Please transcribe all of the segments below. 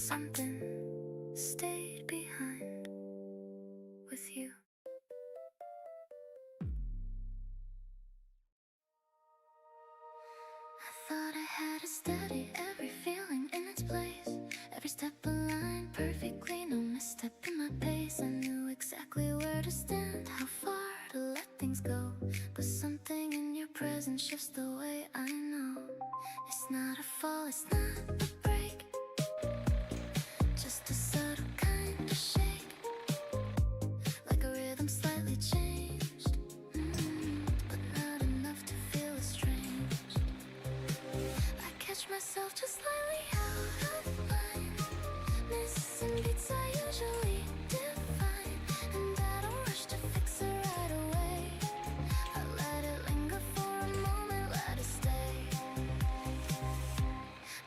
something stayed behind with you. I thought I had a steady every feeling in its place, every step aligned perfectly, no misstep in my pace. I knew exactly where to stand, how far to let things go, but something in your presence shifts the way I know. It's not a fall, it's not a break, just a subtle kind of shake, like a rhythm slightly changed, but not enough to feel estranged. I catch myself just slightly out of line, missing beats I usually define, and I don't rush to fix it right away. I let it linger for a moment, let it stay.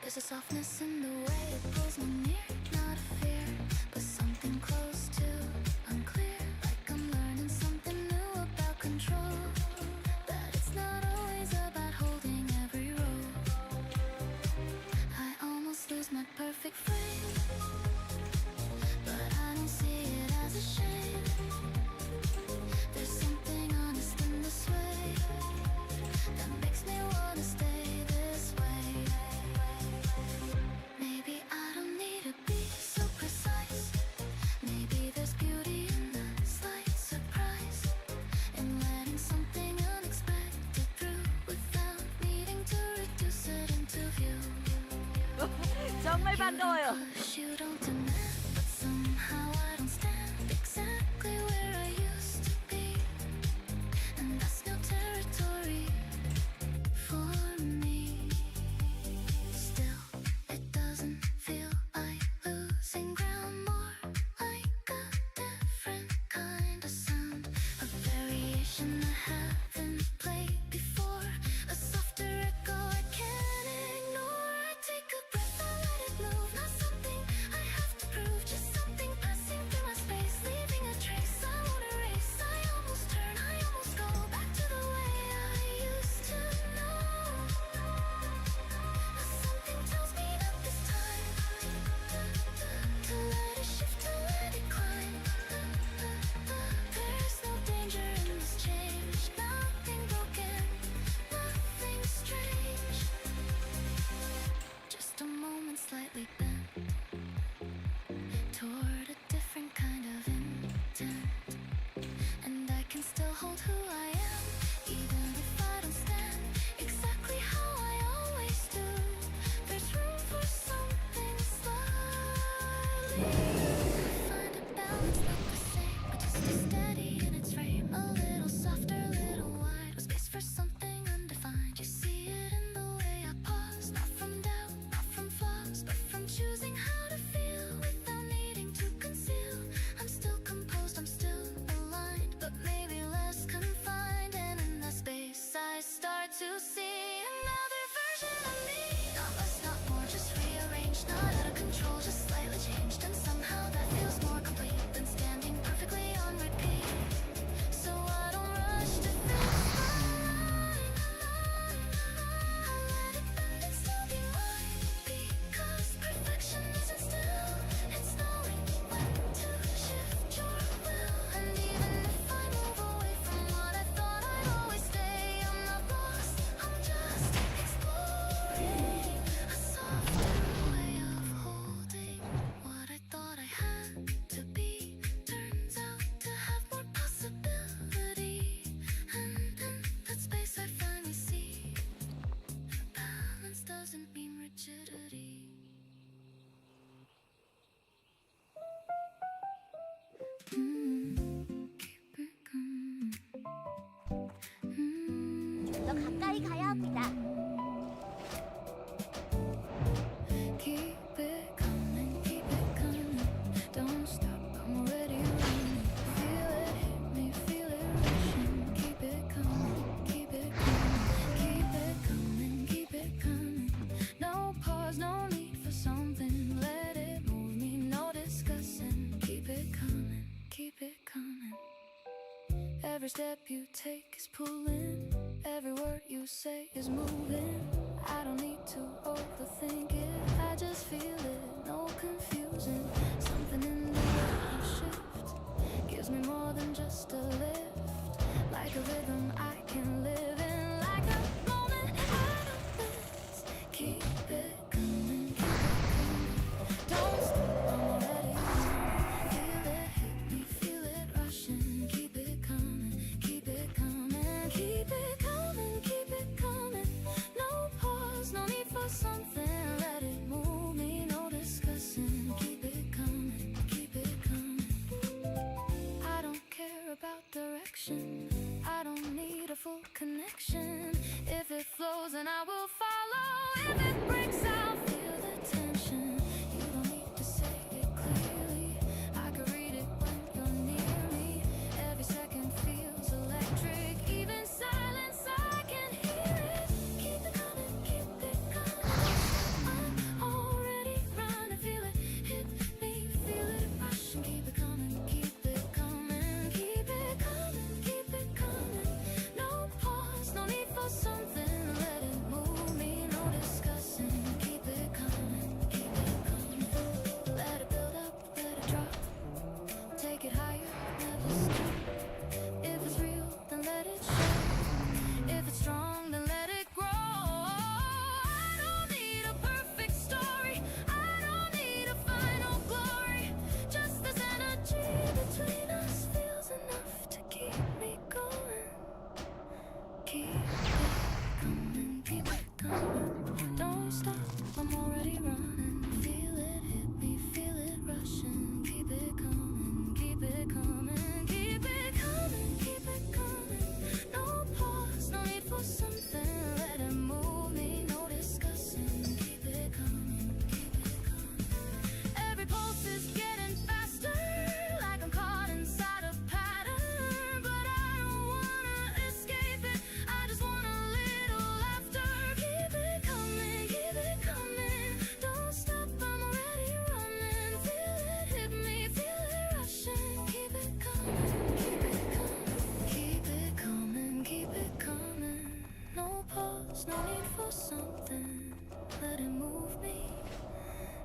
There's a softness in the way it pulls me near, not a fear, but something close to unclear, like I'm learning something new about control, that it's not always about holding every role. I almost lose my perfect frame, but I don't see it as a shame. There's something honest in this way that makes me wanna stay this way. Maybe I don't need to be so precise, maybe there's beauty in the slight surprise, in letting something unexpected through without needing to reduce it into view. 정말 반가워요. Push, you don't demand, but somehow I don't stand exactly where I used to be, and that's new territory for me. Still, it doesn't feel like losing ground, more like a different kind of sound, a variation I haven't played before, a softer echo I can't ignore. I take a breath, I let it move, not something I have to prove, just something passing through my space, leaving a trace I won't erase. I almost turn, I almost go back to the way I used to know. But something tells me not this time, to let it shift, to let it climb. There's no danger in this change, nothing broken, nothing strange, just a moment slightly bent toward a different kind of intent, and I can still hold who I am, even if I don't stand exactly how I always do. There's room for something slightly. I find a balance, not the same, but just as steady in its frame, a little softer, a little wide, with space for something undefined. You see it in the way I pause, not from doubt, not from flaws, but from choosing how to feel without needing to conceal. I'm still composed, I'm still aligned, but maybe less confined, and in that space I start to see another version of me. Not less, not more, just rearranged, not out of control, just slightly changed, and somehow that feels more complete than standing perfectly on repeat. So I don't rush to fix my line, I let it bend and still be mine, because perfection isn't still, it's knowing when to shift your will. And even if I move away from what I thought I'd always stay, I'm not lost, I'm just exploring a softer way of holding what I thought I had to be, turns out to have more possibility, and in that space I finally see balance doesn't mean rigidity. Keep it coming. 더 가까이 가야 합니다. Keep it coming, keep it coming. Don't stop, I'm already running. Feel it hit me, feel it rushing. Keep it coming, keep it coming. Keep it coming, keep it coming. No pause, no need for something. Let it move me, no discussing. Keep it coming, keep it coming. Every step you take is pulling, every word you say is moving. I don't need to overthink it, I just feel it, no confusing. Something in the way you shift gives me more than just a lift. Like a rhythm I can live in, like a moment I don't miss. Keep it coming, keep it coming. Don't stop, I'm already on. Feel it hit me, feel it rushing. Keep it coming, keep it coming, keep it coming, keep it coming. No pause, no need for something. Let it move me, no discussing. Keep it coming, keep it coming. I don't care about direction. I don't need a full connection. If it flows, then I will follow. If it breaks, I'll feel the tension. You don't need to say it clearly. I can read it when you're near me. Every second feels electric. Even silence, I can hear it. Keep it coming, keep it coming. I'm already running, feel it hit me, feel it rushing. Keep it coming, keep it coming, keep it coming, keep it coming. No pause, no need for something. Let it move me, no discussing. Keep it coming, keep it coming. Let it build up, let it drop. Take it higher, never stop. If it's real, then let it show. If it's strong, then let it grow. I don't need a perfect story. I don't need a final glory. Just this energy between us feels enough to keep me going. Keep it coming, keep it coming. Don't stop, I'm already running. Feel it hit me, feel it rushing. Keep it coming, keep it coming, keep it coming, keep it coming. No pause, no need for something. Let it move me, no discussing. Keep it coming, keep it coming. Every pulse is getting faster, like I'm caught inside a pattern. But I don't wanna escape it, I just want a little laughter. Keep it coming, keep it coming. Don't stop, I'm already running. Feel it hit me, feel it rushing. Keep it coming, keep it coming, keep it coming, keep it coming. No pause, no need for something. Let it move me,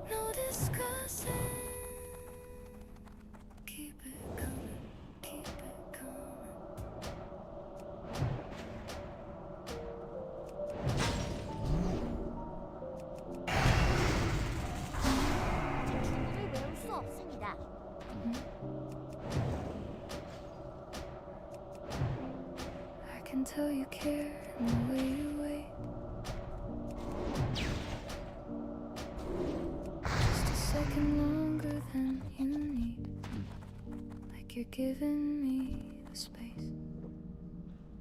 no discussing. Keep it coming, keep it coming. 를 외울 수 없습니다. I can tell you care in the way you wait. Just a second longer than you need. Like you're giving me the space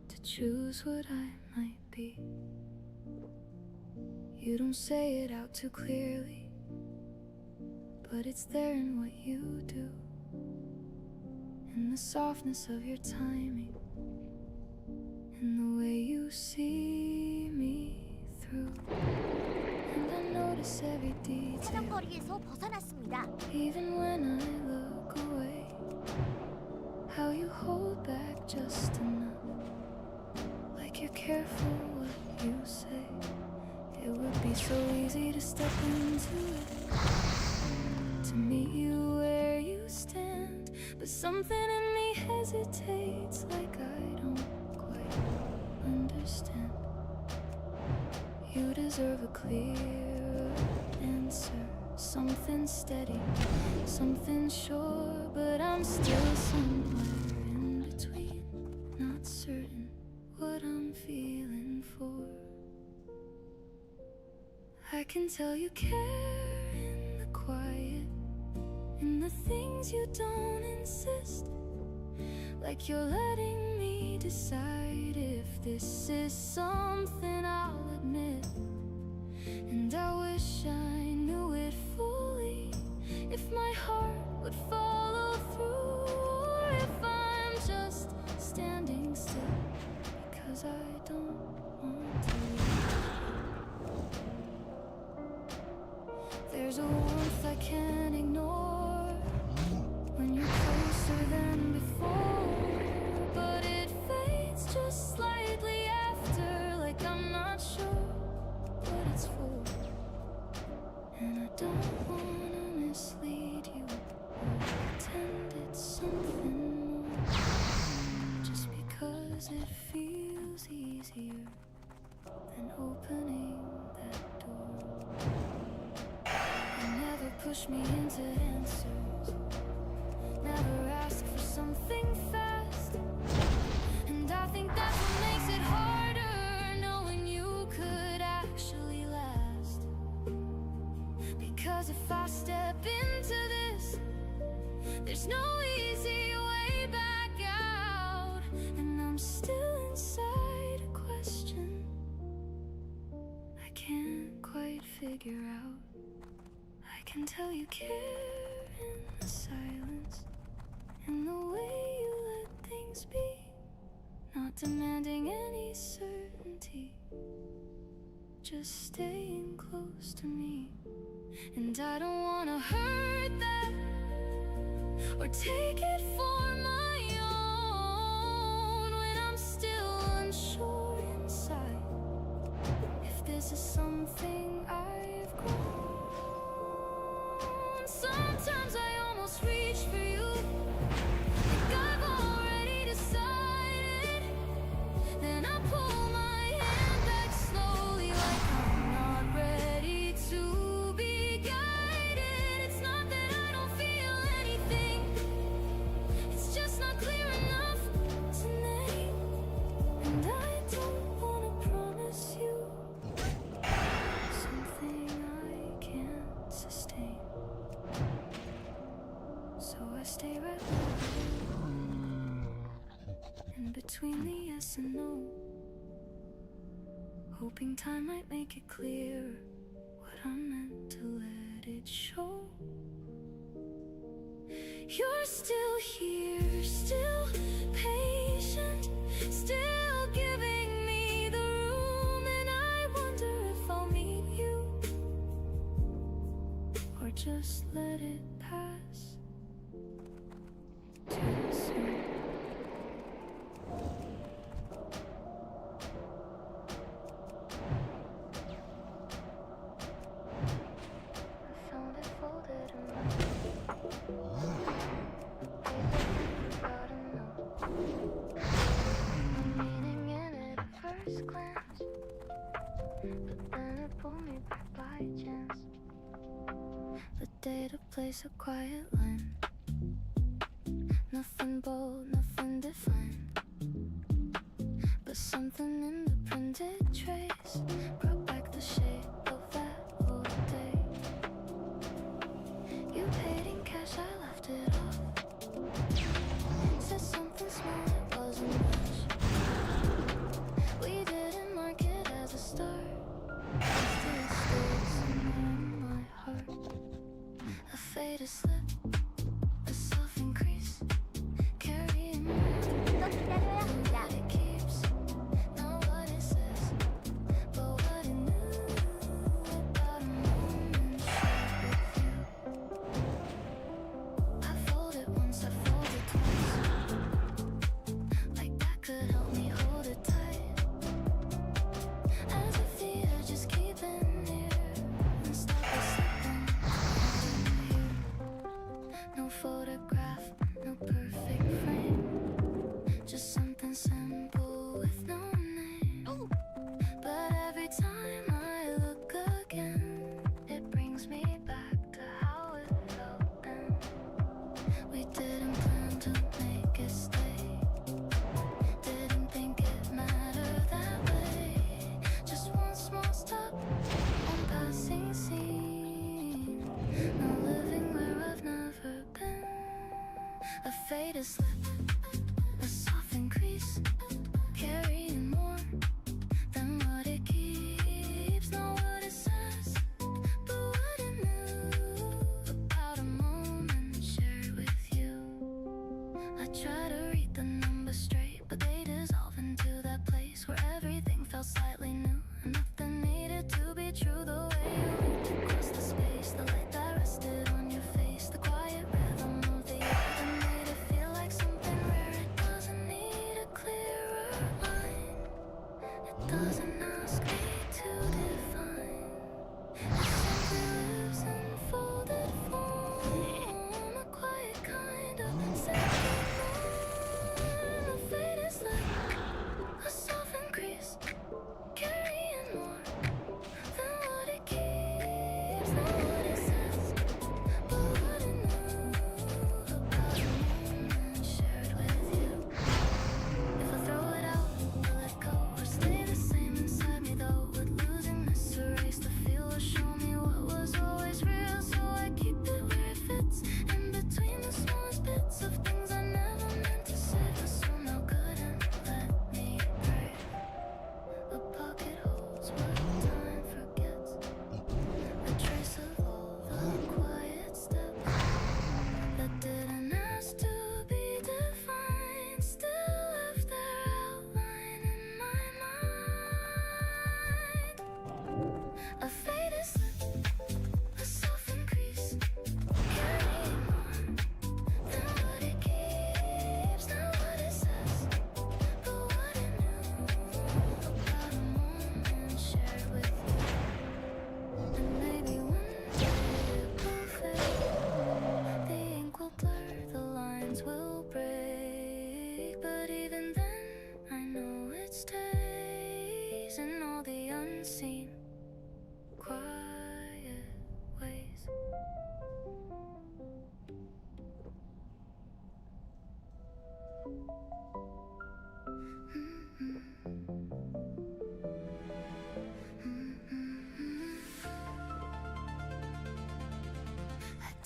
to choose what I might be. You don't say it out too clearly, but it's there in what you do, in the softness of your timing, in the way you see me through. And I notice every detail, 사정거리에서 벗어났습니다. even when I look away. How you hold back just enough, like you're careful what you say. It would be so easy to step into it, to meet you where you stand. But something in me hesitates, like I don't quite understand. You deserve a clear answer, something steady, something sure. But I'm still somewhere in between, not certain what I'm feeling for. I can tell you care in the quiet, in the things you don't insist. Like you're letting me decide if this is something I'll admit. And I wish I knew it fully, if my heart would follow through, or if I'm just standing still because I don't want to leave. There's a warmth I can't ignore when you're closer than before, but it fades just slightly after, like I'm not sure what it's for. And I don't wanna miss 'cause it feels easier than opening that door. You never push me into answers, never ask for something fast, and I think that's what makes it harder, knowing you could actually last. Because if I step into this, there's no easy way back out, and I'm still inside a question I can't quite figure out. I can tell you care in the silence, in the way you let things be, not demanding any certainty, just staying close to me. And I don't wanna hurt that or take it for my own when I'm still unsure inside if this is something I've grown. Sometimes I almost reach for you, like I've already decided. Then I pull my hand back slowly, like I'm not ready to be guided. It's not that I don't feel anything, it's just not clear enough to name. And I don't wanna promise you something I can't sustain, so I stay right there, in between the yes and no, hoping time might make it clear what I meant to let it show. You're still here, still patient, still giving me the room, and I wonder if I'll meet you or just let it pass too soon. I found it folded in my forgot to know the meaning in it at first glance, but then it pulled me back by chance. The day to place a quiet line, nothing bold, nothing defined, but something in the printed trace brought back the shape of that old day. You paid in cash, I left it off. Said something small, it wasn't much. We didn't mark it as a start, still stayed somewhere in my heart. A faded slip, a softened crease, carrying more 더 기다려야 합니다. what it keeps. Not what it says, but what it knew about a moment shared with you. I folded once, I folded twice, like that could help me hold it tight, as if the edges keeping near and stop us slipping here. No photograph, no perfect frame, just something simple with no name. But every time I look again, it brings me back to how it felt then. We didn't plan to make it stay, didn't think it mattered that way. Just one small stop, one passing scene, no living where I've never been. A faded slip, a softened crease, carrying more than what it keeps. Not what it says, but what it knew about a moment shared with you. I try to read the numbers straight, but they dissolve into that place where everything felt slightly new, and nothing needed to be true. The way you moved across the space, the light that rested on your face, the quiet rhythm of the air that made it feel like something rare. It doesn't need a clearer line, it doesn't ask me to define. It simply lives in folded form, a quiet kind of second moon. A faded slip,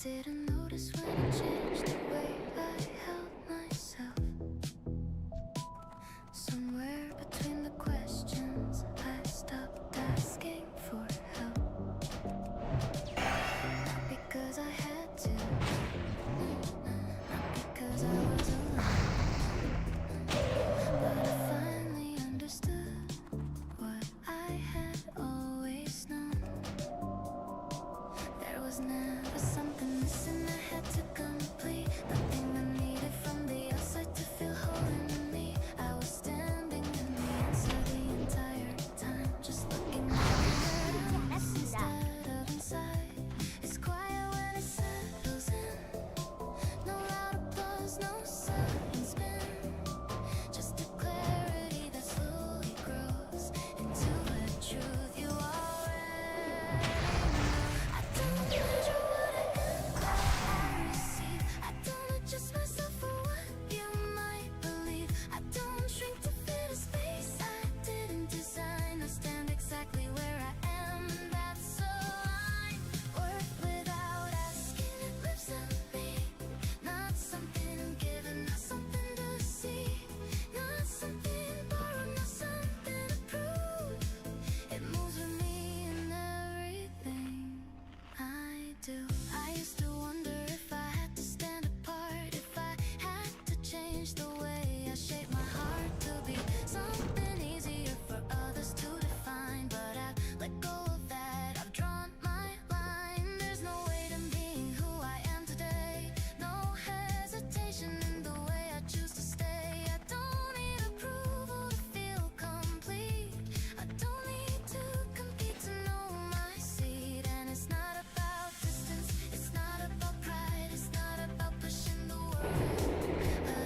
didn't notice when I changed the way I held myself. Somewhere between the questions, I stopped asking for help. Not because I had to, not because I was alone, but I finally understood what I had always known. There was never something missing I had to complete, nothing I needed from the outside to feel whole in me. I was standing in the answer the entire time, just looking around instead of inside. It's quiet when it settles in, no loud applause, no sudden spin, just a clarity that slowly grows into a truth you already know. I don't measure what I get, what I receive. I don't adjust myself for what you might believe. I don't shrink to fit a space I didn't design. I stand exactly where I am, and that's so fine. Worth without asking, it lives in me. Not something given, not something to see, not something borrowed, not something to prove. It moves with me in everything I do. I used to wonder if I had to stand apart, if I had to change the way I shape my heart to be something easier for others to define. But I've let go of that, I've drawn my line. There's no weight in being who I am today, no hesitation in the way I choose to stay. I don't need approval to feel complete, I don't need to compete to know my seat. And it's not about distance, it's not about pride, it's not about pushing the world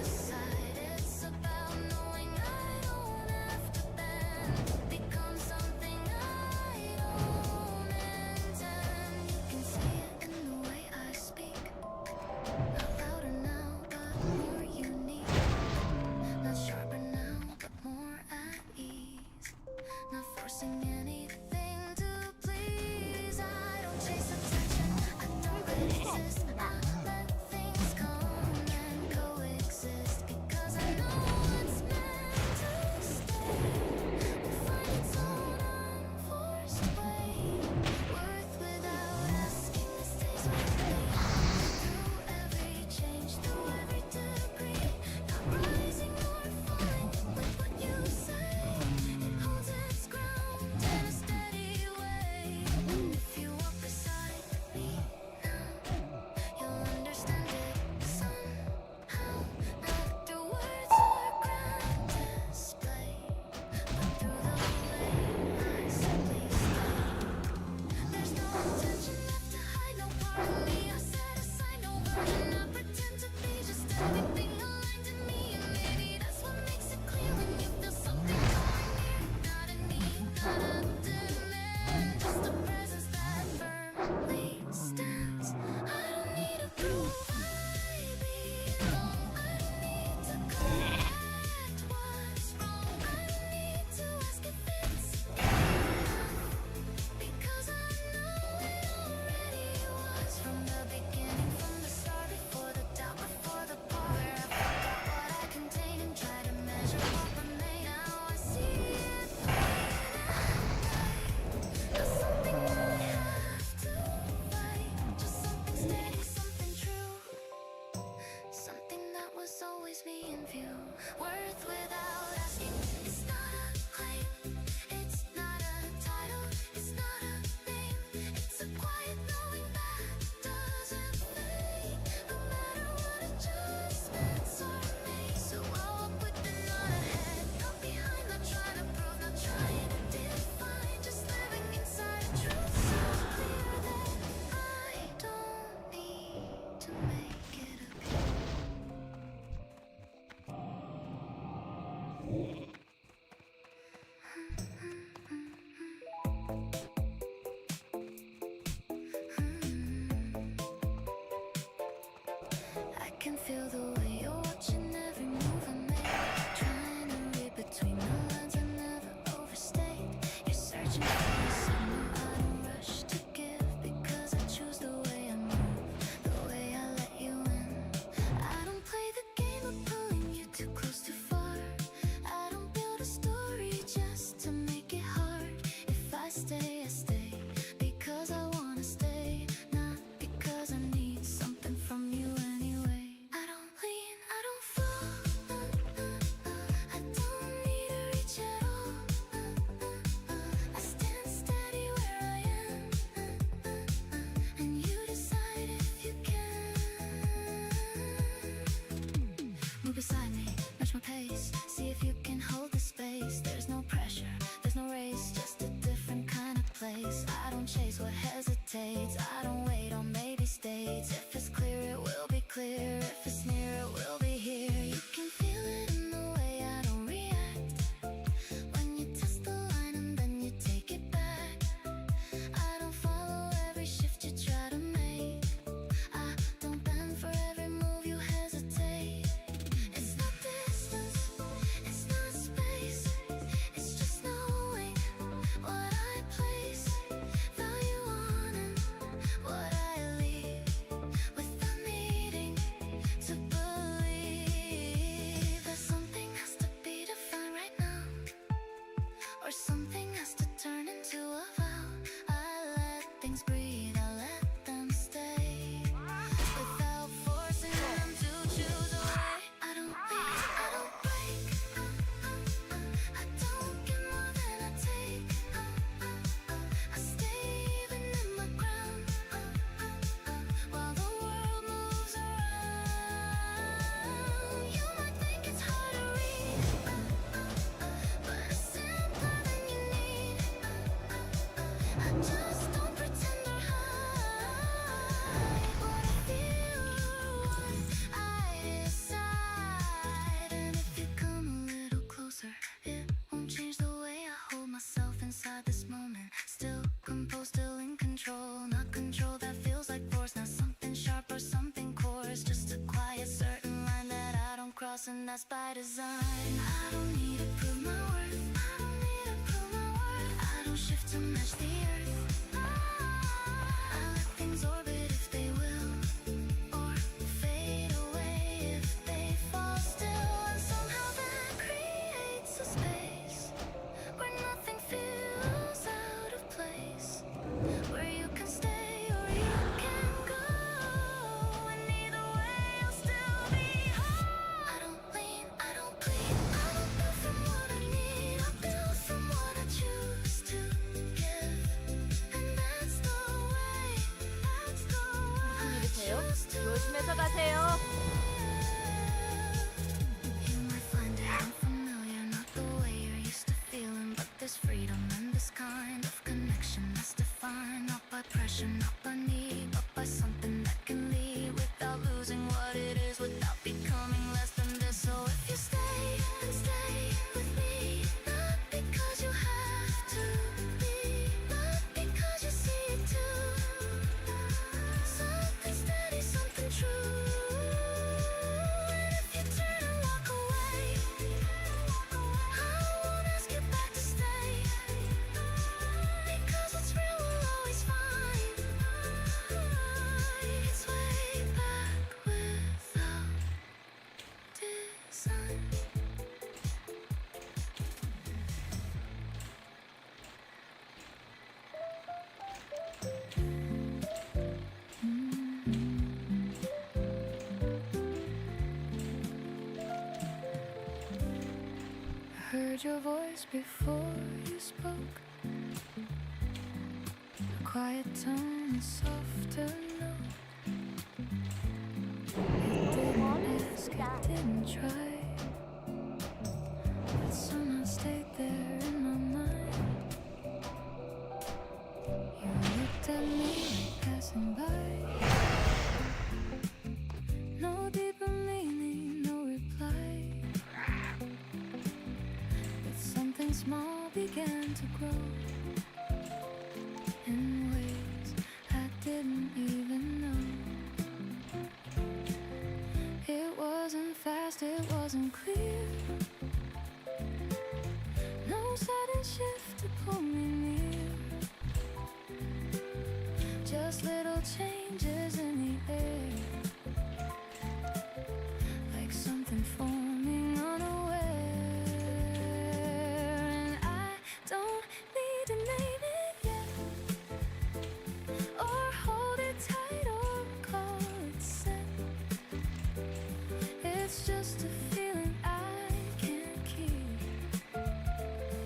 aside. It's about knowing I don't have to bend, become something I don't intend. You can see it in the way I speak, not louder now, but more unique. Not sharper now, but more at ease. Not forcing anything to please. I don't chase attention, I don't resist. I let things come and coexist, because I know it's meant to stay. Will find its own unforced way. Worth without asking, it stays with me. Through every change, through every degree. Not rising or falling with what you say. It holds its ground in a steady way. And if you walk beside me now, you'll understand it somehow. Not through words or grand display, but through the way I simply stay. There's no intention left to hide, no part of me I set aside, no version I pretend to be, just everything aligned in me. And maybe that's what makes it clear when you feel something going near. Not a need, not a demand, just a presence that firmly stands. I don't need to prove I belong, I don't need to correct what's wrong, I don't need to ask if it's enough, because I know it already was. From the beginning, from the start, before the doubt, before the part where I forgot what I contained and tried to measure what remained. Now I see it plain and bright. Not something I have to fight, just something steady, something true, something that was always me in view. Worth without asking, it's not a claim, it's not a title, it's not a name. It's a quiet knowing that doesn't fade, no matter what adjustments are made. So I'll walk with the not ahead, not behind, not trying to prove, not trying to define, just living inside a truth so clear that I don't need to make it appear. I can feel the way you're watching every move I make, trying to read between the lines I never overstayed. You're searching for a signal I don't rush to give, because I choose the way I move, the fast by design. I don't need to prove my worth. I don't need to prove my worth. I don't shift to match the earth. I let things orbit if they will, or fade away if they fall still. And somehow that creates a space where nothing feels out of place, where you can stay or you can go, and either way I'll still be whole. I don't lean, I don't plead, I don't build from what I need, I build from what I choose to give. And that's the way, that's the way I 계세요? choose to 조심해서 가세요. You might find it unfamiliar, not the way you're used to feeling, but there's freedom in this kind of connection that's defined not by pressure, not by need, but by something that can lead without losing what it is, without becoming less than this. So if you stay and stay with me, not because you have to be, but because you see it too, something steady, something true. And if you turn and walk away, I won't ask you back to stay, because what's real will always find its way back without design. I heard your voice before you spoke, a quiet tone, a softer note. Didn't ask, I didn't try, but somehow stayed there in my mind. You looked at me like passing by, no deeper meaning, no reply, but something small began to grow in ways I didn't even know. It wasn't fast, it wasn't clear, no sudden shift to pull me near, just little changes in the air, like something forming unaware. And I don't need to name it yet, or hold it tight, or call it set. It's just a feeling I can't keep,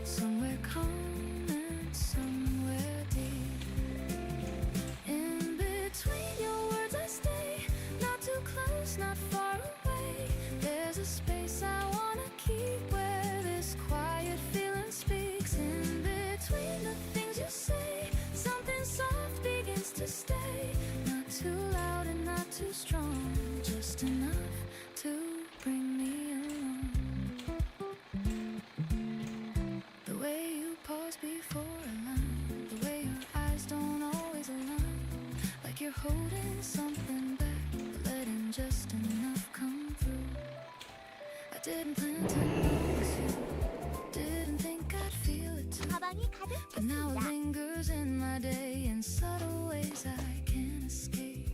somewhere calm and somewhere deep. In between your words I stay, not too close, not far away. There's a space I wanna keep, where this quiet feeling speaks. In between the things you say, something soft begins to stay, not too loud and not too strong, just enough to bring me along. The way you pause before a line, the way your eyes don't always align, like you're holding something back, but letting just enough come through. I didn't plan to notice you, didn't think I'd feel it too, 가방이 but now it 가득했습니다. lingers in my day in subtle ways I can't escape.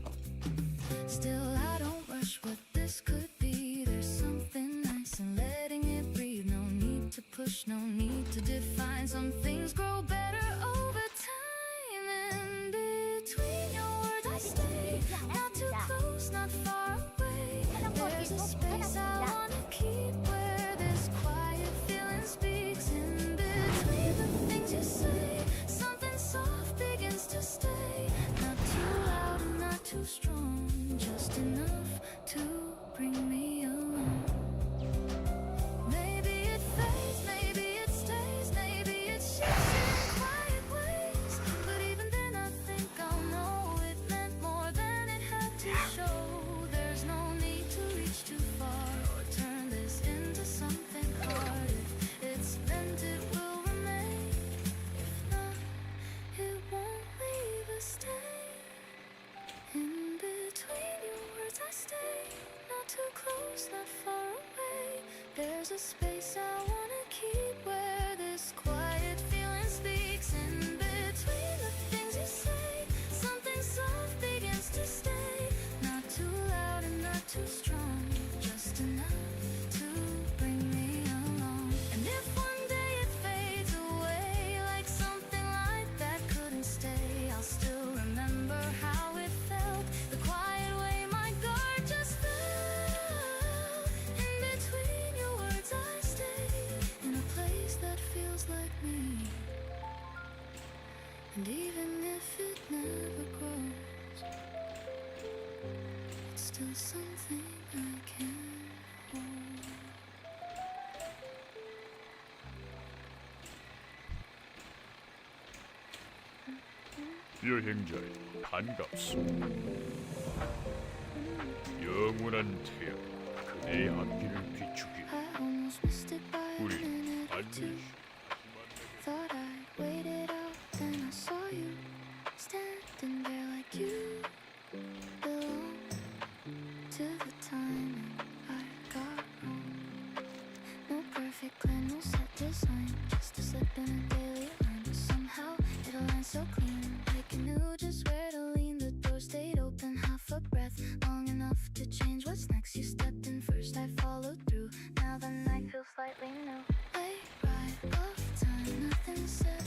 Still I don't rush what this could be, there's something nice in letting it breathe. No need to push, no need to define, some things grow better over time. In between your words I stay, not too close, not far away. There's a space I wanna keep, where this quiet feeling speaks. In between the things you say, something soft begins to stay, not too loud and not too strong, just enough to bring me along. Maybe it fades, maybe it stays, maybe it shifts in quiet ways, but even then I think I'll know it meant more than it had to show. There's no need to reach too far or turn this there's a space I wanna keep where this quiet feeling speaks. In between the things you say, something soft begins to stay. Not too loud and not too strong, just enough to bring me along. And if one day it fades away like something like that couldn't stay, I'll still remember how it felt, the quiet way my guard just fell. In between your words I stay, in a place that feels like me. And even if it never grows, it's still something I can hold. 여행자의 반갑습니다. 영원한 태양, 그대의 앞길을 비추기. I almost missed it by a 우리 minute or two. 반드시 Thought I'd wait it out, then I saw you standing there like you belong to the time I got home. No perfect plan, no set design, just a slip in a daily line. But somehow it aligned so clean, like you knew just where to lean. The door stayed open, half a breath, long enough to change what's next. You stepped in first, I followed through. Now the night feels slightly new. Late ride off time, nothing said.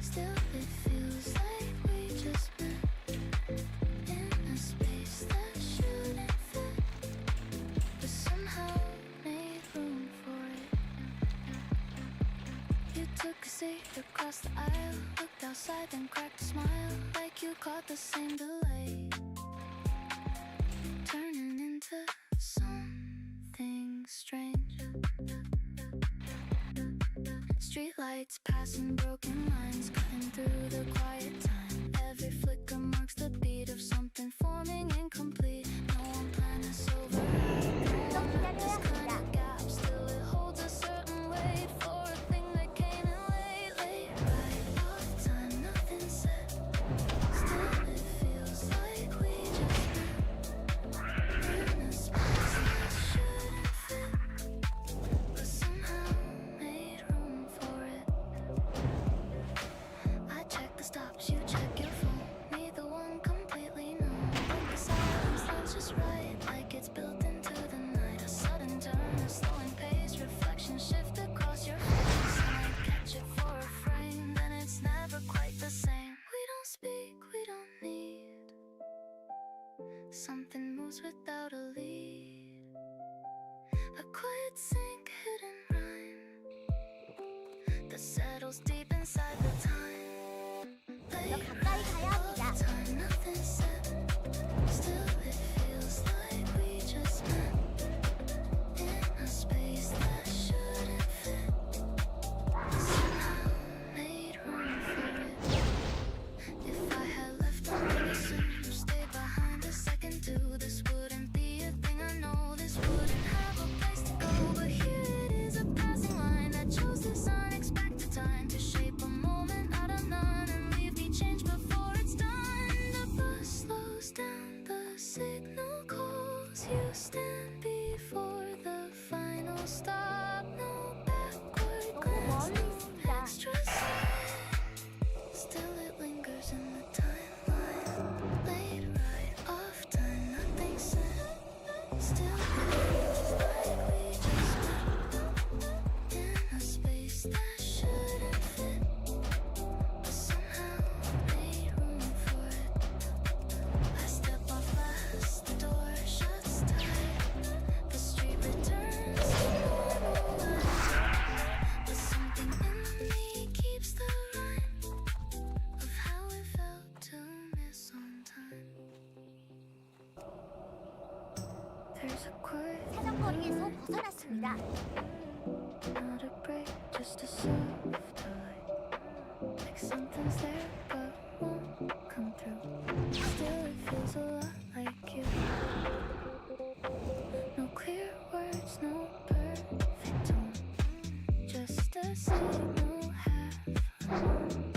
Still it feels like we just met in a space that shouldn't fit, but somehow made room for it. You took a seat across the aisle, looked outside, then cracked a smile, like you caught the same delay, turning into something strange. Streetlights passing, broken lines cutting through the quiet time. Every flicker marks the beat of something forming incomplete. No one planned this over. No one met this kind of gap. Still it holds a certain weight for a thing that came in late. Late ride off time, nothing said. Still it feels like we just met in a space that shouldn't fit, but somehow made room for it. I check the stops, you check your phone. Neither one completely known. But the silence feels just right, like it's built into the night. A sudden turn, a slowing pace, reflection shift across your face. I might catch it for a frame, then it's never quite the same. We don't speak, we don't need. Something moves without a lead. A quiet sink, hidden rhyme that settles deep inside the time. 더 가까이 가야 합니다. Time, nothing said. Still it feels like we just met in a space that shouldn't fit, somehow made room for it. If I had left on really soon or stayed behind a second too, this wouldn't be a thing. I know this wouldn't have a place to go, but here it is, a passing line that chose this unexpected time to shape a moment out of none and leave me changed before it's done. The bus slows down, the signal calls. You stand before the final stop. No backward 너무 glance, 멀리 no 있습니다. extra sign. Still it lingers in the timeline. Late ride off time, nothing said. Still it feels like we just met in a space that shouldn't fit, but somehow made room for it. I step off last, the door shuts tight. The street returns to normal life, but something in me keeps the line of how it felt to miss on time. There's a quiet 사정거리에서 벗어났습니다. not a break, just a soft light. Like something's there but won't come through. Still it feels a lot like you. No clear words, no perfect tone. Just a signal half unknown.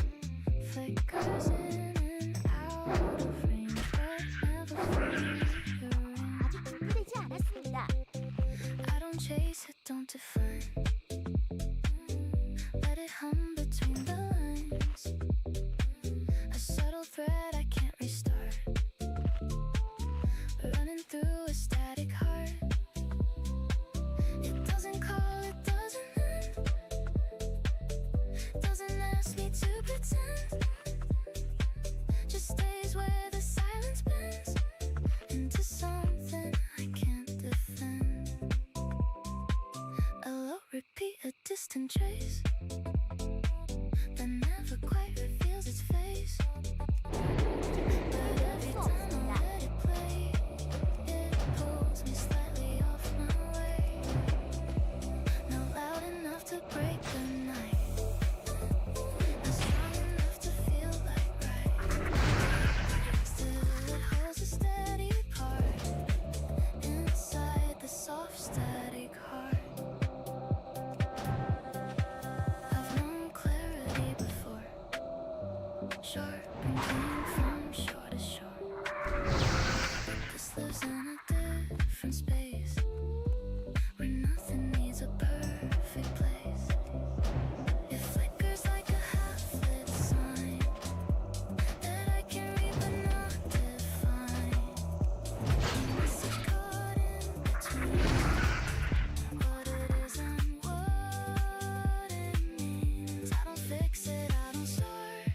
Flickers in and out of range, but never fully arranged. 아직 준비되지 않았습니다. I don't chase it, don't define distant trace that never quite reveals its face. But every time I let it play, it pulls me slightly off my way. Not loud enough to break the night, not strong enough to feel like right. Still it holds a steady part inside the soft static heart. I've known clarity before, sharp and clean from shore to shore. But this lives in a different space, where nothing needs a perfect place. It flickers like a half-lit sign that I can read but not define. I must have caught in between what it is and what it means. I don't fix it, I don't start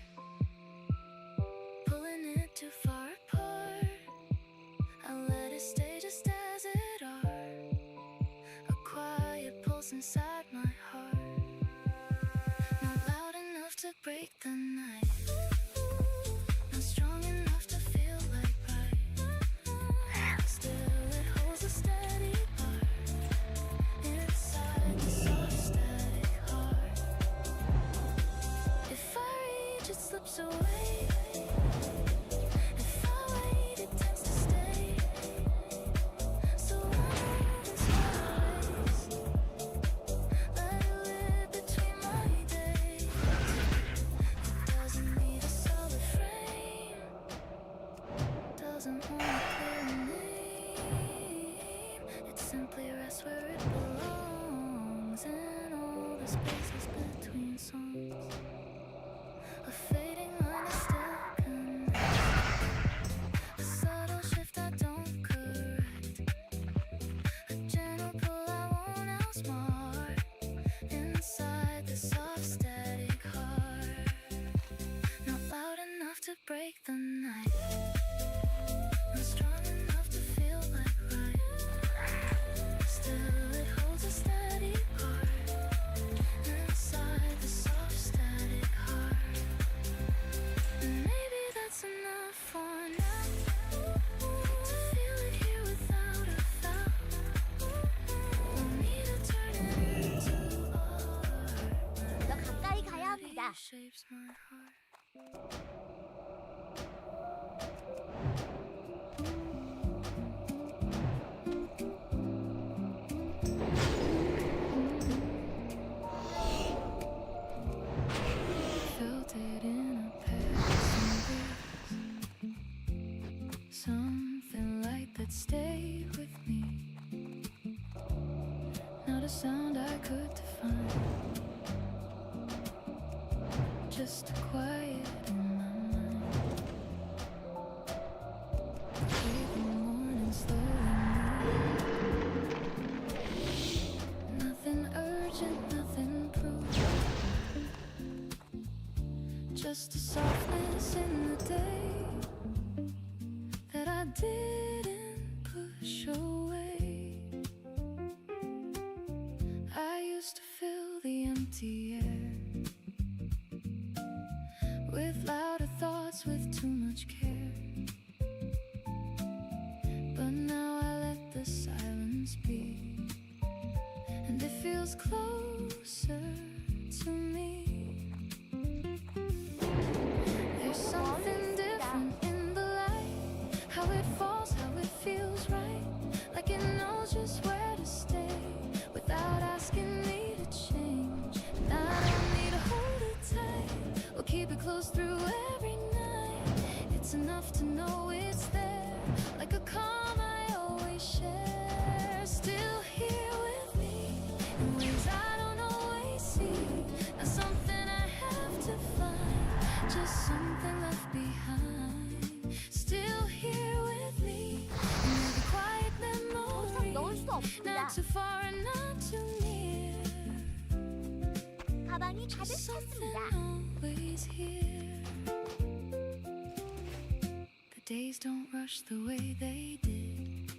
pulling it too far apart. I let it stay just as it are, a quiet pulse inside my heart. Not loud enough to break the night, not strong enough to feel like right. Still it holds a steady part inside the soft static heart. If I reach, it slips away. If I wait, it tends to stay. So I move in small ways, let it live between my days. It doesn't need a solid frame, doesn't want a clear name. It simply rests where it belongs, in all the spaces between songs. A fading line that still connects, a subtle shift I don't correct, a gentle pull I won't outsmart inside the soft static heart. Not loud enough to break the night, not strong enough to feel like right. Still it holds a steady part inside the soft static heart. And maybe that's enough for now, to feel it here without a doubt. No need to turn it into art. 더 가까이 가야 It 합니다. shapes my heart. Felt it in a passing breeze, something light that stayed with me. Not a sound I could define, just a quiet in my mind. Feel the morning slowly move. Nothing urgent, nothing proved, just a softness in the day that I didn't push away. I used to fill the empty air with louder thoughts, with too much care. But now I let the silence be, and it feels closer to me. There's something different in the light, how it falls, how it feels right, like it knows just where to stay without asking me to change. And I don't need to hold it tight or keep it close through every night. It's enough to know it's there, like a calm I always share. Still here with me in ways I don't always see. Not something I have to find, just something left behind. Still here with me in every quiet 우선 넣을 memory, 수 없습니다. not too far and not too near. 가방이 가득 Just something 찼습니다. always here. The days don't rush the way they did.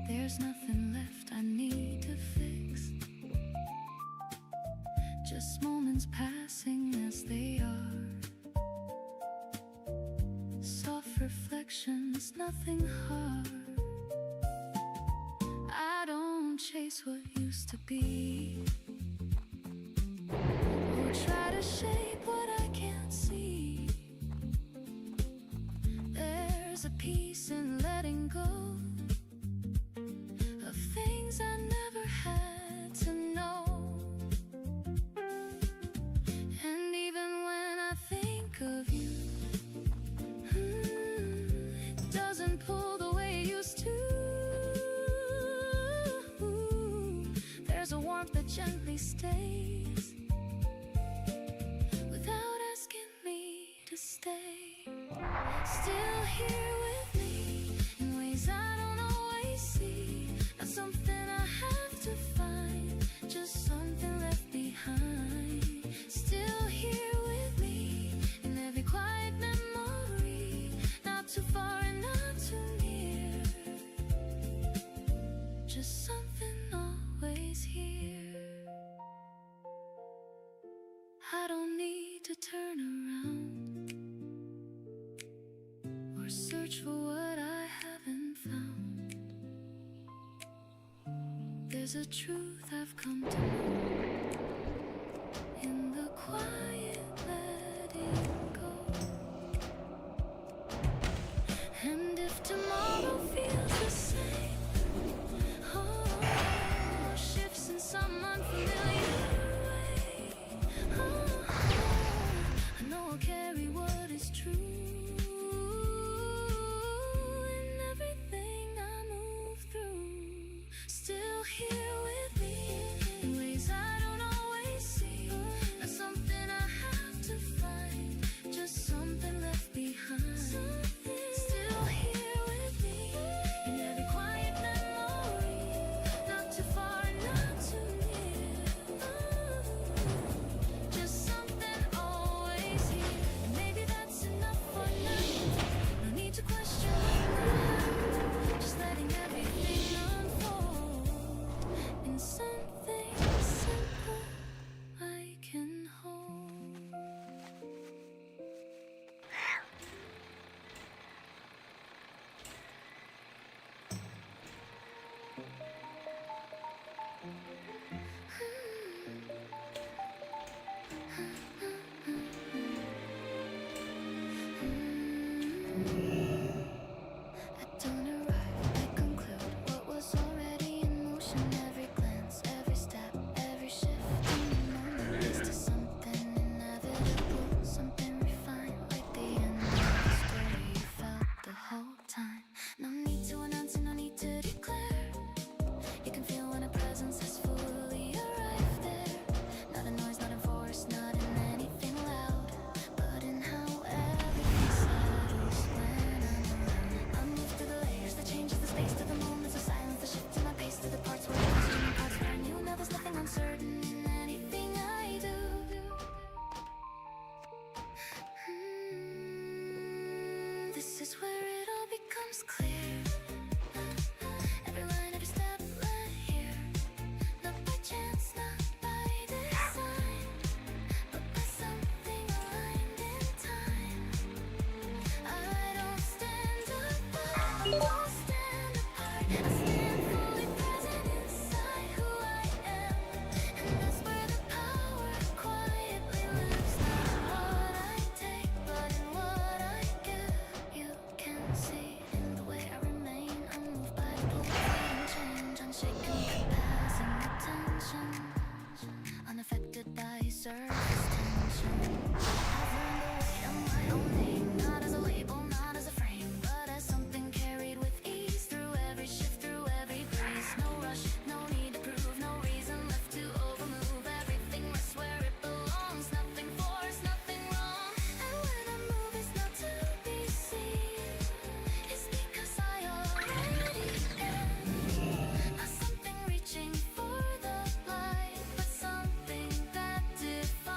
There's nothing left I need to fix. just moments passing as they are. Soft reflections, nothing hard. I don't chase what used to be, or try to shape what I can't see. There's a peace in letting go of things I never had to know. And even when I think of you, it doesn't pull the way it used to. There's a warmth that gently stays without asking me to stay. Still here with me in ways I don't always see. Not something I have to find, just something left behind. Still here with me in every quiet memory, not too far and not too near, just something always here. I don't need to turn around or search for what I haven't found. There's a truth I've come to know in the quiet letting go. And if tomorrow feels the same, oh, shifts in some unfamiliar way, oh, I know I'll carry what is true in everything I move through. Still here with me in ways I don't always see. Not something I have to find, just something left behind. Still here with me in every quiet memory, not too far, not too near, just something always here. And maybe that's enough for now. No need to question how, just letting everything unfold in something simple I can hold. I don't arrive, I conclude what was already in motion. Every glance, every step, every shift in the moment leads to something inevitable, something refined, like the end of the story you felt the whole time. No need to announce it, no need to declare. You can feel when a presence has fully arrived there. Not a noise, not in force, not in anything loud, but in how everything settles when I'm around. I move through the layers, the changes, the space to the moments of silence, the shift in my pace to the parts where I question, the parts where I knew. Now there's nothing uncertain in anything I do. This is where it all becomes clear. Every line, every step led here, not by chance, not by design, but by something aligned in time. I don't stand above, don't stand apart. I stand fully present inside who I am, and that's where the power quietly lives. Not in what I take, but in what I give. You can see in the way I remain, unmoved by the pull, fleeting change, unshaken, passing attention, unaffected by surface tension. I've learned to wait on my own name, not as a label, not as a frame, but as something carried with ease through every shift, through every breeze. No rush, no need to prove, no reason left to overmove. Everything rests where it belongs, nothing forced, nothing wrong. And when I move, it's not to be seen, it's because I already am. Not something reaching for the light, but something that defines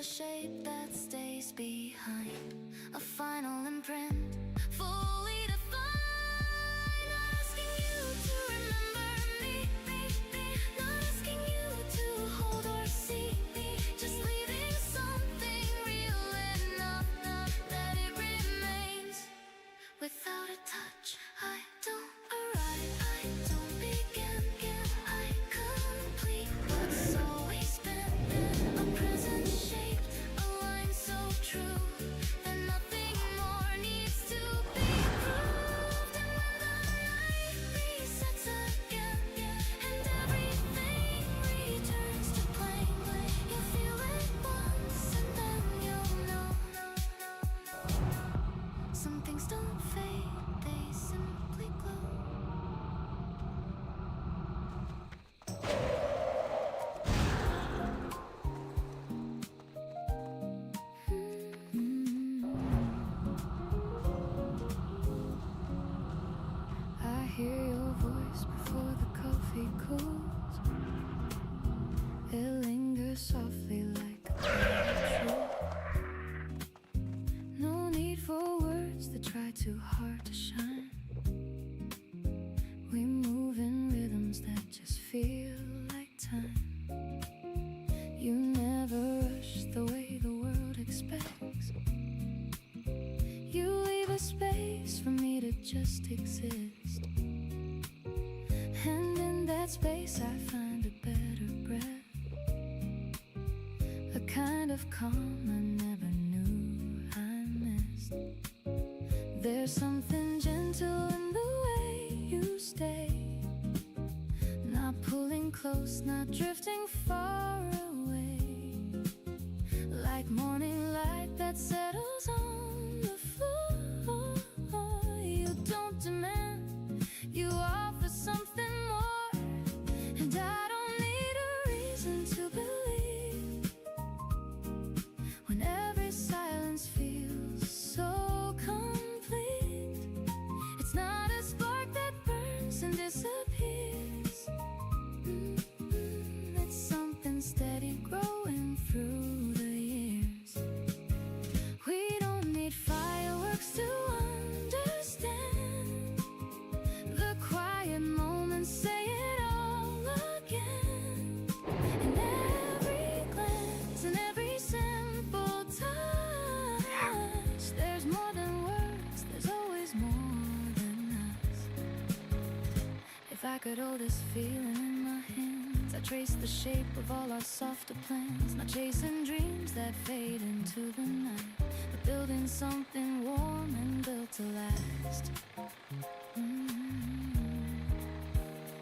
a shape that stays behind, a final imprint, fully defined. Not asking you to remember me, not asking you to hold or see me, just leaving something real enough that it remains. Without a touch, I don't arrive, I don't begin, I complete what's always been a present shape, a line so true that nothing more needs to be proved. And when the light resets again, and everything returns to plain, you'll feel it once and then you'll know. Some things don't fade, they simply glow. I hear your voice before the coffee cools. It lingers softly like a quiet truth. No need for words that try too hard to shine. We move in rhythms that just feel like time. You never rush the way the world expects. You leave a space for me to just exist. And in that space I find a better breath, a kind of calm I never knew I missed. There's something gentle in the way you stay, not pulling close, not drifting far away, like morning light that settles on the floor. You don't demand, you offer something more, and I don't need a reason to believe when every silence feels so complete. It's not a spark that burns and disappears. It's something steady growing through the years. We don't need fireworks to understand the quiet moments, say it all again. In every glance, in every simple touch, there's more than words, there's always more than us. If I could hold this feeling in my hands, I'd trace the shape of all our softer plans, not chasing dreams that fade into the night, but building something warm and built to last.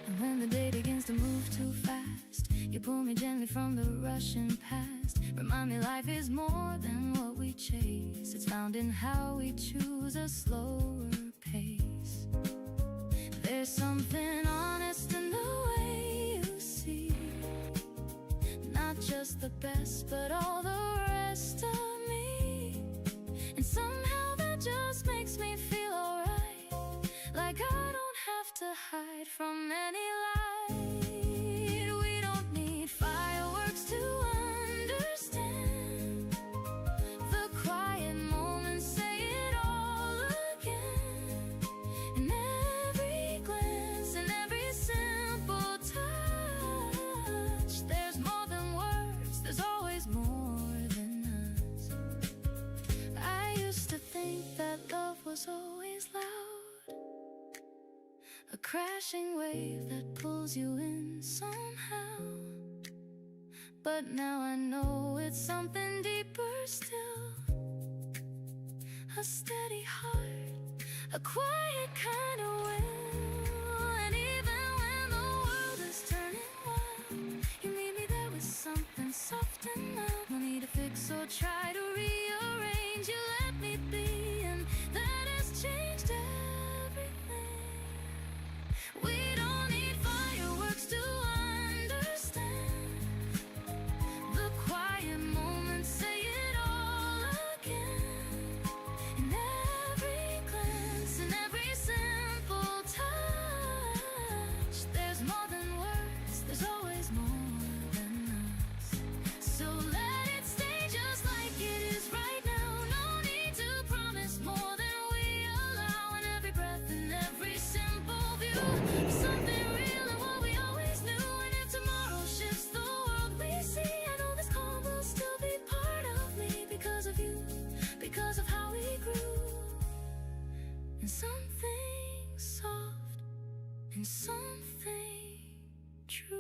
And when the day begins to move too fast, you pull me gently from the rushing past. Remind me life is more than what we chase, it's found in how we choose a slower pace. There's something honest in the way you see, not just the best, but all the rest of me. And somehow that just makes me feel alright, like I don't have to hide from any light. We don't need fireworks to understand the quiet moments, say it all again. In every glance, in every simple touch, there's more than words, there's always more than us. I used to think that love was always loud, a crashing wave that pulls you in somehow. But now I know it's something deeper still, a steady heart, a quiet kind of will. And even when the world is turning wild, you meet me there with something soft and mild. No need to fix or try to rearrange, you let me be, and that has changed everything. We don't need fireworks to understand the quiet moments, say it all again. In every glance, in every simple touch, there's more than words, there's always more than us. So let it stay just something real and what we always knew. And if tomorrow shifts the world we see, I know this calm will still be part of me because of you, because of how we grew. And something soft and something true.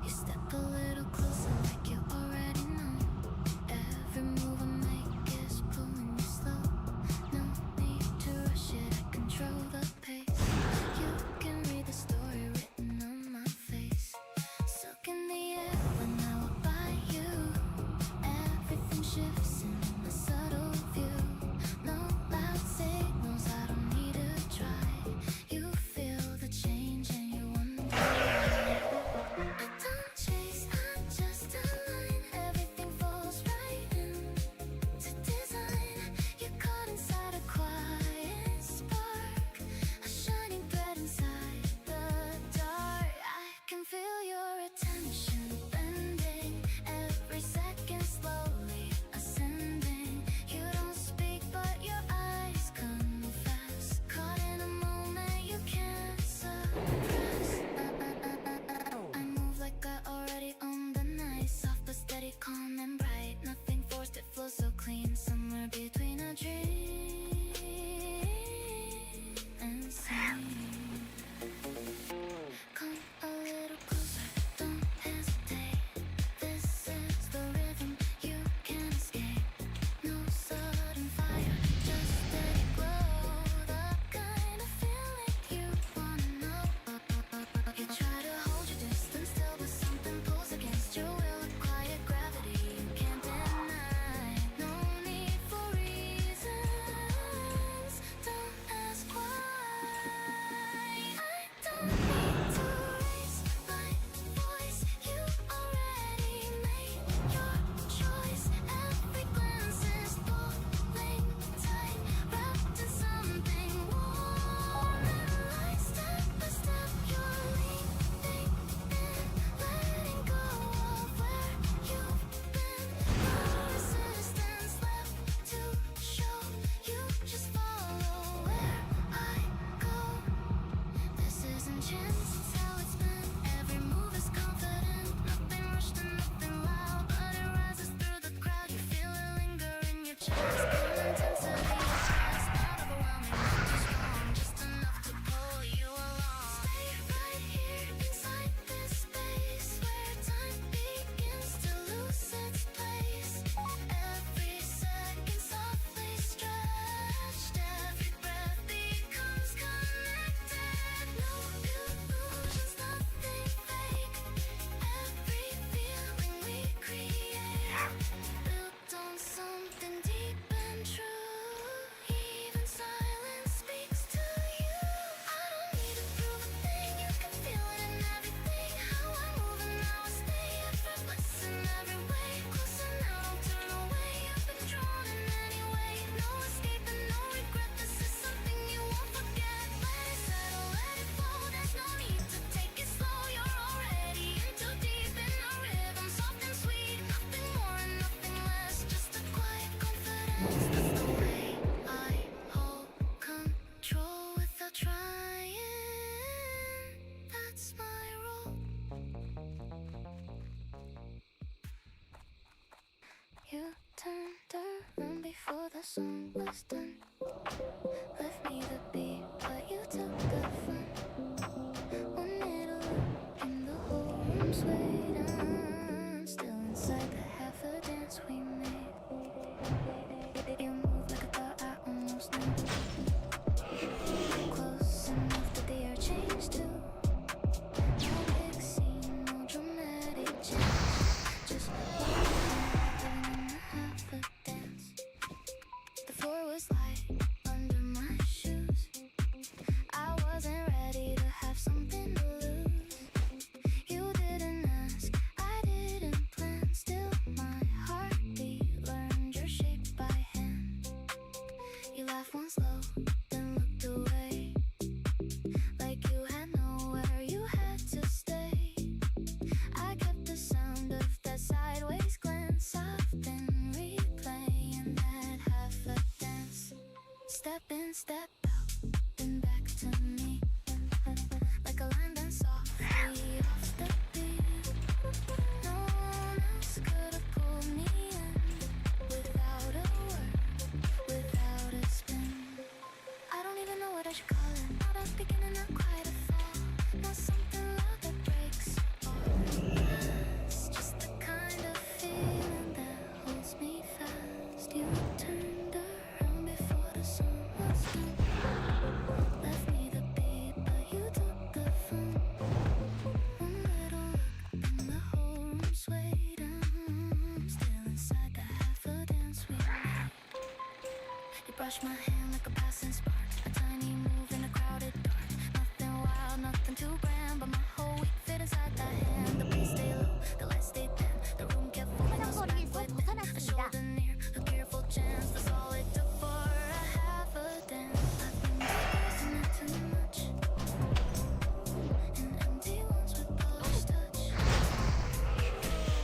You step a little closer like you already know. Every move I make is pulling you slow. No need to rush it, I control the pace. You can read the story written on my face. Soak in the air when I walk by you. Everything shifts in a subtle view. No loud signals, I don't need to try. You feel the change and you wonder why. I don't chase, I just align. Everything falls right into design. You're caught inside a quiet spark, a shining thread inside the dark. I can feel your attention bending, every second slowly ascending. You don't speak but your eyes confess, caught in a moment you can't suppress. I move like I already own the night, soft but steady, calm and bright. Nothing forced, it flows so clean, somewhere between a dream and scene. Come a little closer, don't hesitate. This is the rhythm, you can't escape. No sudden fire, just steady glow. The kind of feeling you wanna know. You try to hold your distance still, but something pulls against your will. A quiet gravity you can't deny. No need for reasons, don't ask why. I don't need to raise my voice, you already made your choice. Every glance is pulling tight, wrapped in something warm and light. Step by step you're leaning in, letting go of where you've been. No resistance left to show, you just follow where I go. This isn't chance, it's how it's been. Every move is confident, nothing rushed and nothing loud, but it rises through the crowd. You feel it linger in your chest, full intensity. It's not overwhelming, not too strong, just enough to pull you along. Stay right here inside this space where time begins to lose its place. Every second softly stretched, every breath becomes connected. No illusions, nothing fake. Every feeling we create, built on something deep and true. Even silence speaks to you. I don't need to prove a thing, you can feel it in everything. How I move and how I stay, effortless in every way. Closer now, don't turn away. You've been drawn in any way. No escape and no regret. This is something you won't forget. Let it settle, let it flow. There's no need to take it slow. You're already in too deep in a rhythm, soft and sweet. Nothing more and nothing less, just a quiet confidence. That's the way I hold control without trying. That's my role. You turned around before the song was done. Left me the beat, but you took the fun. One little look and the whole room swayed on. Still inside the half a dance we made. You move like I thought I almost knew. Close enough that the air changed too. No big scene, no dramatic change, just walking in a half a dance. The floor was light under my laughed once low, then looked away, like you had nowhere you had to stay. I kept the sound of that sideways glance often replaying that half a dance. Step in, step out, then back to me, like a line dance softly off the beat. No one else could have pulled me in without a word, without a spin. I don't even know what I should call it. Not a beginning, not quite a fall. Not something loud that breaks your heart. It's just the kind of feeling that holds me fast. You turned around before the sun was done. Left me the beat, but you took the fun. One little look and the whole room swayed. I'm still inside the half a dance we made. You brushed my hand like a passing spark, a tiny move in a crowded dark. Nothing wild, nothing too grand, but my whole week fit inside that hand. The bass stayed low, the lights stayed dim, the room kept falling us back 사정거리에서 with a 벗어났습니다. shoulder near, a careful chance. That's all it took for a half a dance. I've been discussing it too much, and empty ones with polished touch.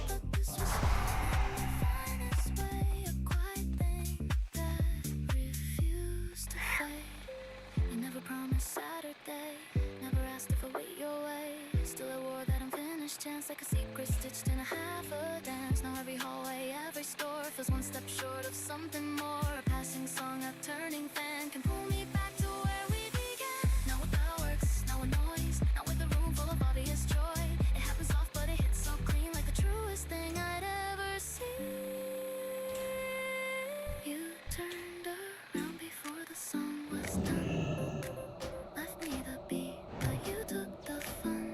But this was in the finest way, a quiet thing that refused to fade. You never promised Saturday, never asked if I wait your way. Still I wore that unfinished chance like a secret stitched in a half a dance. Now every hallway, every store feels one step short of something more. A passing song, a turning fan can pull me back to where we began. Not with fireworks, not with noise, not with a room full of obvious joy. It happens soft but it hits so clean, like the truest thing I'd ever seen. You turned around before the song was done. Left me the beat, but you took the fun.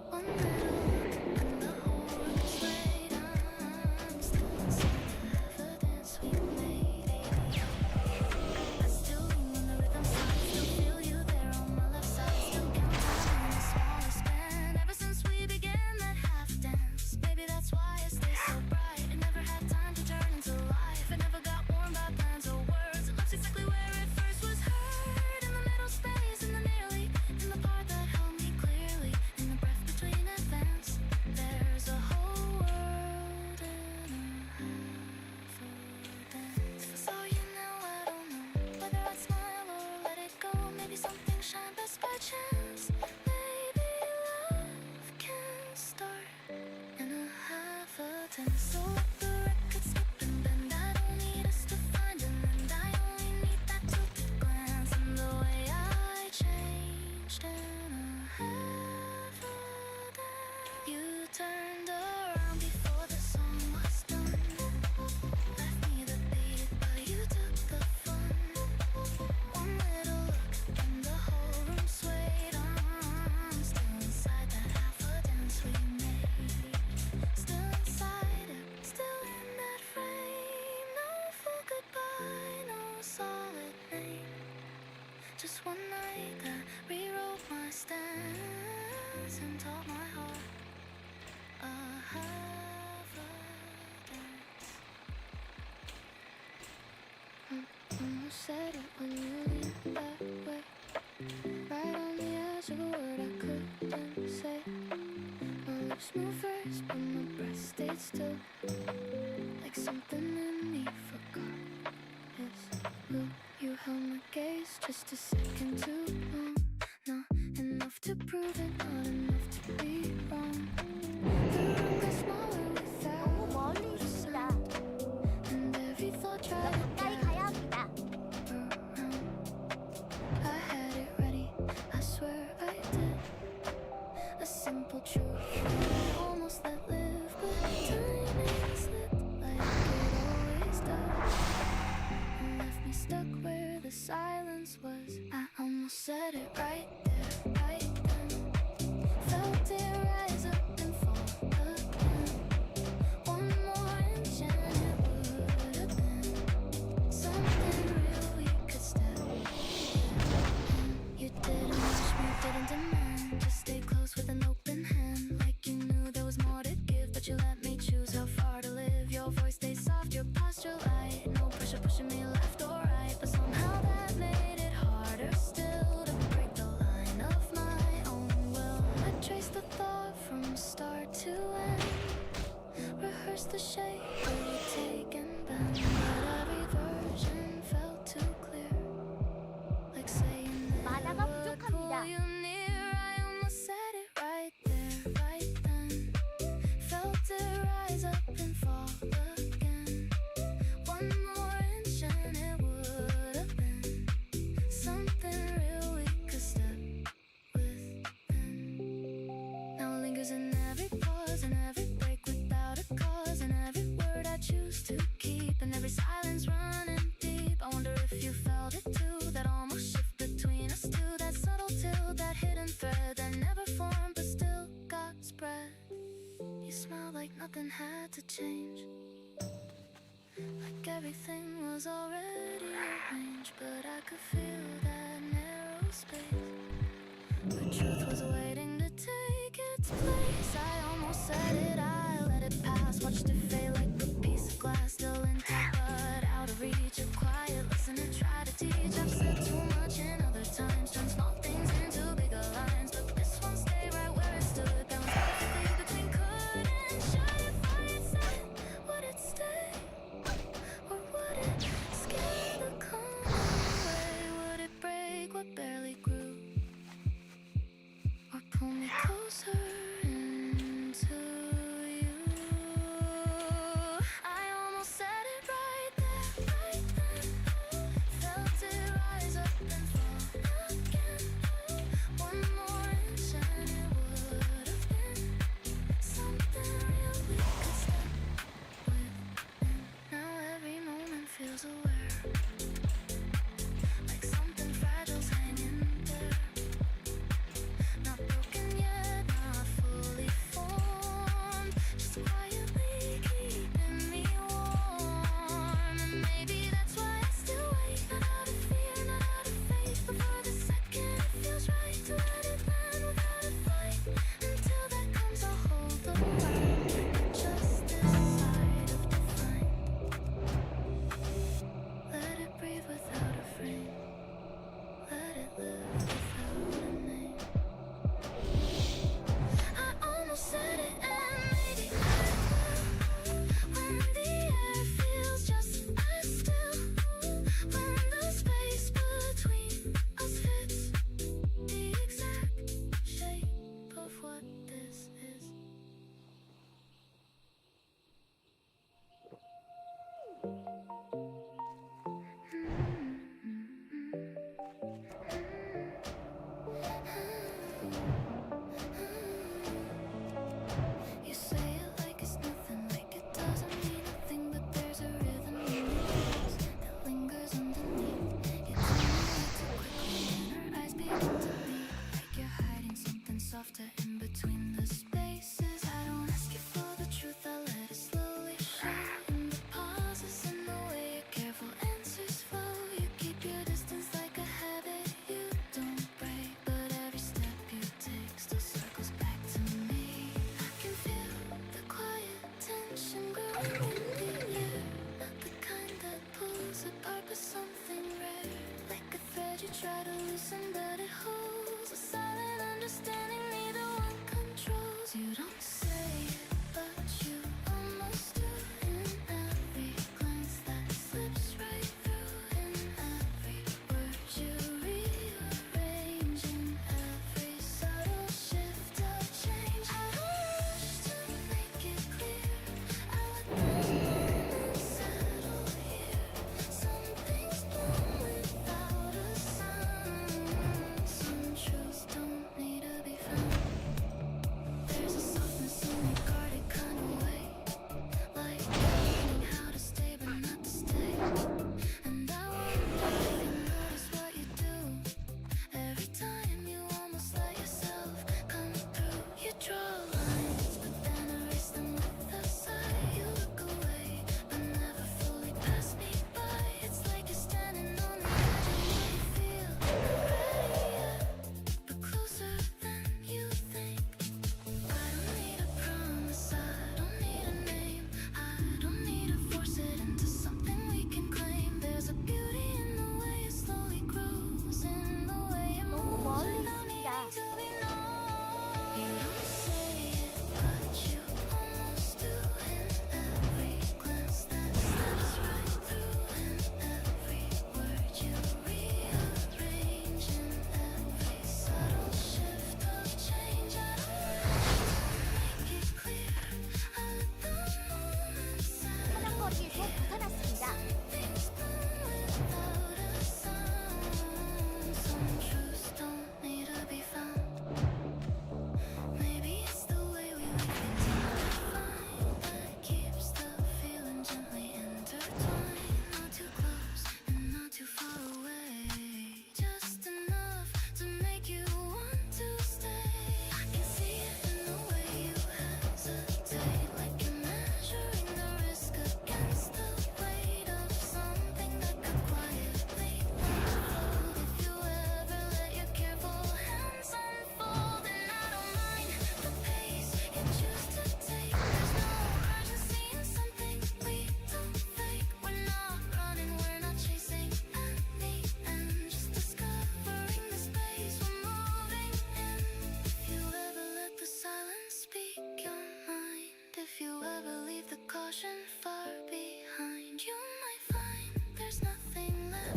One little look and the whole room swayed. I'm still inside the half a dance we made. I still ring when the rhythm starts, still feel you there on my left side. Still count down in the smallest span. Ever since we began that half dance, maybe that's why it stays so bright. It never had time to turn into life. It never got warmed by plans or words. It left exactly where it first was heard. In the middle space, in the nearly, in the part that held me clearly, in the breath between advance. There's a whole world in a half a dance. If I saw you now, I don't know whether I'd smile or let it go. Maybe something shine best by chance. Maybe love can start in a half a dance. So let the record skip and bend. I don't need us to find an end. I only need that tilted glance and the way I changed in a half a dance. You turned around before the song was done. Left me the beat, but you took the fun. One little look and the whole room swayed. I'm still inside that half a dance we made. Still inside it, still in that frame. No full goodbye, no solid name. Just one night that rewrote my stance and taught my heart a half a dance. Almost said it when you leaned that way, right on the edge of a word I couldn't say. My lips moved first, but my breath stayed still, like something in me forgot its will. You held my gaze just a second too long, not enough to prove it, not enough to be wrong. The room got smaller 너무 without 멀리 a 있습니다. sound, and every thought 더 tried to 가까이 get 가야 합니다. around. I had it ready, I swear I did. A simple truth I almost let live, but timing slipped like it always does, and left me stuck where the silence was. I almost said it right there, right then. Felt it nothing had to change. Like everything was already arranged, but I could feel that narrow space where truth was waiting to take its place. I almost said it, I let it pass, watched it fade like a piece of glass, still intact but out of reach. A quiet lesson to try to teach. I've said too much in other times, turned small things into bigger lines, but this one stayed right where it stood. Bounced perfectly between could and should. If I had said, would it stay? Or would it scare the calm away? Would it break what barely grew? Or pull me closer into you? I almost said it right there, right then. Felt it rise up and fall again. One more inch and it would have been something real we could step within. Now every moment feels aware, like something fragile's hanging there. Not broken yet, not fully formed, just quietly keeping me warm. And maybe that's why I still wait, not out of fear, not out of faith, but for the second it feels right to let it land without a fight. Until that comes, I'll hold the line, just this side of define. Let it breathe without a frame, let it live without a name. I almost said it and maybe I will. When the air feels just as still, when the space between us fits the exact shape of what this is. You say it like it's nothing, like it doesn't mean nothing, but there's a rhythm in your voice that lingers underneath. You tell me not too quickly and our eyes begin to meet, like you're hiding something softer in between the spaces. I don't ask you for the truth, I let it slowly show in the pauses, in the way your careful answers flow. You keep your distance like a habit you don't break, but every step you take still circles back to me. I can feel the quiet tension growing in the air, not the kind that pulls apart, but something rare, like a thread you try to loosen, but it holds a silent understanding neither one controls. You don't say it, but you almost do, in every glance that slips right through, in every word you rearrange, in every subtle shift of change. I don't rush to make it clear, I let the moments settle here. Some things bloom without a sign,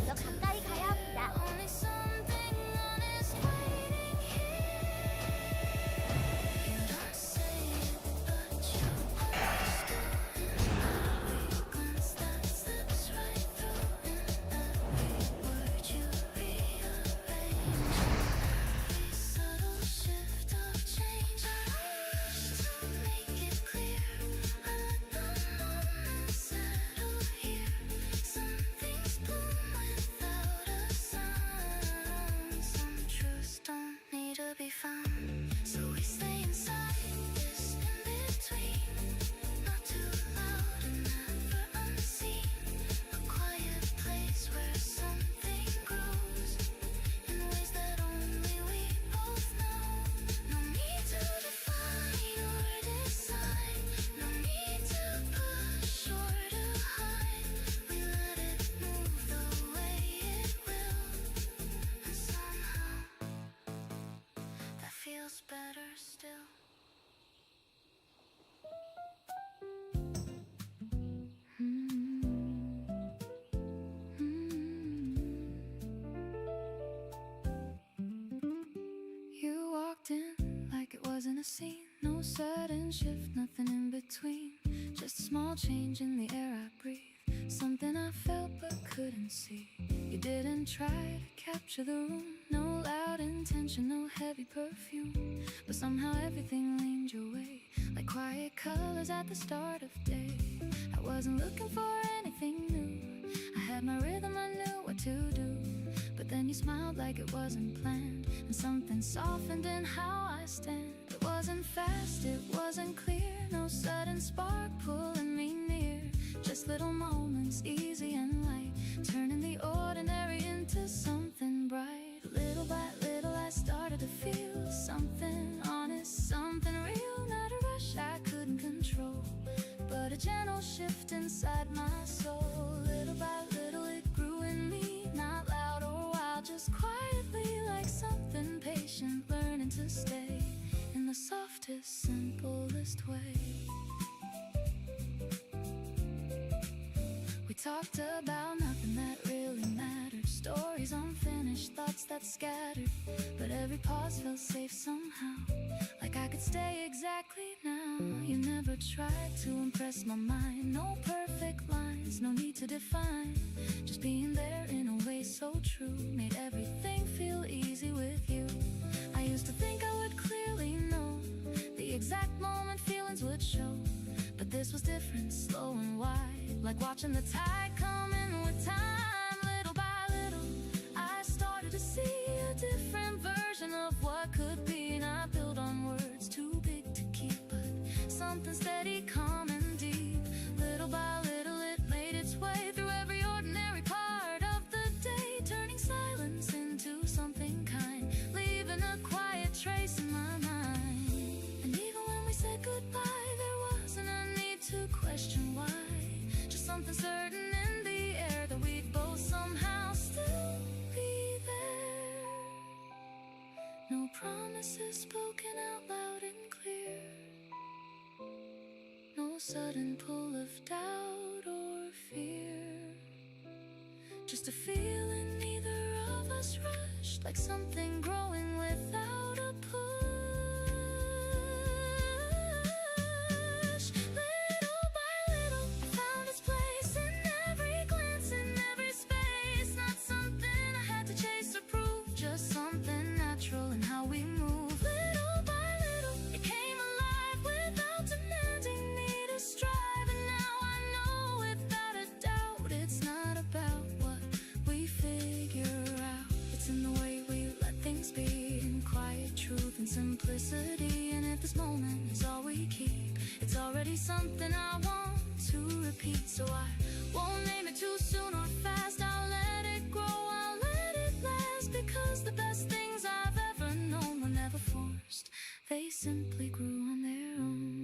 더 가까이 가야 합니다. Only something honest waiting here. You don't say it, but you understood. In every glance that slips right through, in every word you rearrange, every subtle shift of change. I wish to make it clear. I let the moment settle here. Some things bloom without a sound. Some truths don't need to be found. So we stay inside this in-between. Not too loud and never unseen. A quiet place where something grows in ways that only we both know. No need to define or decide. No need to push or to hide. We let it move the way it will. And somehow that feels better still. You walked in like it wasn't a scene. No sudden shift, nothing in between. Just a small change in the air I breathe. Something I felt but couldn't see. You didn't try to capture the room. No loud intention, no heavy perfume. But somehow everything leaned your way, like quiet colors at the start of day. I wasn't looking for anything new. I had my rhythm, I knew what to do. But then you smiled like it wasn't planned, and something softened in how I stand. It wasn't fast, it wasn't clear. No sudden spark pulling me near. Just little moments, easy and light, turning the ordinary into something bright. Little by little I started to feel something honest, something real. Not a rush I couldn't control, but a gentle shift inside my soul. Little by little it grew in me, not loud or wild, just quietly, like something patient learning to stay in the softest, simplest way. We talked about nothing that really mattered. Stories unfinished, thoughts that scattered. But every pause felt safe somehow, like I could stay exactly now. You never tried to impress my mind. No perfect lines, no need to define. Just being there in a way so true made everything feel easy with you. I used to think I would clearly know the exact moment feelings would show, but this was different, slow and wide, like watching the tide come in with time. Little by little I started to see a different version of what could be. Not built on words too big to keep, but something steady, calm and deep. Little by little it made its way through every ordinary part of the day, turning silence into something kind, leaving a quiet trace in my mind. And even when we said goodbye, there wasn't a need to question why. Just something certain in the air, that we'd both somehow still be there. No promises spoken out loud and clear. No sudden pull of doubt or fear. Just a feeling neither of us rushed, like something growing without a push. Little by little it found its place in every glance, in every space. Not something I had to chase or prove, just something natural in how we move. Little by little it came alive without demanding me to strive. And now I know without a doubt it's not about what we figure out. It's in the way we let things be, in quiet truth and simplicity. And if this moment is all we keep, it's already something I want to repeat. So I won't name it too soon or fast. I'll let it grow, I'll let it last, because the best things I've ever known were never forced. They simply grew on their own.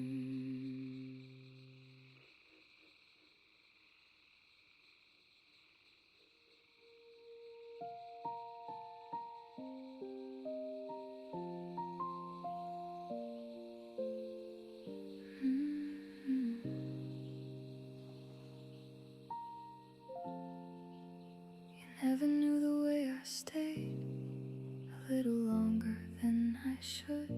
Never knew the way I stayed a little longer than I should,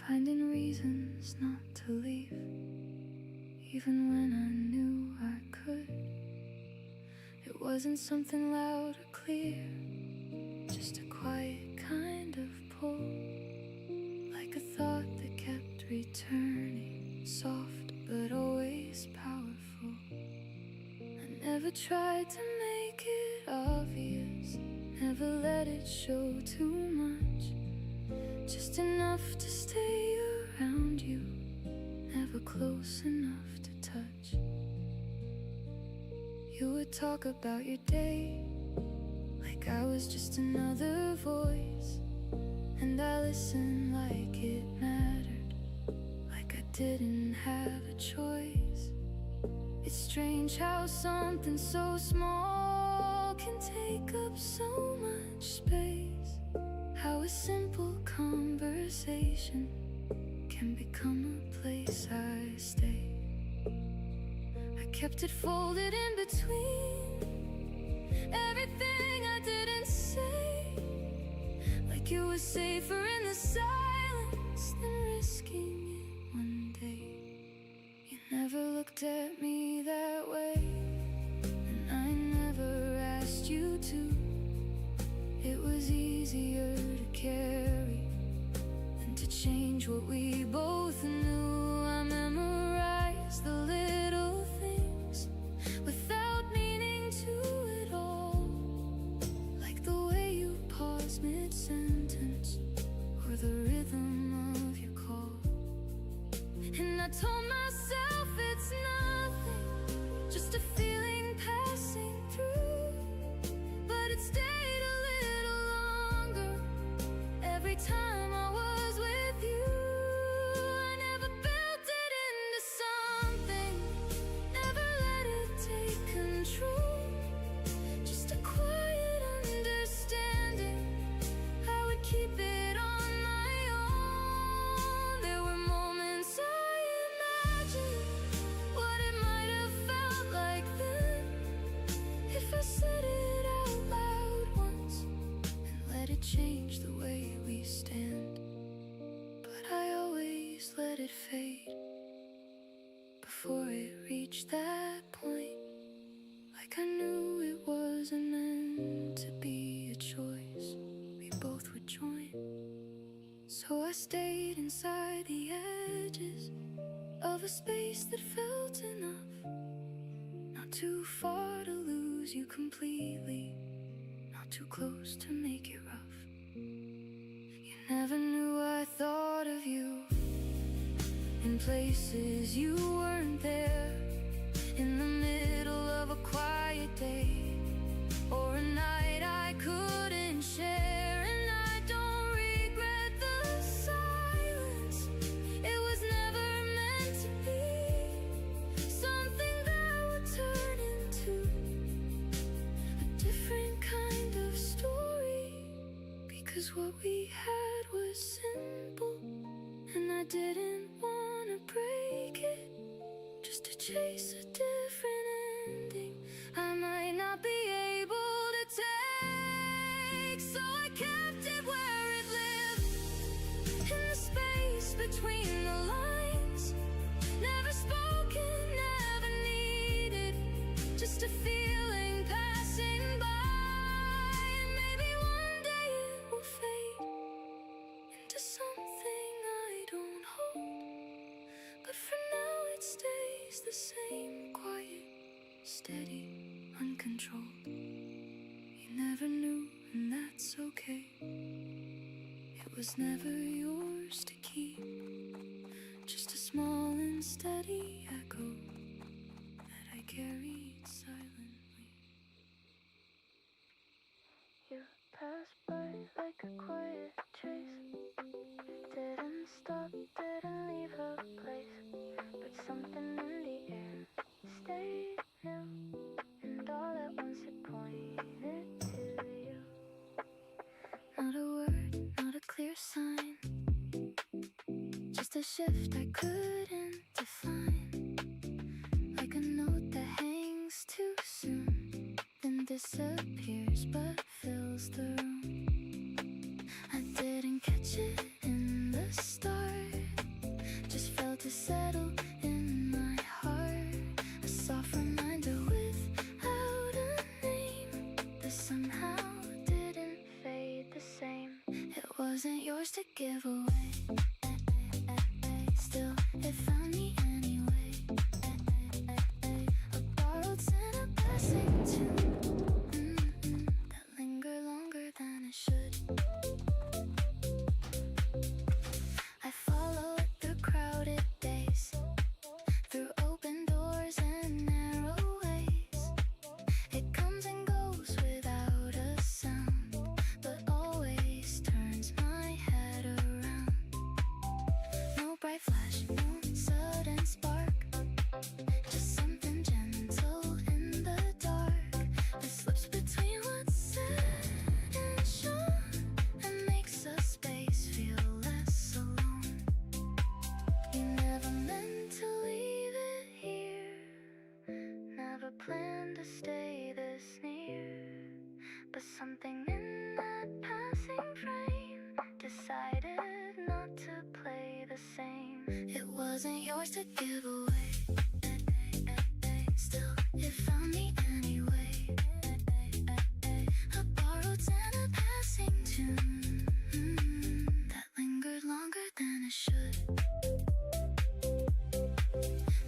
finding reasons not to leave, even when I knew I could. It wasn't something loud or clear, just a quiet kind of pull, like a thought that kept returning, soft but always powerful. I never tried to make it obvious, never let it show too much, just enough to stay around you, never close enough to touch. You would talk about your day like I was just another voice, and I listened like it mattered, like I didn't have a choice. It's strange how something so small can take up so much space, how a simple conversation can become a place I stay. I kept it folded in between everything I didn't say, like it was safer in the silence than risking it one day. You never looked at me that way, and I never asked you to. It was easier to carry than to change what we both knew. I memorized the little things without meaning to at all, like the way you pause mid-sentence or the rhythm of your call. And I told myself it's nothing, just a feeling passing through, but it stayed a little longer every time I was with you. I never built it into something, never let it take control, just a quiet understanding I would keep it on my own. There were moments I imagined what it might have felt like then, if I said it out loud once and let it change the way we stand. But I always let it fade before it reached that point, like I knew it wasn't meant to be a choice we both would join. So I stayed inside the edges of a space that felt enough, not too far to lose you completely, not too close to make it rough. You never knew I thought of you in places you weren't there, in the middle of a quiet day or a night I couldn't share. And I don't regret the silence, it was never meant to be something that would turn into a different kind of story, because what we had was simple, and I didn't want to break it just to chase a different ending I might not be able to take. So I kept it where it lived, in the space between the lines, never spoken, never needed, just a feeling passing by. And maybe one day it will fade into something I don't hold, but for now it stays the same, quiet, steady, uncontrolled. You never knew, and that's okay. It was never yours to keep, just a small and steady echo that I carried silently. You passed by like a quiet chase, didn't stop, didn't leave her place, but something in the air stayed new, and all at once it pointed to you. Not a word, not a clear sign, just a shift I couldn't define, like a note that hangs too soon, then disappears but fills the room. I didn't catch it in the start, just felt it settle in my heart. A soft reminder without a name that somehow didn't fade the same. It wasn't yours to give away, still it found me anyway. A borrowed sin, a passing tune that lingered longer than it should. I followed the crowded days through open doors and narrow ways. It comes and goes without a sound, but always turns my head around. No bright flash, no sudden spark, just something gentle in the dark that slips between what's said and shown and makes a space feel less alone. You never meant to leave it here, never planned to stay this near, but something in that passing frame decided not to play the same. It wasn't yours to give away, still it found me anyway. A borrowed and a passing tune that lingered longer than it should.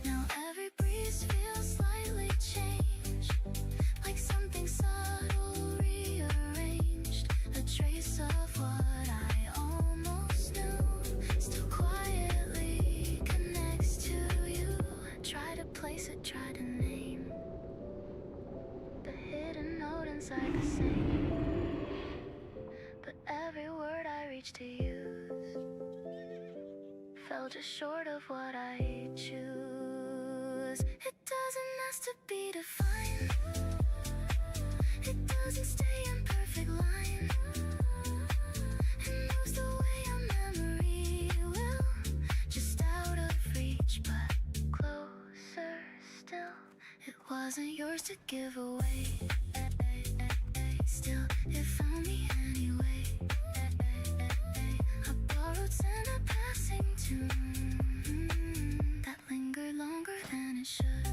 Now every breeze feels slightly changed, like something subtle rearranged. A trace of what I almost knew still quietly connects to you. Try to place it, try to name the hidden note inside the same, but every word I reached to use fell just short of what I choose. It doesn't ask to be defined, it doesn't stay in perfect line. It moves the way a memory will, just out of reach but closer still. It wasn't yours to give away, still it found me anyway. A borrowed and a passing tune that lingered longer than it should.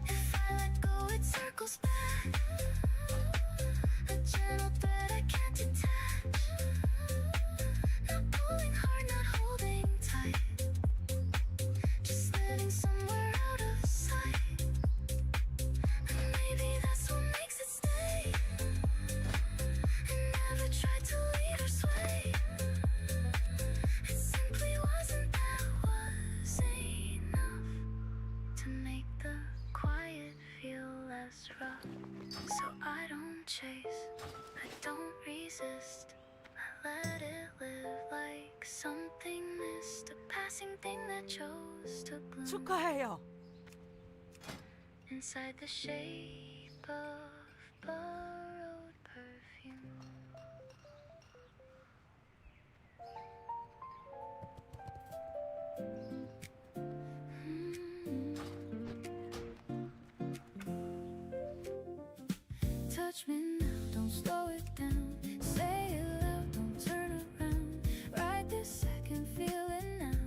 If I let go, it circles back, a gentle thread I can't detach. Not pulling hard, not holding tight, just living somewhere out of sight. And maybe that's what makes it stay, and never tried to lead or sway. It simply wasn't, that was enough to make the quiet feel less rough. So I don't chase, I don't resist, I let it live like something missed, a passing thing that chose to bloom 축하해요. inside the shape of borrowed perfume. Touch me now, don't slow it down. Say it loud, don't turn around. Right this second, feel it now.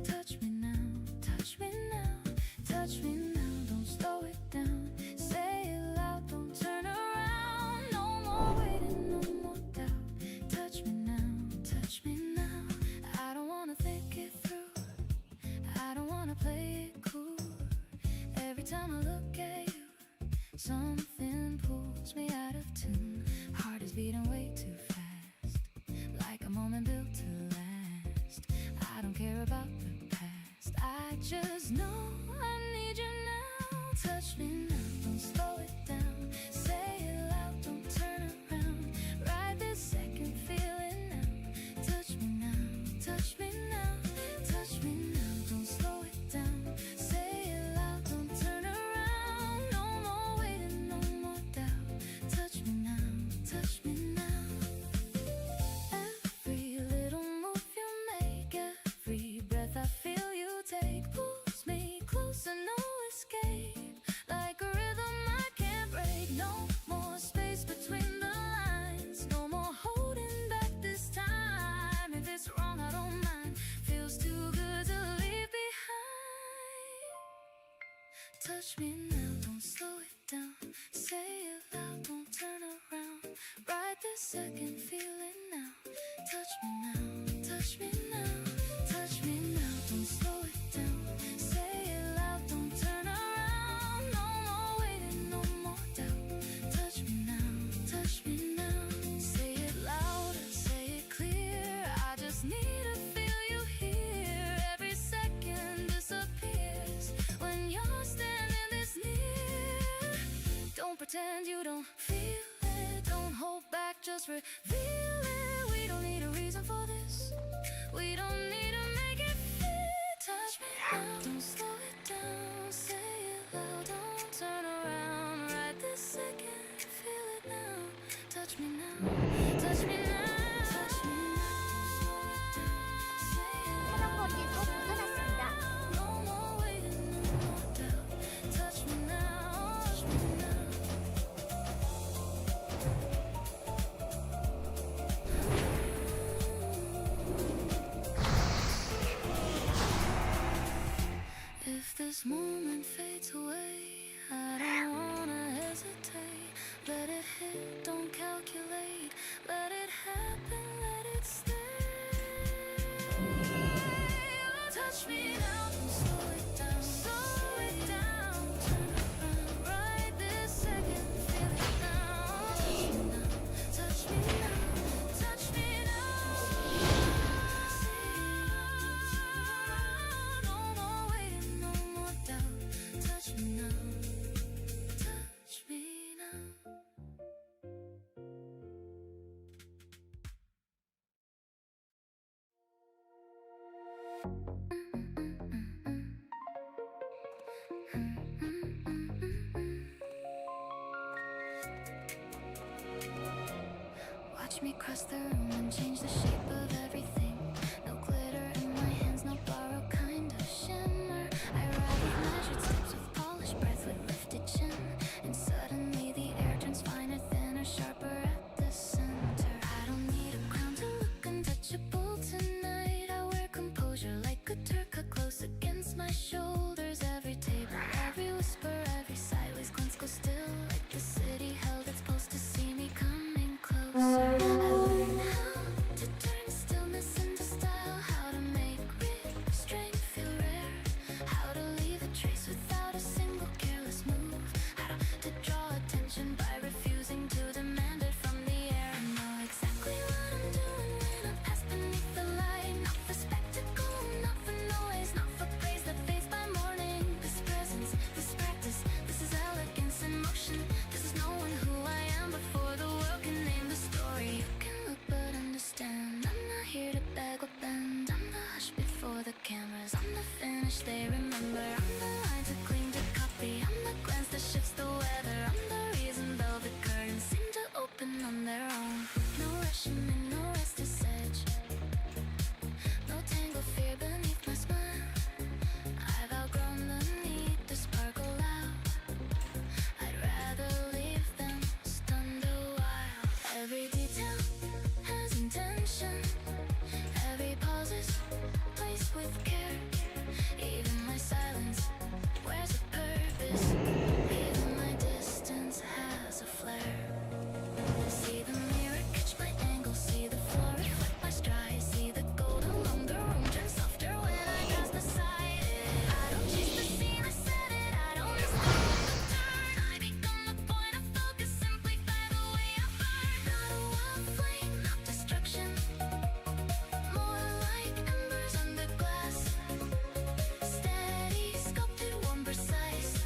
Touch me now, touch me now. Touch me now, don't slow it down. Say it loud, don't turn around. No more waiting, no more doubt. Touch me now, touch me now. I don't wanna think it through, I don't wanna play it cool. Every time I look at you, something pulls me out of tune. Heart is beating way too fast, like a moment built to last. I don't care about the past, I just know I need you now. Touch me now, don't slow it down. Say it loud, don't turn around. Right this second, feel it now. Touch me now, touch me now. Touch me now, don't slow it down. Say it loud, don't turn around. No more waiting, no more doubt. Touch me now, touch me now. Every little move you make, every breath I feel you take pulls me closer, no escape. Like a rhythm I can't touch me now, don't slow it down. Say it loud, don't turn around. Right this second, feel it now. Touch me now, touch me now, touch me now, don't slow it down. Say it loud, don't turn around. No more waiting, no more doubt. Touch me now, touch me now. Say it louder, say it clear. I just need to feel you here. Every second disappears when you're standing this near. Don't pretend you don't feel it. Don't hold back, just reveal it. We don't need a reason for this. We don't need to make it fit. Touch me now, don't slow it down. Say it loud, don't turn around. Right this second, feel it now. Touch me now, touch me now, touch me now. Say it loud, 사랑거리에서 벗어났습니다. no more waiting, no more doubt. Touch me now, touch me now. If this moment fades away, I don't wanna hesitate. Let it hit, don't calculate. Let it happen, let it stay. Touch me now, don't slow it down. Slow it down, turn around. Right this second, feel it now. Touch me now, touch me now. No more waiting, no more doubt. Touch me now, touch me now. Watch me cross the room and change the shape of everything. No glitter in my hands, no borrowed kind of shimmer. I ride with measured steps with polished breath with lifted chin. And suddenly the air turns finer, thinner, sharper at the center. I don't need a crown to look untouchable tonight. I wear composure like a Turk, close against my shoulders. Every table, every whisper, every sideways glance goes still. Like the city held its pulse to see me coming closer. I learned how to turn stillness into style, how to make restraint feel rare, how to leave a trace without a single careless move, how to draw attention by refusing to demand it from the air. I know exactly what I'm doing when I pass beneath the light. Not for spectacle, not for noise, not for praise that fades by morning. This presence, this practice, this is elegance in motion. This is knowing who I am before the world can name the story. You can look but understand. I'm not here to beg or bend. I'm the hush before the cameras. I'm the finish they remember. I'm the line to cling to copy. I'm the glance that shifts the weather. I'm the reason velvet curtains seem to open on their own. No rushing and no restless edge. No tangle fear beneath my smile. I've outgrown the need to sparkle out. I'd rather leave them stunned a while. Every detail has intention. Every pause is placed with care. Even my silence wears a purpose. Even my distance has a flare. See the mirror catch my angle. See the floor reflect my stride. See the gold along the room turn softer when I pass beside it. I don't chase the scene, I set it. I don't miss the turn. I become the point of focus simply by the way I burn. Not a wild flame, not destruction. More like embers under glass. Steady, sculpted, warm, precise.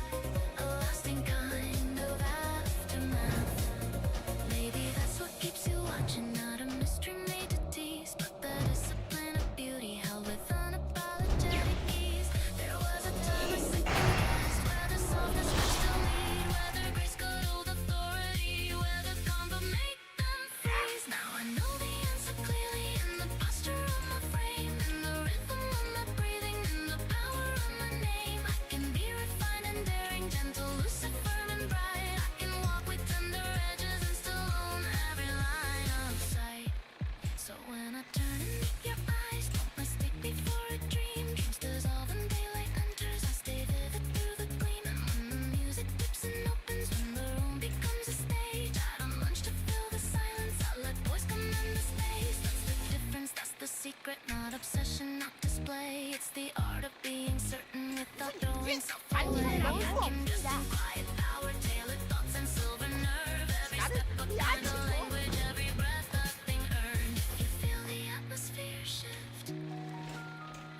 obsession, not display. It's the art of being certain without throwing self 만지면 away. 너무 Can just 없습니다. quiet power, tailored thoughts and silver nerve. Every step a kind of language, every breath a thing earned. If you feel the atmosphere shift,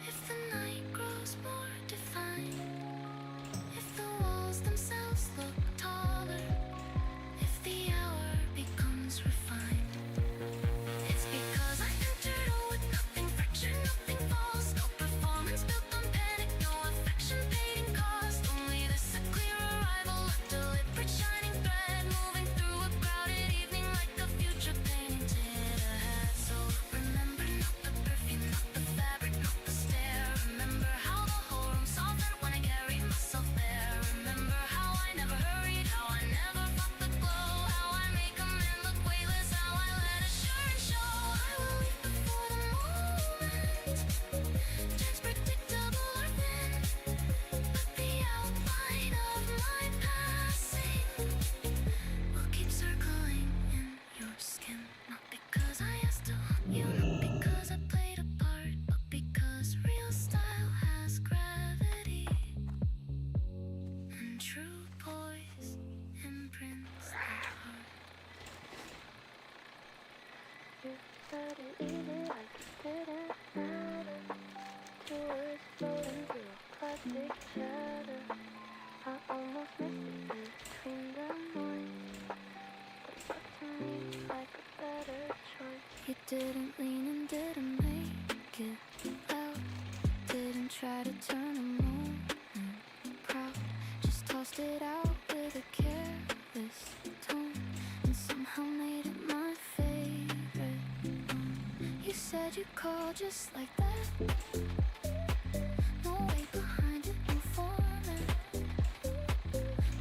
if the night grows more defined, if the walls themselves look taller, if the hour becomes refined, it's because I entered all with nothing, friction, nothing false, no performance built on panic, no affection paid in cost, only this a clear arrival, a deliberate shining thread, moving through a crowded evening like a future painted ahead. So remember not the perfume, not the fabric, not the stare. Remember how the whole room softened when I carried myself there. Remember how I never hurried, how I never fought the glow, how I make a man look weightless, how I let assurance show. I will leave before the moment turns predictable or thin, but the outline of my passing will keep circling in your skin. Not because I asked to haunt you, not because I played a part, but because real style has gravity and true poise imprints the heart. You said it easy like it didn't matter. Two words floating through a plastic shadow. I almost missed it between the noise, but it got to me like a better choice. You didn't lean and didn't make it loud, didn't try to turn a moment proud, just tossed it out with a careless tone and somehow made it my favorite one. You said you'd call just like that, no weight behind it, no format,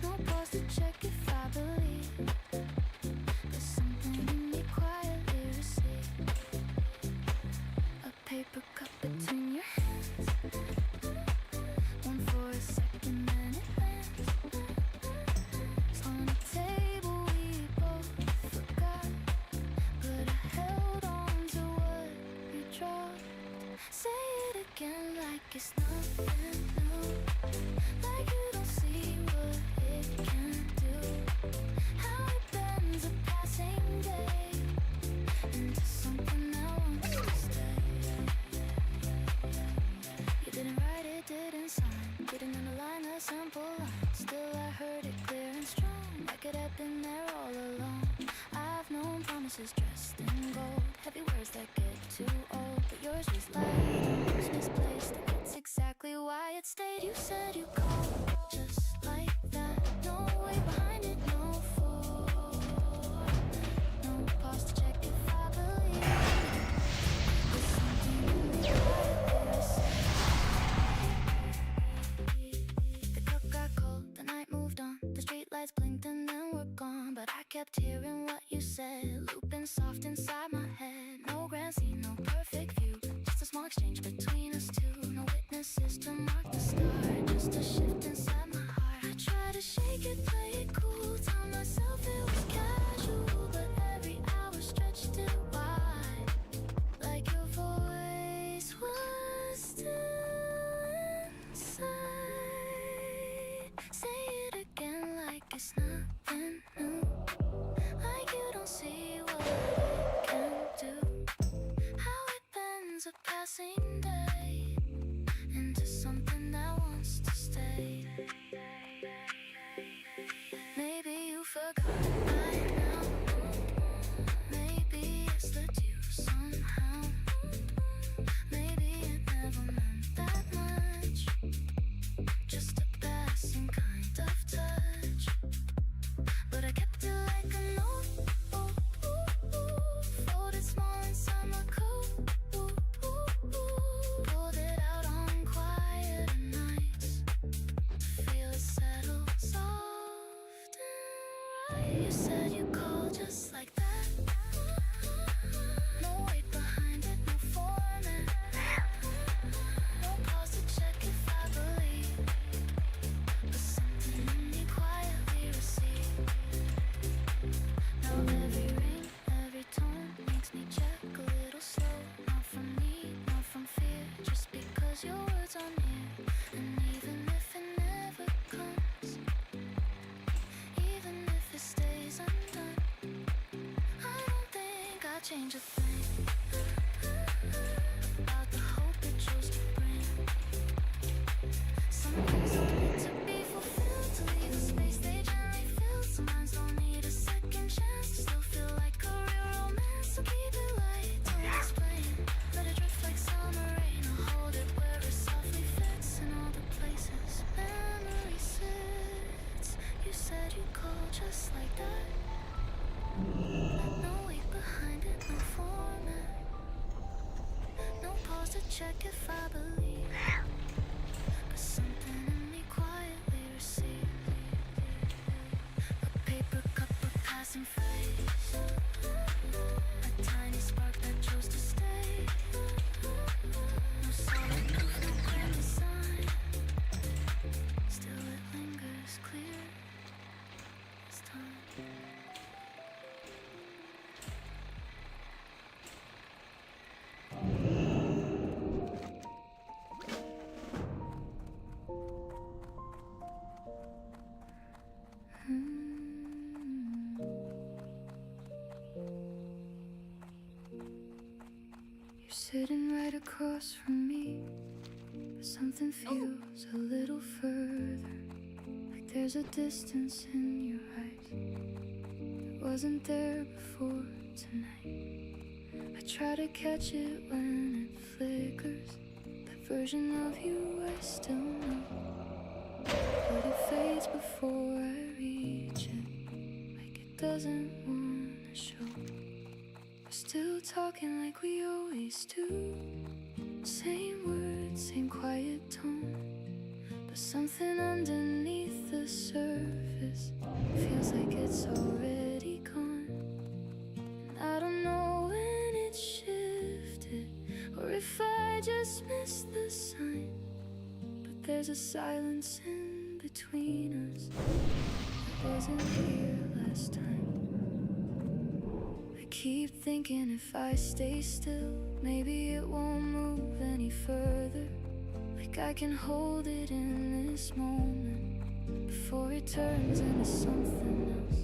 no pause to check if I believe. There's something in me quietly received. A paper cup between your hands, one for a second, then it lands on a table we both forgot, but I held on to what you dropped. Say it again like it's nothing new, like you don't see what it can do, how it bends a passing day into something that wants to stay. You didn't write it, didn't sign, didn't underline a simple line, still I heard it clear and strong, like it had been there all along. I've known promises dressed in gold, heavy words that get too old, but yours was light and was misplaced, and that's exactly why it stayed. You said you called just like that, no way behind it, no form, no pause to check if I believe. There's something in me quietly received. The cup got cold, the night moved on, the street lights blinked and then were gone, but I kept hearing what you said, looping soft inside my head. No grand scene, no perfect view, just a small exchange between us two, no witnesses to mark the start, just a shift inside my heart. I tried to shake it, play it cool, tell myself it was casual, but every hour stretched it wide, like your voice was still inside. Say it again like it's nothing new, like you don't see what it can do, how it bends a passing day into something that wants to stay. Maybe you forgot by now, maybe it slipped you somehow, maybe it never meant that much, just a passing kind of touch, but I kept it like a note, folded small inside my coat, pulled it out on quieter nights, feel it settle soft and right. You said you called just like that, no weight behind it, no format, no pause to check if I believe, but something in me quietly received. Now every ring, every tone makes me check a little slow, not from need, not from change a thing about the hope it chose to bring. Some things don't need to be fulfilled to leave a space they gently fill. Some minds don't need a second chance to still feel like a real romance. So keep it light, don't explain. Let it drift like summer rain. I'll hold it where it softly fits in all the places memory sits. You said you'd call just like that. No weight behind it, no format. No pause to check if I believe. But something in me quietly received a paper cup, a passing phrase, a tiny spark that chose to stay. No solid proof, no grand design. Still it lingers clear as time. You're sitting right across from me, but something feels a little further, like there's a distance in your eyes that wasn't there before tonight. I try to catch it when it flickers, that version of you I still know, but it fades before I reach it, like it doesn't wanna show. We're still talking like we always do, same words, same quiet tone, but something underneath the surface feels like it's already gone. And I don't know when it shifted, or if I just missed the sign, but there's a silence in between us that wasn't here last time. I keep thinking if I stay still, maybe it won't move any further, like I can hold it in this moment before it turns into something else.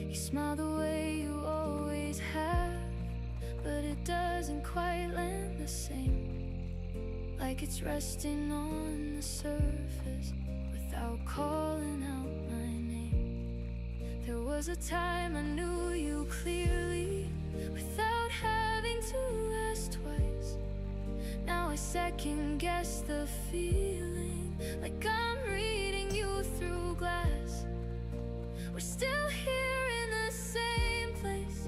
You smile the way you always have, but it doesn't quite land the same, like it's resting on the surface without calling out my name. There was a time I knew you clearly without having to ask twice. Now I second guess the feeling, like I'm reading you through glass. We're still here in the same place,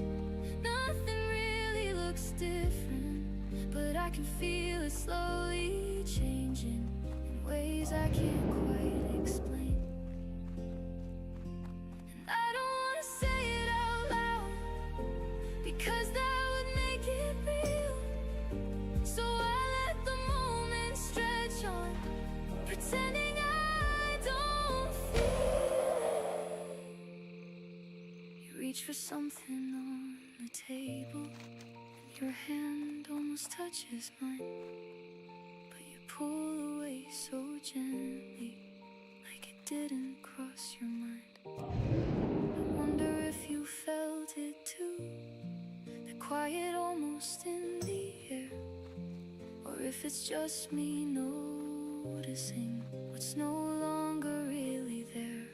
nothing really looks different, but I can feel it slowly changing in ways I can't quite explain. And I don't wanna say it out loud, because that would make it real. So I let the moment stretch on, pretending I don't feel it. You reach for something on the table, and your hand almost touches mine, but you pull away so gently, like it didn't cross your mind. I wonder if you felt it too, the quiet almost in the air, or if it's just me noticing what's no longer really there.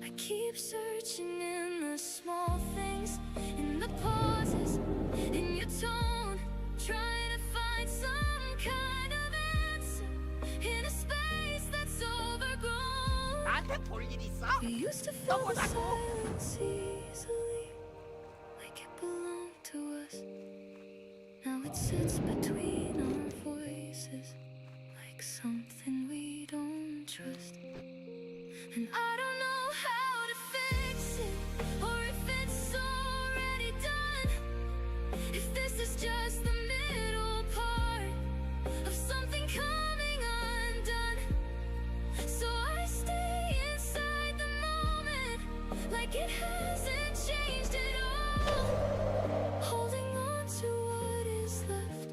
I keep searching in the small things, in the pauses, in your tone, trying to find some kind of answer in a space that's overgrown. 나한테 볼 일 있어? We used to fill the 너보자고. silence easily, like it belonged to us. Now it sits between our voices, like something we don't trust. And I don't know how to fix it, or if it's already done, if this is just the middle part of something coming undone. So I stay inside the moment, like it hasn't changed at all, holding on to what is left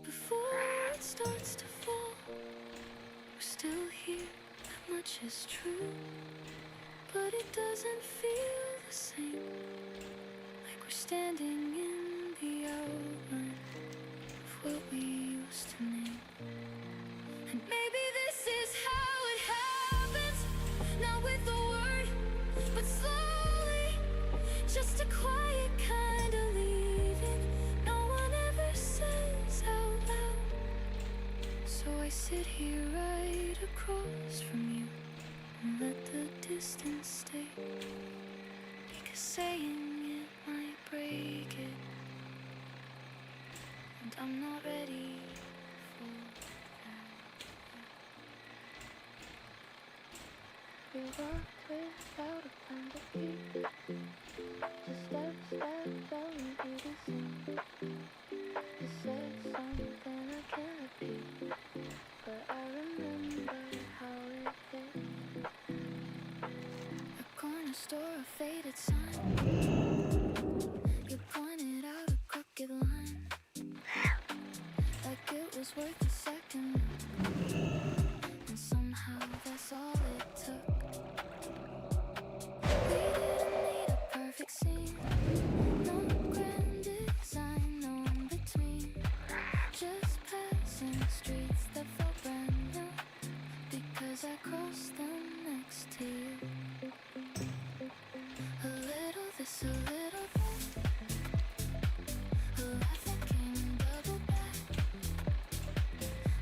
before it starts to fall. We're still here, that much is true, but it doesn't feel the same, like we're standing in the outline of what we used to name. And maybe this is how it happens, not with a word, but slowly, just a quiet kind of leaving no one ever says out loud. So I sit here right across from you and let the distance stay, because saying it might break it, and I'm not ready for that. We walked without a plan to keep, just step, telling you to see. You said something I can't repeat, but I remember how it hit. A corner store, a faded sign. You pointed out a crooked line, like it was worth a second. And somehow that's all it took. We didn't need a perfect scene, no grand design, no in between. Just passing streets that felt brand new, because I crossed them next to you. A little this, a little that, a laugh that came in double back.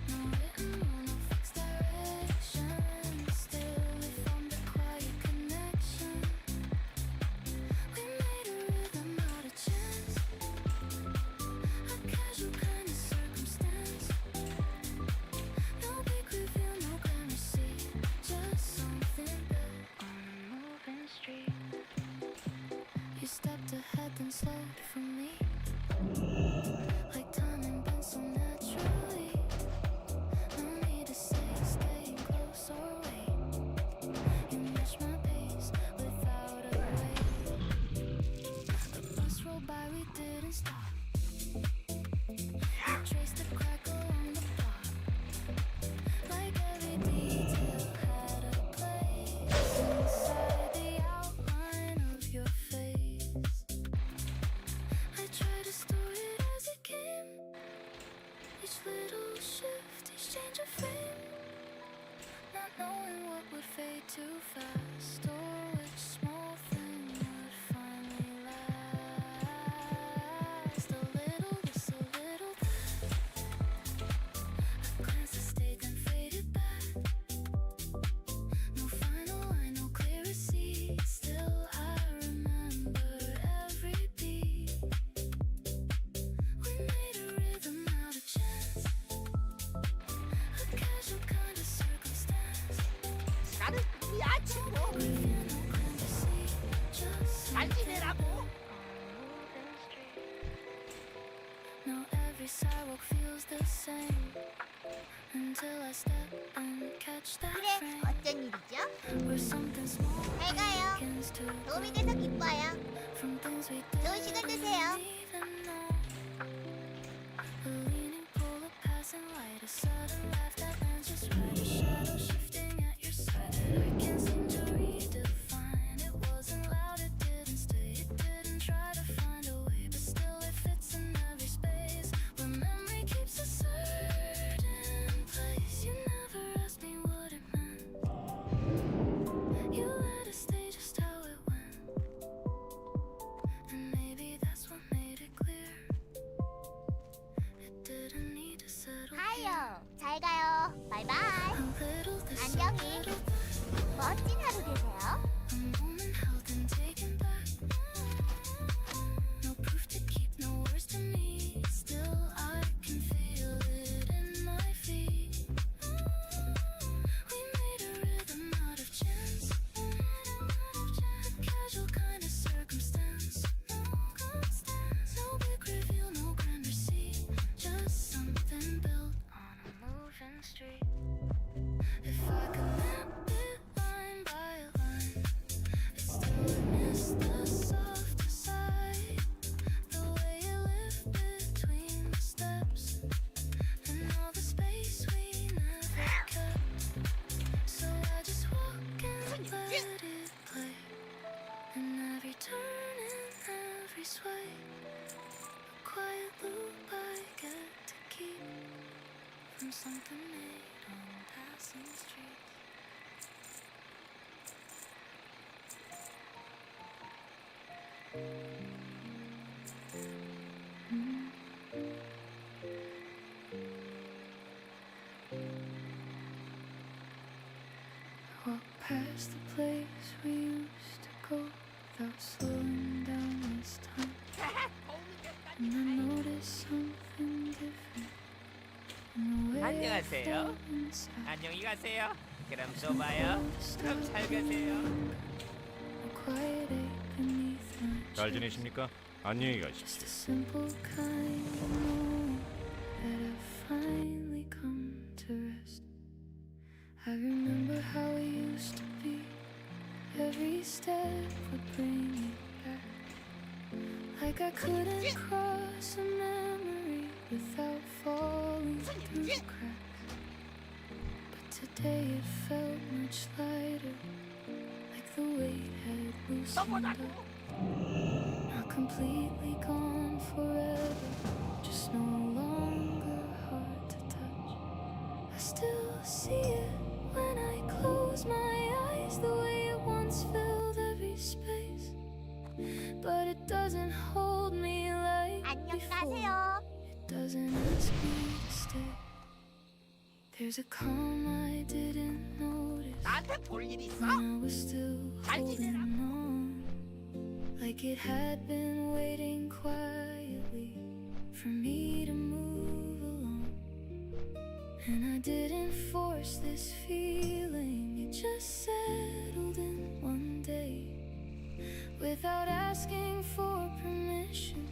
No written rule, no fixed direction. Still we formed a quiet connection. We made a rhythm out of chance, a casual kind of circumstance. No big reveal, no glamour scene, just something built on a moving street. You stepped ahead then slowed for me, like time and been so naturally. No need to say stay close or wait. You match my pace without a wait. The bus rolled by, we didn't stop. You traced the crack along the block, like every detail had a place inside the outline of your face. I tried to store it as it came, each little shift, each change of frame, not knowing what would fade too fast, or which small thing would finally last. A little this, a little that, a glance that stayed then faded back. No final line, no clear receipt, still I remember every beat. We made a rhythm out of chance, a casual kind of circumstance. 나는 야 친구 Reveal no glamour scene, just 잘 지내라고. Moving street. now every sidewalk feels the same, until I step and catch that 그래 frame, 어쩐 일이죠? where something small 잘 가요. begins to 도움이 돼서 기뻐요. from things we 좋은 시간 되세요. didn't even know. A leaning pull, a passing light, a sudden laugh that lands just right, a shadow shifting at your side that I can't seem to redefine. It wasn't loud, it didn't stay, it didn't try to find a way, but still it fits in every space, where memory keeps a certain place. You never asked me what it meant, you let us stay just how it went, and maybe that's what made it clear. It didn't need to settle here. 가요. 잘 가요. from something made on passing streets. I walk past the place we used to go without slowing down this time. And I notice something different in the way I 안녕하세요. felt inside. 안녕히 가세요. 그럼 또 봐요. 그럼 잘 가세요. A quiet ache beneath my 잘 chest. 지내십니까? 안녕히 Just 가십시오. a simple kind of moment that I've finally come to rest. I remember how it used to be. Every step would bring it back. Like I couldn't cross a memory without falling through the cracks. But today it felt much lighter, like the weight had loosened up. Not completely gone forever, just no longer hard to touch. I still see it when I close my eyes, the way it once filled every space. But it doesn't hold me like 안녕히 before. 가세요. It doesn't ask me to stay. There's a calm I didn't notice 나한테 볼 일 있어? when I was still 잘 holding 지내라고. on, like it had been waiting quietly for me to move along. And I didn't force this feeling, it just settled in one day, without asking for permission,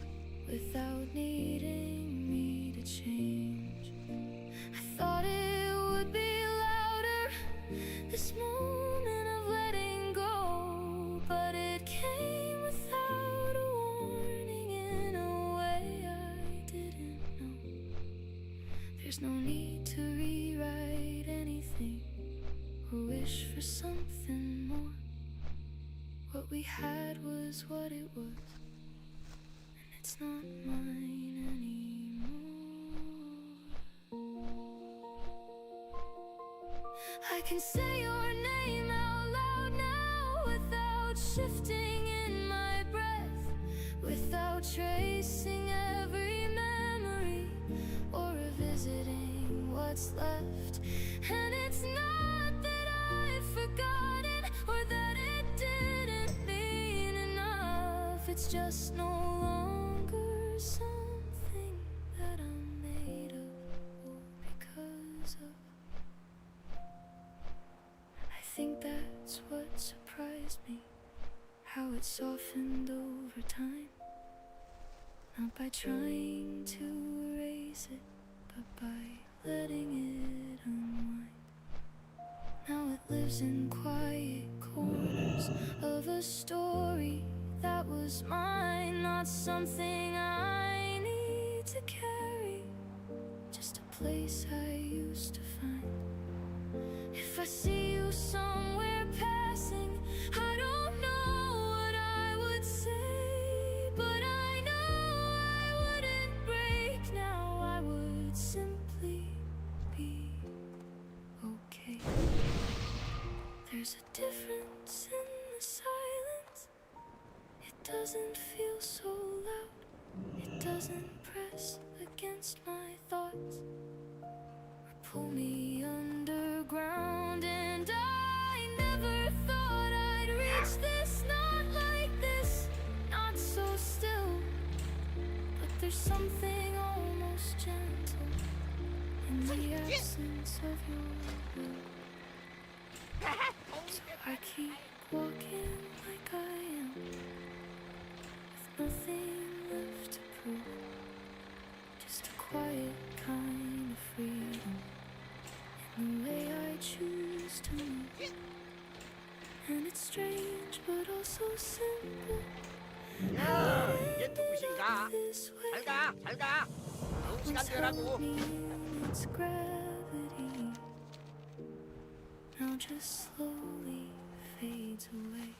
without needing me to change. I thought it would be louder, this moment of letting go, but it came without a warning in a way I didn't know. There's no need to rewrite anything or wish for something more. What we had was what it was, and it's not mine anymore. I can say your name out loud now without shifting in my breath, without tracing every memory or revisiting what's left. And it's not that I've forgotten or that it didn't mean enough. It's just no longer something that I'm made of or because of. I think that's what surprised me, how it softened over time. Not by trying to erase it, but by letting it unwind. Now it lives in quiet corners of a story that was mine, not something I need to carry, just a place I used to find. If I see you somewhere passing, I don't know what I would say, but I know I wouldn't break now. I would simply be okay. There's a difference in the silence. It doesn't feel so loud. It doesn't press against my thoughts or pull me underground. And I never thought I'd reach this, not like this, not so still. But there's something almost gentle in the absence of your will. So I keep walking like I am, with nothing left to prove, just a quiet kind of freedom in the way I choose to move. And it's strange but also simple. 야, 이게 누구신가? This way 잘 가, 잘 가. 좋은 시간 once 되라고. held me in its gravity, now just slowly fades away.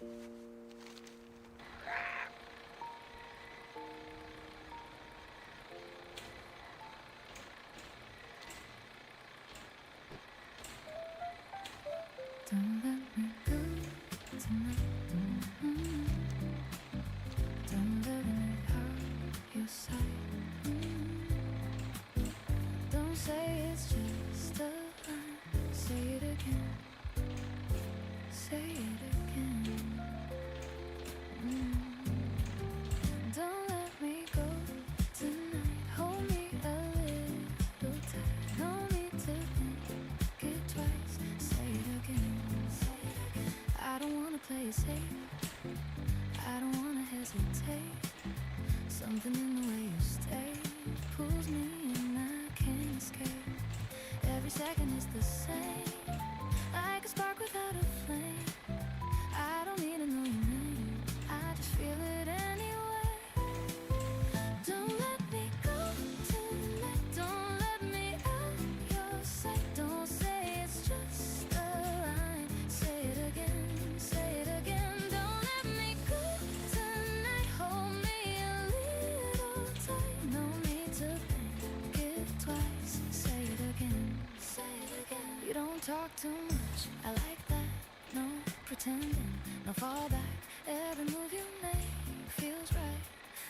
Don't let me go tonight. Hold me a little tight. No need to think it twice. Say it again. I don't wanna play it safe. I don't wanna hesitate. Something in the way you stay pulls me and I can't escape. Every second is the same, like a spark without a flame. I don't need to know your name, I just feel it anyway. Don't let me go tonight. Don't let me out your sight. Don't say it's just a line. Say it again, say it again. Don't let me go tonight. Hold me a little tight. No need to think it twice. Say it again, say it again. You don't talk too much, I like that. No pretending, no fallback. Every move you make feels right,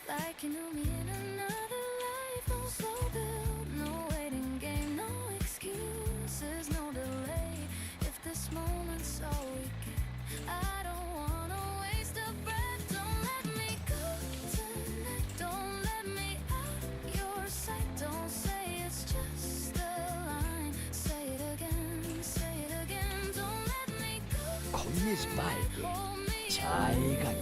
like you knew me in another life. No slow build, no waiting game, no excuses, no delay. If this moment's all we get, I don't wanna waste a breath. Don't let me go tonight. Don't let me out your sight. Don't say it's just a line. Say it again, say it again. Don't let me go. 겁내지 말고 Hold me 잘 가게.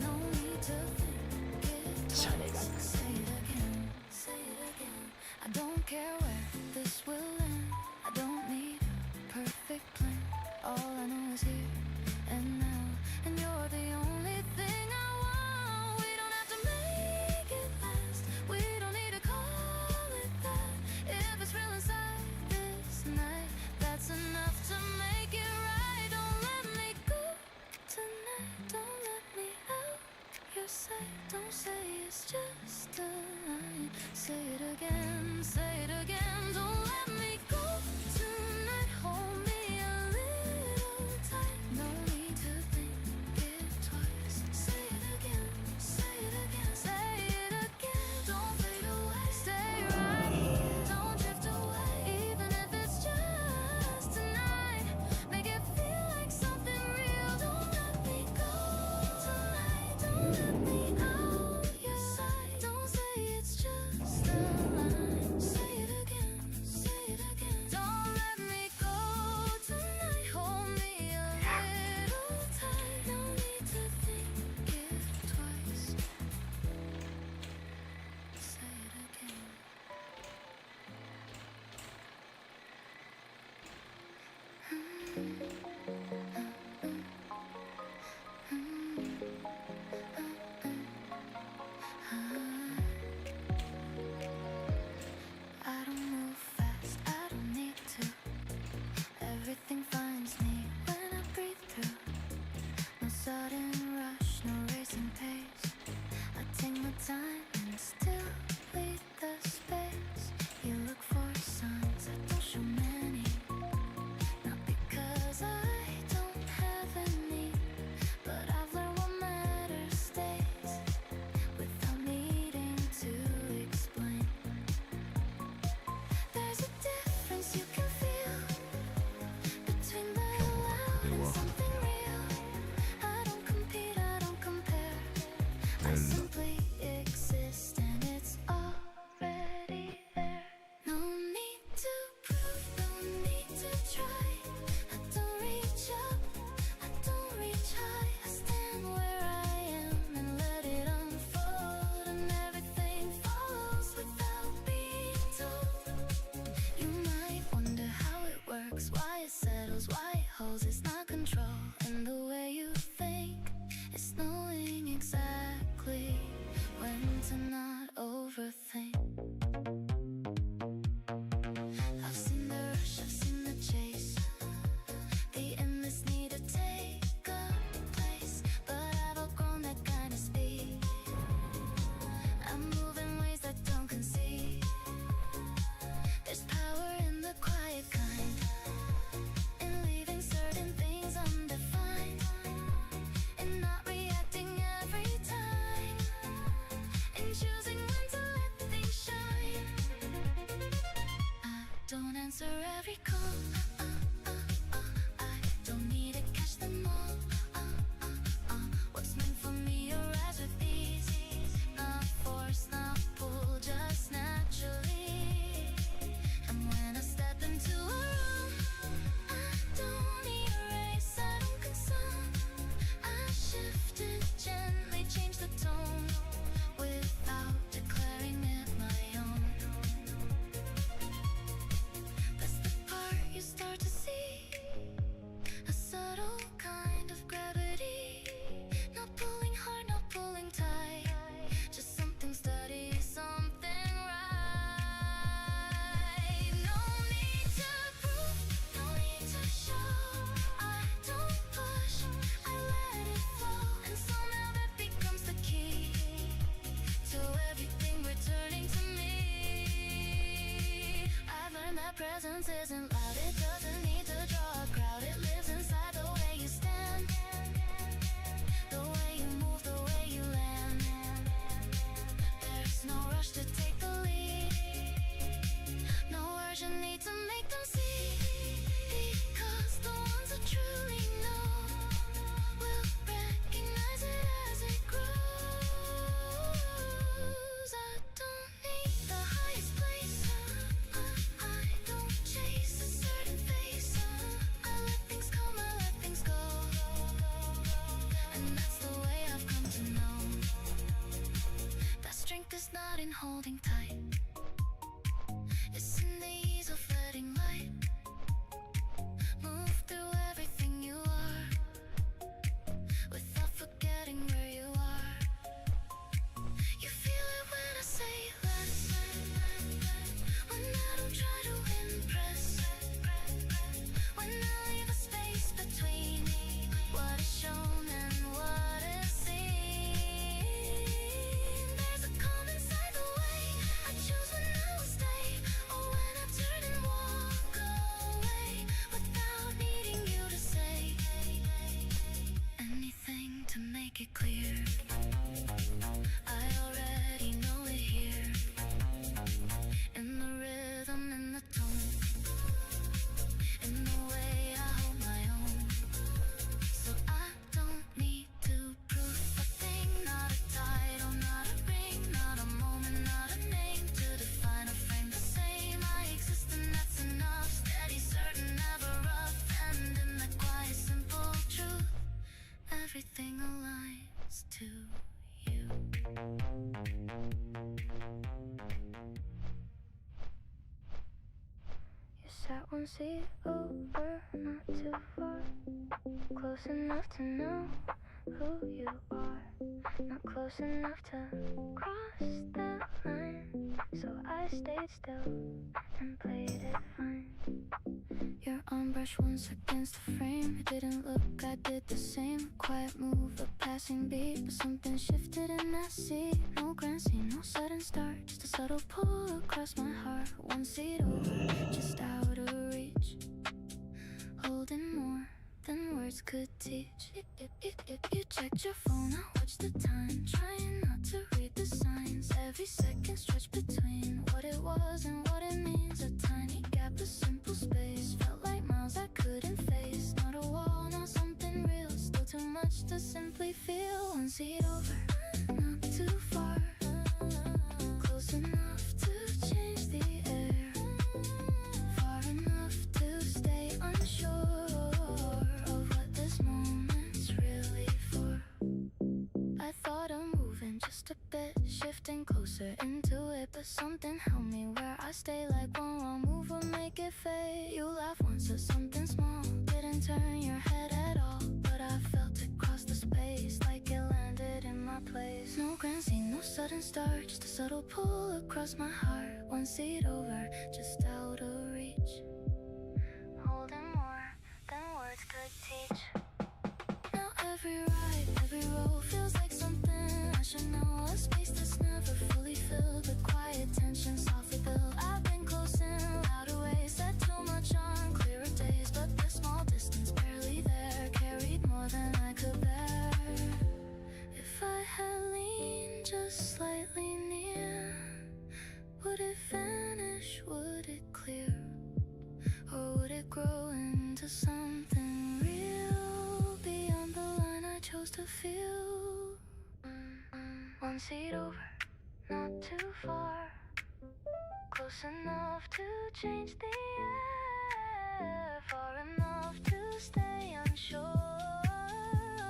no need to think it 자네가 twice. Say it again, say it again. I don't care where this will end. I don't need a perfect plan. All I know is here and now, and you're the only thing I want. We don't have to make it last. We don't need to call it that. If it's real inside this night, that's enough to make it right. Don't let me go tonight. Don't let me out your sight. Don't say it's just a line. Say it again, say it again. Don't let me go tonight. Hold me a little tight. No need to think it twice. Say it again, say it again, say it again. Don't fade away, stay right here. Don't drift away, even if it's just tonight. Make it feel like something real. Don't let me go tonight. Don't let me out your sight. Don't say it's just a line. Say it again, say it again. Don't let me go been holding tight. It's in the ease of letting light move through everything you are, without forgetting where you are. You feel it when I say less, when I don't try to impress, when I leave a space between what is shown and what is seen. There's a calm inside the way I choose when I will stay, or when I turn and walk away, without needing you to say anything to make it clear. I already know it here, in the rhythm, in the tone, in the way I hold my own. So I don't need to prove a thing, not a title, not a ring, not a moment, not a name to define a frame the same. I exist and that's enough, steady, certain, never rough. And in that quiet, simple truth, everything aligns to you. You sat one seat over, not too far, close enough to know who you are, not close enough to cross the line. So I stayed still and played it fine. Your arm brushed once against the frame. It didn't look, I did the same. Quiet move, a passing beat, but something shifted in that seat. No grand scene, no sudden start, just a subtle pull across my heart. One seat over, just out of reach, holding more than words could teach. You checked your phone, I watched the time, trying not to read the signs. Every second stretched between what it was and what it means. A tiny gap, a simple space, felt like miles I couldn't face. Not a wall, not something real, still too much to simply feel. One seat over, not too far, close enough to change the air, far enough to stay unsure of what this moment's really for. I thought of moving just a bit, shifting closer into it, but something held me where I stay. Like one wrong move will make it fade. You laughed once at something small, didn't turn your head at all, but I felt it cross the space, like it landed in my place. No grand scene, no sudden start, just a subtle pull across my heart. One seat over, just out of reach, holding more than words could teach. Now every ride, every row feels like something I should know. A space that's never fully filled, the quiet tension softly built. I've been close in louder ways, said too much on clearer days, but the small distance barely there carried more than I could bear. If I had leaned just slightly near, would it vanish, would it clear, or would it grow into something real beyond the line I chose to feel? One seat over, not too far, close enough to change the air, far enough to stay unsure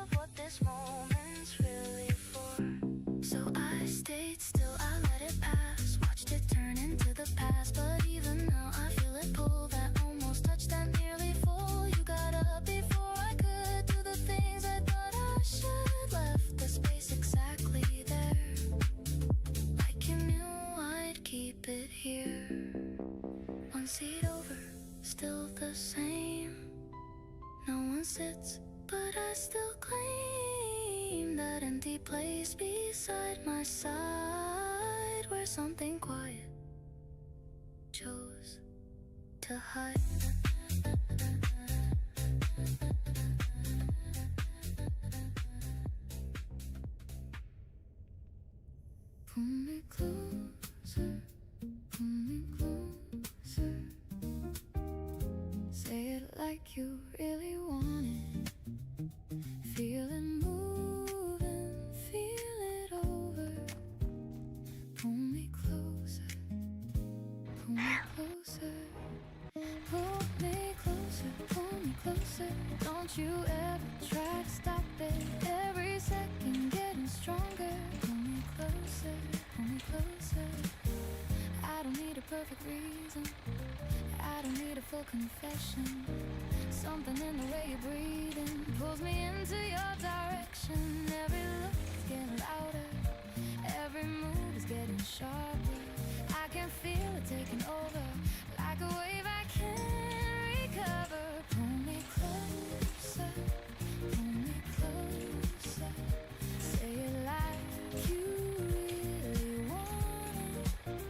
of what this moment's really for. So I stayed still, I let it pass, watched it turn into the past. But even now I feel it pull, that almost touched, that nearly full. You got up before I could do the things I thought I should. Left the space exactly there, like you knew I'd keep it here. One seat over, still the same. No one sits, but I still claim that empty place beside my side, where something quiet chose to hide. Pull me closer, pull me closer. Say it like you really want it. Feel it moving, feel it over. Pull me closer, pull me closer. Pull me closer, pull me closer. Don't you ever try to stop it. Every second getting stronger. Pull me closer, pull me closer. confession. Something in the way you're breathing pulls me into your direction. Every look is getting louder, every move is getting sharper. I can feel it taking over, like a wave I can't recover. Pull me closer, pull me closer. Say it like you really want it.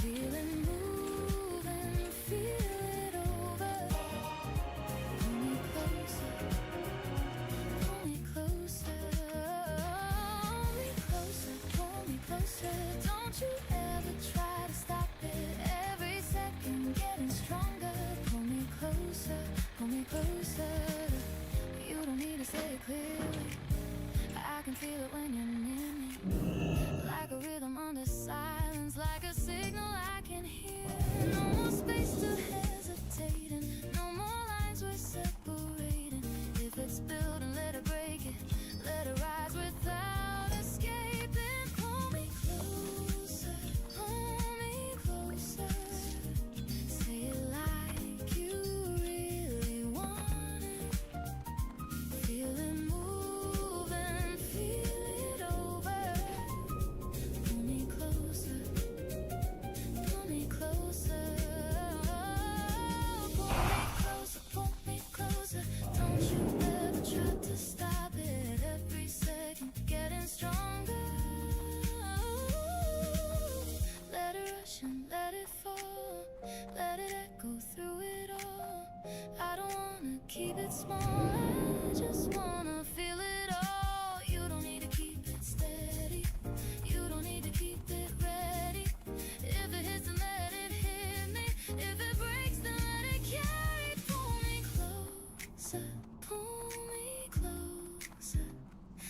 Feel it moving, feel it over. Pull me closer, pull me closer. Pull me closer, pull me closer. Don't you ever try to stop it. Every second getting stronger. Pull me closer, pull me closer. You don't need to say it clearly, I can feel it when you're near me. Like a rhythm under silence, like a signal I can hear. No more space to hesitating, no more lines we're separating. If it's building, let it break it, let it rise without escaping. Pull me closer, pull me closer. Say it like you really want it. Feel it moving, feel it over. Pull me closer, pull me closer. Pull me closer, pull me closer. Don't you ever try to stop it. Every second getting stronger. Let it rush and let it fall, let it echo through it all. I don't wanna keep it small, I just wanna feel it all. You don't need to keep it steady, you don't need to keep it ready. If it hits, then let it hit me. If it breaks, then let it carry. Pull me closer, pull me closer.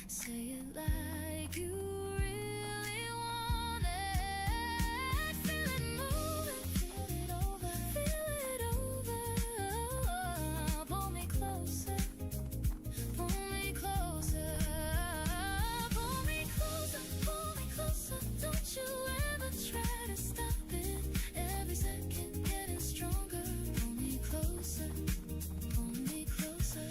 Say it like you really want it. Feel it moving, feel it over, feel it over. Pull me closer, pull me closer. Pull me closer, pull me closer. Don't you ever try to stop it. Every second getting stronger. Pull me closer, pull me closer.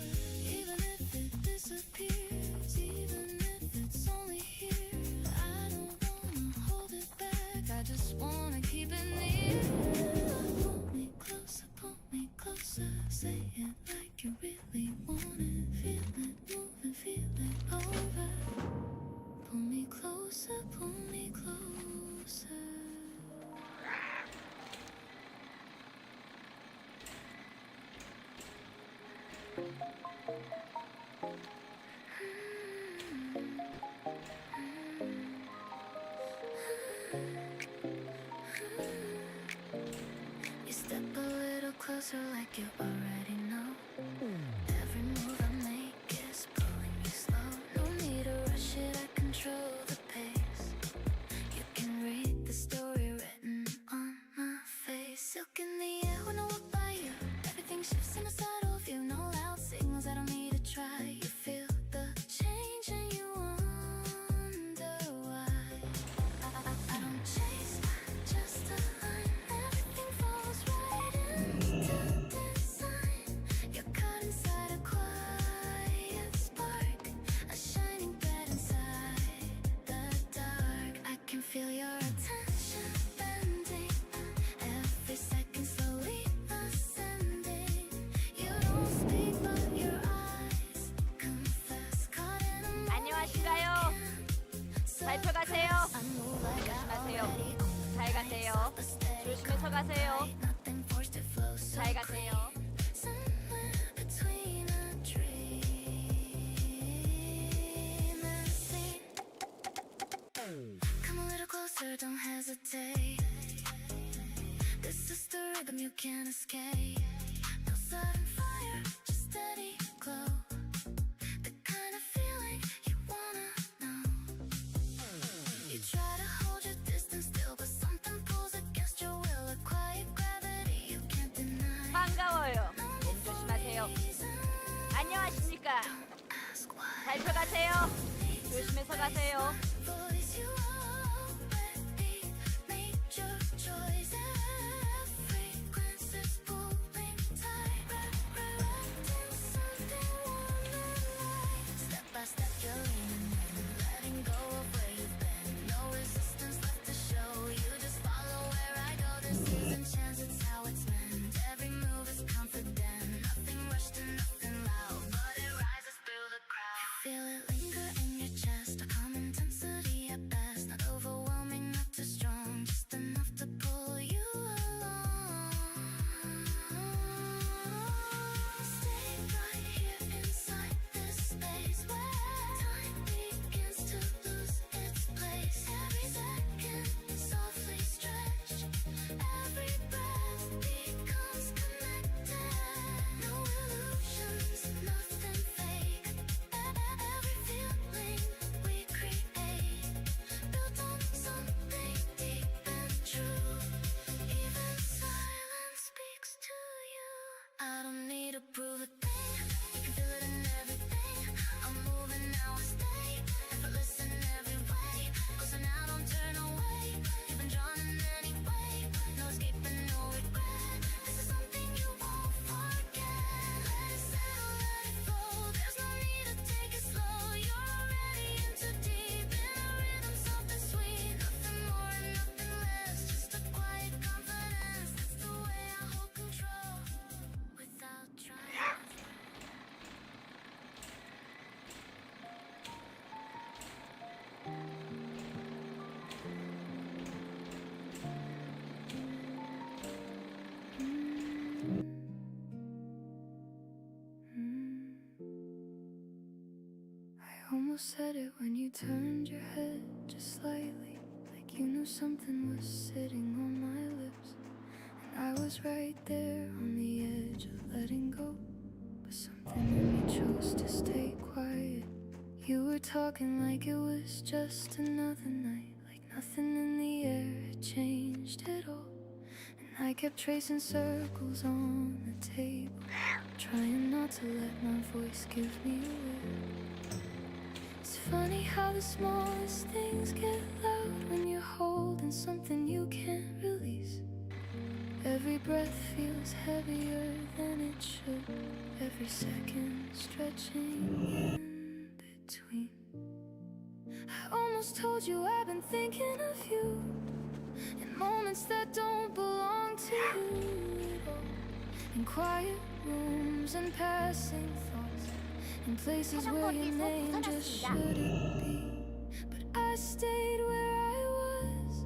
Even if it disappears, even if it's only here, I don't wanna hold it back, I just wanna keep it near. Pull me closer, pull me closer. Say it like you really want it. Feel it moving, feel it over. Pull me closer, pull me closer. You step a little closer like you already know. Every move I make is pulling you slow. No need to rush it, I control the pace. You can read the story written on my face. Silk in the air when I walk by you. Everything shifts in a subtle view. No loud signals, I don't need to try. You feel the change and you wonder why. I don't chase, I just align. Everything falls right into design. You're caught inside a quiet spark, a shining thread inside the dark. I can feel your attention bending, every second slowly ascending. You don't speak but your eyes confess. Caught in a moment 안녕하신가요? 발표 가세요. 조심하세요. 잘 가세요. 조심해서 가세요. 잘 가세요. Somewhere between a dream and scene. Come a little closer, don't hesitate. This is the rhythm you can't escape. No sudden fire, just steady glow. The kind of feeling you wanna know. You try to hold your distance still, but something pulls against your will. A quiet gravity you can't deny. 반가워요. 몸 조심하세요. 안녕하십니까? Ask why. 발표 가세요. 조심해서 가세요. Voice you already made your choice. Frequencies pulling almost said it when you turned your head just slightly, like you knew something was sitting on my lips. And I was right there on the edge of letting go, but something in me chose to stay quiet. You were talking like it was just another night, like nothing in the air had changed at all. And I kept tracing circles on the table, trying not to let my voice give me away. It's funny how the smallest things get loud when you're holding something you can't release. Every breath feels heavier than it should, every second stretching in between. I almost told you I've been thinking of you in moments that don't belong to you at all, in quiet rooms and passing thoughts, in places where your name just shouldn't be. But I stayed where I was,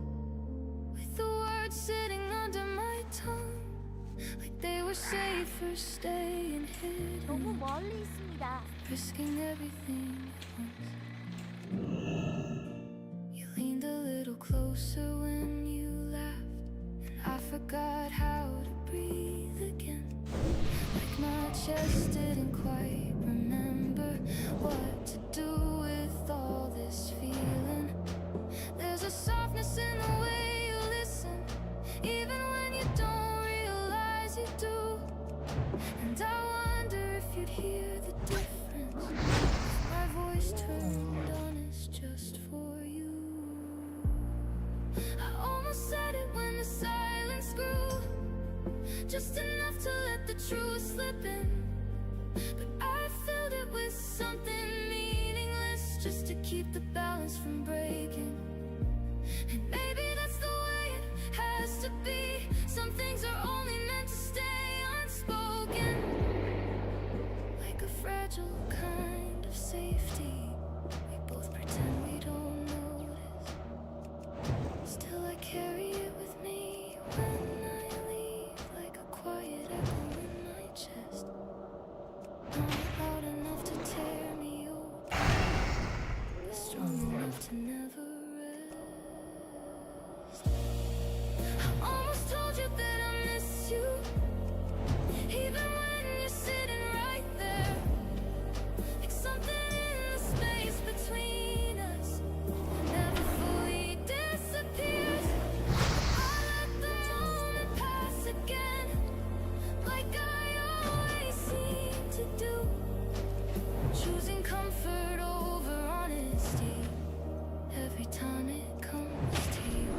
with the words sitting under my tongue, like they were safer staying 너무 hidden, 멀리 있습니다. risking everything at once. You leaned a little closer when you laughed, and I forgot how to breathe again, like my chest didn't quite remember what to do with all this feeling. There's a softness in the way you listen, even when you don't realize you do. And I wonder if you'd hear the difference if my voice turned honest just for you. I almost said it when the silence grew, just enough to let the truth slip in. But I filled it with something meaningless, just to keep the balance from breaking. And maybe that's the way it has to be. Some things are only meant to stay unspoken, like a fragile kind of safety. We both pretend we don't notice. Still I carry it with me when I leave, like a quiet echo in my chest, not loud enough to tear me open, but strong enough to never rest. I almost told you that I miss you, even when you're sitting right there, like something in the space between us never fully disappears. I let the moment pass again, like I always seem to do, choosing comfort over honesty every time it comes to you.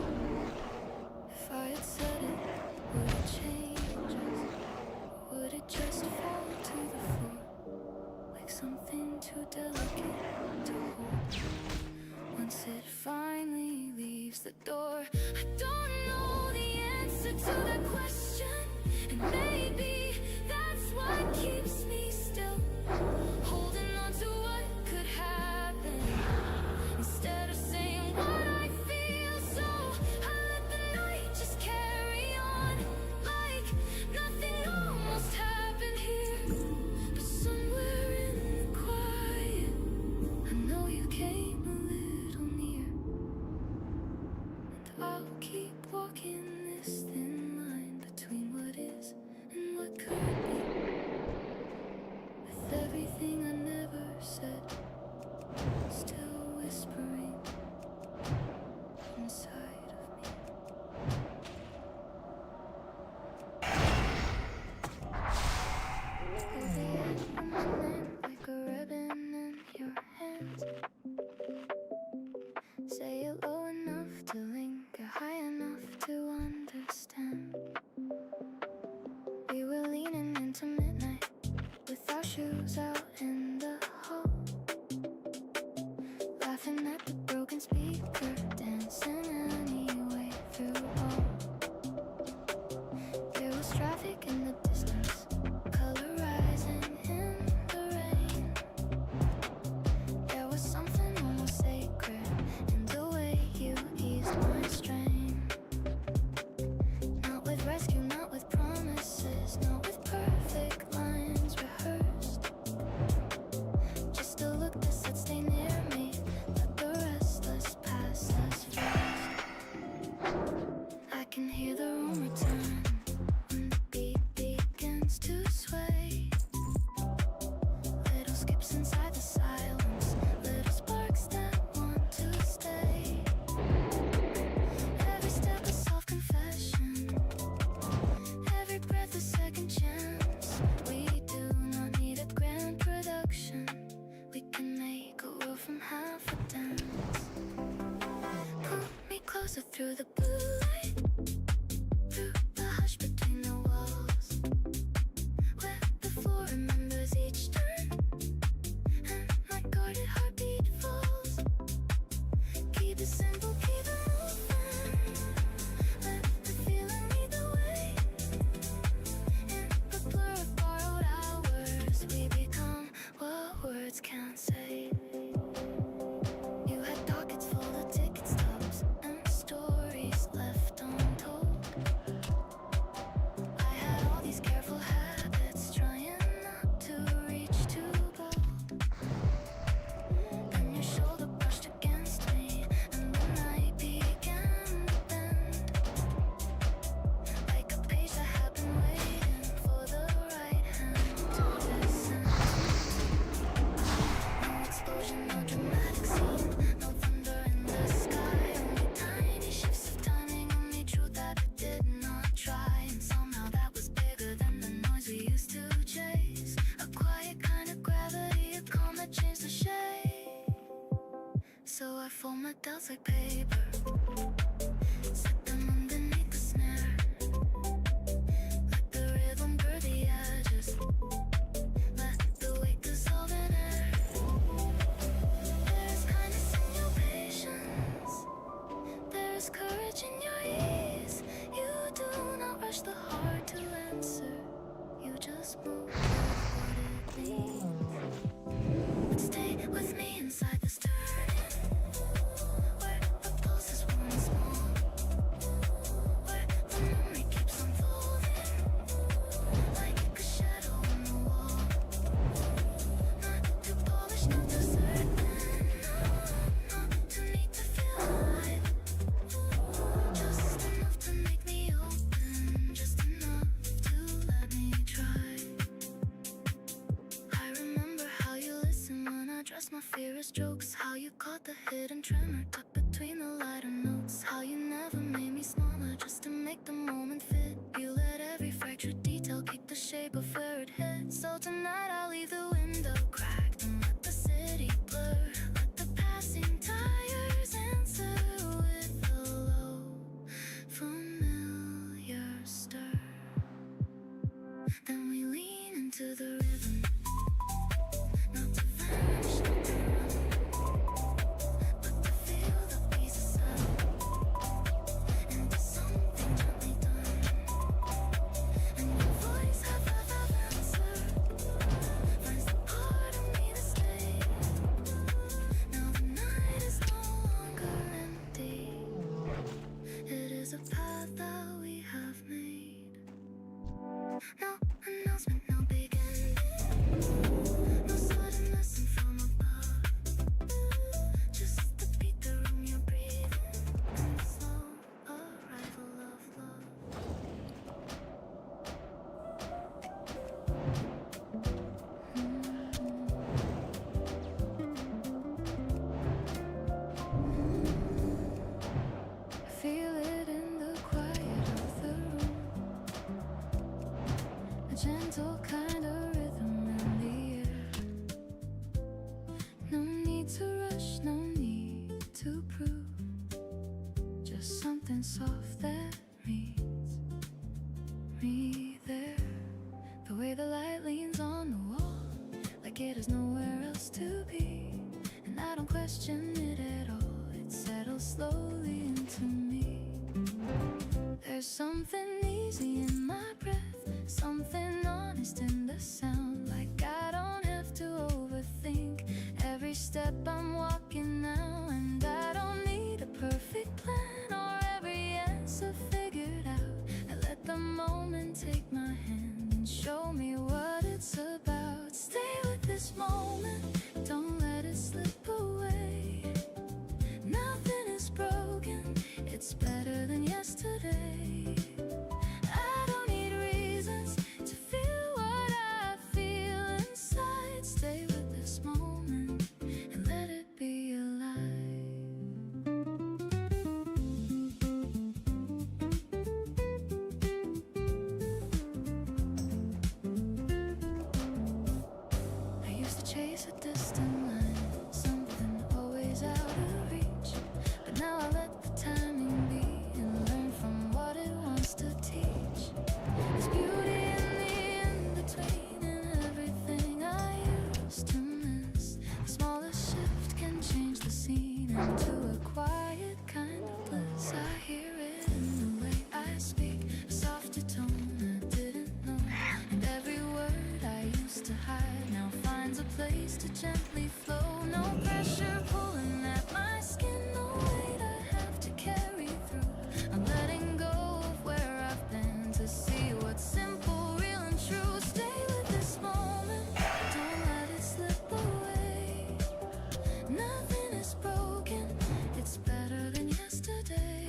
If I had said it, would it change us? Or would it just fall to the floor, like something too delicate to hold, once it finally leaves the door? I don't know the answer to that question, and maybe that's what keeps me still, holding on to what could happen, instead of saying what I feel. So I let the night just carry on, like nothing almost happened here. But somewhere in the quiet, I know you came a little near, and I'll keep walking this thin line between what is and what distance. Pull me closer through the blue light, through the hush between the walls, where the floor remembers each turn, and my guarded heartbeat falls. Keep it simple, keep it moving. Let the feeling lead the way. In the blur of borrowed hours, we become what words can't say. You had pockets full of ticket stubs and stories left untold. I had all these careful habits, trying not to reach too bold. Then your shoulder brushed against me, and the night began to bend, like a page that had been waiting for the right hand to descend. No explosion, no dramatic scene, no thunder in the sky, only tiny shifts of timing, only truth that it did not try. And somehow that was bigger than the noise we used to chase. A quiet kind of gravity, a calm that changed the shape. So I fold my doubts like paper, set them underneath the snare. Let the rhythm blur the edges, let the weight dissolve in air. There's kindness in your patience, there's courage in your ease. You do not rush the heart to answer, you just move with what it needs. But stay with me inside this turning, where the pulse is warm and small, where the memory keeps unfolding, like a shadow on the wall. Not too polished, not too certain, not too neat to feel alive. Just enough to make me open, just enough to let me try. I remember how you listened when I dressed my fear as jokes, how you caught the hidden tremor tucked between the lighter notes, how you never made me smaller just to make the moment fit. You let every fractured detail keep the shape of where it hit. So tonight I'll leave the window cracked and let the city blur, let the passing tires answer with a low, familiar stir. Then we lean into the rhythm, not to vanish, not to run, but to feel the pieces settle into something gently done. And your voice, half answer, finds the part of me that stays. Now the night is no longer empty, it is a path that we have made. No announcement, no big ending, no sudden lesson from above, just the beat, the room you're breathing, and the slow arrival of love. I feel it in the quiet of the room, a gentle kind of rhythm in the air. No need to rush, no need to prove, just something soft that meets me there. The way the light leans on the wall, like it has nowhere else to be, and I don't question it at all, it settles slowly into me. There's something easy in my breath, something honest in the sound, like I don't have to overthink every step I'm walking now. And I don't need a perfect plan or every answer figured out. I let the moment take my hand and show me what it's about. Stay with this moment, don't let it slip away. Nothing is broken, it's better than yesterday. I don't need reasons to feel what I feel inside. Stay with this moment and let it be alive. I used to chase a distant line, something always out place to gently flow. No pressure pulling at my skin, no weight I have to carry through. I'm letting go of where I've been to see what's simple, real and true. Stay with this moment, don't let it slip away. Nothing is broken, it's better than yesterday.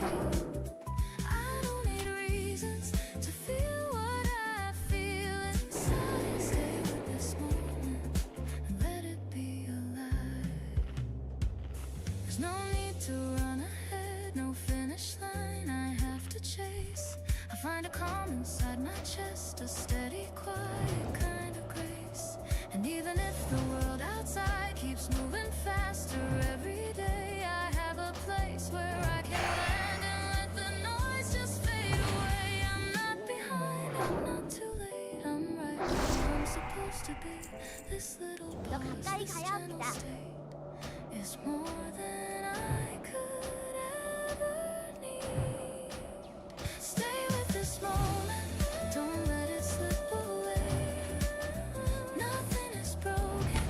I don't need reasons to feel what I feel inside. Stay with this moment and let it be alive. There's no need to run ahead, no finish line I have to chase. I find a calm inside my chest, a steady, quiet kind of grace. And even if the world outside keeps moving faster every day, I have a place where I can land and let the noise just fade away. I'm not behind, I'm not too late, I'm right where I'm supposed to be. This little 더 pause, 가까이 this 가야 gentle 합니다. state is more than I could ever need. Stay with this moment, don't let it slip away. Nothing is broken,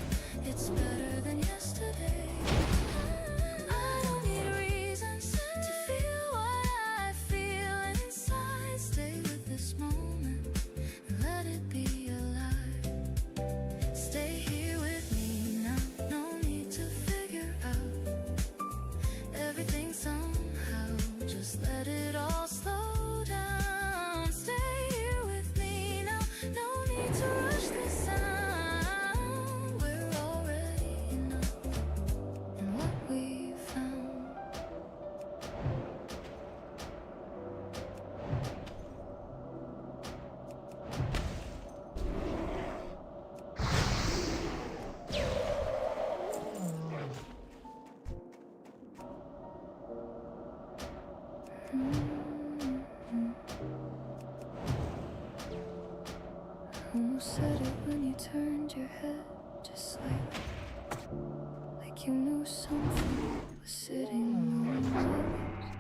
it's better than yesterday. I don't need reasons to feel what I feel inside. Stay with this moment, let it be alive. Stay here with me now, no need to figure out everything somehow. Just let it all slow down. Stay here with me now, no need to rush this sound. We're already enough in what we found. Almost said it when you turned your head just like you knew something was sitting on my lips.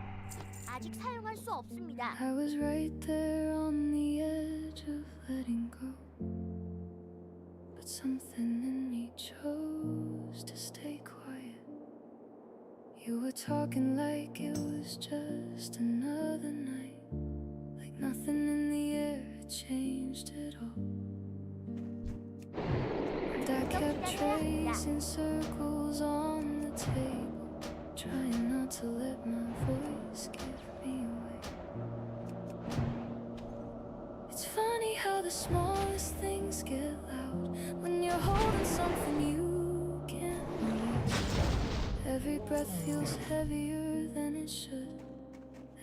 아직 사용할 수 없습니다. I was right there on the edge of letting go, but something in me chose to stay quiet. You were talking like it was just another night, like nothing in the air had changed at all. And I kept tracing circles on the table, trying not to let my voice give me away. It's funny how the smallest things get loud when you're holding something you can't move. Every breath feels heavier than it should,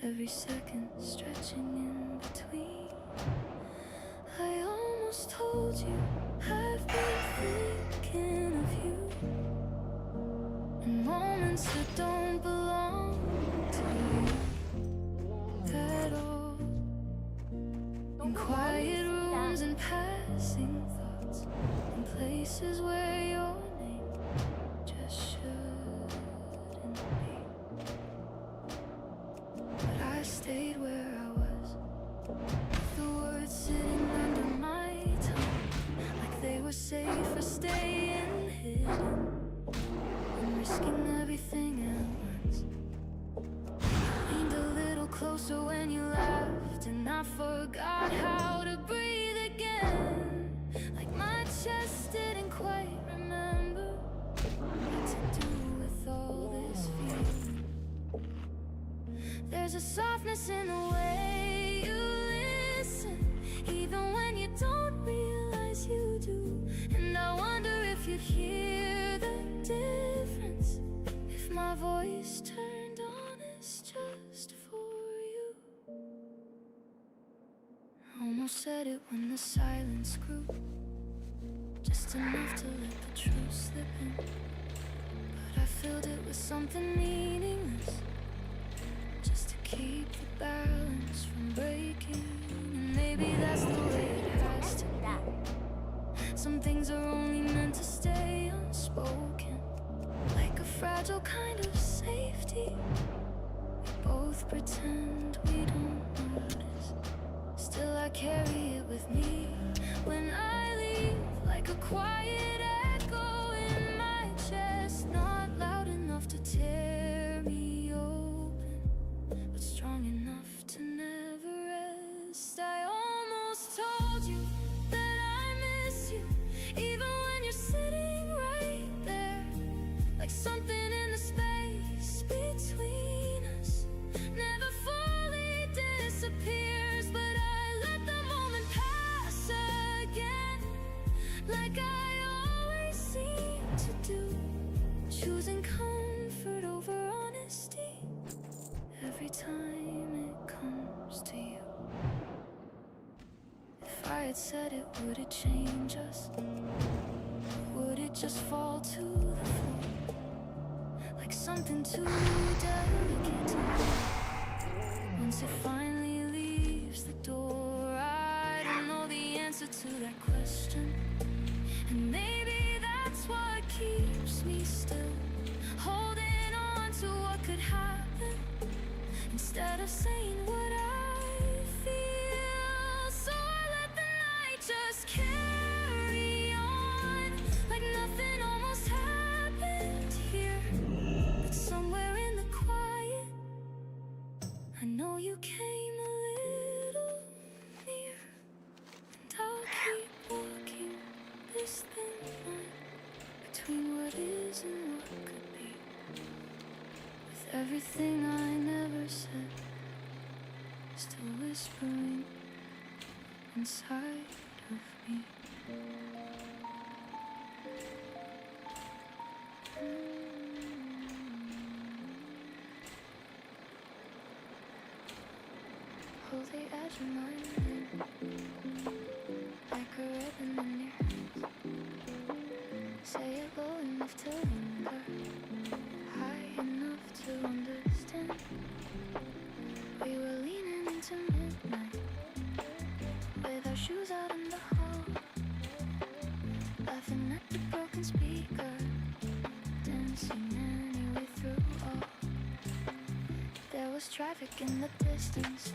every second stretching in between. I almost told you I've been thinking of you in moments that don't belong to you at all. In quiet rooms and passing thoughts, in places where your name just shouldn't be. But I stayed where I was, with the words sitting under my tongue, like they were safe for staying hidden and risking everything at once. Leaned a little closer when you laughed, and I forgot how to breathe again. Like my chest didn't quite remember what to do with all this feeling. There's a softness in the way you listen, even when you don't realize you do. And I wonder if you'd hear the difference if my voice turned honest just for you. Almost said it when the silence grew, just enough to let the truth slip in. But I filled it with something meaningless, just to keep the balance from breaking. And maybe that's the way it has to be. Some things are only meant to stay unspoken, like a fragile kind of safety. We both pretend we don't notice, still I carry it with me when I leave, like a quiet echo it said it, would it change us? Would it just fall to the floor like something too delicate to hold? Once it finally leaves the door, I don't know the answer to that question. And maybe that's what keeps me still, holding on to what could happen instead of saying what I feel. So I let the night just carry on like nothing almost happened here. But somewhere in the quiet, I know you came a little near. And I'll keep walking this thin line between what is and what could be, with everything I never said still whispering inside of me. Hold the edge of my mind like a ribbon in your hands. Say it low enough to linger, high enough to understand. We were leaning into midnight with our shoes out in the hall, laughing at the broken speaker, dancing anyway through all. There was traffic in the distance,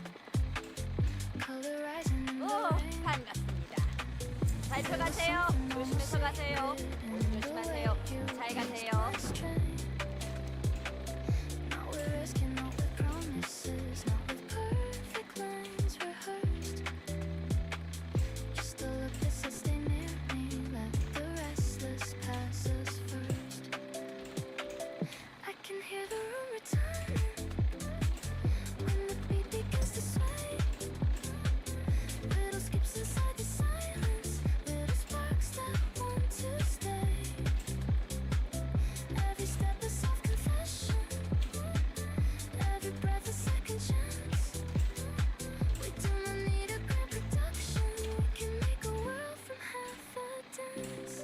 colorizing in the 오, rain. 반갑습니다. 살펴가세요. 조심해서 가세요. 모두 조심하세요. 잘 가세요. Not with risk and not with promises, not with perfect lines rehearsed. Just a look that says stay near me, let the restless pass us first. I can hear the room returning when the beat begins to sway. Little skips inside the silence, little sparks that want to stay. Every step a self-confession, every breath a second chance. We do not need a grand production, we can make a world from half a dance.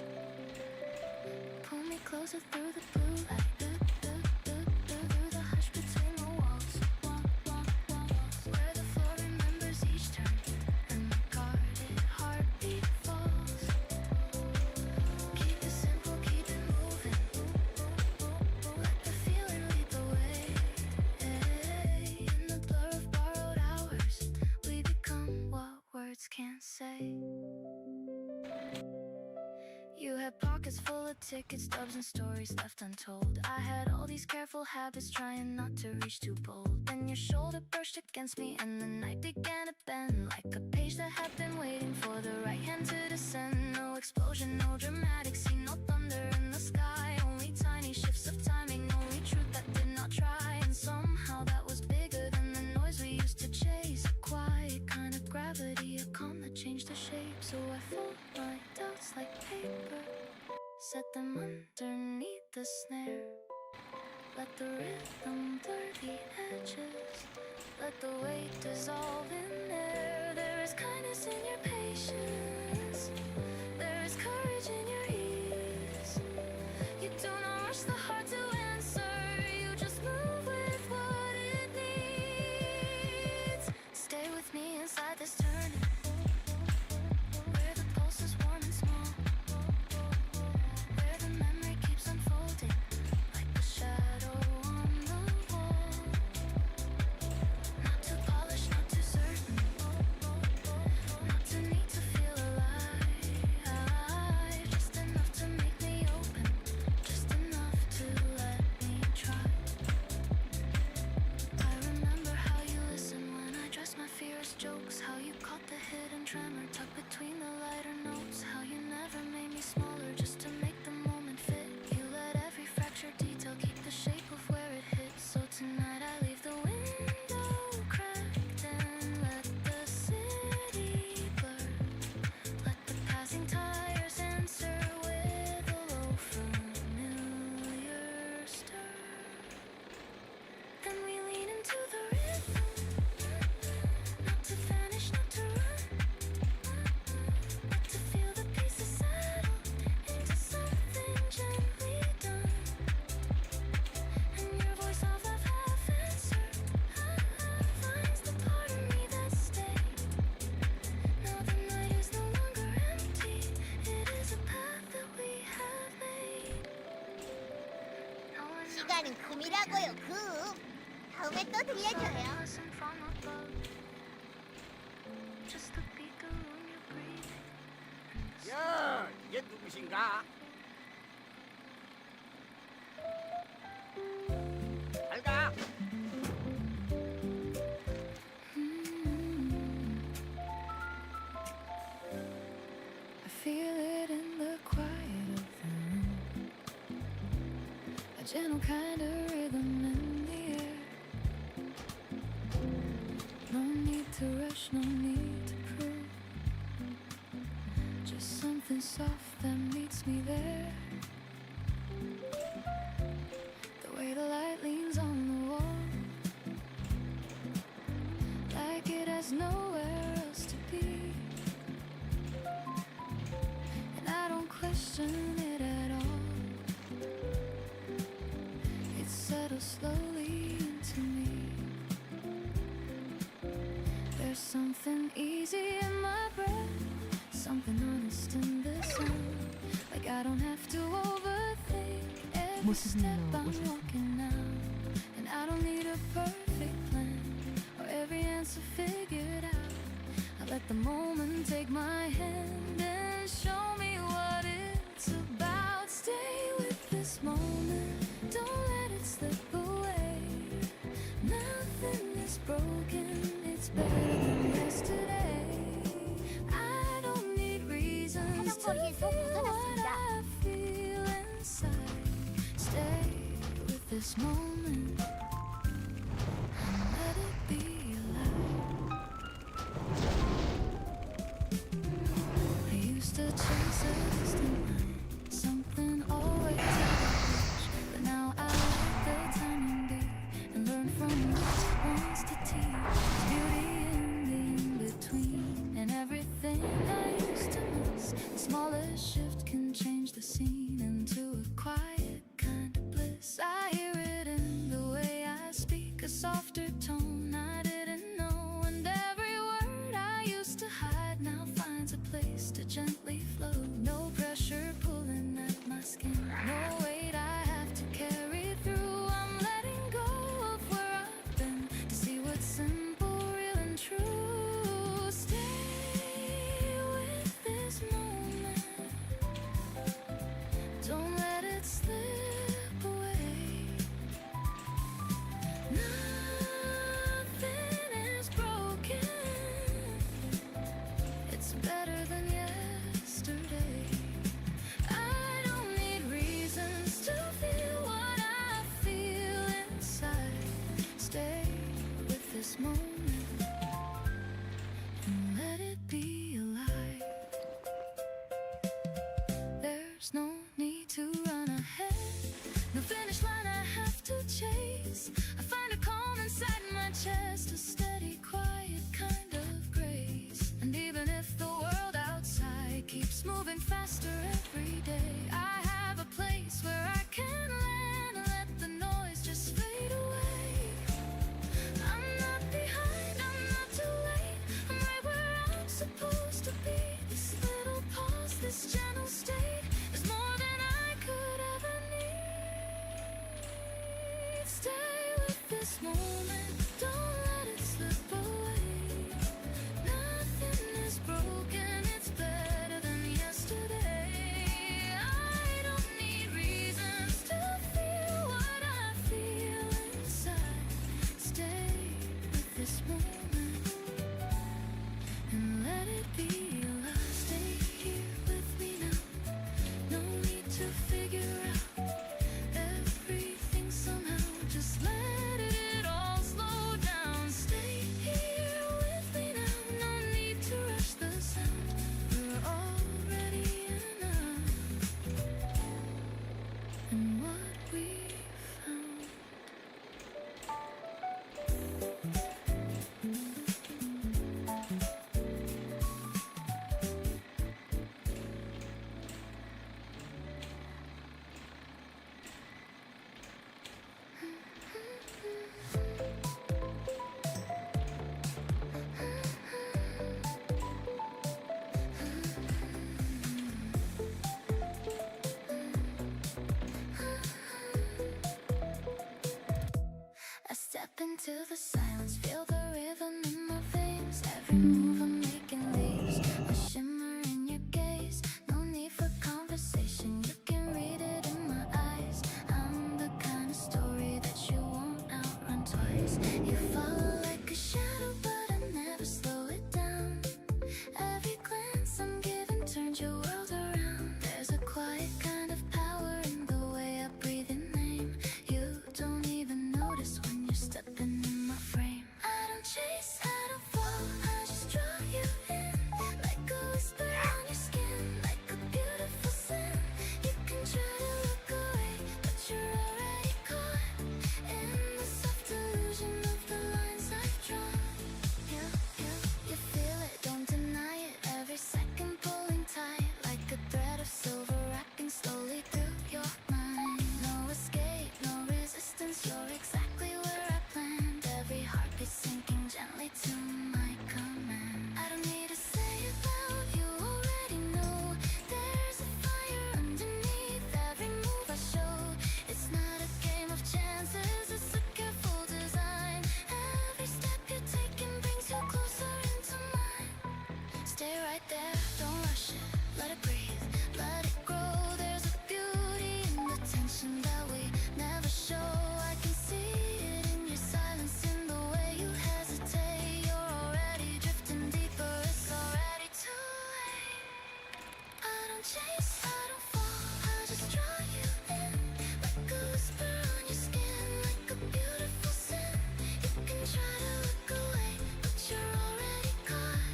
Pull me closer through the blue light, through the hush between the walls, where the floor remembers each turn and the guarded heartbeat falls. Keep it simple, keep it moving, let the feeling lead the way. In the blur of borrowed hours, we become what words can't say. You had pockets full of tickets, stubs, and stories left untold. I had all these careful habits, trying not to reach too bold. Then your shoulder brushed against me, and the night began to bend like a page that had been waiting for the right hand to descend. No explosion, no dramatic scene, no thunder in the sky. Only tiny shifts of timing, only truth that did not try. And somehow that was bigger than the noise we used to chase. A quiet kind of gravity, a calm that changed the shape. So I fold my doubts like paper, set them underneath the snare. Let the rhythm blur the edges, let the weight dissolve in air. There is kindness in your patience, there is courage in your ease. You do not rush the heart to answer, you just move with what it needs. Stay with me inside this turning, where the pulse is warm and small, where the memory keeps unfolding like a shadow on the wall. Not too polished, not too certain, not too need to feel alive. Just enough to make me open, just enough to let me try. I remember how you listened when I dressed my fear as jokes, how you caught the hidden tremor tucked between the lighter notes, how you never made me smaller just to make the moment fit. You let every fractured detail keep the shape of where it hits. So tonight I leave the window cracked and let the city blur. Let the passing tires answer with a low familiar stir. Then we lean into the rhythm, not to vanish, not to run. 말하는 금이라고요, 금. 다음에 또 들려줘요. Listen from above. Just the beat alone you're breathing. 야, 얘 누구신가? 잘 가. I feel it in the quiet of the room. A gentle kind of rhythm in the air. No need to rush, no need to prove. Just something soft that meets me there. The way the light leans on the wall, like it has nowhere else to be. And I don't question it at all. It settles slowly into me. There's something easy in my breath, something honest in the sound. Like I don't have to overthink every step I'm walking now. And I don't need a perfect plan or every answer figured out. I let the moment take my hand and show me what it's about. Stay with this moment, don't let it slip away. Nothing is broken, it's better than yesterday. I don't need reasons to feel what I feel inside. Stay with this moment and let it be alive. I used to chase a distant line, something always out of reach. But now I let the timing be and learn from which ones to teach. Beauty in the in-between and everything I used to miss. The smallest shift can change the scene into a quiet kind of bliss. I hear it in the way I speak, a softer tone I didn't know. And every word I used to hide now finds a place to gently flow. No pressure pulling at my skin, no weight I have to carry through. I'm letting go of where I've been to see what's simple, real and true. Stay with this moment, don't let it slip away. Nothing is broken, it's better than yesterday. I don't need reasons to feel what I feel inside. Stay with this moment and let it be alive. There's no need to run ahead, no finish line I have to chase. I find a calm inside my chest, a steady, quiet kind of grace. And even if the world outside keeps moving faster every day, I have a place where I can land and let the noise just fade away. I'm not behind, I'm not too late, I'm right where I'm supposed to be. This little pause, this gentle state is more than I could ever need. Stay with this moment, don't let it slip away. Nothing is broken, it's better than yesterday. I don't need reasons to feel what I feel inside. Stay with this moment and let it be alive. Stay here with me now, no need to figure out everything somehow. Just let it all into the silence, feel the rhythm in my veins. Every move I'm making leaves a shimmer in your gaze. No need for conversation, you can read it in my eyes. I'm the kind of story that you won't outrun twice. You follow like a shadow, but I never slow it down. Every glance I'm giving turns your world around. There's a quiet kind of power in the way I breathe your name. You don't even notice when you're stepping in my frame. I don't chase, I don't fall, I just draw you in. Like a whisper on your skin, like a beautiful sin. You can try to look away, but you're already caught in the soft illusion of the lines I've drawn. You feel it, don't deny it. Every second pulling tight, like a thread of silver wrapping slowly through your mind. No escape, no resistance, you're exactly where I planned. Every heartbeat sinking gently to my command. I don't need to say it loud, you already know. There's a fire underneath every move I show. It's not a game of chances, it's a careful design. Every step you're taking brings you closer into mine. Stay right there, don't rush it, let it breathe, let it grow. There's a beauty in the tension that we never show. I can see it in your silence, in the way you hesitate. You're already drifting deeper, it's already too late. I don't chase, I don't fall, I just draw you in. Like a whisper on your skin, like a beautiful sin. You can try to look away, but you're already caught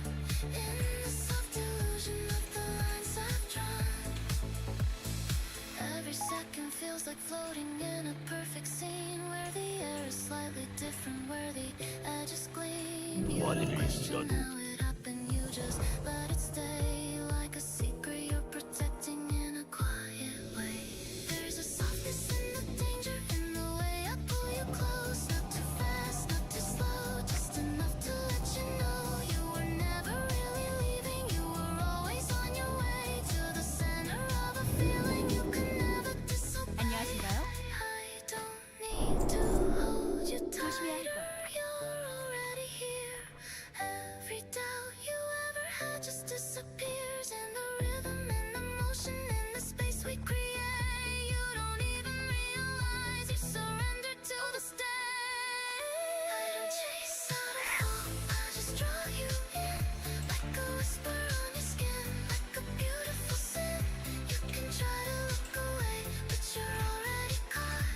in the soft illusion of the lines I've drawn. Every second feels like floating in a perfect scene, where the air is slightly different, where the edges gleam. You don't question how it happened, you just let it stay. Like a secret you're protecting in a quiet way. There's a softness in the danger, in the way I pull you close. Not too fast, not too slow, just enough to let you know. You were never really leaving, you were always on your way to the center of a feeling you could never disobey. 안녕하신가요? I don't need to hold you 조심해야 할 tighter, 거예요. you're already here. Every doubt you ever had just disappears in the rhythm and the motion and the space we create. You don't even realize you surrender to the state. I don't chase, I don't fall, I just draw you in. Like a whisper on your skin, like a beautiful sin. You can try to look away, but you're already caught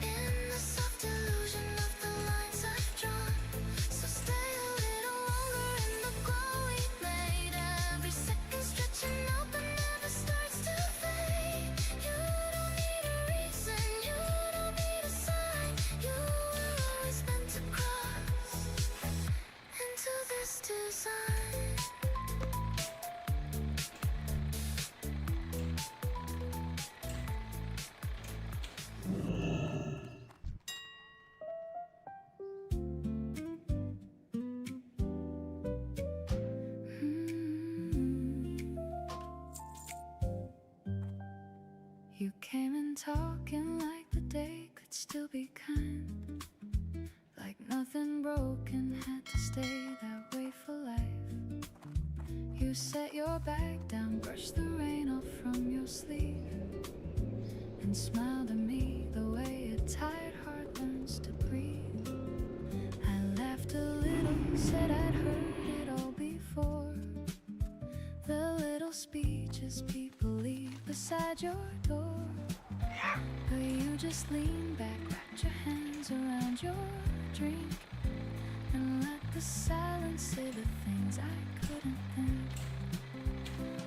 in the soft illusion of the lines I've drawn. So stay a little longer in the glow we made. Every second stretching out but never starts to fade. You don't need a reason, you don't need a sign. You were always meant to cross into this design. You came in talking like the day could still be kind. Like nothing broken had to stay that way for life. You set your bag down, brushed the rain off from your sleeve, and smiled at me the way a tired heart learns to breathe. I laughed a little, said I'd heard it all before. The little speeches people leave beside your door. But you just leaned back, wrapped your hands around your drink, and let the silence say the things I couldn't think.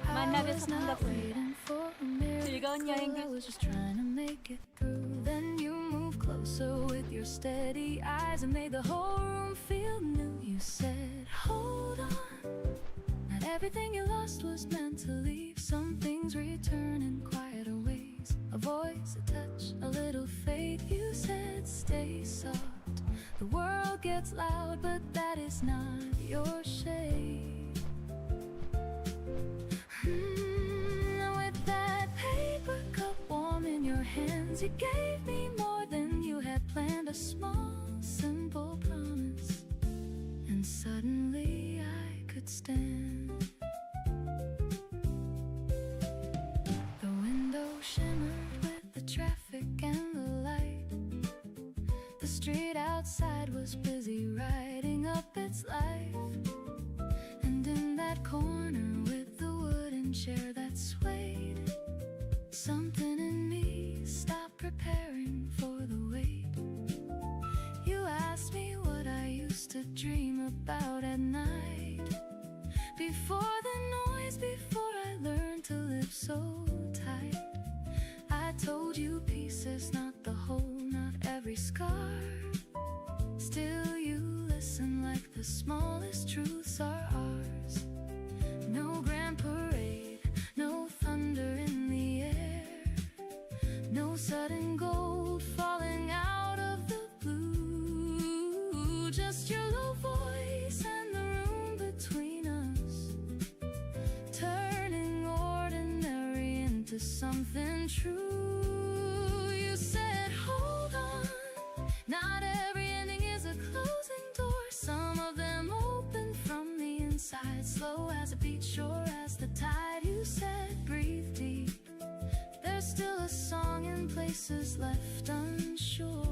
I 만나뵈서 was not 반갑습니다. waiting for a miracle, 즐거운 여행 I was just trying to make it through. Then you moved closer with your steady eyes and made the whole room feel new. You said, hold on. Not everything you lost was meant to leave. Some things return in quieter ways. A voice, a touch, a little faith. You said, stay soft. The world gets loud, but that is not your shade. With that paper cup warm in your hands, you gave me more than you had planned. A small, simple stand. The window shimmered with the traffic and the light. The street outside was busy writing up its life. And in that corner with the wooden chair that swayed, something in me stopped preparing for the wait. You asked me what I used to dream about at night. Before the noise, before I learned to live so tight, I told you peace is not the whole, not every scar. Still you listen like the smallest truths are ours. No grand parade, no thunder in the air, no sudden gold falling out of the blue. Just your low voice and the room between us, turning ordinary into something true. You said, hold on, not every ending is a closing door. Some of them open from the inside, slow as a beat, sure as the tide. You said, breathe deep, there's still a song in places left unsure.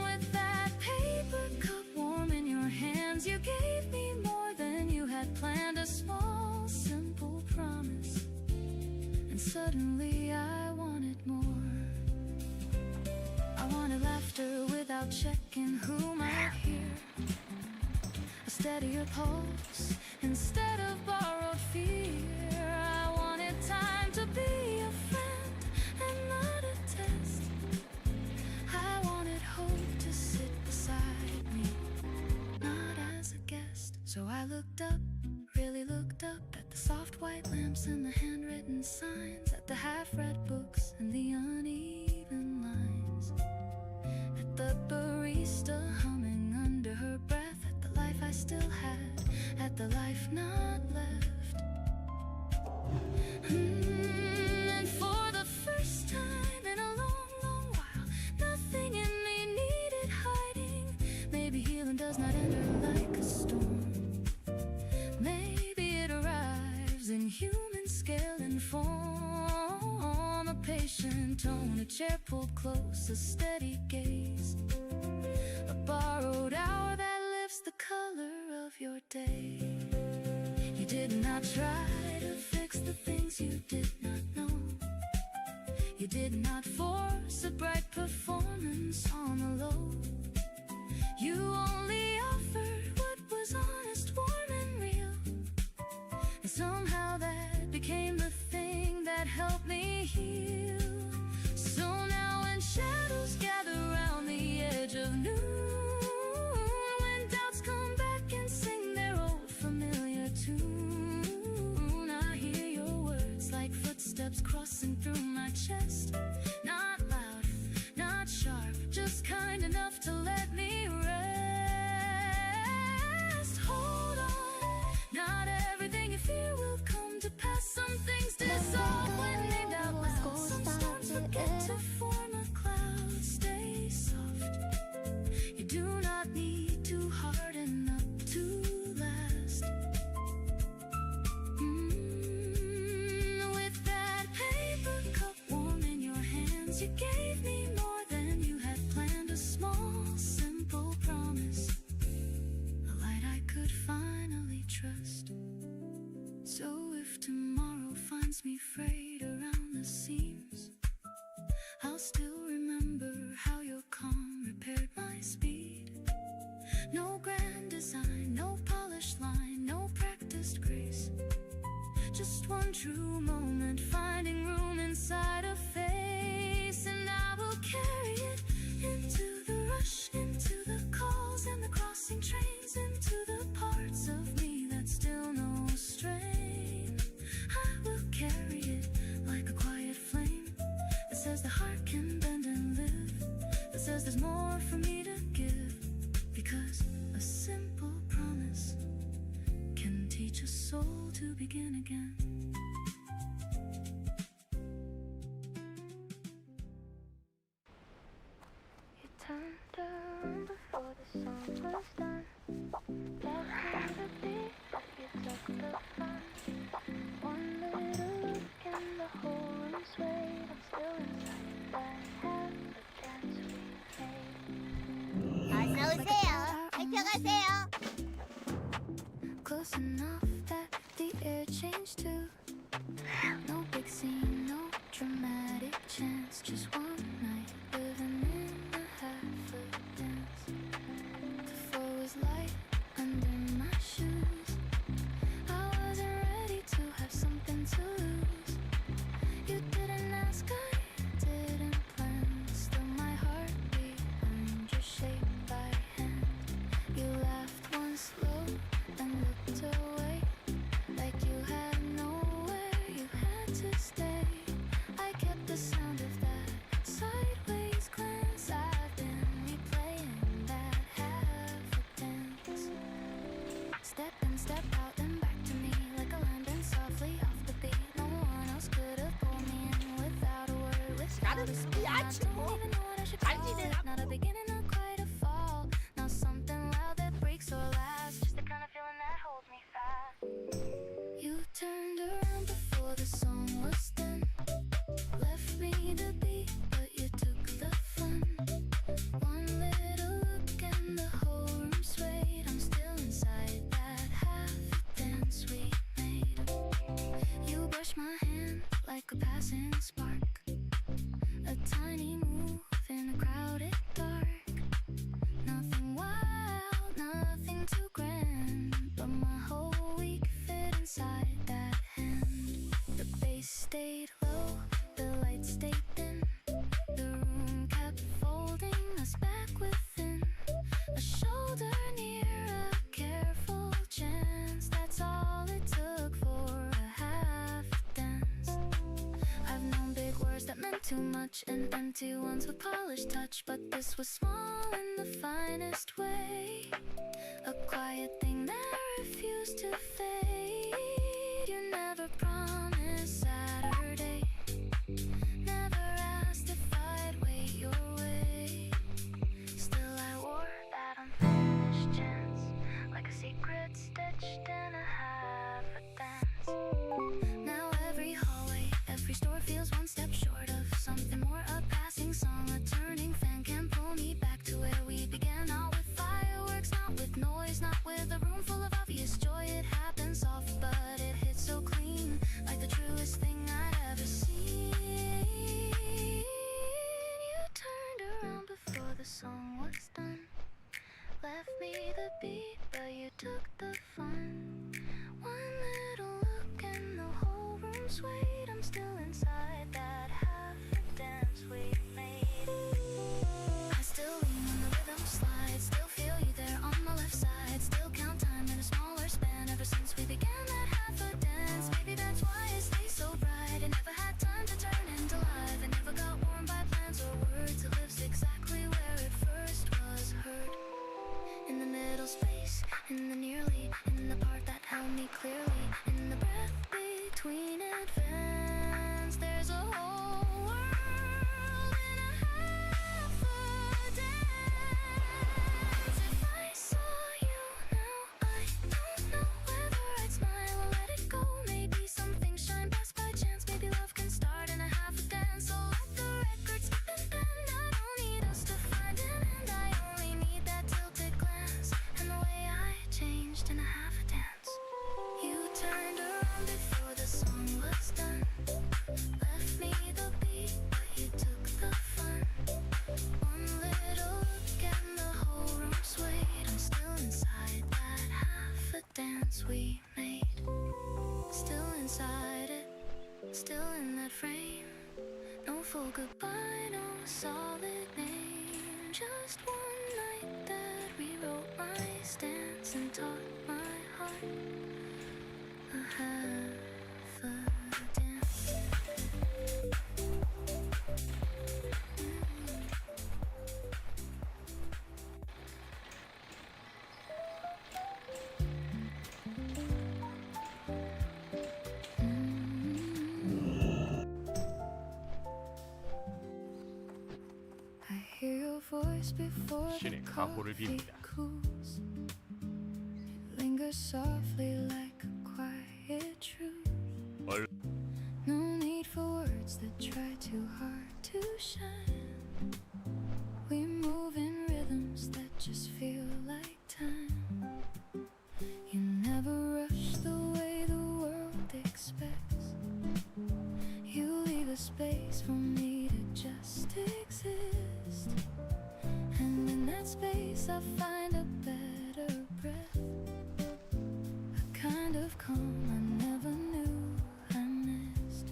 With that paper cup warm in your hands, you gave me more than you had planned. A small, simple promise, and suddenly I wanted more. I wanted laughter without checking who might hear, a steadier pulse instead of borrowed fear. I wanted time to be a friend and not a test. I wanted hope to sit beside me, not as a guest. So I looked up, really looked up, at the soft white lamps and the handwritten signs, at the half-read books and the uneven lines, at the barista humming under her breath, at the life I still had, at the life not left. And for the first time in a long, long while, nothing in me needed hiding. Maybe healing does not enter like a storm. Maybe it arrives in human scale and form. A patient tone, a chair pulled close, a steady gaze, a borrowed hour that lifts the color of your day. You did not try to fix the things you did not know. You did not force a bright performance on the low. You only offered what was honest, warm and real. And somehow that became the thing that helped me heal. So now when shadows gather around the edge of noon, when doubts come back and sing their old familiar tune, I hear your words like footsteps crossing through my chest. Not loud, not sharp, just kind enough to let me rest. Hold on, not everything you fear will come to pass. Some things dissolve when named out loud. Some storms forget to form a cloud. Stay soft, you do not need to harden up to last. With that paper cup warm in your hands, you gave me more than you had planned. A small, simple promise, a light I could finally trust. So if tomorrow finds me frayed around the seams, I'll still remember how your calm repaired my speed. No grand design, no polished line, no practiced grace, just one true moment finding room inside a face. And I will carry it into the rush, into the calls and the crossing trains, into the parts of me that still know strain. I will carry it like a quiet flame that says the heart can bend and live, that says there's more for me to give. Because a simple promise can teach a soul to begin again. You turned around before the song was done. Left me the beat, but you took the fun. One little look and the whole room swayed. I'm still inside that half a dance we made. 어서 오세요. 살펴가세요. Close enough that the air changed too. No big scene, no dramatic chance. Just one night living in a half a dance. The floor was light under my shoes. I wasn't ready to have something to lose. You didn't ask, I didn't plan. Still my heart behind your shape by hand. You laughed once low and looked away, like you had nowhere you had to stay. I kept the sound of that sideways glance. I've been replaying that half a dance. Step in, step out, then back to me, like a landing softly off the beat. No one else could have pulled me in without a word, without a smile. I don't even know what I should call it. Not a beginning, not quite a fall. Not something loud that breaks or lasts. Just the kind of feeling that holds me fast. You turned around before the song was done. Left me the beat, but you took the fun. One little look and the whole room swayed. I'm still inside that half dance we made. You brushed my hand like a passing spark. A tiny move in a crowded dark. Nothing wild, nothing too grand, but my whole week fit inside that hand. The bass stayed low, the lights stayed dim. The room kept folding us back within. A shoulder near, a careful chance. That's all it took for a half dance. I've known big words that meant too much and empty ones with polished touch, but this was small in the finest way. A quiet thing that refused to fade. You never promised Saturday. Never asked if I'd wait your way. Still I wore that unfinished chance, like a secret stitched in a half a dance. Now every hallway, every store feels one step short of something more. A passing song, a turning fan can pull me back to where we began. Not with fireworks, not with noise, not with a room full of obvious joy. It happens soft, but it hits so clean, like the truest thing I'd ever seen. You turned around before the song was done. Left me the beat, but you took the fun. One little look and the whole room swayed. I'm still inside that half a dance we made. I still lean on the rhythm slide, still feel you there on my left side. Still count time in a smaller span ever since we began that half a dance. Maybe that's why it stays so bright. It never had time to turn into life. It never got worn by plans or words. It lives exactly where it first was heard. In the middle space, in the nearly, in the part that held me clearly. In the breath between advance, there's a whole world in a half a dance. If I saw you now, I don't know whether I'd smile or let it go. Maybe some things shine best by chance. Maybe love can start in a half a dance. So let the record skip and bend. I don't need us to find an end. I only need that tilted glance and the way I changed in a half a dance. You turned around before the song was done. Left me the beat, but you took the fun. One little look and the whole room swayed. I'm still inside that half a dance we made. Still inside it, still in that frame. No full goodbye, no solid name. Just one night that rewrote my stance and taught my heart a half a dance. I hear your voice before the 신의 가호를 coffee 빕니다. cools. It lingers softly like a quiet truth. 얼- No need for words that try too hard to shine. We move in rhythms that just feel like time. You never rush the way the world expects. You leave a space for me to just exist. And in that space I find a better breath, a kind of calm I never knew I missed.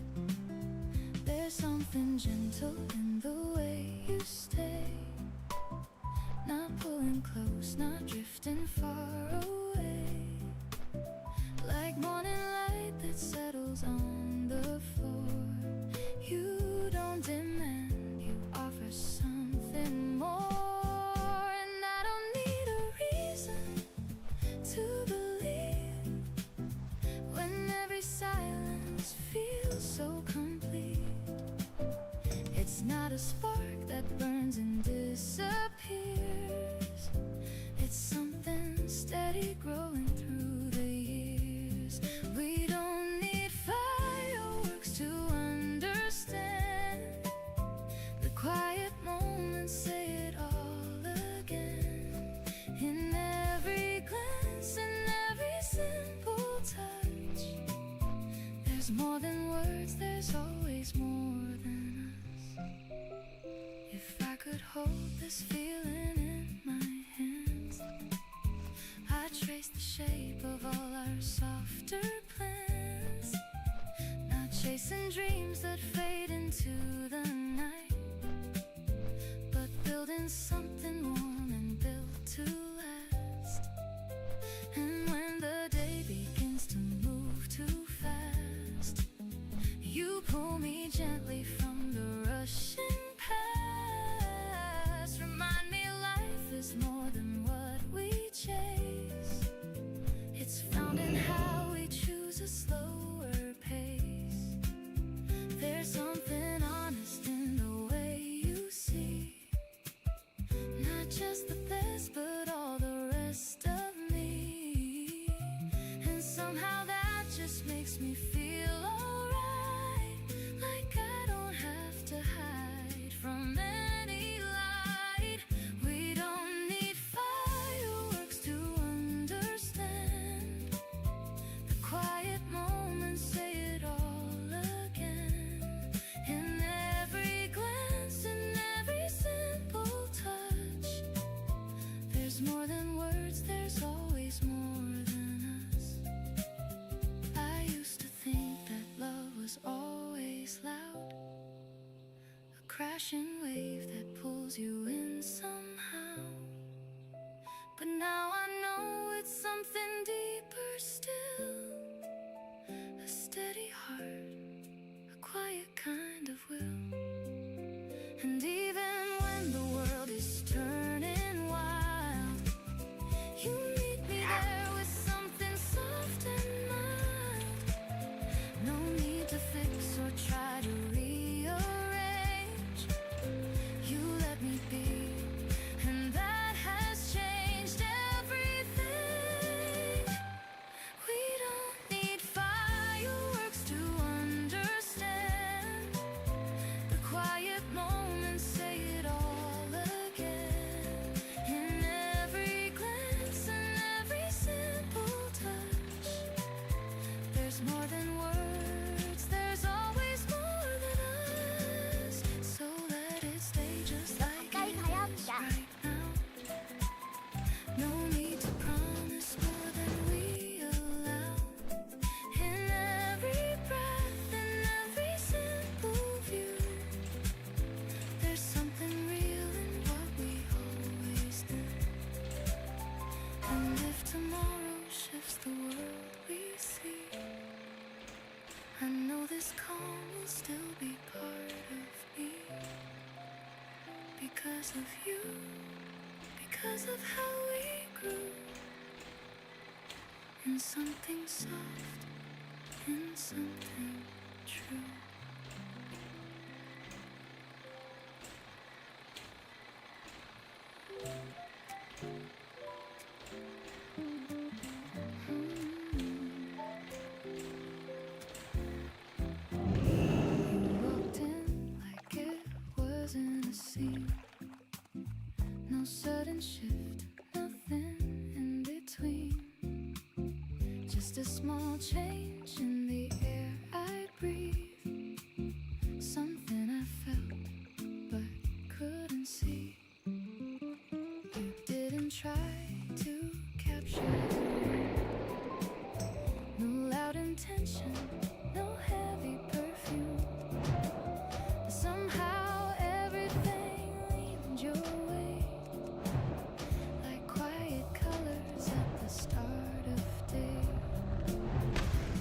There's something gentle in the way you stay, not pulling close, not drifting far away, like morning light that settles on the floor. You don't demand, you offer something more. And I don't need a reason to believe when every silence feels so complete. It's not a spark that burns and disappears. It's something steady growing through the years. We don't need fireworks to understand the quiet moments, say it all again. In every glance, in every simple touch, there's more than words, there's always more than us. If I could hold this feeling in my hands, I'd trace the shape of all our softer plans, not chasing dreams that fade into the night, but building something warm and built to last. And when the day begins to move too fast, you pull me gently from the rushing past. Remind me life is more than what we chase. It's found in how we choose a slower pace. There's something honest in the way you see, not just the best, but all the rest of me. And somehow that just makes me feel alright, like I don't have to hide from any light. We don't need fireworks to understand the quiet moments, say it all again. In every glance, in every simple touch, there's more than words, there's always more than us. I used to think that love was always loud, a crashing wave that pulls you in somehow. But now I know it's something deeper still, a steady heart, a quiet kind of will. And even when the world is turning wild, you meet me there with something soft and mild. No need to fix or try to rearrange. You let me be, and that has changed everything. We don't need fireworks to understand the quiet moments, say it all again. In every glance, in every simple touch, there's more than words, there's always more than us. So let it stay just like 가까이 it 가야 is 합니다. right now. No need to promise more than we allow. In every breath, in every simple view, there's something real in what we always do. And if tomorrow shifts the world we see, I know this calm will still be part of me, because of you, because of how we grew, in something soft, in something true. the sea. No sudden shift, nothing in between. Just a small change in the air I breathe. Something I felt but couldn't see. You didn't try to capture it. No loud intention, no heavy perfume. But somehow everything leaned your way, like quiet colors at the start of day.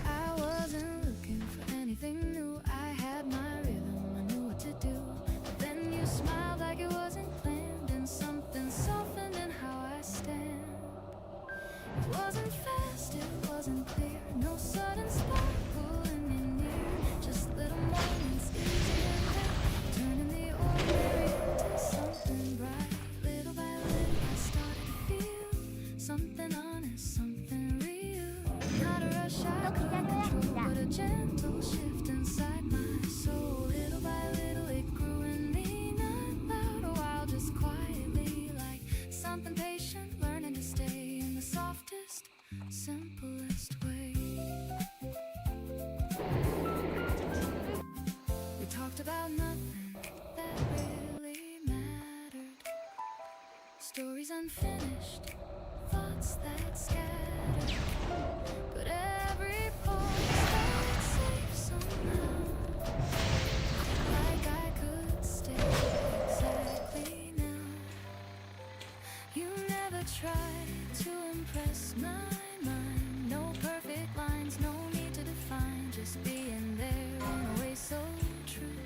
I wasn't looking for anything new. I had my rhythm, I knew what to do. But then you smiled like it wasn't planned, and something softened in how I stand. It wasn't fast, it wasn't clear. No sudden spark pulling you near. Just little moments, easy and light, turning the ordinary into something bright. Little by little I started to feel something honest, something real. Not a rush I couldn't control, but a gentle shift inside my soul. Little by little it grew in me, not loud or wild, just quietly, like something patient, learning to stay in the softest, simplest way. We talked about nothing that really mattered. Stories unfinished, thoughts that scattered. But every pause felt safe somehow, like I could stay exactly now. You never tried to impress my mind. No perfect lines, no need to define. Just being there in a way so true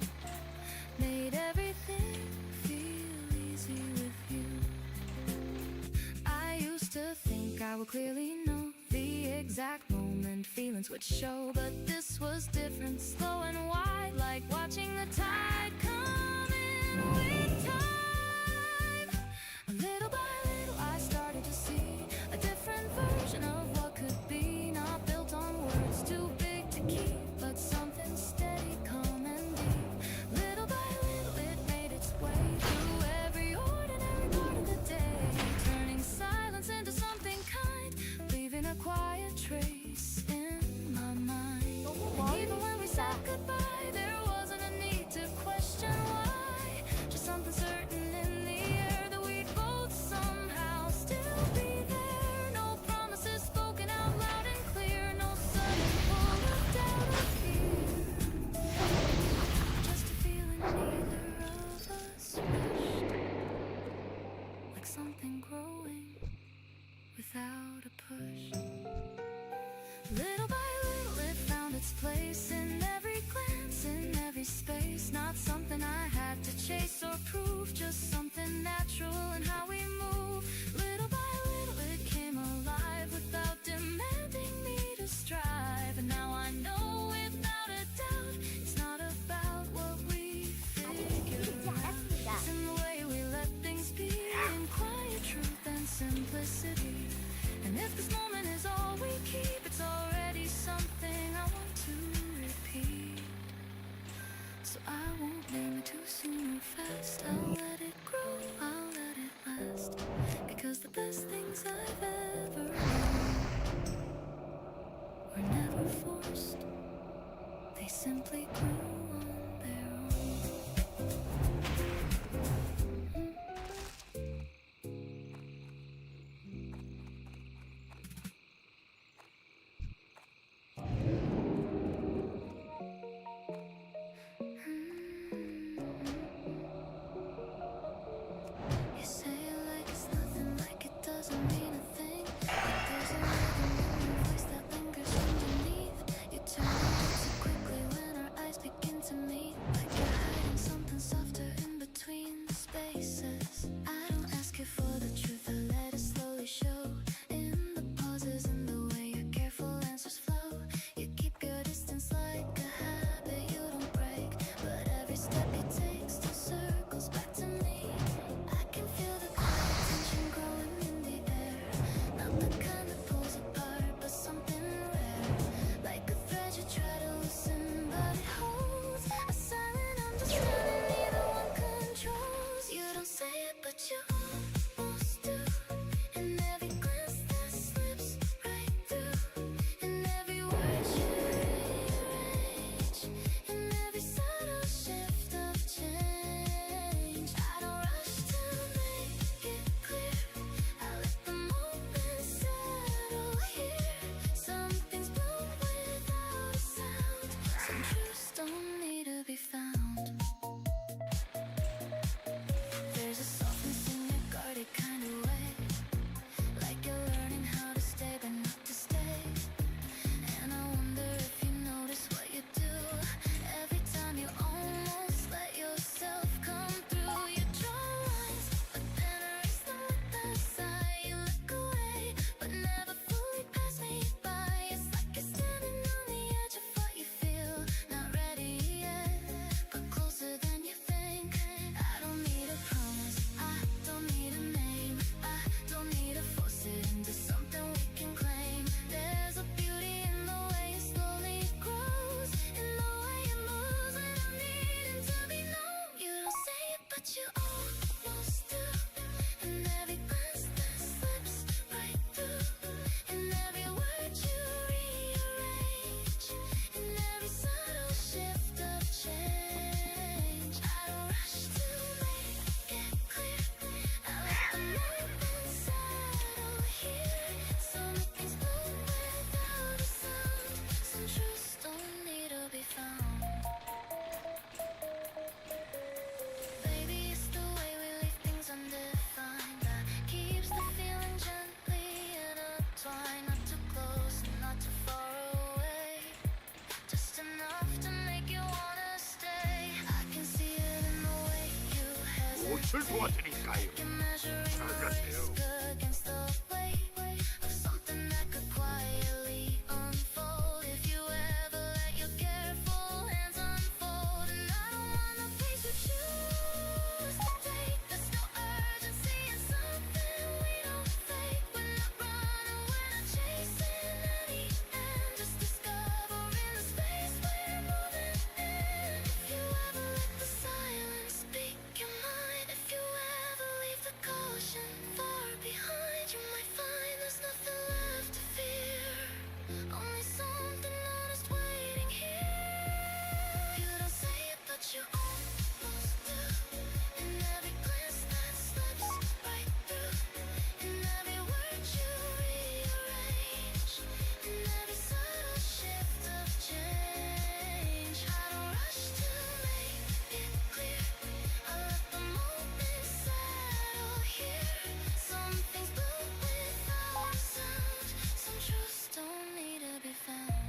made everything feel easy with you. I used to think I would clearly know the exact moment feelings would show, but this was different, slow and wide, like watching the tide come in with time. Little by little I started to see a different version of what could be, not built on words too big to keep, but something steady, calm and deep. Little by little it made its way through every ordinary part of the day, turning silence into something kind, leaving a quiet trace in my mind. And even when we said goodbye, there wasn't a need to question why, just something certain in the air that we'd both somehow still be there. No promises spoken out loud and clear, no sudden pull of doubt or fear, just a feeling neither of us wished, like something growing without a push. Little by little it found its place in every glance, in every space. Not something I had to chase or prove, just something natural in how we move. Little by little it came alive without demanding me to strive. And now I know without a doubt it's not about what we figure out. It's in the way we let things be, in quiet truth and simplicity. And if this moment is all we keep, it's already something I want to repeat. So I won't name it too soon or fast. I'll let it grow, I'll let it last. Because the best things I've ever known were never forced, they simply grew on their own. but you almost do. And every glance that slips right through, and every word you rearrange, and every subtle shift of change. I don't rush to make it clear. I let the moment settle here. Some things bloom without a sound. Some truths don't need to be found. There's a softness in your guarded kind of way, like you're learning how to stay but not to stay. And I wonder if you notice what you do every time you almost let yourself come through. You draw lines, but then erase them with a sigh. You look away, but never fully pass me by. It's like you're standing on the edge of what you feel, not ready yet, but closer than you think. I don't need a promise, I don't need a name, I don't need to force it into something we can claim. There's a beauty in the way it slowly grows, in the way it moves without needing to be known. You don't say it, but you almost do. And every glance that slips right through, and every word you rearrange, and every subtle shift of change. I don't rush to make it clear. I let the moment settle here. Some things bloom without a sound. Some truths don't need to be found. Baby, it's the way we leave things undefined that keeps the feeling gently intertwined. Not too close, not too far away, just enough to make you wanna stay. I can see it in the way you 무엇을 hesitate. 도와드릴까요? You're measuring 잘 the 가세요. risk against the weight of something that could quietly unfold if you ever let your careful hands unfold. And I don't want the pace you choose to take. There's no urgency in something we don't fake. We're not running, we're not chasing any end, just discovering the space we're moving in. If you ever let the silence speak your mind, if you ever leave the caution far behind, you might find there's nothing left to fear, only something honest waiting here. You don't say it, but you almost do. And every glance that slips right through, and every word you rearrange, and every subtle shift of change. I don't rush to make it clear. I let the moment settle here. Some things bloom without a sound. Some truths don't need to be found.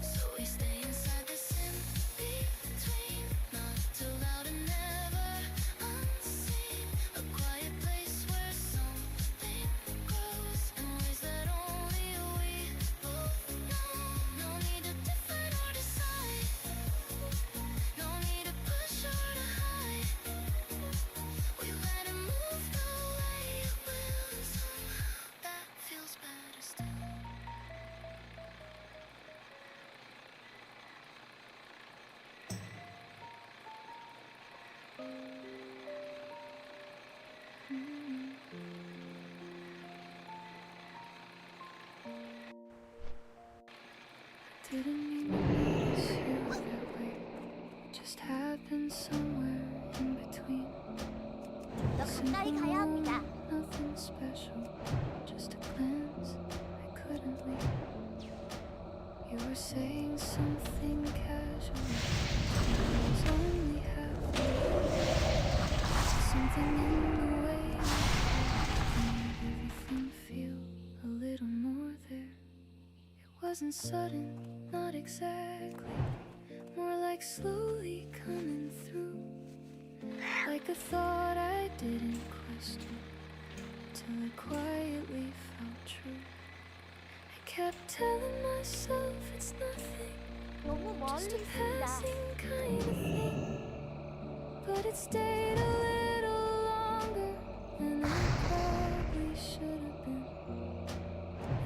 So we stay inside this in between, not too loud and never unseen. A quiet place where something grows in ways that only we both know. No need to define or decide, no need to push or to hide. We let it move the way it will, and somehow that feels better still. Didn't mean to notice you that way. Just happened somewhere in between. 더 가까이 가야 합니다. Nothing special, just a glance. I couldn't leave. You were saying something casual. I was only halfway. Something in the way you made everything feel a little more there. It wasn't sudden, not exactly. More like slowly coming through. Like a thought I didn't question, till it quietly felt true. I kept telling myself it's nothing, 너무 멀리 just a 있습니다. passing kind of thing. But it stayed a little longer than I probably should have been.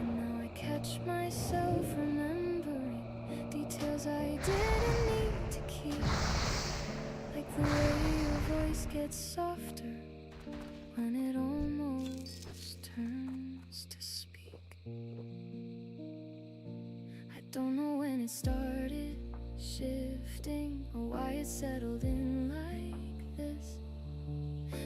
And now I catch myself remembering details I didn't need to keep, like the way your voice gets softer when it almost turns to speak. I don't know when it started shifting or why it settled in like this,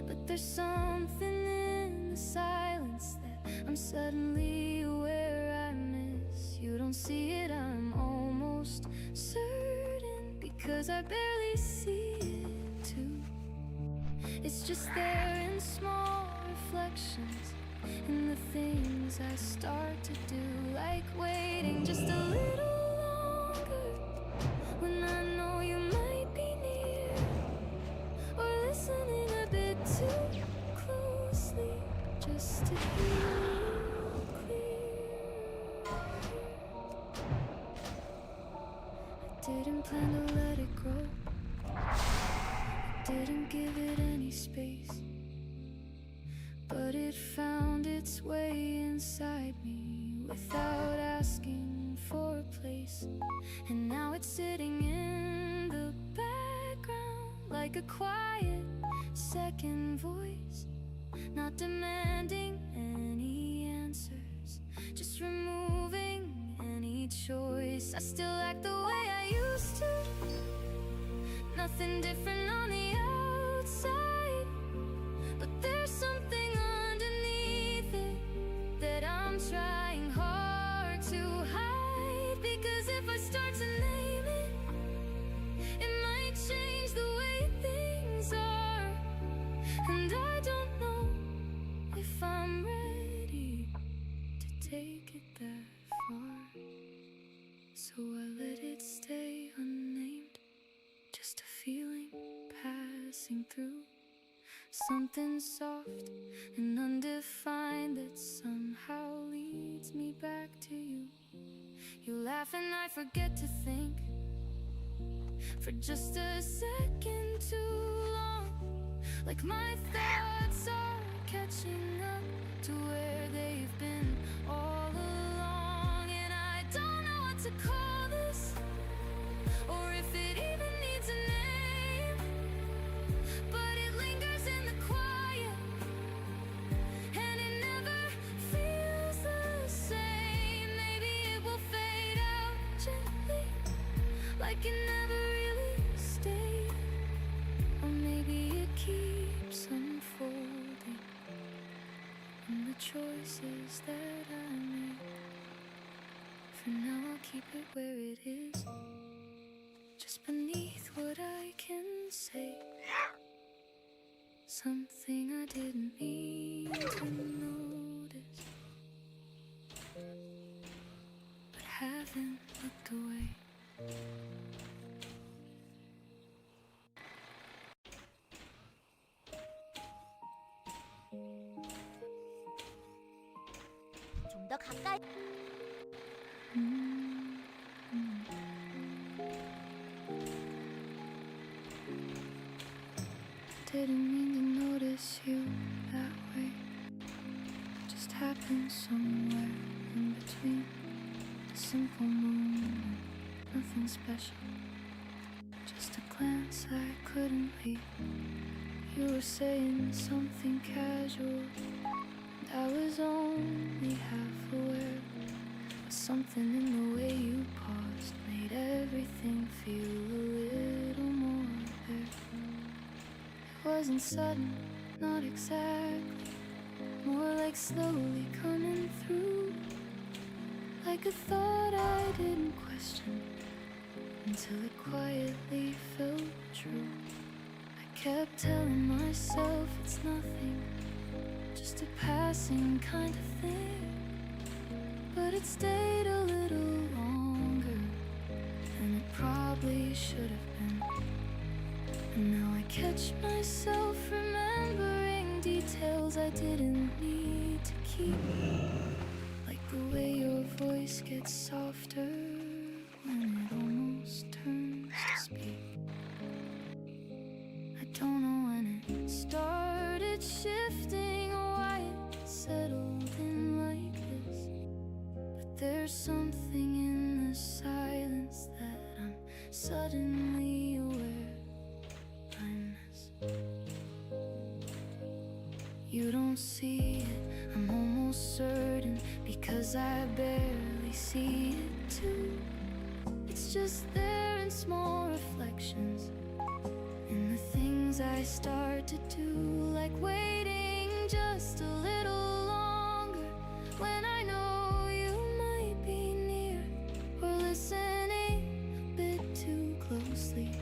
but there's something in the silence that I'm suddenly aware I miss. You don't see it, I'm almost certain, because I barely see it too. It's just there in small reflections, in the things I start to do, like waiting just a little longer when I know you might be near, or listening a bit too closely just to hear you clear. I didn't plan to let it grow, I didn't give it any space, but it found its way inside me without asking for a place. And now it's sitting in the background like a quiet second voice, not demanding any answers, just removing any choice. I still act the way I used to, nothing different on the outside, but there's something underneath it that I'm trying hard to hide. Because if I start to name it, it might change the way things are, and I don't know if I'm ready to take it that far. So I let it stay unnamed, just a feeling passing through, something soft and undefined that somehow leads me back to you. You laugh and I forget to think for just a second too long, like my thoughts are catching up to where they've been all along. And I don't know what to call this, or if it even needs a name, but it lingers in the quiet, and it never feels the same. Maybe it will fade out gently, like it never really stayed, or maybe it keeps unfolding in the choices that I made. For now I'll keep it where it is, just beneath what I can say, something I didn't need to notice, but haven't looked away. 좀 더 가까이. Didn't mean to notice you that way, just happened somewhere in between. A simple moment, nothing special, just a glance I couldn't read. You were saying something casual, and I was only half aware, but something in the way you paused made everything feel a little more there. It wasn't sudden, not exactly, more like slowly coming through, like a thought I didn't question until it quietly felt true. I kept telling myself it's nothing, just a passing kind of thing, but it stayed a little longer than it probably should have been. And now I catch myself remembering details I didn't need to keep, like the way your voice gets softer when it almost turns to speak. I don't know when it started shifting or why it settled in like this, but there's something in the silence that I'm suddenly aware I miss. You don't see it, I'm almost certain, because I barely see it too. It's just there in small reflections, in the things I start to do, like waiting just a little longer when I know you might be near, or listening a bit too closely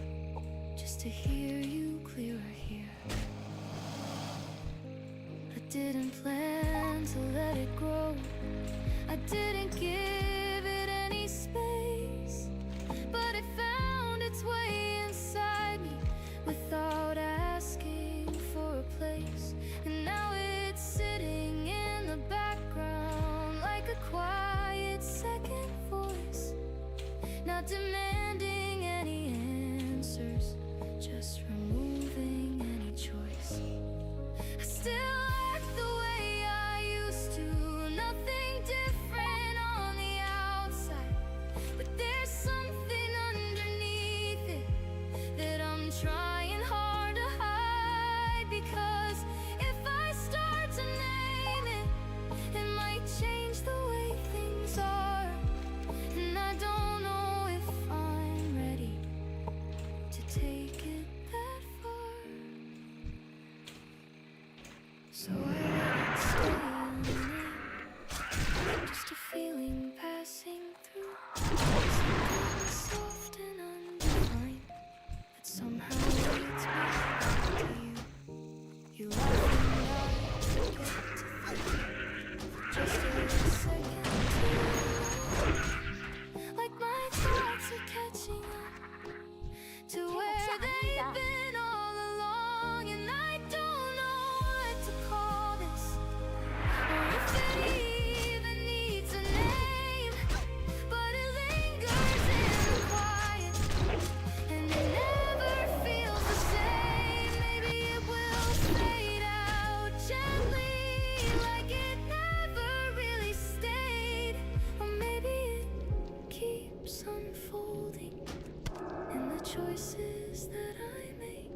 just to hear you clearer here. I didn't plan to let it grow, I didn't give it any space, but it found its way inside me without asking for a place. And now it's sitting in the background like a quiet second voice, not demanding any answers, just removing any choice. I still act the way I used to, nothing different on the outside, but there's something underneath it that I'm trying hard to hide, because if I start to name it, it might change the way things are, and I don't know if I'm ready to take it that far. So I let it stay unnamed, just a feeling passing through, something soft and undefined that somehow leads me back to you. You laugh and I forget to think for just a second too, like my thoughts are catching up to where they've been all along, and I don't know what to call this, or if it even needs a name, but it lingers in the quiet, and it never feels the same. Maybe it will fade out gently, like it never really stayed, or maybe it keeps unfolding in the choices that I make.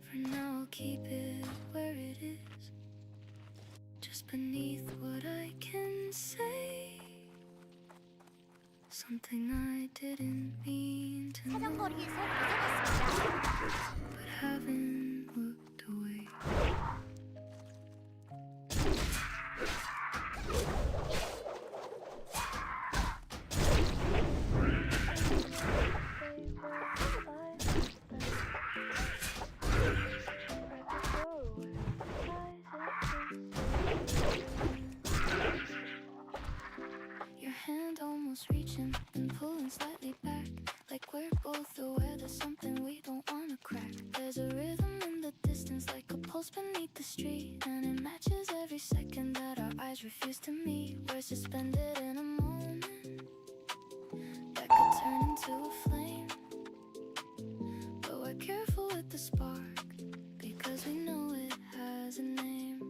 For now I'll keep it where it is, just beneath what I can say, something I didn't mean to know, 사정거리에서 벗어났습니다. but haven't looked away. Your hand almost reaching and pulling slightly back, like we're both aware there's something we don't wanna crack. There's a rhythm in the distance, like a pulse beneath the street, and it matches every second that our eyes refuse to meet. We're suspended in a moment that could turn into a flame, but we're careful with the spark because we know it has a name.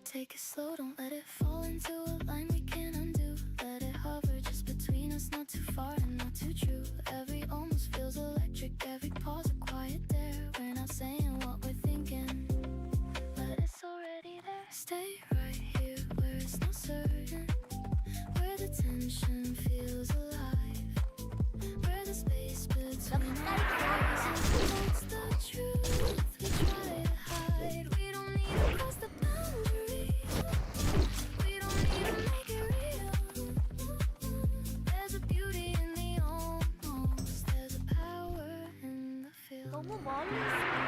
Take it slow, don't let it fall into a line we can't undo. Let it hover just between us, not too far and not too true. Every almost feels electric, every pause a quiet dare. We're not saying what we're thinking, but it's already there. Stay right here where it's not certain, where the tension feels alive, where the space between our eyes is the truth we try to hide. We don't need to cross the boundary, we don't need to make it real. There's a beauty in the almost, there's a power in the feel. 너무 멀리 있습니다.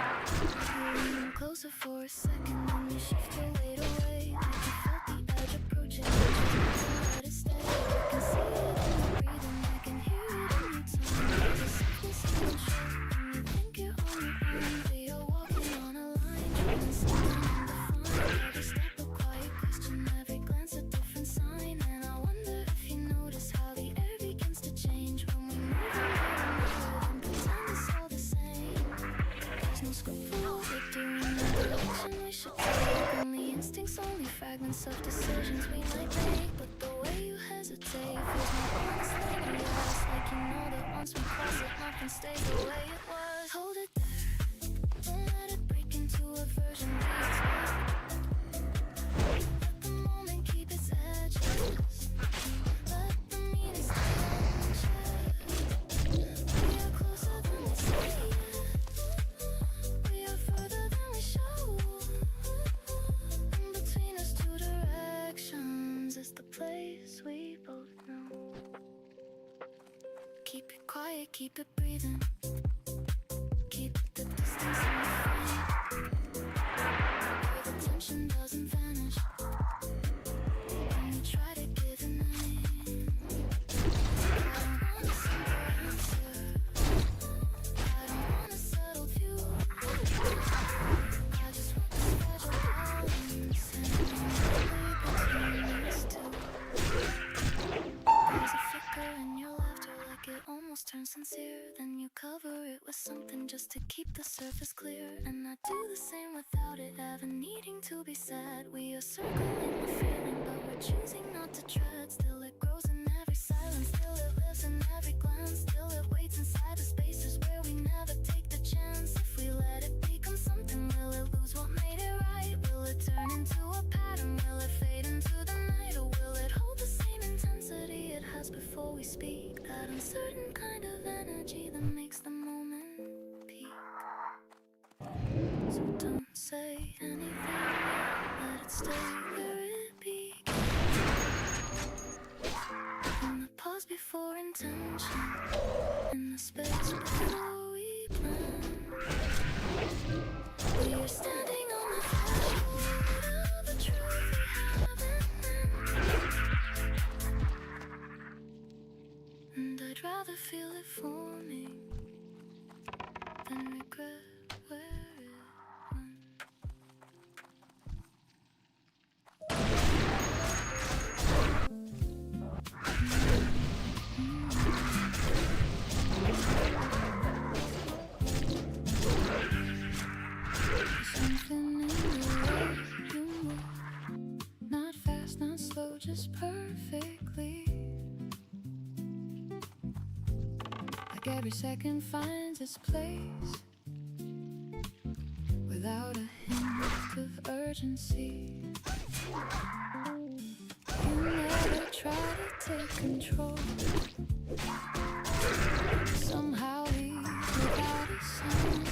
Lean closer for a second, then you shift your weight away, like you felt the edge approaching, but you don't let it stay. I can see it in your breathing, I can hear it in your tone. There's a softness in control when you think you're on your own. We are walking on a line, trying something undefined. Every step a quiet question, every glance a different sign. And I wonder if you notice how the air begins to change when we move a little more and pretend it's all the same. There's no script for what we're doing, no direction we should take. Only instincts, only fragments of decisions we might make. But the way you hesitate feels more honest than yes, like you know that once we cross it, nothing stays the way it was. Hold it there, don't let it break into a version keep it quiet, keep it breathing. Keep the distance in the frame, where the tension doesn't vanish. When we try to give a name, I don't want a simple answer. I don't want a subtle view. I just want the fragile balance between us two. There's a flicker in your laughter, like it almost turns sincere. Then you cover it with something just to keep the surface clear. And I do the same without it ever needing to be said. We are circling the feeling, but we're choosing not to tread. Still it grows in every silence, still it lives in every glance. Still it waits inside the spaces where we never take the chance. If we let it become something, will it lose what made it right? Will it turn into a pattern? Will it fade into the night? Or will it hold the same intensity it has before we speak? That uncertain kind of energy that makes the moment peak. So don't say anything, let it stay where it began. In the pause before intention, in the space before we plan. We are standing on the threshold of a truth we haven't named. And I'd rather feel it forming than regret where it went. Something in the way you move, not fast, not slow, just perfectly. Like every second finds its place, without a hint of urgency. You never try to take control, somehow leave without a sound.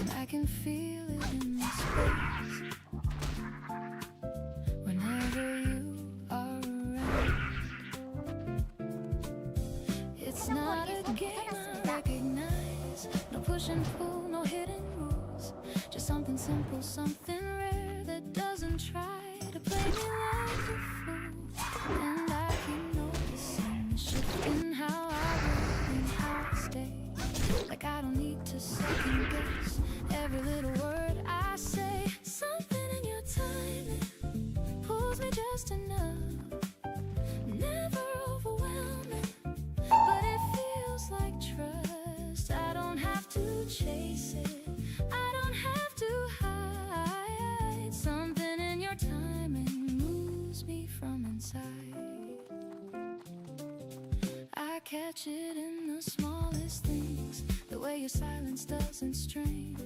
And I can feel it in this space, whenever you are around. It's not a game I recognize, no push and pull, no hidden rules. Just something simple, something rare that doesn't try to play me like a fool. And I keep noticing the shift in how I work and how I stay. Like I don't need to second guess every little word I say. Something in your timing pulls me just enough, never overwhelming, but it feels like trust. I don't have to chase it, I don't have to hide. Something in your timing moves me from inside. I catch it in the smallest things, the way your silence doesn't strain.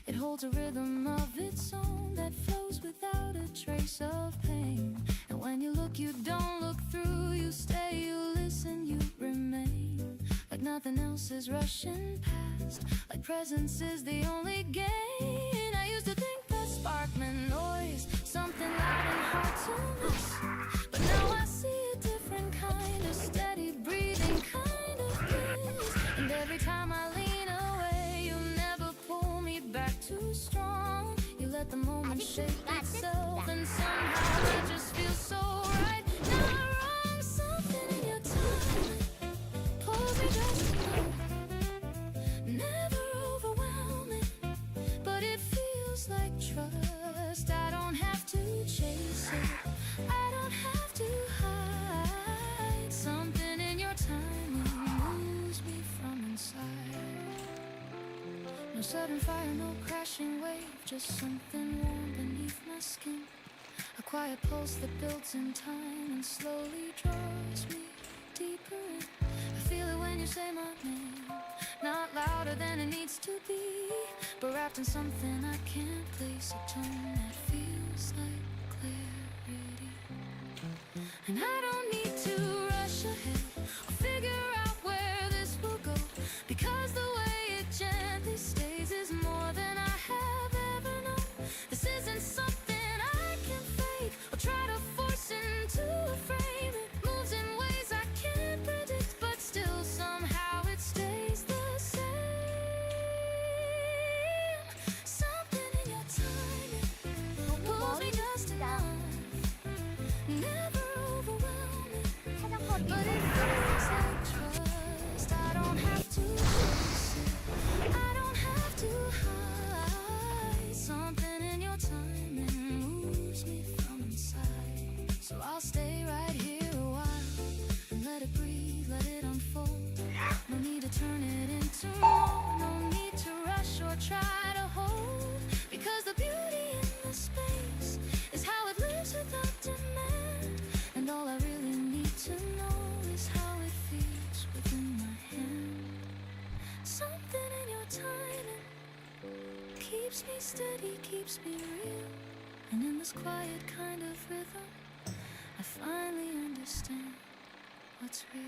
It holds a rhythm of its own that flows without a trace of pain. And when you look, you don't look through, you stay, you listen, you remain. Like nothing else is rushing past, like presence is the only gain. I used to think that spark meant noise, something loud and hard to miss. But now I see a different kind of steady breathing kind of bliss. And every time I lean away, you never pull me back too strong. You let the moment shape itself, and somehow it just feels so right. Not wrong, something in your time pulls me just enough, never overwhelming, but it feels like trust. I don't have to chase it, I don't have to hide. Something in your timing moves me from inside. No sudden fire, no crashing wave, just something warm beneath my skin. A quiet pulse that builds in time and slowly draws me deeper in. I feel it when you say my name, not louder than it needs to be, but wrapped in something I can't place, a tone that feels like clarity. And I don't need to rush ahead or figure out where this will go, because the way it gently stays is more than I have ever known. This isn't something I can fake or try to force into a frame. It moves in ways I can't my timing keeps me steady, keeps me real. And in this quiet kind of rhythm, I finally understand what's real.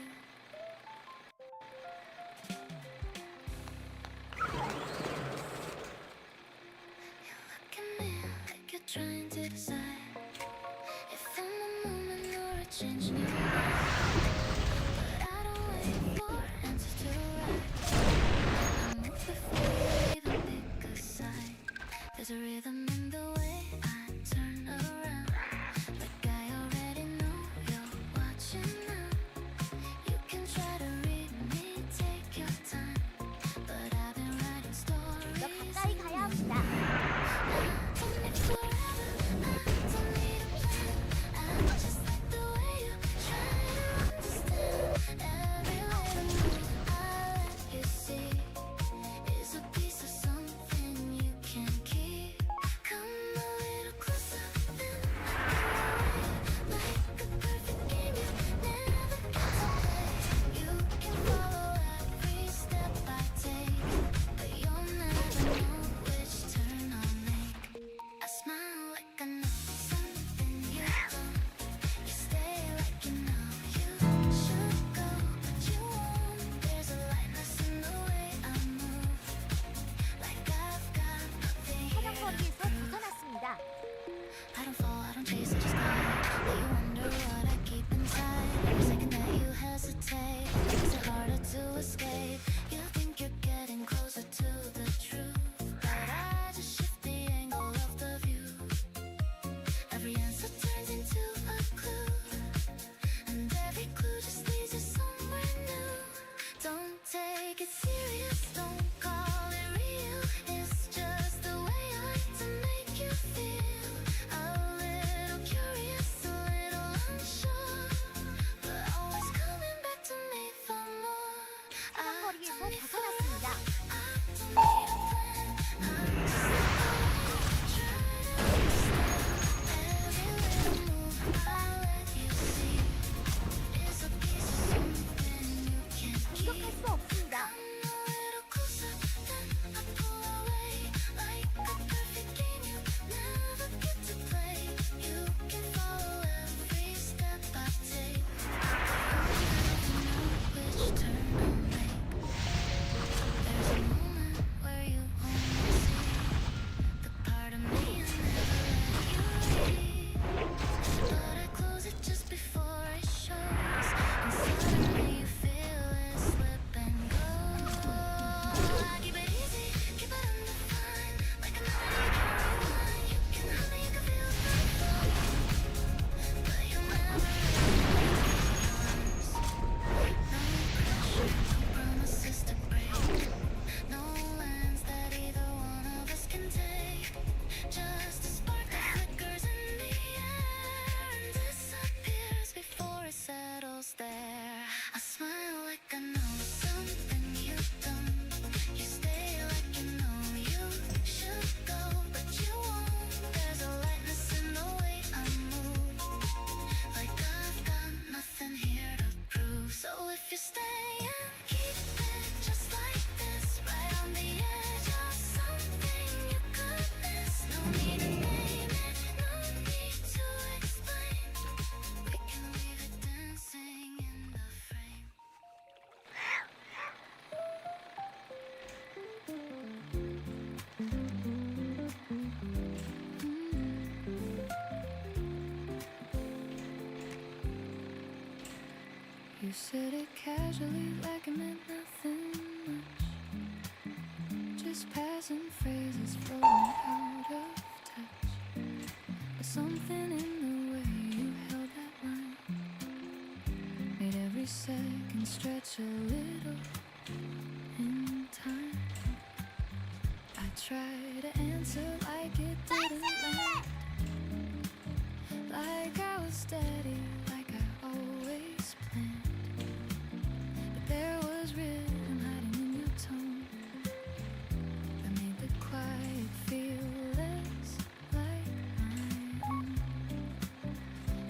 You're looking at me like you're trying to decide if I'm a moment or a change in your mind. But I don't wait for answers to arrive. I move before you even pick a side. There's a rhythm in the way I turn around. Like I already know you're watching now. You can try to read me, take your time. But I've been writing 더 stories. 가까이 가야 합니다. Don't need forever, I don't need a plan. I just like the way you try to understand. Every little move I let you see is a piece of something you can keep. Come a little closer, then I pull away. Like a perfect game you never get to play. You can follow every step I take, but you'll never know which turn I'll make. I smile like I know something you don't. You stay like you know you should go, but you won't. There's a lightness in the way I move, like I've got nothing here to 사냥거리에서 벗어났습니다. I don't fall, I don't chase, I just glide. But you wonder what I keep inside. Every second that you hesitate makes it harder to escape. You think you're getting closer to the truth, but I just shift the angle of the view. Every answer turns into a clue, and every clue just leads you somewhere new. Don't take it serious, don't call it real. It's just the way I like to make you feel. A little curious, a little unsure, but always coming back to me for more. I 사냥거리에서 don't need 벗어났습니다. I don't need a plan. I'm just like the way you try to understand. Every little move I let you see is a piece of something you can't keep. 공격할 수 없습니다. Come a little closer, then I pull away. Like a perfect game you never get to play. You can follow every step I take, but you'll never know which turn I'll make. There's a moment where you only see the part of me I never let you read. But I close it just before it shows, and suddenly you feel it slip and go. I keep it easy, keep it undefined, like a melody you can't rewind. You can hunt me, you can feel the flow, but you'll never really arms. No pressure, no promises to break, no lands that either one of us can take. Just a spark that flickers in the air and disappears before it settles there. I smile like I know something you don't. You stay like you know you should go, but you won't. There's a lightness in the way I move, like I've got nothing here to prove. So if you stay and keep it just like this, right on the edge of something you could miss. No need to name it, no need to explain. We can leave it dancing in the frame. You said it casually like it meant nothing much, just passing phrases floating out of touch. But something in the way you held that line made every second stretch a little in time. I tried to answer like it didn't land, like I was steady, like I always planned. But there was rhythm hiding in your tone that made the quiet feel less like my own.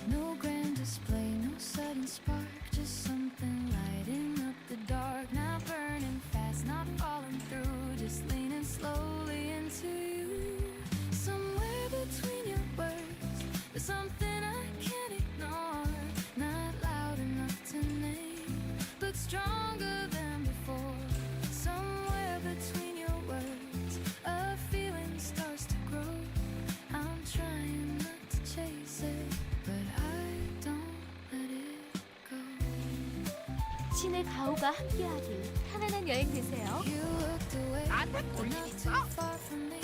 No grand display, no sudden spark, just something lighting up the dark, not burning fast, not falling through, 신의 가호가 함께하길. 편안한 여행 되세요. You looked away, 나한테 but 볼일 not 있어? too far from me.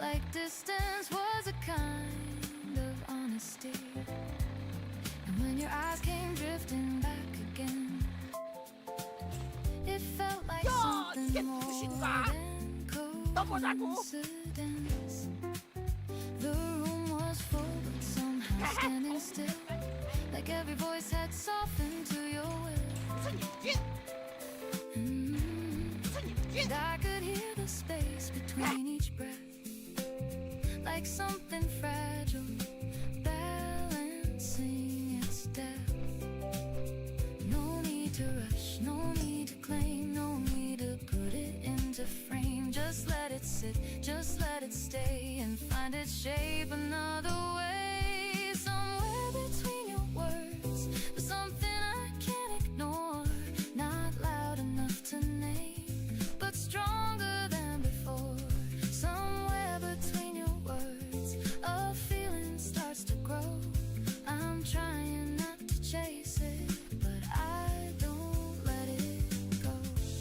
Like distance was a kind of honesty. And when your eyes came drifting back again, it felt like 야, 이게 something more 무엇인가? than 너보다고? coincidence. The room was full, but somehow standing still, like every voice had softened to your will. 무슨 일이지? 무슨 일이지? And I could hear the space between each breath, like something fragile, balancing its depth. No need to rush, no need to claim, no need to put it into frame. Just let it sit, just let it stay, and find its shape another way. Somewhere between your words, there's something I can't ignore. Not loud enough to name, but stronger than before. Somewhere between your words, a feeling starts to grow. I'm trying not to chase it, but I don't let it go.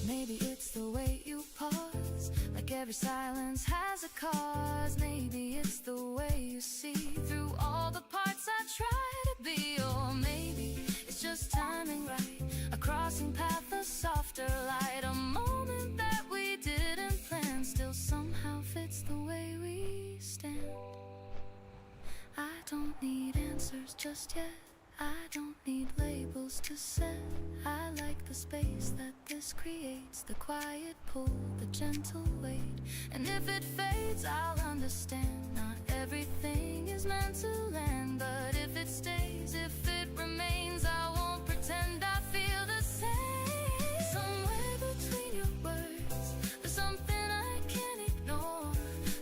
Maybe it's the way you pause, like every silence has a cause. Maybe it's the way you see through all the parts I try to be. Or maybe it's just timing right, a crossing path, a softer light, a moment that we didn't plan still somehow fits the way we stand. I don't need answers just yet, I don't need labels to set. I like the space that this creates, the quiet pull, the gentle weight. And if it fades, I'll understand. Not everything is meant to land, but if it stays, if it remains, I won't pretend I feel the same. Somewhere between your words, there's something I can't ignore.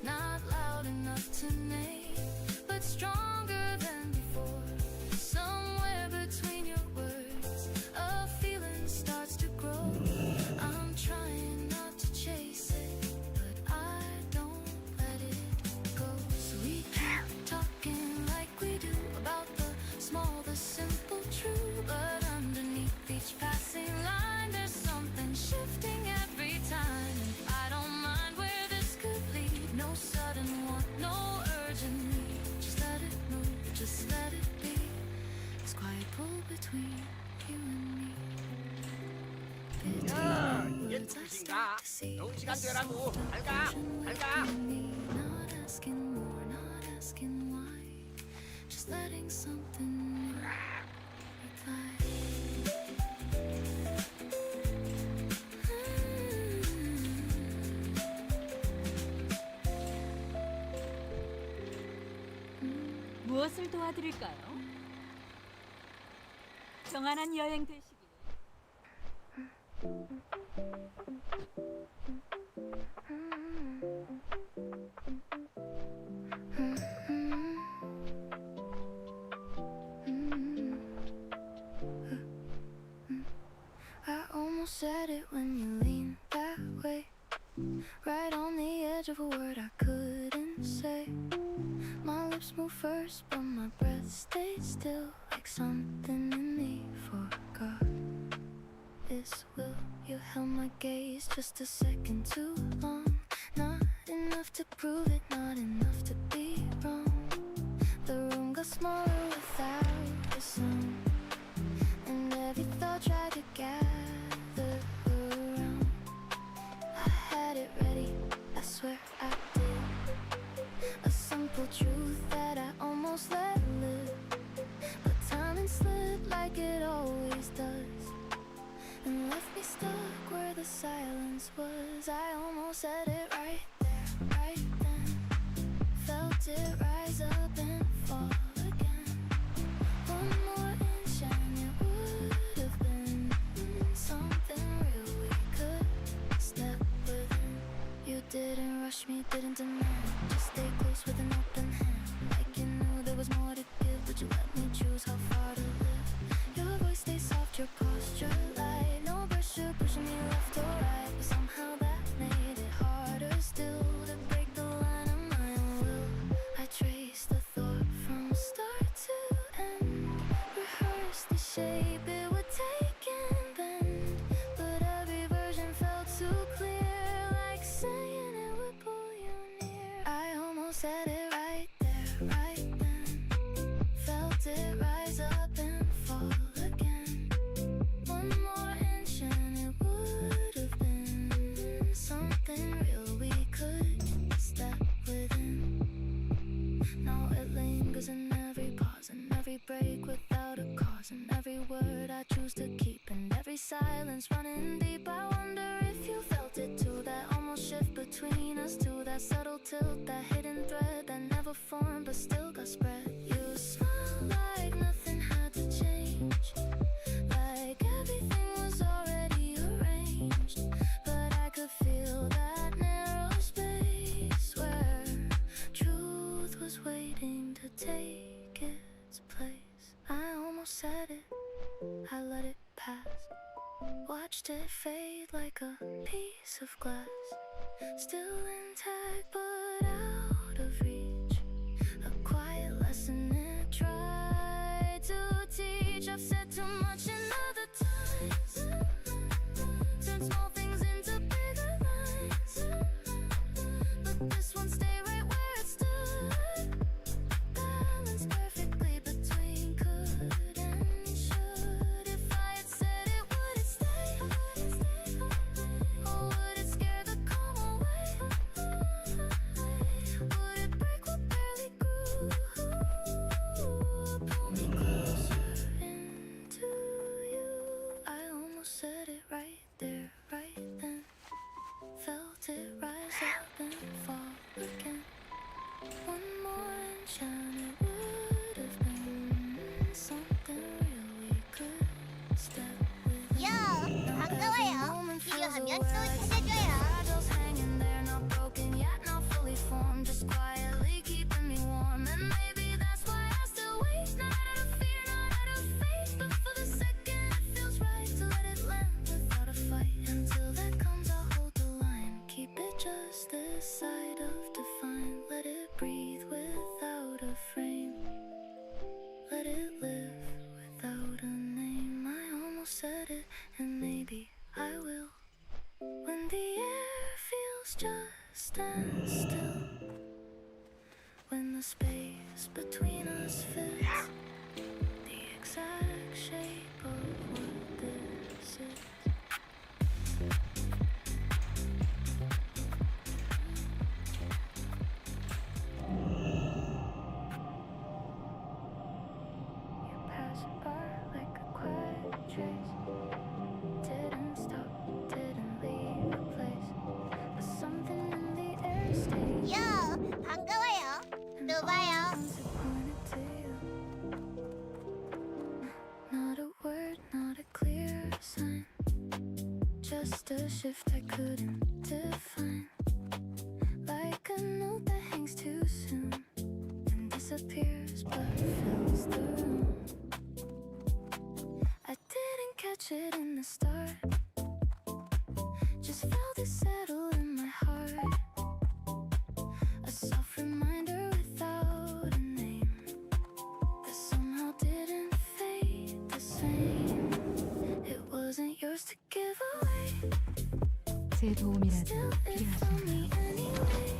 Not loud enough to name, but stronger than before. Somewhere between your words, a feeling starts to grow. I'm trying not to chase it, but I don't let it go. So we keep talking like we do about the small, the simple, true. But underneath each passing line, there's something shifting every time. And I don't mind where this could lead. No sudden want, no urgent need. Just let it move, just let it be. This quiet pull between you and me. 야, Between 얘 words I 누구신가? start to see 좋은 시간 the 되라고. soft 잘 가, emotion 잘 가. within me. Not asking more, not asking why. Just letting something new reply. 무엇을 도와드릴까요? 평안한 여행 되시길. I almost said it when you leaned that way, right on the edge of a word I couldn't say. My lips moved first, but my breath stayed still, like something in me forgot its will. You held my gaze just a second too long. Not enough to prove it, not enough to be wrong. The room got smaller without a sound, and every thought tried to gather around. I had it ready, I swear I did. A simple truth that I almost let live, but timing slipped like it always does, and left me stuck where the silence was. I almost said it right there, right then. Felt it rise up and fall again. One more inch and it would have been something real we could step within. You didn't rush me, didn't demand, just stay close with an open hand. Like you knew there was more to give, but you let me choose how far to live. Your voice stays soft, your posture light, no pressure pushing me left or right, but somehow that made it harder still to break the line of my own will. I traced the thought from start to end, rehearsed the shape it would take, said it right there, right then. Felt it rise up and fall again. One more inch and it would have been something real we could step within. Now it lingers in every pause and every break without a cause, and every word I choose to keep, and every silence running deep. I wonder if you felt it too, that almost shift between us two, that subtle tilt, that hidden thread that never formed but still got spread. You smile like nothing had to change, like everything was already arranged, but I could feel that narrow space where truth was waiting to take its place. I almost said it, I let it pass, watched it fade like a piece of glass, still intact but out of reach. A quiet lesson it tried to teach. I've said too much in other times, turned small things into bigger lines, but this one stay right where it stood, balanced perfectly between could and should. If I had said it, would it stay? Or would it scare the calm away? Would it break what barely grew? Pull me closer into you. I almost said it right there, right then. Felt it rise up and fall again. One more inch and it would have been something real we could step with. 야, 반가워요. 필요하면 또 찾아줘요. Fragile hanging there, not broken yet, not fully formed, just quietly keeping me warm. And maybe that's why I still wait, not out of fear, not out of faith, but for the second it feels right to let it land without a fight. Until that comes, I'll hold the line, keep it just this side of define. Let it breathe without a frame, let it live without a name. I almost said it, and maybe I will, when the air feels just stand still, when the space between us fits the exact shape of what this is. You pass by like a quiet trace, didn't stop, didn't leave a place, but something in the air stayed. 야, 반가워요. 또 봐요. Not a word, not a clear sign, just a shift I couldn't define, like a note that hangs too soon and disappears but fills the room. I didn't catch it in the start, just felt it settle in my heart, a soft reminder without a name that somehow didn't fade the same. It wasn't yours to give away, 제 도움이라도 still it found me 필요하신가요? anyway.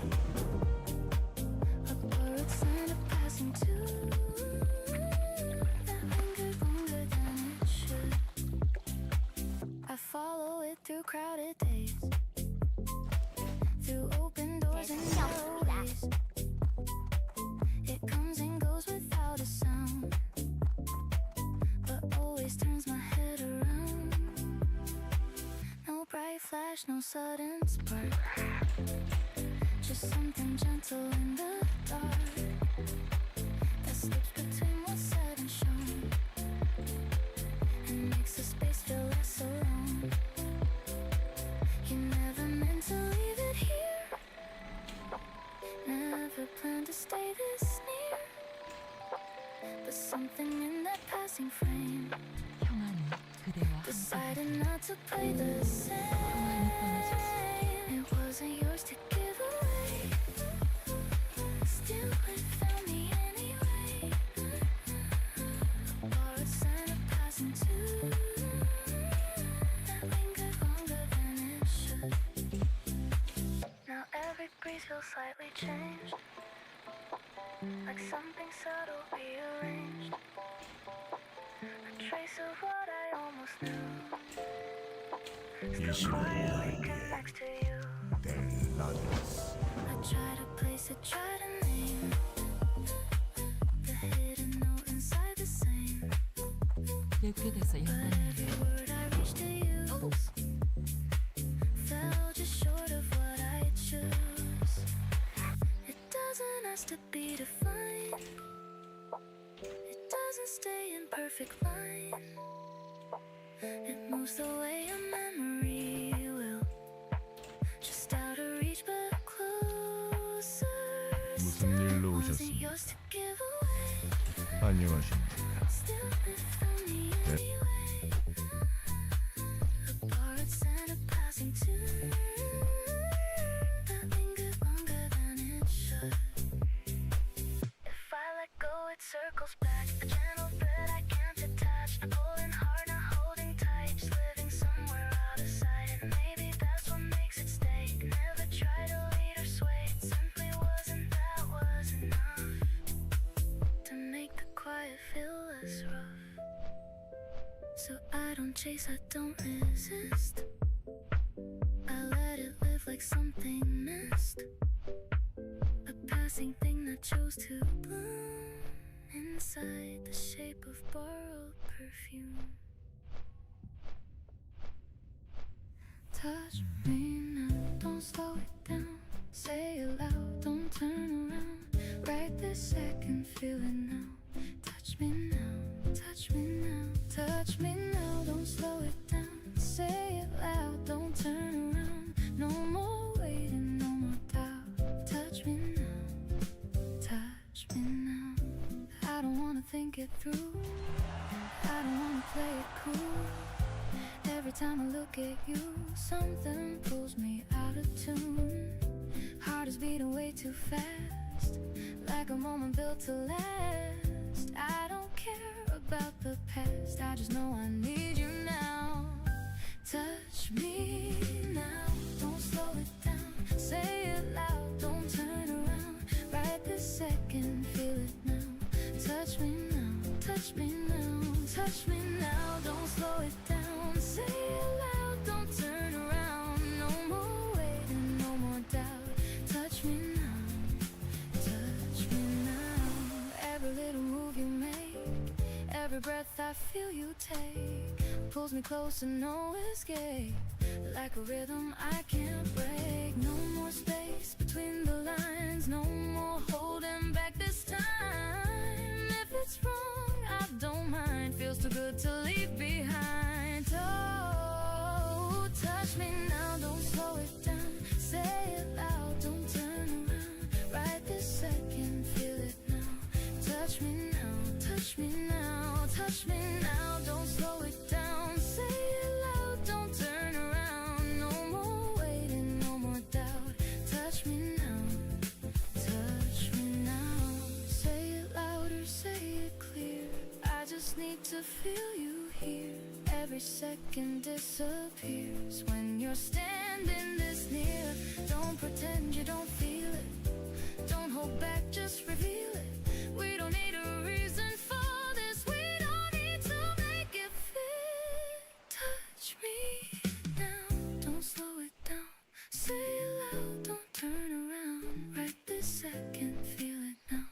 A borrowed sign of passing to that lingered longer than it should. I follow it through crowded days, through open doors and narrow ways. It comes and goes without a sound, but always turns my head around. No bright flash, no sudden spark, just something gentle in the dark that slips between what's said and shown, and makes the space feel less alone. You never meant to leave it here, never planned to stay this near, but something in that passing frame 평안히 그대와 함께 decided not to play the same. It wasn't yours to give away, still it found me anyway. Borrowed sign of passing to that lingered longer than it should. Now every breeze feels slightly changed, like something subtle rearranged, a trace of what I almost knew. Still quietly next to you. I try to place it, try to name the hidden note inside the same. 이렇게 돼서 But every 연관이에요. word I reach to use fell just short of what I choose. It doesn't ask to be defined. It doesn't stay in perfect line. It moves the way a memory will. Just out of reach but closer. 무슨 일로 Wasn't 오셨습니까? yours to give away. 안녕하십니까? Still meant for me anyway. A borrowed scent, a passing tune that lingered longer than it should. If I let go, it circles back. A gentle thread I can't detach. I'm pulling hard, not holding tight. Just living somewhere out of sight. And maybe that's what makes it stay. Never try to lead or sway. It simply wasn't, that was enough to make the quiet feel less rough. So I don't chase, I don't resist. I let it live like something missed. A passing thing that chose to bloom inside the shape of borrowed perfume. Touch me now, don't slow it down. Say it loud, don't turn around. Right this second, feel it now. Touch me now, touch me now, touch me now, don't slow it down. Say it loud, don't turn around. No more waiting, no more doubt. Touch me now, touch me now. I don't wanna think it through. I don't wanna play it cool. Every time I look at you, something pulls me out of tune. Heart is beating way too fast, like a moment built to last. I don't care about the past, I just know I need you now. Touch me now, don't slow it down. Say it loud, don't turn around. Right this second, feel it now. Touch me now, touch me now, touch me now, don't slow it down. Say it loud, don't turn around. No more waiting, no more doubt. Touch me now, touch me now. Every little move you make, every breath I feel you take, pulls me closer, no escape. Like a rhythm I can't break. No more space between the lines, no more holding back this time. If it's wrong, I don't mind. Feels too good to leave behind. Oh, touch me now, don't slow it down. Say it loud, don't turn around. Right this second, feel it now. Touch me now, touch me now, touch me now, don't slow it down. Say it loud, don't turn around. No more waiting, no more doubt. Touch me now, touch me now. Say it louder, say it clear. I just need to feel you here. Every second disappears when you're standing this near. Don't pretend you don't feel it. Don't hold back, just reveal it. We don't need a reason for this. We don't need to make it fit. Touch me now, don't slow it down. Say it loud, don't turn around. Right this second, feel it now.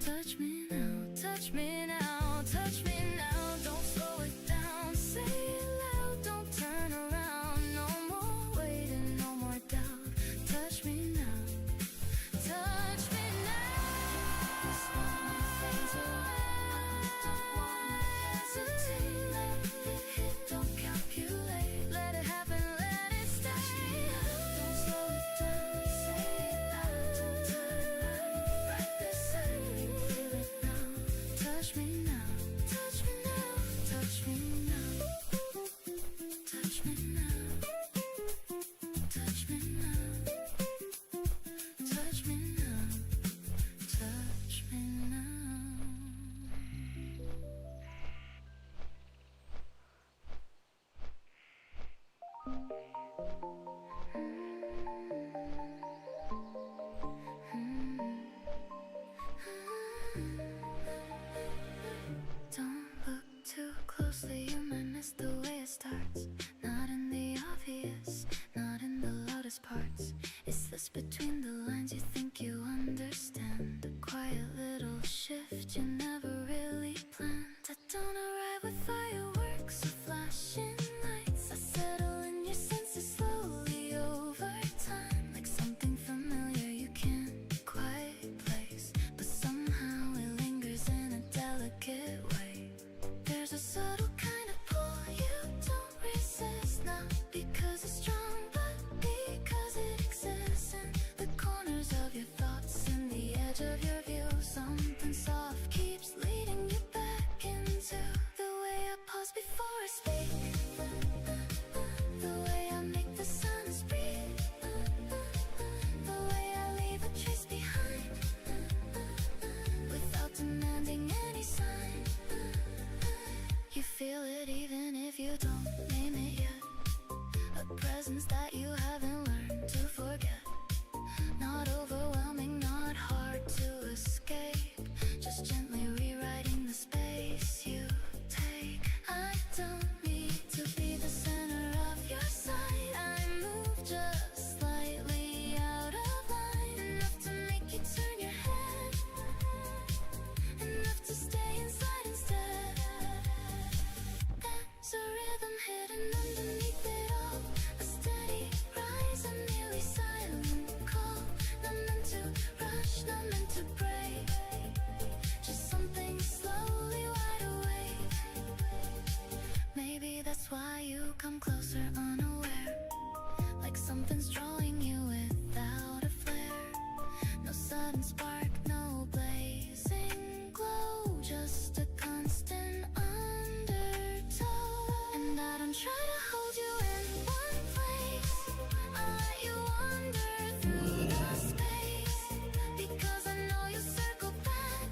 Touch me now, touch me now, touch me now, don't slow it down. Say it loud, don't turn around. No more waiting, no more doubt. Touch me now, touch me now. This moment fades away. Don't wanna hesitate. Let it hit, don't calculate. Let it happen, let it stay. Don't slow it down. Say it loud, don't turn around. Right this second, feel it now. Touch me now, touch It's between the lines you think you understand. A quiet little shift you never really planned. I don't arrive with fireworks or flashing lights. I settle in your senses slowly over time, like something familiar you can't quite place, but somehow it lingers in a delicate way. There's a subtle kind of pull you don't resist, not because it's strong, but because it exists in the corners of your thoughts and the edge of your view. Something soft keeps leading you back into the way I pause before I speak, the way I make the silence breathe, the way I leave a trace behind without demanding any sign. You feel it even if you don't name it yet, a presence that you haven't learned to forget. Not overwhelming, not hard to escape, just gently rewriting the space you take. I don't need to be the center of your sight. I move just slightly out of line, enough to make you turn your head, enough to stay inside instead. There's a rhythm hidden underneath it all, a steady rise, a nearly silent call. Not meant to rush, not meant to break, just something slowly wide awake. Maybe that's why you come closer unaware, like something's drawing you without a flare. No sudden spark, no blazing glow, just a constant undertow. And I don't try to hold you in one place, I let you wander through the space, because I know you'll circle back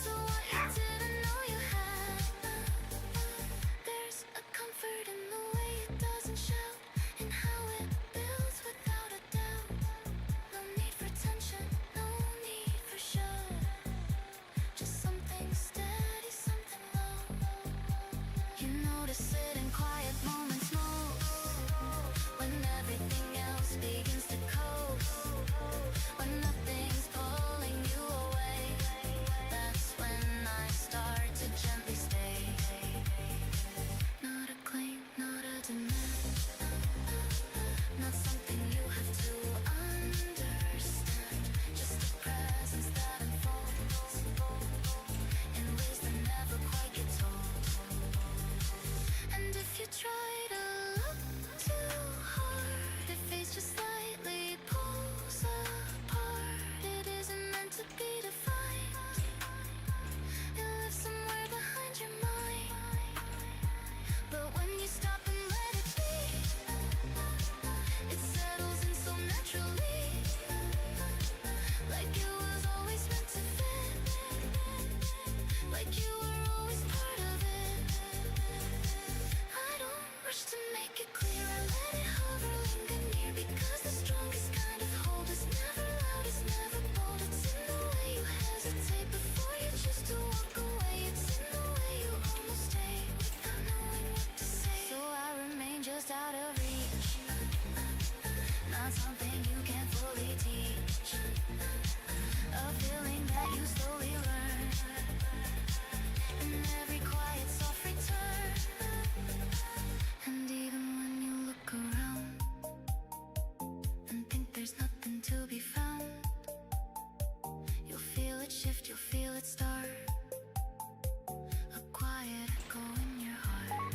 to what you didn't know you had. There's a comfort in the way it doesn't shout, and how it builds without a doubt. No need for tension, no need for show, just something steady, something low. You notice it in quiet moments most, when everything else begins to coast, when nothing's pulling you away. That's when I start to gently stay. Not a claim, not a demand, not something you have to understand, just a presence that unfolds in ways that never quite get told. And if you try to look too hard, it fades just slightly, pulls apart. It isn't meant to be defined, it lives somewhere behind your mind. But when you stop and let it be, it settles in so naturally, like it was always meant to fit, like you were always part of it. I don't rush to make it clear, I let it hover, linger near, because the strongest kind of hold is never loud, it's never bold. It's in the way you hesitate before you choose to walk away. It's in the way you almost stay without knowing what to say. So I remain just out of reach, not something you can fully teach, a feeling that you slowly learn in every quiet soft return. And even when you look around and think there's nothing to be found, you'll feel it shift, you'll feel it start, a quiet echo in your heart.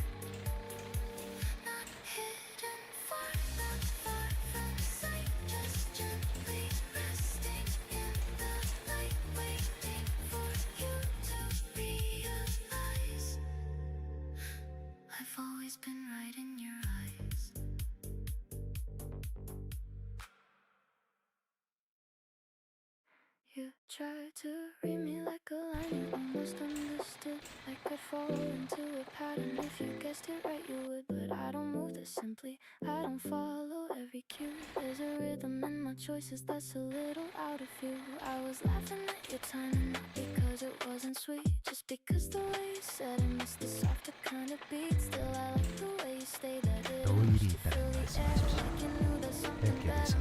Not hidden far, not far from sight, just gently resting in the light, waiting for you to realize I've always been right in your eyes. You tried to read me like a line you almost understood, like I'd fall into a pattern. If you guessed it right, you would. But I don't move this simply, I don't follow every cue. There's a rhythm in my choices that's a little out of view. I was laughing at your timing, not because it wasn't sweet, just because the way you said it missed the softer kind of beat. Still I like the way you stayed at it. 겨울일이 To 있다는 fill the air 말씀하셨습니다. like you knew there's something 이렇게 better. 해서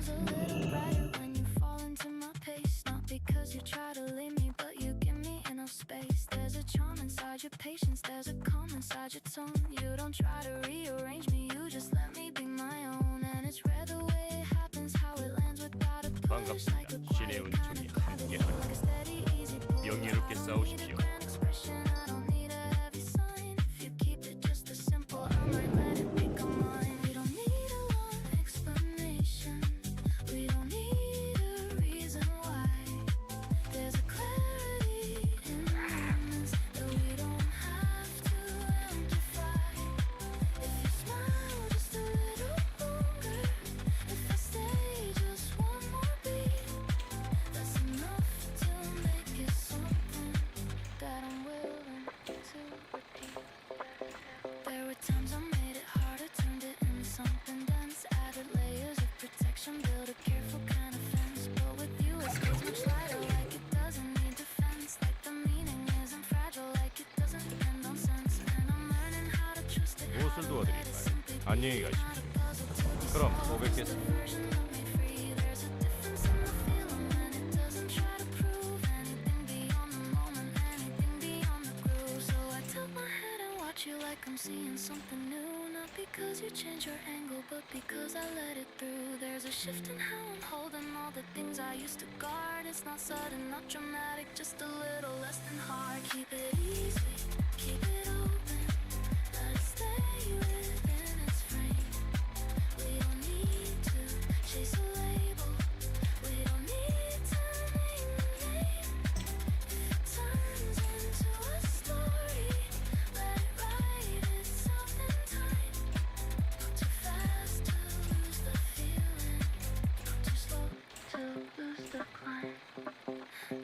smile's a little brighter when you fall into my pace. Not because you try to leave me, but you give me enough space. There's a charm inside your patience, there's a calm inside your tone. You don't try to rearrange me, you just let me be my own. And it's rare the way it happens, how it lands without a push. Like a 반갑습니다. 신의 quiet kind 은총이 of gravity, 함께하리. like a steady, easy pull. 명예롭게 싸우십시오. Grand expression, I don't need a heavy sign. If you keep it just as simple, I might let it become mine. We don't need a long explanation. We don't need a reason why. There's a clarity in moments that we don't have to amplify. If you smile just a little longer, if I stay just one more beat, that's enough to make it something that I'm willing to repeat. There were times I made it harder, turned it into something dense, added layers of protection, built a careful kind of fence. But with you it feels much lighter, like it doesn't need defense, like the meaning isn't fragile, like it doesn't depend on sense. And I'm learning how to trust it, how 무엇을 to let it 도와드릴까요? simply be, 안녕히 not 가십시오. a puzzle to be 그럼 또 solved. It's the 뵙겠습니다. version of me free. There's a difference in the feeling when it doesn't try to prove anything beyond the moment, anything beyond the groove. So I tilt my head and watch you like I'm seeing something new. Not because you change your angle, but because I let it through. There's a shift in how I'm holding all the things I used to guard. It's not sudden, not dramatic, just a little less than hard. Keep it easy, keep it open, let it stay within its frame. We don't need to chase a label, we don't need to name the name. If it turns into a story, let it write itself in time. Not too fast to lose the feeling, not too slow to lose the climb.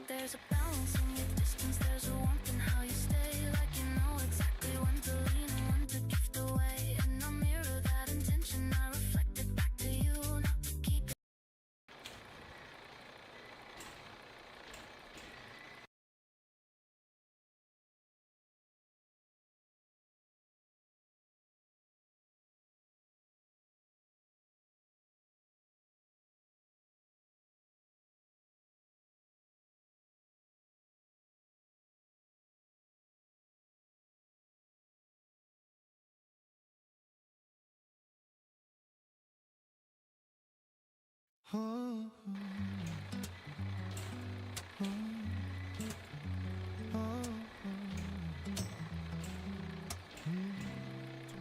There's a balance in your distance, there's a warmth in how you stay, like you know exactly when to lean and when to drift away. And I'll mirror that intention, I reflect it back to you, not to keep it.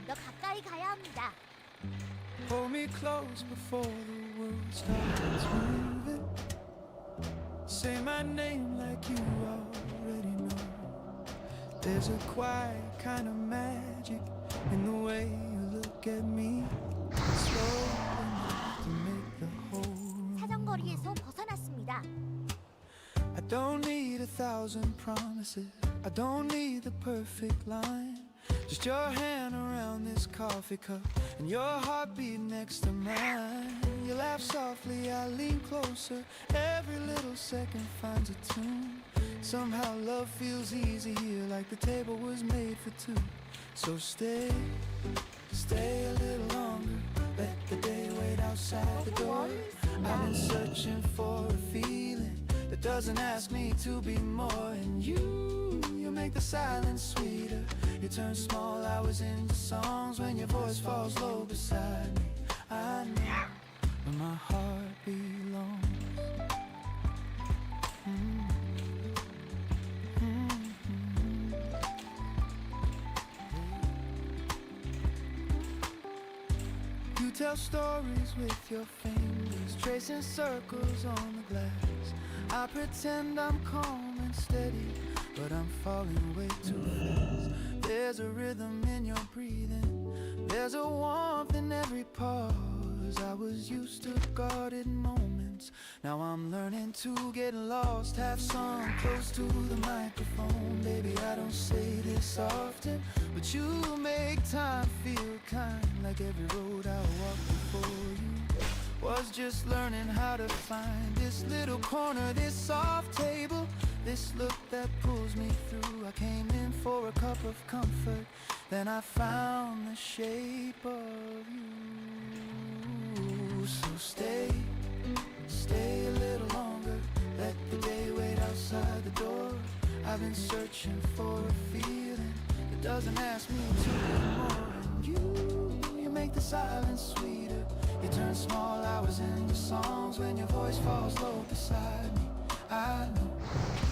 더 가까이 가야 합니다. Hold me close before the world starts moving. Say my name like you already know. There's a quiet kind of magic in the way you look at me. Slow enough to make the whole. 사정거리에서 벗어났습니다. I don't need 1,000 promises. I don't need the perfect line. Just your hand around this coffee cup and your heartbeat next to mine. You laugh softly, I lean closer. Every little second finds a tune. Somehow love feels easy here, like the table was made for two. So stay a little longer. Let the day wait outside the door. I've been searching for a feeling that doesn't ask me to be more. And you make the silence sweeter. You turn small hours into songs when your voice falls low beside me. I know where my heart belongs. You tell stories with your fingers, tracing circles on the glass. I pretend I'm calm and steady, but I'm falling way too fast. There's a rhythm in your breathing, there's a warmth in every pause. I was used to guarded moments, now I'm learning to get lost. Have some close to the microphone. Baby, I don't say this often, but you make time feel kind, like every road I walk before you was just learning how to find this little corner, this soft table, this look that pulls me through. I came in for a cup of comfort, then I found the shape of you. So stay I've been searching for a feeling that doesn't ask me to be more than you. You make the silence sweeter. You turn small hours into songs when your voice falls low beside me. I know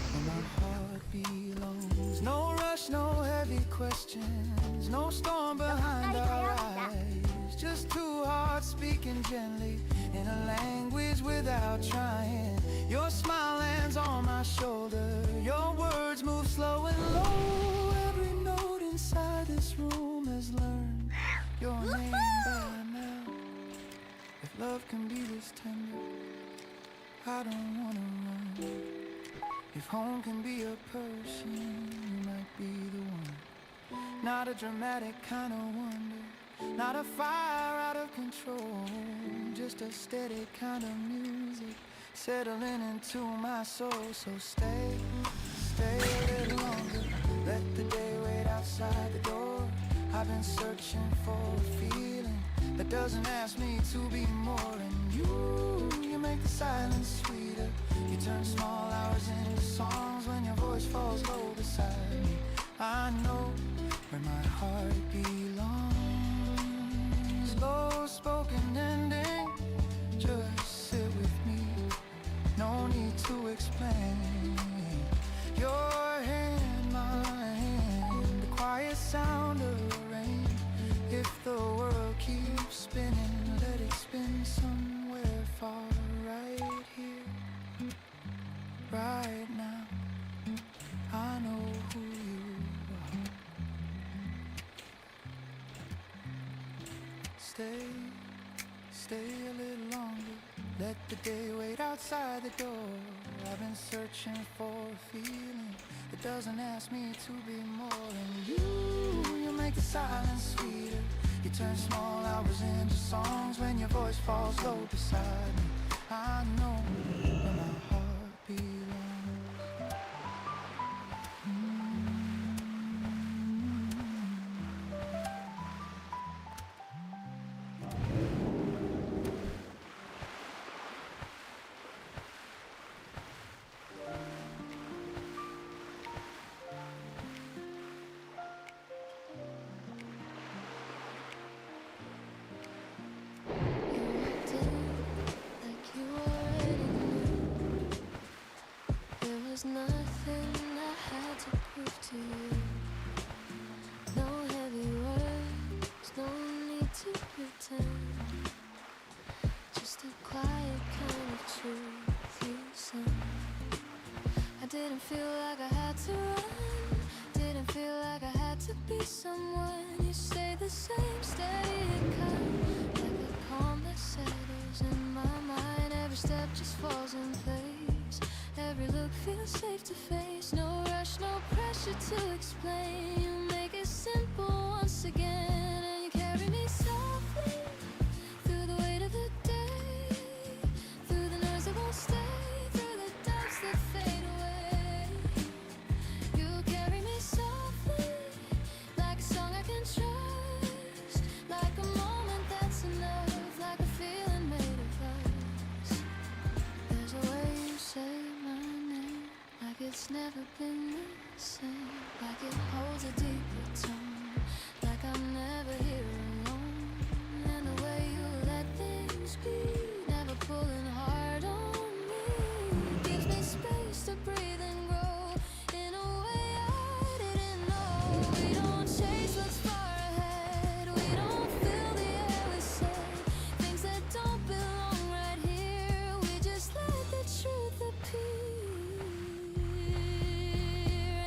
where my heart belongs. No rush, no heavy questions, no storm behind our eyes. Just two hearts speaking gently in a language without trying. Your smile lands on my shoulder. Your words move slow and low. Every note inside this room has learned your name by now. If love can be this tender, I don't wanna run. If home can be a person, you might be the one. Not a dramatic kind of wonder, not a fire out of control, just a steady kind of music settling into my soul. So stay a little longer. Let the day wait outside the door. I've been searching for a feeling that doesn't ask me to be more than you. You make the silence sweeter. You turn small hours into songs when your voice falls low beside me. I know where my heart belongs. Low spoken ending, just sit with me. No need to explain. Your hand, my hand, the quiet sound of rain. If the world keeps spinning, let it spin somewhere far. Right here, right now, I know who you are. Stay a little longer. Let the day wait outside the door. I've been searching for a feeling that doesn't ask me to be more than you. You make the silence sweeter. You turn small hours into songs when your voice falls low beside me. I know where my heart belongs. Like you already knew. There was nothing I had to prove to you. No heavy words, no need to pretend. Just a quiet kind of truth you sent. I didn't feel like I had to run. Didn't feel like I had to be someone. You stay the same, steady and kind. Like a calm that settles in my mind. Every step just falls in place. Every look feels safe to face. No rush, no pressure to explain. You make it simple once again. And you carry me softly through the weight of the day. Through the noise that won't stay. Through the doubts that fade away. You carry me softly, like a song I can trust. Like a moment that's enough. Like a feeling made of us. There's a way you say my name, like it's never been the same. Like it holds a deeper tone, like I'm never here alone. And the way you let things be, never pulling hard on me, gives me space to breathe and grow in a way I didn't know. We don't chase what's far ahead. We don't fill the air with said things that don't belong right here. We just let the truth appear.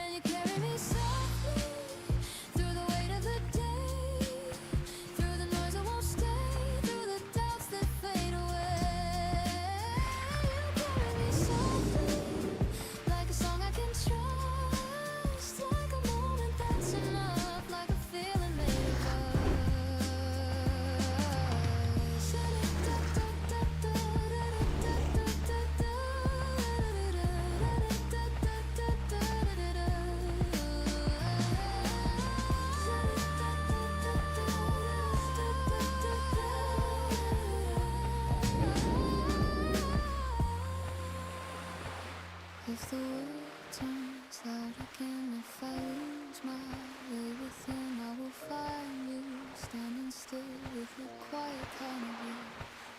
And you carry me softly through the weight of the day. Through the noise that won't stay. Through the doubts that fade away. You carry me softly, like a song I can trust. Like a moment that's enough. Like a feeling made of If the world turns Static, and if I lose my way within, I will find you standing still with a quiet kind of view.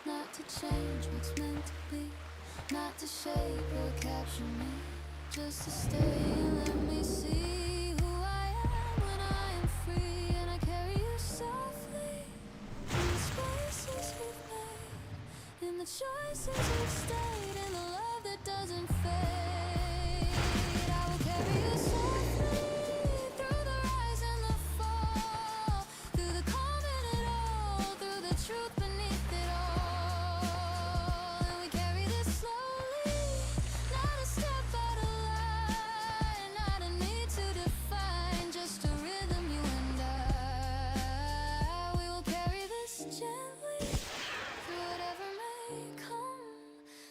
Not to change what's meant to be, not to shape or capture me, just to stay and let me see who I am when I am free. And I carry you softly in the spaces we've made, in the choices we've stayed, in the love that doesn't fade. I will carry you softly through the rise and the fall, through the calm in it all, through the truth beneath it all. And we carry this slowly, not a step out of line, not a need to define, just a rhythm, you and I. We will carry this gently through whatever may come,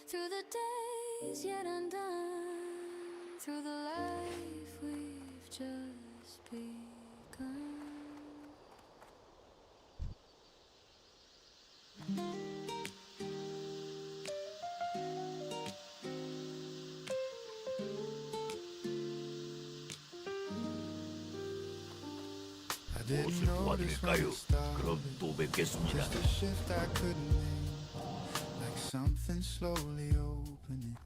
through the days yet undone, through the life we've just begun. I didn't notice when it started. Just a shift I couldn't name, like something slowly opening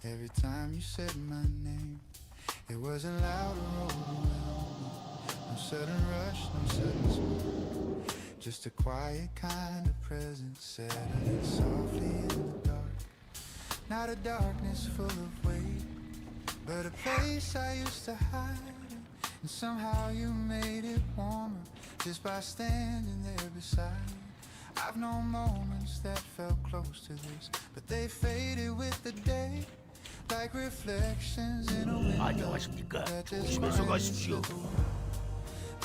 every time you said my name. It wasn't loud or overwhelming, no sudden rush, no sudden smoke, just a quiet kind of presence settling softly in the dark. Not a darkness full of weight, but a place I used to hide in. And somehow you made it warmer just by standing there beside. I've known moments that felt close to this, but they faded with the day, like reflections in a window. 안녕하십니까? that just 조심해서 might 가십시오. slip away.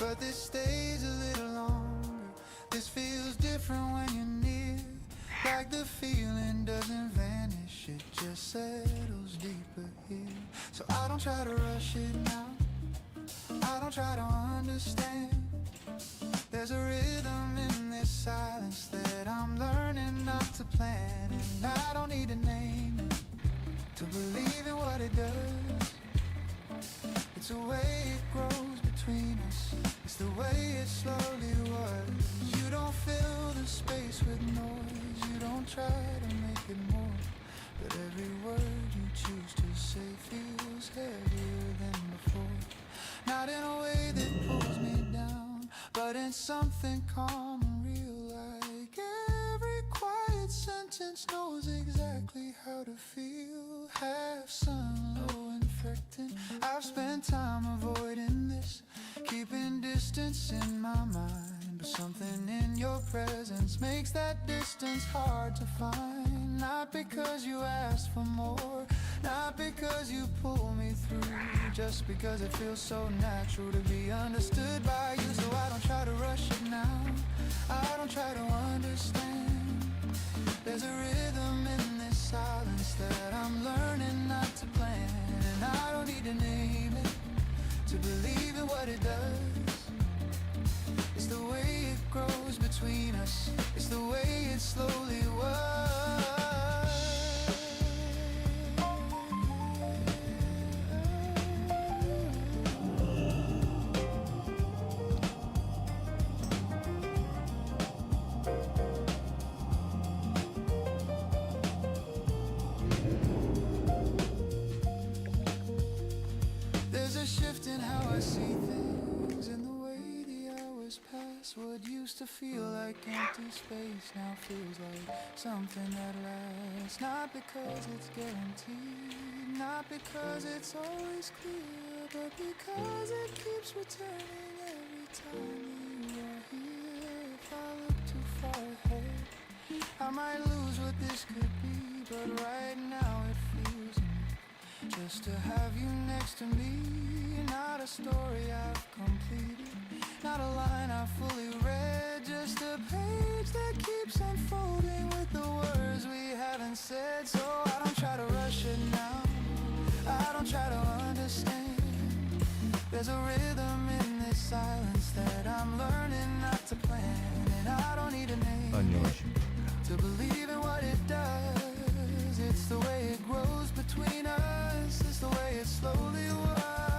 But this stays a little longer. This feels different when you're near, like the feeling doesn't vanish, it just settles deeper here. So I don't try to rush it now, I don't try to understand. There's a rhythm in this silence that I'm learning not to plan. And I don't need to name it to believe in what it does. It's the way it grows between us, it's the way it slowly was. You don't fill the space with noise, you don't try to make it more, but every word you choose to say feels heavier than before. Not in a way that pulls me down, but in something calm and real, like every quiet sentence knows exactly how to feel. Half sun, low infecting. I've spent time avoiding this, keeping distance in my mind, but something in your presence makes that distance hard to find. Not because you asked for more, not because you pull me through, just because it feels so natural to be understood by you. So I don't try to rush it now, I don't try to understand. There's a rhythm in this silence that I'm learning not to plan. And I don't need to name it to believe in what it does. It's the way it grows between us, it's the way it slowly was. There's a shift in how I see things, in the way the hours pass. What used to feel like empty space now feels like something that lasts. Not because it's guaranteed, not because it's always clear, but because it keeps returning every time you are here. If I look too far ahead, I might lose what this could be, but right now it feels just to have you next to me. Not a story I've completed, not a line I've fully read, just a page that keeps unfolding with the words we haven't said. So I don't try to rush it now, I don't try to understand. There's a rhythm in this silence that I'm learning not to plan. And I don't need a name 안녕하십니까? to believe in what it does. It's the way it grows between us, it's the way it slowly was.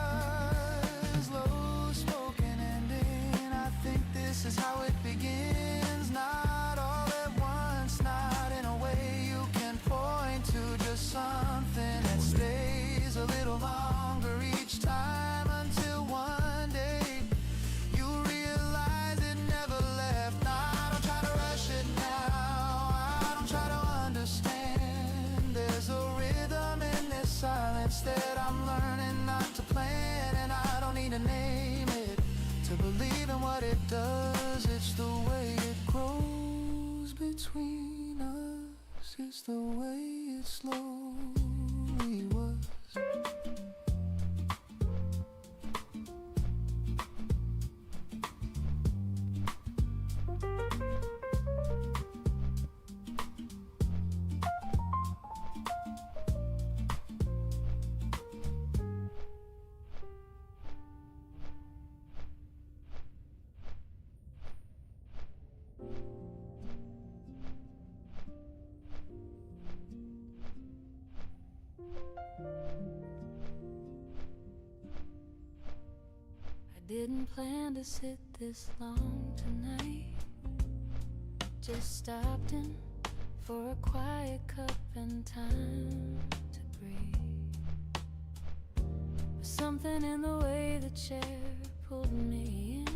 is the way it slowly was. I didn't plan to sit this long tonight. Just stopped in for a quiet cup and time to breathe. But something in the way the chair pulled me in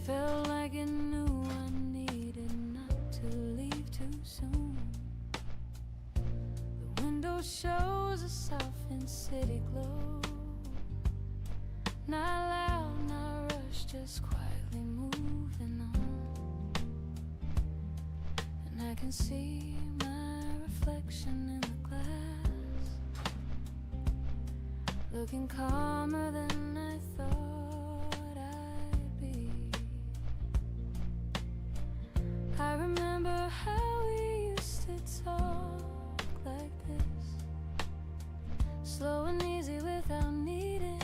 felt like it knew I needed not to leave too soon. The window shows a softened city glow. Not loud, not rushed, just quietly moving on. And I can see my reflection in the glass, looking calmer than I thought I'd be. I remember how we used to talk like this, slow and easy without needing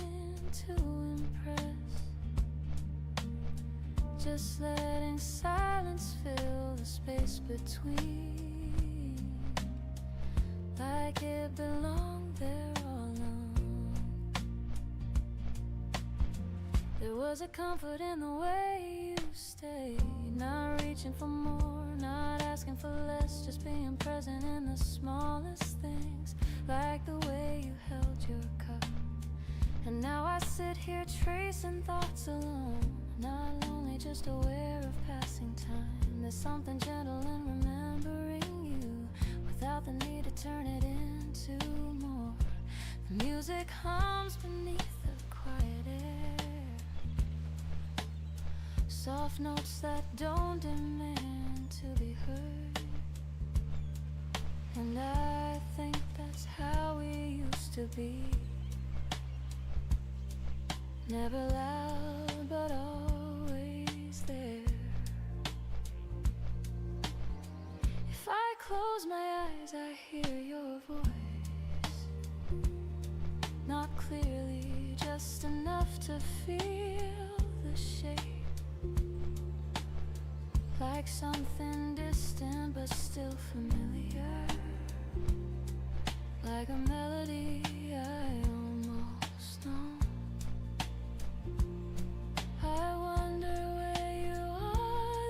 to impress, just letting silence fill the space between, like it belonged there all along. There was a comfort in the way you stayed, not reaching for more, not asking for less, just being present in the smallest things, like the way you held your cup. And now I sit here tracing thoughts alone, not lonely, just aware of passing time. There's something gentle in remembering you, without the need to turn it into more. The music hums beneath the quiet air, soft notes that don't demand to be heard. And I think that's how we used to be. Never loud, but always there. If I close my eyes, I hear your voice, not clearly, just enough to feel the shape, like something distant but still familiar, like a melody I almost know. I wonder where you are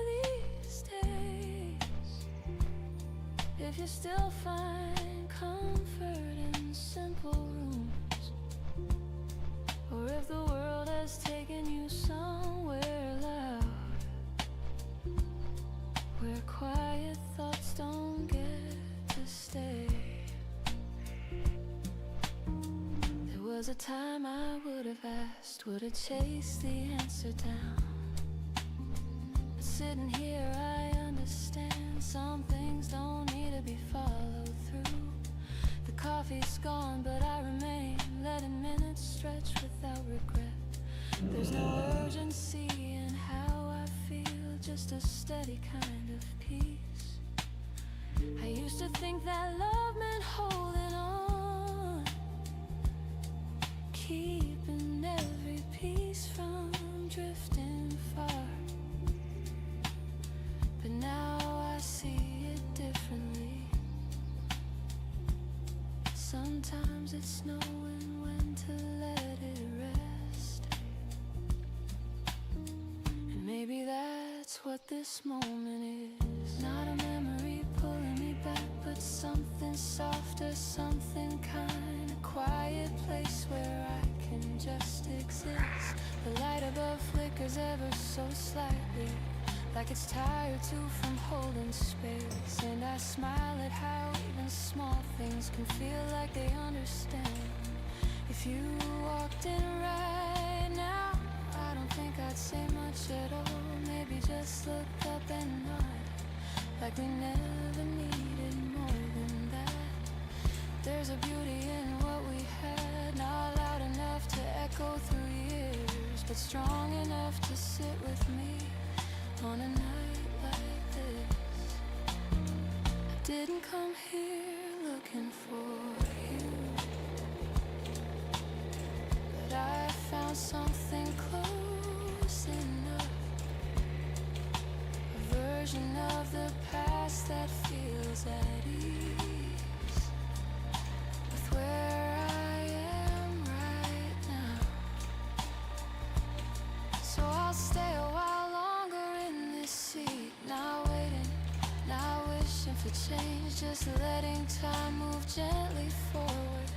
these days, if you still find comfort in simple rooms, or if the world has taken you somewhere loud, where quiet thoughts don't get to stay. There was a time I would have asked, would have chased the answer down. But sitting here I understand, some things don't need to be followed through. The coffee's gone but I remain, letting minutes stretch without regret. There's no urgency in how I feel, just a steady kind of peace. I used to think that love meant holding on, keeping every piece from drifting far. But now I see it differently. Sometimes it's knowing when to let it rest, and maybe that's what this moment is. Not a memory pulling me back, but something softer, something kind, a quiet place where I can just exist. The light above flickers ever so slightly, like it's tired too from holding space. And I smile at how even small things can feel like they understand. If you walked in right now, I don't think I'd say much at all. Maybe just look up and nod, like we never needed more than that. There's a beauty in what we had, not loud enough to echo through years, but strong enough to sit with me on a night like this. I didn't come here looking for you, but I found something close enough, a version of the past that feels at ease with where I am right now. So I'll stay a while longer in this seat, not waiting, not wishing for change, just letting time move gently forward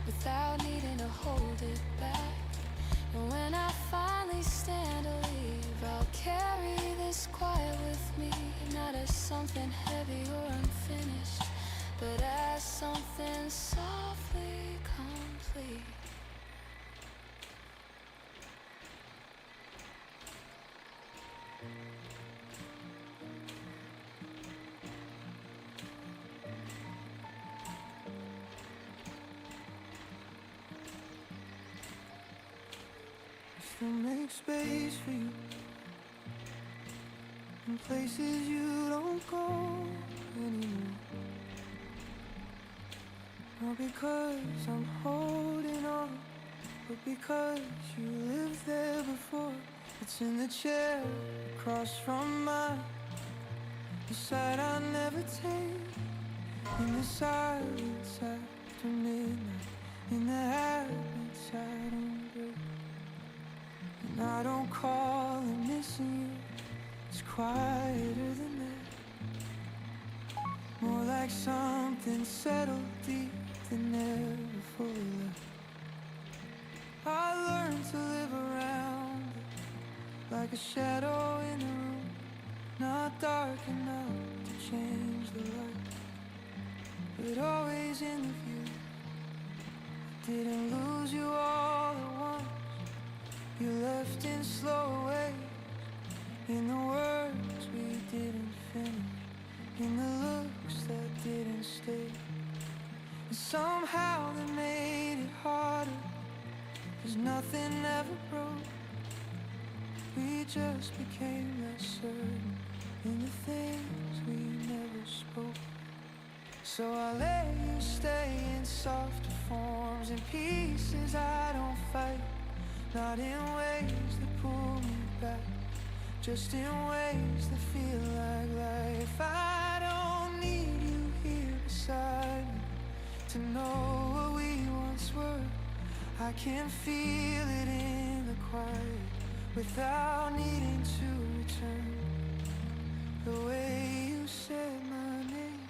without needing to hold it back. And when I finally stand to leave, I'll carry this quiet with me, not as something heavy or unfinished, but as something softly complete. Still make space for you in places you don't go anymore. Not because I'm holding on, but because you lived there before. It's in the chair across from mine, the side I never take, in the silence after midnight, in the habits I don't break. And I don't call it missing you, it's quieter than that. More like something settled deep that never fully left. I learned to live around it, like a shadow in a room, not dark enough to change the light, but always in the view. I didn't lose you all at once, you left in slow waves, in the words we didn't finish, in the looks that didn't stay. And somehow they made it harder, 'cause nothing ever broke. We just became less certain in the things we never spoke. So I let you stay in softer forms, in pieces I don't fight, not in ways that pull me back, just in ways that feel like life. I don't need you here beside me to know what we once were. I can feel it in the quiet without needing to return. The way you said my name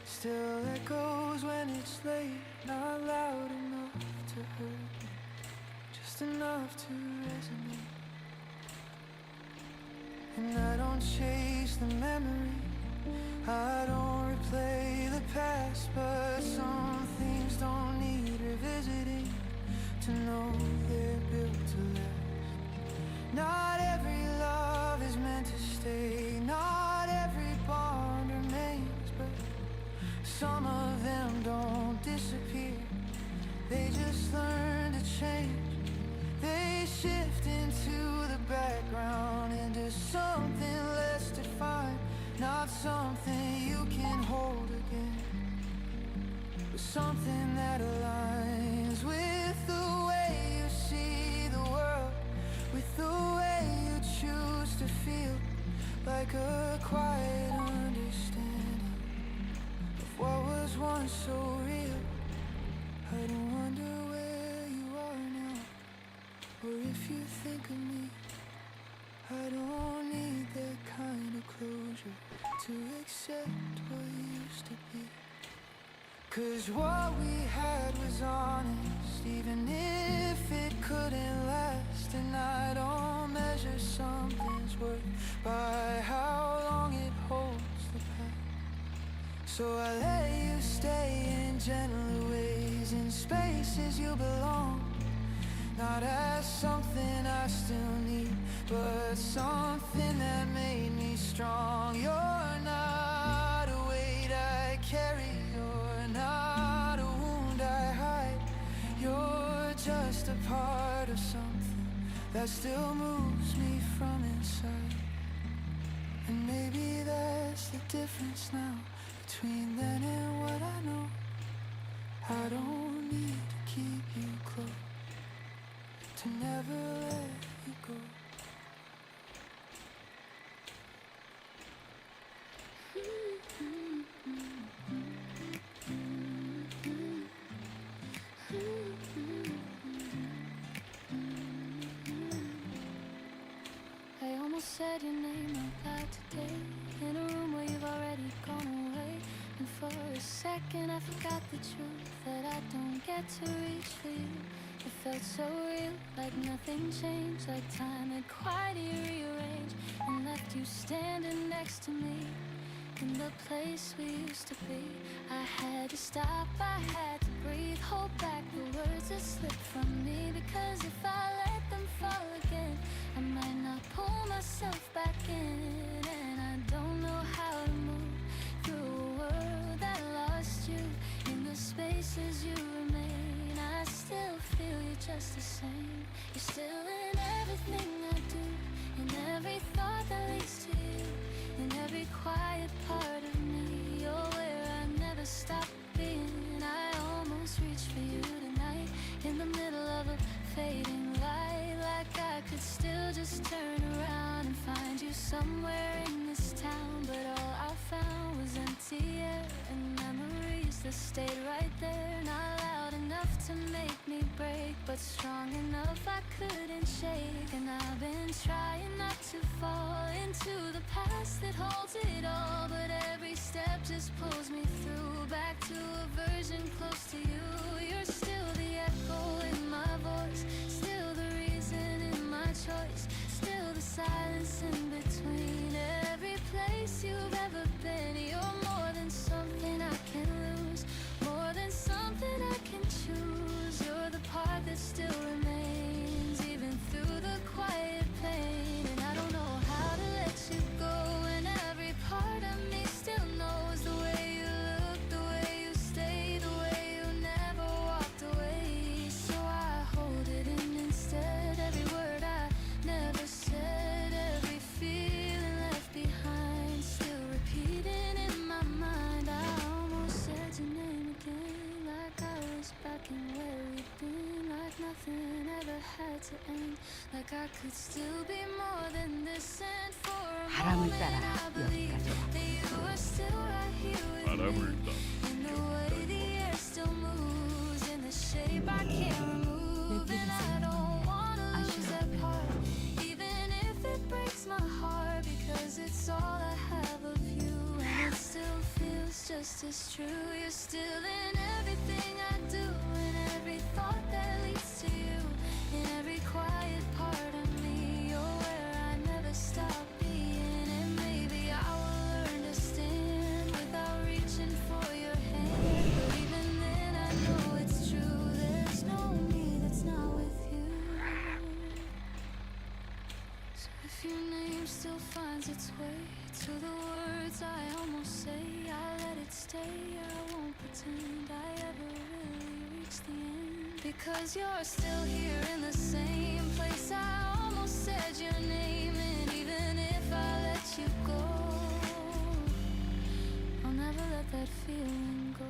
still echoes when it's late, not loud enough to hurt me, just enough to resonate. And I don't chase the memory, I don't replay the past, but some things don't need revisiting to know they're built to last. Not every love is meant to stay, not every bond remains, but some of them don't disappear, they just learn to change. They shift into the background, into something less defined, not something you can hold again, but something that aligns with the way you see the world, with the way you choose to feel, like a quiet understanding of what was once so real. I don't wonder where you are now, or if you think of me. I don't need that kind of closure to accept what used to be, 'cause what we had was honest, even if it couldn't last. And I don't measure something's worth by how long it holds the past. So I let you stay in gentler ways, in spaces you belong, not as something I still need, but something that made me strong. You're not just a part of something that still moves me from inside. And maybe that's the difference now between then and what I know. I don't need to keep you close, to never let you go. I almost said your name out loud today, in a room where you've already gone away. And for a second I forgot the truth, that I don't get to reach for you. It felt so real, like nothing changed, like time had quietly rearranged and left you standing next to me in the place we used to be. I had to stop, I had to breathe, hold back the words that slipped from me, because if I let them fall again, I might not pull myself back in. And I don't know how to move through a world that lost you. In the spaces you remain, I still feel you just the same. You're still in everything I do, in every thought that leads to you, in every quiet part of me. You're where I never stop being. I almost reached for you tonight, in the middle of a fading light, like I could still just turn around and find you somewhere in this town. But all I found was empty air and memories that stayed right there, not loud enough to make me break, but strong enough I couldn't shake. And I've been trying not to fall into the past that holds it all, but every step just pulls me through, back to a version close to you. You're still the echo in my voice, still the reason in my choice, still the silence in between. Every place you've ever been, you're more than something I can lose, more than something I can choose. You're the part that still remains, even through the quiet pain. And I don't know how to let you go, and every part of me still knows the way you look, the way you stay, the way you never walked away. So I hold it in instead, every word I never said, every feeling left behind, still repeating in my mind. I almost said your name again, like I was back in where we'd been, like nothing ever had to end, like I could still be more than this. And for a 바람을 moment 따라 I believe 여기까지 that you are still right here with 바람을 me, in the way the air still moves, in the shape I can't remove. And I don't wanna lose that part, even if it breaks my heart, because it's all I have of you, and it still feels just as true. You're still in everything I do, in every thought that leads to you, in every quiet part of me. You're where I never stop being, and maybe I will learn to stand without reaching for your hand. But even then I know it's true, there's no me that's not with you. So if your name still finds its way to the words I almost say, I'll let it stay. I won't pretend I ever really reached the end, because you're still here in the same place I almost said your name. And even if I let you go, I'll never let that feeling go.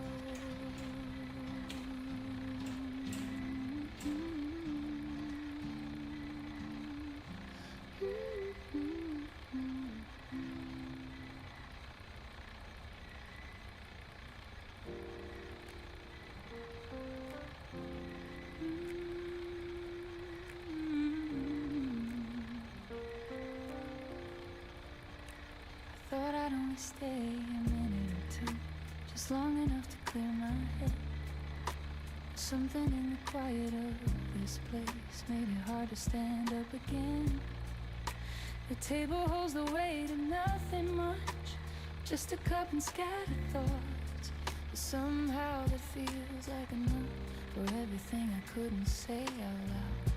Thought I'd only stay a minute or two, just long enough to clear my head. Something in the quiet of this place made it hard to stand up again. The table holds the weight of nothing much, just a cup and scattered thoughts. But somehow that feels like enough for everything I couldn't say out loud.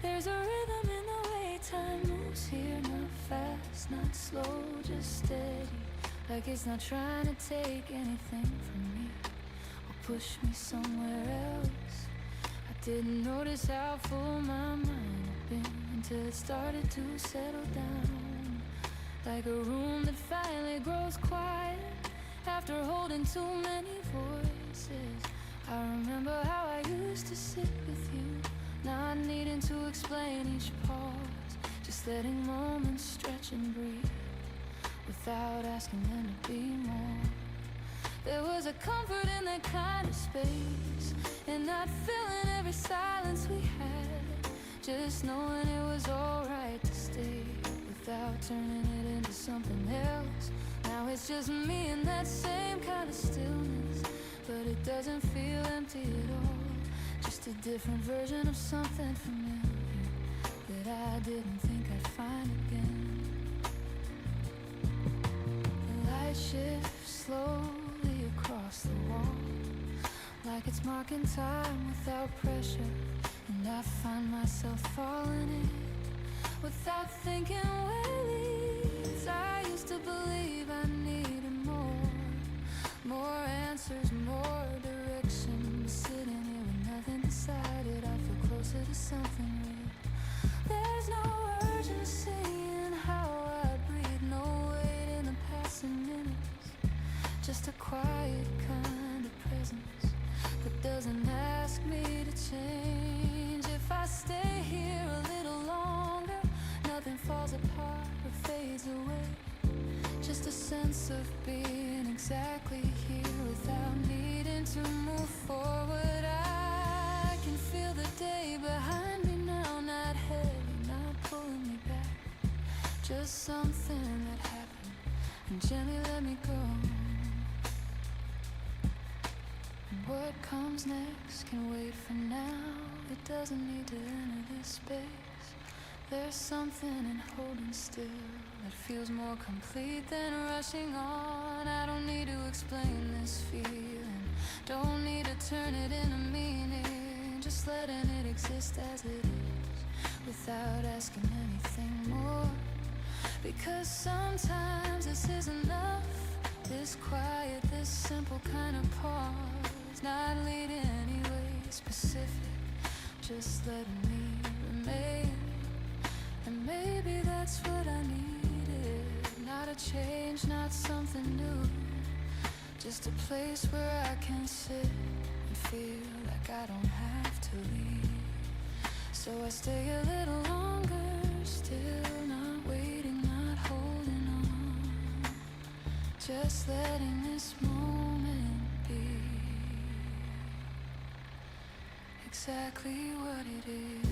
There's a rhythm in the way time moves here, not fast, not slow, just steady, like it's not trying to take anything from me or push me somewhere else. I Didn't notice how full my mind had been until it started to settle down. Like a room that finally grows quiet after holding too many voices. I remember how I used to sit with you, not needing to explain each pause, just letting moments stretch and breathe without asking them to be more. There was a comfort in that kind of space, in not filling every silence we had, just knowing it was alright to stay without turning it into something else. Now it's just me and that same kind of stillness, but it doesn't feel empty at all. Just a different version of something familiar that I didn't think I'd find again. The light shifts slowly across the wall, like it's marking time without pressure, and I find myself falling in without thinking where it leads. I used to believe I needed more answers, more direction. Sitting here with nothing decided, I feel closer to something real. There's no urgency in how I breathe, no weight in the passing minutes, just a quiet kind of presence that doesn't ask me to change. If I stay here a little longer, nothing falls apart or fades away, just a sense of being exactly here without needing to move forward. I can feel the day behind me now, not heavy, not pulling me back, just something that happened and gently let me go. And what comes next can wait for now, it doesn't need to enter this space. There's something in holding still that feels more complete than rushing on. I don't need to explain this feeling, don't need to turn it into meaning, just letting it exist as it is without asking anything more. Because sometimes this is enough, this quiet, this simple kind of pause, not leading anyway specific, just letting me remain. And maybe that's what I needed, not a change, not something new, just a place where I can sit and feel like I don't have to leave. So I stay a little longer, still not waiting, not holding on, just letting this moment be exactly what it is.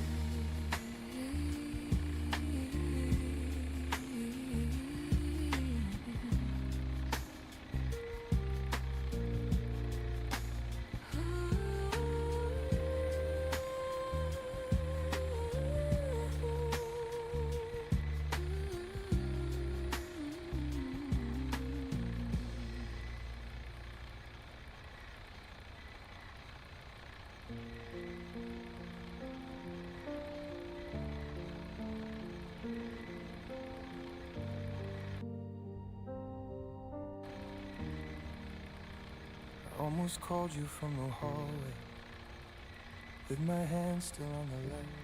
Almost called you from the hallway, with my hand still on the light.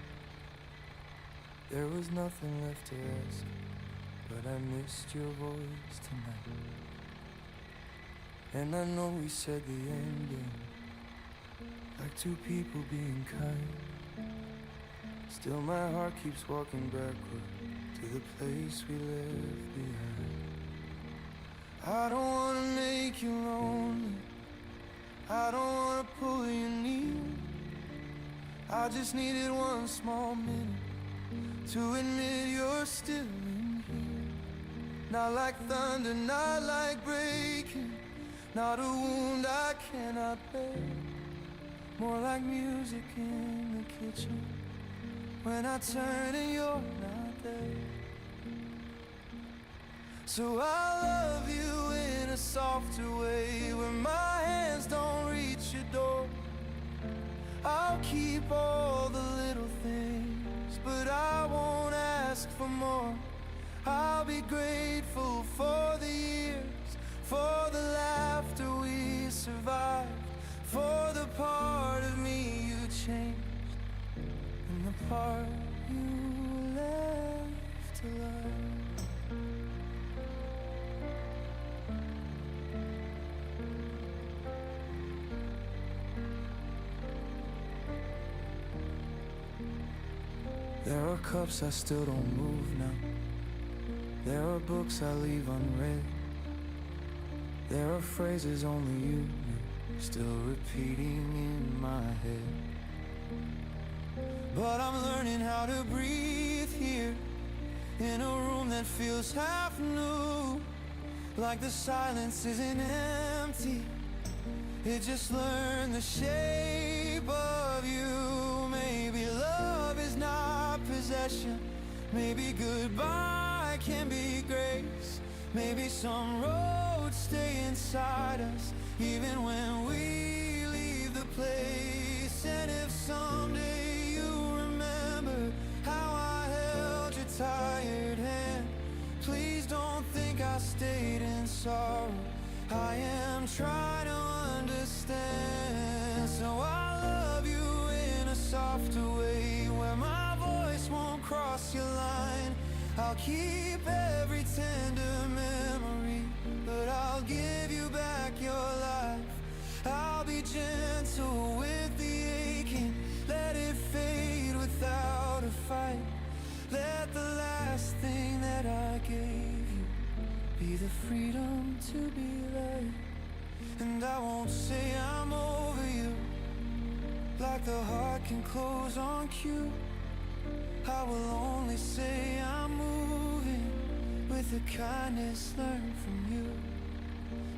There was nothing left to ask, but I missed your voice tonight. And I know we said the ending, like two people being kind. Still my heart keeps walking backward to the place we left behind. I don't wanna make you lonely, I don't wanna pull you near, I just needed one small minute to admit you're still in here. Not like thunder, not like breaking, not a wound I cannot bear, more like music in the kitchen when I turn and you're not there. So I love you in a softer way, where my hands don't reach your door. I'll keep all the little things, but I won't ask for more. I'll be grateful for the years, for the laughter we survived, for the part of me you changed, There are cups I still don't move now. There are books I leave unread. There are phrases only you knew, still repeating in my head. But I'm learning how to breathe here, in a room that feels half new. Like the silence isn't empty, it just learned the shape of you. Maybe love is not possession, maybe goodbye can be grace. Maybe some roads stay inside us, even when we leave the place. And if someday you remember how I held your tired hand, please don't think I stayed in sorrow. I am trying to understand. So I love you in a softer way, where my voice won't cross your line. I'll keep every tender memory, but I'll give you back your life. I'll be gentle with the aching, let it fade without a fight. Let the last thing that I gave you be the freedom to be light. And I won't say I'm over you, like the heart can close on cue. I will only say I'm moving with the kindness learned from you.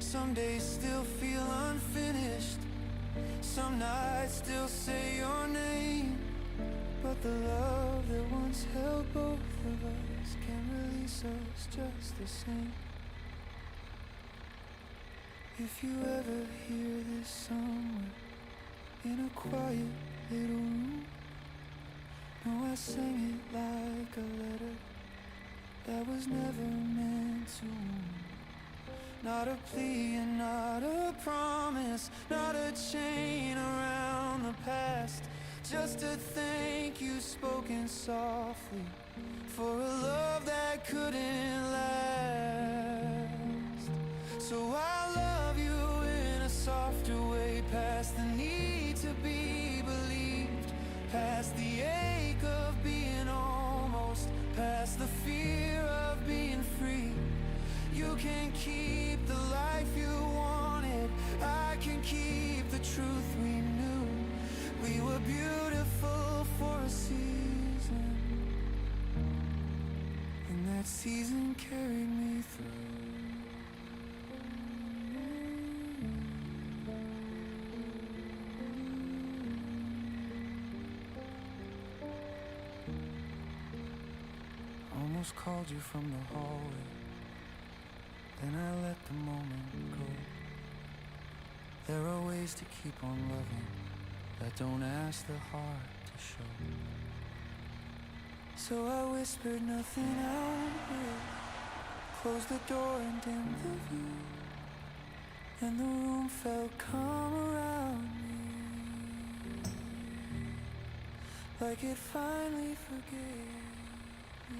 Some days still feel unfinished, some nights still say your name. But the love that once held both of us can release us just the same. If you ever hear this somewhere in a quiet little room, know I sang it like a letter that was never meant to wound. Not a plea and not a promise, not a chain around the past, just a thank you spoken softly for a love that couldn't last. So I love you in a softer way, past the need to be believed, past the ache of being almost, past the fear of being free. You can keep the life you wanted, I can keep the truth we knew. We were beautiful for a season, and that season carried me through. Almost called you from the hallway, then I let the moment go. There are ways to keep on loving that don't ask the heart to show. So I whispered nothing out here, closed the door and dimmed the view, and the room felt calm around me, like it finally forgave you.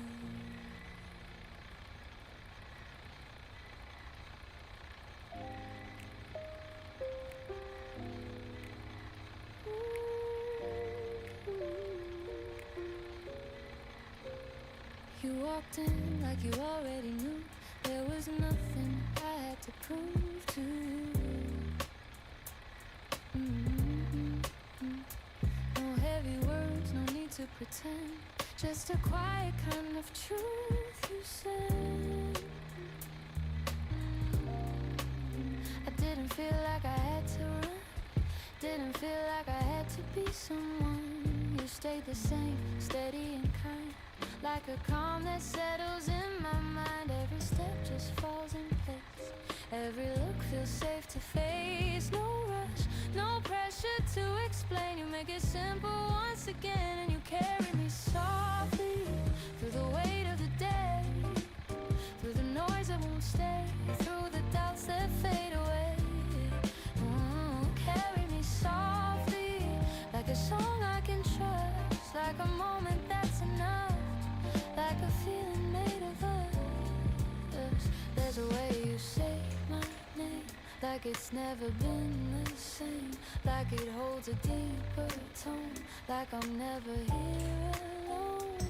You walked in like you already knew there was nothing I had to prove to you. No heavy words, no need to pretend, just a quiet kind of truth you said. I didn't feel like I had to run, didn't feel like I had to be someone. You stayed the same, steady and kind, like a calm that settles in my mind. Every step just falls in place, every look feels safe to face. No rush, no pressure to explain. You make it simple once again, and you carry me softly through the weight of the day, through the noise that won't stay, through the doubts that fade away. Carry me softly, like a song I can trust, like a moment that's enough, like a feeling made of us. There's a way you say my name, like it's never been the same, like it holds a deeper tone, like I'm never here alone.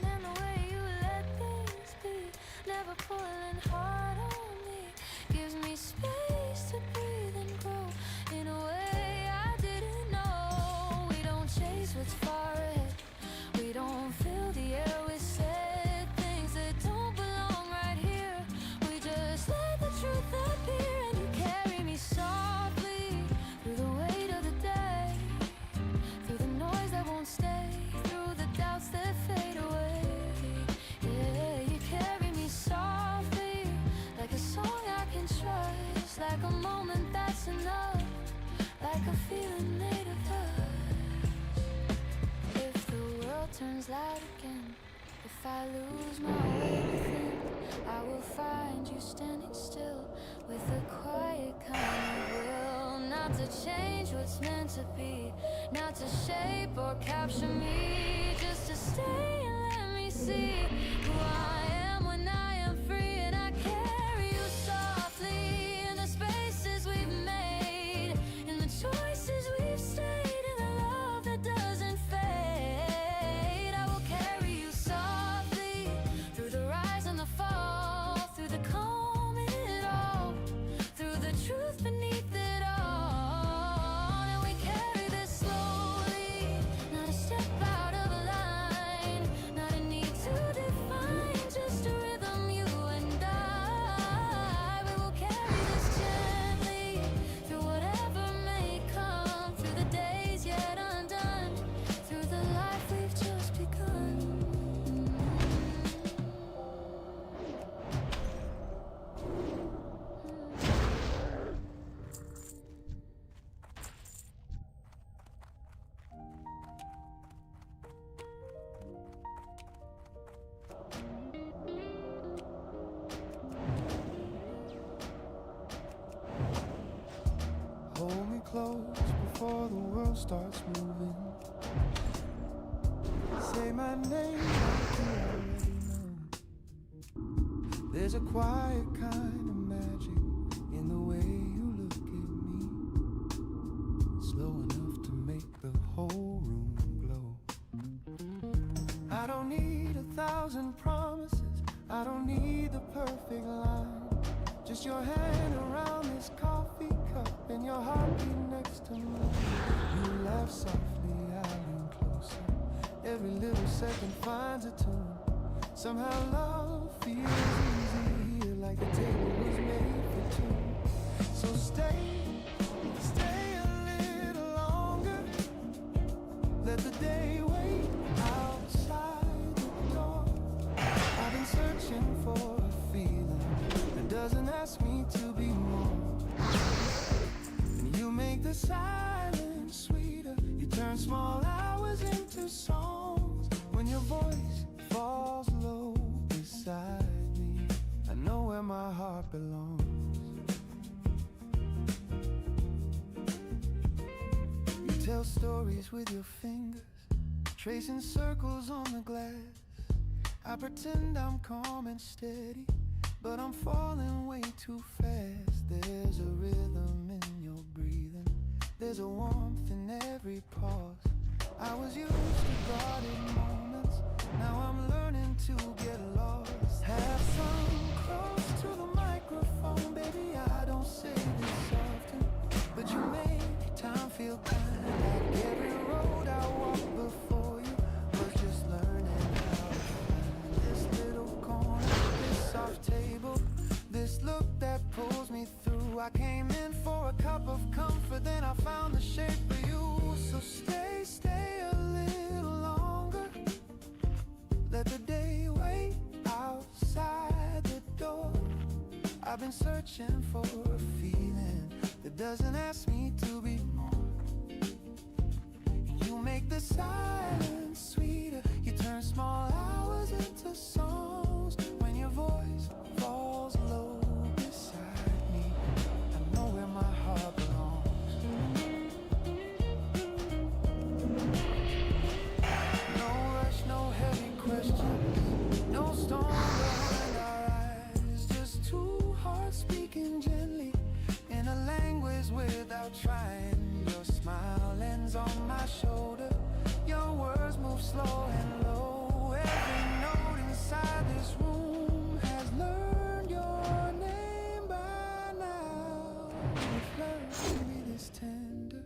If I lose my way within, I will find you standing still with a quiet kind of will. Not to change what's meant to be, not to shape or capture me, just to stay and let me see who I am when I am free. And I carry you softly in the spaces we've made, in the choices we've stayed, in the love that doesn't fade. I will carry you softly through the rise and the fall, through the calm in it all, through the truth beneath it all. And we carry this slowly, not a step out of line, not a need to define, just a rhythm, you and I. We will carry this gently through whatever may come, through the days yet undone, through the life we've just begun. Hold me close before the world starts moving. Say my name like you already know. There's a quiet kind of magic in the way you look at me, slow enough to make the whole room glow. I don't need 1,000 promises, I don't need the perfect line, just your hand around this coffee cup and your heartbeat next to mine. You laugh softly, I lean closer. Every little second finds a tune. Somehow love feels easy here, like the table was made for two. So stay a little longer. Let the day wait outside the door. I've been searching for a feeling that doesn't ask me to be more. And you make the silence sweeter. You turn small hours into songs. When your voice falls low beside me, I know where my heart belongs. You tell stories with your fingers, tracing circles on the glass. I pretend I'm calm and steady, but I'm falling way too fast. There's a rhythm in your breathing, there's a warmth in every pause. I was used to guarded moments, now I'm learning to get lost. Have some close to the microphone, baby, I don't say this often, but you make time feel kind, like every road I walked before you was just learning how to find this little corner, this soft table, this look that pulls me through. I came in for a cup of comfort, then I found the shape of you. So stay a little longer. Let the day wait outside the door. I've been searching for a feeling that doesn't ask me to be more. You make the silence sweeter. You turn small hours into songs. When your voice falls low beside me, I know where my heart belongs. No rush, no heavy questions, no storm behind our eyes. Just two hearts speaking gently in a language without trying. Your smile lands on my shoulder, your words move slow and low. Every note inside this room has learned your name by now. If love can be this tender,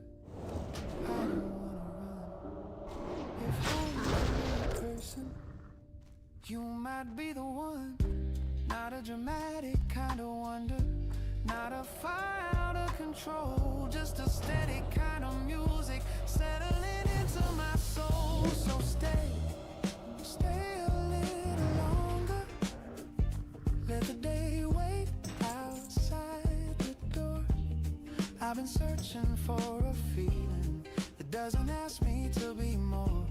I don't wanna run. If home is a person, you might be the one. Not a dramatic kind of wonder, not a fire out of control, just a steady kind of music settling into my soul. So stay a little longer. Let the day wait outside the door. I've been searching for a feeling that doesn't ask me to be more.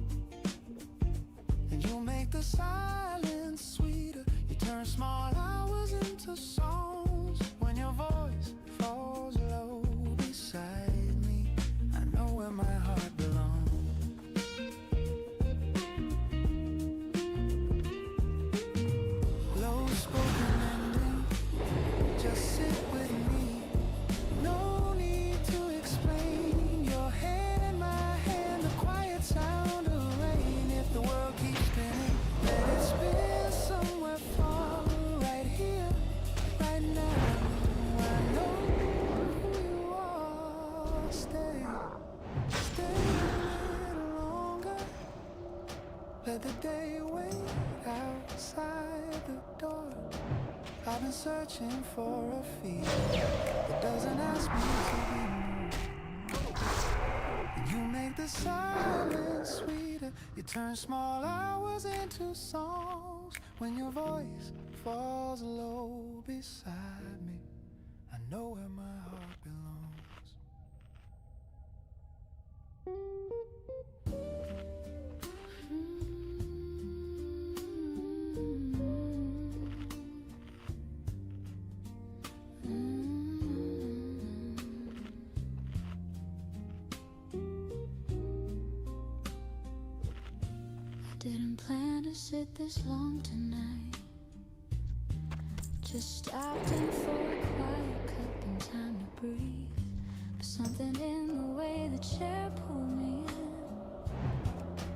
And And you make the silence sweeter. You turn small hours into songs. When your voice falls low beside me, I know where my heart belongs. Low spoken ending, just sit with me. No need to explain. Your hand in my hand, the quiet sound of rain. If the world keeps spinning, let it spin somewhere far. Right here, right now, I know who you are. Stay a little longer. Let the day wait outside the door. I've been searching for a feeling that doesn't ask me to be more. You make the silence sweeter. You turn small hours into songs. When your voice falls low beside me, I know where my heart belongs. Didn't plan to sit this long tonight. Just stopped in for a quiet cup and time to breathe. But something in the way the chair pulled me in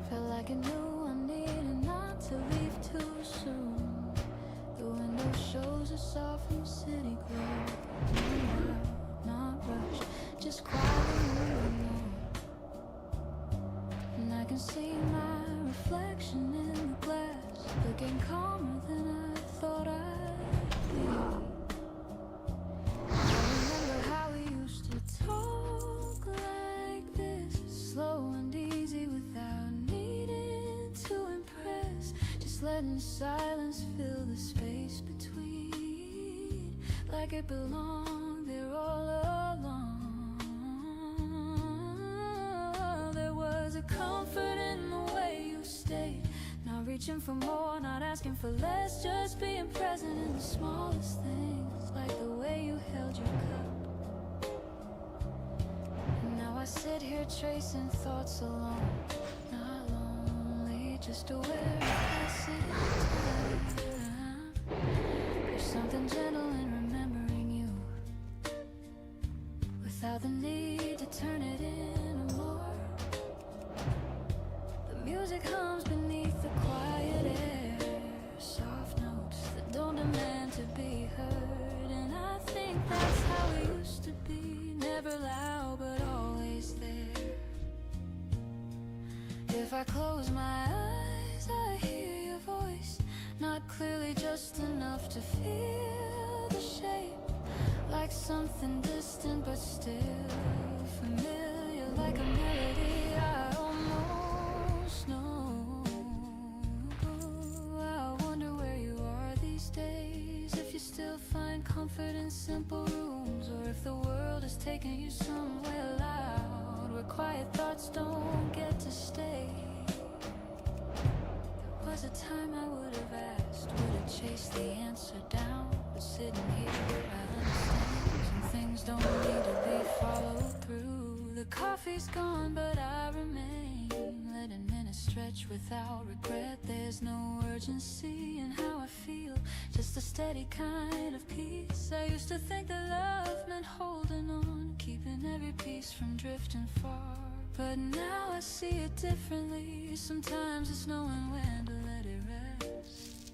felt like it knew I needed not to leave too soon. The window shows a softened city glow. Not loud, not rushed, just quietly moving on. And I can see my reflection in the glass, looking calmer than I thought I'd be. I remember how we used to talk like this, slow and easy without needing to impress, just letting silence fill the space between, like it belonged there all along. There was a comfort in the way you stayed, not reaching for more, not asking for less, just being present in the smallest things, like the way you held your cup. And now I sit here tracing thoughts alone, not lonely, just aware of passing time. There's something gentle in remembering you, without the need to turn it into more. The music hums beneath the quiet air, soft notes that don't demand to be heard. And I think that's how we used to be, never loud but always there. If I close my eyes, I hear your voice, not clearly, just enough to feel the shape, like something distant but still familiar, like a melody I almost know. I wonder where you are these days, if you still find comfort in simple rooms, or if the world has taken you somewhere loud, where quiet thoughts don't get to stay. There was a time I would have asked, would have chased the answer down, but sitting here I understand some things don't need to be followed through. The coffee's gone but I remain, letting minutes stretch without regret. There's no urgency in how I feel, just a steady kind of peace. I used to think that love meant holding on, keeping every piece from drifting far, but now I see it differently. Sometimes it's knowing when to let it rest.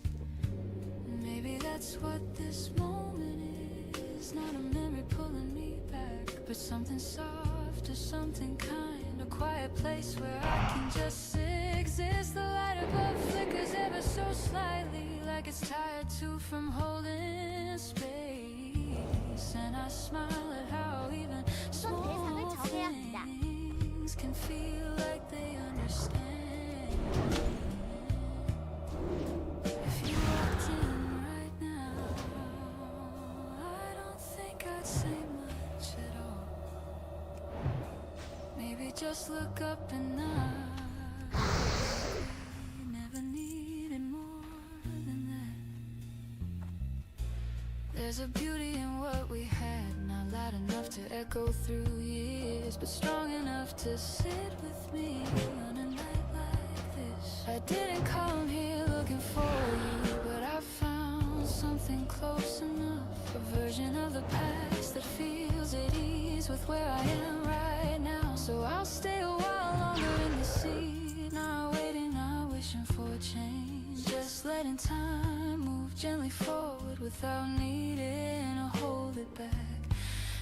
Maybe that's what this moment is, not a memory pulling me back, but something soft or something kind, a quiet place where I can just exist. The light above flickers ever so slightly, like it's tired too from holding space. And I smile at how even small things can feel like they understand. If you walked in right now, I don't think I'd say much at all. Maybe just look up and I never need There's a beauty in what we had, not loud enough to echo through years, but strong enough to sit with me on a night like this. I didn't come here looking for you, but I found something close enough, a version of the past that feels at ease with where I am right now. So I'll stay a while longer in the seat, not waiting, not wishing for a change, just letting time move gently forward without needing to hold it back.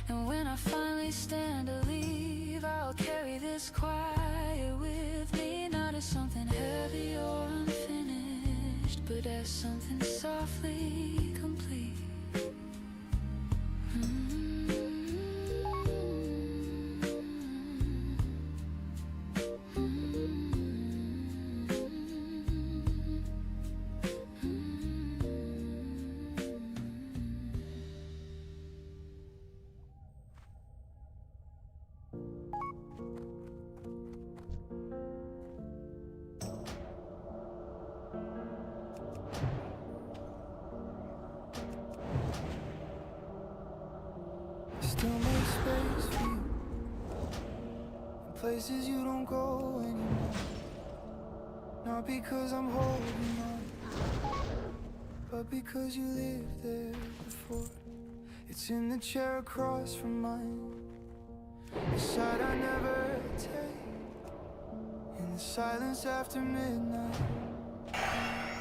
And when I finally stand to leave, I'll carry this quiet with me, not as something heavy or unfinished, but as something softly complete. Still make space for you in places you don't go anymore. Not because I'm holding on, but because you lived there before. It's in the chair across from mine, the side I never take, in the silence after midnight,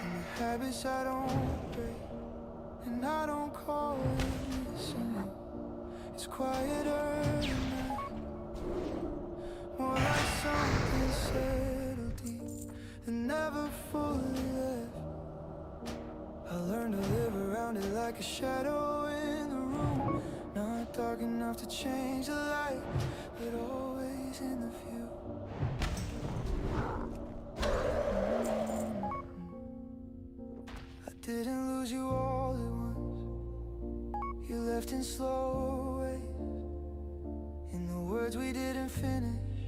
in the habits I don't break, and I don't call it missing. It's quieter tonight, more like something settled deep and never fully left. I learned to live around it like a shadow in the room, not dark enough to change the light, but always in the view. I didn't lose you all at once, you left in slow ways, in the words we didn't finish,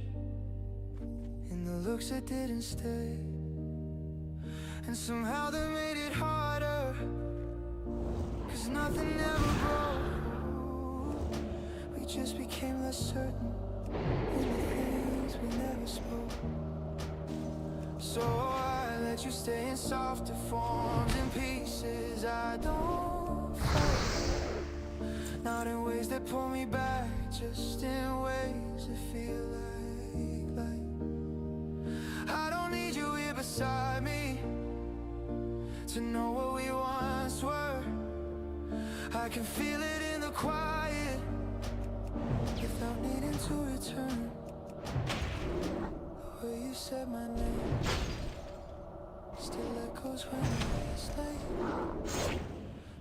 in the looks that didn't stay. And somehow that made it harder, 'cause nothing ever broke. We just became less certain in the things we never spoke. So I let you stay in softer forms and pieces I don't fight, not in ways that pull me back, just in ways that feel like I don't need you here beside me to know what we once were. I can feel it in the quiet without needing to return. The way you said my name still echoes when it's late,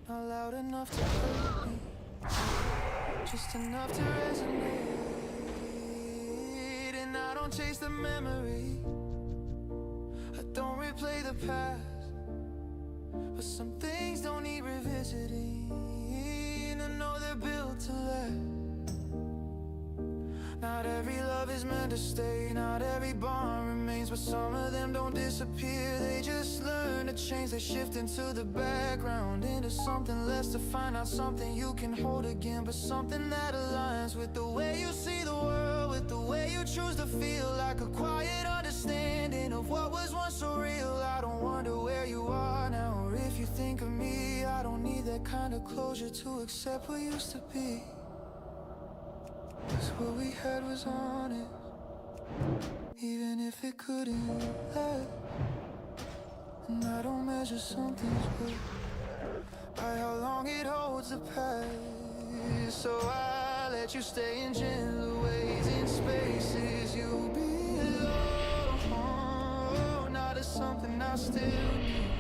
not loud enough to hurt me, just enough to resonate. And I don't chase the memory, I don't replay the past, but some things don't need revisiting. I know they're built to last. Not every love is meant to stay, not every bond remains, but some of them don't disappear, they just learn to change. They shift into the background, into something less, to find out something you can hold again, but something that aligns with the way you see the world, with the way you choose to feel, like a quiet understanding of what was once so real. I don't wonder where you are now, or if you think of me. I don't need that kind of closure to accept what used to be, 'cause what we had was honest, even if it couldn't last. And I don't measure something's worth by how long it holds the past. So I let you stay in gentle ways, in spaces you belong, not as something I still need,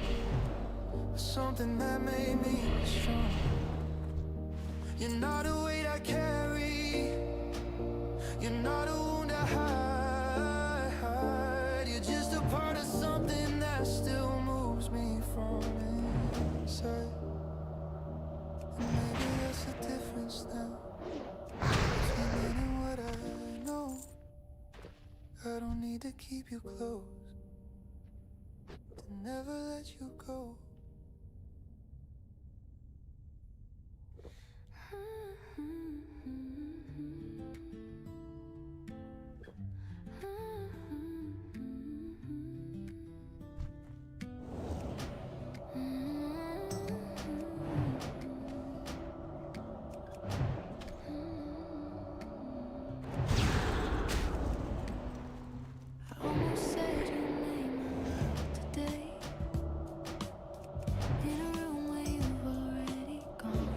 but something that made me strong. You're not a weight I carry, you're not a wound I hide, you're just a part of something that still moves me from inside. And maybe that's the difference now, between it and what I know. I don't need to keep you close, to never let you go. I almost said your name out today, in a room where you've already gone.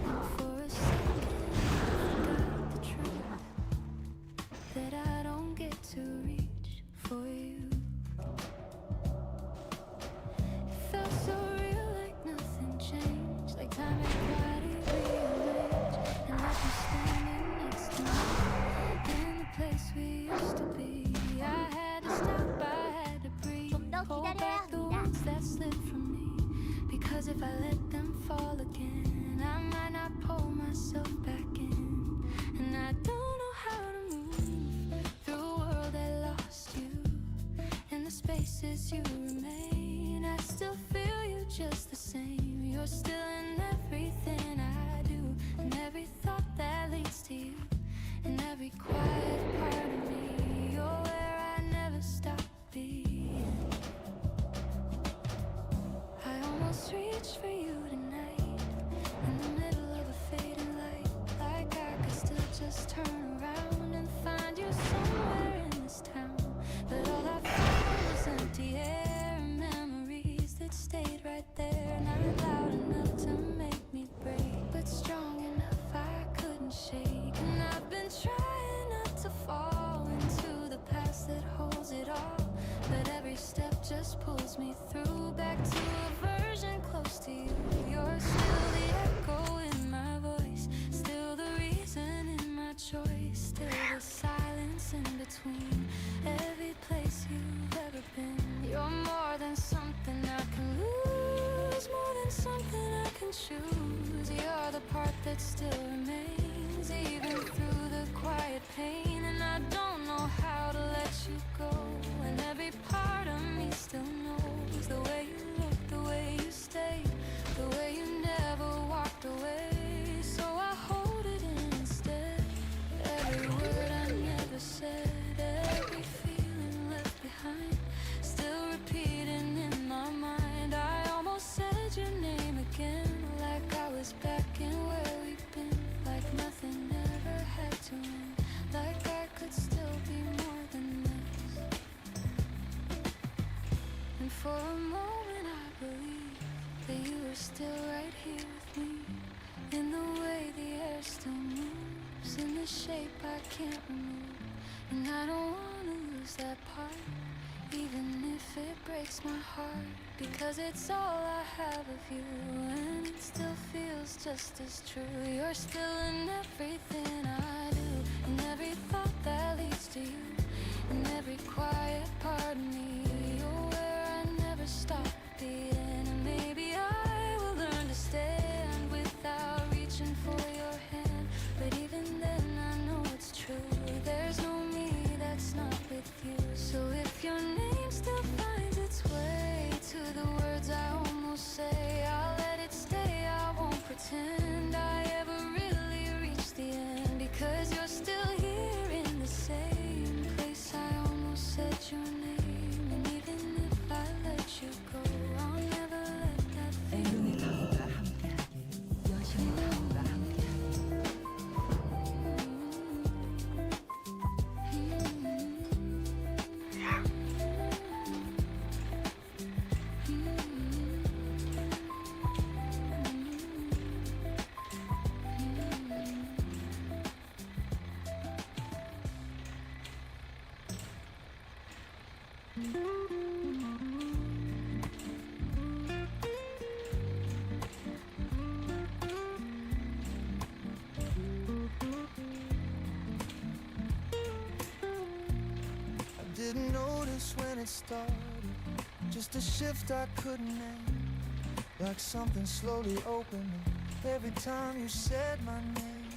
And for a second I forgot the truth, that I don't get to reach for you. It felt so real, like nothing changed, like time and body rearranged, and like you standing next to me in the place we used to be. I had to stop, I had to breathe, 더 hold 기다려야 back the 합니다. words that slipped from me, because if I let them fall again, I might not pull myself back in. And I don't know how to move through a world that lost you. In the spaces you remain, I still feel you just the same. You're still in everything I do, and every thought that leads to you, and every quiet part of me. You're where I never stop being. I almost reached for you tonight, in the middle of a fading light, like I could still just turn around and find you somewhere in this town. But all I found was empty air and memories that stayed right there, not loud enough to make me break, but strong enough I couldn't shake. And I've been trying not to fall into the past that holds it all, but every step just pulls me through, back to a version close to you. You're still the echo in my voice, still the reason in my choice, still the silence in between every place you've ever been. You're more than something I can lose, more than something I can choose. You're the part that still remains, even through the quiet pain. And I don't know how to let you go, and every part of me still knows the way you look, the way you stay, the way you never walked away. So I hold it in instead, every word I never said, every feeling left behind, still repeating in my mind. I almost said your name again, like I was back in where we've been, like nothing ever had to end, like I could still be more than this. And for a moment I believed that you were still right here with me, in the way the air still moves, in the shape I can't remove. And I don't wanna lose that part, even if it breaks my heart, because it's all I have of you, and it still feels just as true. You're still in everything I do, and every thought that leads to you, and every quiet part of me. You're where I never stop being, and maybe I will learn to stand without reaching for your hand. But even then I know it's true, there's no me that's not with you. So if your name still finds its way to the words I almost say, I'll let it stay, I won't pretend I ever really reached the end, because you're still here in the same place I almost said your name. And even if I let you go, I'll never let that fade. 애용의 가호가 함께하길, 여신의 가호가 함께하길. I didn't notice when it started, just a shift I couldn't name, like something slowly opening every time you said my name.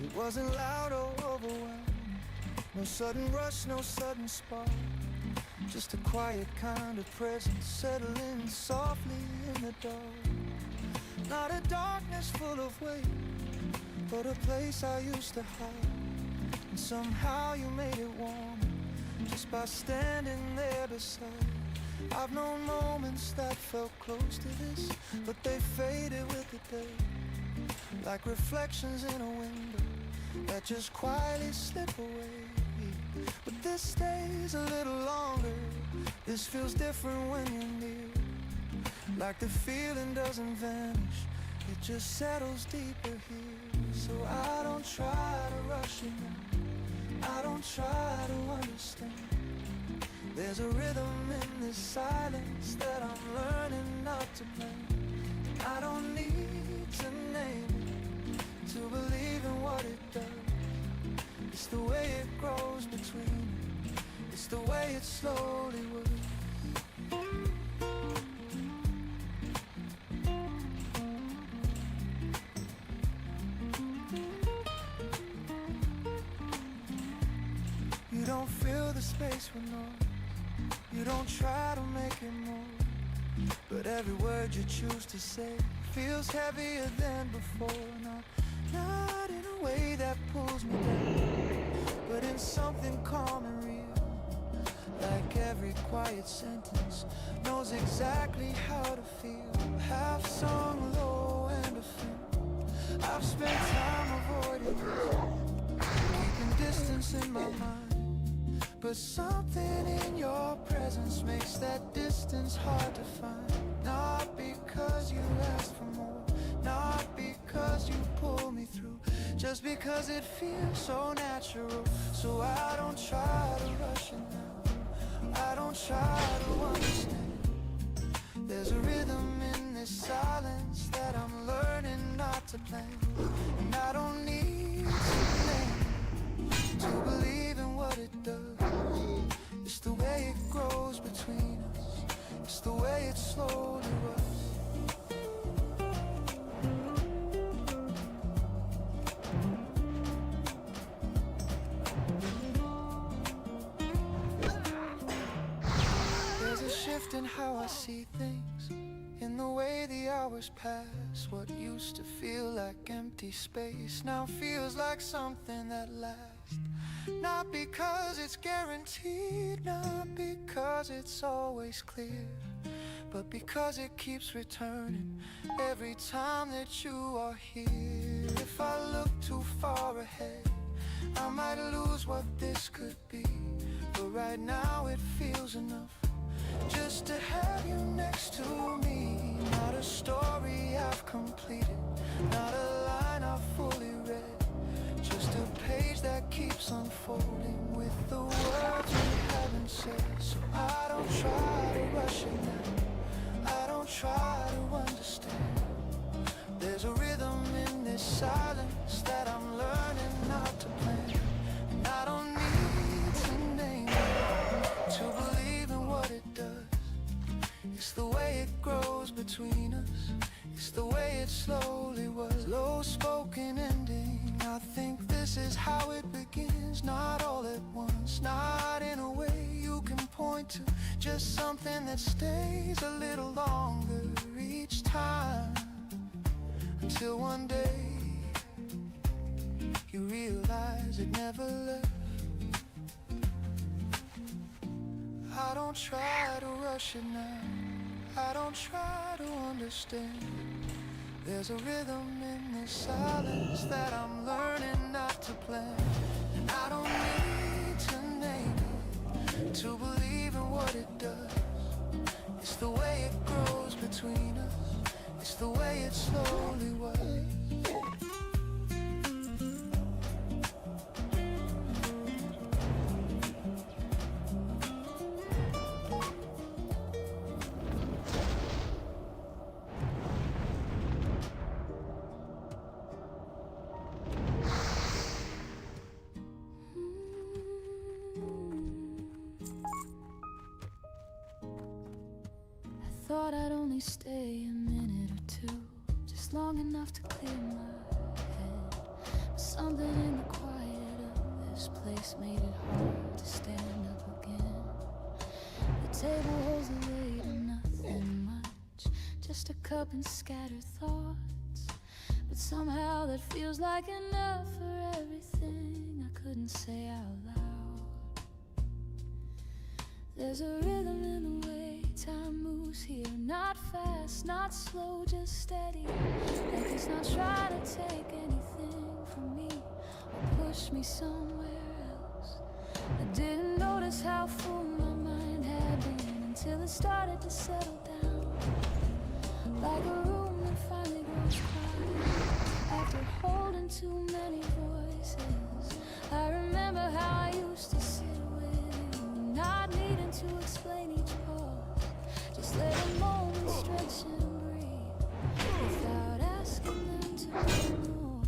It wasn't loud or overwhelming, no sudden rush, no sudden spark, just a quiet kind of presence settling softly in the dark. Not a darkness full of weight, but a place I used to hide. And somehow you made it warm just by standing there beside. I've known moments that felt close to this, but they faded with the day, like reflections in a window that just quietly slip away. But this stays a little longer. This feels different when you're near, like the feeling doesn't vanish, it just settles deeper here. So I don't try to rush it now, I don't try to understand. There's a rhythm in this silence that I'm learning not to blame. I don't need to name it to believe in what it does. It's the way it grows between us, it's the way it slowly works. You don't fill the space with noise, you don't try to make it move, but every word you choose to say feels heavier than before. Not in a way that pulls me down, but in something calm and real, like every quiet sentence knows exactly how to feel. Half sung low and a fin, I've spent time avoiding you, keeping distance in my mind, but something in your presence makes that distance hard to find. Not because you asked for more, not because you pull me through, just because it feels so natural. So I don't try to rush it now, I don't try to understand. There's a rhythm in this silence that I'm learning not to blame. And I don't need to name it to believe in what it does. It's the way it grows between us, it's the way it slowly was. There's a shift in how I see things, in the way the hours pass. What used to feel like empty space now feels like something that lasts. Not because it's guaranteed, not because it's always clear, but because it keeps returning every time that you are here. If I look too far ahead, I might lose what this could be, but right now it feels enough just to have you next to me. Not a story I've completed, not a line I've fully read, just a page that keeps unfolding with the words we haven't said. So I don't try to rush it now, I don't try to understand. There's a rhythm in this silence that I'm learning not to plan. And I don't need to name it to believe in what it does. It's the way it grows between us, it's the way it slowly was. Low-spoken ending, I think this is how it begins. Not all at once, not in a way you can point to, just something that stays a little longer each time, until one day you realize it never left. I don't try to rush it now, I don't try to understand. There's a rhythm in this silence that I'm learning not to plan. And I don't need to name it to believe in what it does. It's the way it grows between us, it's the way it slowly was. I thought I'd only stay a minute or two, just long enough to clear my head. But something in the quiet of this place made it hard to stand up again. The table holds the weight of nothing much, just just a cup and scattered thoughts. But somehow that feels like enough for everything I couldn't say out loud. There's a rhythm in the way time moves here. Not fast, not slow, just steady. Like it's not trying to take anything from me or push me somewhere else. I didn't notice how full my mind had been until it started to settle down. Like a room that finally grows quiet after holding too many voices. I remember how I used to sit with you, not needing to explain each pause. Just let a moment stretch and breathe without asking them to be more.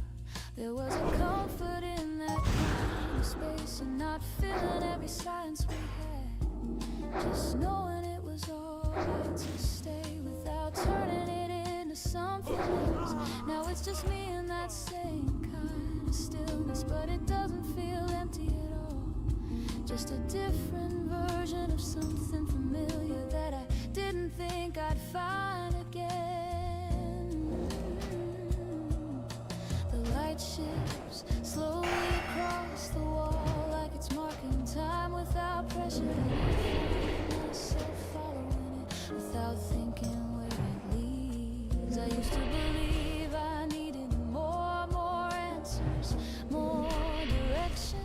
There was a comfort in that kind of space and not feeling every silence we had. Just knowing it was alright to stay without turning it into something else. Now it's just me in that same kind of stillness, but it doesn't feel empty at all. Just a different version of something familiar that I didn't think I'd find again. The light shifts slowly across the wall like it's marking time without pressure. And I find myself following it without thinking where it leads. I used to believe I needed more answers, more direction.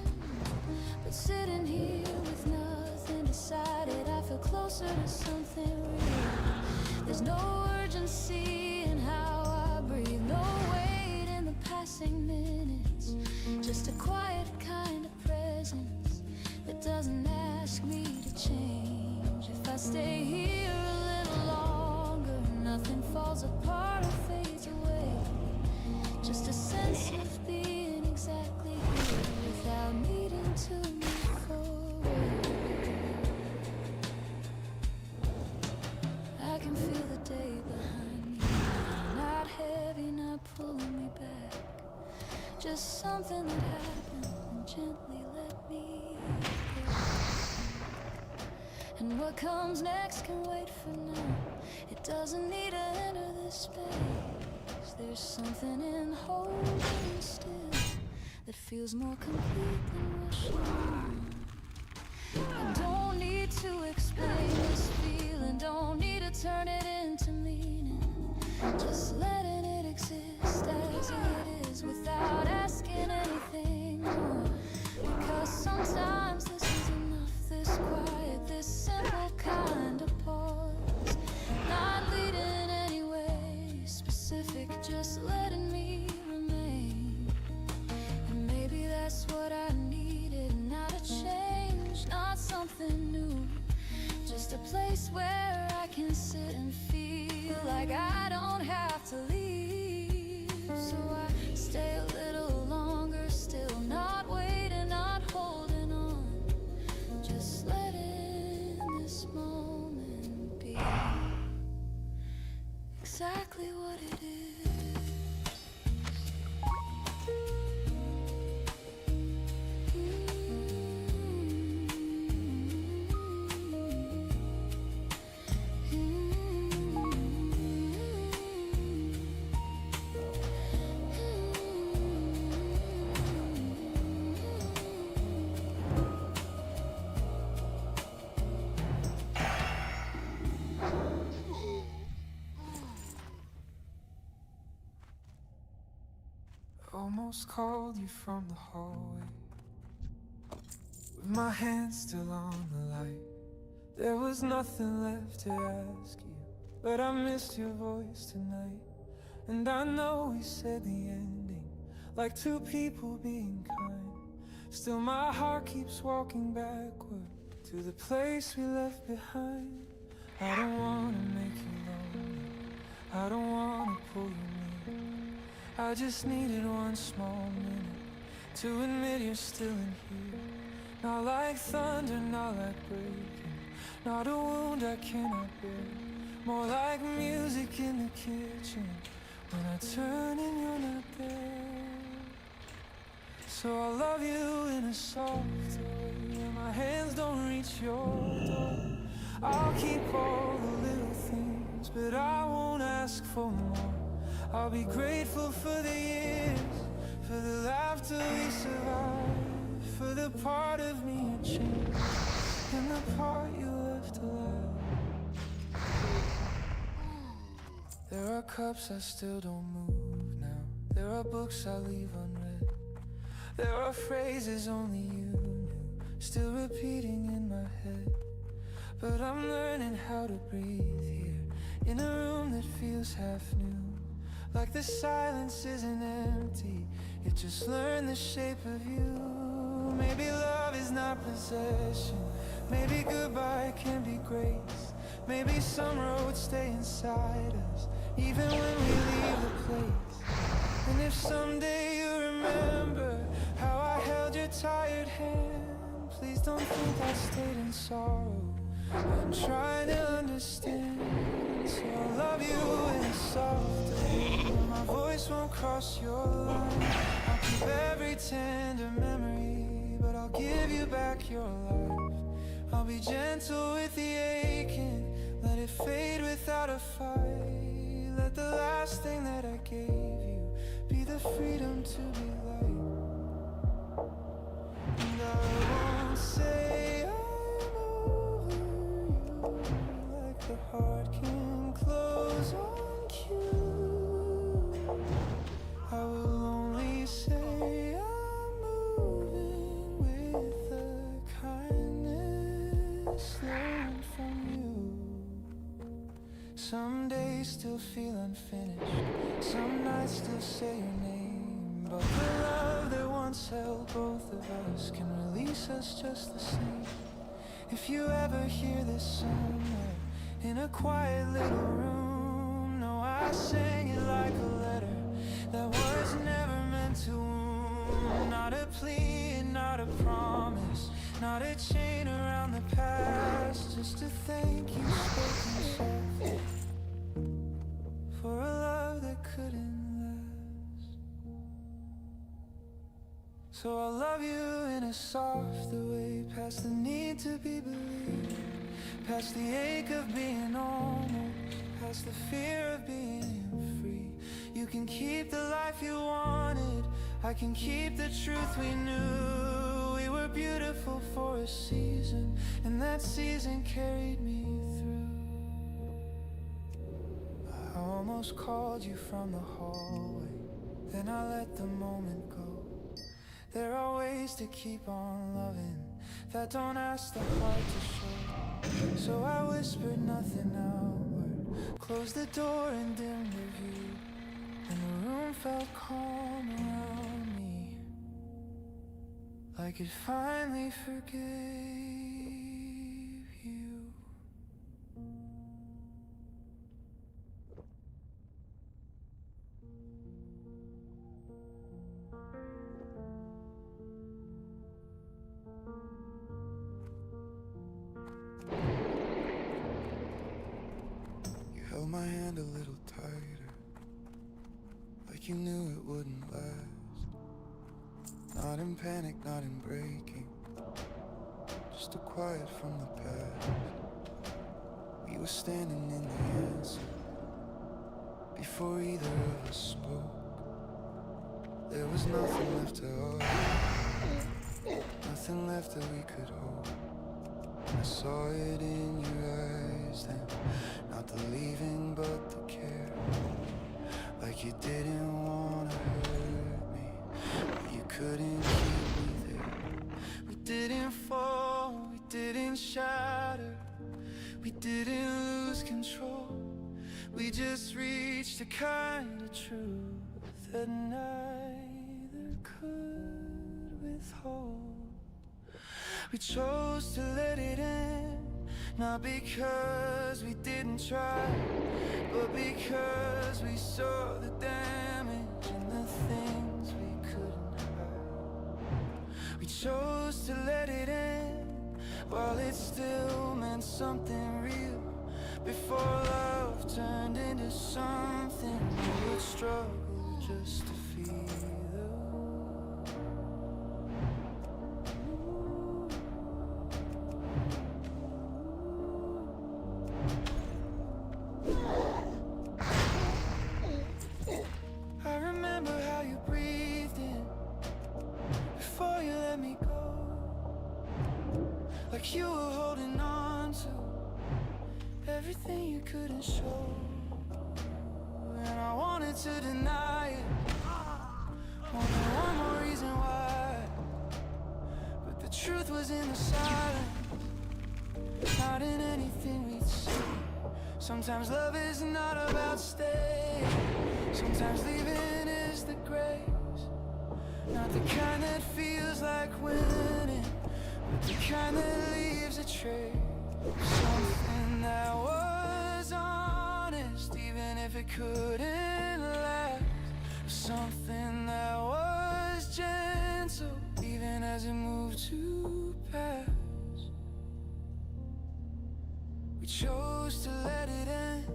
But sitting here with nothing decided, I feel closer to something real. There's no urgency in how I breathe, no weight in the passing minutes. Just a quiet kind of presence that doesn't ask me to change. If I stay here a little longer, nothing falls apart or fades away. Just a sense of being exactly here without needing to move forward. I can feel the day behind me, not heavy, not pulling me back. Just something that happened and gently let me go. And what comes next can wait for now. It doesn't need to enter this space. There's something in holding still that feels more complete than rushing on. I don't need to explain this feeling, don't need to turn it into meaning. Just letting it exist as it is without asking anything more. Because sometimes this is enough, this quiet, this simple kind of pause. Not leading anyway specific, just letting me remain. And maybe that's what I needed, not a change, not something new. Just a place where I can sit and feel like I don't have to leave. So I stay a little longer still, not waiting, not holding on. Just letting this moment be exactly what it is. Almost called you from the hallway, with my hand still on the light. There was nothing left to ask you, but I missed your voice tonight. And I know we said the ending, like two people being kind. Still my heart keeps walking backward to the place we left behind. I don't wanna make you lonely, I don't wanna pull you near. I just needed one small minute to admit you're still in here. Not like thunder, not like breaking, not a wound I cannot bear. More like music in the kitchen when I turn and you're not there. So I love you in a soft way, when my hands don't reach your door. I'll keep all the little things friends, but I won't ask for more. I'll be grateful for the years, for the laughter we survived, for the part of me you changed, and the part you left alive. There are cups I still don't move now. There are books I leave unread. There are phrases only you knew, still repeating in my head. But I'm learning how to breathe here, in a room that feels half new. Like the silence isn't empty, it just learned the shape of you. Maybe love is not possession, maybe goodbye can be grace. Maybe some roads stay inside us, even when we leave the place. And if someday you remember how I held your tired hand, please don't think I stayed in sorrow. I'm trying to understand, so I'll love you in a soft way. My voice won't cross your line. I'll keep every tender memory, but I'll give you back your life. I'll be gentle with the aching, let it fade without a fight. Let the last thing that I gave you be the freedom to be light. And I won't say I'm over you, like the heart can close on cue. I will only say I'm moving with the kindness learned from you. Some days still feel unfinished, some nights still say your name, but the love that once held both of us can release us just the same. If you ever hear this somewhere in a quiet little room, know I sang it like a letter that was never meant to wound. Not a plea and not a promise, not a chain around the past, just a thank you spoken softly for a love that couldn't last. So I'll love you in a softer way, past the need to be believed, past the ache of being almost, past the fear of being free. You can keep the life you wanted, I can keep the truth we knew. We were beautiful for a season, and that season carried me through. I almost called you from the hallway, then I let the moment go. There are ways to keep on loving that don't ask the heart to show. So I whispered nothing outward, closed the door and dimmed the view, and the room felt calm around me, like it finally forgave you. You held my hand a little tighter, like you knew it wouldn't last. Not in panic, not in breaking, just a quiet from the past. We were standing in the answer, before either of us spoke. There was nothing left to argue, nothing left that we could hold. I saw it in your eyes then, not the leaving but the care. Like you didn't wanna hurt me, but you couldn't keep me there. We didn't fall, we didn't shatter, we didn't lose control. We just reached a kind of truth that neither could withhold. We chose to let it in, not because we didn't try, but because we saw the damage in the things we couldn't hide. We chose to let it in, while it still meant something real, before love turned into something we would struggle just to feel. let me go, like you were holding on to everything you couldn't show. And I wanted to deny it, wanted one more reason why, but the truth was in the silence, not in anything we'd see. Sometimes love is not about staying, sometimes leaving is the grace. Not the kind that feels like winning, but the kind that leaves a trace. Something that was honest, even if it couldn't last. Something that was gentle, even as it moved to pass. We chose to let it end,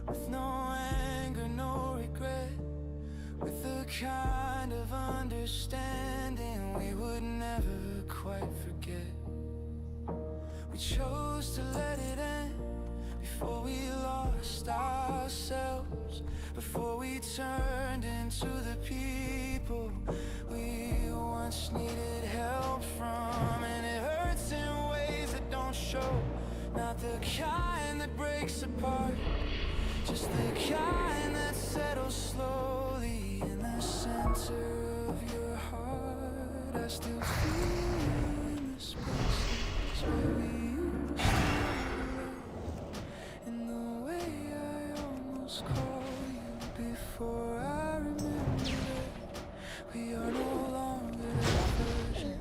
with no anger, no regret, with the kind of understanding we would never quite forget. We chose to let it end before we lost ourselves, before we turned into the people we once needed help from. And it hurts in ways that don't show, not the kind that breaks apart, just the kind that settles slowly in the center of your heart. I still feel you in the spaces where we used to love, in the way I almost call you before I remember it. We are no longer that version,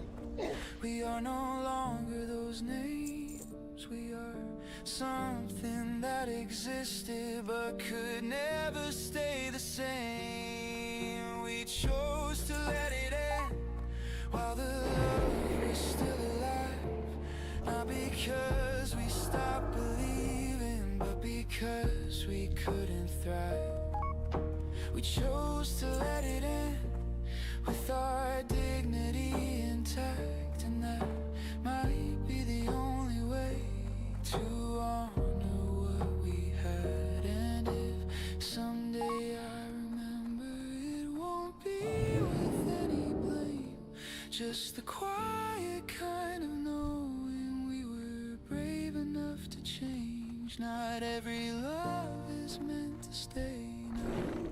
we are no longer those names. We are something that existed but could never stay the same. We chose to let it end while the love was still alive, not because we stopped believing, but because we couldn't thrive. We chose to let it end with our dignity intact, and that might be the only way to honor what we had. And if someday I remember, it won't be with any blame, just the quiet kind of knowing we were brave enough to change. Not every love is meant to stay, not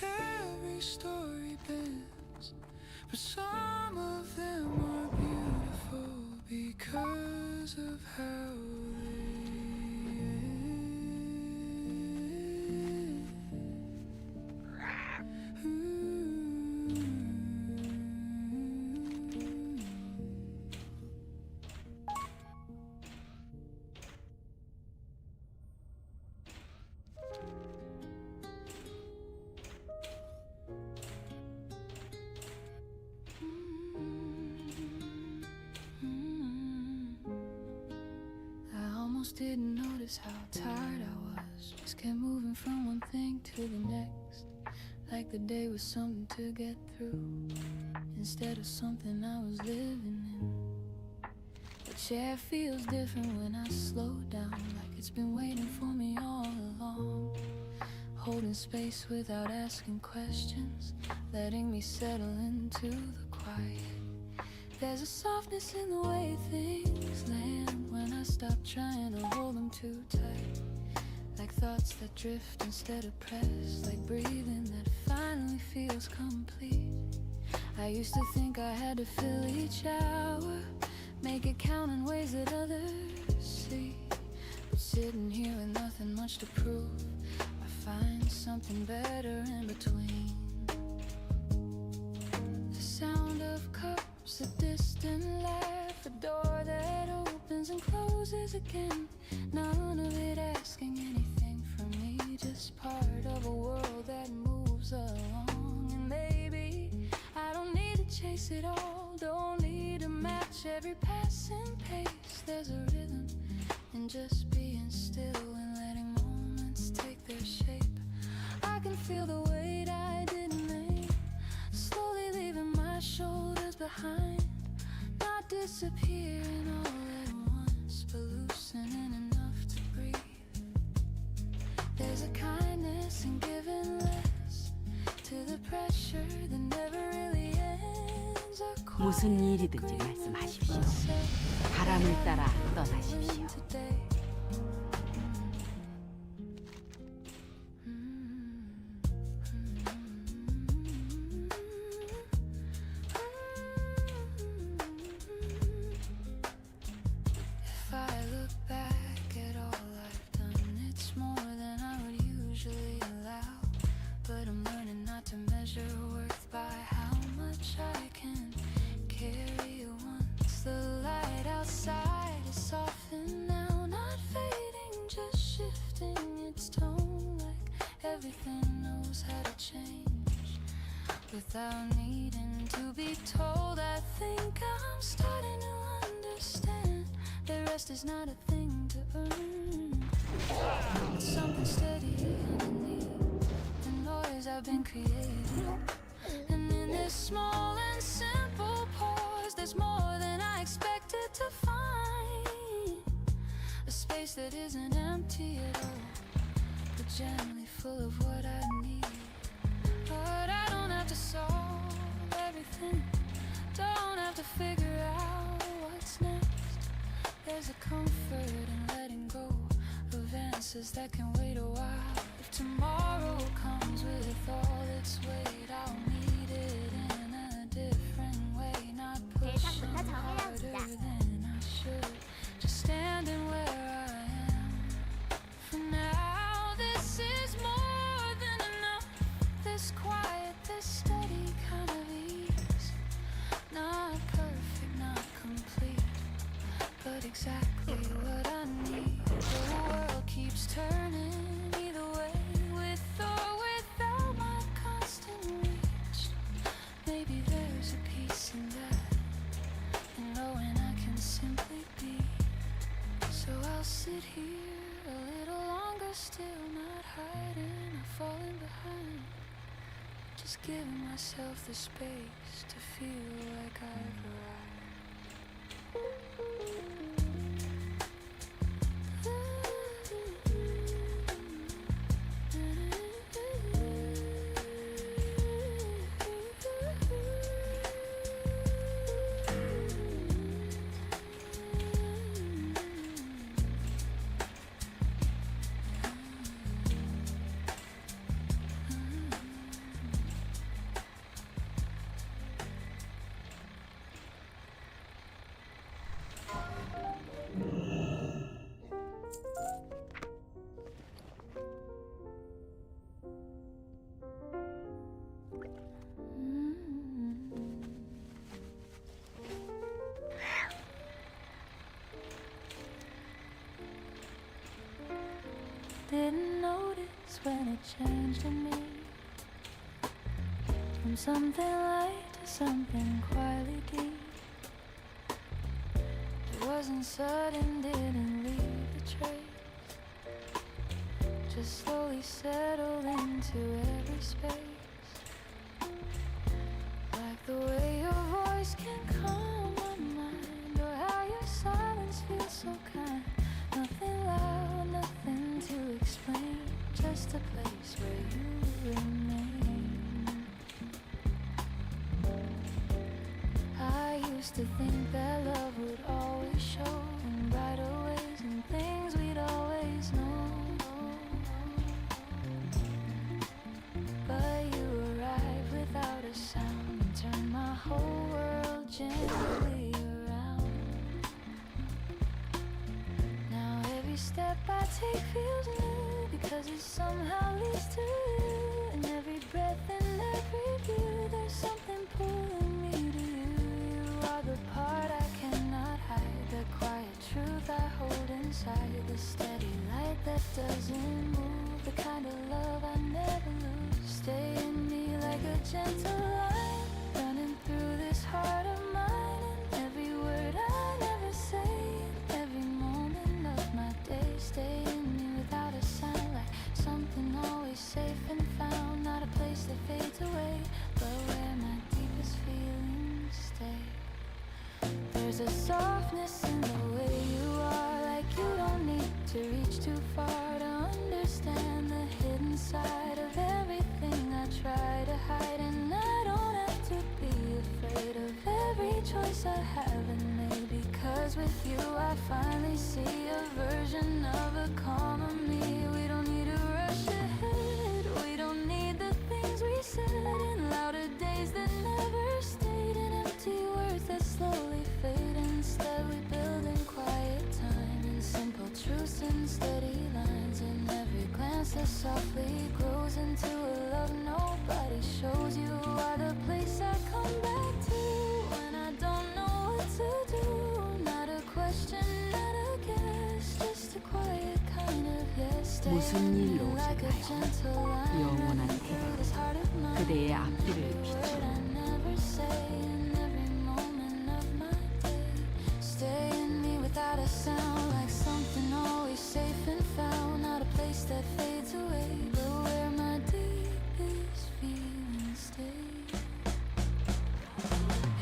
every story bends, but some of them are beautiful because of how didn't notice how tired I was. Just kept moving from one thing to the next, like the day was something to get through instead of something I was living in. But yeah, it feels different when I slow down, like it's been waiting for me all along, holding space without asking questions, letting me settle into the quiet. There's a softness in the way things land when I stop trying to hold them too tight, like thoughts that drift instead of press, like breathing that finally feels complete. I used to think I had to fill each hour, make it count in ways that others see, but sitting here with nothing much to prove, I find something better in between. The sound of cups, a distant laugh, a door that opens and closes again, none of it asking anything from me, just part of a world that moves along. And maybe I don't need to chase it all, don't need to match every passing pace. There's a rhythm in just being still and letting moments take their shape. I can feel the weight I didn't name, slowly leaving my shoulders behind, not disappearing all at once, but loosening enough to breathe. There's a kindness in giving less to the pressure that never really ends. things are 무슨 일이든지 말씀하십시오. 바람을 따라 떠나십시오. today. If I look back at all I've done, it's more than I would usually allow. But I'm learning not to measure worth by how much I can carry once the light outside is softened now, not fading, just shifting its tone like everything knows how to change without needing to be told. I think I'm starting to understand the rest is not a thing to earn. It's something steady underneath the noise I've been creating. And in this small and simple pause, there's more than I expected to find. A space that isn't empty at all, but gently full of what I need. But I don't have to solve everything, don't have to figure out what's next. There's a comfort in letting go of answers that can wait a while. If tomorrow comes with all its weight, I'll meet it in a different way, not pushing harder than I should, just standing where I am. For now, this is more than enough. This quiet, this steady kind of ease. Not perfect, not complete, but exactly what I need. The world keeps turning either way, with or without my constant reach. Maybe there's a peace in that, and knowing I can simply be. So I'll sit here a little longer still, not hiding or falling behind, just giving myself the space to feel like I've arrived. Didn't notice when it changed in me, from something light to something quietly deep. It wasn't sudden, didn't leave a trace, just slowly settled into every space. Like the way your voice can calm my mind, or how your silence feels so kind. Nothing loud, nothing to explain, just a place where you remain. I used to think that love would always show in brighter ways and things we'd always know. But you arrived without a sound and turned my whole world gently around. Now every step I take feels new, because it somehow leads to you. In every breath and every view, there's something pulling me to you. You are the part I cannot hide, the quiet truth I hold inside, the steady light that doesn't move, the kind of love I never lose. Stay in me like a gentle line, running through this heart of mine. And every word I never say, every moment of my day, stay in me without a sound, like something always safe and found, not a place that fades away, but where my deepest feelings stay. There's a softness in the way you are, like you don't need to reach too far to understand the hidden side of everything I try to hide. And I don't have to be afraid of it. with you, I finally see a version of a calmer me. We don't need to rush ahead. We don't need the things we said in louder days that never stayed, in empty words that slowly fade. Instead, we build in quiet time, in simple truths and steady lines. In every glance that softly grows into a love nobody shows. You are the place I come back to when I don't know what to do. Not a question, not a guess, just a quiet kind of yes. 무슨 일로 Like a 오실까요? gentle line 영원한 running through this heart of mine. 그대의 앞길을 Word 비추는 I never say in every moment of my day. Stay in me without a sound, like something always safe and found. Not a place that fades away, but where my deepest feelings stay.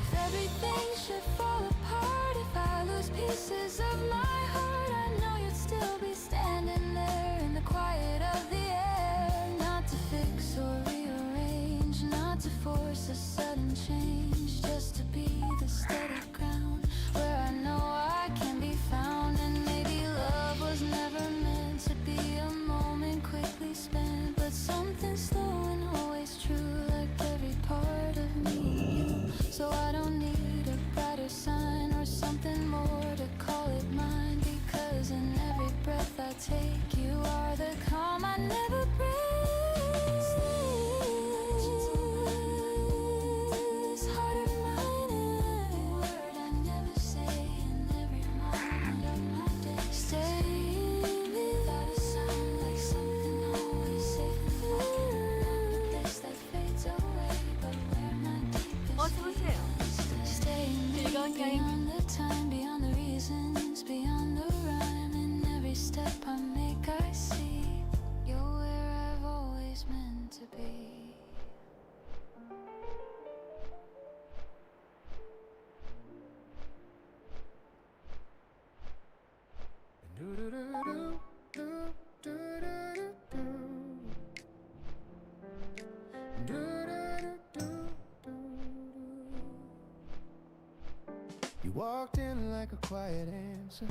If everything should fall apart, if I lose pieces of my heart, I know you'd still be standing there in the quiet of the air. Not to fix or rearrange, not to force a sudden change, just to be the steady ground where I know I can be found. And maybe love was never meant to be a moment quickly spent, but something slow and always true, like every part of me and you. So I don't need a brighter sign or something more to call it mine, because in every breath I take, you are the calm I never breathe. This heart of mine, every word I never say in every moment of my day. Stay without a sound, like something always safe and found. Not a place that fades away, but where my deepest 어서 오세요. stay 즐거운 여행. beyond the time, beyond the reasons, beyond the rhyme. In every step I make, I see you're where I've always meant to be. You walked in like a quiet answer,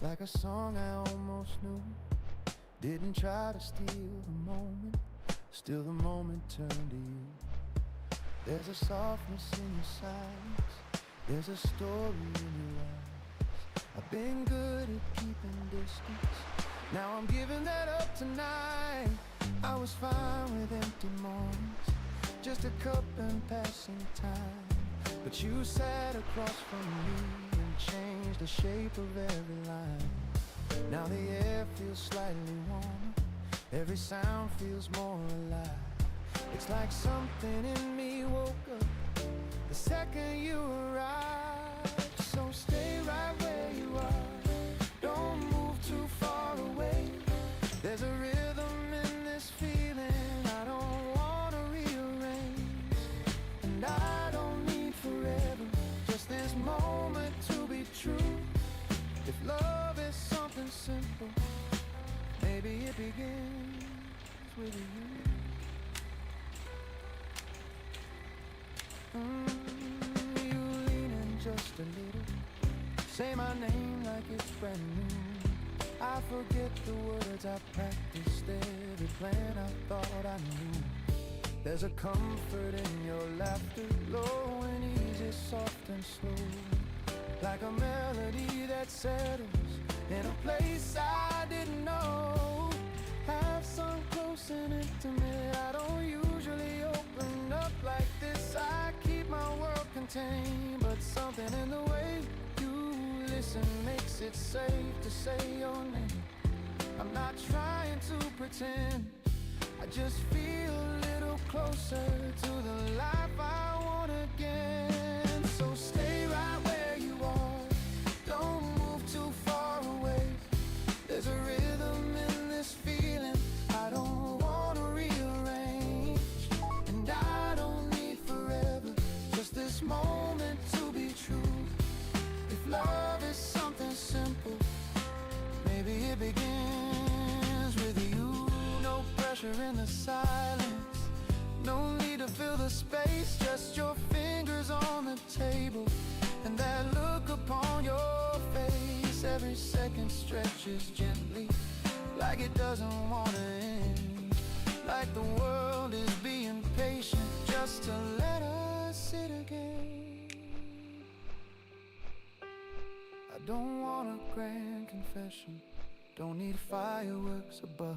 like a song I almost knew. Didn't try to steal the moment, still the moment turned to you. There's a softness in your silence, there's a story in your eyes. I've been good at keeping distance, now I'm giving that up tonight. I was fine with empty mornings, just a cup and passing time. But you sat across from me and changed the shape of every line. Now the air feels slightly warmer, every sound feels more alive. It's like something in me woke up the second you arrived. So stay right where you are, don't move too far away. There's a rhythm in this feeling I don't wanna rearrange. And I don't need forever, just this moment to be true. If love is something simple, maybe it begins with you. You lean in just a little, say my name like it's brand new. I forget the words I practiced, every plan I thought I knew. There's a comfort in your laughter, low and easy, soft and slow, like a melody that settles in a place I didn't know. Have some close and intimate, I don't usually open up like this. I keep my world contained, but something in the way you listen makes it safe to say your name. I'm not trying to pretend, I just feel a little closer to the life I want again. So stay right where you are, don't move too far away. There's a rhythm in this feeling I don't wanna rearrange. And I don't need forever, just this moment to be true. If love is something simple, maybe it begins with you. No pressure in the silence, no need to fill the space, just your fingers second stretches gently, like it doesn't want to end, like the world is being patient just to let us sit again. I don't want a grand confession, don't need fireworks above.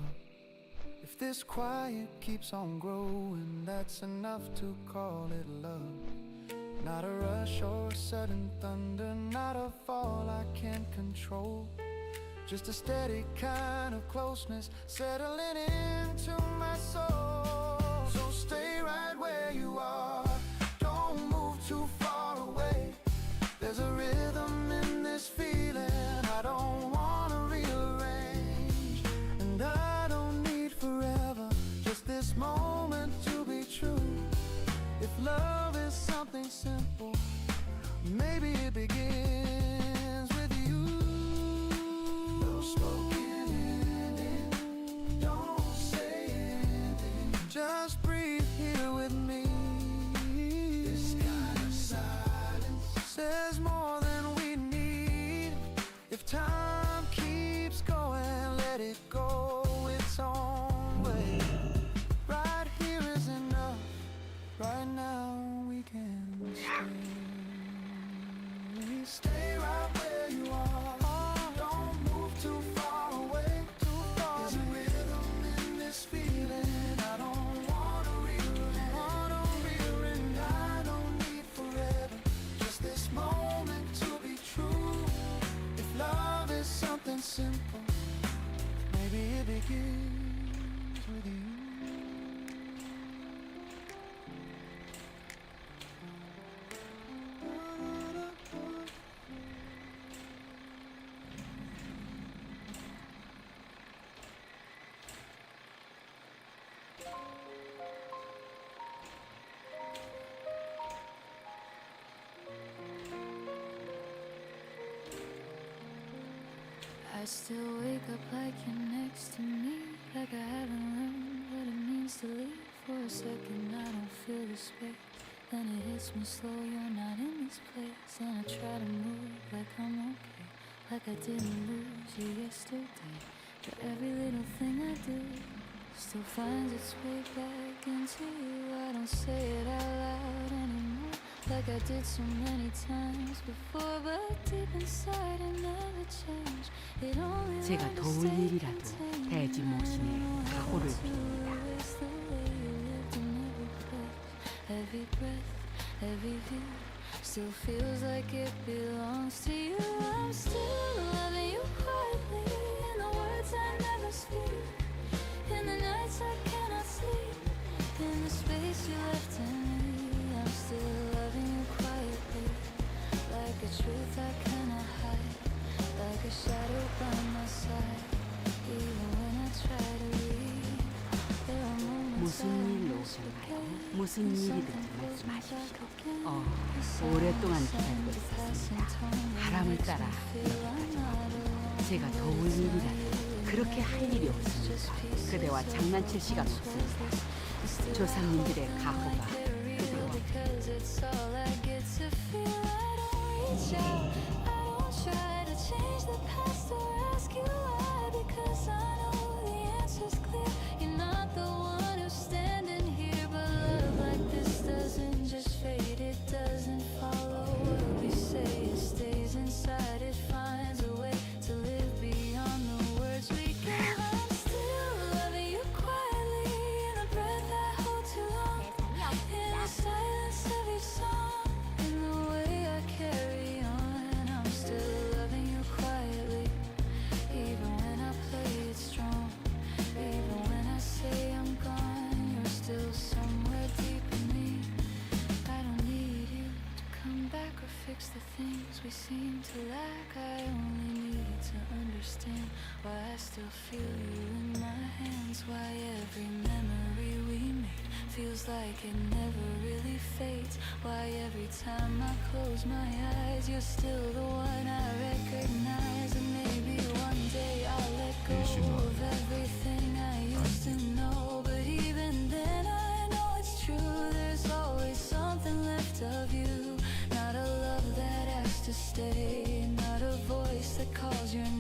If this quiet keeps on growing, that's enough to call it love. Not a rush or a sudden thunder, not a fall I can't control. Just a steady kind of closeness settling into my soul. So stay right where you are, don't move too far away. There's a rhythm in this feeling I don't want to rearrange. And I don't need forever, just this moment to be true. If love is something simple, maybe it begins with you. No spoken ending, don't say anything, just breathe here with me. This kind of silence says more than we need. If time keeps going, let it go its own way. Right here is enough, right now we can stay. Stay right where you are, don't move too far away. There's a rhythm in this feeling I don't want to rearrange. I don't need forever, just this moment to be true. If love is something simple, maybe it begins with you. I still wake up like you're next to me, like I haven't learned what it means to leave. For a second I don't feel the space, then it hits me slow, you're not in this place. And I try to move like I'm okay, like I didn't lose you yesterday. But every little thing I do still finds its way back into you. I don't say it out loud anymore, like I did so many times before. But deep inside it never changed. It only 제가 도울 일이라도 대지 모신의 각오를 빕니다. Every breath, every view still feels like it belongs to you. I'm still loving you quietly in the words I never speak, in the nights I cannot sleep, in the space you left in me. I'm still loving you quietly, like a truth I cannot hide, like a shadow by my side. Even when I try to read, there are moments 무슨 일로 오셨나요? 무슨 일이든지 말씀하십시오. 오랫동안 기다리고 있었습니다. 바람을 따라 여기까지. 제가 도울 일이라도 그렇게 할 일이 없습니다. 그대와 장난칠 시간 없습니다. 조상님들의 가호가 그대와 try to change the past or ask you why, because I know the answer's clear. You're not the one who's standing here. But love like this doesn't just fade, it doesn't follow what we say. It stays inside, it finds a way to live beyond the words we give. I'm still loving you quietly, in the breath I hold too long, in the silence of each song, in the way I carry on. I'm still loving you quietly, even when I play it strong, even when I say I'm gone, you're still somewhere deep in me. I don't need you to come back or fix the things we seem to lack. I only need to understand why I still feel you in my hands, why every memory we made feels like it never really fades, why every time I close my eyes you're still the one I recognize. And maybe one day I'll let go of everything I used to know, but even then I know it's true. There's always something left of you, not a love that has to stay, not a voice that calls your name.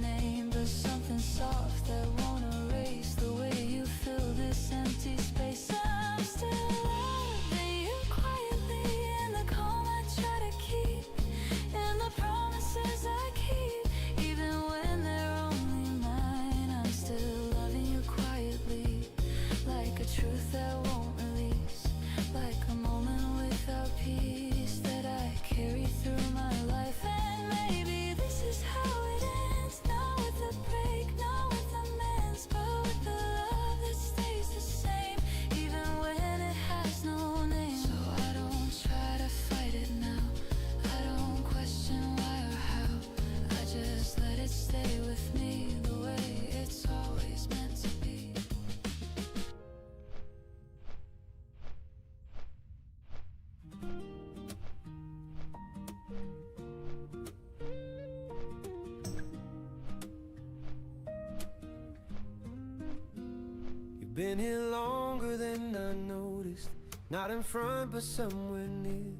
been here longer than I noticed. Not in front, but somewhere near.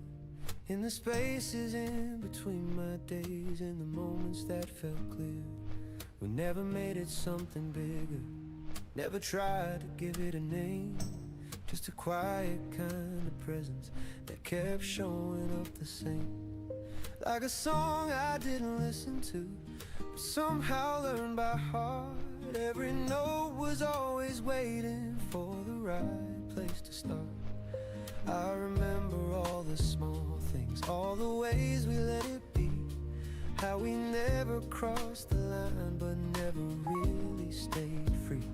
In the spaces in between my days, in the moments that felt clear. We never made it something bigger, never tried to give it a name. Just a quiet kind of presence that kept showing up the same. Like a song I didn't listen to, but somehow learned by heart. Every note was always waiting for the right place to start. I remember all the small things, all the ways we let it be. How we never crossed the line, but never really stayed free.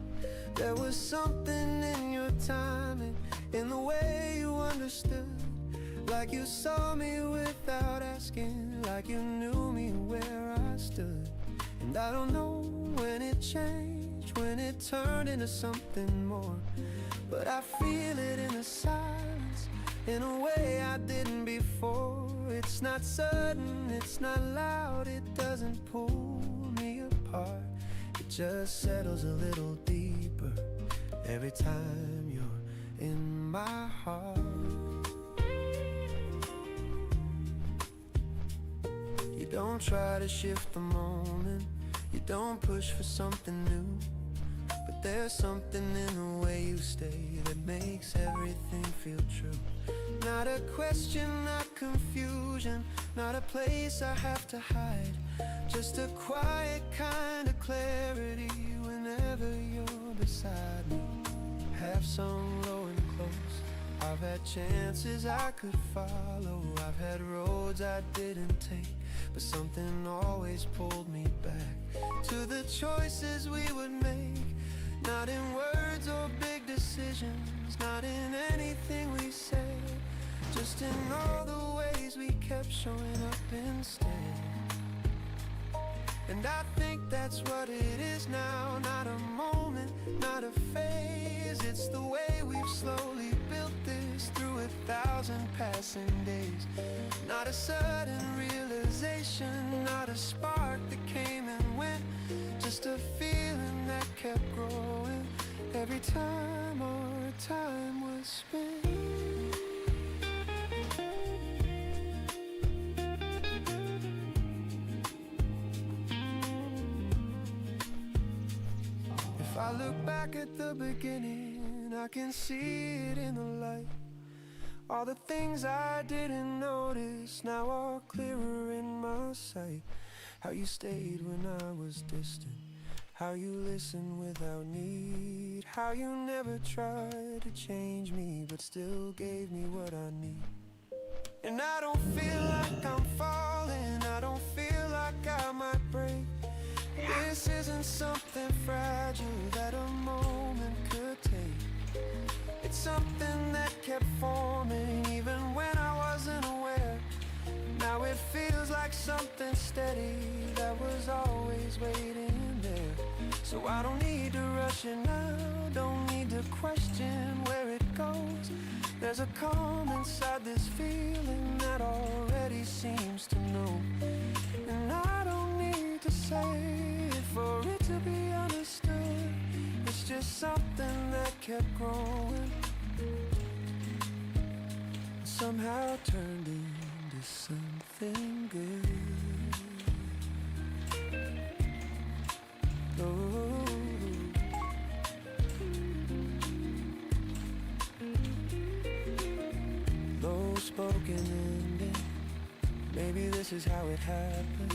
There was something in your timing, in the way you understood. Like you saw me without asking, like you knew me where I stood. And I don't know when it changed, when it turned into something more, but I feel it in the silence, in a way I didn't before. It's not sudden, it's not loud, it doesn't pull me apart. It just settles a little deeper every time you're in my heart. You don't try to shift the moment, you don't push for something new, but there's something in the way you stay that makes everything feel true. Not a question, not confusion, not a place I have to hide. Just a quiet kind of clarity whenever you're beside me. Have sung low and close, I've had chances I could follow, I've had roads I didn't take, but something always pulled me back to the choices we would make. Not in words or big decisions, not in anything we said, just in all the ways we kept showing up instead. And I think that's what it is now. Not a moment, not a phase. It's the way we've slowly built this through 1,000 passing days. Not a sudden realization, not a spark that came and went, just a feeling that kept growing every time our time was spent. If I look back at the beginning, I can see it in the light. All the things I didn't notice now are clearer in my sight. How you stayed when I was distant, how you listened without need, how you never tried to change me but still gave me what I need. And I don't feel like I'm falling, I don't feel like I might break. This isn't something fragile that a moment could take. It's something that kept forming even when I wasn't aware. Now it feels like something steady that was always waiting there. So I don't need to rush it now, don't need to question where it goes. There's a calm inside this feeling that already seems to know. And I don't need to say it for it to be understood. It's just something that kept growing, somehow turned into something good. Oh. Low spoken ending, maybe this is how it happens.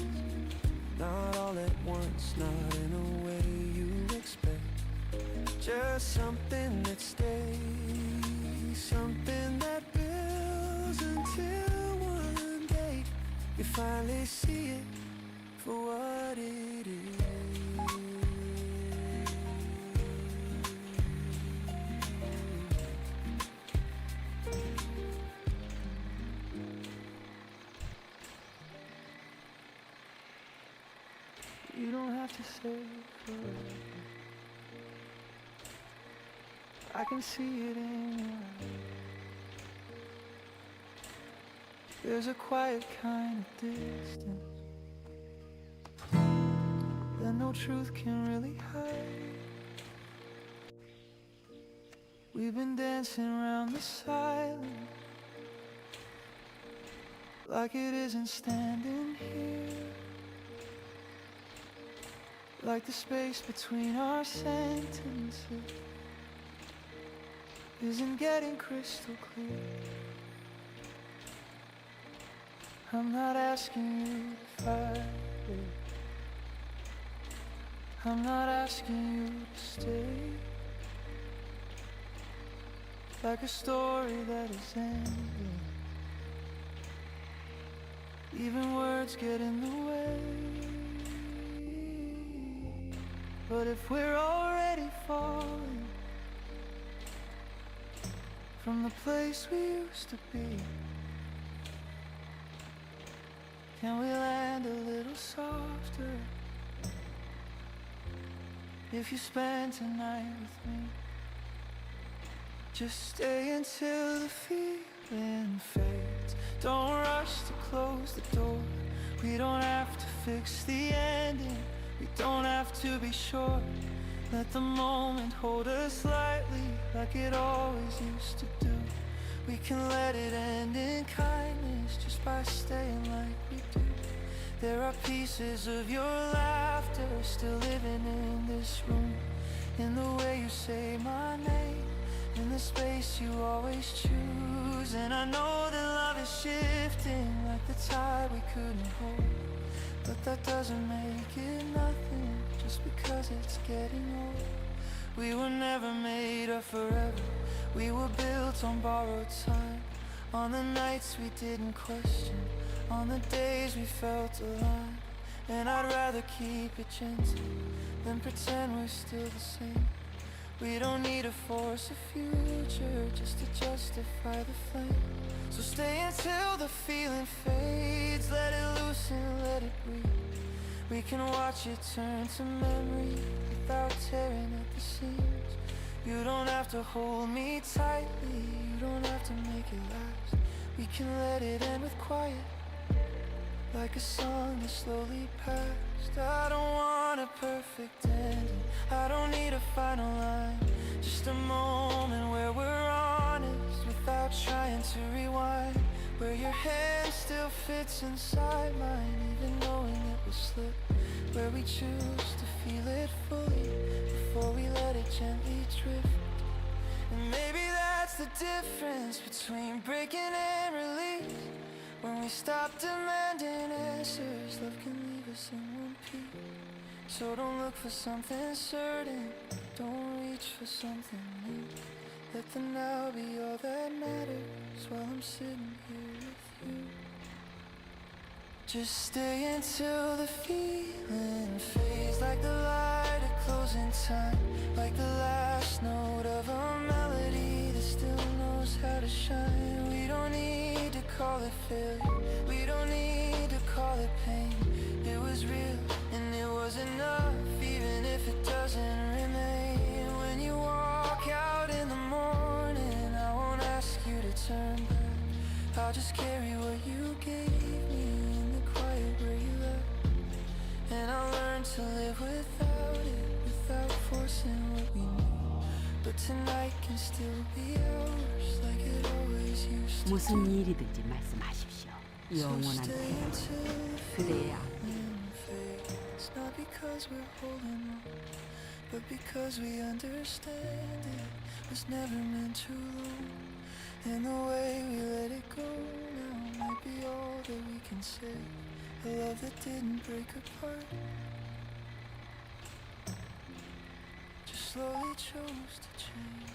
Not all at once, not in a way you expect. Just something that stays, something that builds until one day you finally see it for what it is. You don't have to say it forever. I can see it in your eyes. There's a quiet kind of distance that no truth can really hide. We've been dancing around the silence, like it isn't standing here, like the space between our sentences isn't getting crystal clear. I'm not asking you to fight it, I'm not asking you to stay, like a story that is ending. Even words get in the way. But if we're already falling from the place we used to be, can we land a little softer? If you spend tonight with me, just stay until the feeling fades. Don't rush to close the door. We don't have to fix the ending, we don't have to be sure. Let the moment hold us lightly, like it always used to do. We can let it end in kindness, just by staying like we do. There are pieces of your laughter still living in this room, in the way you say my name, in the space you always choose. And I know that love is shifting like the tide we couldn't hold, but that doesn't make it nothing just because it's getting old. We were never made of forever, we were built on borrowed time, on the nights we didn't question, on the days we felt alive. And I'd rather keep it gentle than pretend we're still the same. We don't need to force a future just to justify the flame. So stay until the feeling fades, let it loosen, let it breathe. We can watch it turn to memory without tearing at the seams. You don't have to hold me tightly, you don't have to make it last. We can let it end with quiet, like a song that slowly passed. I don't want a perfect ending, I don't need a final line, just a moment where we're honest without trying to rewind, where your hand still fits inside mine even knowing it will slip, where we choose to feel it fully before we let it gently drift. And maybe that's the difference between breaking and release. When we stop demanding answers, love can leave us in one piece. So don't look for something certain, don't reach for something new. Let the now be all that matters while I'm sitting here with you. Just stay until the feeling fades, like the light at closing time, like the last note of a melody that still knows how to shine. We don't need to call it failure, we don't need to call it pain. It was real and it was enough, even if it doesn't remain. When you walk out in the morning, I won't ask you to turn back, I'll just carry what you gave me in the quiet where you left. And I'll learn to live without it, without forcing what we need. But tonight can still be ours, like it always used to. 무슨 일이든지 말씀하십시오. 영원한 태양, 그대의 앞. It's not because we're holding on, but because we understand it was never meant too long. And the way we let it go now might be all that we can say. A love that didn't break apart, just slowly chose to change.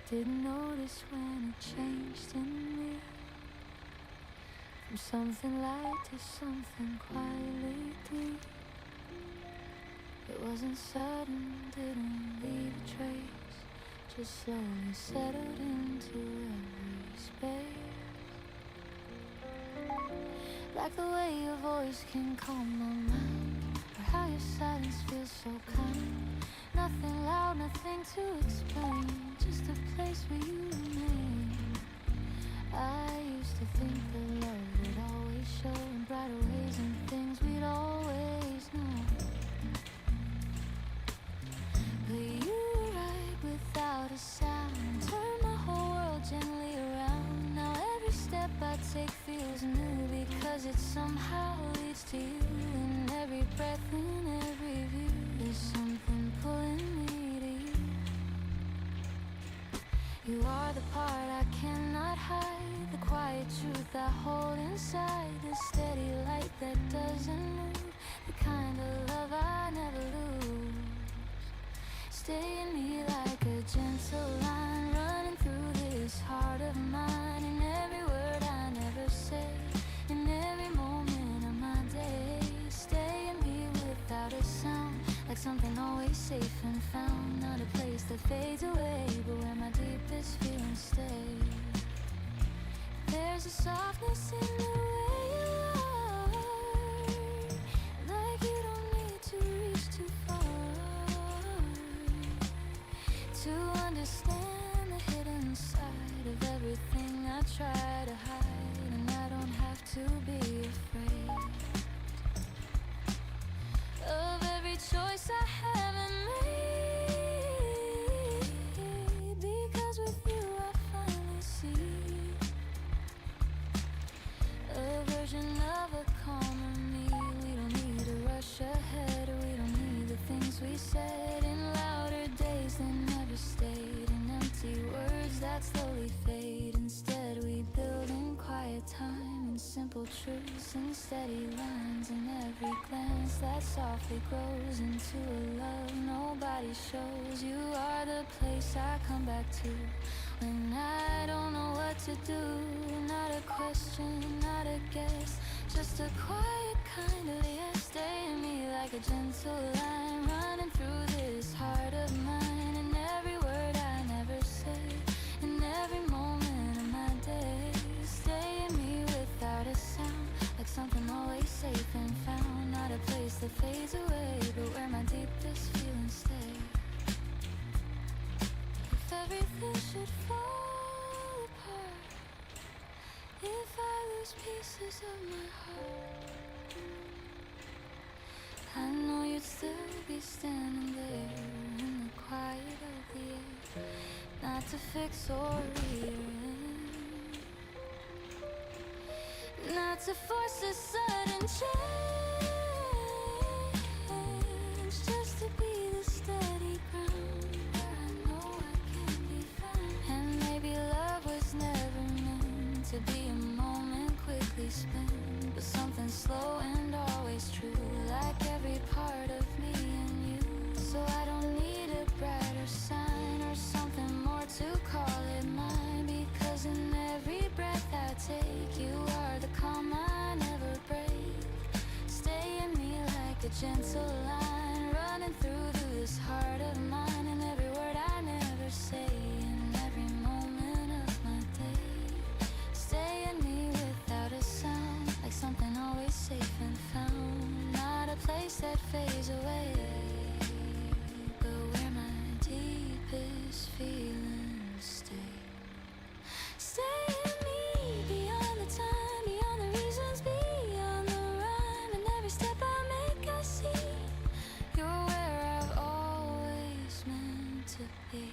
Didn't notice when it changed in me, from something light to something quietly deep. It wasn't sudden, didn't leave a trace, just slowly settled into every space. Like the way your voice can calm my mind, or how your silence feels so kind. Nothing loud, nothing to explain, just a place where you remain. I used to think that love would always show in brighter ways and things we'd always know. But you were right without a sound, turned my whole world gently around. Now every step I take feels new, because it somehow leads to you. In every breath, in every view, there's something pulling me to you. You are the part I cannot hide, the quiet truth I hold inside, the steady light that doesn't move, the kind of love I never lose. Stay in me like a gentle line, running through this heart of mine. In every word I never say, in every moment of my day. Stay in me without a sound, like something always safe and found. Not a place that fades away, but where my deepest feelings stay. There's a softness in the way you are, like you don't need to reach too far to understand the hidden side of everything I try to hide. And I don't have to be afraid of every choice I haven't made, because with you I finally see a version of a calmer me. We don't need to rush ahead, we don't need the things we said in louder days that never stayed, in empty words that slowly fade. Instead we build in quiet time, in simple truths and steady lines, in every glance that softly grows into a love nobody shows. You are the place I come back to when I don't know what to do. Not a question, not a guess, just a quiet kind of yes. Stay in me like a gentle line, running through this heart of mine. In every word I never say, in every moment of my day. Stay in me without a sound, like something always safe and found. Not a place that fades away, but where my deepest feelings stay. If everything should fall apart, if I lose pieces of my heart, I know you'd still be standing there in the quiet of the air, not to fix or rearrange, not to force a sudden change, just to be the steady ground where I know I can be found. And maybe love was never meant to be a moment quickly spent, but something slow and always true, like every part of me and you. So I don't need a brighter sign or something more to call it mine, because in every breath I take, you are the calm I never break. Stay in me like a gentle line, running through this heart of mine. And every word I never say, in every moment of my day. Stay in me without a sound, like something always safe and found. Not a place that fades away, but where my deepest feelings stay. Stay in me beyond the time, beyond the reasons, beyond the rhyme. And every step I make I see you're where I've always meant to be.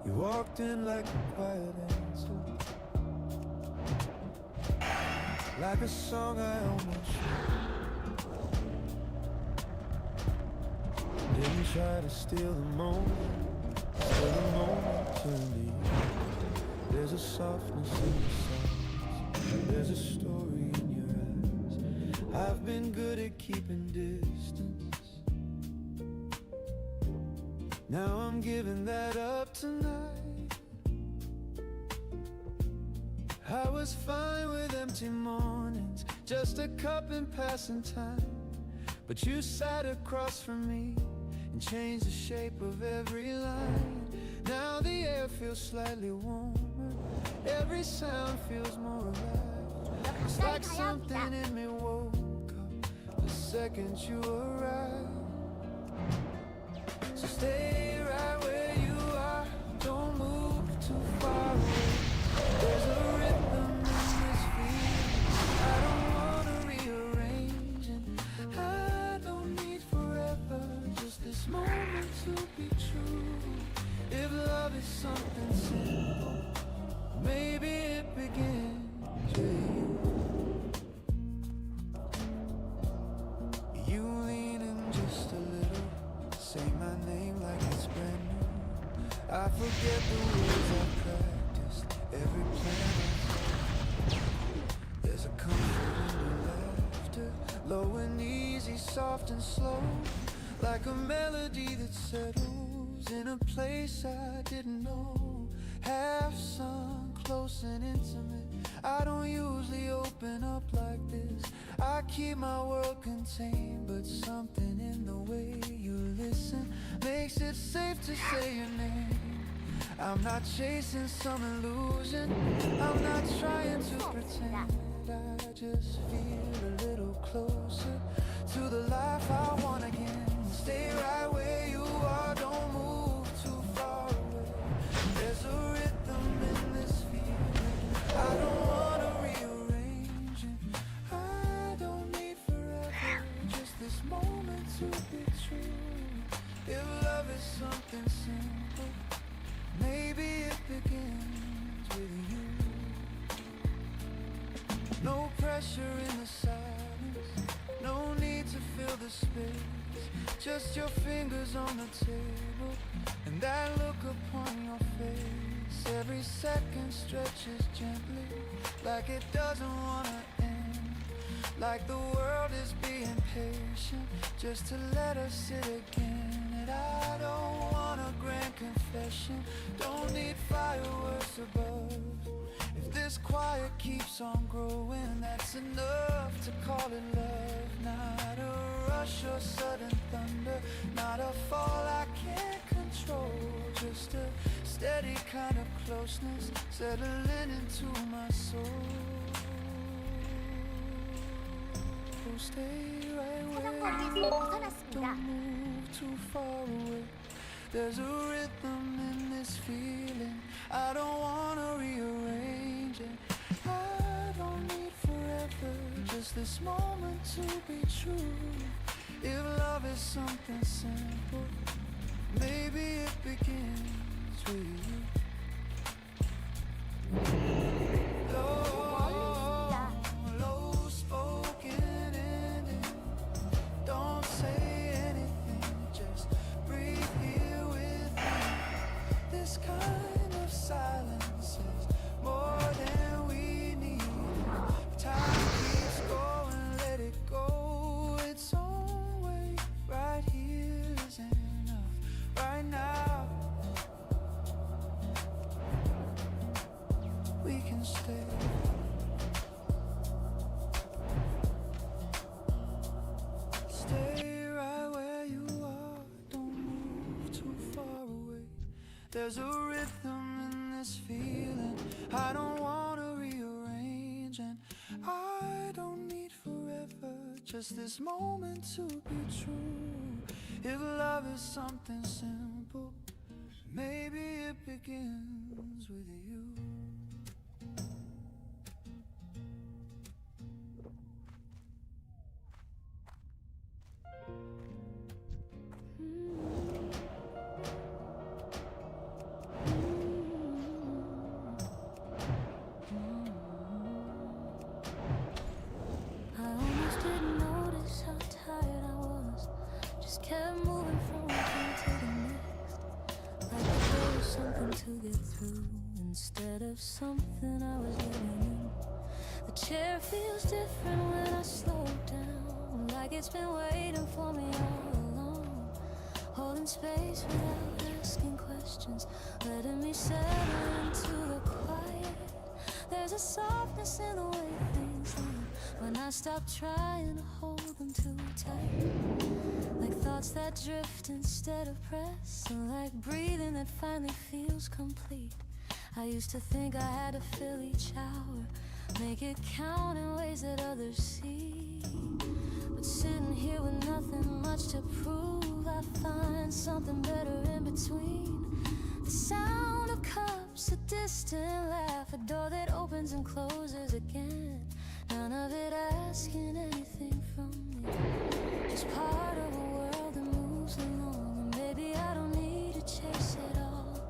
You walked in like a quiet answer, like a song I almost knew. Didn't try to steal the moment, steal the moment to me. There's a softness in the silence, there's a story in your eyes. I've been good at keeping distance, now I'm giving that up tonight. I was fine with empty mornings, just a cup and passing time. But you sat across from me and changed the shape of every line. Now the air feels slightly warmer, every sound feels more alive. It's like something in me woke up the second you arrived. So stay right where you are, don't move too far away. There's a rhythm in this feeling I don't wanna rearrange, and I don't need forever, just this moment to be true. If love is something simple, maybe it begins with you. You lean in just a little, say my name like it's brand new. I forget the words I practiced, every plan I thought. There's a comfort in your laughter, low and easy, soft and slow, like a melody that settles in a place I didn't know. Half sung, close and intimate, I don't usually open up like this. I keep my world contained, but something in the way you listen makes it safe to say your name. I'm not chasing some illusion, I'm not trying to pretend. I just feel a little closer to the life I want again. Stay right where you are, don't move too far away. There's a rhythm in this feeling I don't wanna rearrange, and I don't need forever, just this moment to be true. If love is something simple, maybe it begins with you. No pressure in the silence, no need to fill the space, just your fingers on the table and that look upon your face. Every second stretches gently, like it doesn't wanna end, like the world is being patient just to let us sit again. And I don't want a grand confession, don't need fireworks above. If this quiet keeps on growing, that's enough to call it love. Not a rush or sudden thunder, not a fall I can't control, just a steady kind of closeness settling into my soul. Stay right where you are, don't move too far away. There's a rhythm in this feeling I don't wanna rearrange, and I don't need forever, just this moment to be true. If love is something simple, maybe it begins with you. Low spoken ending, don't say anything, just breathe here with me. This kind of silence is more than we need. Time keeps going, let it go its own way. Right here is enough, right now. We can stay. Stay right where you are, don't move too far away. There's a rhythm in this feeling I don't wanna rearrange, and I don't need forever, just this moment to be true. If love is something simple, maybe it begins with you. I almost didn't notice how tired I was, just kept moving from one thing to the next, like there was something to get through instead of something I was living in. The chair feels different when I slow down, like it's been waiting for me all along, holding space without asking questions, letting me settle into the quiet. There's a softness in the way things land when I stop trying to hold them too tight. Like thoughts that drift instead of press, and like breathing that finally feels complete. I used to think I had to fill each hour, make it count in ways that others see. But sitting here with nothing much to prove, I find something better in between. The sound of cups, a distant laugh, a door that opens and closes again. None of it asking anything from me, just part of a world that moves along. And maybe I don't need to chase it all,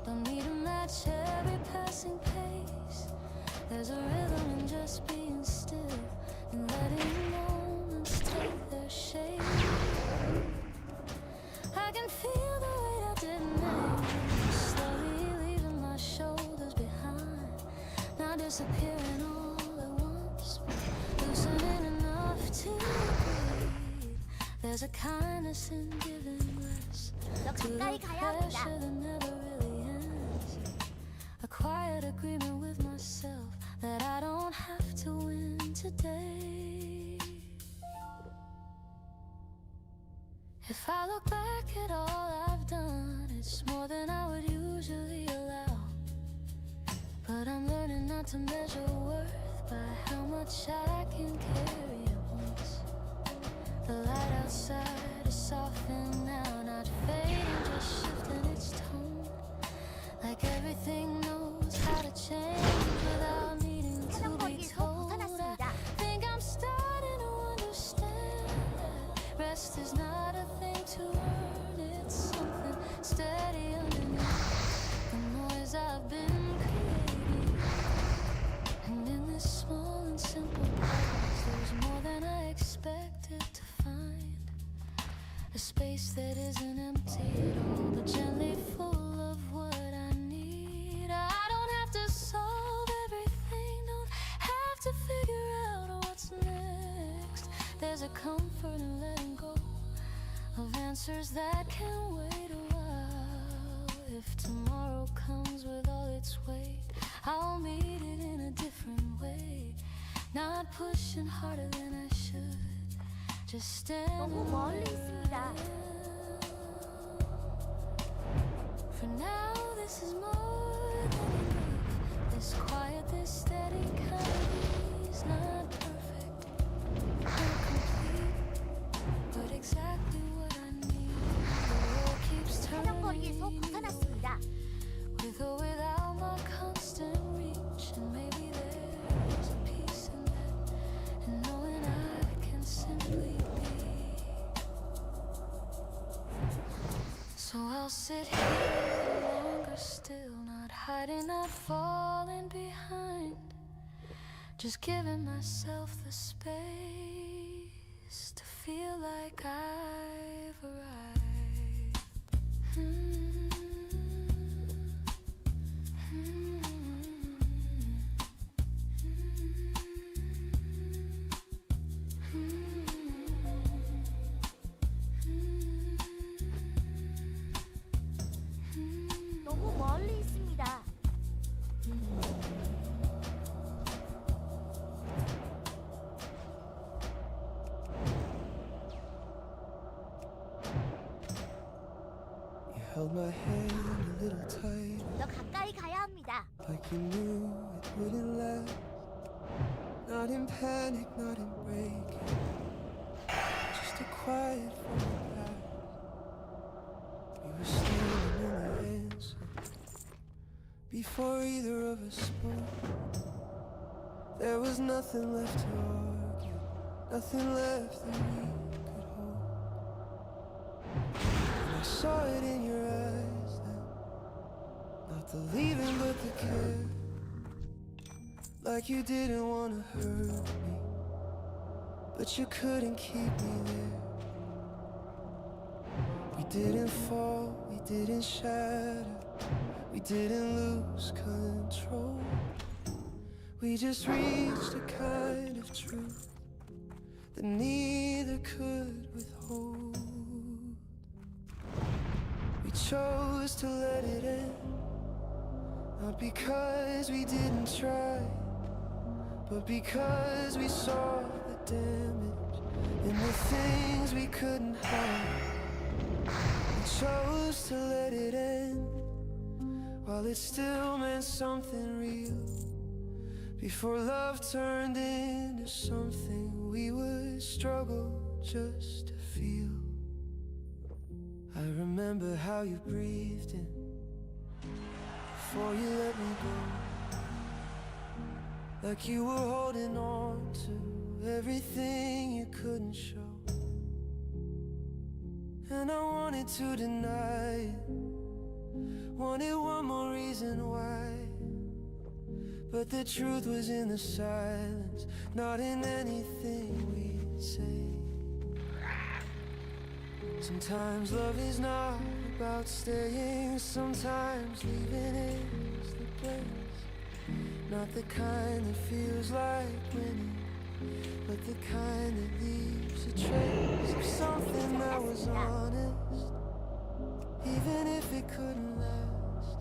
don't need to match every passing pace. There's a rhythm in just being still and letting moments take their shape. I can feel the weight I didn't name, slowly leaving my shoulders behind, not disappearing all at once, but loosening enough to breathe. There's a kindness in giving less 너 to the 가까이 가야 합니다. pressure that never really ends. A quiet agreement with myself that I don't have to win today. If I look back at all I've done, it's more than I would usually allow. But I'm learning not to measure worth by how much I can carry at once. The light outside is softening now, not fading, just shifting its tone. Like everything knows how to change without needing to be 사냥거리에서 told. I 벗어났습니다. think I'm starting to understand that rest is not a thing to earn, it's something steady underneath the noise I've been creating. And in this small and simple place, there's more than I expected to find. A space that isn't empty at all, but gently full of what I need. I don't have to solve everything, don't have to figure out what's next. There's a comfort in letting go of answers that can wait a while. If tomorrow comes with all its weight, I'll meet it in a different way. Not pushing harder than I should, just standing 너무 멀리 where 있습니다. I am. For now this is more than enough. This quiet, this steady kind of ease, not perfect, not complete, but exactly what I need. The world keeps 사냥거리에서 turning, 벗어났습니다. with or without my constant reach. And maybe there's a peace in that, and knowing I can simply be. So I'll sit here a little longer still, not hiding, not falling behind, just giving myself the space to feel like I've arrived. 너무 멀리 있습니다. You held my hand a little tight, 너 가까이 가야 합니다. like you knew it wouldn't last. Not in panic, not in breaking, just a quiet footpath. We were standing in the answer before either of us spoke. There was nothing left to argue, nothing left that we could hold. And I saw it in your eyes then, not the leaving but the care. Like you didn't want to hurt me, but you couldn't keep me there. We didn't fall, we didn't shatter, we didn't lose control. We just reached a kind of truth that neither could withhold. We chose to let it end, not because we didn't try, but because we saw the damage in the things we couldn't hide. We chose to let it end while it still meant something real. Before love turned into something we would struggle just to feel. I remember how you breathed in before you let me go, like you were holding on to everything you couldn't show. And I wanted to deny it, wanted one more reason why, but the truth was in the silence, not in anything we'd say. Sometimes love is not about staying, sometimes leaving is the place. Not the kind that feels like winning, but the kind that leaves a trace of something that was honest, even if it couldn't last.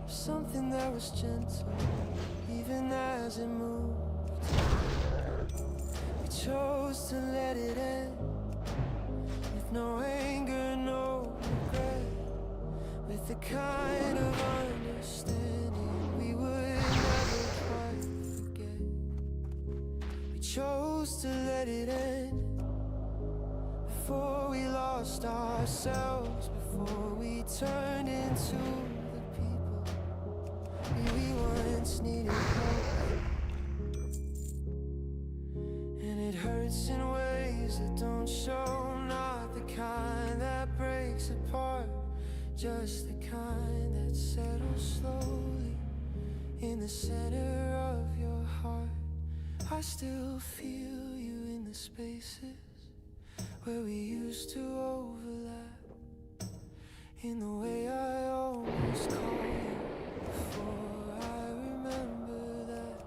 Something that was gentle, even as it moved. We chose to let it end, with no anger, no regret, with the kind of understanding we would never quite forget. We chose to let it end before we lost ourselves, before we turned into the people we once needed help. And it hurts in ways that don't show, not the kind that breaks apart, just the kind that settles slowly in the center of your heart. I still feel you in the spaces where we used to overlap, in the way I almost call you before I remember that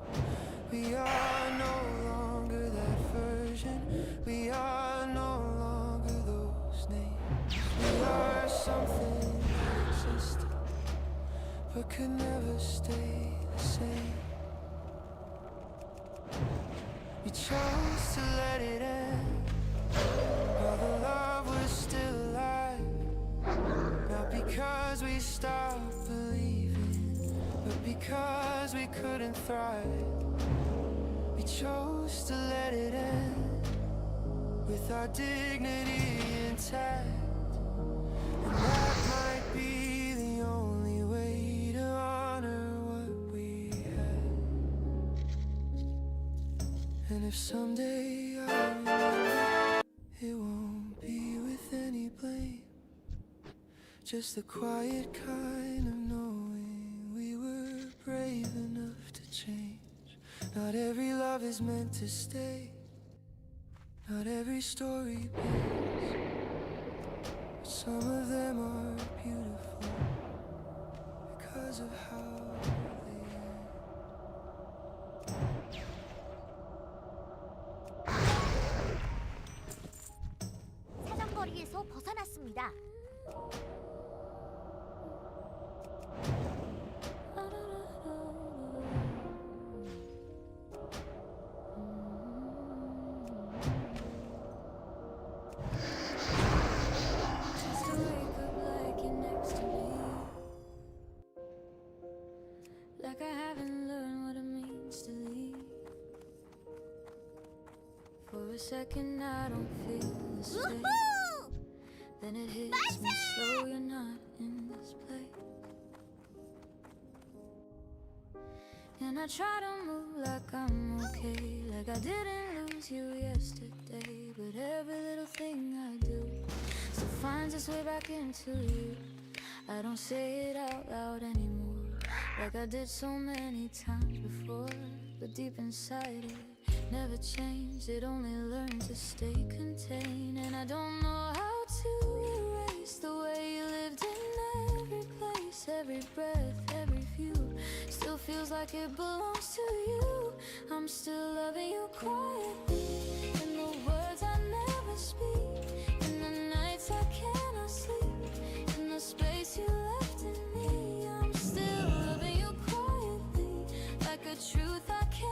we are no longer that version, we are no longer those names. We are something that existed but could never stay the same. We chose to let it end while the love was still alive, not because we stopped believing, but because we couldn't thrive. We chose to let it end with our dignity intact, and that might be the only way to honor what we had. And if someday I remember, it won't be with any blame, just the quiet kind of knowing we were brave enough to change. Not every love is meant to stay, not every story bends, but some of them are beautiful because of how they end. 사정거리에서 벗어났습니다. Just to wake up like you're next to me, like I haven't learned what it means to leave. For a second I don't feel the space, then it hits me slow, you're not in this place. And I try to move like I'm okay, like I didn't lose you yesterday, but every little thing I do still finds its way back into you. I don't say it out loud anymore, like I did so many times before, but deep inside it never changed, it only learned to stay contained. And I don't know how to erase the way you lived in every place, every breath, every view still feels like it belongs to you. I'm still loving you quietly, in the words I never speak, in the nights I cannot sleep, in the space you left in me. I'm still loving you quietly, like a truth I can't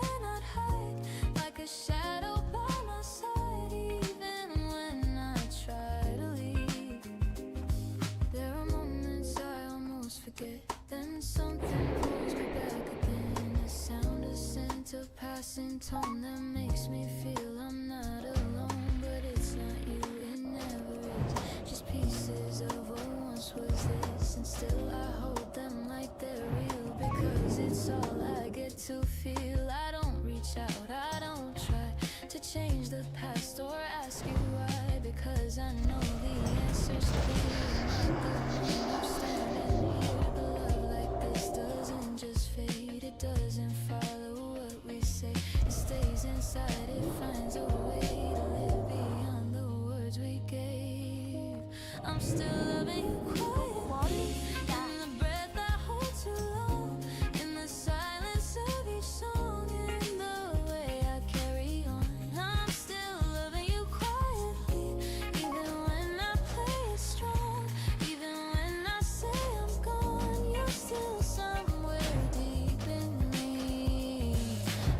forget. Then something pulls me back again. A sound, a scent, a passing tone that makes me feel I'm not alone. But it's not you, it never is. Just pieces of what once was this, and still I hold them like they're real, because it's all I get to feel. I don't reach out, I don't try to change the past or ask you why, because I know the answer's clear. I'm not the one who's standing here. But love like this doesn't just fade, it doesn't follow what we say. It stays inside, it finds a way to live beyond the words we gave. I'm still loving you quietly, in the breath I hold too long, in the silence of each song, in the way I carry on. I'm still loving you quietly, even when I play it strong, even when I say I'm gone. You're still somewhere deep in me.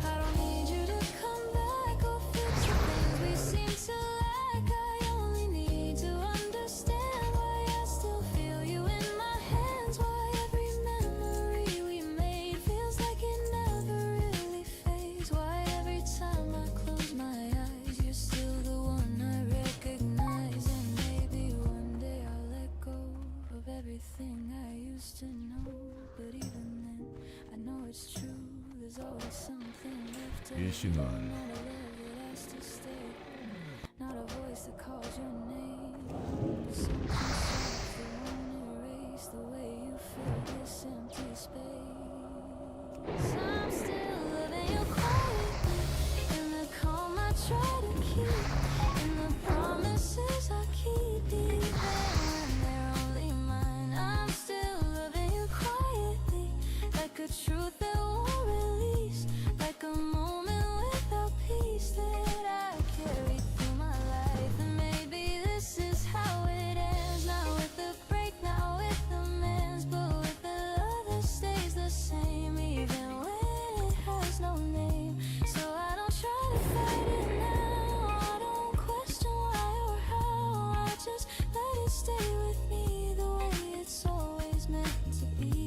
I don't need you to come back or fix the things we seem to lack. I only need to understand why I still feel you in my hands, why every memory we made feels like it never really fades, why every time I close my eyes you're still the one I recognize. And maybe one day I'll let go of everything I used to know, but even then I know it's true, there's always something left to 일신은 not a love that has to stay, not a voice that calls your name, but something soft that won't erase the way you fill this empty space. I'm still loving you quietly, in the calm I try to keep, in the promises I keep, even when they're only mine. I'm still loving you quietly, like a truth that won't release, like a moment without peace that I carry through my life. And maybe this is how it ends, not with a break, not with amends, but with a love that stays the same, even when it has no name. So I don't try to fight it now, I don't question why or how, I just let it stay with me the way it's always meant to be.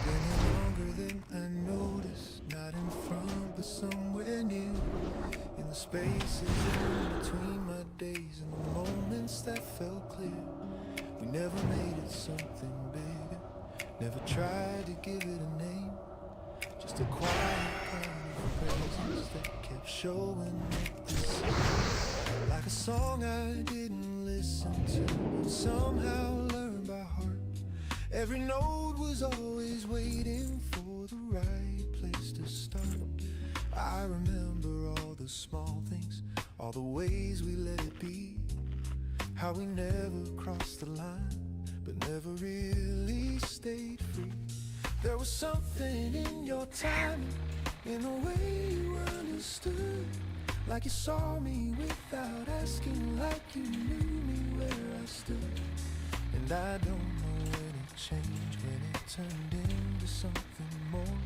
Been longer than I noticed, not in front but somewhere near, in the spaces in between my days and the moments that felt clear. We never made it something bigger, never tried to give it a name, just a quiet kind of presence that kept showing up the same, like a song I didn't listen to but somehow learned by heart. Every note was always waiting for the right place to start. I remember all the small things, all the ways we let it be, how we never crossed the line, but never really stayed free. There was something in your timing, in the way you understood, like you saw me without asking, like you knew me where I stood. And I don't know when it changed, when it turned into something more,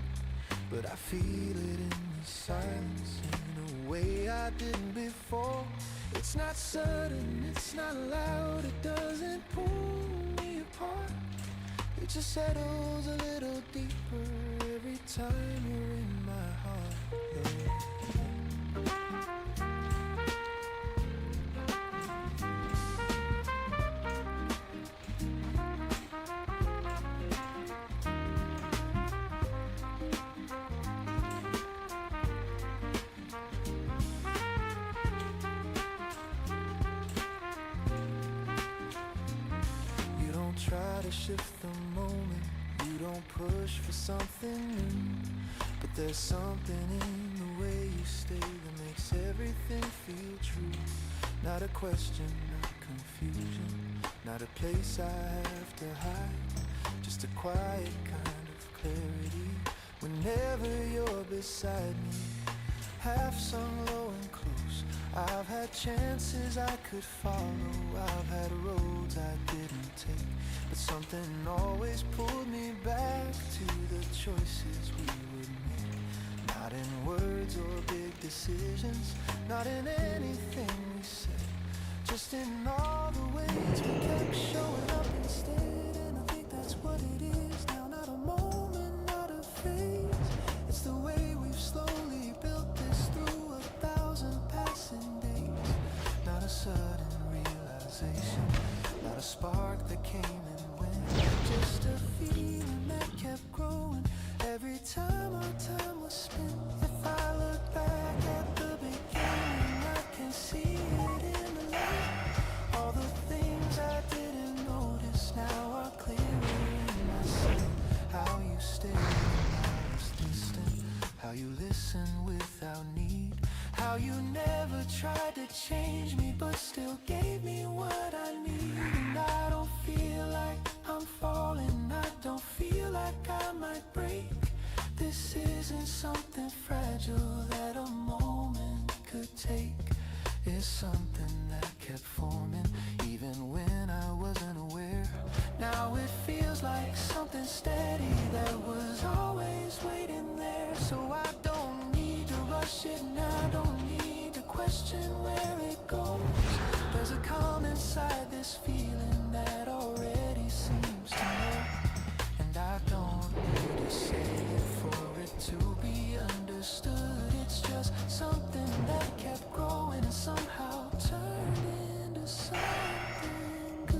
but I feel it in the silence in a way I didn't before. It's not sudden, it's not loud, it doesn't pull me apart, it just settles a little deeper every time you're in my heart. You don't try to shift the moment. You don't push for something new, but there's something in the way you stay that makes everything feel true. Not a question, not confusion, not a place I have to hide, just a quiet kind of clarity whenever you're beside me. Half sung low and close, I've had chances I could follow, I've had roads I didn't take, but something always pulled me back to the choices we would make. Not in words or big decisions, not in anything we said, just in all the ways we kept showing up instead. And I think that's what it is now, not a moment, not a phase. It's the way we've slowly built this through 1,000 passing days. Not a sudden realization, not a spark that came and went, just a feeling that kept growing every time our time was spent. If I look back at the beginning, I can see it in the light. All the things I didn't notice now are clearer in my sight. How you stayed when I was distant, how you listened without need, how you never tried to change me but still gave me what I need. And I don't feel like I'm falling, I don't feel like I might break. This isn't something fragile that a moment could take. It's something that kept forming even when I wasn't aware. Now it feels like something steady that was always waiting there. So I don't need to rush it now, I don't need to question where it goes. There's a calm inside this feeling that already seems to know, and I don't need to say it for it to be understood. It's just something that kept growing and somehow turned into something good.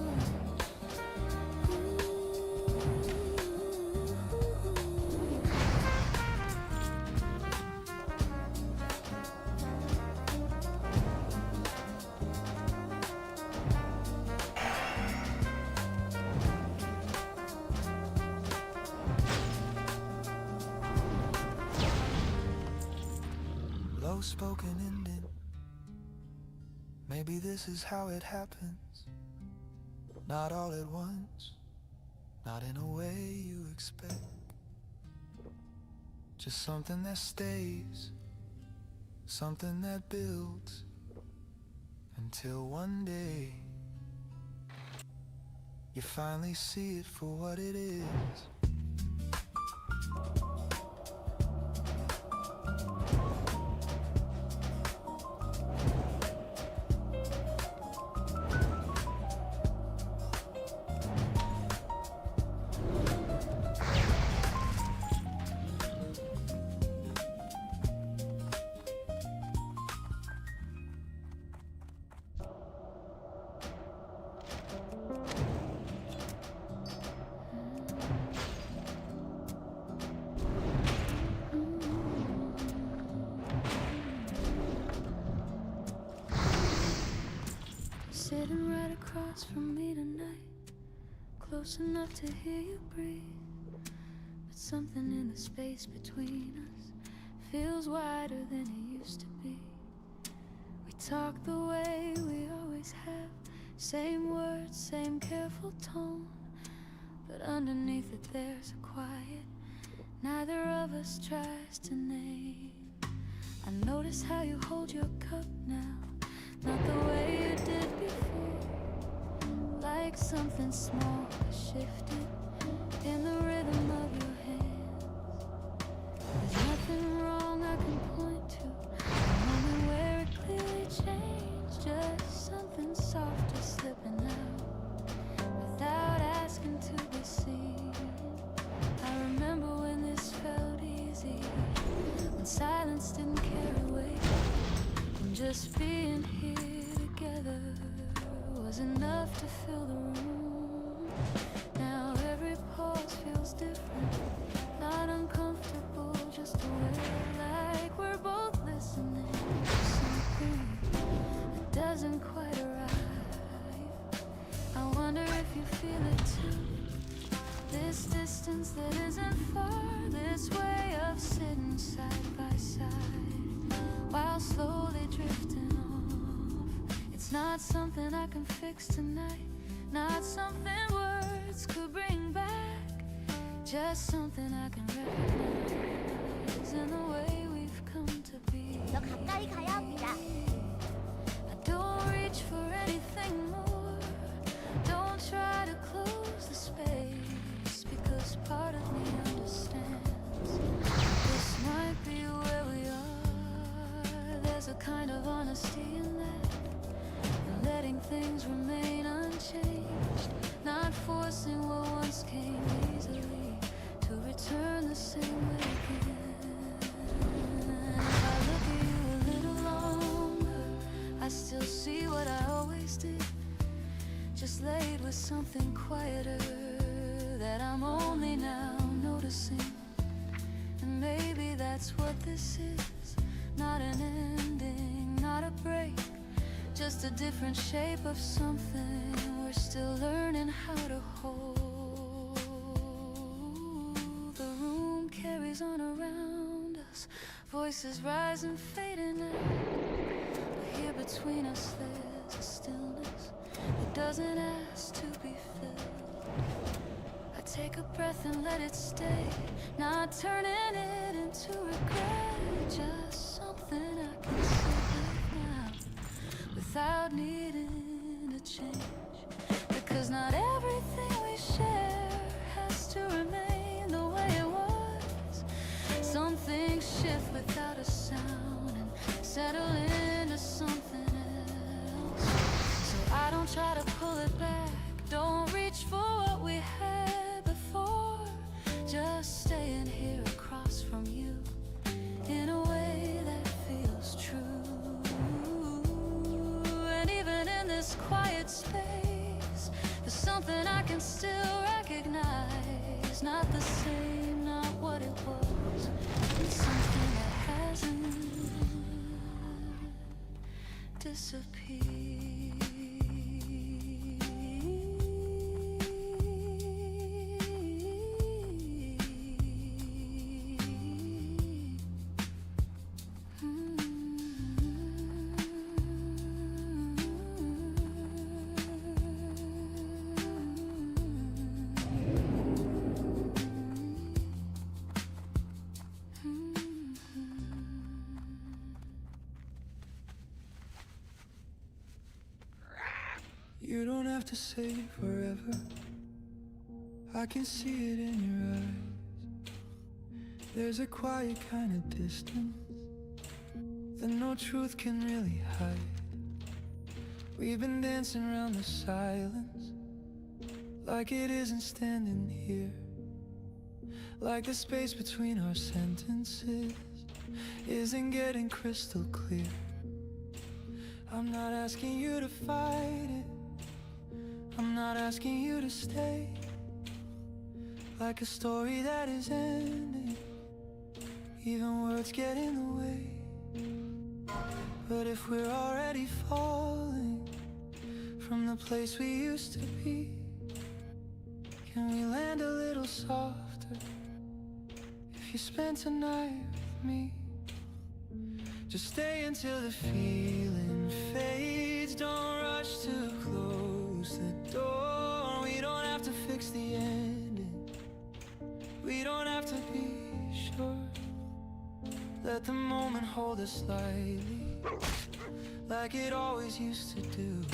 Low-spoken ending, maybe this is how it happens. Not all at once, not in a way you expect. Just something that stays, something that builds, until one day you finally see it for what it is. Sitting right across from me tonight, close enough to hear you breathe, but something in the space between us feels wider than it used to be. We talk the way we always have, same words, same careful tone, but underneath it there's a quiet neither of us tries to name. I notice how you hold your cup now, not the way you did before, like something small shifted in the rhythm of your hands. There's nothing wrong I can point to, a moment where it clearly changed, just something softer slipping out without asking to be seen. I remember when this felt easy, when silence didn't carry weight, when just being here together was enough to fill the room. Now every pause feels different, not uncomfortable, just aware, like we're both listening to something that doesn't quite arrive. I wonder if you feel it too, this distance that isn't far, this way of sitting side by side while slowly drifting off. It's not something I can fix tonight, not something words could bring back, just something I can recognize in the way we've come to be. 더 가까이 가야 합니다. I don't reach for anything more, don't try to close the space, because part of me understands this might be where we are. There's a kind of honesty in that, and letting things remain unchanged, not forcing what once came easily to return the same way again. If I look at you a little longer, I still see what I always did, just laid with something quieter that I'm only now noticing. And maybe that's what this is, not an ending, not a break, just a different shape of something we're still learning how to hold. The room carries on around us, voices rise and fade in out, but here between us there's a stillness that doesn't ask to be filled. I take a breath and let it stay, not turning it into regret, just something I can sit with now without needing to change, because not everything we share has to remain the way it was. Some things shift without a sound and settle into something else. So I don't try to pull it back, don't reach for what we had before, just staying here across from you in a way that feels true. And even in this quiet space, there's something I can still recognize, not the same, not what it was, it's something that hasn't disappeared. You don't have to say forever, I can see it in your eyes. There's a quiet kind of distance that no truth can really hide. We've been dancing around the silence like it isn't standing here, like the space between our sentences isn't getting crystal clear. I'm not asking you to fight it, I'm not asking you to stay, like a story that is ending, even words get in the way. But if we're already falling from the place we used to be, can we land a little softer if you spent tonight with me? Just stay until the feeling fades, don't rush to close the door. We don't have to fix the ending, we don't have to be sure. Let the moment hold us slightly, like it always used to do.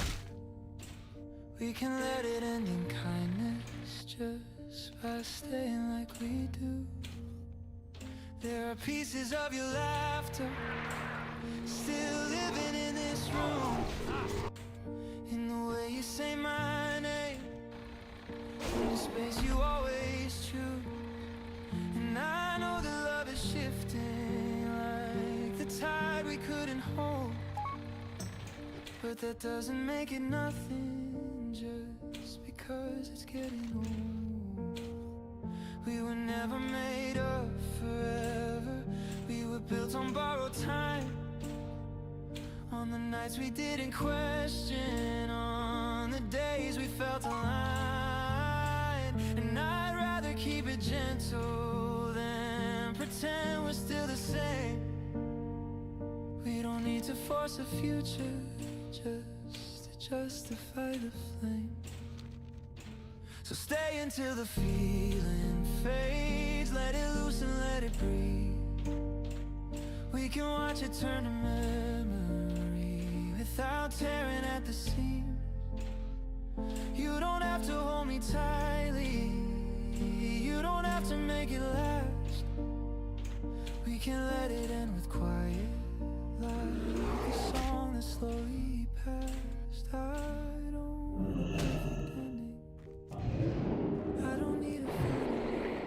We can let it end in kindness, just by staying like we do. There are pieces of your laughter still living in this room, in the way you say my name, in the space you always choose. And I know that love is shifting like the tide we couldn't hold, but that doesn't make it nothing just because it's getting old. We were never made up forever, we were built on borrowed time, on the nights we didn't question, on the days we felt aligned. And I'd rather keep it gentle, then pretend we're still the same. We don't need to force a future just to justify the flame. So stay until the feeling fades. Let it loose and let it breathe. We can watch it turn to memory without tearing at the seams. You don't have to hold me tightly, you don't have to make it last. We can let it end with quiet, like a song that slowly passed. I don't want a perfect ending, I don't need a feeling,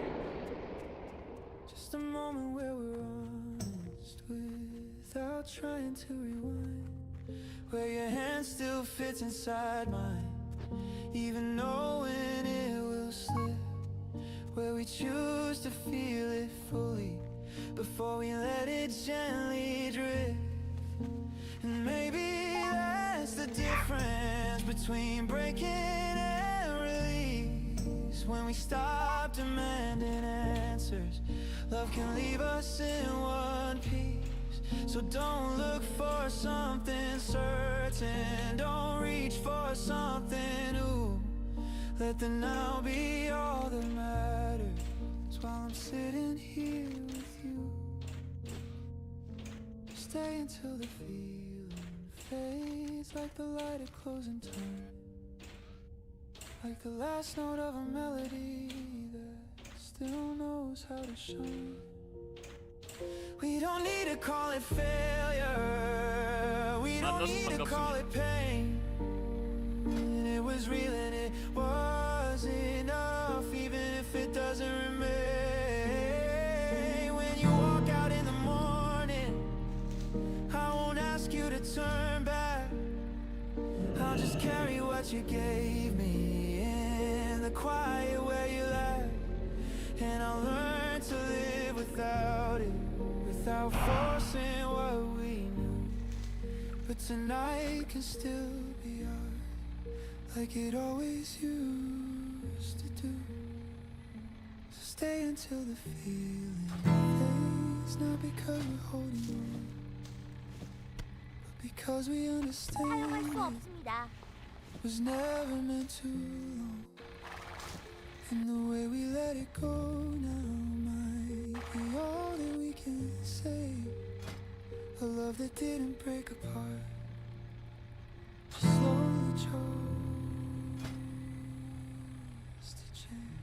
just a moment where we're honest without trying to rewind, where your hand still fits inside mine, even knowing it will slip, where we choose to feel it fully before we let it gently drift. And maybe that's the difference between breaking and release. When we stop demanding answers, love can leave us in one piece. So don't look for something certain, don't reach for something new. Let the now be all that matters while I'm sitting here with you. Stay until the feeling fades, like the light at closing time, like the last note of a melody that still knows how to shine. We don't need to call it failure, we don't need to call it pain. It was real and it was enough, even if it doesn't remain. When you walk out in the morning, I won't ask you to turn back, I'll just carry what you gave me in the quiet where you laugh. And I'll learn to live without it, without forcing what we knew. But tonight can still be ours, like it always used to do. So stay until the feeling fades, not because we're holding on, but because we 사용할 understand 수 it 없습니다. was never meant too long. And the way we let it go now might be all that we can say. A love that didn't break apart, just slowly chose to change.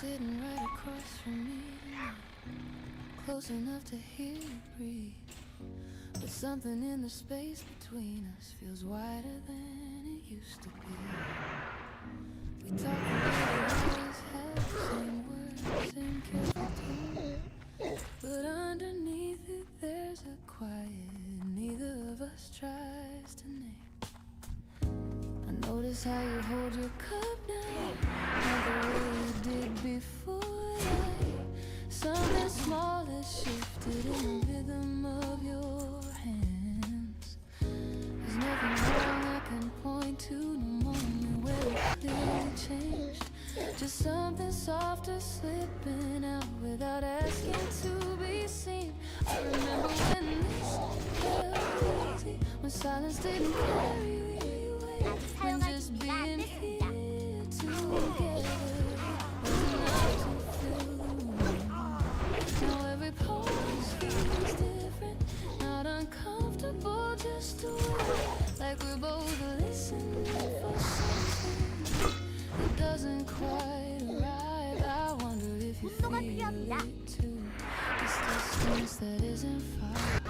Sitting right across from me tonight, close enough to hear you breathe. But something in the space between us feels wider than it used to be. We talk about always have the same words, same careful tone, but underneath it there's a quiet neither of us tries to name. I notice how you hold your cup now, not the way you did before. Something small has shifted in the rhythm of your hands. There's nothing wrong I can point to, no moment where it clearly changed. Just something softer slipping out without asking to be seen. I remember when this felt easy, when silence didn't carry weight, when just being here together was enough to fill the room. Now every pose feels different, not uncomfortable, just a way, like we're both listening for something that doesn't quite arrive. I wonder if you feel it too. This distance that isn't far,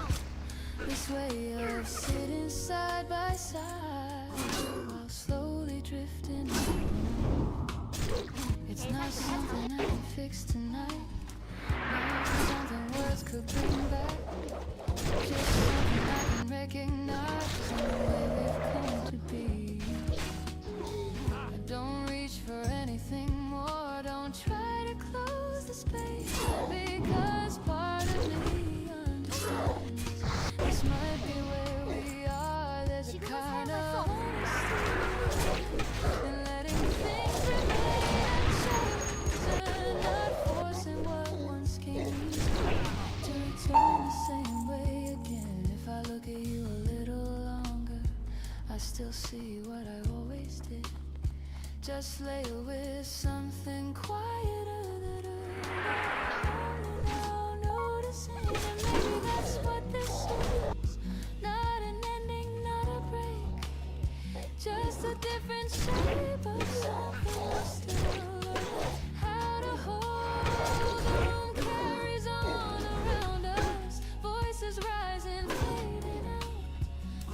this way of sitting side by side while slowly drifting along. It's not something I can fix tonight, not something words could bring back, just something I can recognize in the way we've come to be. I don't reach for anything just lay with something quieter that I'm now noticing. And maybe that's what this is. Not an ending, not a break, just a different shape of something still learning how to hold. The room carries on around us, voices rising, fading out.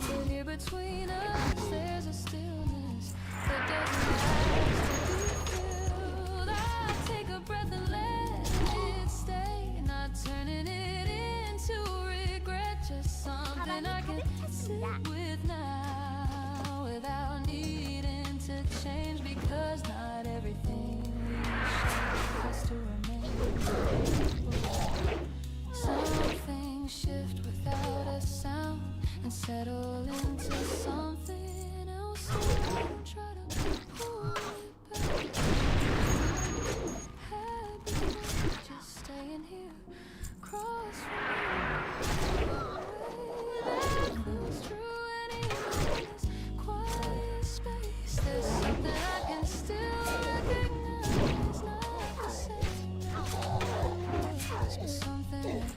But here between us, there's a stillness that doesn't have to be filled. I take a breath and let it stay, not turning it into regret, just something I can sit with now without needing to change, because not everything we share has to remain. Some things shift without a sound and settle into something else. So I don't try to pull it back. Happy just staying here, cross from that feels true. And even in this quiet space, there's something I can still recognize. Not the same as but something that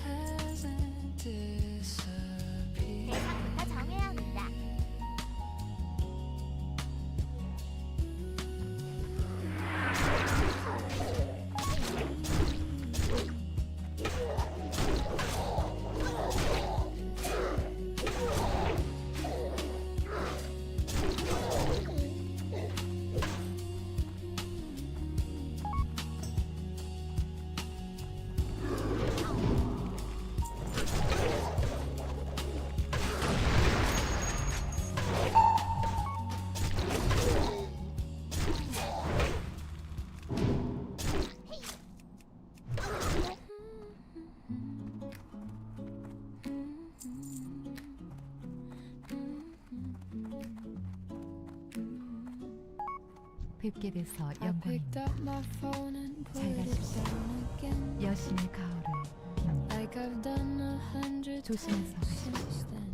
hasn't disappeared. 대상부터 정해야 합니다. 뵙게 돼서 I picked 영광입니다. up my phone and put 잘 it 가십시오. down again, 여신의 가호를 빕니다. like I've done 100 조심해서 times since 가십시오. then.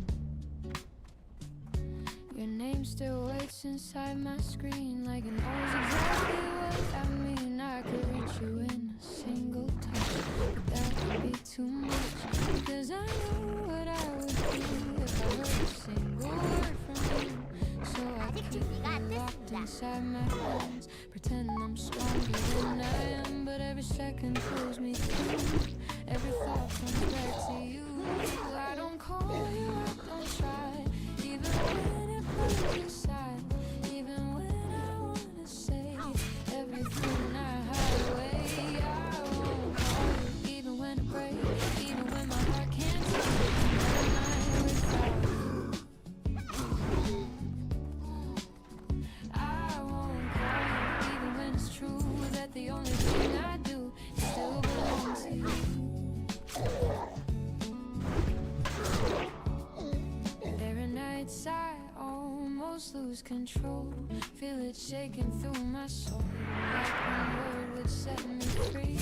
Your name still waits inside my screen, like it knows exactly what I mean. I could reach you in a single touch, but that would be too much, because I know what I would do if I heard a single word from you. So I 아직 keep 준비가 안 you locked 됐습니다. inside my hands, pretend I'm stronger than I am, but every second pulls me through. Every thought comes back to you. I don't call you, I don't try, even when it pulls aside, even when I wanna say everything I hide away. I won't call you, even when it breaks, even when my heart can't take another night without you. I won't call you, even when it's true that the only thing I do still belongs to you. There are nights I almost lose control, feel it shaking through my soul, like one word would set me free,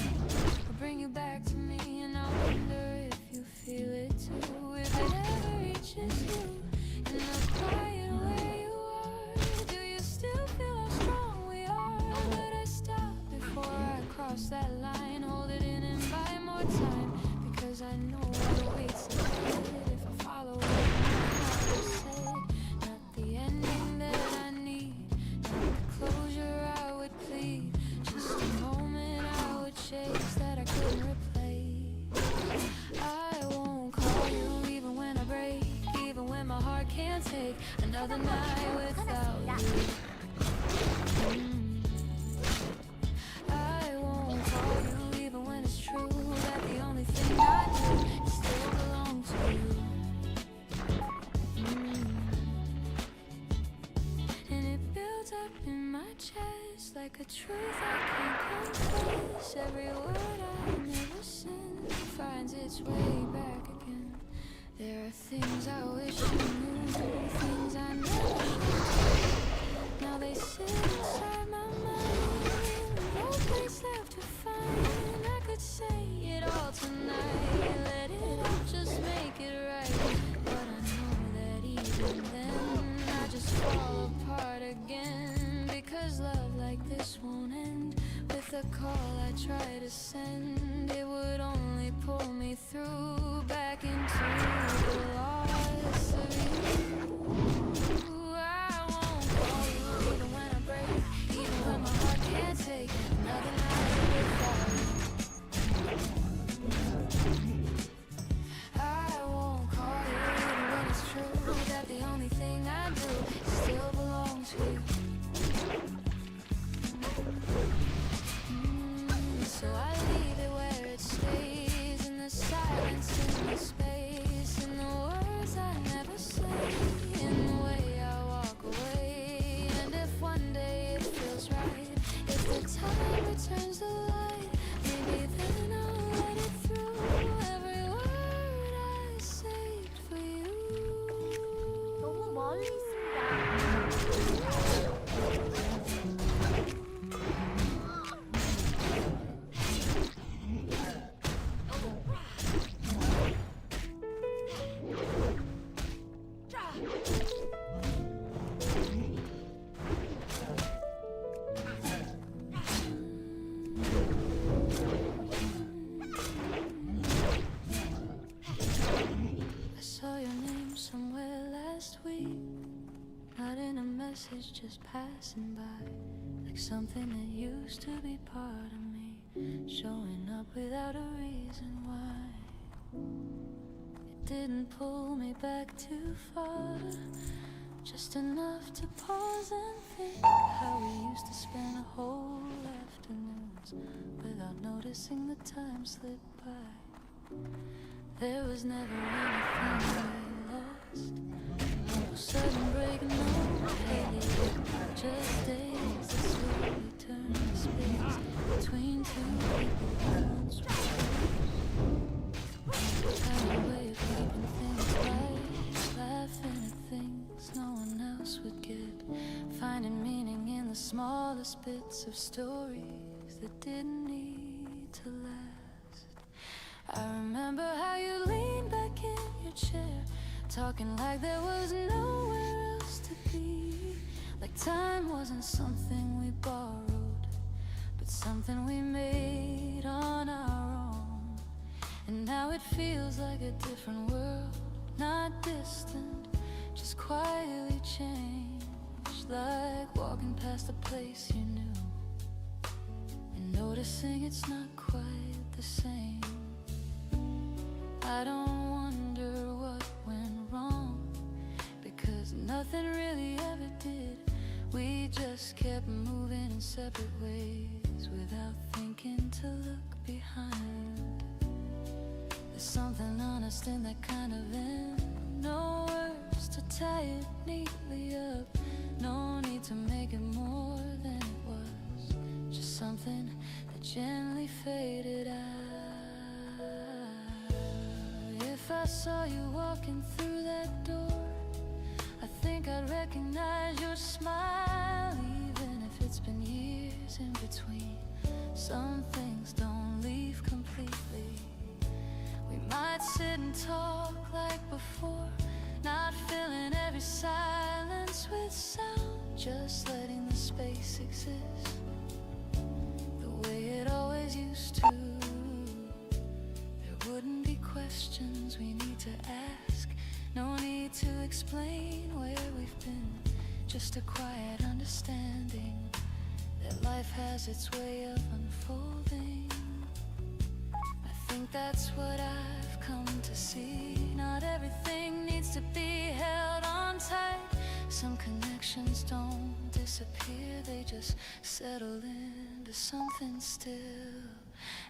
or bring you back to me. And I wonder if you feel it too, if it ever reaches you in the quiet where you are. Do you still feel how strong we are? But I stop before I cross that line, hold it in and buy more time, because I know what awaits ahead if I follow what my heart said. Not the ending that I need, not the closure I would plead, just a moment I would chase that I couldn't replace. I won't call you, even when I break, even when my heart can't take another night without you. I won't call you, even when it's true that the only thing I do still belong to you. And it builds up in my chest like a truth I can't confess. Every word I never said finds its way back again. There are things I wish you knew, things I never should. Now they sit inside my mind, no place left to find. I could say it all tonight, let it out, just make it right. But I know that even then I just fall apart again, because love this won't end. With a call I try to send, it would only pull me through back into the loss of you. I won't call you even when I break, even when my heart can't take another night without you. I won't call you even when it's true that the only thing I do still belongs to you. So I leave it where it stays, in the silence, in the space, in the words I never say, in the way I walk away. And if one day it feels right, if the time returns the light, maybe then I'll let it through. Every word I saved for you. 너무 멀리 있습니다. I saw your name somewhere last week, not in a message, just passing by, like something that used to be part of me, showing up without a reason why. It didn't pull me back too far, just enough to pause and think how we used to spend whole afternoons without noticing the time slip by. There was never anything we lost, no sudden break, no hate, just days that slowly turn to space between two people once were. Had a way of keeping things light, laughing at things no one else would get, finding meaning in the smallest bits of stories that didn't need to last. I remember how you leaned back in your chair, talking like there was nowhere else to be, like time wasn't something we borrowed, but something we made on our own. And now it feels like a different world, not distant, just quietly changed, like walking past a place you knew and noticing it's not quite the same. I don't wonder what went wrong, because nothing really ever did. We just kept moving in separate ways without thinking to look behind. There's something honest in that kind of end, no words to tie it neatly up, no need to make it more than it was, just something that gently faded out. If I saw you walking through that door, I think I'd recognize your smile, even if it's been years in between. Some things don't leave completely. We might sit and talk like before, not filling every silence with sound, just letting the space exist the way it always used to. There wouldn't be questions we need to ask, no need to explain where we've been, just a quiet understanding that life has its way of unfolding. I think that's what I've come to see. Not everything needs to be held on tight. Some connections don't disappear, they just settle into something still.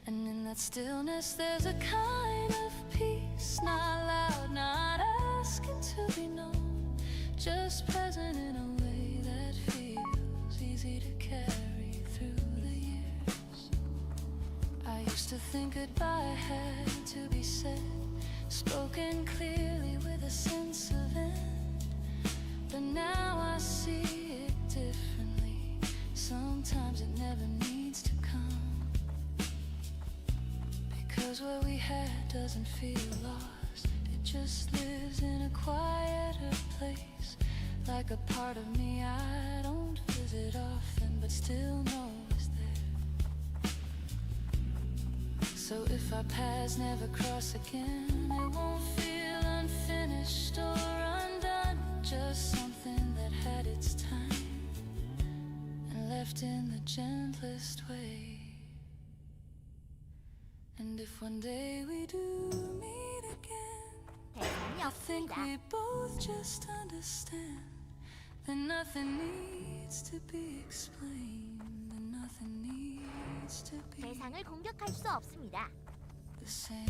And in that stillness there's a kind of peace, not loud, not asking to be known, just present in a way that feels easy to carry through the years. I used to think goodbye had to be said, spoken clearly with a sense of end, but now I see it differently. Sometimes it never needs to come, because what we had doesn't feel lost, it just lives in a quieter place, like a part of me I don't feel it often, but still know it's there. So if our paths never cross again, it won't feel unfinished or undone. Just something that had its time and left in the gentlest way. And if one day we do meet again, I think we both just understand that nothing needs to be explained, and nothing needs to be 대상을 공격할 수 없습니다. the same.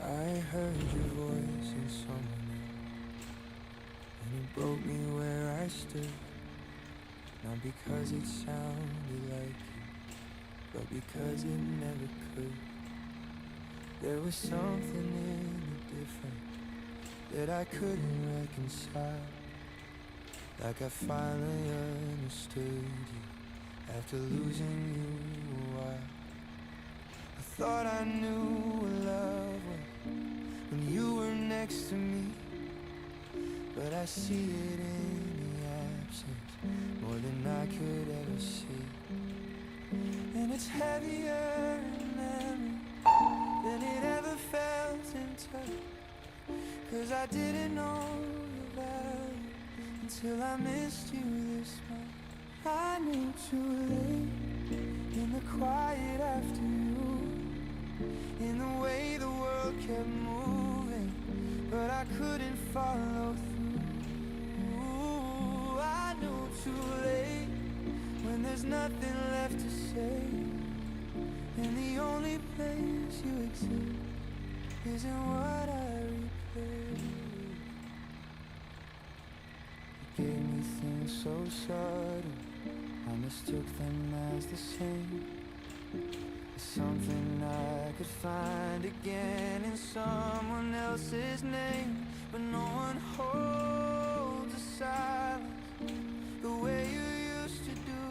I heard your voice in someone else, and it broke me where I stood. Not because it sounded like you, but because it never could. There was something in it different that I couldn't reconcile. Like I finally understood you after losing you a while. I thought I knew what love was when you were next to me, but I see it in the absence more than I could ever see. And it's heavier in memory than it ever felt in touch, 'cause I didn't know your value until I missed you this much. I knew too late in the quiet after you, in the way the world kept moving, but I couldn't follow through. I knew too late when there's nothing left to say, and the only place you exist is in what I replay. You gave me things so subtle, I mistook them as the same. Something I could find again in someone else's name, but no one holds a silence the way you used to do.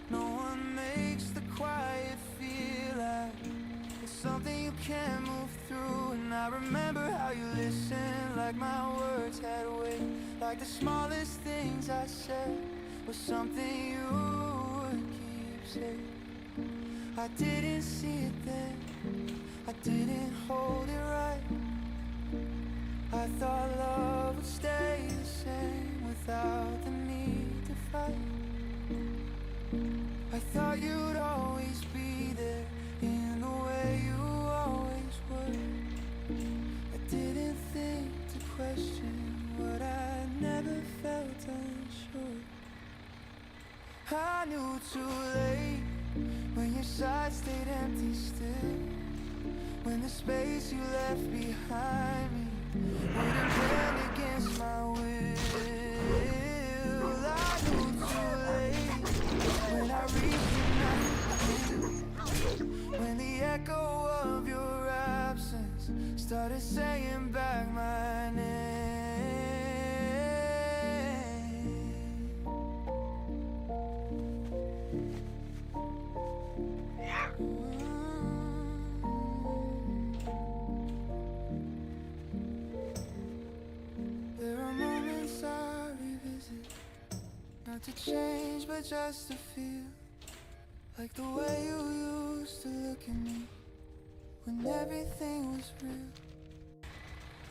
No one makes the quiet feel like it's something you can't move through. And I remember how you listened, like my words had weight, like the smallest things I said was something you would keep safe. I didn't see it then, I didn't hold it right. I thought love would stay the same without the need to fight. I thought you'd always be there in the way you always were. I didn't think to question what I never felt unsure. I knew too late when your side stayed empty still, when the space you left behind me wouldn't bend against my will. I knew too late when I reached the night, when the echo of your absence started saying back my name. There are moments I revisit, not to change but just to feel like the way you used to look at me when everything was real.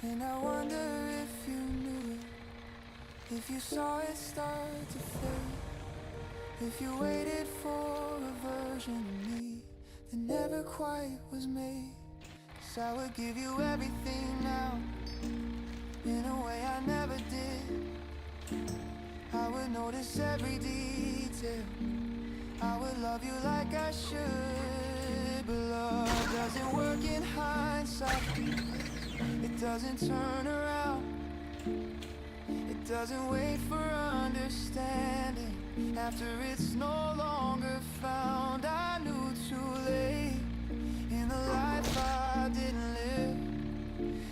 And I wonder if you knew it, if you saw it start to fade. If you waited for a version of me that never quite was made, 'cause I would give you everything now in a way I never did. I would notice every detail, I would love you like I should. But love doesn't work in hindsight, it doesn't turn around, it doesn't wait for understanding after it's no longer found. I knew too late in the life I didn't live,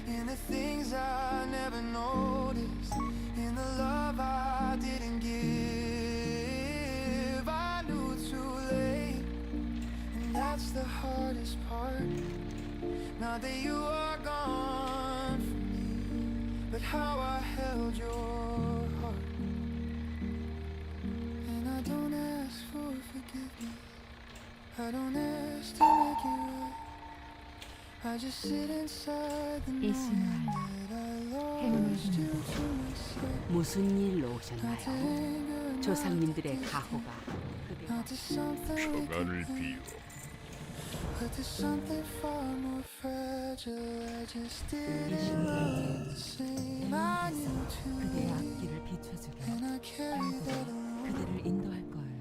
in the things I never noticed, in the love I didn't give. I knew too late, and that's the hardest part. Now that you are gone from me, but how I held your heart. And I don't ask for forgiveness, I don't ask to make it right. I just sit inside the knowing that I lost you to myself. 무슨 일로 오셨나요? 조상님들의 가호가 그대와 Not to something we 초가를 can 비워 but there's something far more fragile. I just didn't love the same. I knew too 그대의 late, 앞길을 비춰주게. and I carry that alone 그대를 인도할 거예요.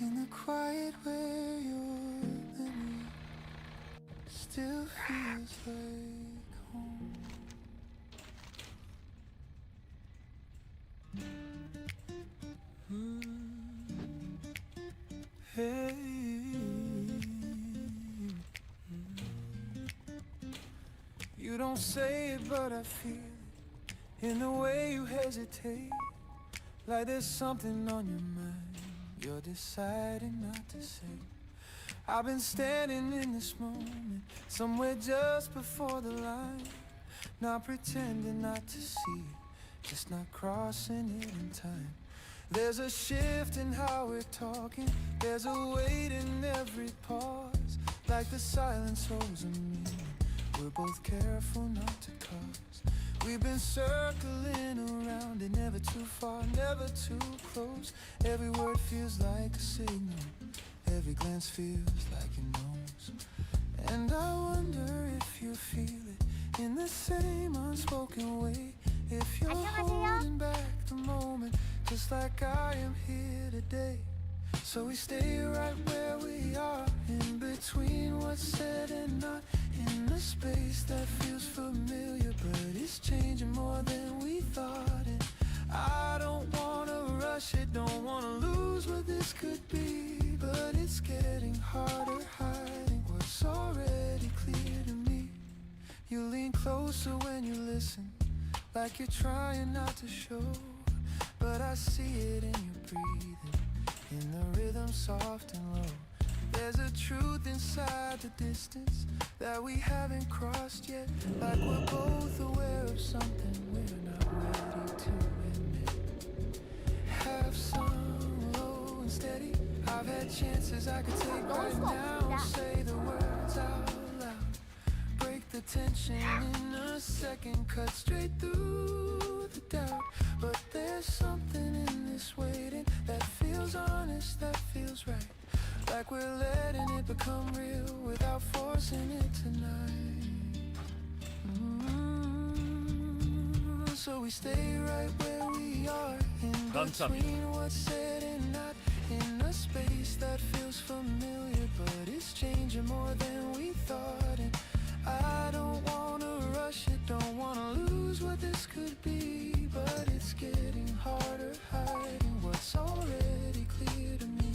in the quiet where your memory still feels like home. Hey. You don't say it, but I feel it in the way you hesitate, like there's something on your mind you're deciding not to say. I've been standing in this moment, somewhere just before the line, not pretending not to see it, just not crossing it in time. There's a shift in how we're talking, there's a weight in every pause, like the silence holds a meaning we're both careful not to cause. We've been circling around it, never too far, never too close. Every word feels like a signal, every glance feels like it knows. And I wonder if you feel it in the same unspoken way, if you're holding back the moment just like I am here today. So we stay right where we are, in between what's said and not, in the space that feels familiar, but it's changing more than we thought. And I don't wanna rush it, don't wanna lose what this could be, but it's getting harder hiding what's already clear to me. You lean closer when you listen, like you're trying not to show, but I see it in your breathing, in the rhythm soft and low. There's a truth inside the distance that we haven't crossed yet, like we're both aware of something we're not ready to admit. Have some low and steady, I've had chances I could take right now, say the words out loud, break the tension in a second, cut straight through the doubt. But there's something in this waiting that feels honest, that feels right, like we're letting it become real without forcing it tonight. So we stay right where we are, in between what's said and not, in a space that feels familiar, but it's changing more than we thought. And I don't wanna rush it, don't wanna lose what this could be, but it's getting harder hiding what's already clear to me.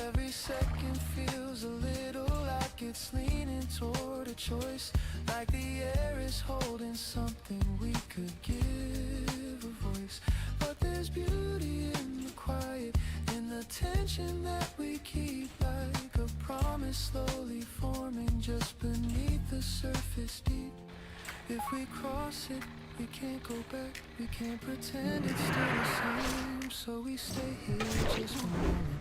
Every second feels a little like it's leaning toward a choice, like the air is holding something we could give a voice. But there's beauty in the quiet, in the tension that we keep, like a promise slowly forming just beneath the surface deep. If we cross it, we can't go back, we can't pretend it's still the same. So we stay here just a moment,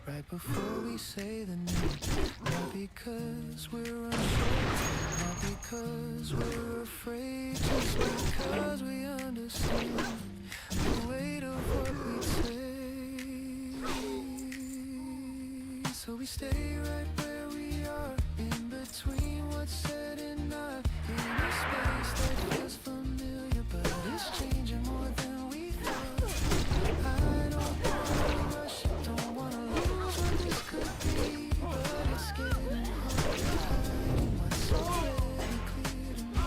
right before we say the name. Not because we're unsure, not because we're afraid, just because we understand the weight of what we say. So we stay right where we are, in between what's said and not, in a space that feels familiar, but it's changing more than we thought. I don't wanna rush, don't wanna lose what this could be, but it's getting harder hiding what's already clear to me.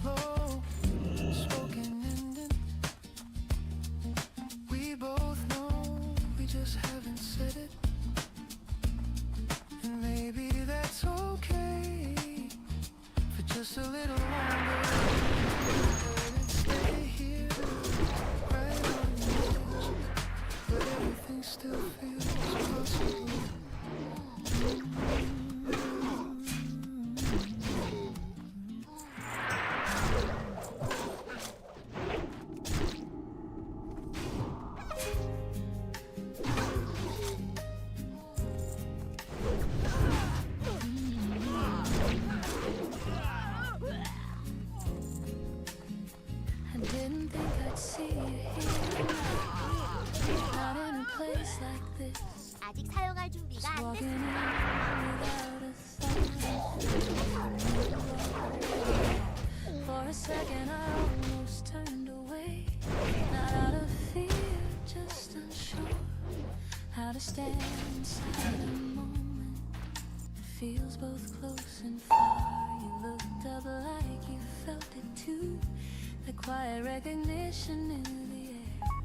Low spoken ending, we both know we just haven't said it. And maybe that's okay for just a little longer. Let it stay here, right on the edge, but everything still feels possible. I didn't think I'd see you here, not in a place like this. 아직 사용할 준비가 안 Walking 됐어. in without a thought. For a second I almost turned away, not out of fear, just unsure how to stand inside a moment. It feels both close and far. You looked up like you felt it too. The quiet recognition in the air,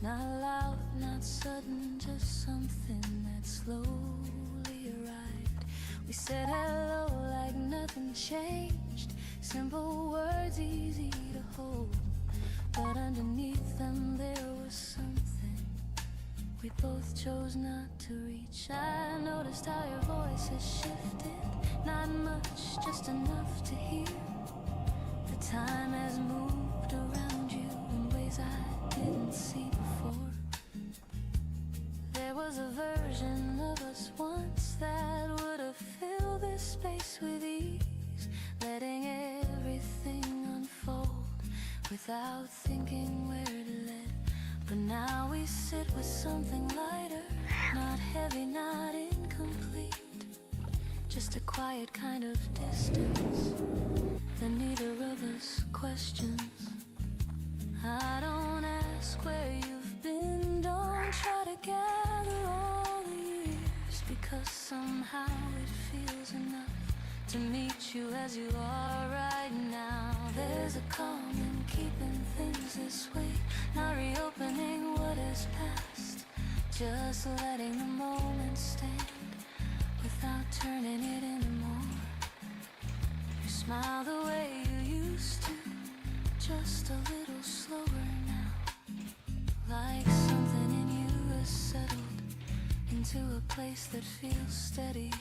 not loud, not sudden, just something that slowly arrived. We said hello like nothing changed, simple words easy to hold, but underneath them there was something we both chose not to reach. I noticed how your voice has shifted, not much, just enough to hear. Time has moved around you in ways I didn't see before. There was a version of us once that would have filled this space with ease, letting everything unfold without thinking where it led. But now we sit with something lighter, not heavy, not incomplete, just a quiet kind of distance that neither of us questions. I don't ask where you've been, don't try to gather all the years, because somehow it feels enough to meet you as you are right now. There's a calm in keeping things this way, not reopening what has passed, just letting the moment stand without turning it into more. Smile the way you used to, just a little slower now, like something in you has settled into a place that feels steady.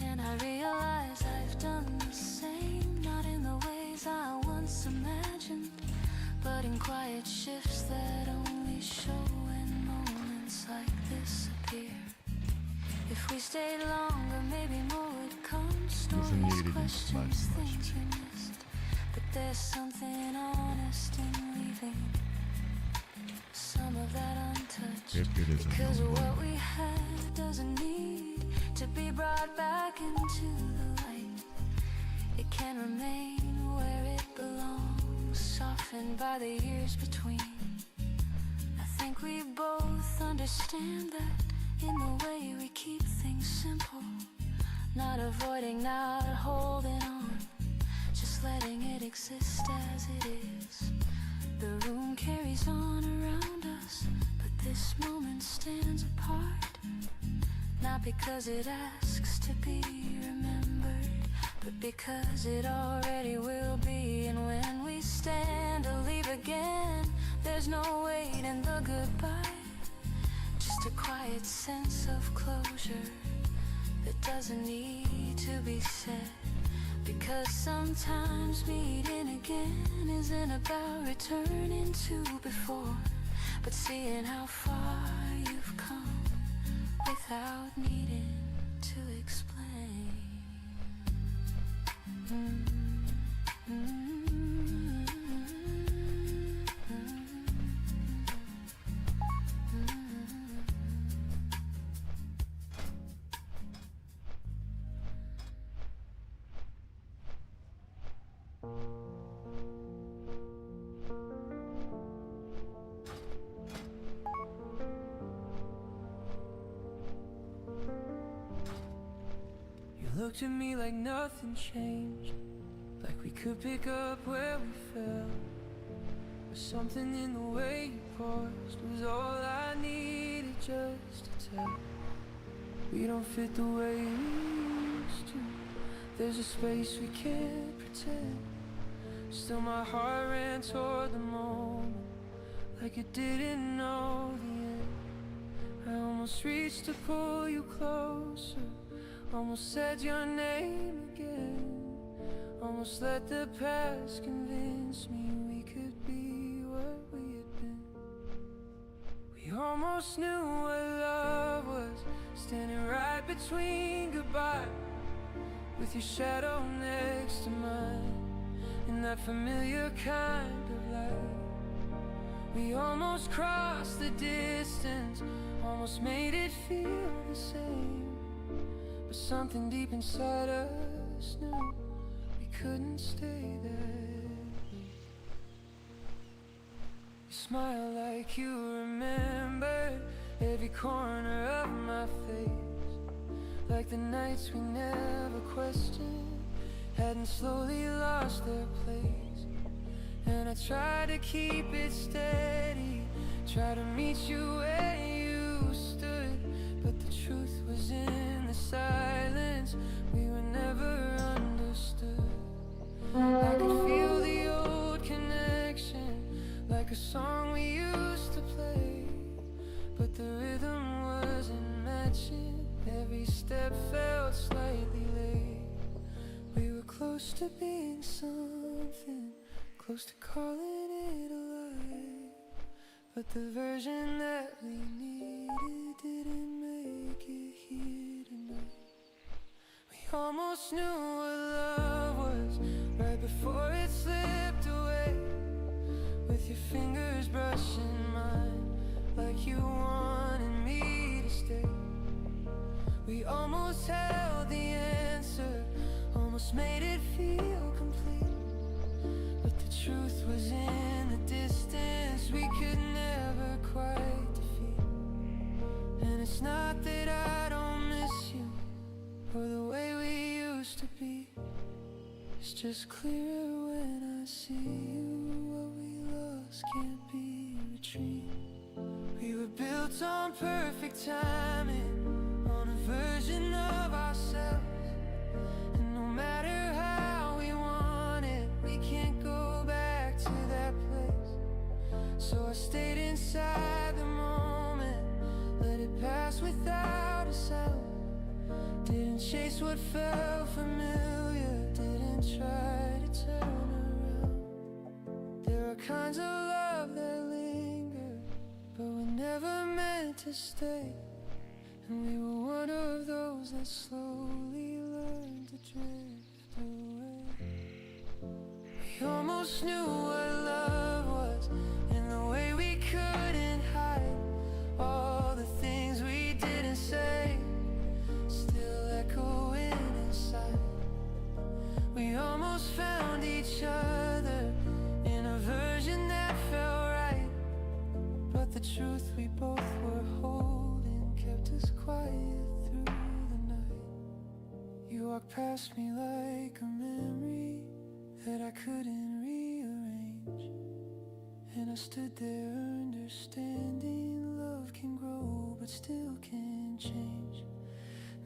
And I realize I've done the same, not in the ways I once imagined, but in quiet shifts that only show when moments like this appear. If we stayed longer, maybe more would come. 무슨 Stories, 일이든 questions, things 말씀하십시오. we missed. But there's something honest in leaving some of that untouched. 뵙게 돼서 Because what 영광입니다. we had doesn't need to be brought back into the light. It can remain where it belongs, softened by the years between. I think we both understand that in the way we keep things simple, not avoiding, not holding on, just letting it exist as it is. The room carries on around us, but this moment stands apart, not because it asks to be remembered, but because it already will be. And when we stand to leave again, there's no wait in the goodbye, just a quiet sense of closure that doesn't need to be said. Because sometimes meeting again isn't about returning to before, but seeing how far you've come without needing to explain. looked at me like nothing changed, like we could pick up where we fell. But something in the way you paused was all I needed just to tell. We don't fit the way we used to. There's a space we can't pretend. Still my heart ran toward the moment, like it didn't know the end. I almost reached to pull you closer, almost said your name again, almost let the past convince me we could be what we had been. We almost knew what love was, standing right between goodbye, with your shadow next to mine, in that familiar kind of light. We almost crossed the distance, almost made it feel the same. But something deep inside us knew we couldn't stay there. You smile like you remembered every corner of my face, like the nights we never questioned hadn't slowly lost their place. And I tried to keep it steady, try to meet you where you stood, but the truth was in the silence. We were never understood. I could feel the old connection, like a song we used to play, but the rhythm wasn't matching. Every step felt slightly late. We were close to being something, close to calling it a life, but the version that we needed didn't make it here tonight. We almost knew what love was right before it slipped away, with your fingers brushing mine like you wanted me to stay. We almost held the answer, almost made it feel complete, but the truth was in the distance we could never quite defeat. And it's not that I don't miss you or the way we used to be, it's just clearer when I see you. What we lost can't be retrieved. We were built on perfect timing, on a version of ourselves, and no matter how we want it, we can't go back to that place. So I stayed inside the moment, let it pass without a sound. Didn't chase what felt familiar, didn't try to turn around. There are kinds of love that linger, but we never meant to stay. And we were one of those that slowly learned to drift away. We almost knew what love was, in the way we couldn't hide all the things we didn't say, still echoing inside. We almost found each other in a version that felt right, but the truth we both were holding kept us quiet through the night. You walked past me like a memory that I couldn't rearrange, and I stood there understanding love can grow but still can change.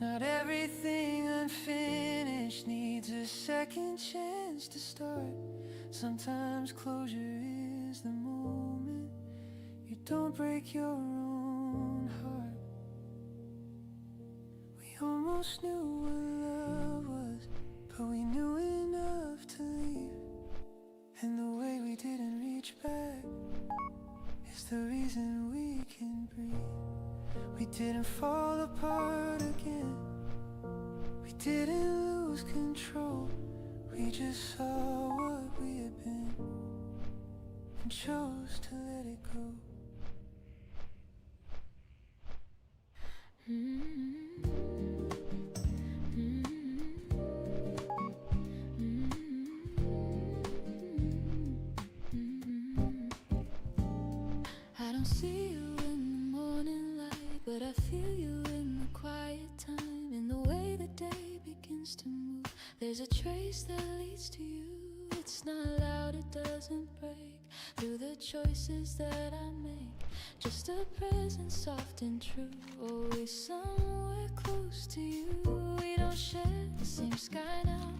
Not everything unfinished needs a second chance to start. Sometimes closure is the moment you don't break your own heart. We almost knew what love was, but we knew enough to leave. And the way we didn't reach back is the reason we can breathe. We didn't fall apart again, we didn't lose control. We just saw what we had been and chose to let it go. I don't see you in the morning light, but I feel you in the quiet time, in the way the day begins seems to move. There's a trace that leads to you. It's not loud, it doesn't break through the choices that I make. Just a presence soft and true, always somewhere close to you. We don't share the same sky now.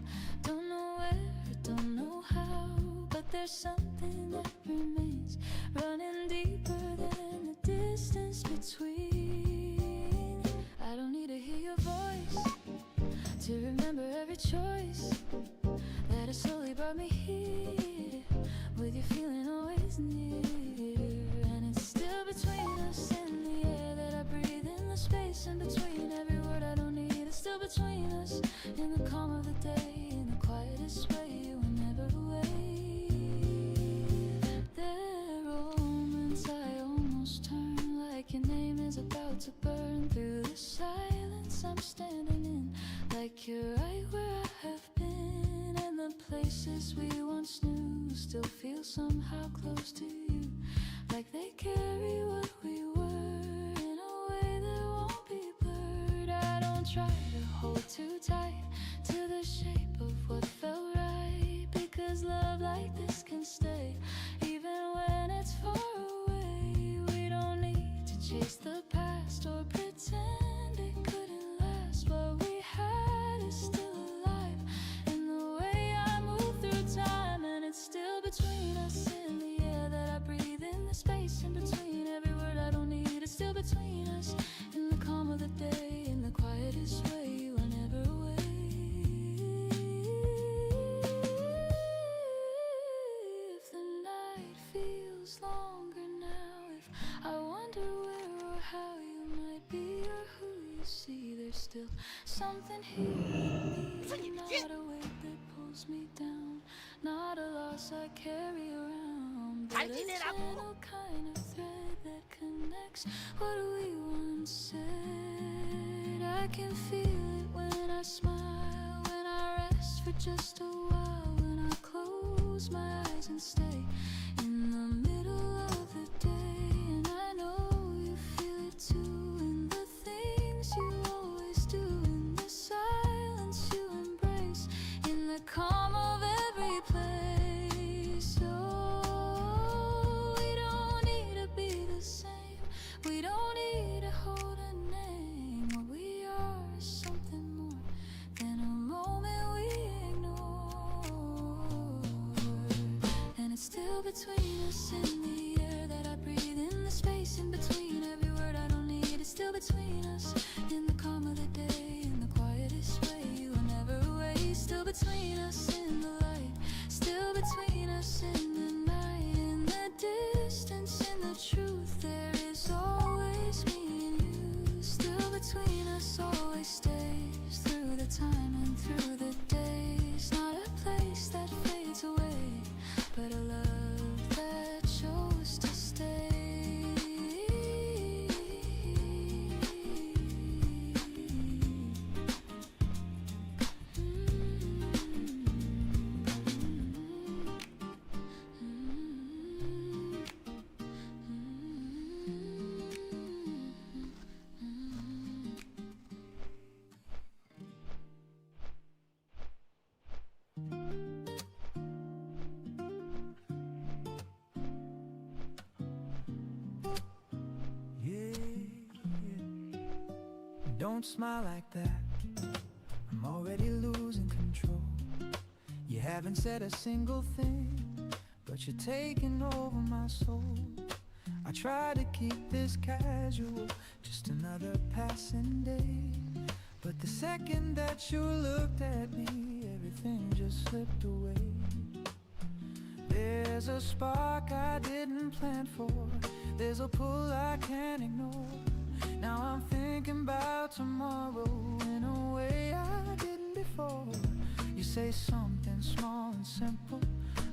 Don't know where, don't know how, but there's something that remains, running deeper than the distance between. I don't need to hear your voice to remember every choice that has slowly brought me here, with you feeling always near. And it's still between us in the air that I breathe, in the space in between every word I don't need. It's still between us in the calm of the day, in the quietest way. You were never away. There are moments I almost turn, like your name is about to burn through the silence I'm standing in, like you're right where I have been. And the places we once knew still feel somehow close to you, like they carry what we were in a way that won't be blurred. I don't try to hold too tight to the shape of what felt right, because love like this can stay even when it's far away. We don't need to chase the past or pretend it couldn't last. What we had is still alive in the way I move through time, and it's still between us in the air that I breathe, in the space in between every word I don't need. It's still between us in the calm of the day, in the quietest way. You are never away. If the night feels longer now, if I wonder where or how you might be, or who you see, there's still something here in me, not a weight that pulls me down, not a loss I carry around, but a gentle kind of thread that connects what we once said. I can feel it when I smile, when I rest for just a while, when I close my eyes and stay in the middle of the day. And I know you feel it too, in the things you always do, in the silence you embrace, in the calm of every place. Oh, we don't need to be the same, we don't need to hold a name. What we are is something more than a moment we ignore. And it's still between us in the air that I breathe, in the space in between every word I don't need. It's still between us in the calm of the day, in the quietest way. You are never away. Still between us in the light, still between us in the night, in the distance, in the truth. There is always me and you. Still between us, always stays through the time and through the days. Not a place that fades away, but a love that chose to stay. Don't smile like that, I'm already losing control. You haven't said a single thing, but you're taking over my soul. I try to keep this casual, just another passing day, but the second that you looked at me, everything just slipped away. There's a spark I didn't plan for, there's a pull I can't ignore. Now I'm thinking about tomorrow in a way I didn't before. You say something small and simple,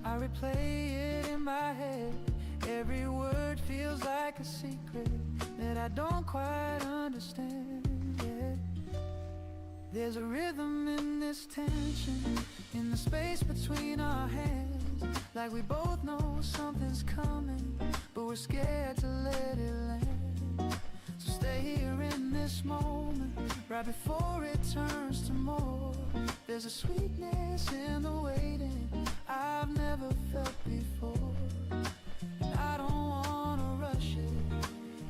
I replay it in my head. Every word feels like a secret that I don't quite understand yet. There's a rhythm in this tension, in the space between our hands, like we both know something's coming, but we're scared to let it land. So stay here in this moment, right before it turns to more. There's a sweetness in the waiting I've never felt before. And I don't wanna rush it,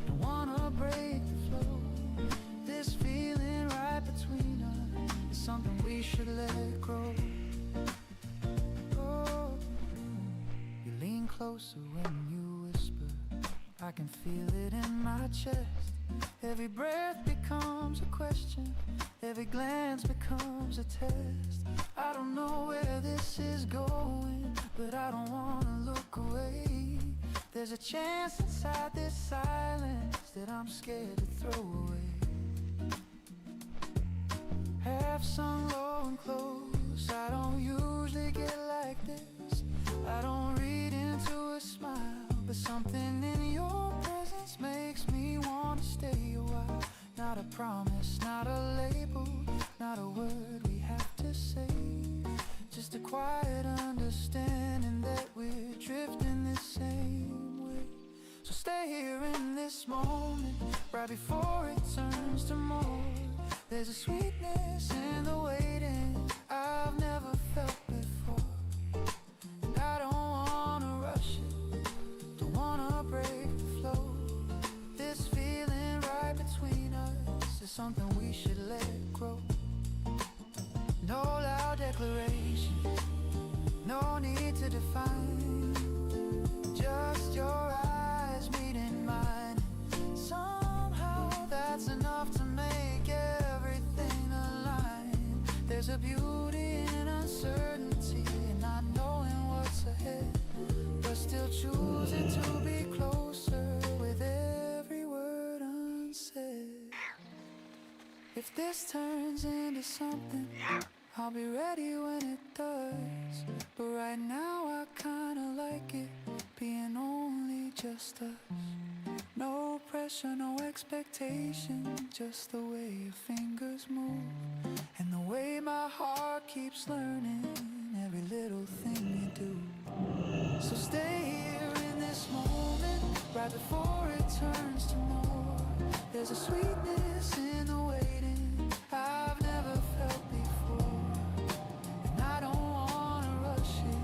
don't wanna break the flow. This feeling right between us is something we should let grow. Oh, you lean closer when you whisper, I can feel it in my chest. Every breath becomes a question, every glance becomes a test. I don't know where this is going, but I don't wanna look away. There's a chance inside this silence that I'm scared to throw away. Half sung low and close, I don't usually get like this. I don't read into a smile, but something in your presence makes me wanna stay a while. Not a promise, not a label, not a word we have to say. Just a quiet understanding that we're drifting the same way. So stay here in this moment, right before it turns to more. There's a sweetness in the waiting I've never felt before. And I don't wanna rush it, don't wanna break the flow. This feeling right between us is something we should let grow. No loud declaration, no need to define. Just your eyes meeting mine. Somehow that's enough to make everything align. There's a beauty in uncertainty and not knowing what's ahead, but still choosing to be closer with every word unsaid. If this turns into something, I'll be ready when it does. But right now I kinda like it being only just us. No pressure, no expectation, just the way your fingers move and the way my heart keeps learning every little thing you do. So stay here in this moment, right before it turns to more. There's a sweetness in the waiting I've never felt before. And I don't wanna rush it,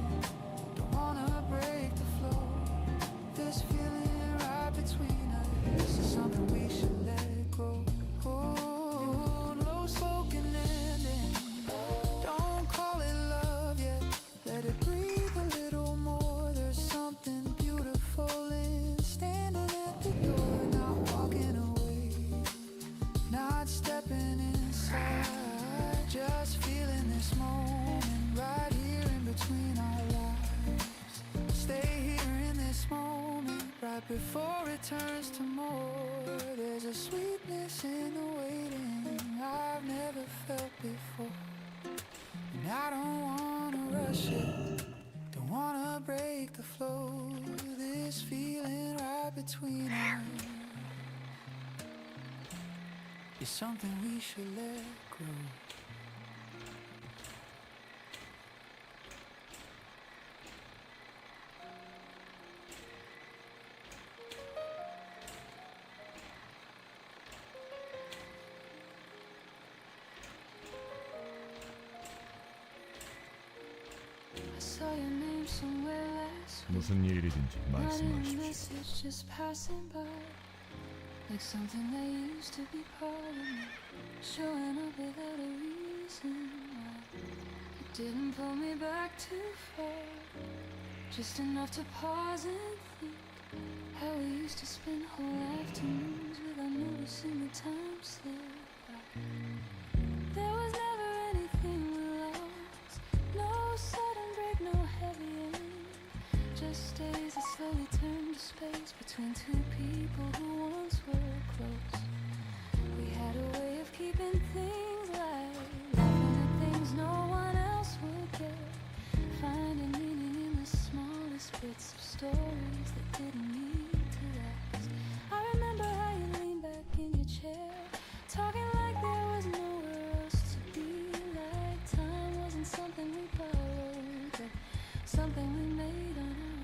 don't wanna break the flow. This feeling right between us is something we should let go. Oh, no spoken ending, don't call it love yet. Let it breathe a little more. There's something beautiful in standing at the door, not walking away, not stepping inside, just feeling this moment right here in between our lives. Stay here in this moment, right before it turns to more. There's a sweetness in the waiting I've never felt before. And I don't wanna rush it, don't wanna break the flow. This feeling right between us is something we should let grow. I saw your name somewhere last week. 무슨 일이든지 Not in a 말씀하십시오. message, just passing by, like something that used to be part of me, showing up without a reason why. It didn't pull me back too far, just enough to pause and think how we used to spend whole afternoons without noticing the time slip by. There was never anything we lost, no sudden break, no heavy end, just days that slowly turned to space between two people who once were close. We had a way of keeping things light, laughing at things no one else would get, finding meaning in the smallest bits of stories that didn't need to last. I remember how you leaned back in your chair, talking like there was nowhere else to be, like time wasn't something we borrowed, but something we made on our own.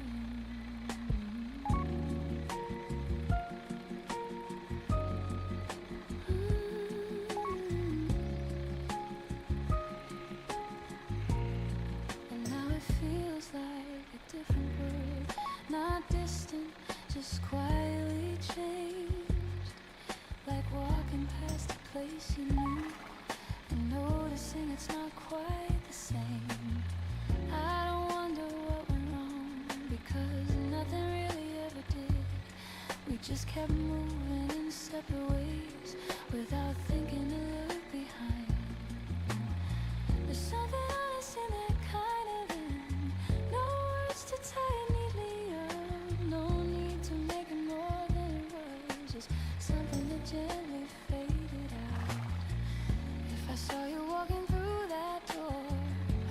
not distant, just quietly changed. Like walking past a place you knew and noticing it's not quite the same. I don't wonder what went wrong, because nothing really ever did. We just kept moving in separate ways without thinking to look behind. There's something honest in that kind of end. No words to tie it neatly up. No need to make it more than it was. Just something that gently faded out. If I saw you walking through that door,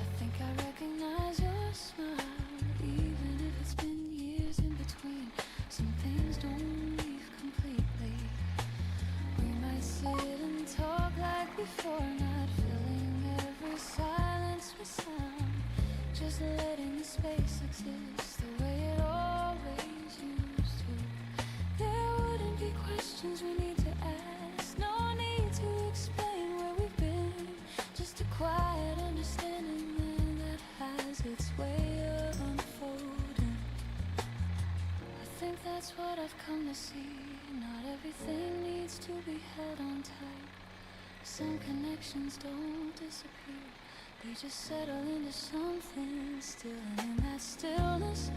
I think I recognize your smile. Even if it's been years in between, some things don't leave completely. We might sit and talk like before, not filling every silence with sound, just letting the space exist the way it always used to. There wouldn't be questions we need to ask, no need to explain where we've been, just a quiet understanding then that has its way of unfolding. I think that's what I've come to see. Not everything needs to be held on tight. Some connections don't disappear, they just settle into something still. And in that stillness,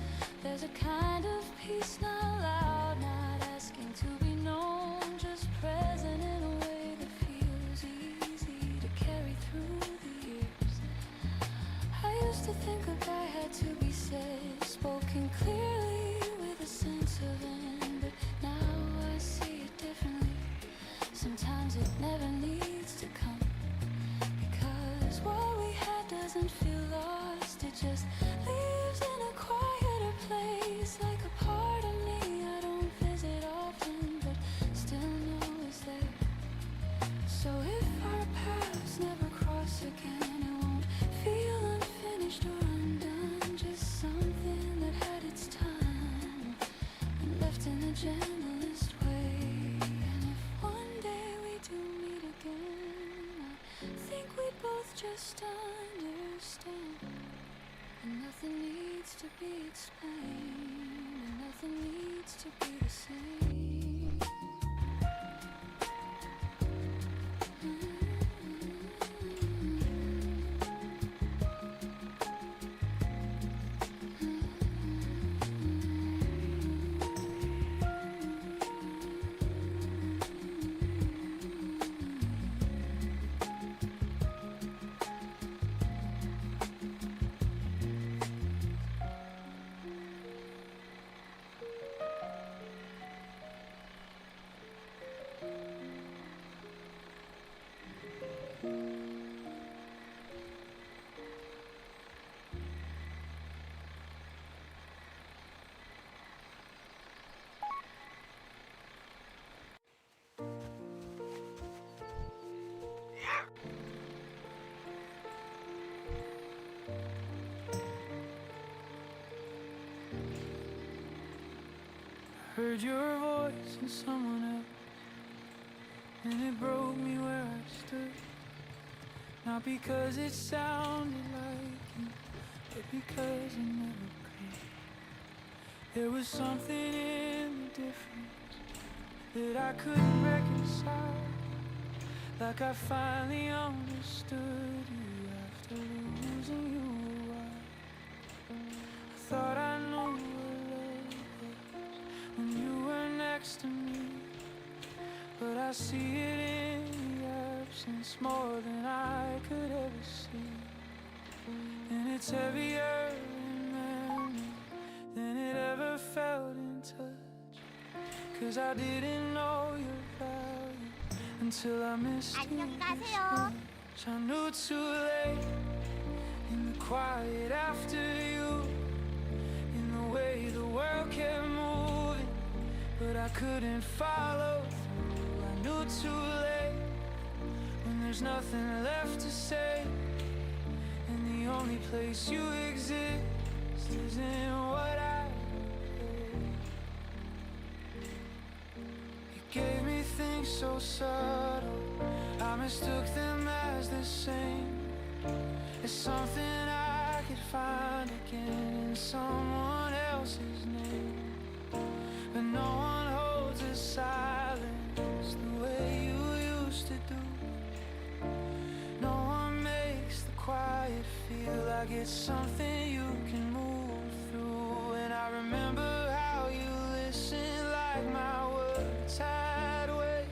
there's a kind of peace, not loud, not asking to be known, just present in a way that feels easy to carry through the years. I used to think a guy had to be said, spoken clearly with a sense of end, but now I see it differently. Sometimes it never needs to come, because what we had doesn't feel lost. It just lives in a quieter place, like a part of me I don't visit often, but still know is there. So if our paths never cross again, it won't feel unfinished or undone, just something that had its time and left in the gentlest way. And if one day we do meet again, I think we both just understand, and nothing needs to be explained, and nothing needs to be the same. Heard your voice in someone else, and it broke me where I stood. Not because it sounded like you, but because it never could. There was something in the difference that I couldn't reconcile. Like I finally understood you after losing you a while. I thought I knew what love was when you were next to me, but I see it in the absence more than I could ever see. And it's heavier in memory than it ever felt in touch, 'cause I didn't know your value until I missed you 안녕 this 가세요. much. I knew too late in the quiet after you, in the way the world kept moving, but I couldn't follow through. I knew too late when there's nothing left to say, and the only place you exist is in what I say. You gave me things so subtle, I mistook them as the same, as something I could find again in someone else. else's name, but no one holds a silence the way you used to do. No one makes the quiet feel like it's something you can move through. And I remember how you listened like my words had weight,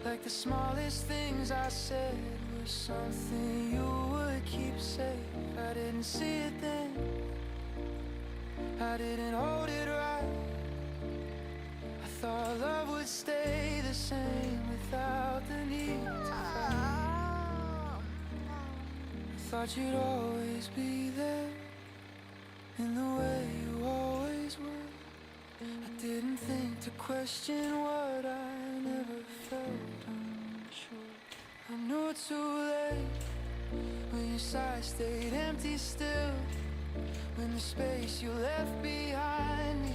like the smallest things I said were something you would keep safe. I didn't see it then, I didn't hold it right. I thought love would stay the same without the need to fight. I thought you'd always be there in the way you always were. I didn't think to question what I never felt unsure. I knew too late when your side stayed empty still, when the space you left behind me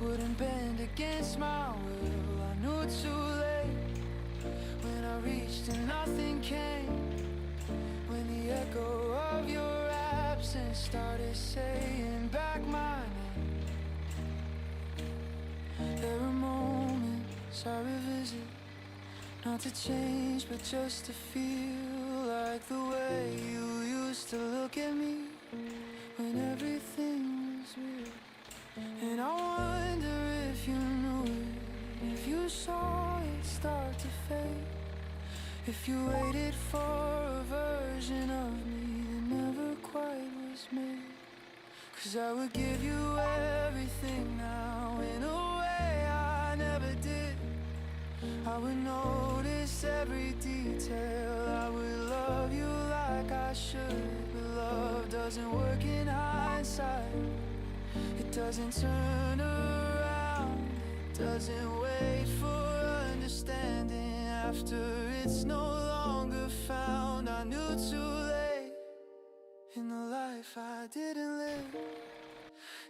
wouldn't bend against my will. I knew too late when I reached and nothing came, when the echo of your absence started saying back my name. There are moments I revisit, not to change but just to feel like the way you used to look at me when everything was real. And I wonder if you knew it, if you saw it start to fade, if you waited for a version of me that never quite was made. 'Cause I would give you everything now in a way I never did. I would notice every detail, I would love you like I should. But love doesn't work in hindsight, it doesn't turn around, it doesn't wait for understanding after it's no longer found. I knew too late in the life I didn't live,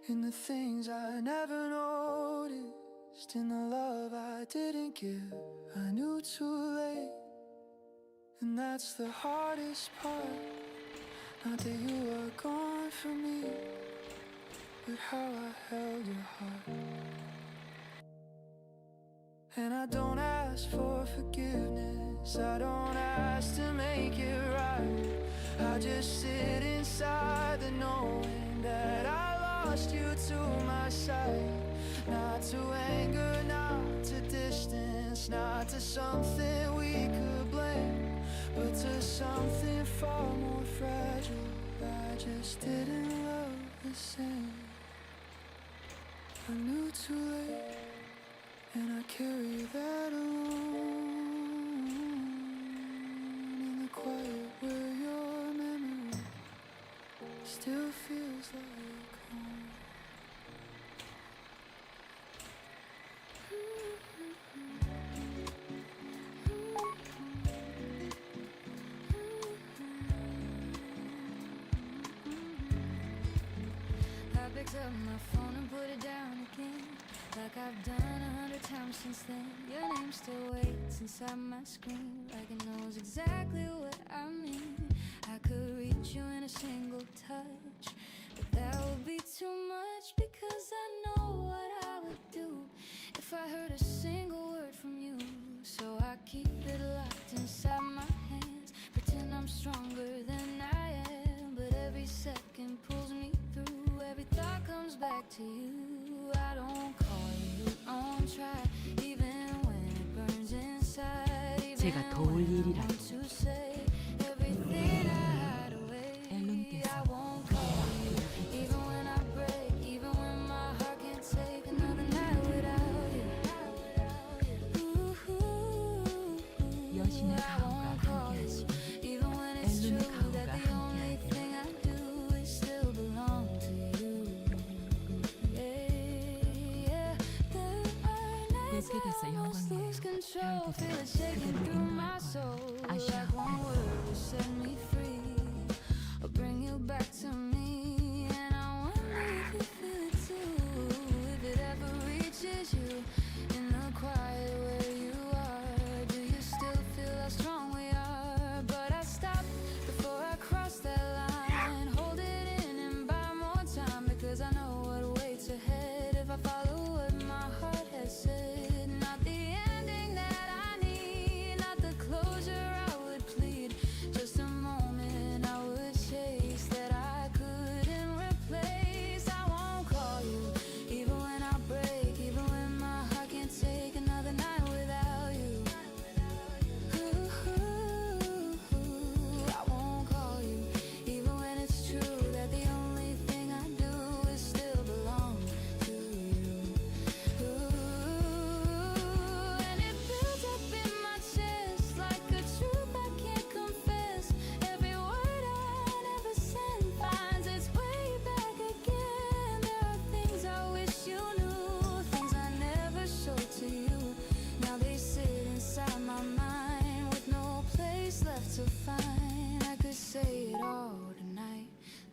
in the things I never noticed, in the love I didn't give. I knew too late, and that's the hardest part. Not that you are gone from me, but how I held your heart. And I don't ask for forgiveness, I don't ask to make it right. I just sit inside the knowing that I lost you to my sight. Not to anger, not to distance, not to something we could blame, but to something far more fragile. I just didn't love the same. I knew too late, and I carry that alone in the quiet where your memory still feels like home. I picked up my phone and put it down again, like I've done 100 times since then. Your name still waits inside my screen, like it knows exactly what I mean. I could reach you in a single touch, but that would be too much, because I know what I would do if I heard a single word from you. So I keep it locked inside my hands, pretend I'm stronger than I am, but every second pulls me through. Every thought comes back to you. I don't call you on try, even when it burns inside. Even 제가 도울 when I 일이라 want to say everything I hide away. I won't call you, even when I break, even when my heart can't take another night without you. 여신의 I 가호가 won't call you, 함께하시니 even when it's 엘룬의 true that 가호가 the only 함께하니 thing I do is still belong to you. 뵙게 돼서 영광이에요. Control, feel it 별들은 shaking 그대를 through my 인도할 soul. 거예요. 아시아 Like one word will set me free, or bring you back to me. And I wonder if you feel it too, if it ever reaches you in the quiet where you are. Do you still feel how strong we are? But I stop before I cross that line. Hold it in and buy more time, because I know what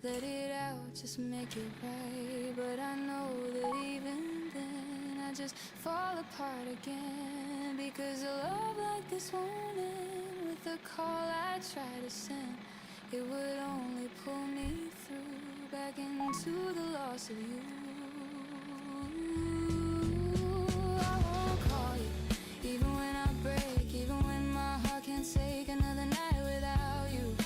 let it out, just make it right. But I know that even then I just fall apart again, because a love like this won't end with the call I try to send. It would only pull me through back into the loss of you. I won't call you, even when I break, even when my heart can't take another night without you.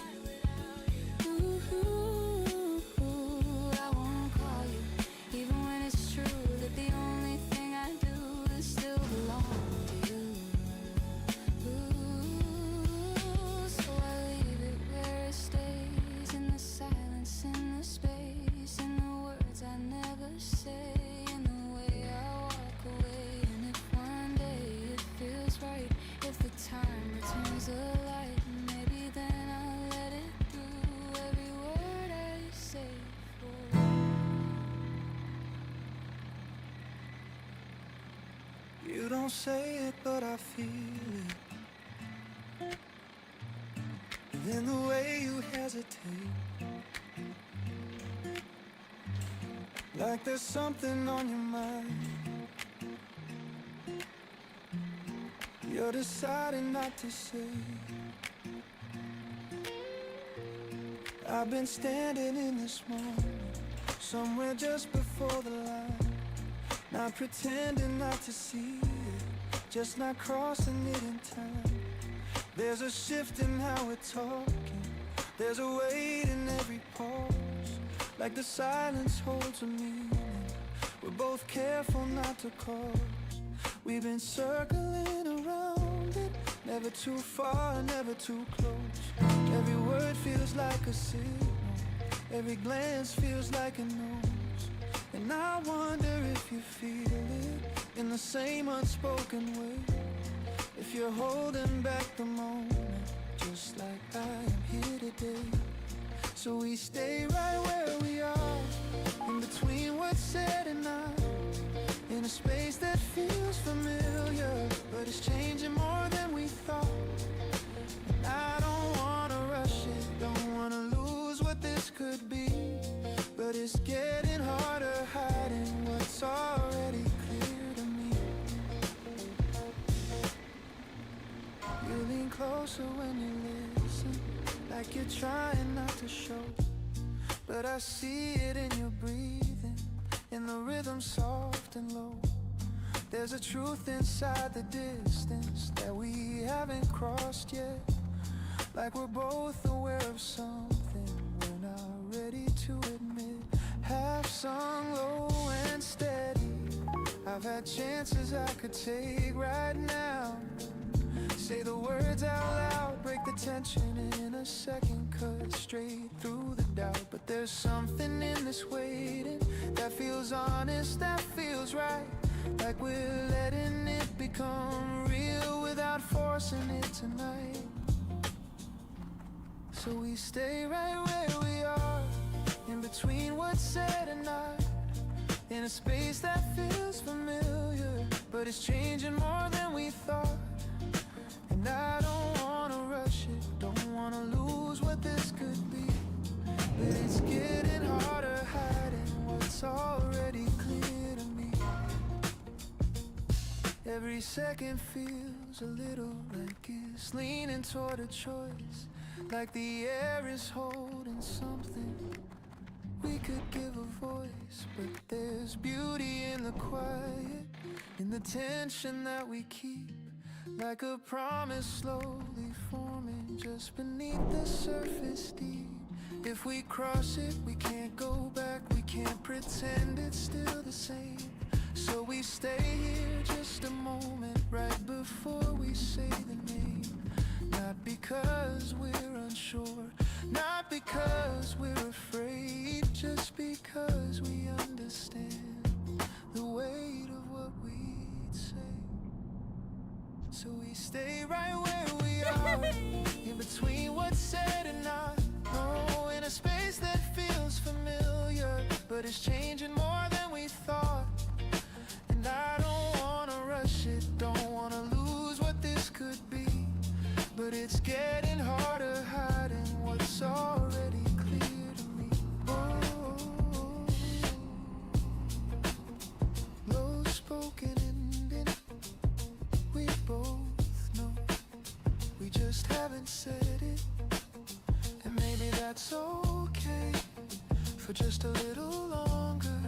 I won't call you, even when it's true that the only thing I do is still belong to you. So I leave it where it stays, in the silence, in the space, in the words I never say, in the way I walk away. And if one day it feels right, if the time returns the light, maybe then I'll let it through every word I say for you. You don't say it, but I feel it. And in the way you hesitate, like there's something on your mind. You're deciding not to say. I've been standing in this moment, somewhere just before the line, not pretending not to see it, just not crossing it in time. There's a shift in how we're talking, there's a weight in every pause, like the silence holds a meaning we're both careful not to cause. We've been circling around it, never too far, never too close. Every word feels like a signal, every glance feels like a nose. And I wonder if you feel it in the same unspoken way, if you're holding back the moment, just like I am here today. So we stay right where we are, in between what's said and not, in a space that feels familiar, but it's changing more than we thought. And I don't wanna rush it, don't wanna lose what this could be, but it's getting harder hiding what's already clear to me. You lean closer when you listen, like you're trying not to show, but I see it in your breathing, in the rhythm soft and low. There's a truth inside the distance that we haven't crossed yet, like we're both aware of something we're not ready to admit. Half sung low and steady, I've had chances I could take right now. Say the words out loud, break the tension in a second, cut straight through the doubt. But there's something in this waiting that feels honest, that feels right, like we're letting it become real without forcing it tonight. So we stay right where we are, in between what's said and not, in a space that feels familiar, but it's changing more than we thought. And I don't wanna rush it, don't wanna lose what this could be, but it's getting harder hiding what's already clear to me. Every second feels a little like it's leaning toward a choice, like the air is holding something we could give a voice. But there's beauty in the quiet, in the tension that we keep, like a promise slowly forming just beneath the surface deep. If we cross it, we can't go back, we can't pretend it's still the same. So we stay here just a moment right before we say the name. Not because we're unsure, not because we're afraid, just because we understand the weight of what we'd say. So we stay right where we are, in between what's said and not. Oh, in a space that feels familiar, but it's changing more than we thought. And I don't wanna rush it, don't wanna lose what this could be, but it's getting harder hiding what's already clear to me. Oh, that's okay. For just a little longer,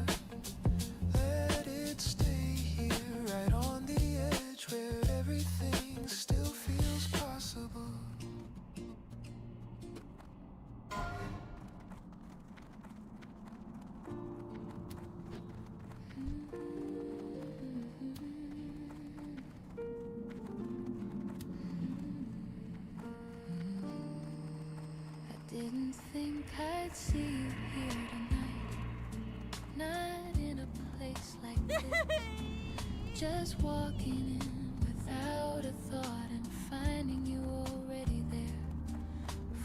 let it stay here, right on the edge where everything still feels possible. I didn't think I'd see you here tonight, not in a place like this. Just walking in without a thought and finding you already there.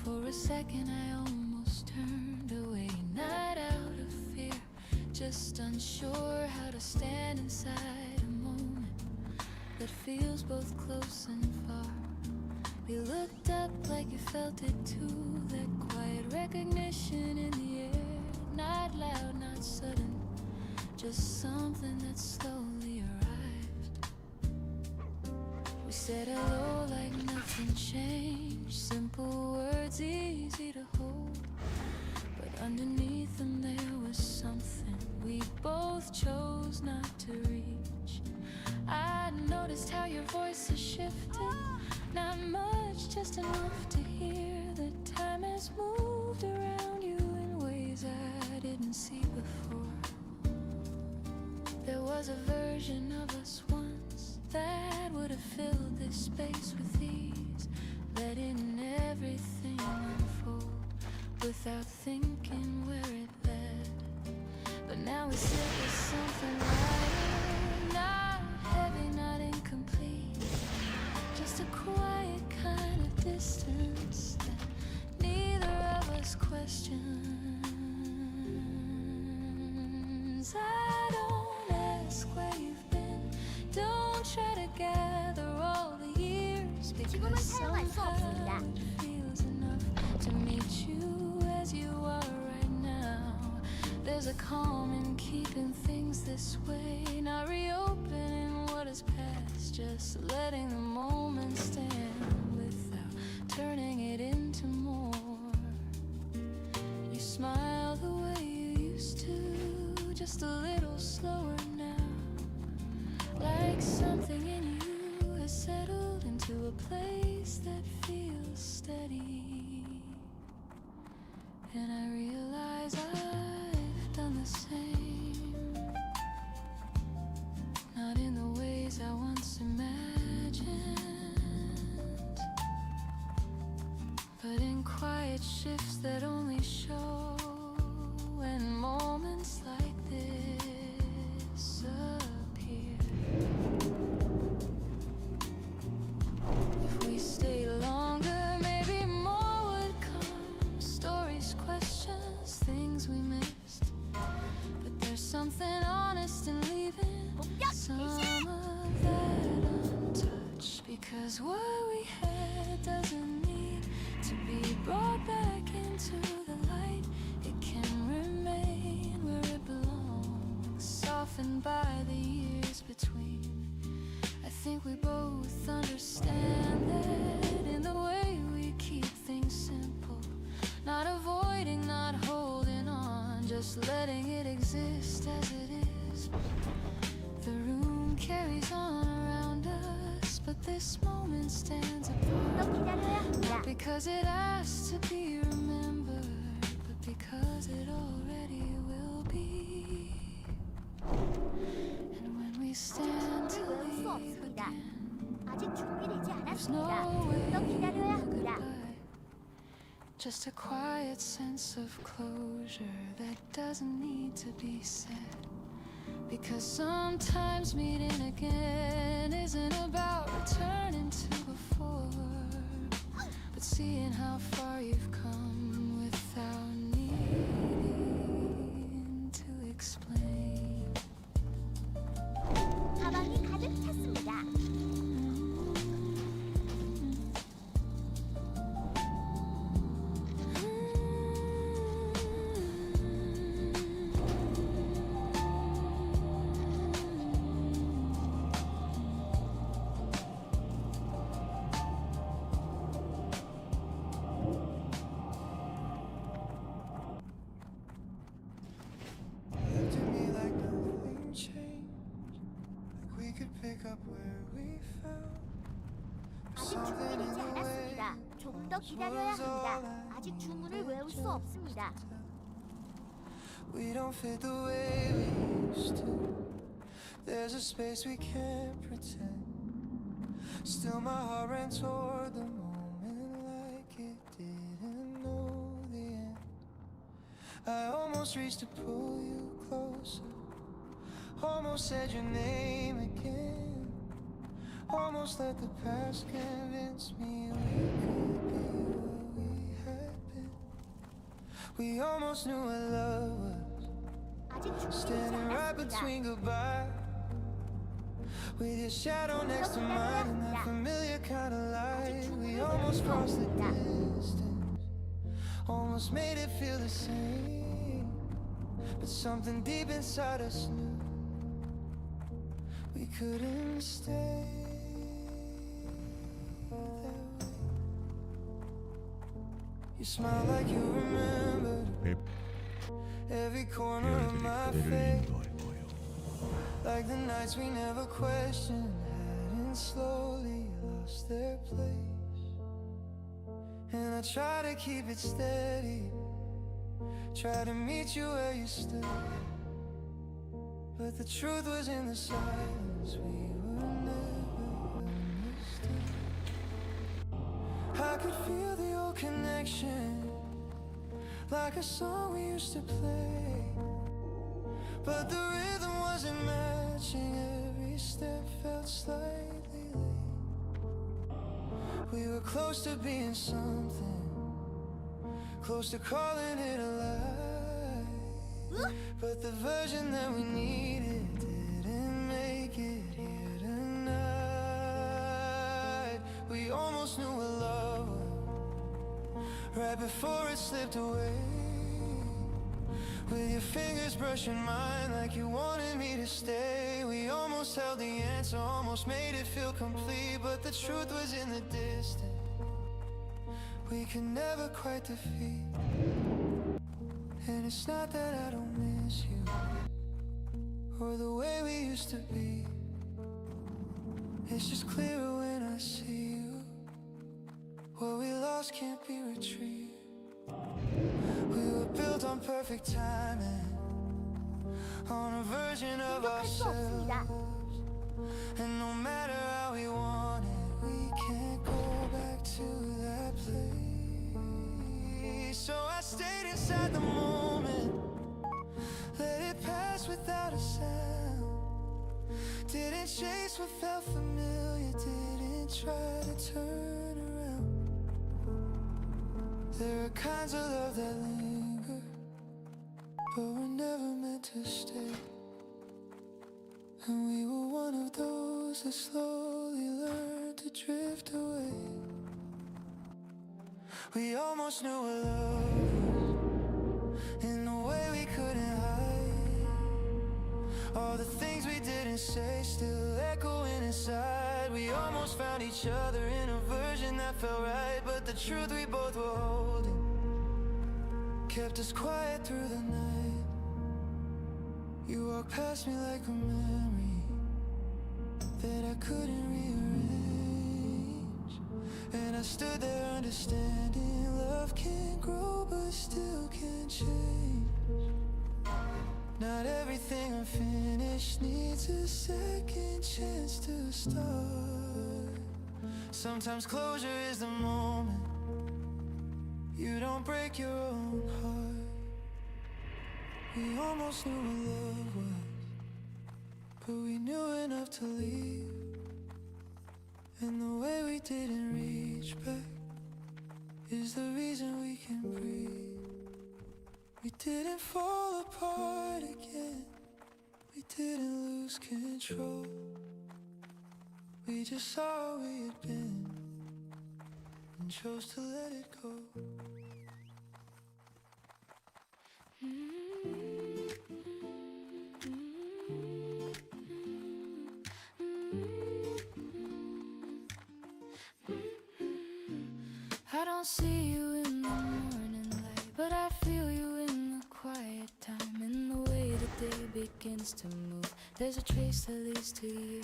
For a second I almost turned away, not out of fear, just unsure how to stand inside a moment that feels both close and far. We looked up like you felt it too, that quiet recognition in the air, not loud, not sudden, just something that slowly arrived. We said hello like nothing changed, simple words easy to hold, but underneath them there was something we both chose not to reach. I noticed how your voice has shifted, not much, just enough to hear that time has moved around you in ways I didn't see before. There was a version of us once that would have filled this space with ease, letting everything unfold without thinking where it led. But now we sit with something lighter, not heavy, not incomplete, just a quiet kind of distance that neither of us questions. I don't ask where you've been, don't try to gather all the years, 지금은 because 사용할 수 없습니다. somehow it feels enough to meet you as you are right now. There's a calm in keeping things this way, not reopening what is past, just letting the moment stand without turning it into more. You smile the way you used to, just a little slower now, like something in you has settled into a place that feels steady. And I realize I've done the same, not in the ways I once imagined, but in quiet shifts that only show when moments like this appear. If we stay longer, maybe more would come, stories, questions, things we missed, but there's something honest in leaving some of that untouched, because what we had doesn't need to be brought back into the light. It can remain where it belongs, softened by the years between. I think we both understand that in the way we keep things simple, not avoiding, not holding on, just letting it exist as it is. The room carries on around us, but this moment stands apart, 또 기다려야 합니다. not because it asks to be remembered, but because it already will be. And when we stand to 배울 수 leave 없습니다. again, 아직 준비되지 there's 않았습니다. no way 또 기다려야 to 합니다. goodbye. Just a quiet sense of closure that doesn't need to be said, because sometimes meeting again isn't about returning to before, but seeing how far you've come without needing to explain. 가방이 가득 찼습니다. pick up where we fell. 아직 준비되지 않았습니다. 조금 더 기다려야 합니다. 아직 주문을 외울 수 없습니다. We don't fit the way we used to. There's a space we can't pretend. Still my heart ran toward the moment like it didn't know the end. I almost reached to pull you closer. Almost said your name again. Almost let the past convince me we could be what we had been. We almost knew what love was. 아직 준비되지 Standing right 않았습니다. between goodbye. With your shadow next to mine and that familiar kind of light. We almost crossed the distance. Almost made it feel the same. But something deep inside us knew we couldn't stay that way. You smile like you remembered every corner of my face. Like the nights we never questioned hadn't slowly lost their place. And I try to keep it steady, try to meet you where you stood. But the truth was in the silence, we were never understood. I could feel the old connection, like a song we used to play. But the rhythm wasn't matching, every step felt slightly late. We were close to being something, close to calling it a lie. But the version that we needed didn't make it here tonight. We almost knew what love was, right before it slipped away. With your fingers brushing mine like you wanted me to stay. We almost held the answer, almost made it feel complete. But the truth was in the distance, we could never quite defeat. And it's not that I don't miss you, or the way we used to be. It's just clearer when I see you. What we lost can't be retrieved. We were built on perfect timing, on a version of 공격할 수 없습니다. ourselves. And no matter how we want it, we can't go back to that place. So I stayed inside the moment, let it pass without a sound. Didn't chase what felt familiar, didn't try to turn around. There are kinds of love that linger, but were never meant to stay. And we were one of those that slowly learned to drift away. We almost knew what love was, in a way we couldn't hide. All the things we didn't say still echoing inside. We almost found each other in a version that felt right. But the truth we both were holding kept us quiet through the night. You walked past me like a memory that I couldn't rearrange. And I stood there understanding love can grow but still can change. Not everything unfinished needs a second chance to start. Sometimes closure is the moment you don't break your own heart. We almost knew what love was, but we knew enough to leave. And the way we didn't reach back is the reason we can breathe. We didn't fall apart again, we didn't lose control. We just saw we had been and chose to let it go. I don't see you in the morning light, but I feel you in the quiet time. In the way the day begins to move, there's a trace that leads to you.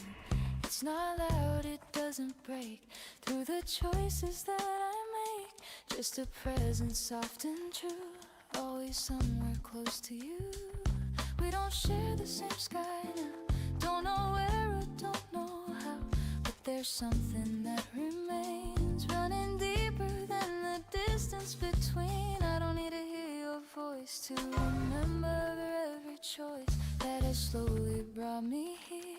It's not loud, it doesn't break through the choices that I make. Just a presence soft and true, always somewhere close to you. We don't share the same sky now, don't know where or don't know how, but there's something that remains, running deeper than the distance between. I don't need to hear your voice to remember every choice that has slowly brought me here.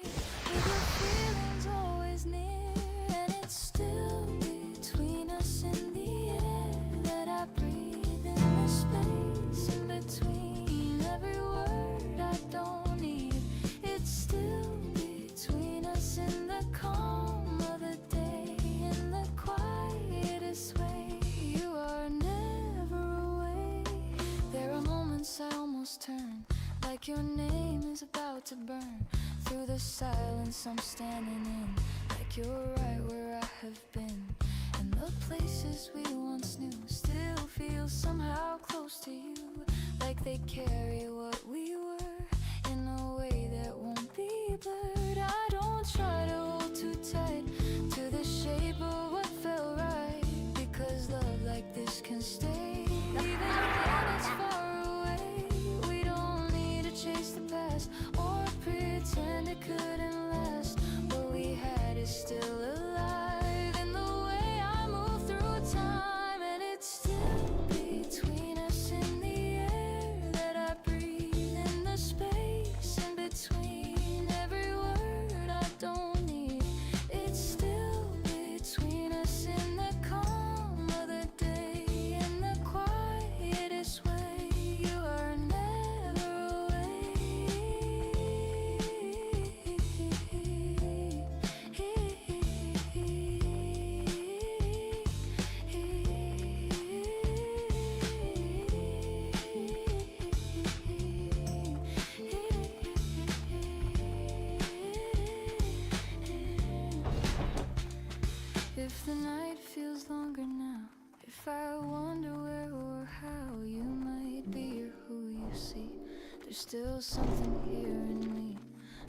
With your feelings always near, and it's still between us in the air that I breathe, in the space in between every word I don't need. It's still between us in the calm of the day, in the quietest way. You are never away. There are moments I almost turn, like your name is about to burn. Through the silence I'm standing in, like you're right where I have been. And the places we once knew still feel somehow close to you, like they carry what we were in a way that won't be blurred. I don't try to hold too tight to the shape of what felt right, because love like this can stay even when it's far away. We don't need to chase the past or pretend it couldn't last. What we had is still alive in the way I move through time, and it's still between us in the air that I breathe, in the space in between every word I don't need. It's still between us in the calm of the day, in the quietest way. You are never away. If the night feels longer now, if I wonder where or how you might be or who you see, there's still something here in me.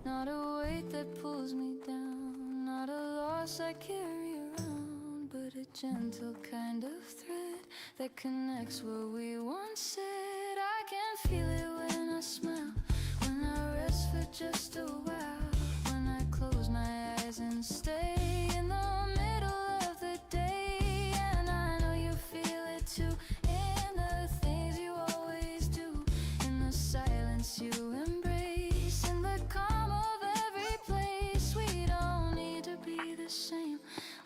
Not a weight that pulls me down, not a loss I carry around, but a gentle kind of thread that connects what we once said. I can feel it when I smile, when I rest for just a while, when I close my eyes and stay in the middle of the day. And I know you feel it too, in the things you always do, in the silence you embrace, in the calm of every place. We don't need to be the same,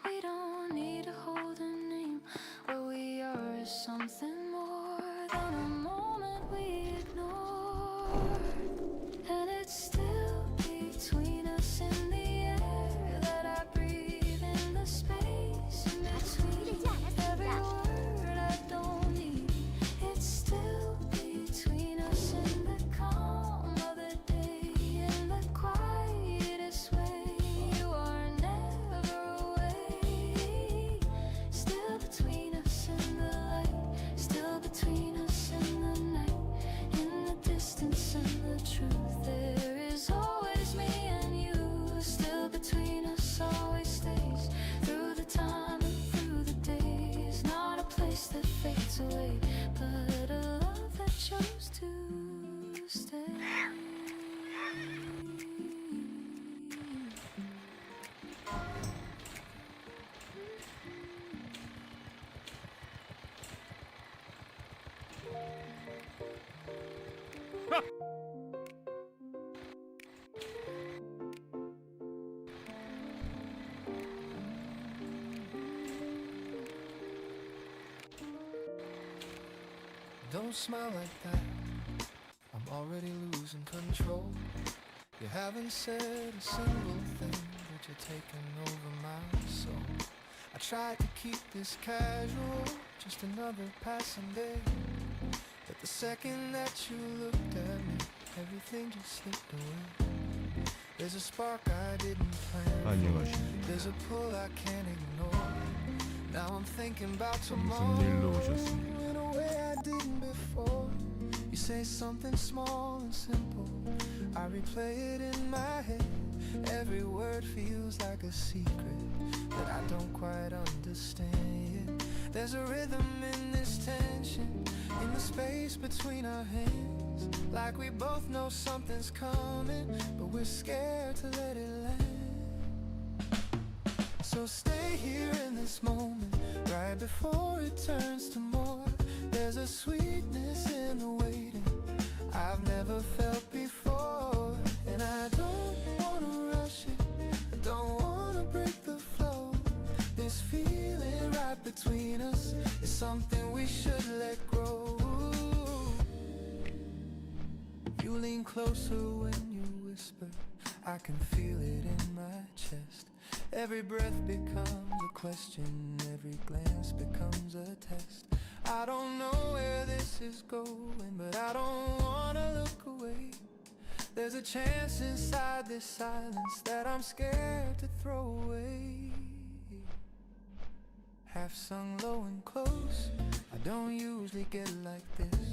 we don't need to hold a name. What we are is something more than a moment we ignore, and it's still between us in the air that I breathe, in the space in between every word I don't need. It's still between us in the calm of the day, in the quietest way. You are never away. Still between us in the light, still between us in the night, in the distance and the truth. There is always me and you. Still between us always stays, through the time and through the days. Not a place that fades away, but a love that chose to stay. Don't smile like that, I'm already losing control. You haven't said a single thing, but you're taking over my soul. I tried to keep this casual, just another passing day, but the second that you looked at me, everything just slipped away. There's a spark I didn't plan for. 안녕하십니까. There's a pull I can't ignore. Now I'm thinking about 무슨 tomorrow 일로 오셨습니까? in a way I didn't before. You say something small and simple, I replay it in my head, Every word feels like a secret that I don't quite understand yet. There's a rhythm in this tension, in the space between our hands, like we both know something's coming, but we're scared to let it land. So stay here in this moment, right before it turns to more. There's a sweetness in the waiting I've never felt before, and I don't wanna rush it, I don't wanna break the flow. This feeling right between us is something we should let grow. You lean closer when you whisper, I can feel it in my chest. Every breath becomes a question, every glance becomes a test. I don't know where this is going, but I don't wanna look away. There's a chance inside this silence that I'm scared to throw away. Half sung low and close, I don't usually get like this.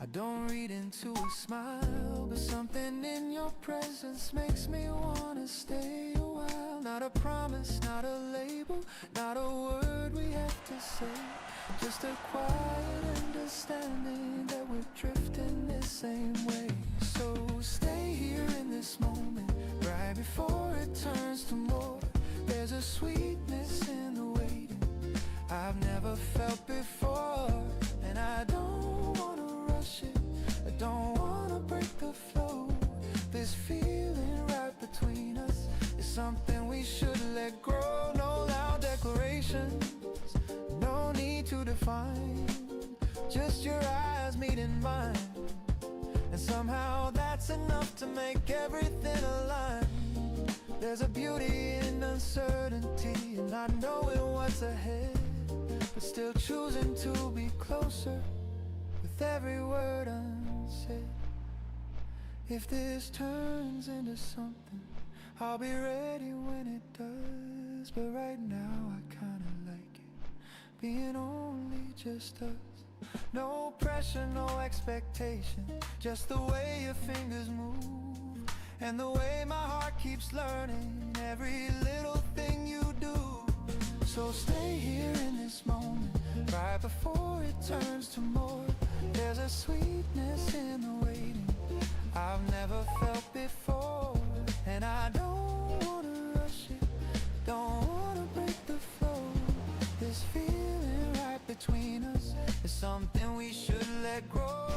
I don't read into a smile, but something in your presence makes me wanna stay a while. Not a promise, not a label, not a word we have to say, just a quiet understanding that we're drifting the same way. So stay here in this moment, right before it turns to more. There's a sweetness in the waiting I've never felt before, and I don't wanna rush it, I don't wanna break the flow. This feeling right between us is something we should let grow. No loud declarations, no need to define, just your eyes meeting mine, and somehow that's enough to make everything align. There's a beauty in uncertainty and not knowing what's ahead, but still choosing to be closer with every word unsaid. If this turns into something, I'll be ready when it does, but right now I kinda like it, being only just us. No pressure, no expectation, just the way your fingers move, and the way my heart keeps learning every little thing you do. So stay here in this moment, right before it turns to more. There's a sweetness in the waiting I've never felt before, and I don't wanna rush it, don't wanna break the flow. This feeling right between us is something we should let grow.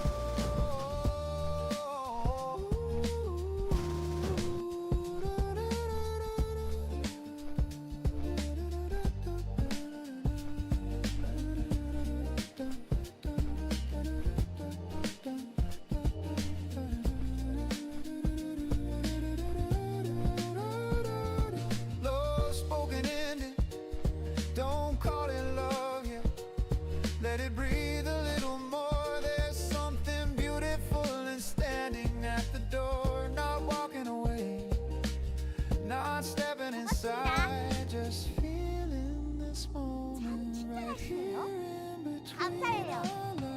Let it breathe a little more. There's something beautiful in standing at the door, not walking away, not stepping inside, just feeling this moment right here in between our lives.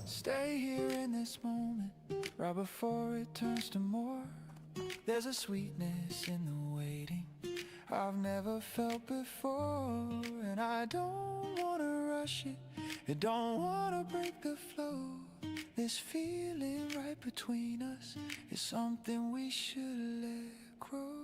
Stay here in this moment, right before it turns to more. There's a sweetness in the waiting I've never felt before, and I don't wanna rush it, I don't wanna break the flow. This feeling right between us is something we should let grow.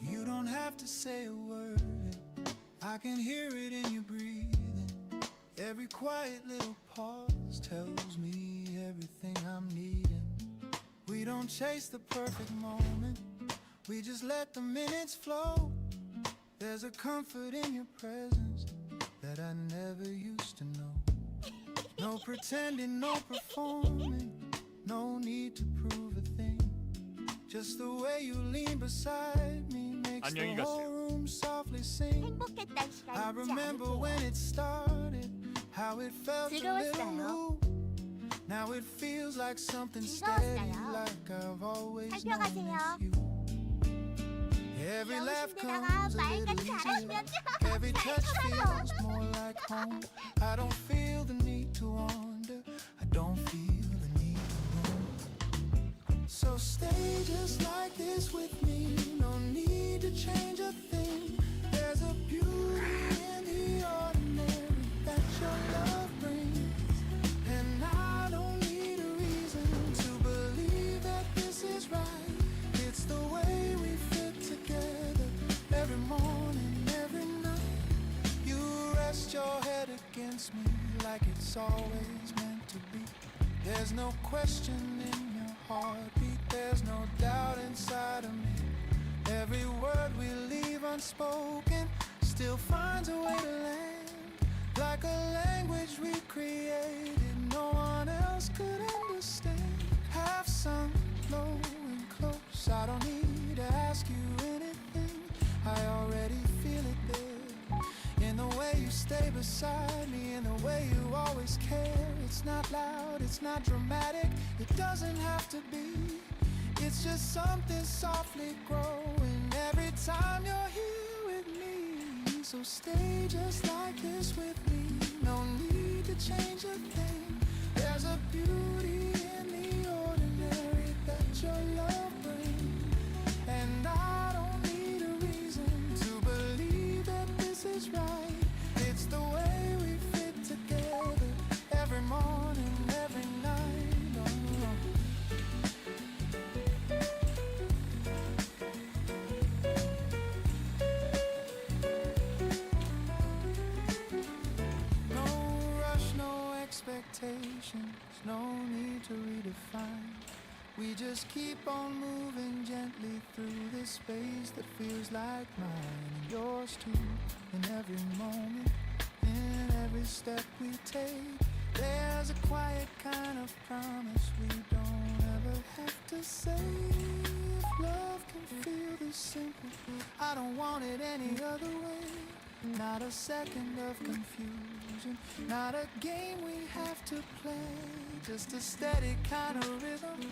You don't have to say a word, I can hear it in your breathing. Every quiet little pause tells me everything I'm needing. We We don't chase the perfect moment, we just let the minutes flow. There's a comfort in your presence that I never used to know. No pretending, no performing, no need to prove a thing. Just the way you lean beside me makes the whole room softly sing. 행복했던 I 시간이지 remember when 않으세요? it started, how it felt a little 즐거웠어요. new. Now it feels like something steady, 즐거웠어요. like I've always known 살펴가세요. it's you. Every laugh 여우신데다가 comes a little 말까지 easier. 잘하시면 Every touch feels more like home. I don't feel the need to wander. I don't feel the need to roam. So stay just like this with me. No need to change a thing. There's a beauty in the ordinary that your love brings. And I don't need a reason to believe that this is right. It's the way we fit together every morning, every night. You rest your head against me like it's always meant to be. There's no question in your heartbeat, there's no doubt inside of me. Every word we leave unspoken still finds a way to land. Like a language we created, no one else could understand. Half sunk, low and close, I don't need to ask you anything. I already feel it there. In the way you stay beside me, in the way you always care. It's not loud, it's not dramatic, it doesn't have to be. It's just something softly growing every time you're here with me. So stay just like this with me. No need to change a thing. There's a beauty in the ordinary that your love brings. And I don't need a reason to believe that this is right. It's the way we fit together every morning, every night. Expectations, no need to redefine. We just keep on moving gently through this space that feels like mine and yours too. In every moment, in every step we take, there's a quiet kind of promise we don't ever have to say. If love can feel this simple, I don't want it any other way. Not a second of confusion, not a game we have to play. Just a steady kind of rhythm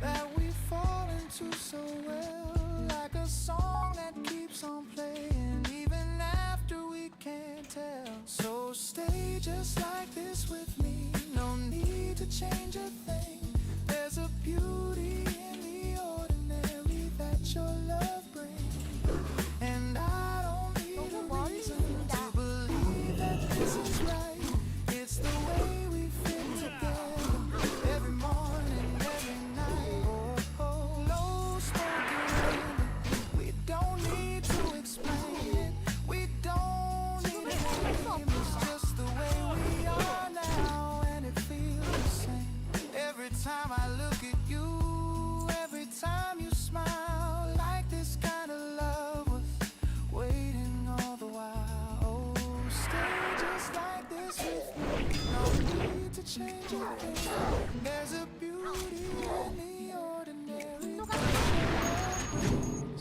that we fall into so well. Like a song that keeps on playing even after we can't tell. So stay just like this with me. No need to change a thing. There's a beauty in the ordinary that your love brings. And I don't need a reason to believe that this is right. It's the way we fit together every morning, every night. Oh, low spoken, we don't need to explain it. We don't need a name. It's just the way we are now, and it feels the same. Every time I look at you, every time you smile, like this kind of love was waiting all the while. Oh, stay just like this with me. No need to change a thing. There's a beauty in the ordinary that your love brings.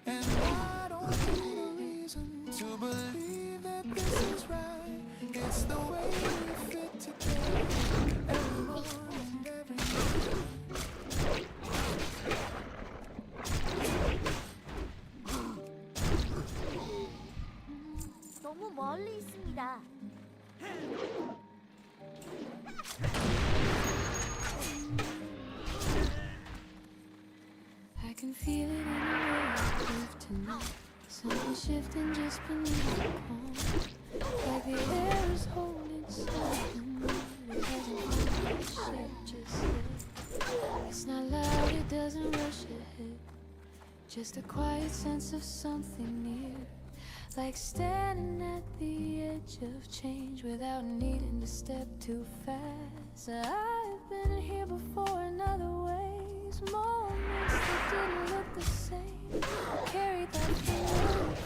And I don't need a reason to believe that this is right. It's the way we fit together every morning, every night. 너무 멀리 있습니다. I can feel it in the way you move tonight. Something shifting just beneath the palm. Like the air is holding something that it hasn't quite shaped just yet. It's not loud, it doesn't rush ahead. Just a quiet sense of something near. Like standing at the edge of change without needing to step too fast. I've been here before in other ways, these moments that didn't look the same. I carried that feeling.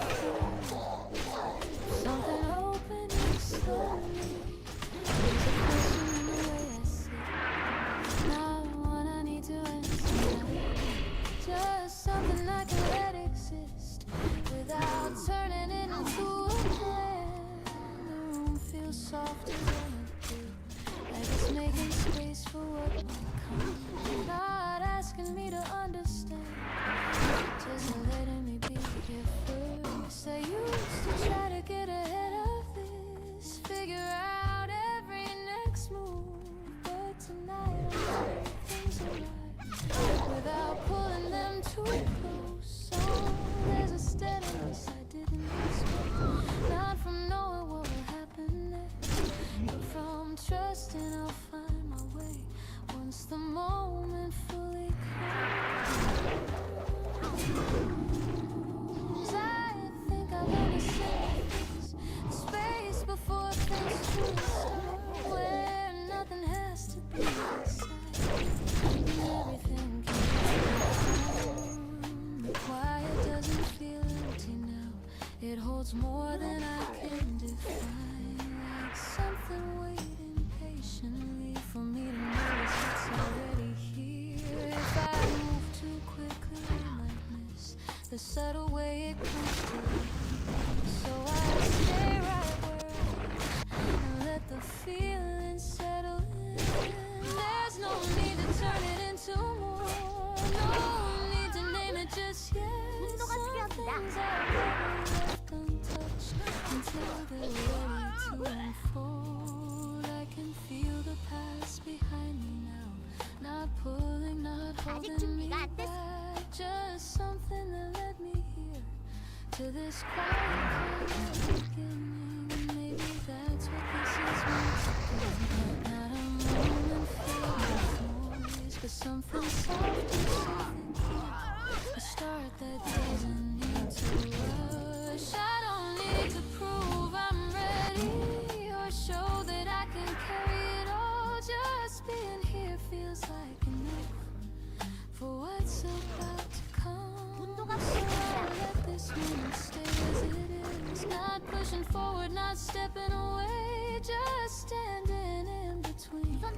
Something opening slowly. There's a question in the way I see. Not one I need to answer now. Just something I can let exist without turning it into a plan. The room feels softer than it did, like it's making space for what might come. Not asking me to understand, just letting me be here first. I used to try to get ahead of this, figure out every next move, but tonight I'm doing things alright without pulling them too close. So there's a steadiness I didn't expect, not from knowing what will happen next, but from trusting I'll find my way once the moment fully comes. I think I've understood this space before things truly start, where nothing has to be decided and everything can be formed. The quiet doesn't feel empty now, it holds more than I can define, like something waiting patiently for me to notice it's already here. If I move too quickly I might miss the subtle way it comes to me, so I stay right where I am and let the feeling settle in. There's no need to turn it into more, no need to name it just yet. Some things I've already left untouched until they're ready to unfold. I can feel the past behind me now, not pulling, not holding me back, just something that led me here to this quiet kind of beginning. Maybe that's what this is meant to be, not a moment filled with noise, but something soft and something clear, a start that doesn't need to rush. I don't need to prove I'm ready or show that I can carry it all. Just being here feels like enough for what's about to come. So I'll let this moment stay as it is, not pushing forward, not stepping away, just standing in between what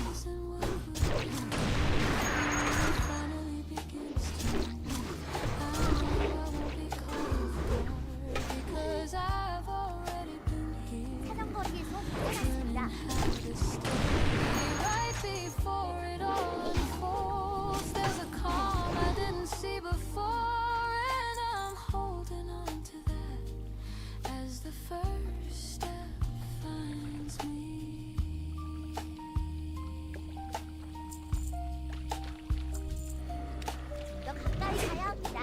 was and what would be. It finally begins to move. I know I won't be caught off guard, because I've already been here, learning how to stay right before it all unfolds. There's a calm I didn't see before, and I'm holding on to that as the first step finds me. 더 가까이 가야 합니다.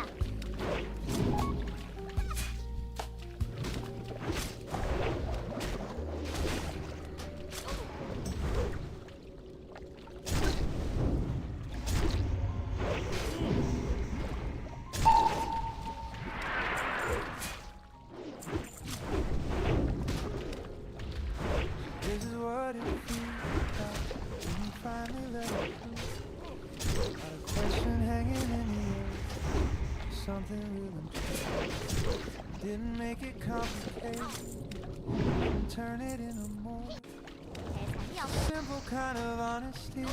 This is what it feels like when you finally let it go. Got a question hanging in the air, something real and true. Didn't make it complicated, didn't turn it into more. 대상이 없. Simple kind of honesty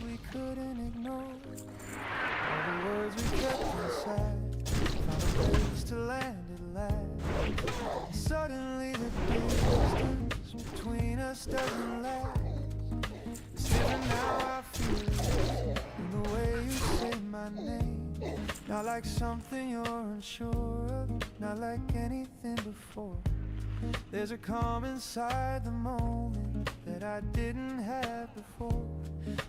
we couldn't ignore. All the words we kept inside found a place to land at last. Suddenly the distance between us doesn't last. It's different now, I feel it in the way you say my name. Not like something you're unsure of, not like anything before. There's a calm inside the moment that I didn't have before,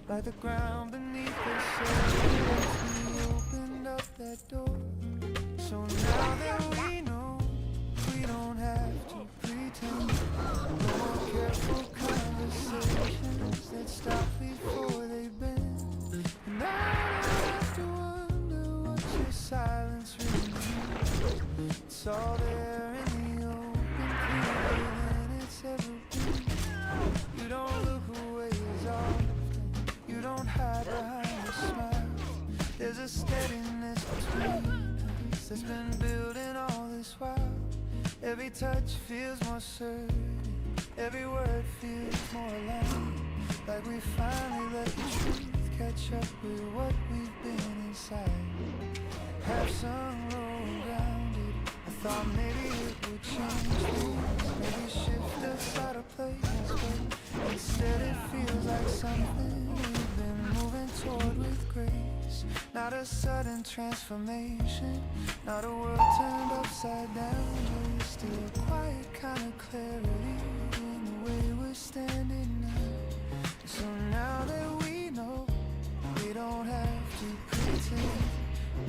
like the ground beneath the surface. We opened up that door, so now that we know, we don't have to pretend. No more careful conversations that stop before they bend. And I don't have to wonder what your silence really means. It's all there in the open, clearer than it's ever been. You don't look away as often, you don't hide. touch feels more certain. Every word feels more aligned. Like we finally let the truth catch up with what we've been inside. Have some road grounded. I thought maybe it would change things, maybe shift us out of place, but instead it feels like something we've been moving toward with grace. Not a sudden transformation, not a world turned upside down, just a quiet kind of clarity in the way we're standing now. So now that we know, we don't have to pretend.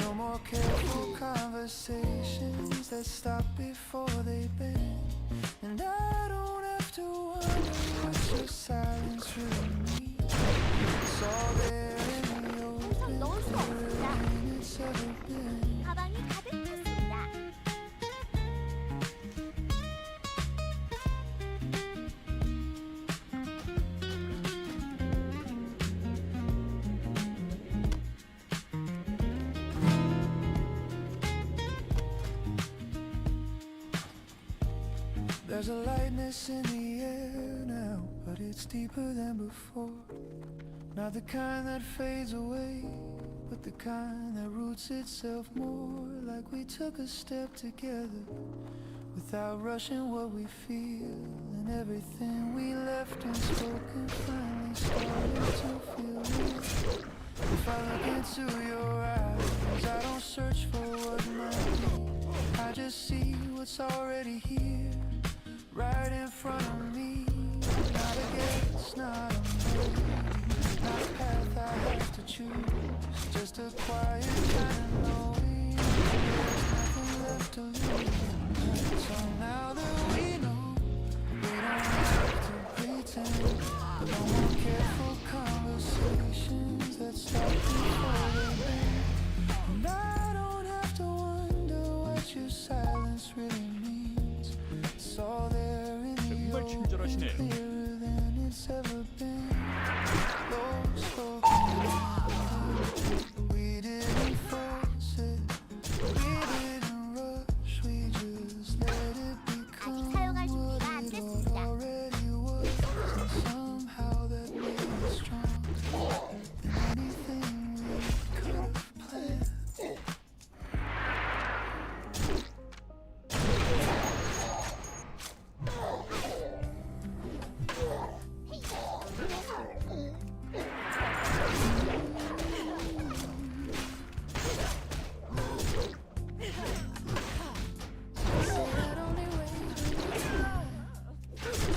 No more careful conversations that stop before they bend. And I don't have to wonder what your silence really means. It's all there in the open, and it's ever been. 가방이 가득 찼습니다. There's a lightness in the air now, but it's deeper than before. Not the kind that fades away, but the kind that roots itself more. Like we took a step together, without rushing what we feel. And everything we left unspoken finally started to feel real. If I look into your eyes, I don't search for what might be. I just see what's already here, right in front of me. Not a guess, not a maybe, not a path I have to choose. Just a quiet kind of knowing there's nothing left to lose. So now that we know, we don't have to pretend. No more careful conversations that stop before they end. And I don't have to wonder what your silence really means. It's all there in the open, clearer than it's ever been. Low spoken language, we didn't force it, we didn't rush, we just let it become what it already was. And somehow that made us stronger than anything we could have planned.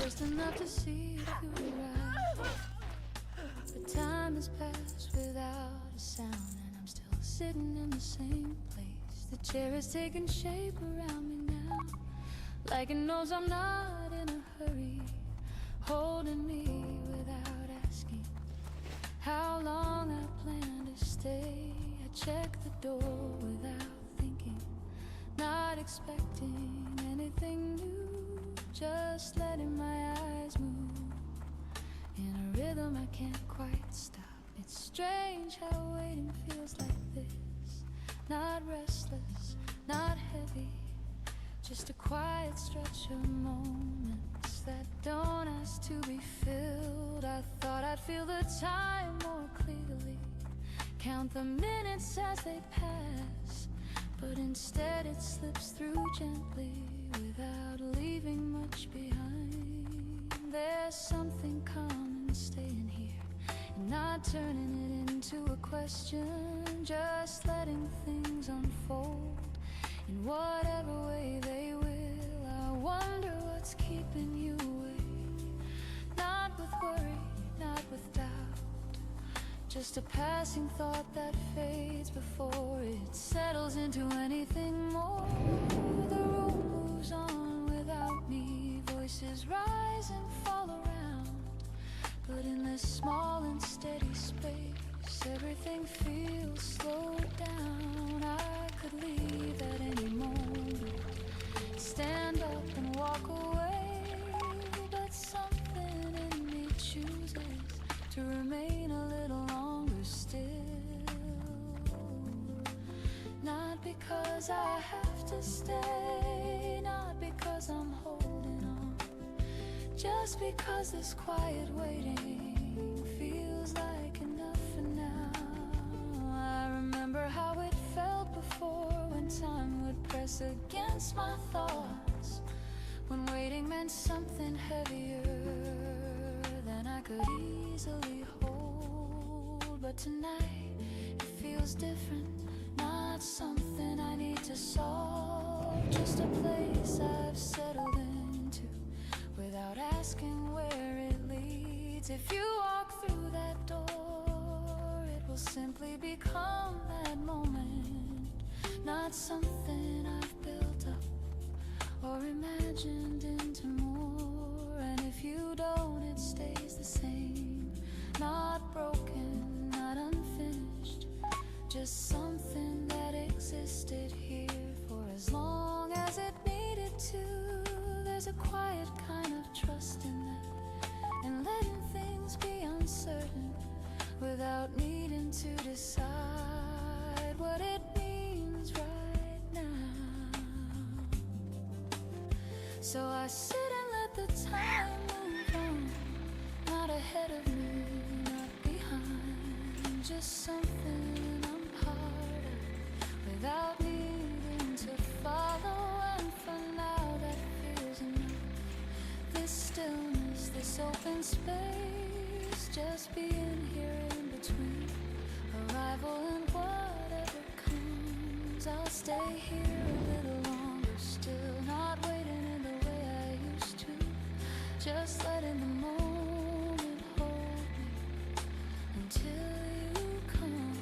Just enough to see if you were right. But time has passed without a sound, and I'm still sitting in the same place. The chair has taken shape around me now, like it knows I'm not in a hurry, holding me without asking how long I plan to stay. I check the door without thinking, not expecting anything new, just letting my eyes move in a rhythm I can't quite stop. It's strange how waiting feels like this, not restless, not heavy, just a quiet stretch of moments that don't ask to be filled. I thought I'd feel the time more clearly, count the minutes as they pass, but instead it slips through gently without leaving much behind. There's something calm in staying here and not turning it into a question, just letting things unfold in whatever way they will. I wonder what's keeping you awake, not with worry, not with doubt, just a passing thought that fades before it settles into anything more. The room moves on without me, voices rise and fall around, but in this small and steady space, everything feels slowed down. I could leave at any moment, stand up and walk away, but something in me chooses to remain a little longer still. Not because I have to stay, not because I'm Just because this quiet waiting feels like enough for now. I remember how it felt before, when time would press against my thoughts, when waiting meant something heavier than I could easily hold. But tonight it feels different, not something I need to solve, just a place I've settled into without asking where it leads. If you walk through that door, it will simply become that moment, not something I've built up or imagined into more. And if you don't, it stays the same, not broken, not unfinished, just something that existed here for as long as it needed to. There's a quiet kind of trust in that, and letting things be uncertain without needing to decide what it means right now. So I sit and let the time move on, not ahead of me, not behind, just something I'm part of without needing to follow. And for now that feels enough, this stillness, this open space, just being here in between arrival and whatever comes. I'll stay here a little longer still, not waiting in the way I used to, just letting the moment hold me until you come.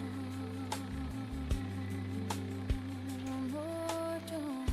Or don't.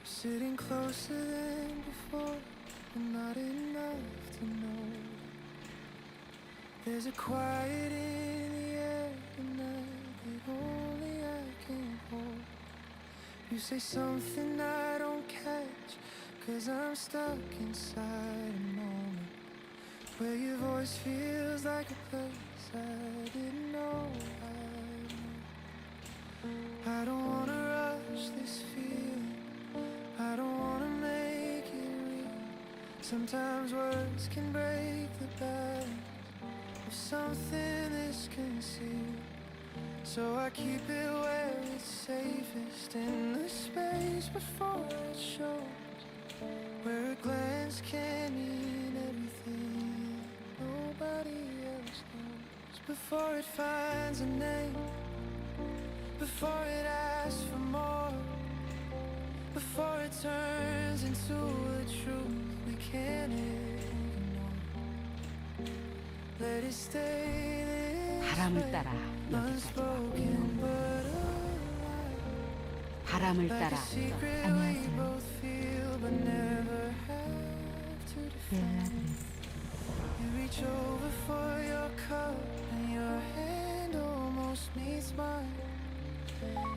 Sitting closer than before, but not enough to know. There's a quiet in the air tonight that only I can hold. You say something I don't catch, 'cause I'm stuck inside a moment where your voice feels like a place I didn't know I'd know. I don't wanna rush this feeling, I don't wanna make it real. Sometimes words can break the balance of something this concealed. So I keep it where it's safest, in the space before it shows, where a glance can mean everything nobody else knows. Before it finds a name, before it asks for more, before it turns into a truth we can't ignore. Let it stay this 바람을 way, 따라 여기까지 unspoken but alive. 바람을 Like 따라 a secret we both feel but never have to define. You reach over for your cup and your hand almost meets mine.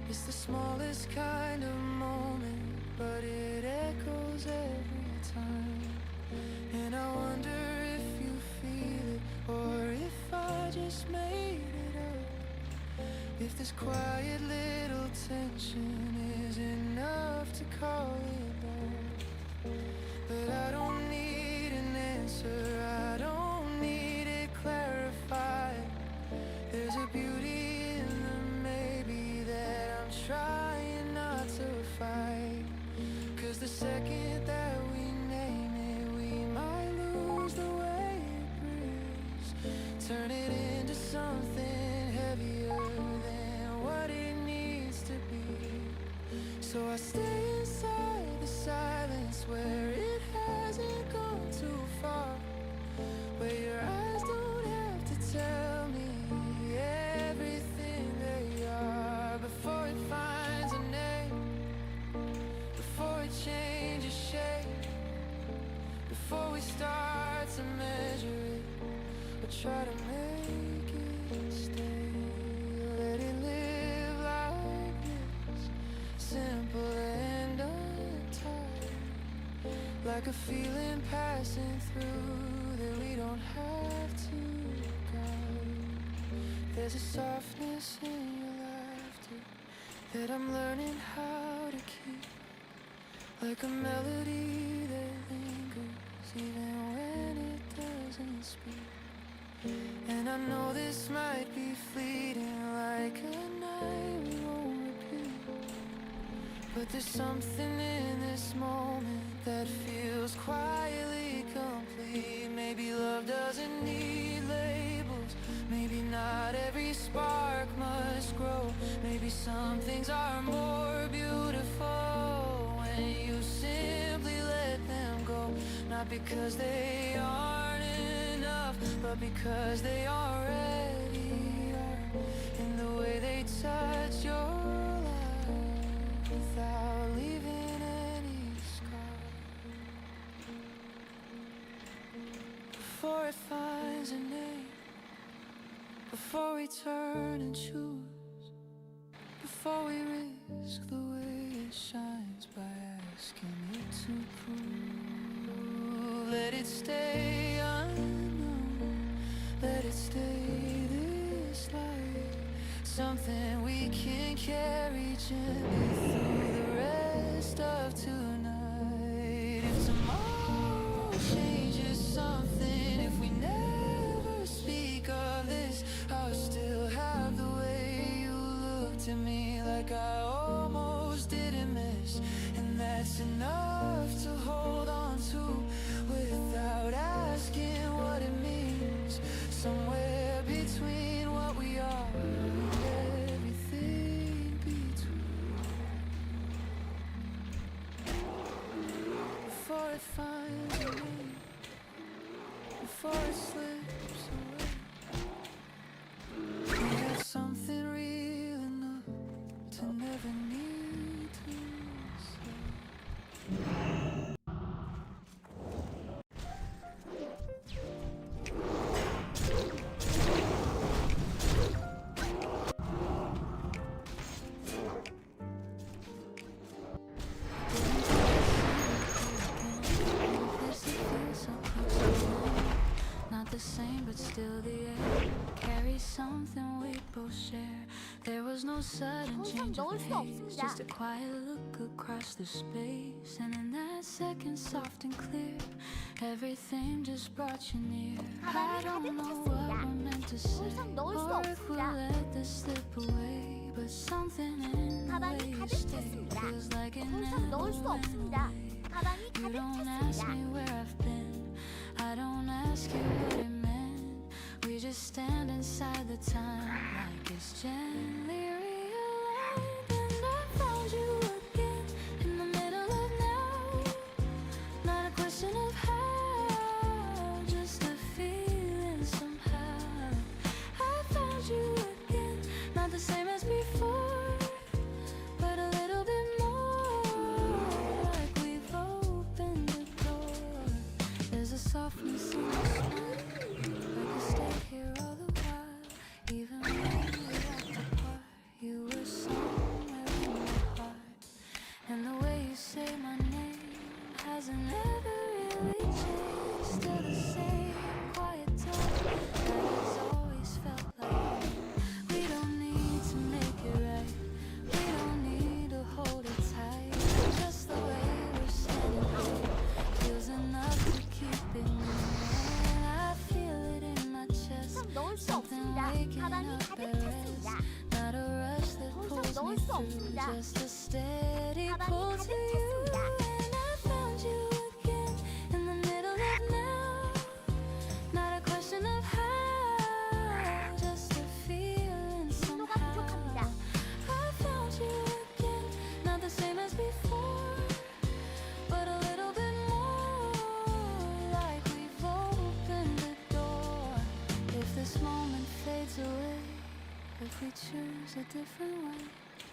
It's the smallest kind of moment, but it echoes every time. And I wonder if you feel it, or if I just made it up. If this quiet little tension is enough to call it love. But I don't need an answer, I don't need it clarified. There's a beauty in the maybe that I'm trying not to fight. 'Cause the second that we name it, we might lose the way it breathes, turn it into something heavier than what it So I stay inside the silence where it hasn't gone too far, where your eyes don't have to tell me everything they are before it finds a name, before it changes shape, before we start to measure it or try to make it stay. Let it live like this, simple and untied, like a feeling passing through that we don't have to guide. There's a softness in your laughter that I'm learning how to keep, like a melody that lingers even when it doesn't speak. And I know this might be fleeting, like a night we won't repeat, but there's something in this moment that feels quietly complete. Maybe love doesn't need labels, maybe not every spark must grow. Maybe some things are more beautiful when you simply let them go. Not because they aren't enough, but because they already are, in the way they touch your life without leaving any scar. Before it finds a name, before we turn and choose, before we risk the way it shines by asking it to prove. Let it stay unknown, let it stay this light, something we can carry gently through the rest of tonight. If tomorrow changes something, if we never speak of this, I'll still have the way you looked at me, like I almost didn't miss. And that's enough to hold on to without asking what it means. Somewhere between what we are and everything between. Before it finds a name, before it slips away, we had something real enough to never need to say. Not the same, but still the air carries something we both share. There was no sudden change of pace, just a quiet look across the space. And in that second, soft and clear, everything just brought you near. I don't know what we're meant to say, or if we'll let this slip away, but something in the way you stay feels like it never went away. You don't ask me where I've been, I don't ask you what it meant. We just stand inside the time like it's gently realigned. And I found you again in the middle of now. Not a question of how, just a feeling somehow. I found you again, not the same as before, but a little bit more, like we've opened the door. There's a softness in the smile, like we stayed here all the while. Even when we walked apart, you were somewhere in my heart. And the way you say my name hasn't ever really changed. Still the same quiet tone that has always felt like. We don't need to make it right, we don't need to hold it tight. Just the way we're standing here feels enough to keep it moving. I feel it in my chest, something waking up at rest. Not a rush that pulls me through, just a steady pull to you. And I found you again in the middle of now. Not a question of how, just a feeling somehow. I found you again, not the same as there's a different way.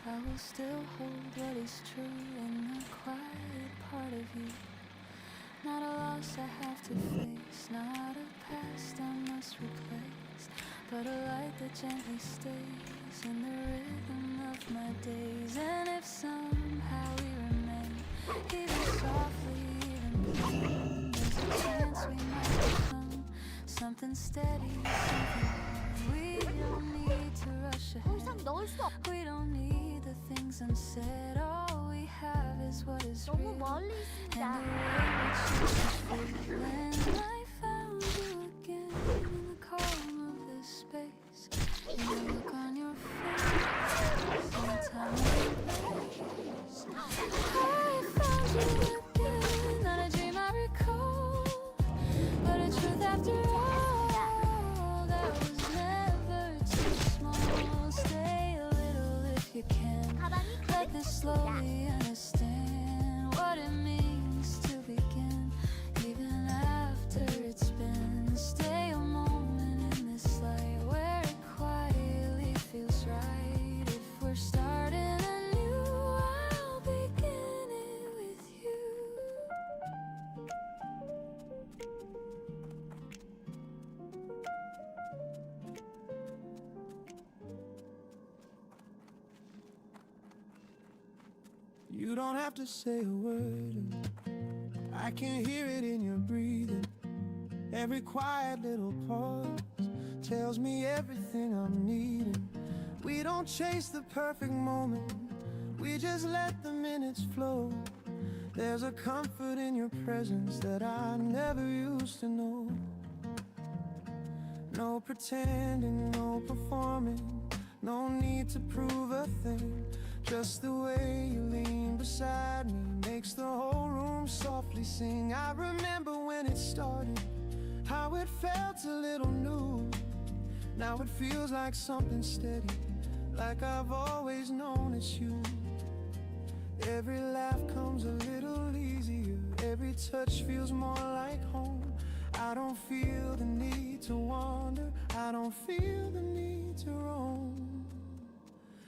I will still hold what is true in the quiet part of you. Not a loss I have to face, not a past I must replace, but a light that gently stays in the rhythm of my days. And if somehow we remain, even softly, even plain, there's a chance we might become something steady, something more. We don't need to rush 더 이상 ahead. 넣을 수 없. We don't need the things unsaid. All we have is what is 너무 real. 멀리 And 있습니다. the way which you feel. When I found you again in the calm of this space, in the look on your face, in the time and place, I found you again. Not a dream I recall, but a truth after all. That was never too small. Stay a little if you can. 가방이 Let this slowly understand what it means to begin, even after it's been. Stay a moment in this light where it quietly feels right. If we're starting anew, I'll begin it with you. You don't have to say a word, I can hear it in your breathing. Every quiet little pause tells me everything I'm needing. We don't chase the perfect moment, we just let the minutes flow. There's a comfort in your presence that I never used to know. No pretending, no performing, no need to prove a thing. Just the way you lean beside me makes the whole room softly sing. I remember when it started, how it felt a little new. Now it feels like something steady, like I've always known it's you. Every laugh comes a little easier, every touch feels more like home. I don't feel the need to wander, I don't feel the need to roam.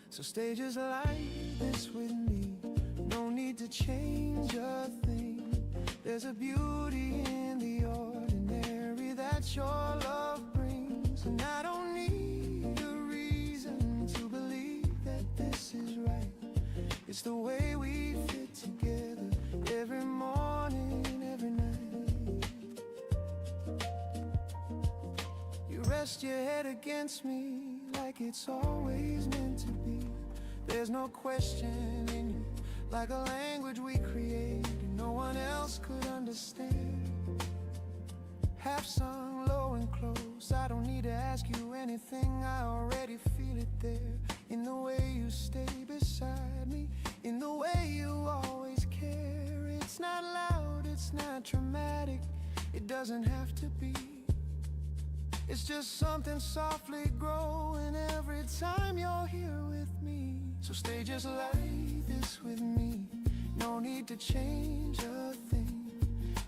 So stay just like this with me, no need to change a thing. There's a beauty in the ordinary that your love brings. And I don't need a reason to believe that this is right. It's the way we fit together, every morning, every night. You rest your head against me like it's always meant to be. There's no question in you, like a language we created, no one else could understand. Half sung, low and close, I don't need to ask you anything, I already feel it there. In the way you stay beside me, in the way you always care. It's not loud, it's not dramatic, it doesn't have to be. It's just something softly growing every time you're here with me. So stay just like this with me, no need to change a thing.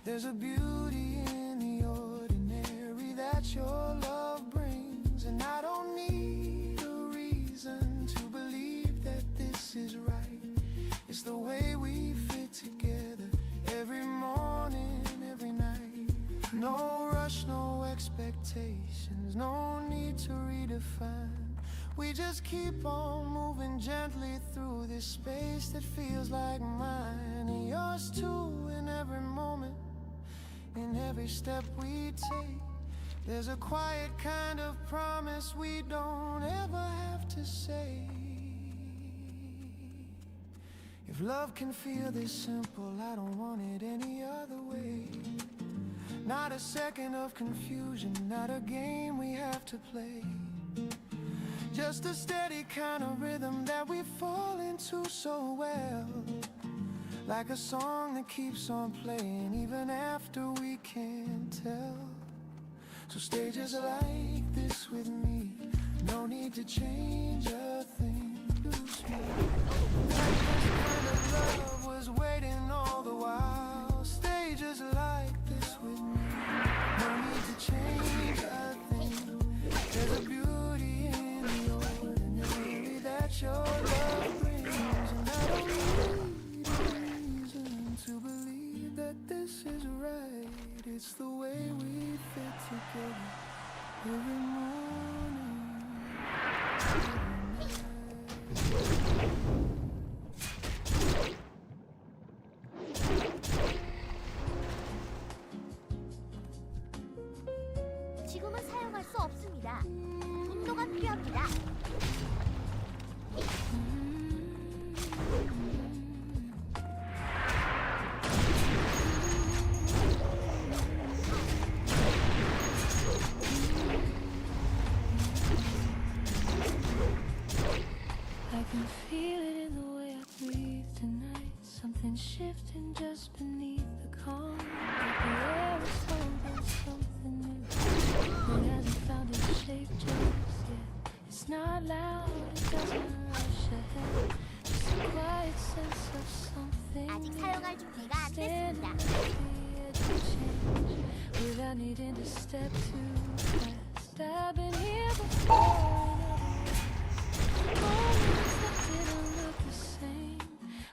There's a beauty in the ordinary that your love brings. And I don't need a reason to believe that this is right. It's the way we fit together, every morning, every night. No rush, no expectations, no need to redefine. We just keep on moving gently through this space that feels like mine, and yours too. In every moment, in every step we take, there's a quiet kind of promise we don't ever have to say. If love can feel this simple, I don't want it any other way. Not a second of confusion, not a game we have to play. Just a steady kind of rhythm that we fall into so well. Like a song that keeps on playing even after we can't tell. So stay just like this with me, no need to change a thing. Lose me. That kind of love was waiting all the while. Stay just like this with me, no need to change a thing. There's a beauty in the ordinary that that your love brings. And I don't need reason to believe that this is right. It's the way we fit together every morning. 지금은 사용할 수 없습니다. 분노가 필요합니다. I can feel it in the way I breathe tonight. Something shifting just beneath the calm. Like the air is holding something new. It hasn't found its shape just yet. It's not loud, it doesn't rush ahead. Just a quiet sense of something. 아직 사용할 준비가 안 됐습니다. Without needing to step too fast. I've been here before. Moments that didn't look the same,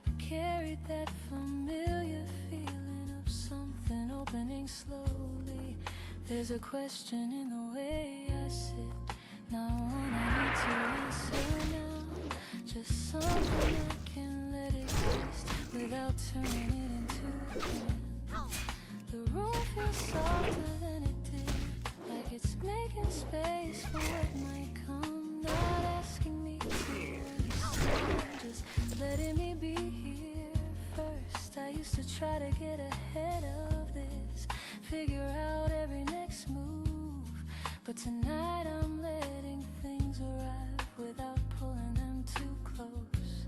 but carried that familiar feeling of something opening slowly. There's a question in the way I sit, not one I need to answer now. Just something I can let exist without turning it into pain. The room feels softer than it did, like it's making space for what might come. Not asking me to understand, just letting me be here first. I used to try to get ahead of this, figure out every next move, but tonight I'm letting things arrive without pulling them too close.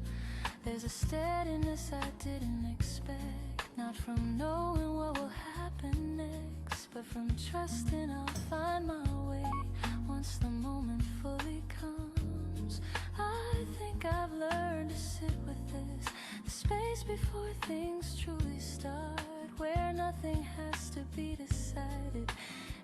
There's a steadiness I didn't expect, not from knowing what will happen next, but from trusting I'll find my way once the moment fully comes. I think I've learned to sit with this, the space before things truly start, where nothing has to be decided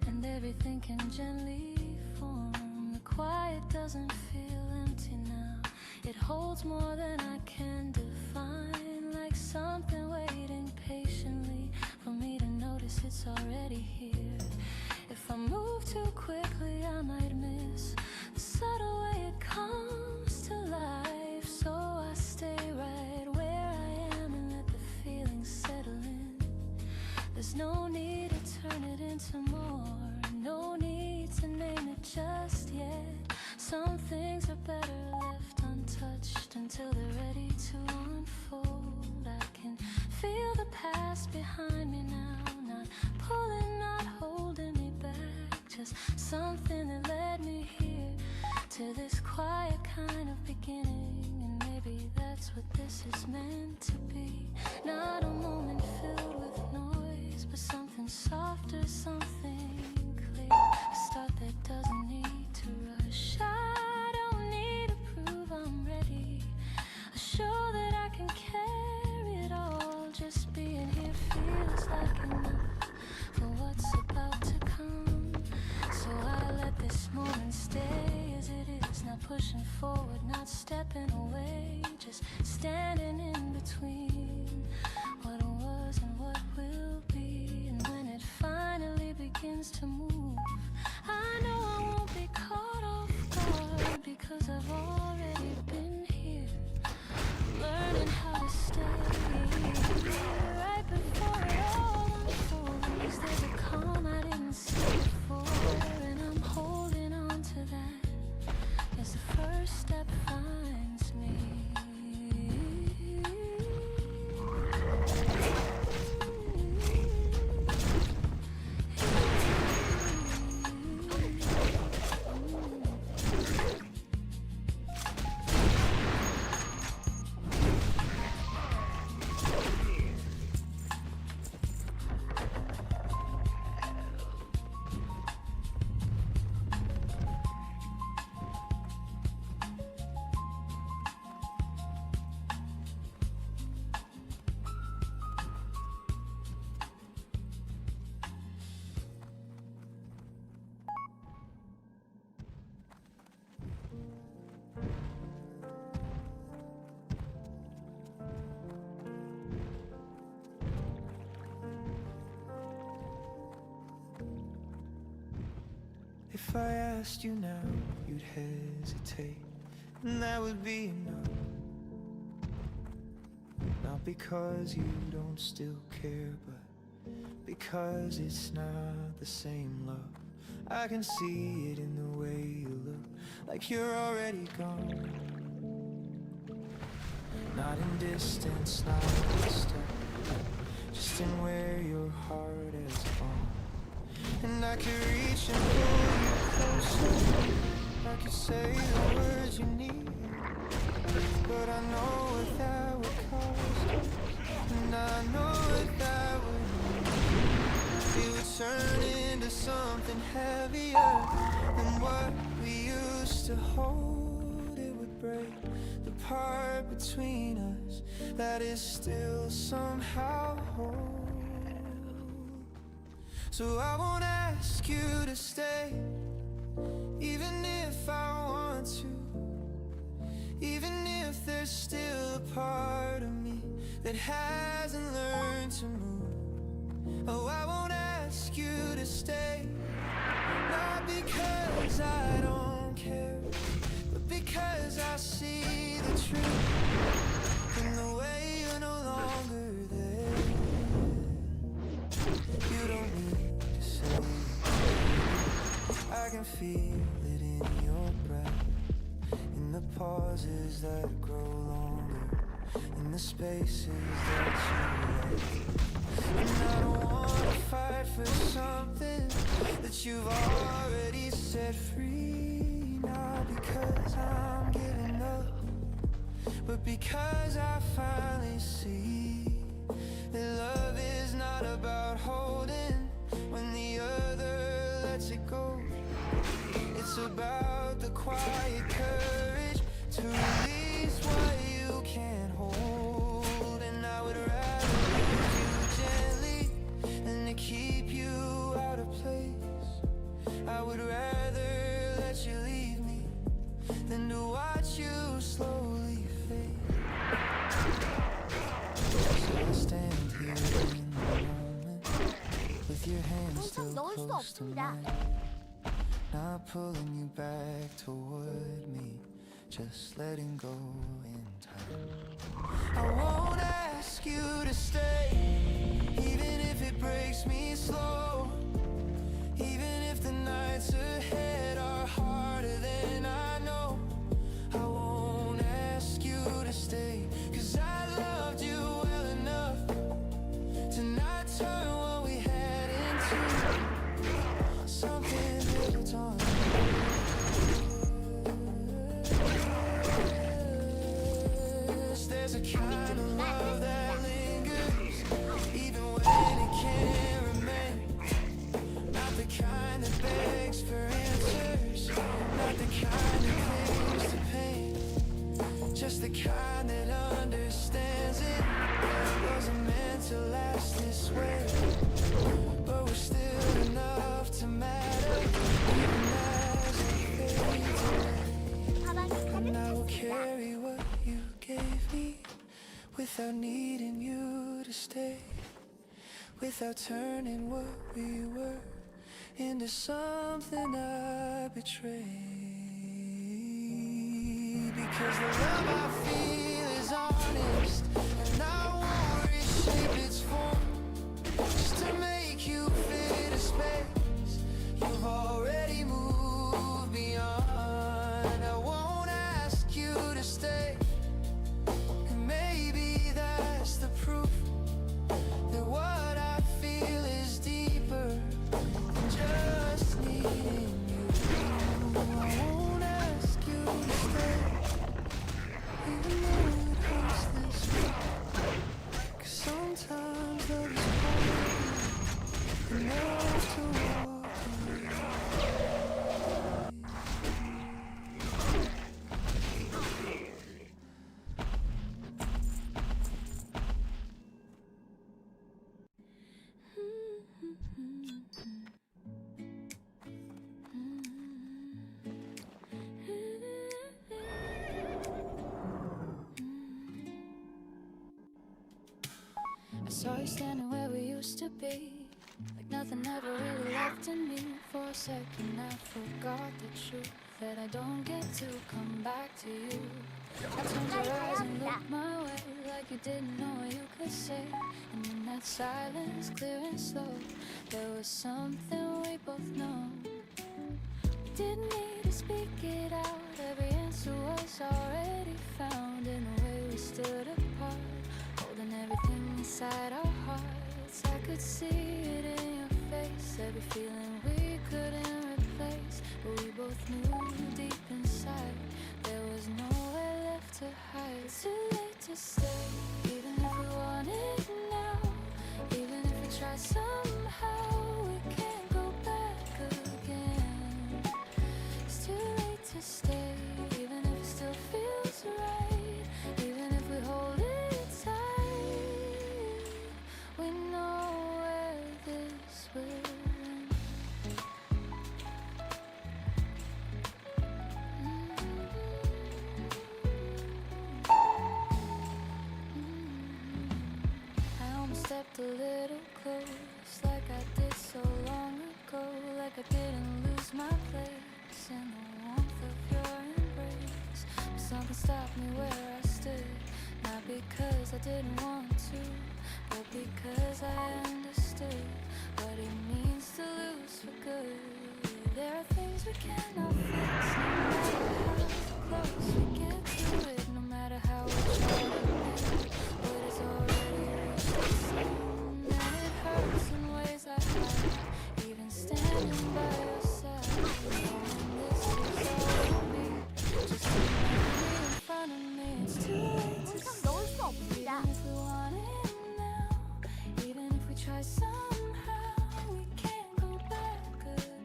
and everything can gently form. The quiet doesn't feel empty now, it holds more than I can define, like something waiting patiently for me to notice it's already here. If I move too quickly I might miss the subtle way it comes to life, so I stay right where I am and let the feelings settle in. There's no need to turn it into more, no need to name it just yet. Some things are better left untouched until they're ready to unfold. I can feel the past behind me now, not pulling, not holding me back, just something that led me here to this quiet kind of beginning. And maybe that's what this is meant to be, not a moment filled with noise, but something softer, something clear, a start that doesn't need to rush. I don't need to prove I'm ready, a show that I can carry it all. Just being here feels like enough for what's about to come, so I let this moment stay as it is, not pushing forward, not stepping away, just standing in between what was and what will be. And when it finally begins to move, I know I won't be caught off guard, because I've already been here, learning how to stay right before it all unfolds. There's a calm I didn't see before, and I'm holding on to that as the first step finds me. If I asked you now, you'd hesitate, and that would be enough. Not because you don't still care, but because it's not the same love. I can see it in the way you look, like you're already gone. Not in distance, not distant, just in where your heart has gone. And I could reach and pull you closer, I could say the words you need, but I know what that would cost, and I know what that would mean. It would turn into something heavier than what we used to hold. It would break the part between us that is still somehow whole. So I won't ask you to stay, even if I want to, even if there's still a part of me that hasn't learned to move. Oh, I won't ask you to stay, not because I don't care, but because I see the truth in the way you're no longer there. You don't need to say it. I can feel it in your breath, in the pauses that grow longer, in the spaces that you let. And I don't wanna fight for something that you've already set free. Not because I'm giving up, but because I finally see that love is not about holding when the other lets it go. It's about the quiet courage to release what you can't hold. And I would rather lose you gently than to keep you out of place. I would rather let you leave me than to watch you slowly fade. So I stand here in the moment with your hands 더 이상 still 넣을 수 close to 없습니다. mine. Not pulling you back toward me, just letting go in time. I won't ask you to stay, even if it breaks me slow, even if the nights ahead are harder than I know. I won't ask you to stay, 'cause I loved you well enough to not turn what we had into something built on. There's a kind of love that lingers even when it can't remain. Not the kind that begs for answers, not the kind that clings to pain, just the kind that understands it wasn't meant to last this way, but we're still enough to matter even as it fades away. And I will carry what you gave me without needing you to stay, without turning what we were into something I betrayed. Because the love I feel is honest, and I won't reshape its form just to make you fit a space you've already moved beyond. I won't ask you to stay, and maybe that's the proof that what I feel is deeper than just needing you. I won't ask you to stay, even though it hurts this way, 'cause sometimes love is hard enough to walk away. I saw you standing where we used to be, Like nothing ever really left in me. For a second I forgot the truth, that I don't get to come back to you. I turned your eyes and looked my way, like you didn't know what you could say. And in that silence, clear and slow, there was something we both know. We didn't need to speak it out, every answer was already found. In the way we stood apart, holding everything inside our hearts. I could see it in your face, every feeling we couldn't replace. But we both knew deep inside there was nowhere left to hide. It's too late to stay, even if we want it now. Even if we try somehow, we can't go back again. It's too late to stay, even if it still feels right. Even if we hold it tight, we know where this will end. I almost stepped a little close, like I did so long ago. Like I didn't lose my place in the warmth of your embrace. But something stopped me where I stood, not because I didn't want to, but because I understood what it means to lose for good. There are things we cannot fix, no matter how close we get to it. No matter how we try to make what is already reached the same. And it hurts in ways I hide, even standing by your side. Knowing this is all of me, just a memory in front of me. It's too late to 항상 넣을 수 없습니다. even if we want it now, even if we try somehow, we can't go back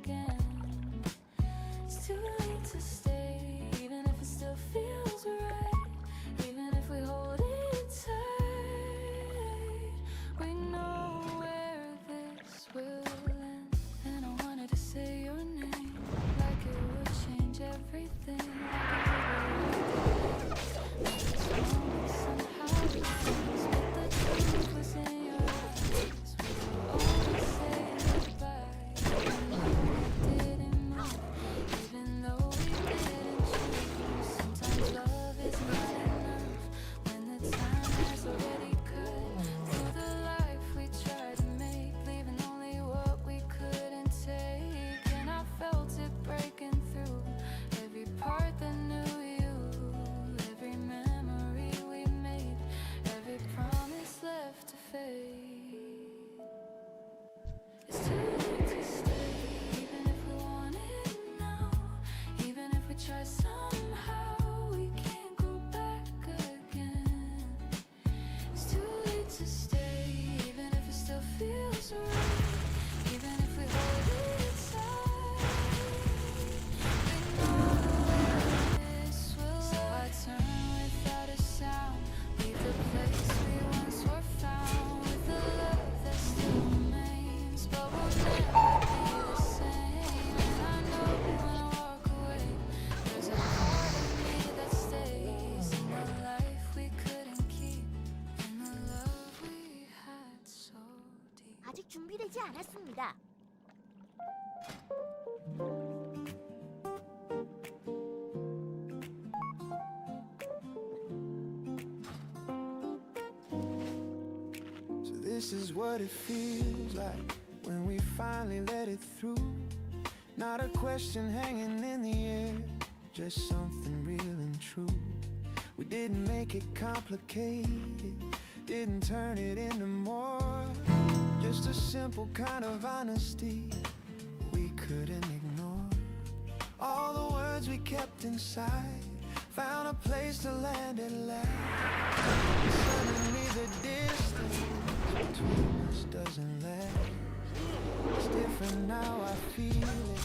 again. It's too late to stay, even if it still feels right. Even if we hold it tight, we know where this will end. And I wanted to say your name, like it would change everything. Like it would somehow last, but the truth was in your eyes. We were always saying goodbye, even though we didn't move, even though we didn't choose. Sometimes love is not enough when the time has already cut through the life we tried to make, leaving only what we couldn't take. And I felt it breaking through every part that knew you, every memory we made, every promise left to fade. It's too late to stay, even if we want it now. Even if we try somehow, we can't go back again. It's too late to stay, even if it still feels right. Even if we hold it tight, we know where this will end. So I turn without a sound, leave the place we once were found, with the love that still remains, but we'll never be the same. And I know when I walk away, there's a part of me that stays in the life we couldn't keep, in the love we had so deep. 아직 준비되지 않았습니다. So this is what it feels like when we finally let it through. Not a question hanging in the air, just something real and true. We didn't make it complicated, didn't turn it into more. Just a simple kind of honesty we couldn't ignore. All the words we kept inside found a place to land at last. Suddenly the distance between us doesn't last. It's different now, I feel it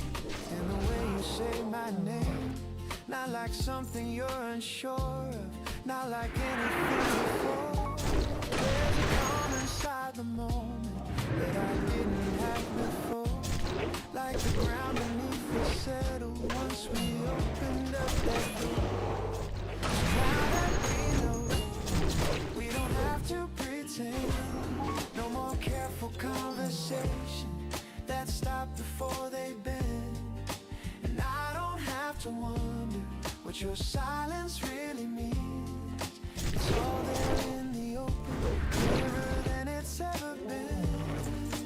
in the way you say my name. Not like something you're unsure of, not like anything before. There's a calm inside the moment that I didn't have before. Like the ground beneath us settled once we opened up that door. Now that we know, we don't have to pretend. No more careful conversation. what your silence really means. It's all there in the open, clearer than it's ever been.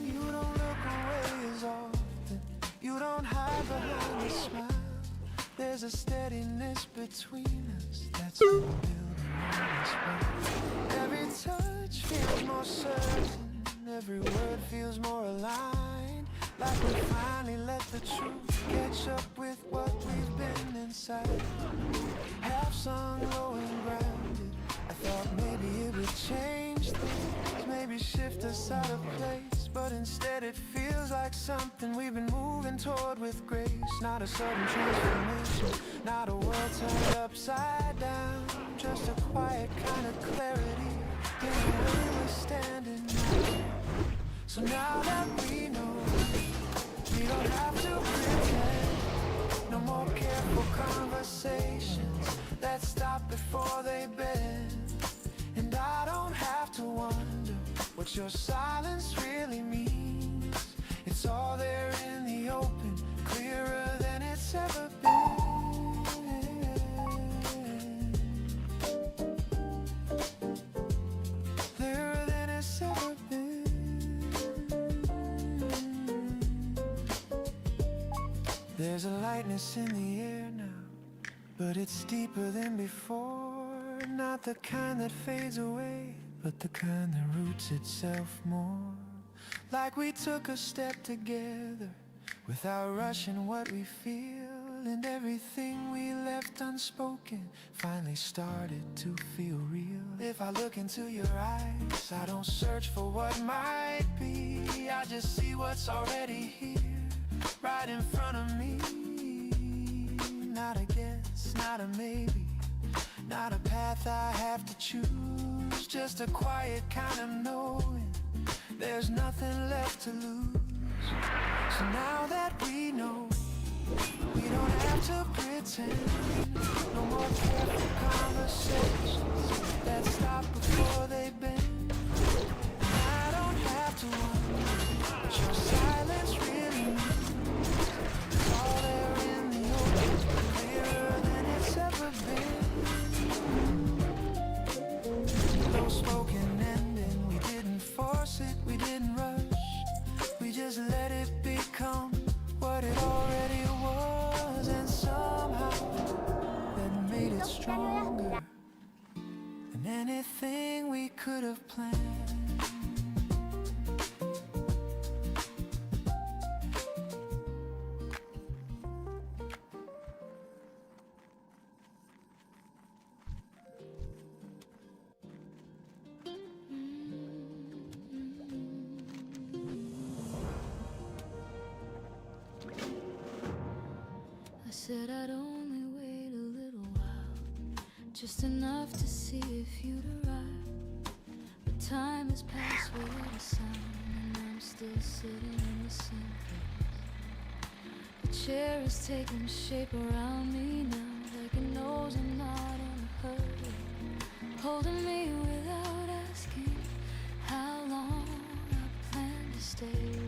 You don't look away as often, you don't hide behind a smile. There's a steadiness between us that's been building on this way. Every touch feels more certain, every word feels more aligned. Like we finally let the truth catch up with what we've been inside. Half sung, low and grounded, I thought maybe it would change things, maybe shift us out of place. But instead it feels like something we've been moving toward with grace. Not a sudden transformation, not a world turned upside down, just a quiet kind of clarity in the way we're standing now. So now that we know, we don't have to pretend. No more careful conversations that stop before they bend. And I don't have to wonder what your silence really means. It's all there in the open, clearer than it's ever been. Clearer than it's ever been. There's a lightness in the air now, but it's deeper than before. Not the kind that fades away, but the kind that roots itself more. Like we took a step together, without rushing what we feel. And everything we left unspoken finally started to feel real. If I look into your eyes, I don't search for what might be, I just see what's already here, right in front of me. Not a guess, not a maybe, not a path I have to choose, just a quiet kind of knowing there's nothing left to lose. So now that we know, we don't have to pretend. No more careful conversations that stop before they bend. I don't have to wonder what your silence really means. It's all there in the open, clearer than it's ever been. No spoken ending, we didn't force it, we didn't rush. We just let it become what it already was, and somehow that made it stronger than anything we could have planned. I said I'd only wait a little while, just enough to see if you'd arrive. But time has passed without a sound, and I'm still sitting in the same place. The chair has taken shape around me now, like it knows I'm not in a hurry, holding me without asking how long I plan to stay.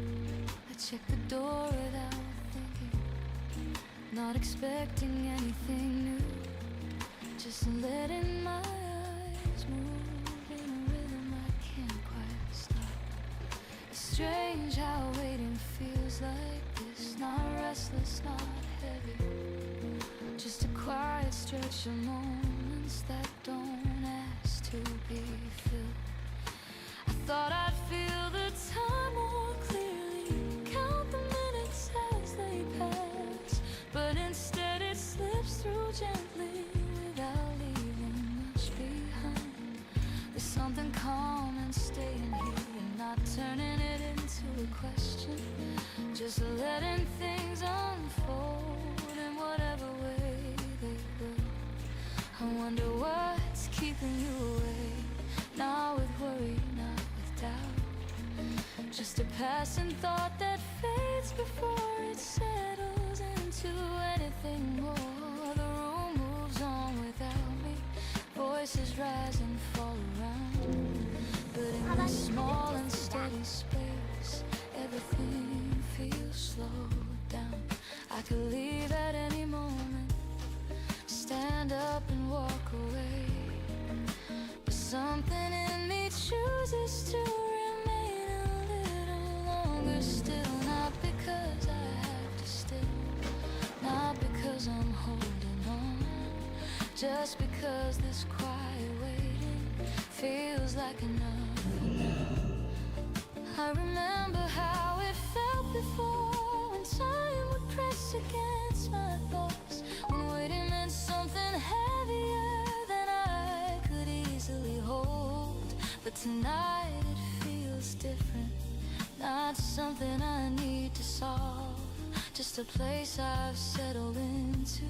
I check the door without thinking, not expecting anything new, just letting my eyes move in a rhythm I can't quite stop. It's strange how waiting feels like this, not restless, not heavy, just a quiet stretch of moments that don't ask to be filled. I thought I'd feel the time more clearly, count the minutes as they pass, but instead it slips through gently without leaving much behind. There's something calm in staying here, not turning it into a question, just letting things unfold in whatever way they will. I wonder what's keeping you away, not with worry, not with doubt, just a passing thought that fades before it settles into anything more. The room moves on without me, voices rise and fall around, but in this small and steady space, everything feels slowed down. I could leave at any moment, stand up and walk away, but something in me chooses to remain a little longer still. Not because I have to stay, not because I'm holding on, just because this quiet waiting feels like enough. I remember how it felt before, when time would press against my thoughts, when waiting meant something heavier than I could easily hold. But tonight it feels different, not something I need to solve, just a place I've settled into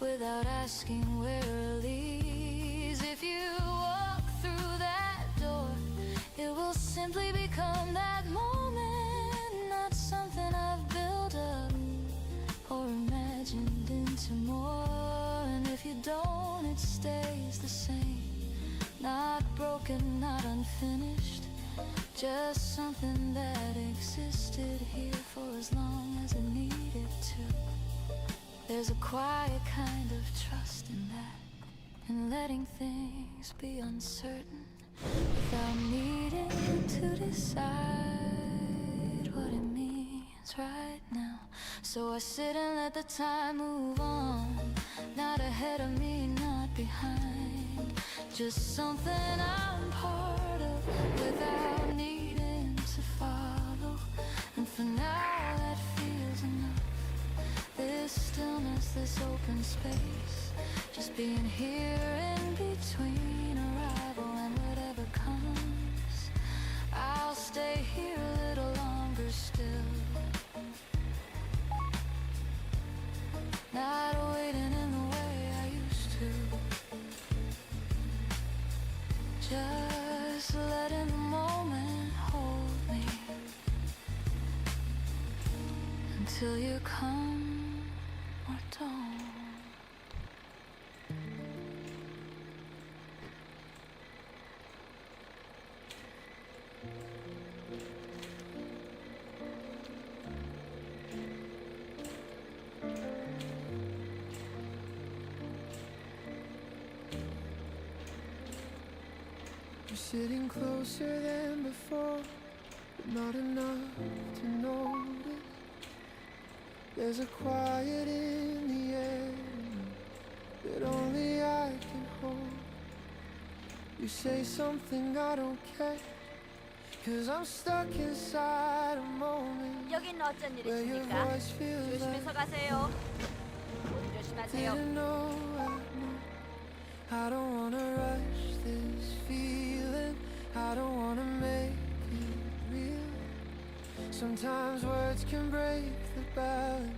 without asking where it leads. If you walk through that door, it will simply become that moment, not something I've built up or imagined into more. And if you don't, it stays the same, not broken, not unfinished, just something that existed here for as long as it needed to. There's a quiet kind of trust in that, in letting things be uncertain without needing to decide what it means right now. So I sit and let the time move on, not ahead of me, not behind, just something I'm part of without needing to follow. And for now that feels enough, this stillness, this open space, just being here in between arrival and whatever comes. I'll stay here a little longer still, not waiting in the way I used to, just letting the moment hold me until you come or don't. You're sitting closer than before, but not enough to notice. There's a quiet in the air that only I can hold. You say something I don't catch, 'cause I'm stuck inside a moment 여긴 어쩐 where your 일이십니까? voice feels like 조심해서 가세요. 몸 조심하세요. didn't know I don't wanna rush this feeling, I don't wanna make it real. Sometimes words can break the balance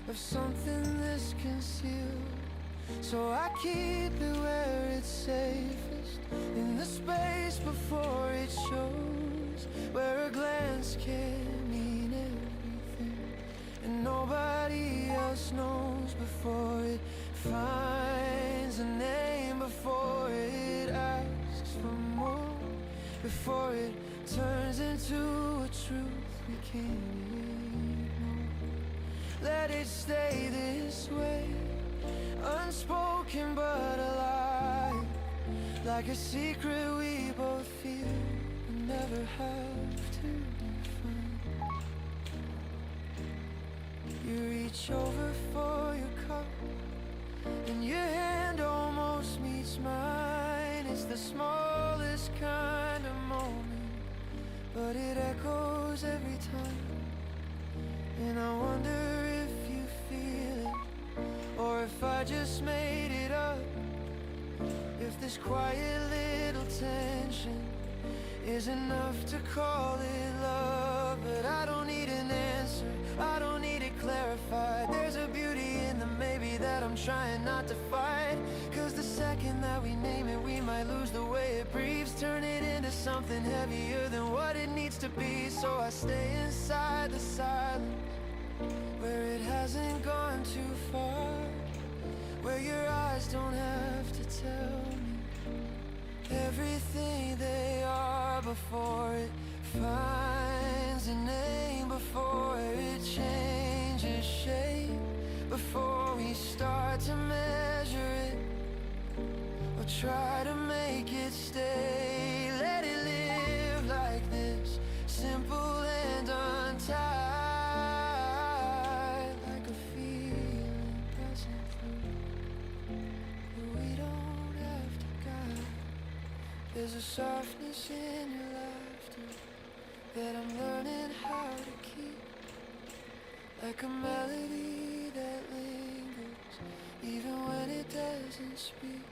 of something this concealed. So I keep it where it's safest, in the space before it shows, where a glance can mean everything, and nobody else knows before it finds a name, before it asks for more, before it turns into a truth we can't ignore. Let it stay this way, unspoken but alive, like a secret we both feel and never have to define. You reach over for your cup, and your hand almost meets mine. It's the smallest kind of moment, but it echoes every time. And I wonder if you feel it, or if I just made it up, if this quiet little tension is enough to call it love. But I don't need an answer, I don't need it clarified. There's a beauty in the maybe that I'm trying not to fight, 'cause the second that we name it, we might lose the way it breathes, turn it into something heavier than what it needs to be. So I stay inside the silence, where it hasn't gone too far, where your eyes don't have to tell me everything they are before it finds a name, before it changes shape, before we start to measure it or try to make it stay. Let it live like this, simple and untied, like a feeling passing through, but we don't have to guide. There's a softness in your laughter that I'm learning how to keep, like a melody that lingers even when it doesn't speak.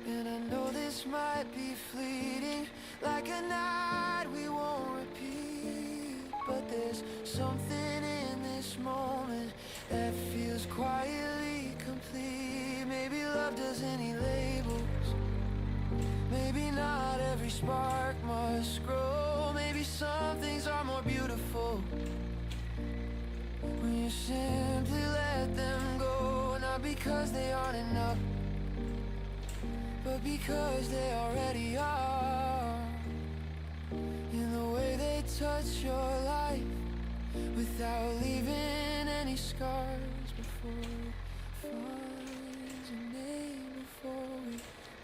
And I know this might be fleeting, like a night we won't repeat, but there's something in this moment that feels quietly complete. Maybe love doesn't need labels, maybe not every spark must grow. Maybe some things are more beautiful when you simply let them go, not because they aren't enough, but because they already are. In the way they touch your life without leaving any scars, before it finds a name, before we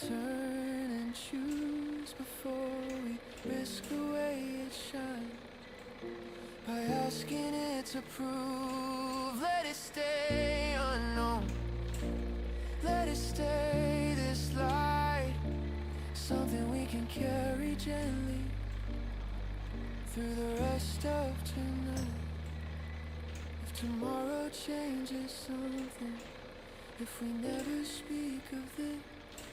turn and choose, before we risk the way it shines by asking it to prove. Let it stay unknown, let it stay this light, something we can carry gently through the rest of tonight. If tomorrow changes something, if we never speak of this,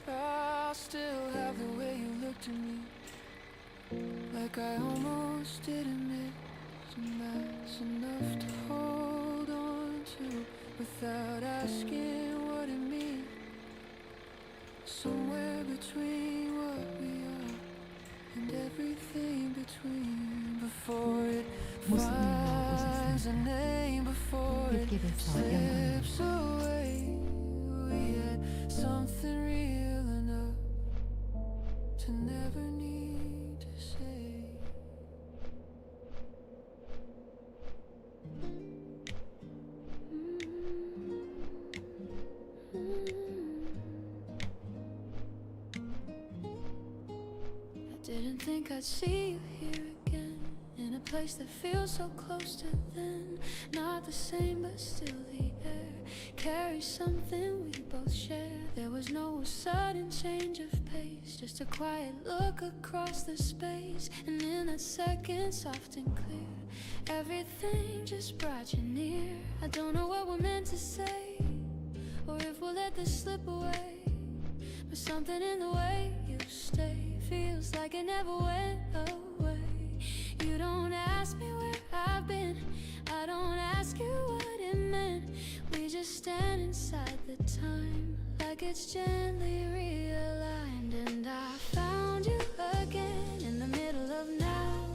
I'll still have the way you look to me, like I almost didn't miss, and that's enough to hold on to without asking what it means. Somewhere between what we are and everything between, before it finds a name, before it slips away. We had something real enough to never need to say. Didn't think I'd see you here again, in a place that feels so close to then. Not the same, but still the air carries something we both share. There was no sudden change of pace, just a quiet look across the space. And in that second, soft and clear, everything just brought you near. I don't know what we're meant to say, or if we'll let this slip away, but something in the way you stay feels like it never went away. You don't ask me where I've been, I don't ask you what it meant. We just stand inside the time, like it's gently realigned. And I found you again in the middle of now.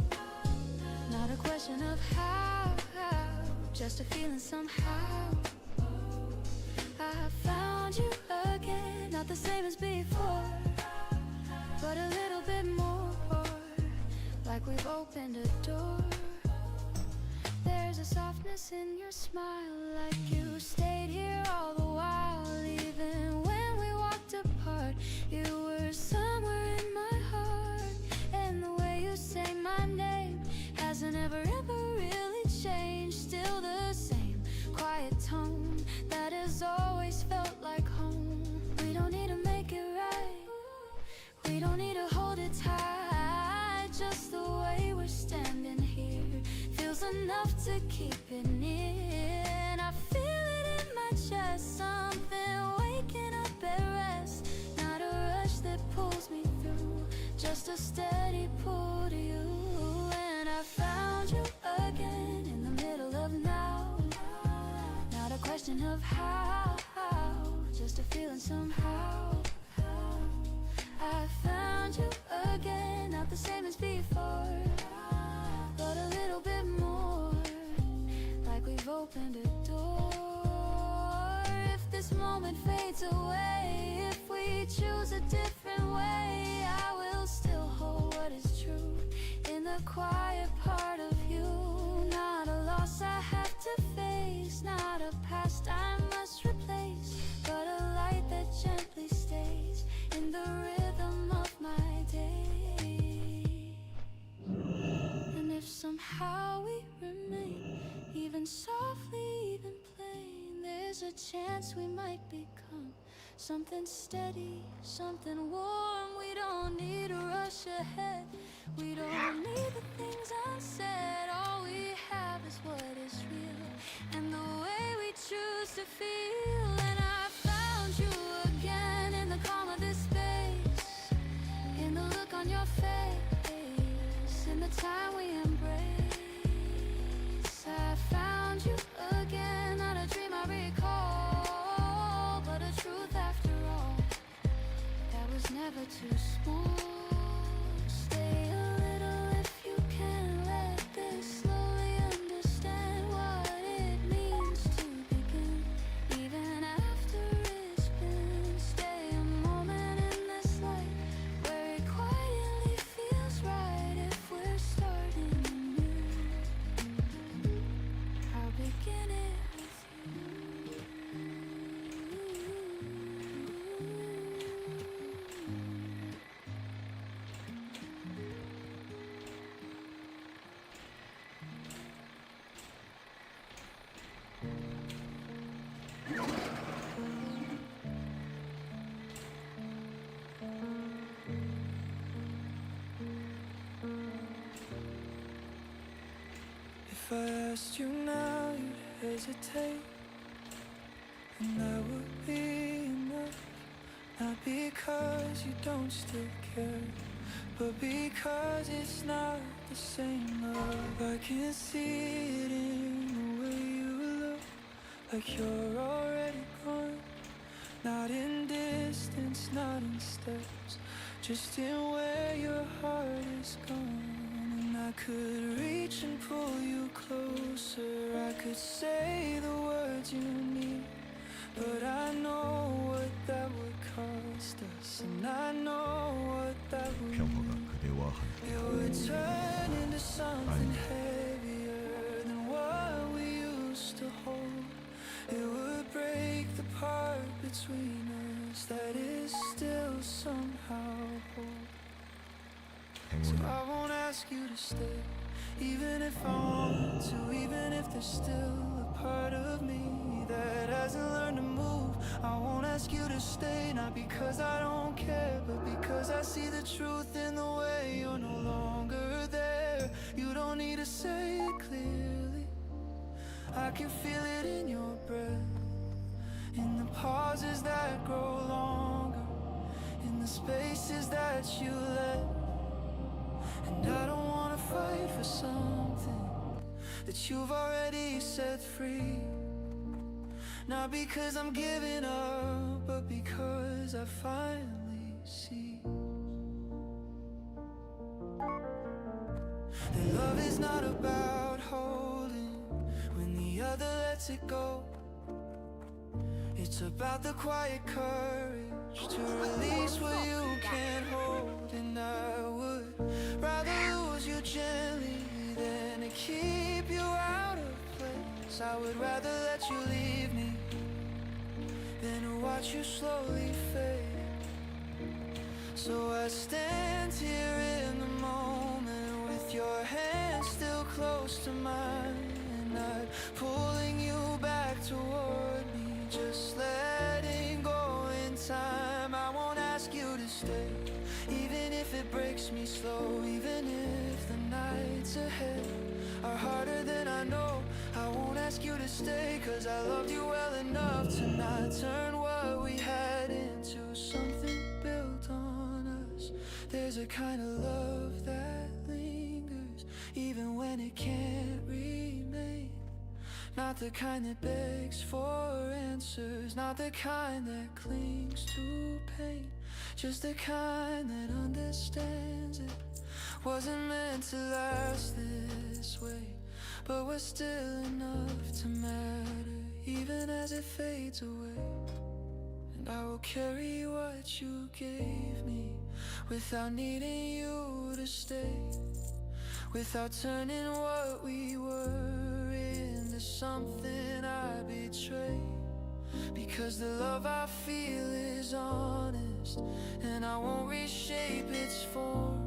Not a question of how, just a feeling somehow. I found you again, not the same as before, but a little bit more, like we've opened a door. There's a softness in your smile, like you stayed here all the while. Even when we walked apart, you were somewhere in my heart. And the way you say my name hasn't ever really changed. Still the same quiet tone that has always felt like home. We don't need to make it right, we don't need to hold it tight. Just the way we're standing here feels enough to keep it near. And I feel it in my chest, something waking up at rest. Not a rush that pulls me through, just a steady pull to you. And I found you again in the middle of now. Not a question of how, just a feeling somehow. I found you again, not the same as before, but a little bit more, like we've opened a door. If this moment fades away, if we choose a different way, I will still hold what is true in the quiet part of you. Not a loss I have to face, not a past chance we might become something steady, something warm. We don't need to rush ahead. We don't need the things unsaid. All we have is what is real and the way we choose to feel. And I found you again in the calm of this space, in the look on your face, in the time we embrace. I found you again, not a dream I recall, but a truth after all that was never too small. Stay a little if you can, let this slowly understand what it means to begin, even after it's been. Stay a moment in this light where it quietly feels right. If we're starting anew, I'll begin it with you. If I asked you now, you'd hesitate, and that would be enough. Not because you don't still care, but because it's not the same love. I can see it in the way you look, like you're already gone. Not in distance, not in steps, just in where your heart is gone. And I could reach and pull you closer, I could say the words you need, but I know what that would cost us, and I know what that would 평화가 mean. 그대와 함께 It would turn into something heavier than what we used to hold. It would break the part between us that is still somehow whole. So 행운을 I won't ask you to stay, even if I want to, even if there's still a part of me that hasn't learned to move. I won't ask you to stay, not because I don't care, but because I see the truth in the way you're no longer there. You don't need to say it clearly, I can feel it in your breath, in the pauses that grow longer, in the spaces that you left. And I don't wanna fight for something that you've already set free. Not because I'm giving up, but because I finally see that love is not about holding when the other lets it go. It's about the quiet courage to release what you can't hold. And I would rather lose you gently than to keep you out of place. I would rather let you leave me than to watch you slowly fade. So I stand here in the moment with your hand still close to mine, and I'm pulling you back toward me, just letting go in time. I won't ask you to stay, even if it breaks me slow, even if the nights ahead are harder than I know. I won't ask you to stay, cause I loved you well enough to not turn what we had into something built on us. There's a kind of love that lingers even when it can't remain. Not the kind that begs for answers, not the kind that clings to pain, just the kind that understands it wasn't meant to last this way, but was still enough to matter, even as it fades away. And I will carry what you gave me without needing you to stay, without turning what we were into something I betray. Because the love I feel is honest, and I won't reshape its form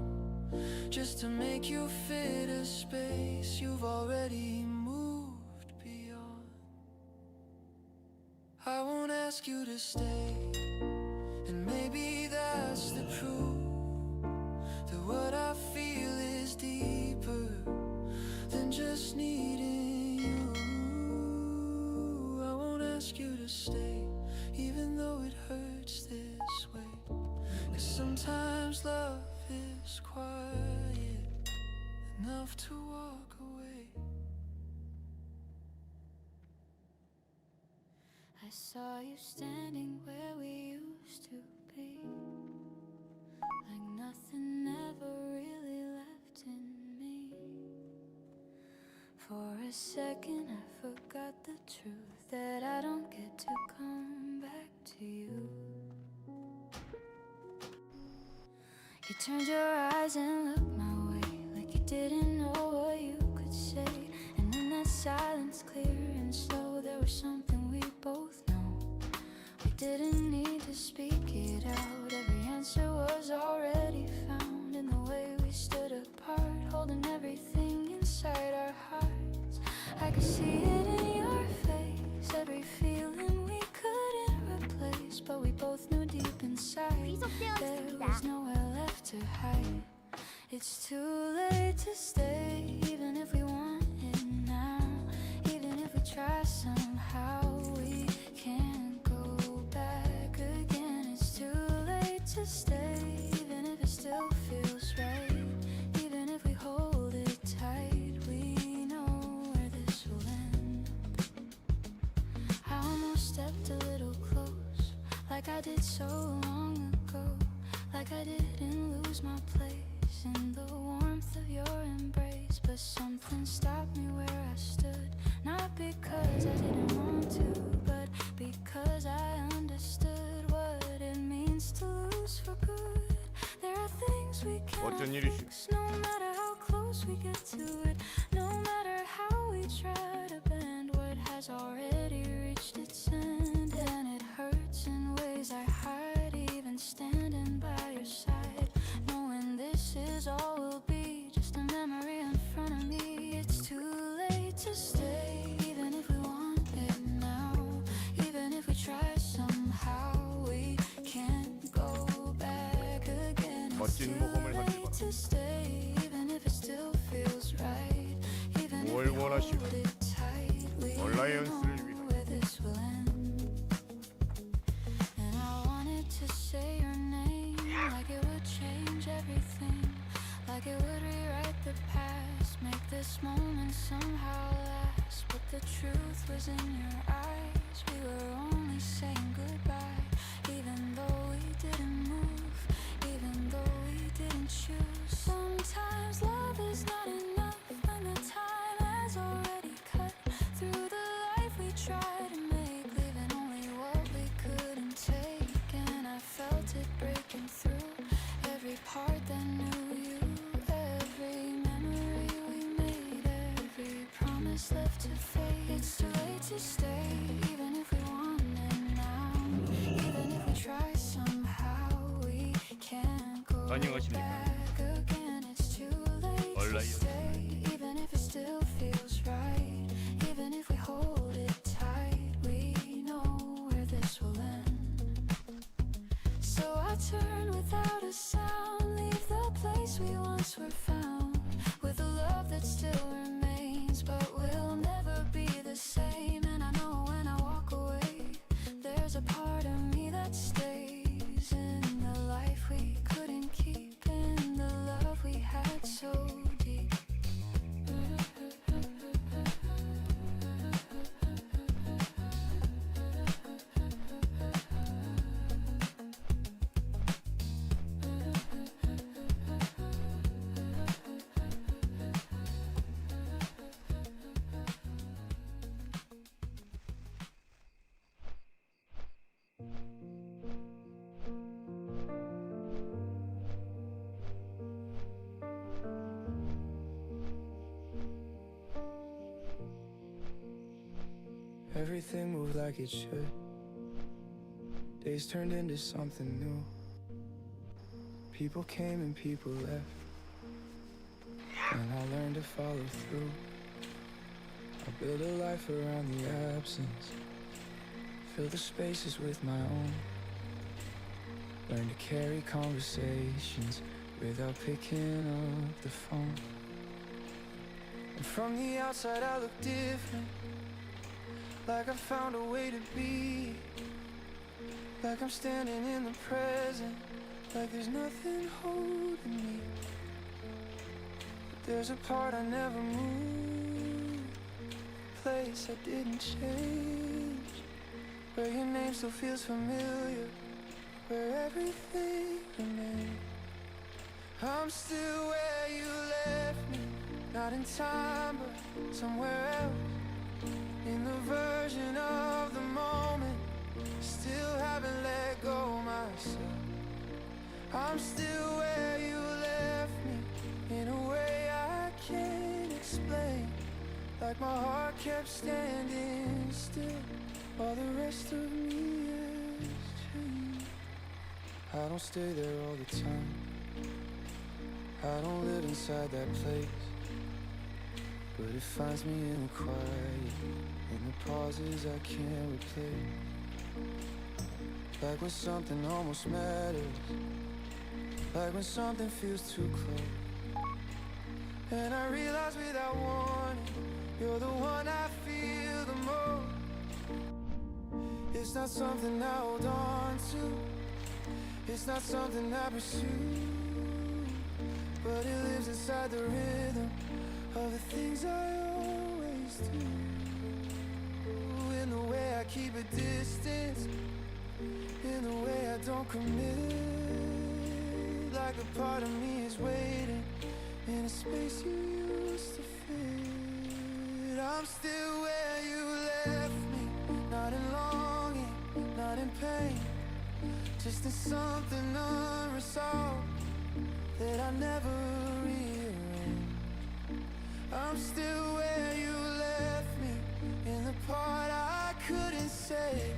just to make you fit a space you've already moved beyond. ask you to stay, and maybe that's the proof that what I feel is deeper than just needing you. I won't ask you to stay, even though it hurts this way. 'Cause sometimes love is quiet enough to walk away. I saw you standing where we used to be, like nothing ever really left in me. For a second I forgot the truth, that I don't get to come back to you. You turned your eyes and looked my way, like you didn't know what you could say. And in that silence, clear and slow, there was something we both know. We didn't need to speak it out, every answer was already found in the way we stood apart, holding everything inside our hearts. I could see it in your face, every feeling we couldn't replace, but we both knew deep inside there was nowhere left to hide. It's too late to stay, even if we want it now. Even if we try somehow, we can't go back again. It's too late to stay, even if it still feels right. Even if we hold it tight, we know where this will end. I almost stepped a little close, like I did so long ago, like I didn't lose my place in the warmth of your embrace. But something stopped me where I stood, not because I didn't want to, but because I understood what it means to lose for good. There are things we can't fix, no matter how close we get to it, no matter how we try to bend what has already reached its end. And it hurts in ways I hide, even standing by your side, knowing this is all will be just a memory in front of me. It's too late to stay, even if we want it now. Even if we try somehow, we can't go back again. It's too late to stay, even if it still feels right. Even if we hold it tight, we know where this will end. And I wanted to say your name, like it would change everything, like it would rewrite the past, make this moment somehow last. But the truth was in your eyes, we were only saying goodbye. Even though we didn't move, even though we didn't choose. Sometimes love is not enough when the time has already cut through the life we tried to make, leaving only what we couldn't take. And I felt it breaking through every part that knew you, every memory we made, every promise left to fade. It's too late to stay, even if we want it now. Even if we try somehow, we can't go back again. It's too late to stay, even if it still feels right. Even if we hold it tight, we know where this will end. So I turn without a sound, leave the place we once were found, with a love that still remains, but will never be the same. And I know when I walk away, there's a part of me that stays in the life we couldn't keep, in the love we had so deep. Everything moved like it should. Days turned into something new. People came and people left, and I learned to follow through. I built a life around the absence, fill the spaces with my own. Learn to carry conversations without picking up the phone. And from the outside I look different, like I found a way to be, like I'm standing in the present, like there's nothing holding me. But there's a part I never moved, a place I didn't change, where your name still feels familiar, where everything remains. I'm still where you left me, not in time but somewhere else, in the version of the moment, still haven't let go myself. I'm still where you left me, in a way I can't explain, like my heart kept standing still while the rest of me has changed. I don't stay there all the time, I don't live inside that place, but it finds me in the quiet, in the pauses I can't replace. Like when something almost matters, like when something feels too close, and I realize without warning, you're the one I feel the most. It's not something I hold on to, it's not something I pursue, but it lives inside the rhythm of the things I always do. In the way I keep a distance, in the way I don't commit, like a part of me is waiting in a space you used to fit. I'm still where you left me, not in longing, not in pain, just in something unresolved that I never rearranged. I'm still where you left me, in the part I couldn't say,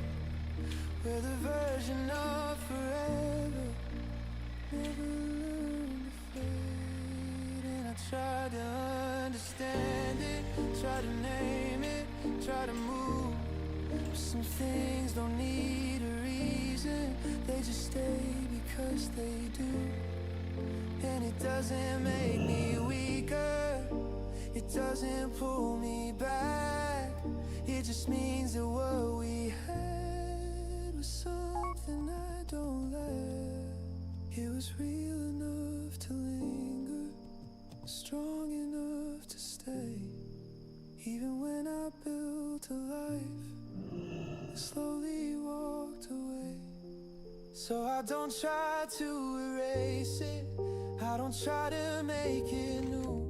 where the version of forever never learned to fade. And I tried to understand it, try to name it, try to move, but some things don't need a reason, they just stay because they do. And it doesn't make me weaker, it doesn't pull me back, it just means that what we had was something I don't lack. It was real enough to linger, strong enough to stay, even when I built a life that slowly walked away. So I don't try to erase it, I don't try to make it new,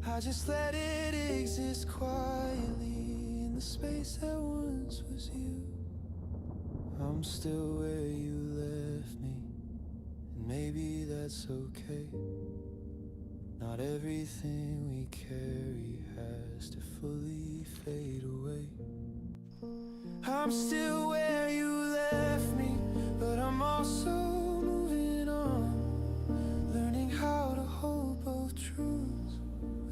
I just let it exist quietly in the space that once was you. I'm still where you left me, and maybe that's okay. Not everything we carry has to fully fade away. I'm still where you left me, but I'm also moving on, learning how to hold both truths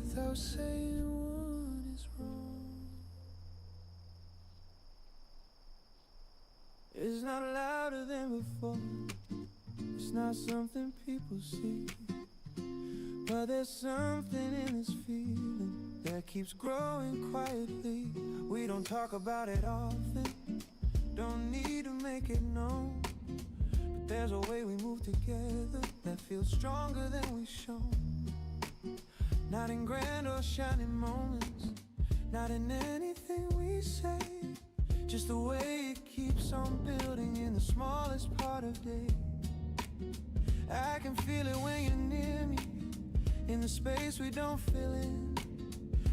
without saying one is wrong. It's not louder than before, it's not something people see, but there's something in this feeling that keeps growing quietly. We don't talk about it often, don't need to make it known, but there's a way we move together that feels stronger than we've shown. Not in grand or shining moments, not in anything we say, just the way it keeps on building in the smallest part of day. I can feel it when you're near me, in the space we don't fill in,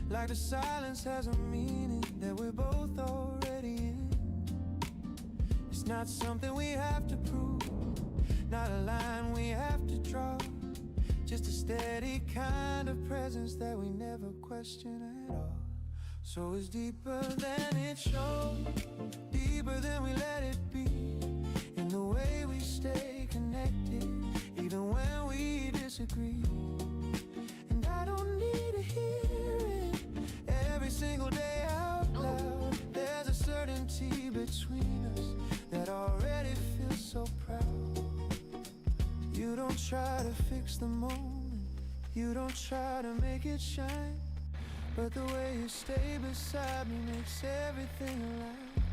like the silence has a meaning that we're both already in. It's not something we have to prove, not a line we have to draw, just a steady kind of presence that we never question at all. So it's deeper than it shows, deeper than we let it be, in the way we stay connected, even when we disagree. And I don't need to hear it every single day out loud, there's a certainty between don't try to fix the moment, you don't try to make it shine, but the way you stay beside me makes everything alive.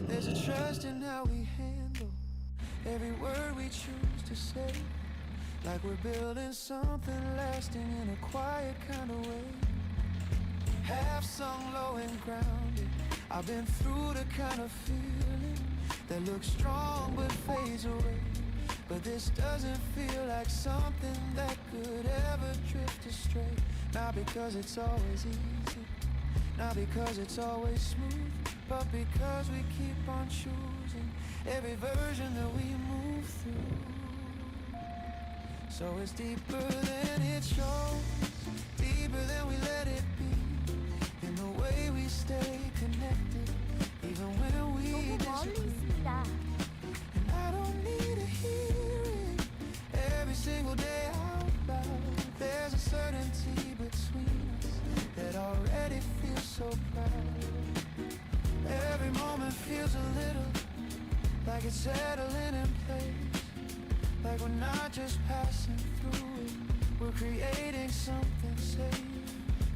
There's a trust in how we handle every word we choose to say, like we're building something lasting in a quiet kind of way. Half sung, low and grounded, I've been through the kind of feeling that looks strong but fades away. But this doesn't feel like something that could ever drift astray. Not because it's always easy, not because it's always smooth, but because we keep on choosing every version that we move through. So it's deeper than it shows, deeper than we let it be, in the way we stay connected, even when we 너무 멀리 disagree. 있습니다. And I don't need to hear it every single day out loud. There's a certainty between us that already feels so proud. Every moment feels a little like it's settling in place, like we're not just passing through it, we're creating something safe.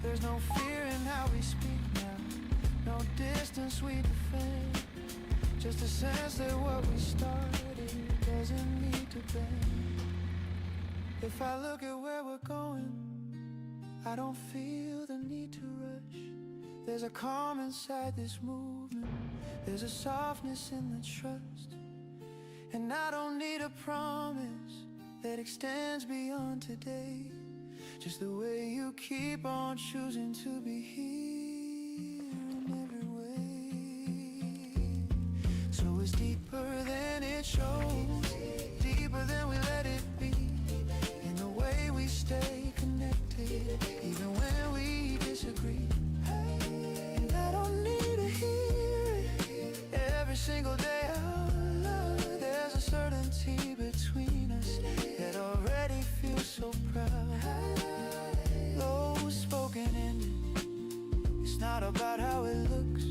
There's no fear in how we speak now, no distance we defend, just a sense that what we started doesn't need to bend. If I look at where we're going, I don't feel the need to rush. There's a calm inside this movement, there's a softness in the trust, and I don't need a promise that extends beyond today, just the way you keep on choosing to be here in every way. So it's deeper than it shows, deeper than we let it be, in the way we stay connected, even when we disagree. And I don't need to hear it every single day out loud. There's a certainty between us that already feels so proud. Low spoken ending, it's not about how it looks,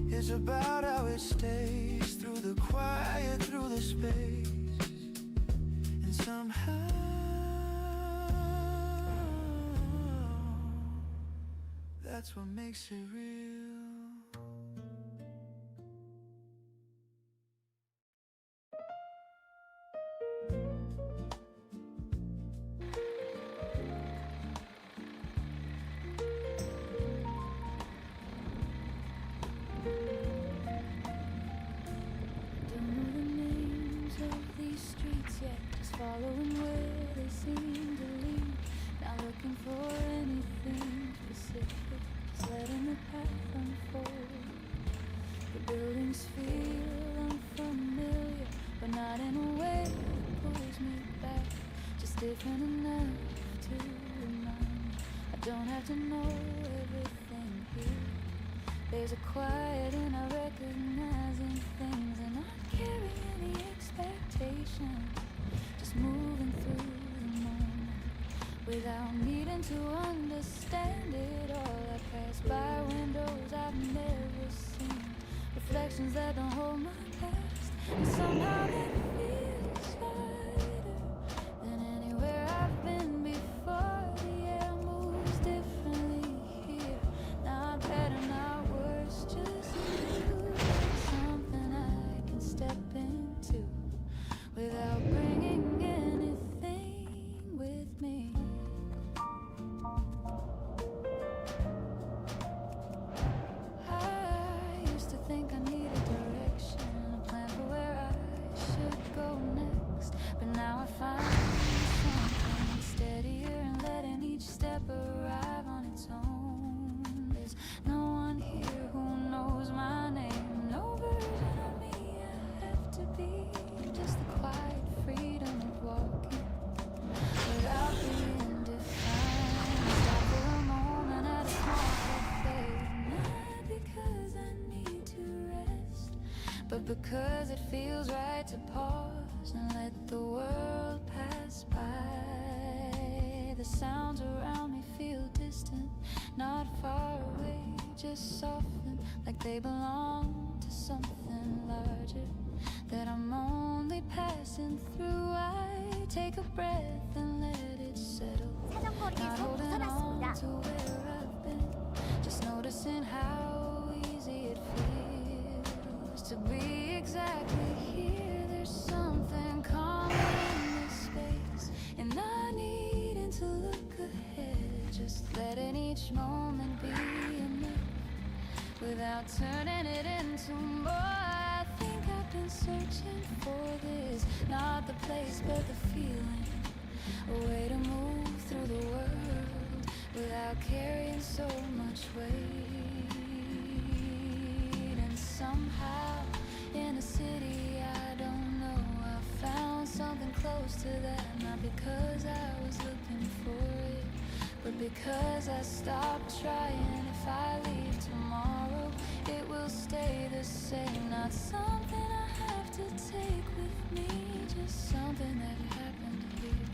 it's about how it stays through the quiet, through the space. And somehow that's what makes it real. Don't know the names of these streets yet, just following where they seem to lead. Not looking for anything specific, just letting the path unfold. The buildings feel unfamiliar, but not in a way that pulls me back. Just different enough to remind I don't have to know everything here. There's a quiet in our recognizing things and not carrying any expectations. Just moving through the moment without needing to understand it all. I pass by windows I've never seen, reflections that don't hold my past, and somehow that feels lighter than anywhere I've been before. The air moves differently here, not better, not worse, just you. Something I can step into without bringing anything with me. I used to think I needed direction, a plan for where I should go next, but now I find something steadier and letting each step arrive on its own. There's no one here who knows my name, no version of me I have to be, just the quiet freedom of walking without being defined. Stop for a moment at a small cafe, not because I need to rest, but because it feels right to pause and let the world pass by. The sounds around me feel distant, not far away, just soften like they belong to something larger that I'm only passing through. I take a breath and let it settle. 사정거리에서 벗어났습니다. To where I've been, just noticing how easy it feels to be exactly here. There's something calming in this space, and I needing to look ahead, just letting each moment be enough without turning it into more. I think I've been searching for this, not the place but the feeling, a way to move through the world without carrying so much weight. And somehow in a city I don't know, I found something close to that, not because I was looking for it, but because I stopped trying. If I leave tomorrow, it will stay the same. Not something I have to take with me, just something that happened here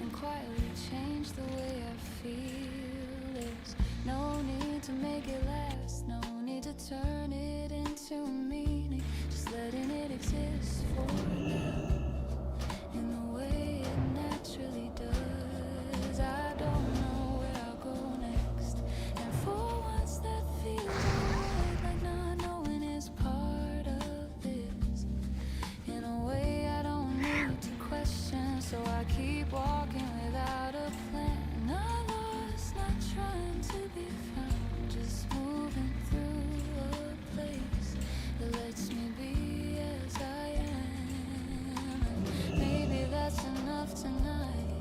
and quietly changed the way I feel. There's no need to make it last, no need to turn it into meaning, just letting it exist for now in the way it naturally does. I don't know where I'll go next, and for once that feels right, like not knowing is part of this. In a way I don't need to question, so I keep walking without a plan. Not lost, not trying to be found, just moving through a place that lets me be as I am. And maybe that's enough tonight,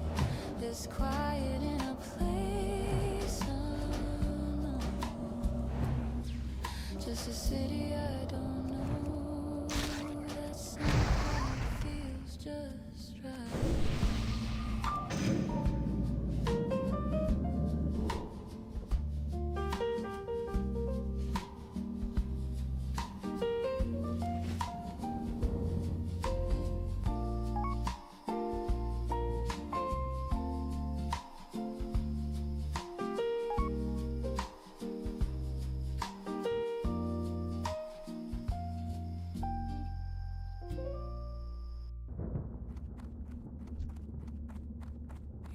this quiet in a place unknown, just a city I don't know, that somehow feels just right.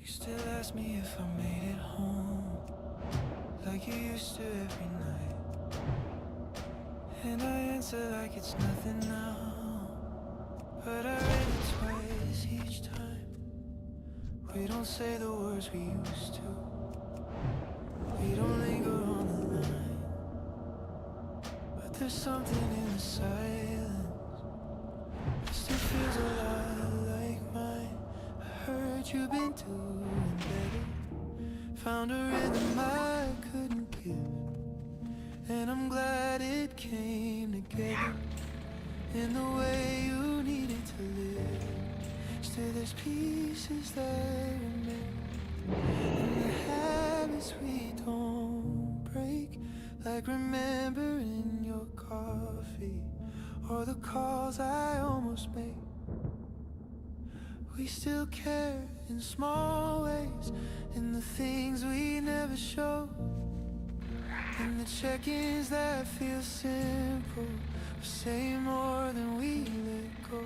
You still ask me if I made it home, like you used to every night. And I answer like it's nothing now, but I read it twice each time. We don't say the words we used to, we don't linger on the line, but there's something in the silence that still feels a lot like mine. I heard you've been doing better, found a rhythm I couldn't give, and I'm glad it came together in the way you needed to live. Still there's pieces that remain, and the habits we don't break, like remembering your coffee or the calls I almost made. We still care in small ways, in the things we never show, in the check-ins that feel simple, or say more than we let go.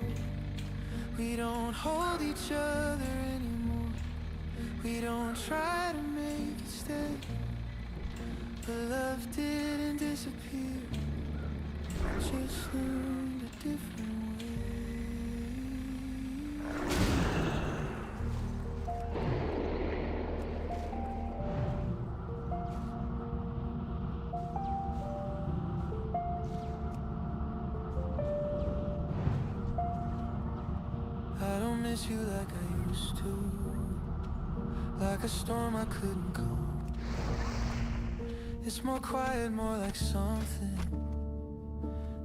We don't hold each other anymore, we don't try to make it stay, but love didn't disappear, it just learned a different way. I don't miss you like I used to, like a storm I couldn't calm. It's more quiet, more like something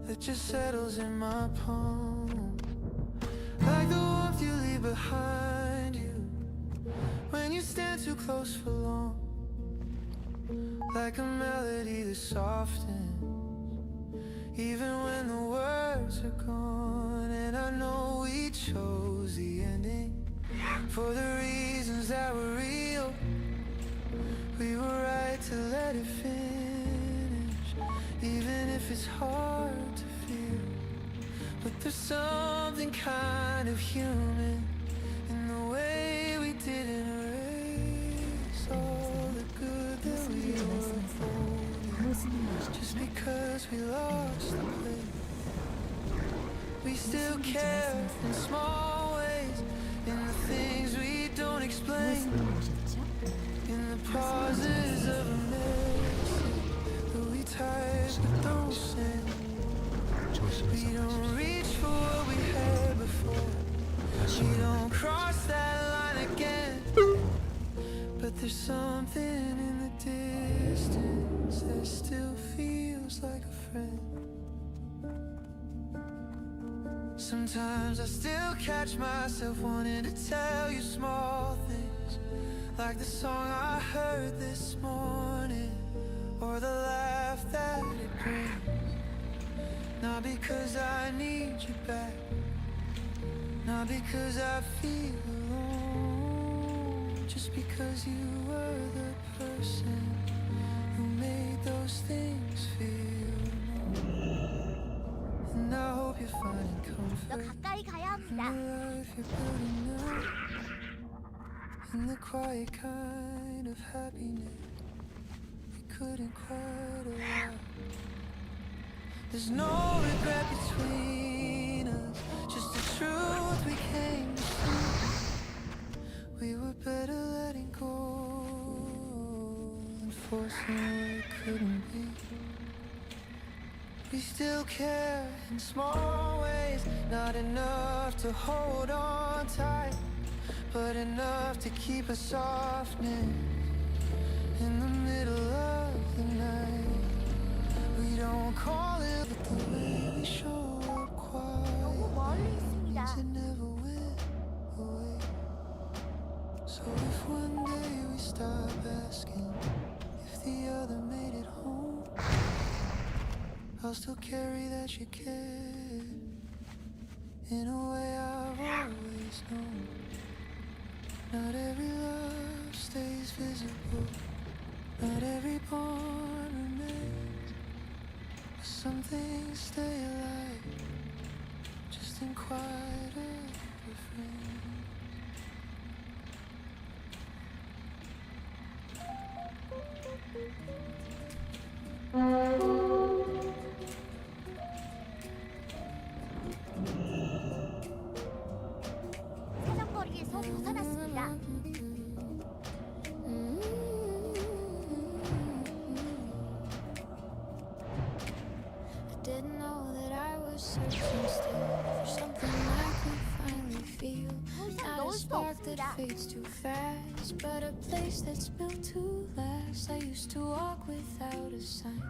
that just settles in my palm, like the warmth you leave behind you when you stand too close for long, like a melody that softens even when the words are gone. And I know we chose the ending for the reasons that were real. We were right to let it finish, even if it's hard to feel. But There's something kind of human in the way we didn't erase all the good that we were holding. Just because we lost the play, we still care in small ways, in the things we don't explain, in the pauses of a message that we type but don't send. We don't reach for what we had before, we don't cross that line again. But there's something in the distance that still feels like a friend. Sometimes I still catch myself wanting to tell you small things, like the song I heard this morning, or the laugh that it brings. Not because I need you back, not because I feel alone, just because you were the person who made those things feel known. And I hope you're finding 너 comfort 가까이 가야 in the 합니다. life you're building up, in the quiet kind of happiness we couldn't quite allow. There's no regret between us, just the truth we came to see. We were better letting go than forcing what couldn't be. We still care in small ways, not enough to hold on tight, but enough to keep a softness in the middle of the night. We don't call it, but the way we show up 너무 quiet 멀리 있습니다. means it never went away. So if one day we stop asking if the other made it home, I'll still carry that you cared in a way I've always known. Not every love stays visible, not every bond remains, but some things stay alive, just in quieter refrains. 사정거리에서 벗어났습니다. I didn't know that I was searching still for something I could finally feel. 더 이상 Not a 넣을 수 spark that 없습니다. fades too fast, but a place that's built to last. I used to walk without a sign,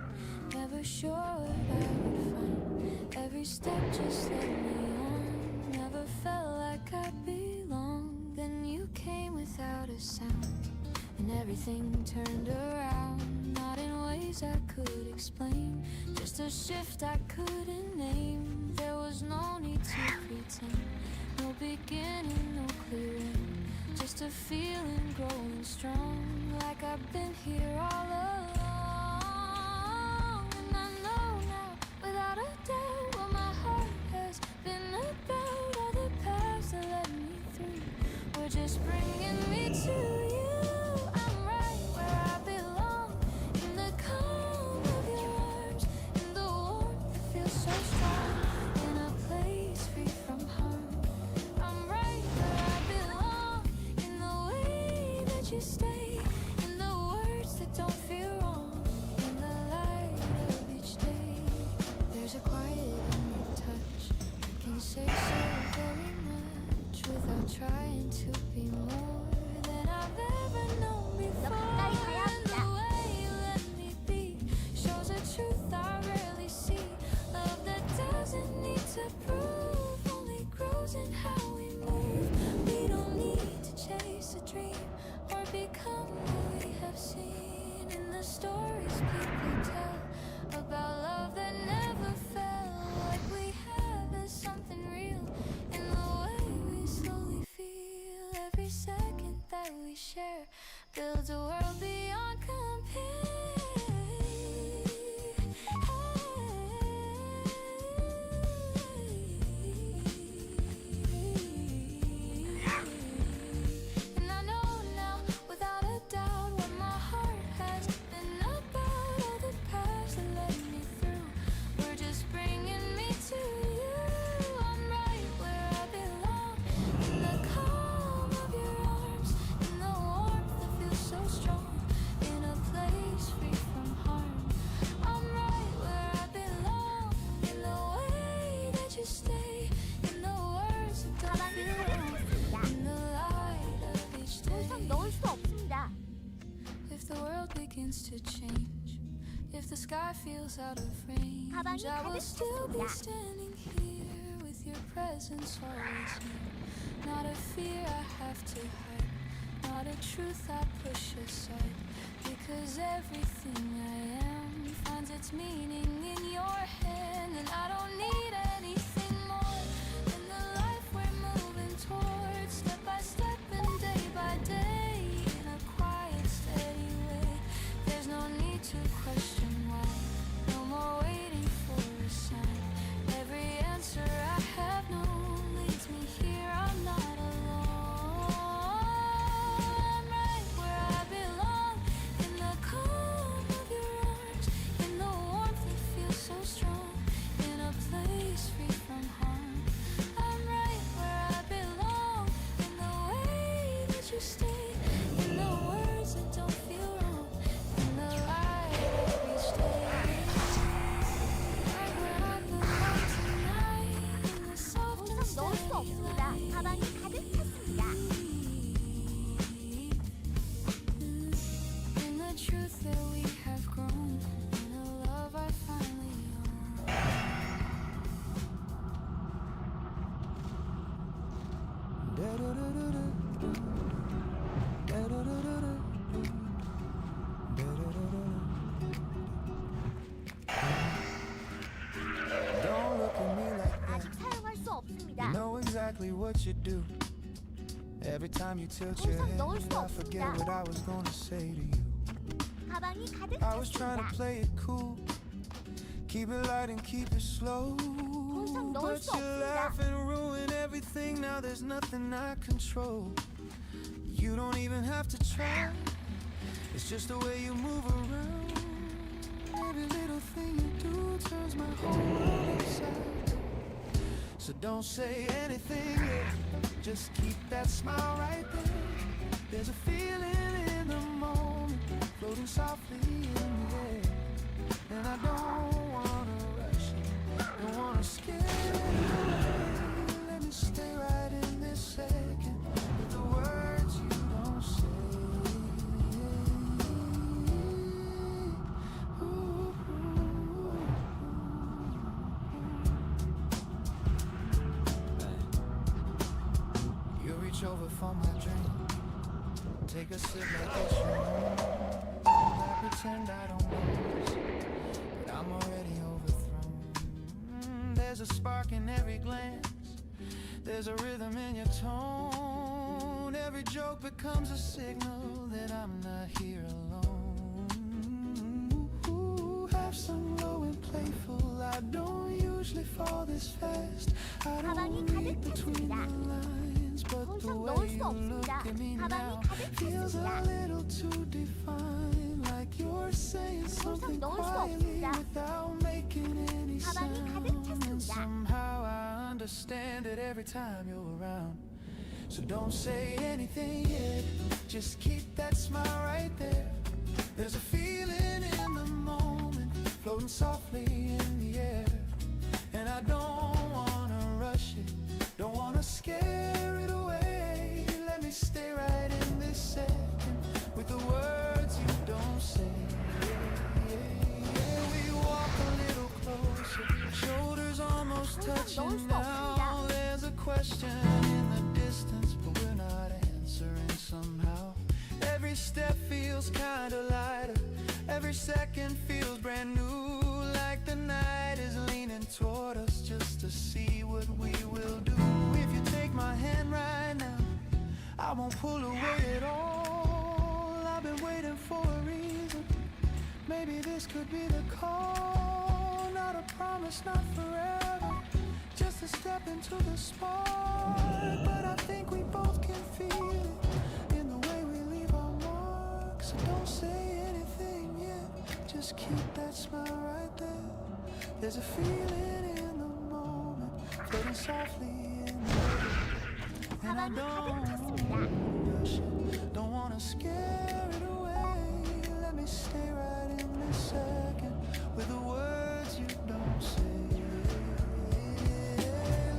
never sure what I would find. Every step just led me on, never felt like I belonged. Then you came without a sound, and everything turned around. Not in ways I could explain, just a shift I couldn't name. There was no need to pretend, no beginning, no clear end, just a feeling growing strong, like I've been here all along. And I know now, without a doubt, what my heart has been about. All the paths that led me through were just bringing me to you. I'm right where I belong, in the calm of your arms, in the warmth that feels so strong, in a place free from harm. I'm right where I belong, in the way that you stay, in the words that don't feel wrong, in the light of each day. There's a quiet in your touch, I can say so very much without trying to be more than I've ever known before. 가까이 가야 And the 합니다. way you let me be shows a truth I rarely see. Love that doesn't need to prove, only grows in how we move. We don't need to chase a dream or become what we have seen in the stories people tell about love that never felt. Like we have is something real in the way we slowly feel. Every second that we share builds a world beyond compare. seasons to change. If the sky feels out of range, 가방이 I will 가득 still be 찼습니다. standing here with your presence always near. Not a fear I have to hide, not a truth I push aside. Because everything I am finds its meaning in your hand, and I don't need anything more than the life we're moving towards, step by step and day by day, in a quiet, steady way. There's no need to question why, no more waiting for a sign. Every answer I have known leads me here, I'm not alone. I'm right where I belong, in the calm of your arms, in the warmth that feels so strong, in a place free from harm. I'm right where I belong, in the way that you stay, in the words that don't feel wrong, in the light that we stay. Right where I belong tonight, in the soft and 더 이상 넣을 수 steady 없습니다. light. 가방이 가득 찼습니다. In the truth that we have grown, in a love I finally own. Don't look at me like that. 아직 사용할 수 없습니다. You know exactly what you do. Every time you tilt 더 your 이상 head, 넣을 수 I forget 없습니다. what I was gonna say to you. 가방이 가득 I was trying to 찼습니다. play it cool, keep it light and keep it slow. 이상 넣을 But 수 you 없습니다. laugh and ruin everything. Now there's nothing I control. You don't even have to try. It's just the way you move around. Every little thing you do turns my whole world upside down. So don't say anything yet. Just keep that smile right there. There's a feeling in the moment, floating softly in the air. And I don't wanna rush it, don't wanna scare it away. Let me stay right in this second with the words you don't say. You reach over for my drink, take a sip like it's your own. I pretend I don't notice, but I'm already overthrown. There's a spark in every glance, there's a rhythm in your tone. Every joke becomes a signal that I'm not here alone. Ooh, have some low and playful. I don't usually fall this fast. I 가방이 don't read 가득 between the 찼습니다. lines, 더 but the 이상 way 넣을 수 you look 없습니다. at me 가방이 now 가득 feels a 찼습니다. little too defined, like you're saying something 넣을 수 quietly 없습니다. without making any 가방이 sound. 가득 And 찼습니다. somehow I understand it every time you're around. So don't say anything yet, just keep that smile right there. There's a feeling in the moment, floating softly in the air. And I don't wanna rush it, don't wanna scare it away. Let me stay right in this second with the words you don't say. Yeah, we walk a little closer, shoulders almost 더 이상 touching 넣을 수 now. 없습니다. There's a question in the distance, but we're not answering somehow. Every step feels kinda lighter, every second feels brand new, like the night is leaning toward us just to see what we will do. If you take my hand right now, I won't pull away at all. I've been waiting for a reason, maybe this could be the call. Not a promise, not forever, just a step into the spark. But I think we both can feel it in the way we leave our marks. So don't say anything yet, just keep that smile right there. There's a feeling in the moment, floating softly in the air. And I 가방이 가득 don't 찼습니다. rush it, don't wanna scare it away. Let me stay right in this second with the words you don't say.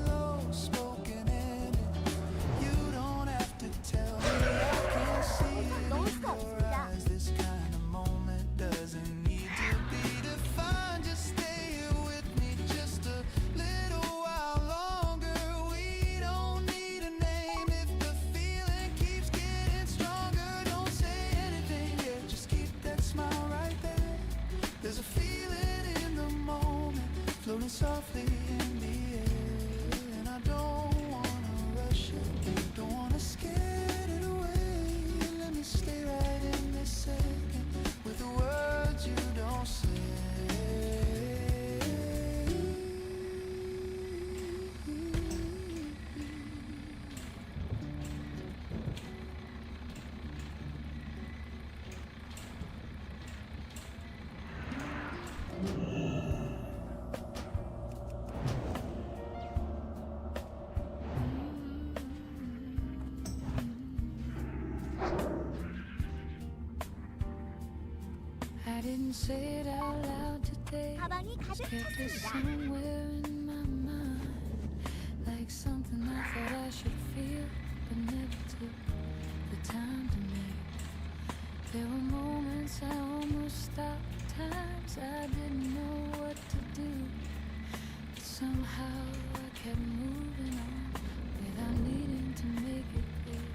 Low spoken in it, you don't have to tell me. I can see it in your eyes. This kind of moment softly in the air, and I don't wanna rush it, don't wanna scare it away. Let me stay right in this second with the words you don't say. I didn't say it out loud today. 가방이 가득 Kept it 찼습니다. somewhere in my mind, like something I thought I should feel, but never took the time to make. There were moments I almost stopped, times I didn't know what to do, but somehow I kept moving on without needing to make it big.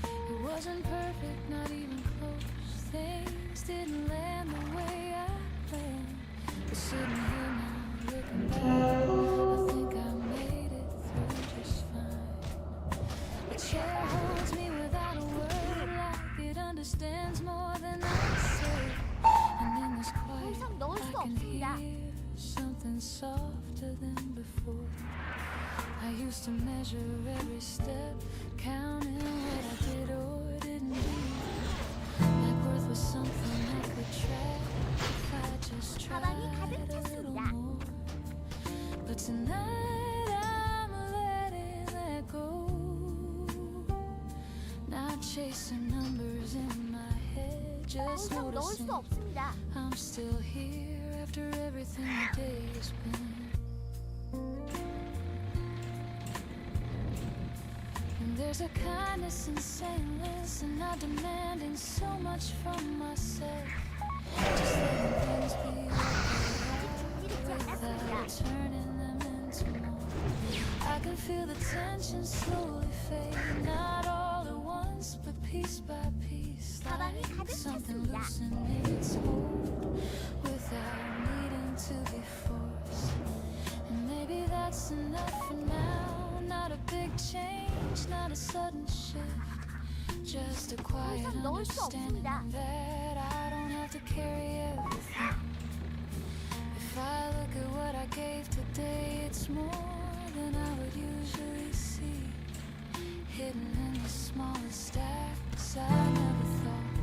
It wasn't perfect, not even close. Things didn't land the way I planned. But sitting here now, looking back, I think I made it through just fine. A chair holds me without a word, like it understands more than I say. And in this quiet, 이상 넣을 수 I can 없습니다. hear something softer than before. I used to measure every step, counting what I did or didn't do. Like worth was something I could track if I just tried 가방이 가득 a little 찼습니다. more. But tonight I'm letting that go. Not chasing numbers in my head, 더 just 이상 넣을 noticing 수 없습니다. I'm still here after everything the day's been. And there's a kindness in sayingless and not demanding so much from myself. Just letting things be what they are without turning them into more. I can feel the tension slowly fade, not all at once, but piece by piece. 가방이 Like 가득 something 찼습니다. loosening its hold without needing to be forced. And maybe that's enough for now. Not a big change, not a sudden shift. Just a quiet 이상 넣을 수 understanding 없습니다. that I don't have to carry everything. If I look at what I gave today, it's more than I would usually see. Hidden in the smallest acts I never thought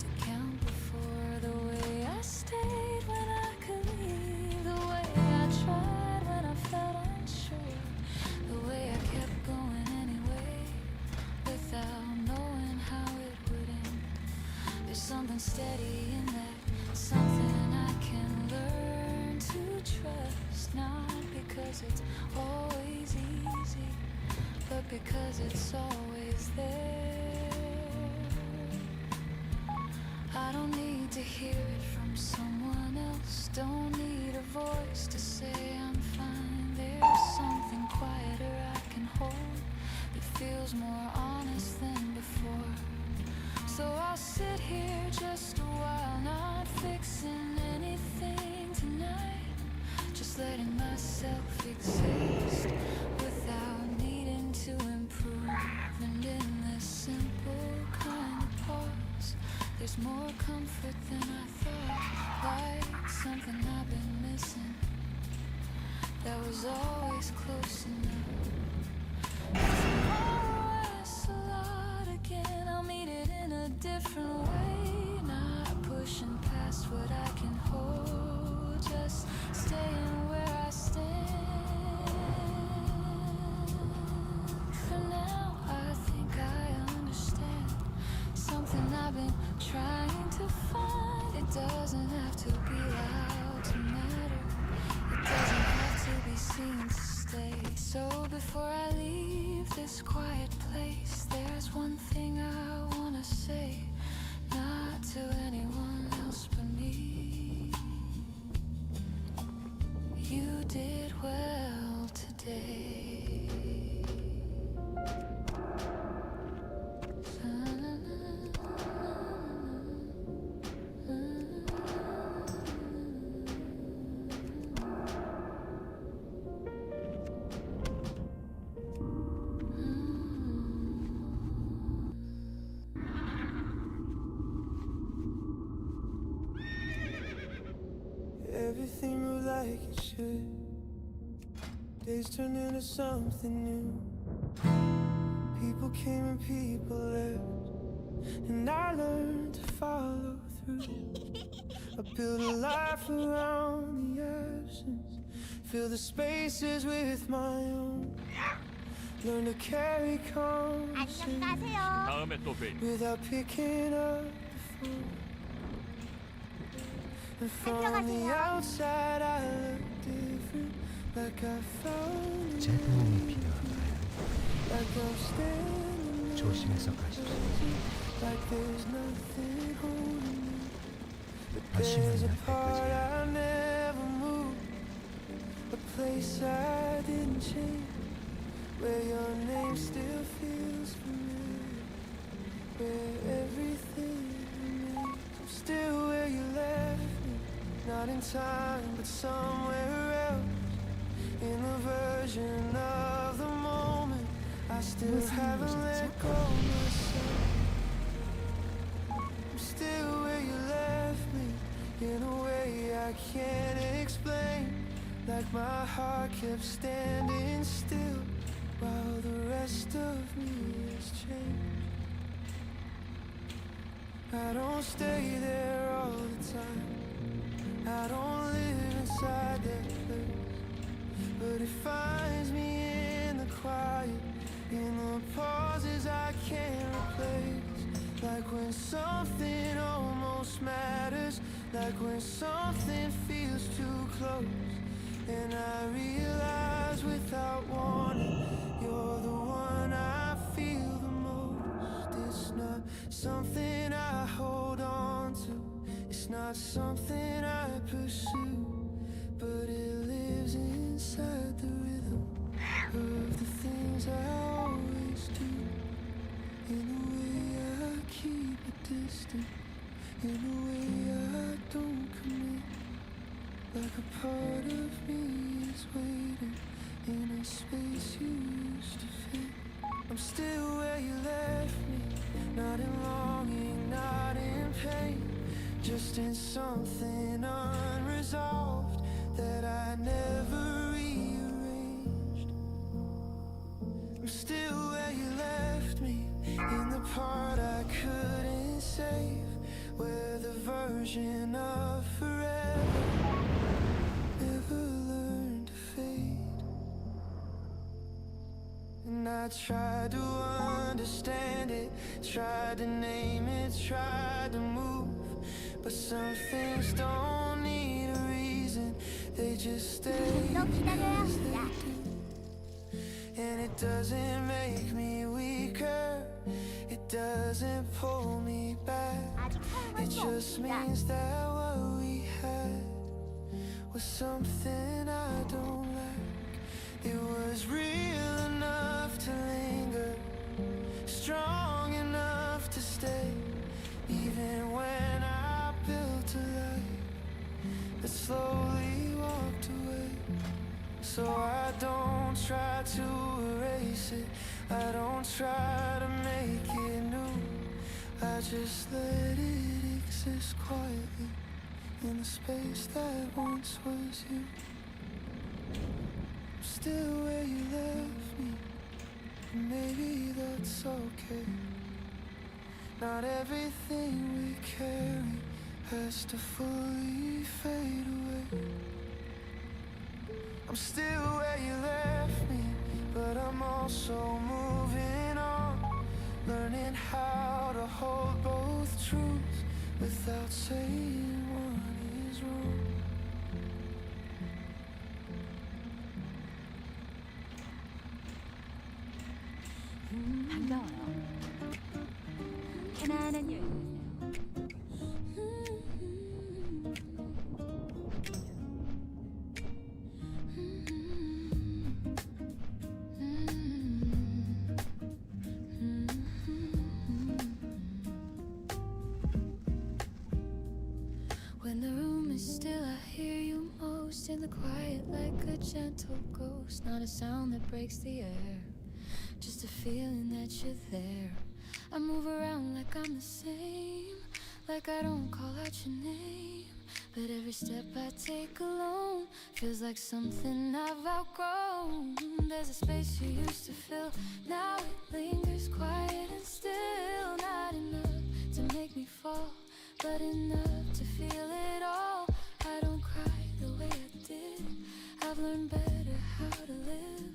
to count before. The way I stayed when I could leave, the way I tried when I felt unsure, the way I kept going anyway without knowing how it would end. There's something steady in that, something I can learn to trust, not because it's always easy, but because it's always there. I don't need to hear it from someone else, don't need a voice to say I'm fine. There's something quieter I can hold that feels more honest than before. So I'll sit here just a while, not fixing anything tonight, just letting myself exist without needing to improve. And in this simple kind of pause, there's more comfort than I thought, like something I've been missing that was always close enough. Tomorrow it's a lot again, I'll meet it in a different way, not pushing past what I can hold, just staying where I stand. For now I think I understand something I've been trying to find. It doesn't have to be loud to matter, it doesn't have to be seen to stay. So before I leave this quiet place, there's one thing I wanna say, not to anyone else but me. You did well today. like it should. Days turn into something new. People came and people left, and I learned to follow through. I built a life around the absence, fill the spaces with my own. Learn to carry 안녕 conversation 가세요. 다음에 또 봬. without picking up the phone. And from the 안녕하세요. outside I look different, like I found 제 도움이 필요한가요? like I'm standing 조심해서 가십시오. like there's nothing holding me. But 다시는 there's a 옆에 part 가지 I never moved, a place I didn't change, where your name still feels familiar, where everything remains. I'm still where you left me, not in time but somewhere else, in a version of the moment I still haven't let go myself. I'm still where you left me, in a way I can't explain, like my heart kept standing still while the rest of me has changed. I don't stay there all the time, I don't live inside that place, but it finds me in the quiet, in the pauses I can't replace. Like when something almost matters, like when something feels too close, and I realize without warning, you're the one I feel the most. It's not something I hold on to, it's not something I pursue, but it lives inside the rhythm of the things I always do. In a way I keep it distant, in a way I don't commit, like a part of me is waiting in a space you used to fit. I'm still where you left me, not in longing, not in pain, just in something unresolved that I never rearranged. I'm still where you left me, in the part I couldn't save, where the version of forever never learned to fade. And I tried to understand it, tried to name it, tried to move, but some things don't need a reason, they just stay 너 기다려야 as they 합니다. do. And it doesn't make me weaker, it doesn't pull me back, 아직 it 사용할 수 just 없습니다. means that what we had was something I don't lack. It was real enough to linger, strong enough to stay, even when I built a life that slowly walked away. So I don't try to erase it, I don't try to make it new, I just let it exist quietly in the space that once was you. I'm still where you left me, and maybe that's okay. Not everything we carry has to fully fade away. I'm still where you left me, but I'm also moving on, learning how to hold both truths without saying one is wrong. 반가워요. 편안한 여행. When the room is still, I hear you most in the quiet, like a gentle ghost. Not a sound that breaks the air, just a feeling that you're there. I move around like I'm the same, like I don't call out your name. But every step I take alone feels like something I've outgrown. There's a space you used to fill, now it lingers quiet and still. Not enough to make me fall, but enough to feel it all. I don't cry the way I did, I've learned better how to live.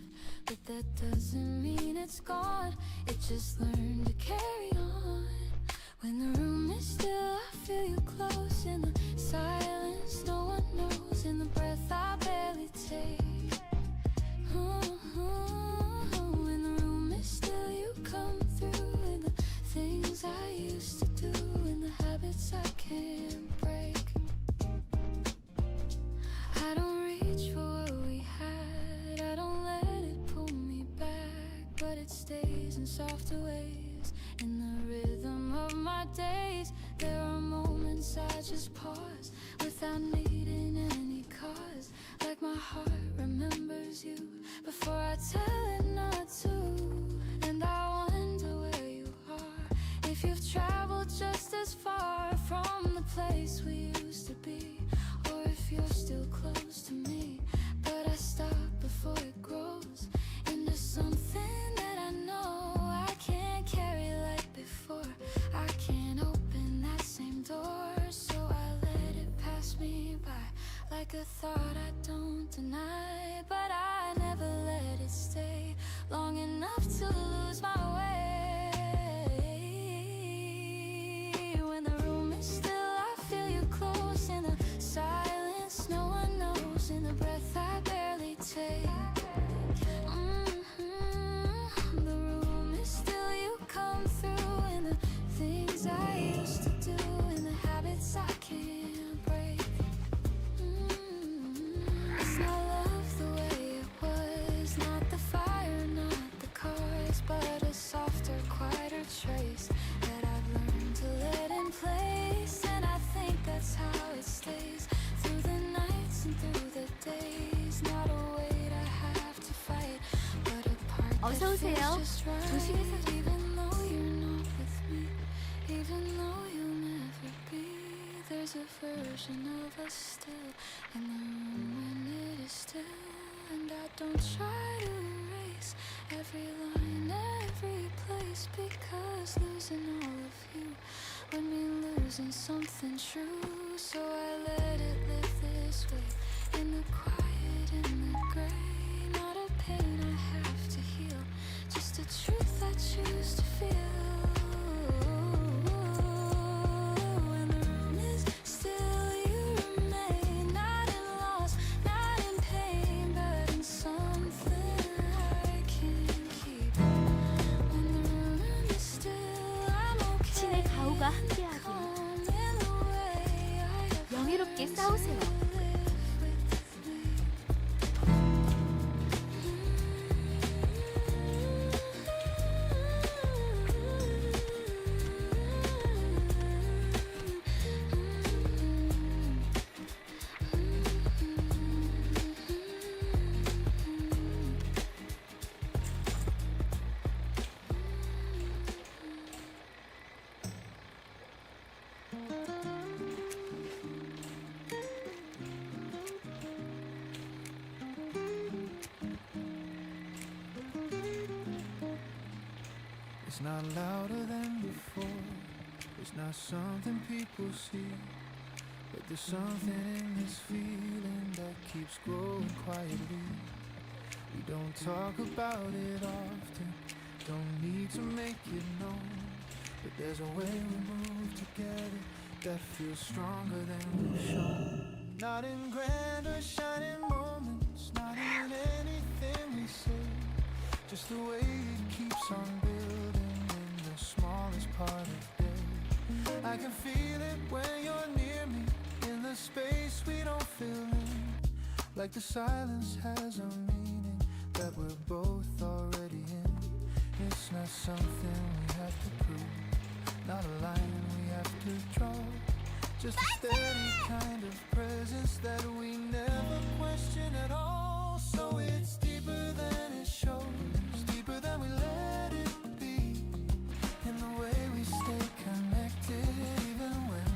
But that doesn't mean it's gone, it just learned to carry on. When the room is still, I feel you close. In the silence, no one knows. In the breath I barely take. When the room is still, you come through. In the things I used to do, in the habits I can't break. I don't reach for what we had, I don't let it pull me back, but it stays in softer ways. In the rhythm of my days, there are moments I just pause without needing any cause. Like my heart remembers you before I tell it not to. And I wonder where you are, if you've traveled just as far from the place we used to be, or if you're still close to me. But I stop before it grows into something that I know I can't carry like before. I can't open that same door, so I let it pass me by like a thought I don't deny. But I never let it stay long enough to lose my way. When the room is still, I feel you close. In the silence, no one knows. In the breath I barely take. The room is still, you come through. In the things I used to do, in the habits I can't break. It's not love the way it was, not the fire, not the cars, but a softer, quieter trace that I've learned to let in place. And I think that's how it stays through the nights and through the days. Not a weight I have to fight, but a part that 어서 오세요. feels just right. 조심해서. Even though you're not with me, even though you'll never be, there's a version of us still in the room when it is still. And I don't try to erase every line, every place, because losing all of you would mean losing something true. So I let it live this way, in the quiet, in the gray. Not a pain I have to heal, just a truth I choose to feel. When the room is still, you remain, not in loss, not in pain, but in something I can't keep. When the room is still, I'm okay. 신의 가호가 함께하길. Calm in the way I have 명예롭게 싸우세요. It's not louder than before, it's not something people see, but there's something in this feeling that keeps growing quietly. We don't talk about it often, don't need to make it known, but there's a way we move together that feels stronger than we've shown. Not in grand or shining moments, not in anything we say, just the way it keeps on building in the smallest part of day. I can feel it when you're near me, in the space we don't fill in, like the silence has a meaning that we're both already in. It's not something we have to prove, not a line we have to draw, just a steady kind of presence that we never question at all. So it's deeper than it shows, deeper than we let it be, in the way we stay connected even when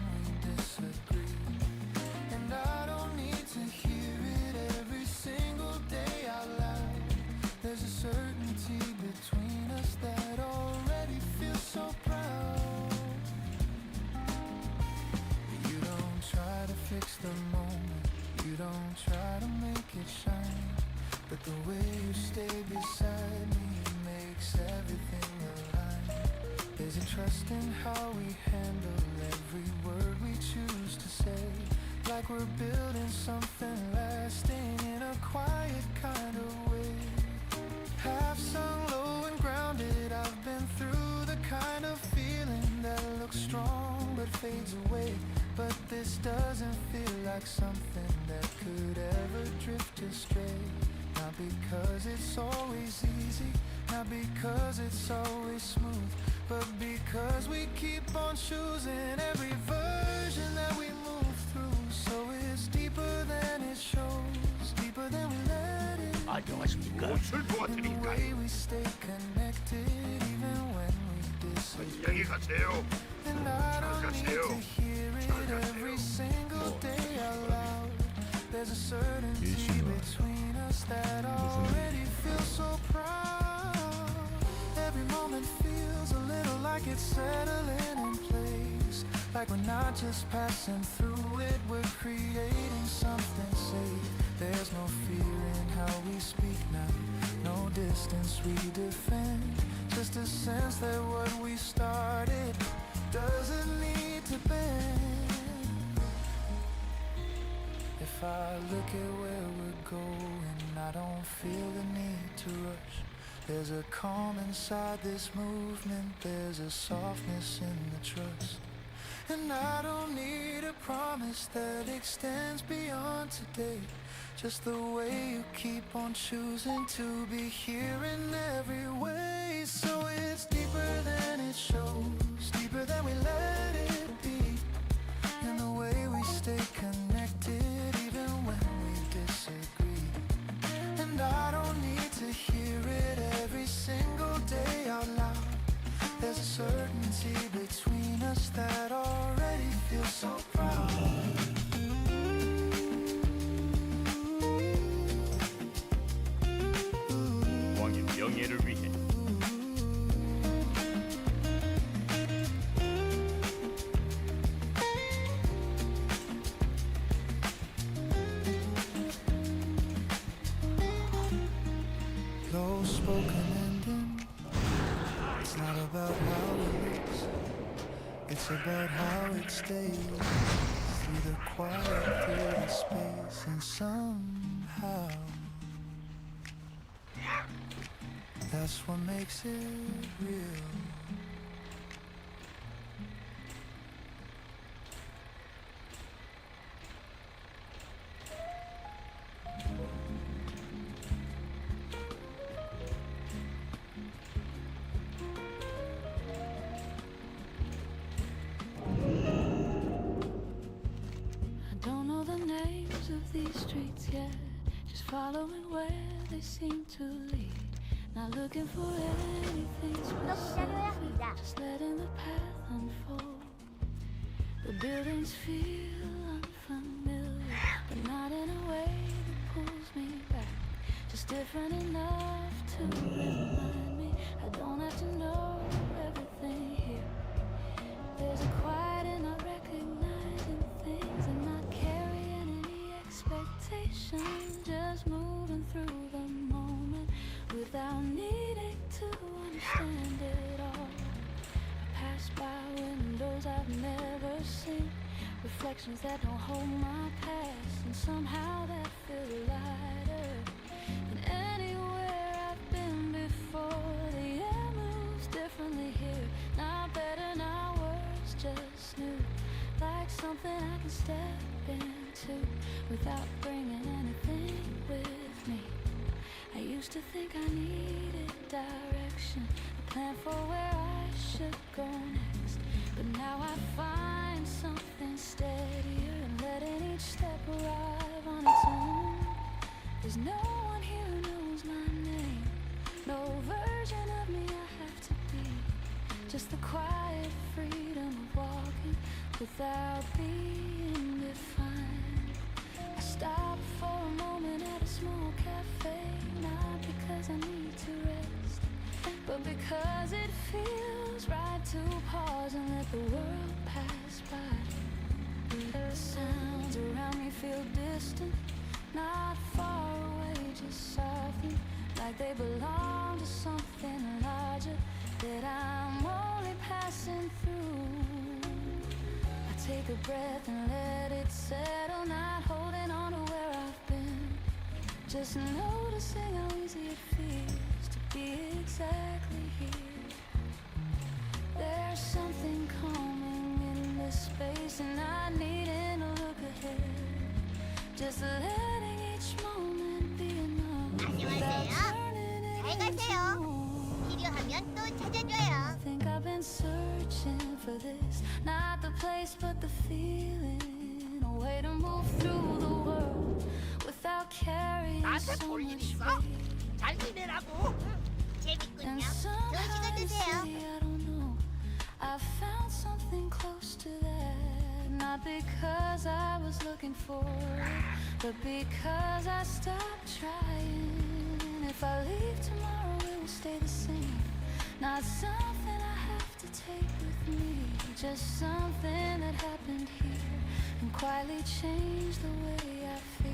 Is it trusting how we handle every word we choose to say? Like we're building something lasting in a quiet kind of way. Half sung low and grounded, I've been through the kind of feeling that looks strong but fades away. But this doesn't feel like something that could ever drift astray. Not because it's always easy, not because it's always smooth, but because we keep on choosing every version that we move through. So it's deeper than it shows, deeper than we let it. 안녕하십니까? 무엇을 In the 도와드릴까요? way we stay connected, even when we disagree. 안녕히 가세요. And I don't need to hear it every single day out loud. There's a certainty between us that already feels so proud. Every moment feels a little like it's settling in place. Like we're not just passing through it, we're creating something safe. There's no fear in how we speak now, no distance we defend. Just a sense that what we started doesn't need to bend. If I look at where we're going, I don't feel the need to rush. There's a calm inside this movement, there's a softness in the trust. And I don't need a promise that extends beyond today. Just the way you keep on choosing to be here in every way. So it's deeper than it shows, deeper than we let it be. In the way we stay connected, even when we disagree. And I don't need to hear it every single day out loud. There's a certainty between us that already feels so proud. 왕의 명예를 위해 Low spoken ending. It's not about how it looks, it's about how it stays. Through the quiet, through the space, and somehow that's what makes it real. I don't know the names of these streets yet, just following where they seem to lead. Not looking for anything 좀 더 기다려야 specific, 합니다. just letting the path unfold. The buildings feel unfamiliar, but not in a way that pulls me back. Just different enough to remind me I don't have to know everything here. There's a quiet in not recognizing things and not carrying any expectation. Just moving through the moment without needing to understand it all. I pass by windows I've never seen, reflections that don't hold my past, and somehow that feel lighter than anywhere I've been before. The air moves differently here, not better, not worse, just new, like something I can step into without bringing anything with me. I used to think I needed direction, a plan for where I should go next. But now I find something steadier and letting each step arrive on its own. There's no one here who knows my name, no version of me I have to be. Just the quiet freedom of walking without being defined. I stop for a moment at a small cafe, not because I need to rest, but because it feels right to pause and let the world pass by. The sounds around me feel distant, not far away, just soften, like they belong to something larger that I'm only passing through. I take a breath and let it settle, not holding on to where I've been, just noticing how easy it feels to be exactly here. There's something calming in this space, and I needing to look ahead, just letting each moment be enough. 안녕하세요. 잘 가세요. 필요하면 또 찾아줘요. I think I've been searching for this, not the place but the feeling, a way to move through the world without carrying 나한테 so 볼 일 much 있어? weight. 잘 지내라고. 재밌군요. And 좋은 somehow 시간 you 되세요. see, I don't know, I found something close to that, not because I was looking for it, but because I stopped trying. And if I leave tomorrow, it will stay the same, not something I have to take with me, just something that happened here and quietly changed the way I feel.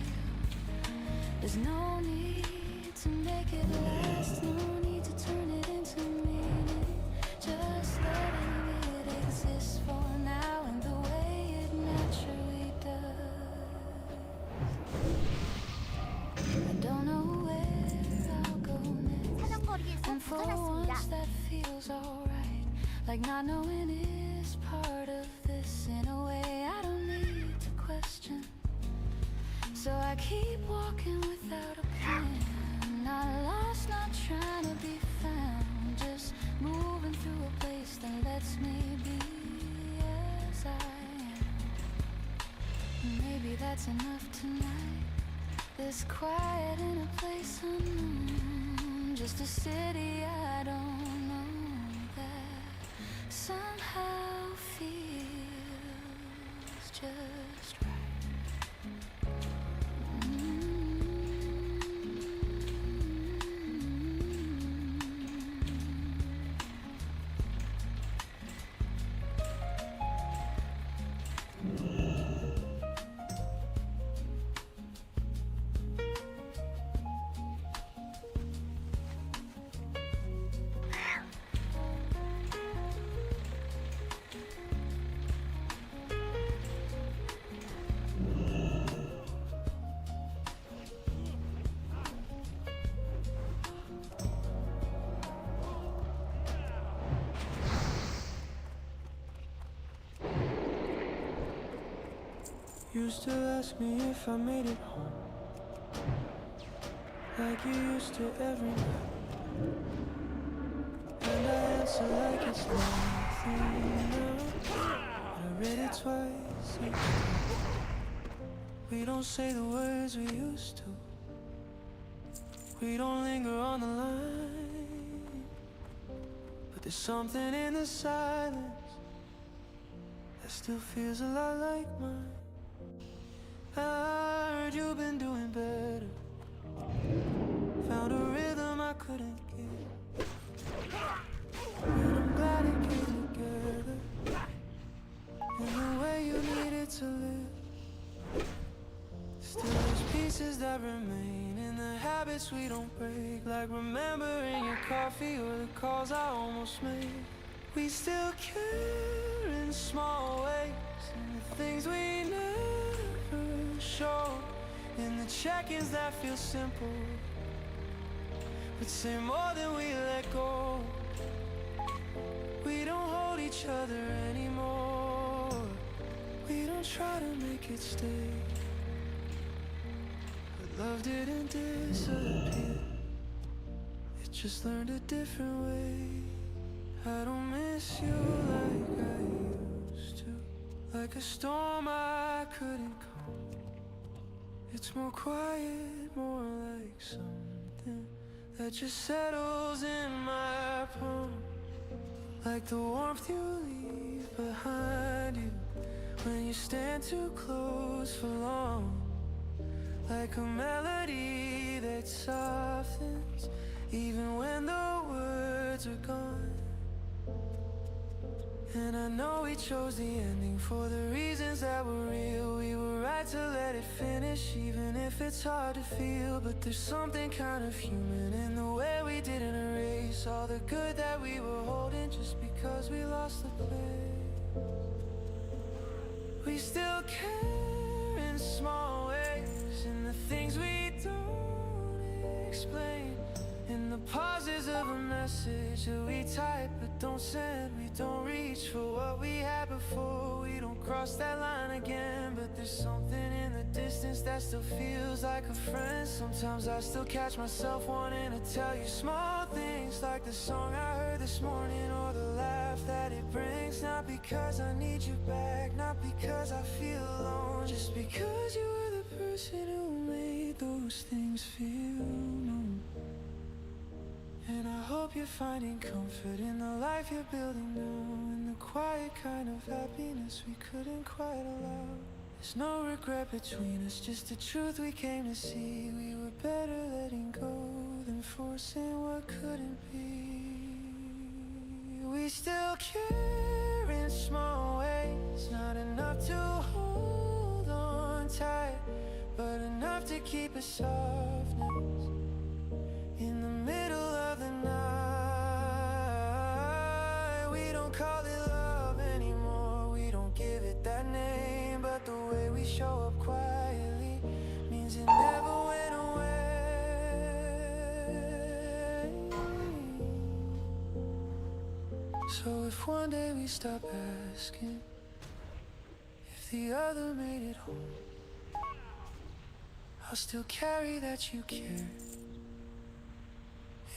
There's no need to make it last, no need to turn it into meaning, just letting it exist for now and the way it naturally does. I don't know where I'll go next, 사정거리에서 and for 벗어났습니다. once that feels alright, like not knowing is part of this. In a way I don't need to question, so I keep walking without a plan, not lost, not trying to be found, just moving through a place that lets me be as I am. Maybe that's enough tonight, this quiet in a place unknown, just a city I don't know that somehow feels just right. Used to ask me if I made it home, like you used to every night, and I answer like it's nothing now. But I read it twice each time. We don't say the words we used to, we don't linger on the line, but there's something in the silence that still feels a lot like mine. I heard you've been doing better, found a rhythm I couldn't get, and I'm glad it came together in the way you needed to live. Still there's pieces that remain in the habits we don't break, like remembering your coffee or the calls I almost made. We still care in small ways, and the things we never show, in the check-ins that feel simple but say more than we let go. We don't hold each other anymore, we don't try to make it stay, but love didn't disappear, it just learned a different way. I don't miss you like I used to, like a storm I couldn't calm. It's more quiet, more like something that just settles in my palm, like the warmth you leave behind you when you stand too close for long, like a melody that softens even when the words are gone. And I know we chose the ending for the reasons that were real. We were right to let it finish, even if it's hard to feel. But there's something kind of human in the way we didn't erase all the good that we were holding. just because we lost the place. We still care in small ways, in the things we don't explain, in the pauses of a message that we type but don't send. We don't reach for what we had before, we don't cross that line again. But there's something in the distance that still feels like a friend. Sometimes I still catch myself wanting to tell you small things, like the song I heard this morning, or the laugh that it brings. Not because I need you back, not because I feel alone, just because you were the person who made those things feel known. And I hope you're finding comfort in the life you're building now, in the quiet kind of happiness we couldn't quite allow. There's no regret between us, just the truth we came to see. We were better letting go than forcing what couldn't be. We still care in small ways, not enough to hold on tight, but enough to keep a softness in the middle of the night. We don't call it love anymore, we don't give it that name, but the way we show up quietly means it never went away. So if one day we stop asking if the other made it home, I'll still carry that you care.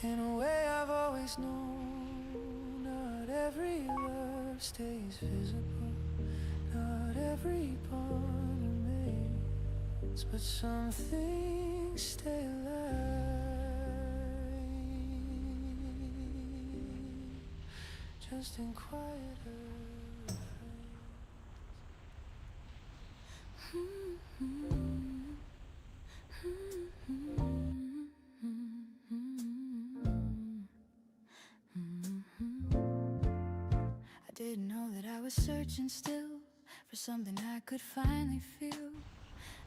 In a way I've always known, not every love stays visible, not every bond remains, but some things stay alive, just in quieter I didn't know that I was searching still for something I could finally feel.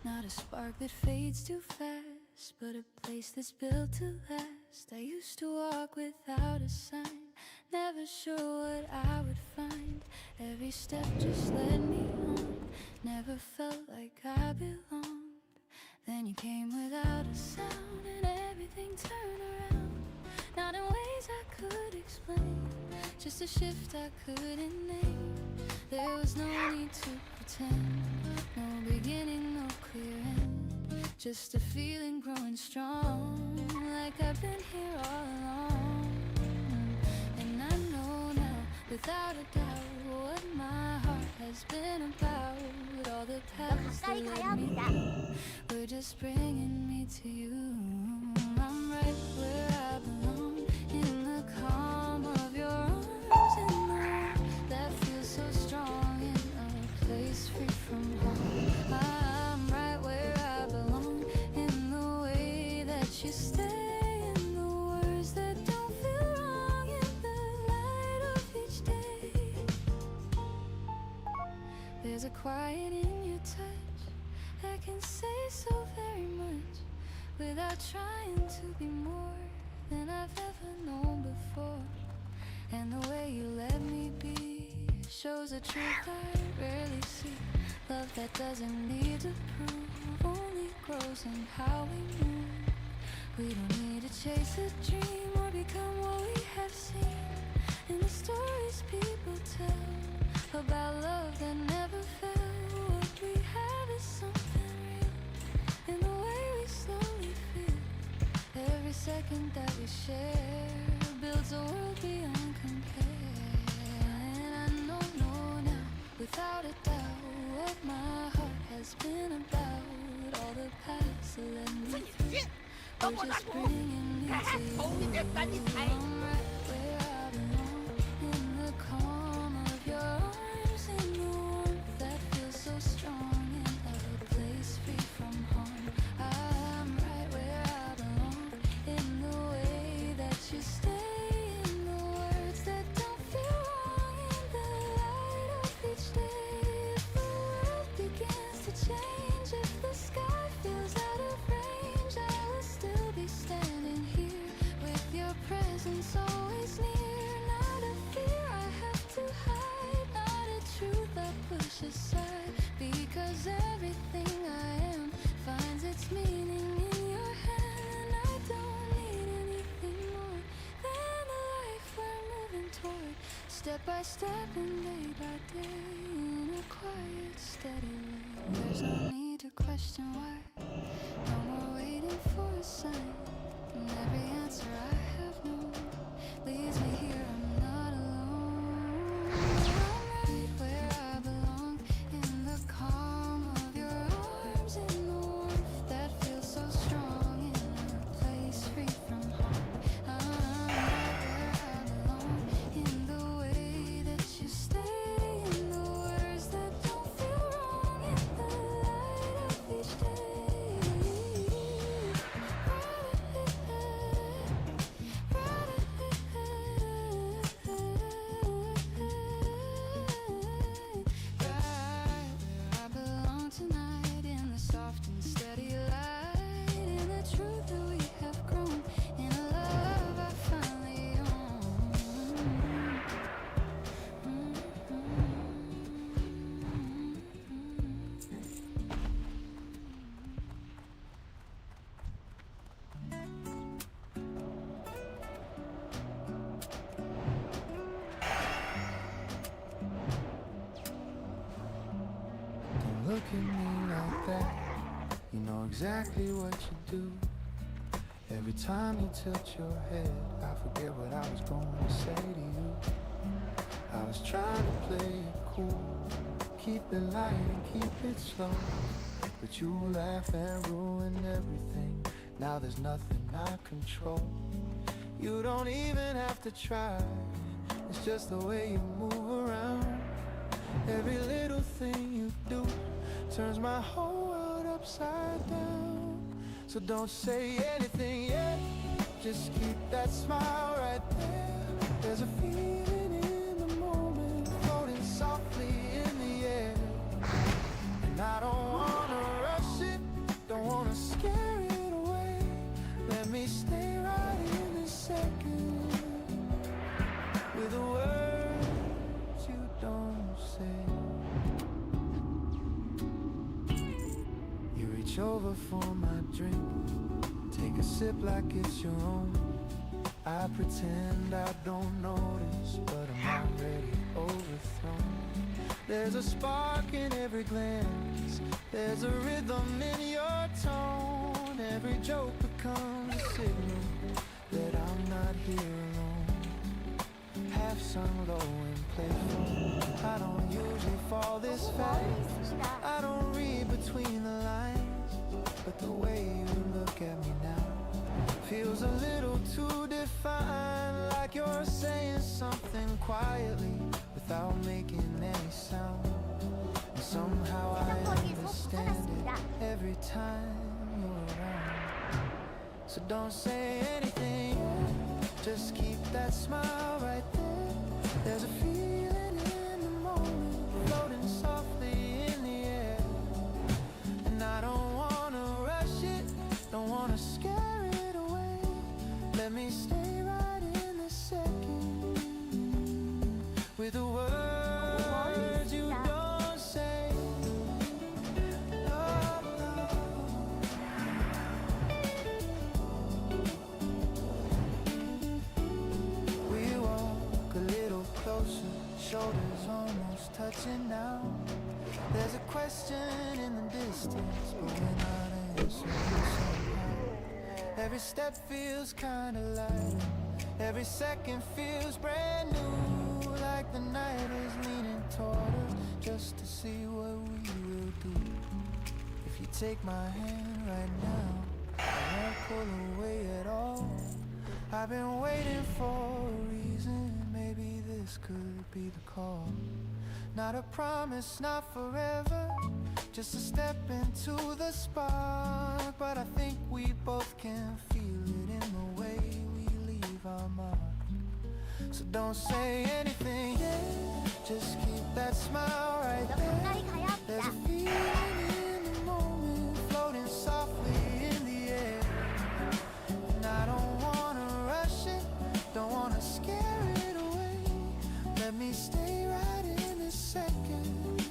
Not a spark that fades too fast, but a place that's built to last. I used to walk without a sign, never sure what I would find. Every step just led me on, never felt like I belonged. Then you came without a sound, and everything turned around. Not in ways I could explain, just a shift I couldn't name. There was no need to pretend, no beginning, no clear end, just a feeling growing strong, like I've been here all along. And I know now, without a doubt, what my heart has been about. All the paths that led me were just bringing me to you. I'm right where I belong, in the calm of your arms, in the warmth that feels so strong, in a place free from home. I'm right where I belong, in the way that you stay, in the words that don't feel wrong, in the light of each day. There's a quiet in your touch that can say so very much, without trying to be more than I've ever known before. And the way you let me be shows a truth I rarely see. Love that doesn't need to prove, only grows in how we move. We don't need to chase a dream or become what we have seen in the stories people tell about love that never fell. What we have is something real, in the way we slowly feel. Every second that we share builds a world beyond compare. And I know now, without a doubt, what my heart has been about. All the paths that led me through were just bringing me to you. I'm right where I belong, in the calm of your arms, in the warmth that feels so strong, in a place free from harm. I'm right where I belong, in the way that you stay, in the words that don't feel wrong, in the light of each day. If the world begins to change, if the sky feels out of range, I will still be standing here with your presence precious side, because everything I am finds its meaning in your hand. I don't need anything more than the life we're moving toward, step by step and day by day, in a quiet, steady way. There's no need to question why, no more waiting for a sign, and every answer I have known leads me here. I'm not alone. I'm right where I belong, in the calm of your arms, in the warmth that feels so strong, in a place free from harm. I'm right where I belong, in the way that you stay, in the words that don't feel wrong, in the light of each day. I belong tonight, in the soft and steady light, in the truth that we have grown, in a love I finally own. Don't look at me like that. You know exactly what you do. Every time you tilt your head, I forget what I was going to say to you. I was trying to play it cool, keep it light and keep it slow, but you laugh and ruin everything. Now there's nothing I control. You don't even have to try, it's just the way you move around. Every little thing you do turns my whole world upside down. So don't say anything yet, just keep that smile right there. There's a feeling in the moment, floating softly in the air, and I don't wanna rush it, don't wanna scare it away. Let me stay right in this second, with the words you don't say. You reach over for my drink, take a sip like it's your own. I pretend I don't notice, but I'm already overthrown. There's a spark in every glance, there's a rhythm in your tone. Every joke becomes a signal that I'm not here alone. Half sung low and playful, I don't usually fall this fast. I don't read between the lines, but the way you look at me now feels a little too defined, like you're saying something quietly without making any sound. And somehow I understand it every time you're around. So don't say anything, just keep that smile right there. There's a feeling in the moment, floating softly in the air, and I don't wanna rush it, don't wanna scare it away. Let me stay right in this second, with the words you don't say. Oh, no. We walk a little closer, shoulders almost touching now. There's a question in the distance, but we're not answering somehow. Every step feels kinda lighter, every second feels brand new, like the night is leaning toward us, just to see what we will do. If you take my hand right now, I won't pull away at all. I've been waiting for a reason, maybe this could be the call. Not a promise, not forever, just a step into the spark. But I think we both can feel it in the way we leave our mark. So don't say anything, just keep that smile right there. There's a feeling in the moment, floating softly in the air, and I don't wanna rush it, don't wanna scare it away. Let me stay right in this second,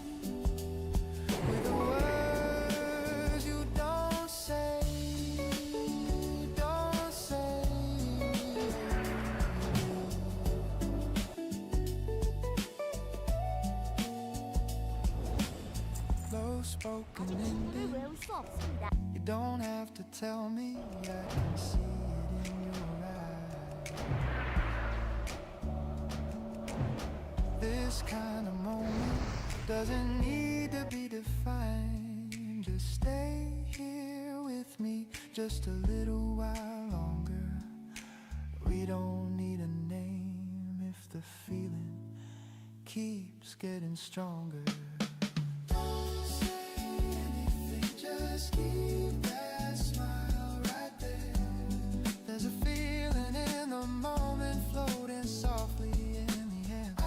spoken 아직 in 주문을 this. 외울 수 없습니다. You don't have to tell me, I can see it in your eyes. This kind of moment doesn't need to be defined. Just stay here with me just a little while longer. We don't need a name if the feeling keeps getting stronger. Don't say anything, just keep that smile right there. There's a feeling in the moment floating softly in the air. I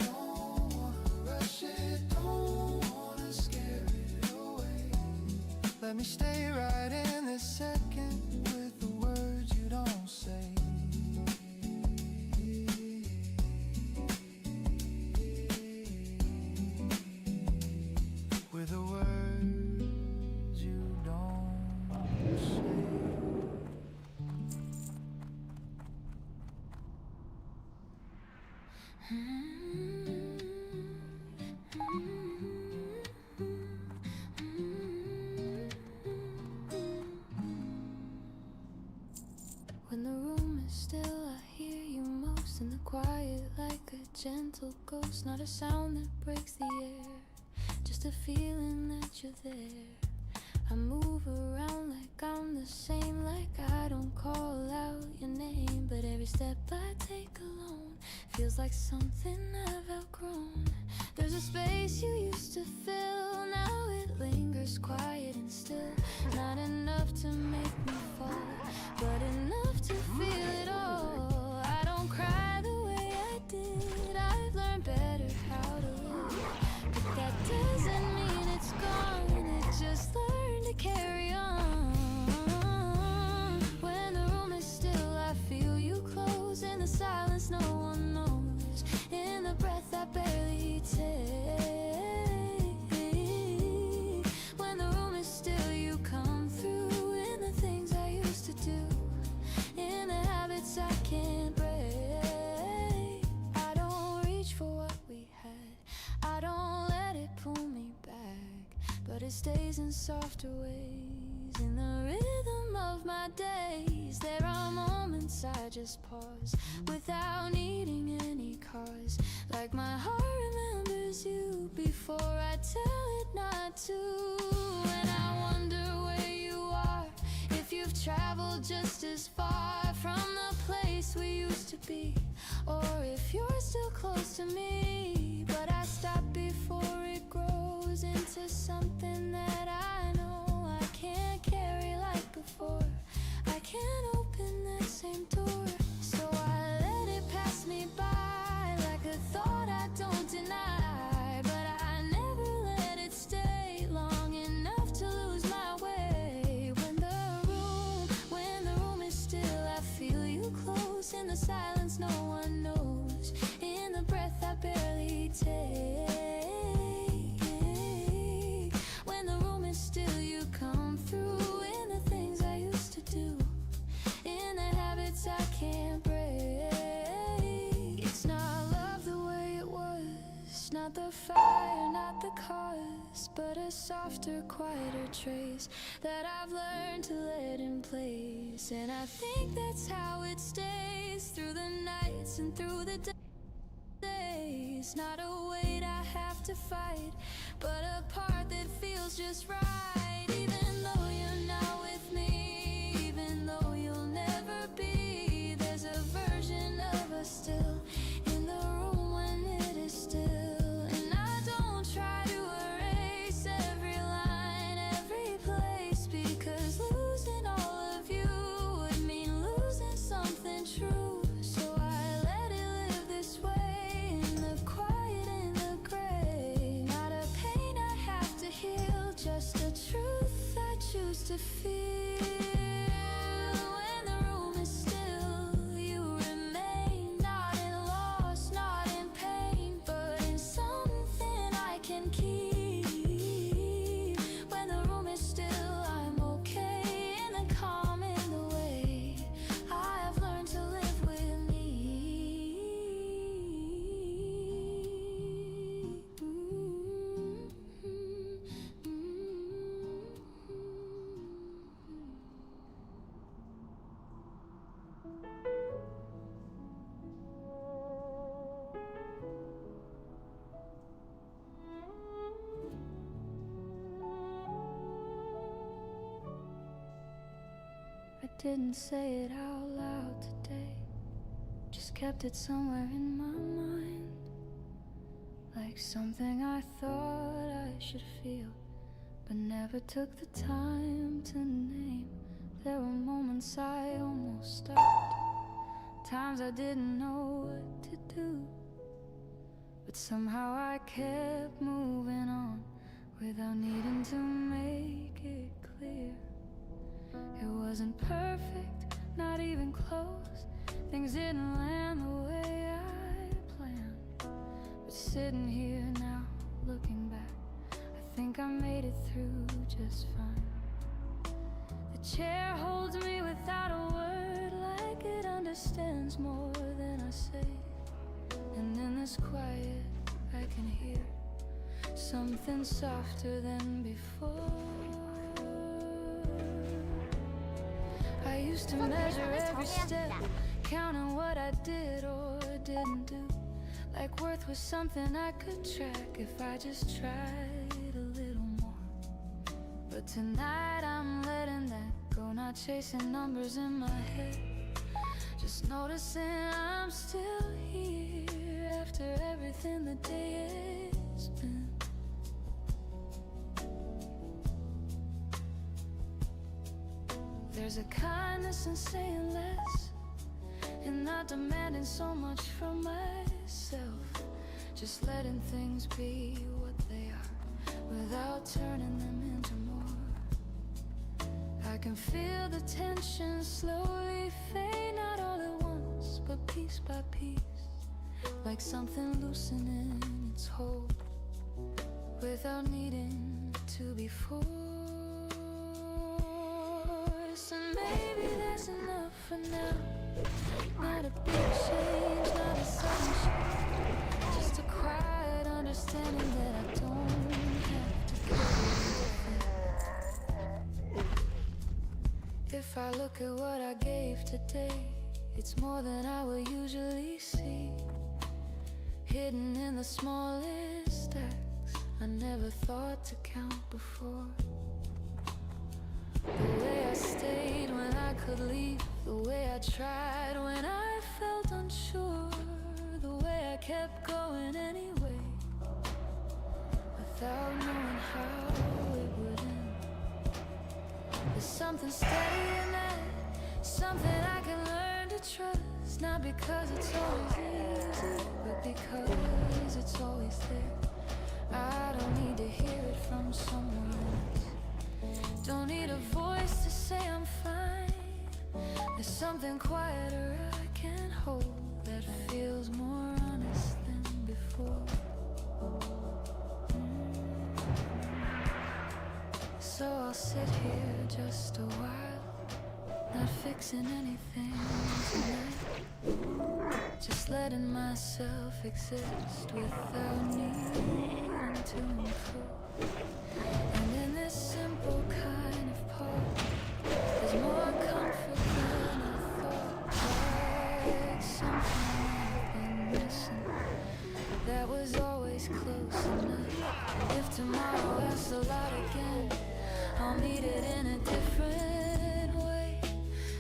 don't wanna rush it, don't wanna scare it away. Let me stay right in this second with the words you don't say. With the words you don't say. When the room is still, I hear you most in the quiet, like a gentle ghost. Not a sound that breaks the air, just a feeling that you're there. I move around like I'm the same, like I don't call out your name. But every step I take alone feels like something I've outgrown. There's a space you used to fill, now it lingers quiet and still. Not enough to make me fall, but enough to feel it all. I don't cry the way I did, I've learned better how to live. But that doesn't mean it's gone, it just learned to carry on. When the room is still, I feel you close. In the silence no one knows, in the breath I barely take. When the room is still, you come through. In the things I used to do, in the habits I can't break. I don't reach for what we had, I don't let it pull me back, but it stays in softer ways. In the rhythm of my days, there are moments I just pause without needing any cause. Like my heart remembers you before I tell it not to. And I wonder where you are, if you've traveled just as far from the place we used to be, or if you're still close to me. But I stop before it grows into something that I know I can't carry like before. I can't open that same door, so I let it pass me by like a thought I don't deny. But I never let it stay long enough to lose my way. When the room is still, I feel you close. In the silence no one knows, in the breath I barely take. When the room is still, you come through. In the things I used to do, in the habits I can't break. It's not love the way it was, not the fire, not the cause, but a softer, quieter trace that I've learned to let in place. And I think that's how it stays through the nights and through the days. Not a weight I have to fight, but a part that feels just right. Even though you're not with me, even though you'll never be, there's a version of us still in the room when it is still. And I don't try to erase every line, every place, because losing all of you would mean losing something true. So I let it live this way, in the quiet, in the gray. Not a pain I have to heal, just a truth I choose to feel. When the room is still, you remain, not in loss, not in pain, but in something I can keep. When the room is still, I'm okay, in the calm, in the way I have learned to live with me. didn't say it out loud today. Just kept it somewhere in my mind, like something I thought I should feel, but never took the time to name. There were moments I almost stopped, times I didn't know what to do, but somehow I kept moving on without needing to make it clear. It wasn't perfect, not even close. Things didn't land the way I planned, but sitting here now, looking back, I think I made it through just fine. The chair holds me without a word, like it understands more than I say. And in this quiet I can hear something softer than before. I used to measure every step, counting what I did or didn't do, like worth was something I could track if I just tried a little more. But tonight I'm letting that go, not chasing numbers in my head, just noticing I'm still here after everything the day has been. There's a kindness in saying less, and not demanding so much from myself, just letting things be what they are without turning them into more. I can feel the tension slowly fade, not all at once, but piece by piece, like something loosening its hold without needing to be forced. And maybe that's enough for now. Not a big change, not a sudden shift, just a quiet understanding that I don't have to carry. If I look at what I gave today, it's more than I will usually see, hidden in the smallest stacks I never thought to count before. The way I stayed when I could leave, the way I tried when I felt unsure, the way I kept going anyway, without knowing how it would end. There's something steady in that, something I can learn to trust, not because it's always easy, but because it's always there. I don't need to hear it from someone else, don't need a voice to say I'm fine. There's something quieter I can hold that feels more honest than before. So I'll sit here just a while, not fixing anything tonight, just letting myself exist without needing to improve. And in this simple kind of pause, there's more comfort than I thought, like something I've been missing that was always close enough. If tomorrow asks a lot again, I'll meet it in a different way,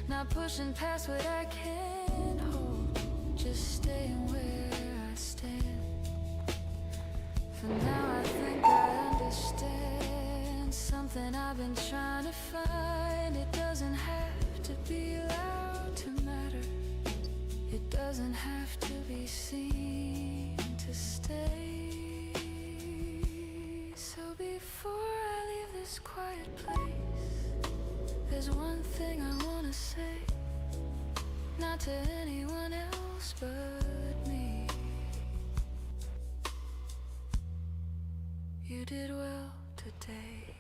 not pushing past what I can't hold, just staying where I stand. For now I think I understand something I've been trying to find. It doesn't have to be loud to matter, it doesn't have to be seen to stay. So before I leave this quiet place, there's one thing I wanna say, not to anyone else but me. You did well today.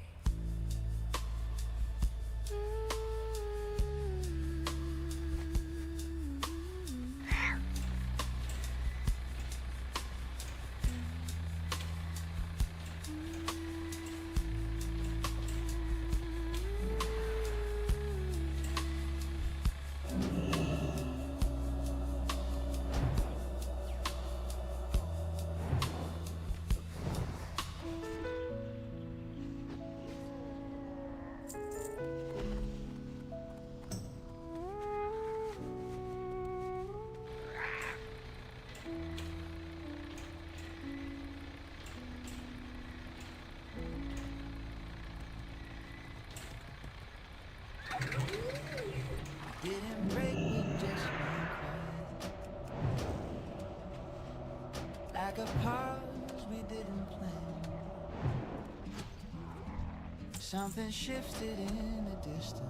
Something shifted in the distance.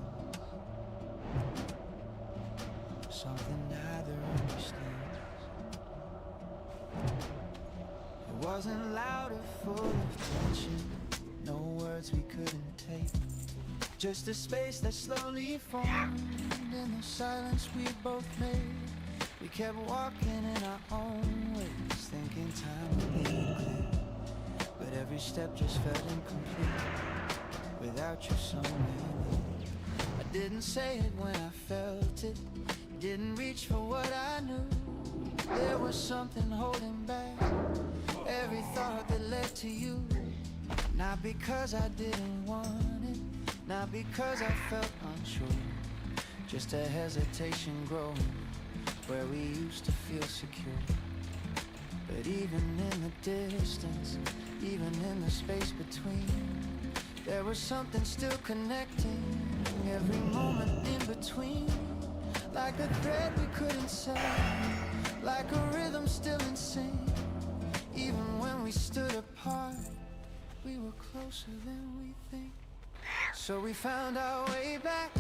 Something neither understands. It wasn't loud or full of tension. No words we couldn't take. Just a space that slowly formed in the silence we both made. We kept walking in our own ways, thinking time would lead clear. But every step just felt incomplete without you somewhere near. I didn't say it when I felt it, didn't reach for what I knew. There was something holding back every thought that led to you. Not because I didn't want it, not because I felt unsure, just a hesitation growing where we used to feel secure. But even in the distance, even in the space between, there was something still connecting every moment in between. Like a thread we couldn't say, like a rhythm still in sync. Even when we stood apart, we were closer than we think. So we found our way back,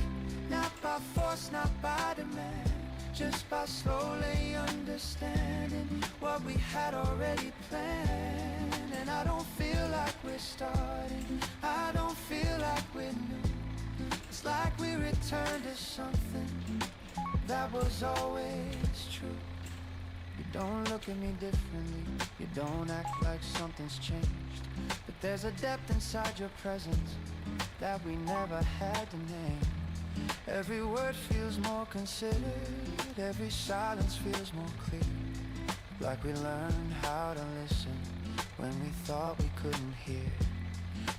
not by force, not by demand, just by slowly understanding what we had already planned. And I don't feel like we're starting, I don't feel like we're new. It's like we returned to something that was always true. You don't look at me differently, you don't act like something's changed, but there's a depth inside your presence that we never had to name. Every word feels more considered, every silence feels more clear. Like we learned how to listen when we thought we couldn't hear.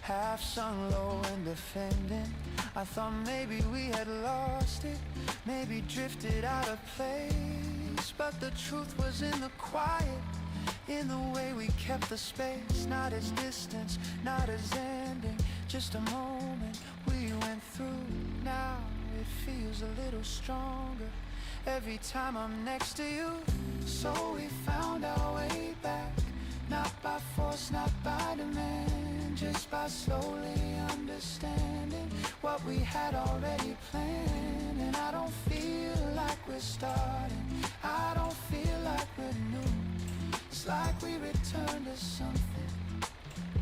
Half sung low and defending, I thought maybe we had lost it, maybe drifted out of place. But the truth was in the quiet, in the way we kept the space. Not as distance, not as ending, just a moment we went through. Now it feels a little stronger every time I'm next to you. So we found our way back, not by force, not by demand, just by slowly understanding what we had already planned. And I don't feel like we're starting, I don't feel like we're new. It's like we returned to something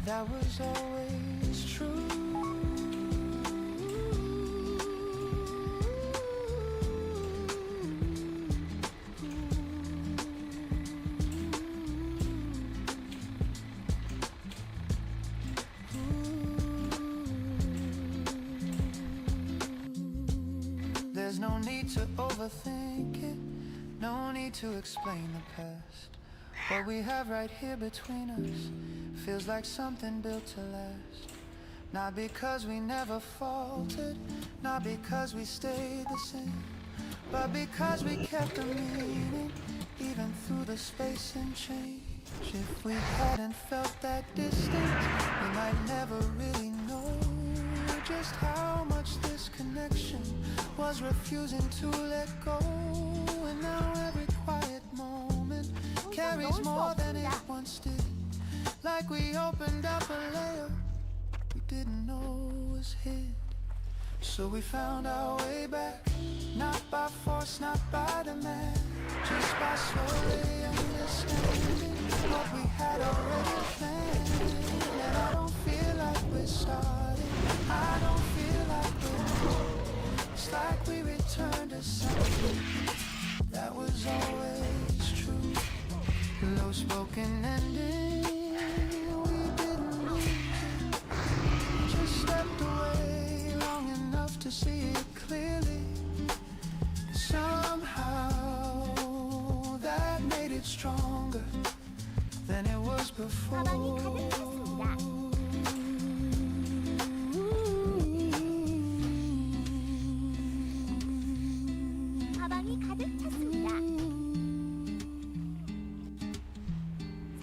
that was always true. There's no need to overthink it, no need to explain the past. What we have right here between us feels like something built to last. Not because we never faltered, not because we stayed the same, but because we kept the meaning even through the space and change. If we hadn't felt that distance, we might never really know just how much this connection was refusing to let go. And now every quiet moment carries more than it once did. Like we opened up a layer we didn't know was hid. So we found our way back, not by force, not by demand, just by slowly understanding what we had already planned. And I don't feel like we're starting, I don't feel like we're new. It's like we returned to something that was always true. Low spoken ending, we didn't lose it, just stepped away long enough to see it clearly. Somehow that made it stronger than it was before. 가방이 가득 찼습니다.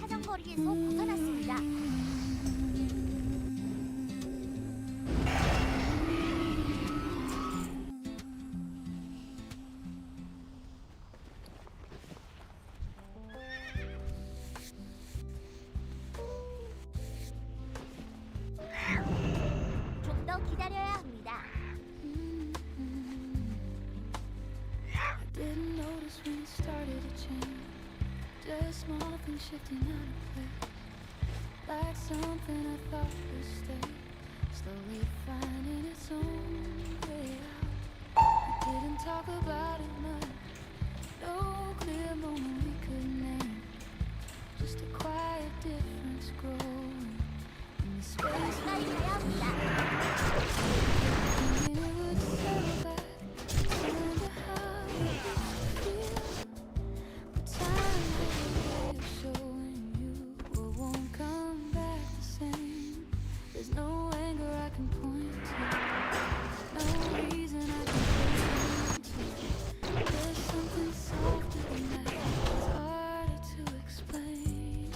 사정거리에서 벗어났습니다. just small things shifting out of place, like something I thought would stay, slowly finding its own way out. We didn't talk about it much, no clear moment we could name, just a quiet difference growing in the space. 가까이 가야 합니다. Thinking it would settle back, wonder how it would feel, but time has a way of showing you what won't come back the same. There's no anger I can point to, no reason I can hold to. There's something softer than that, it's harder to explain.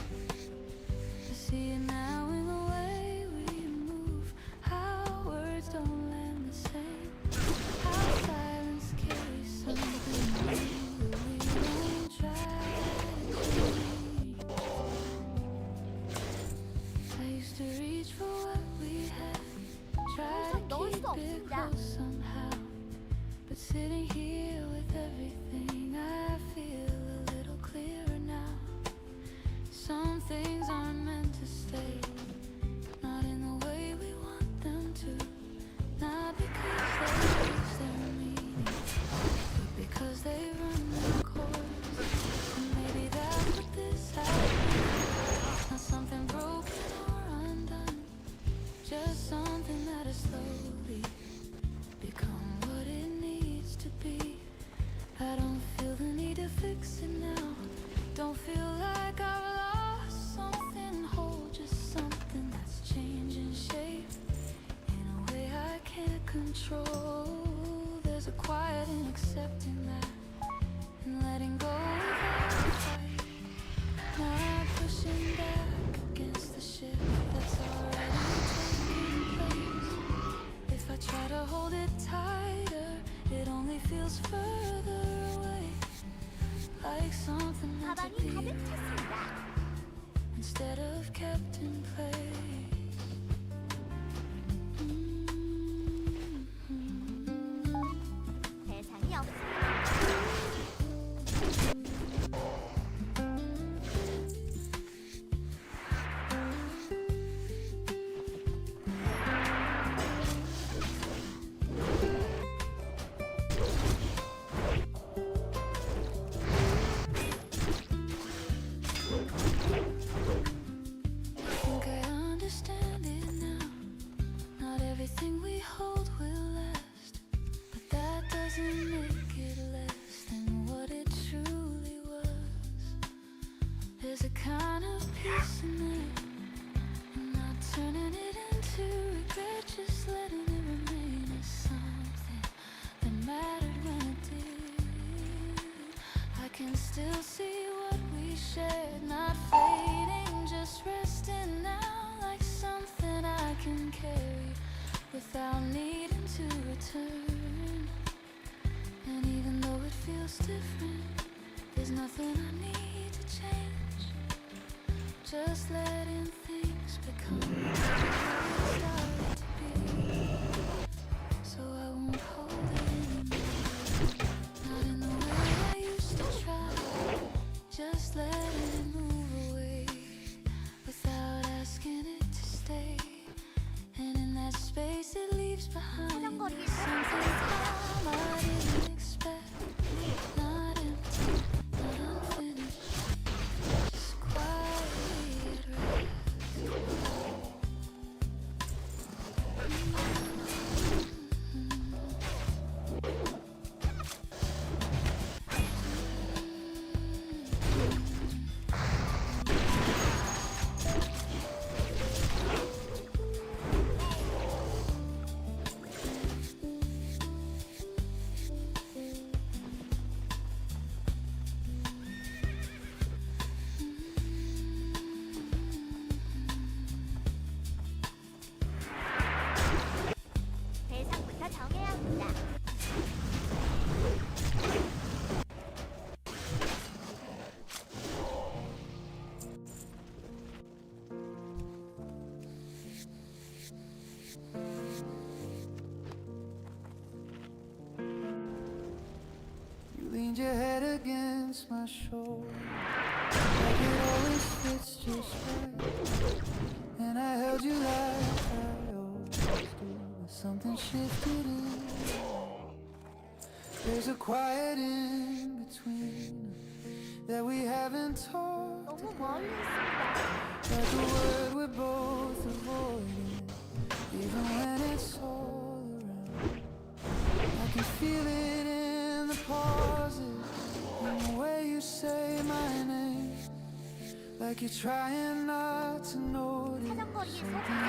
I see it now in the way we move, how words don't land the same, how silence carries something new that we don't try to change. I used to reach for what we had, try to 넣을 수 keep it 없습니다. close somehow, but sitting here with everything I feel a little clearer now. Some things aren't meant to stay, not in the way we want them to, not because they lose their meaning, but because they run their course. And maybe that's what this has been, not something broken or undone, just something that has slowly become what it needs to be. I don't feel the need to fix it now, don't feel like I've lost something whole, just something that's changing shape in a way I can't control. There's a quiet in accepting that and letting go without a fight, not pushing back against the ship that's already taking place. If I try to hold it tighter, it only feels further away, like something meant to 가방이 be 가득 찼습니다. instead of kept in place. 대상이 없습니다. leaned your head against my shoulder, like it always fits just right. And I held you like I always do, but something shifted in. There's a quiet in between that we haven't talked 너무 about. 멀리 있습니다. Like a word we're both avoiding, even when it's all around. I can feel it in the pauses, in the way you say my name, like you're trying not to notice something.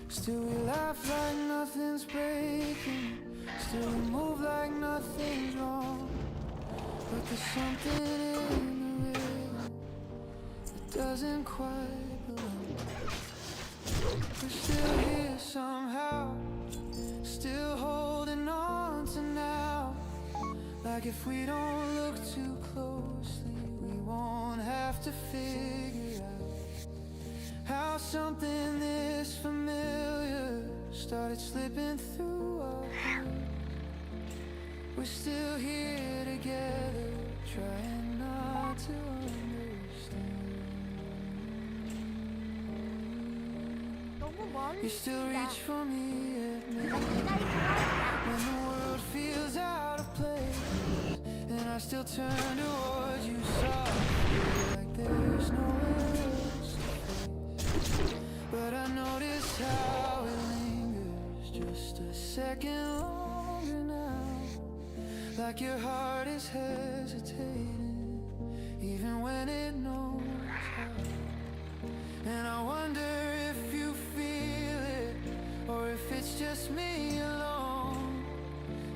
Still we laugh like nothing's breaking, still we move like nothing's wrong. But there's something in the rhythm that doesn't quite belong. We're still here somehow, still holding on to now. Like if we don't look too closely, we won't have to figure out how something this familiar started slipping through our hands. We're still here together, trying not to understand. 너무 멀리 You still 있습니다. reach for me at midnight 가까이 다가옵니다. when the world feels out of place, and I still turn towards you softly, like there's nowhere else to face. But I notice how it lingers just a second longer now. Like your heart is hesitating, even when it knows how. And I wonder if you feel it, or if it's just me alone,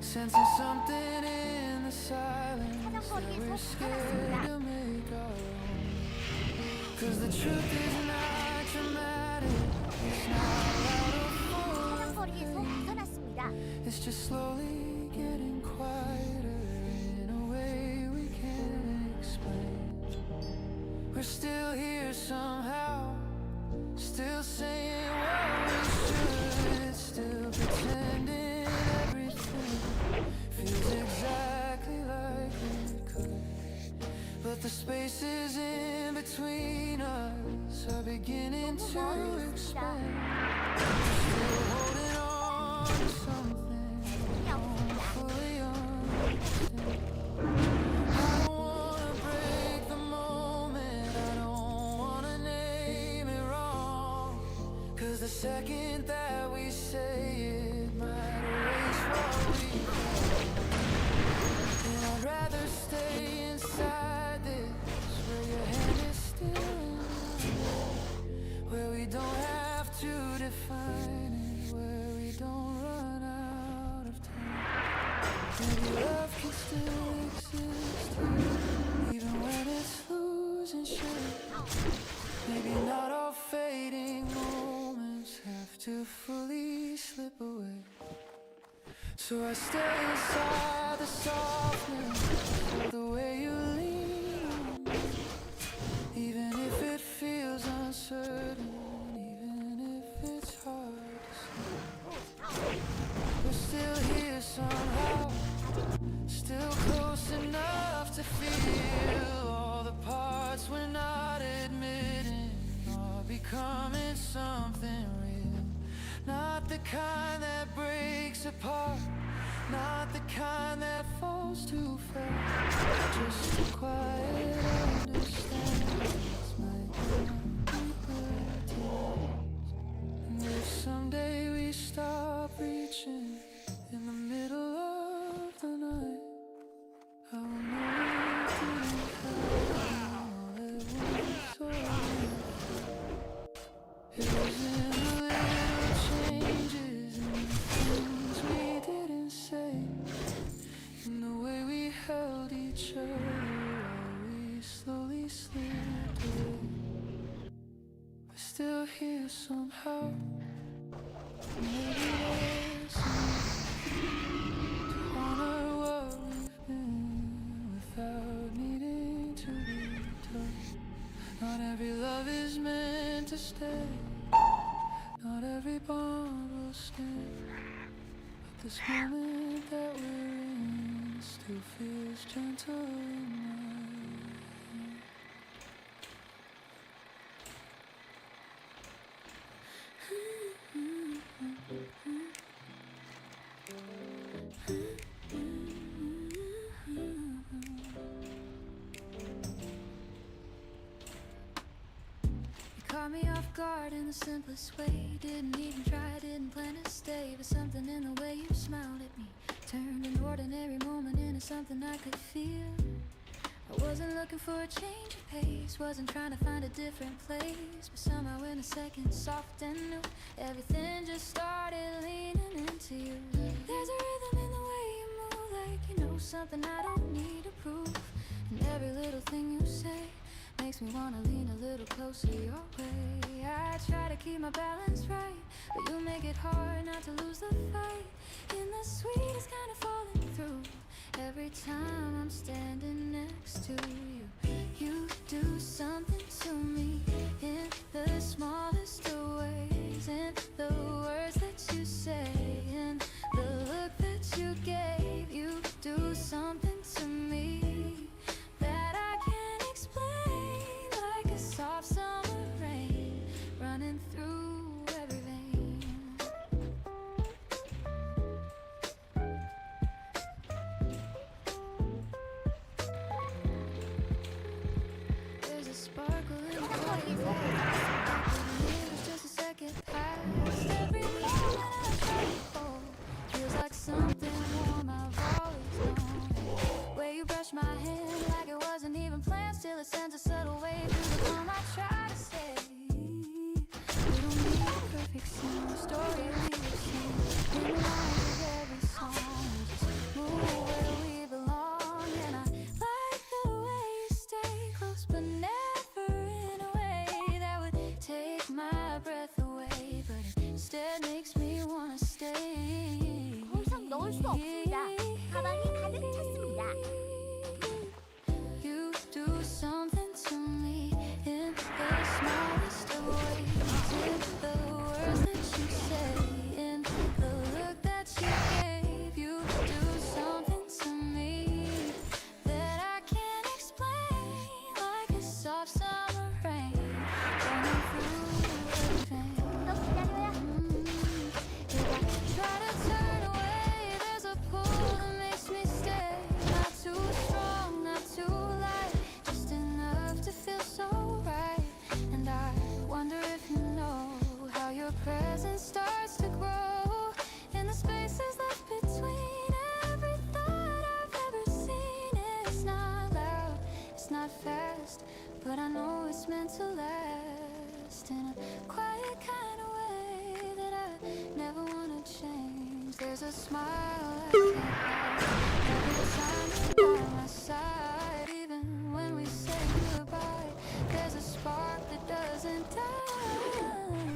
sensing something in the silence that we're scared to make our own. 'Cause the truth is not dramatic, it's not loud or full of 사냥거리에서 pain. 벗어났습니다. It's just slowly getting quieter in a way we can't explain. We're still here somehow, still saying what we should, still pretending everything feels exactly like it could. But the spaces in between us are beginning to expand. Still holding on to something I don't fully understand. I don't wanna break the moment, I don't wanna name it wrong. 'Cause the second that we say it might erase what we know. And I'd rather stay inside this, where your hand is still in mine, where we don't have to define it, where we don't run out of time. Maybe love can still exist here, even when it's losing shape. Maybe not all fading moments have to fully slip away. So I stay inside the softness of the way you lean on me, even if it feels uncertain, even if it's hard to see. We're still here somehow, still close enough to feel all the parts we're not admitting are becoming something real. Not the kind that breaks apart, not the kind that falls too fast. Just a quiet understanding might deeper tears. And if someday we stop reaching in the middle of the night, I will know it didn't happen all at once or it was in the little changes in the things we didn't say, in the way we held each other while we slowly slipped away. We're still here somehow. Maybe there's to honor what we've been without needing to be told. Not every love is meant to stay, not every bond will stand. This moment that we're in still feels gentle enough. Caught me off guard in the simplest way. Didn't even try, didn't plan to stay. But something in the way you smiled at me turned an ordinary moment into something I could feel. I wasn't looking for a change of pace, wasn't trying to find a different place. But somehow in a second, soft and new, everything just started leaning into you. There's a rhythm in the way you move, like you know something I don't need to prove. And every little thing you say makes me wanna lean a little closer your way. I try to keep my balance right, but you make it hard not to lose the fight. And the sweetest kind of falling through every time I'm standing next to you. You do something to me in the smallest of ways, in the words that you say, in the look that you gave. You do something to me that I can't explain, like a soft summer rain running through every vein. There's a sparkle in the way that moves just a second past every moment I try to hold. Feels like something warm I've always known. Way you brush my hand like it wasn't even planned, still it sends a subtle wave through the calm. I try to say we don't need a perfect scene, story we've seen in the lines of every song. We just move where we belong, and I like the way you stay close, but never in a way that would take my breath away, but it instead makes me wanna stay. 더 이상 넣을 수 없습니다. 가방이 가득 찼습니다. You do something to me in the smallest of ways, in the words that you say, in the look that you gave. You do something to me that I can't explain, like a soft summer rain running through every vein. 더 기다려야 If I try to turn away, there's a pull that makes me stay. Not too strong, not too light, just enough to feel so right. And I wonder if you know how your presence starts to grow in the spaces left between every thought I've ever seen. It's not loud, it's not fast, but I know it's meant to last in a quiet kind of way that I never wanna change. There's a smile I can't hide every time you're by my side, even when we say goodbye. There's a spark that doesn't die.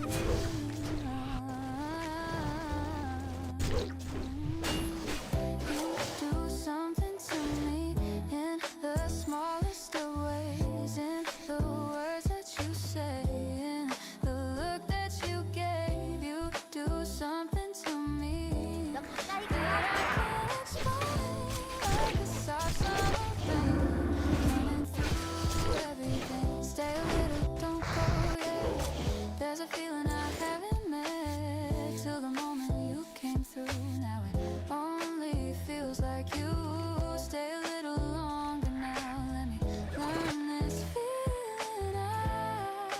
You do something to me in the smallest of ways, in the words that you say, in the look that you gave. You do something to me 더 가까이 that I 가야 can't explain, like a soft summer rain running through everything. Stay a little, don't go yet. There's a feeling I haven't met till the moment you came through. Now it only feels like you. Stay a little longer now. Let me learn this feeling out.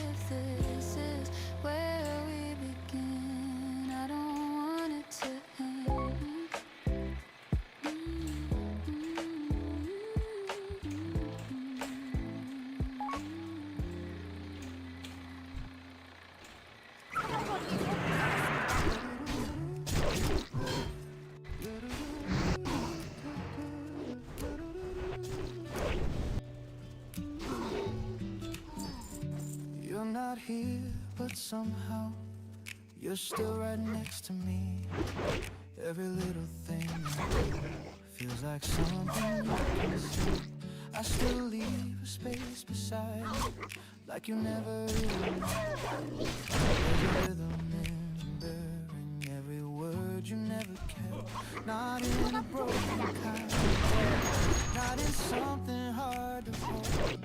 If this is where we begin, I don't want it to end. You're not here, but somehow you're still right next to me. Every little thing feels like something you can see. I still leave a space beside you, like you never really knew. There's a rhythm in bearing every word word you never kept. Not in a broken kind of way, not in something hard to hold.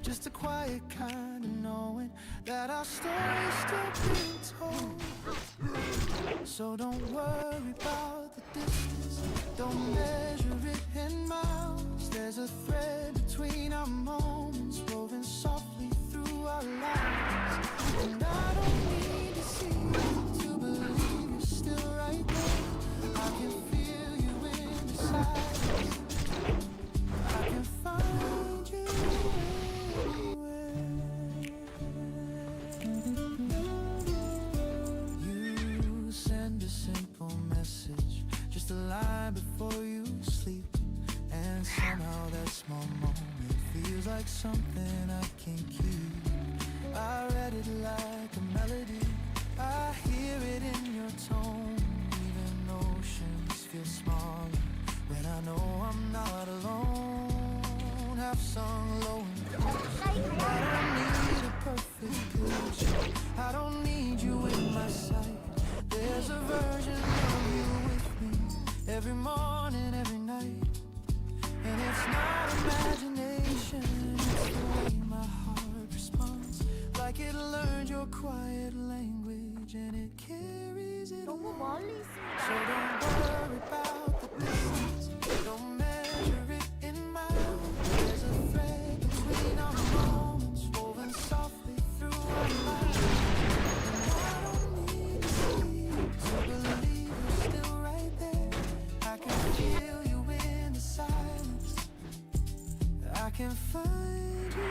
Just a quiet kind of knowing that our story's still being told. So don't worry about the distance, don't measure it in miles. There's a thread between our moments woven softly through our lives. And I don't need to see you to believe you're still right there. I can feel you in the silence, I can find you anywhere. You send a simple message, just a line before you sleep, and somehow that small moment feels like something I can keep. I read it like a melody, I hear it in your tone. Even oceans feel smaller when I know I'm not alone. Half sung low and close. I don't need a perfect picture, I don't need you in my sight. There's a version of you with me every morning, every night. And it's not imagination, it's the way my heart responds, like it learned your quiet language and it carries it 너무 along. 멀리 So 있습니다. don't worry about the distance, don't measure it in miles. There's a thread between our moments woven softly through our lives. And I don't need to see you to believe you're still right there. I can feel you in the silence, I can find you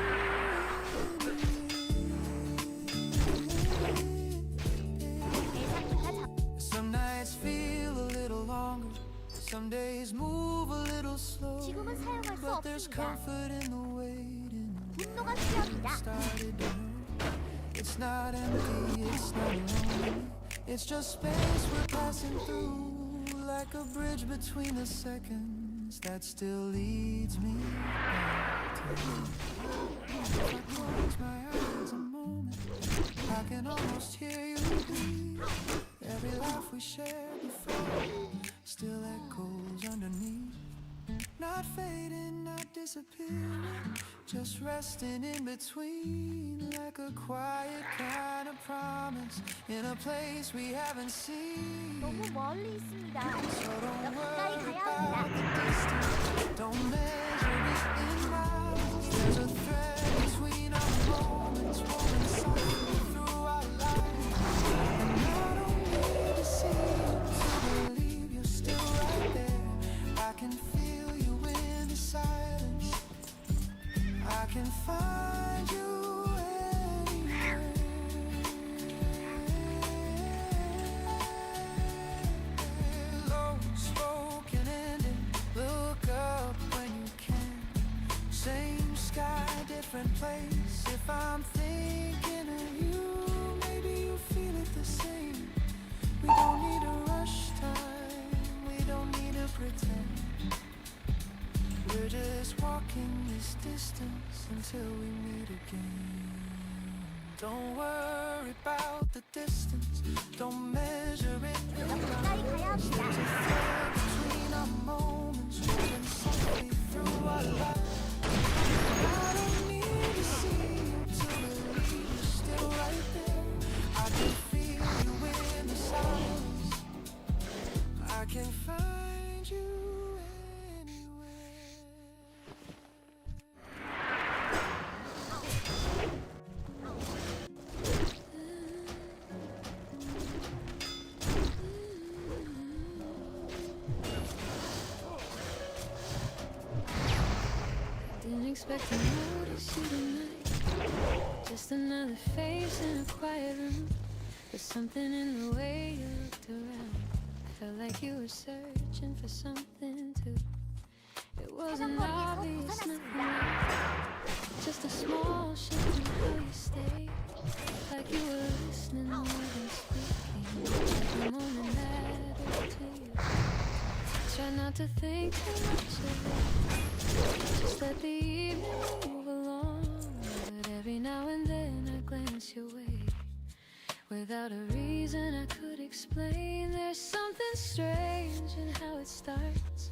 anywhere. Some nights feel a little longer, some days move a little slow. 지금은 사용할 수 But there's 없습니다. comfort in the waiting. 분노가 필요합니다. Started to hurt. It's not empty, it's not lonely. It's just space we're passing through, like a bridge between the seconds that still leads me back to you. If I close my eyes a moment, I can almost hear you breathe. Every laugh we shared before still echoes underneath. Not fading, not disappearing, just resting in between, like a quiet kind of promise in a place we haven't seen. 너무 멀리 있습니다. So don't 가까이 worry 가야 about 합니다. the distance, don't measure it in miles. There's a thread between our moments woven softly through our lives. And I don't need to see you to believe you're still right there. I can feel you in the silence, I can find you anywhere. Low spoken ending, look up when you can. Same sky, different place. If I'm thinking of you, maybe you feel it the same. We don't need to rush time, we don't need to pretend. We're just walking this distance until we meet again. Don't worry about the distance, don't measure it in 가까이 miles. 가야 There's a 합니다. thread between our moments woven softly through our lives. I don't need to see you to believe you're still right there. I can feel you in the silence, I can find you anywhere. Didn't expect to notice you tonight. Just another face in a quiet room. There's something in the way you looked around. Felt like you were searching for something too. It wasn't obvious, nothing wrong. Just a small shift in how you stayed. Like you were listening more than speaking. Like the moment mattered to you. Try not to think too much of it. Just let the evening move along. But every now and then I glance your way. Without a reason I could explain. explain. There's something strange in how it starts.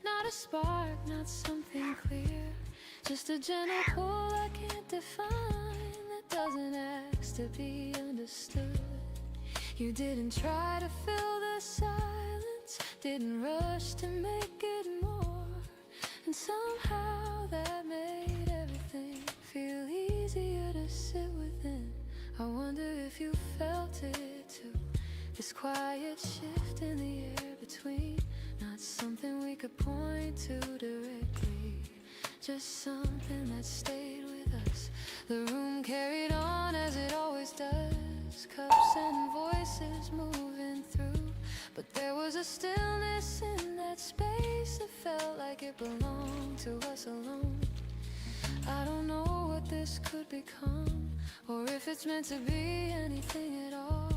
Not a spark, not something clear. Just a gentle pull I can't define, that doesn't ask to be understood. You didn't try to fill the silence, didn't rush to make it more. And somehow that made everything feel easier to sit within. I wonder if you felt it too, this quiet shift in the air between. Not something we could point to directly, just something that stayed with us. The room carried on as it always does, cups and voices moving through. But there was a stillness in that space that felt like it belonged to us alone. I don't know what this could become, or if it's meant to be anything at all.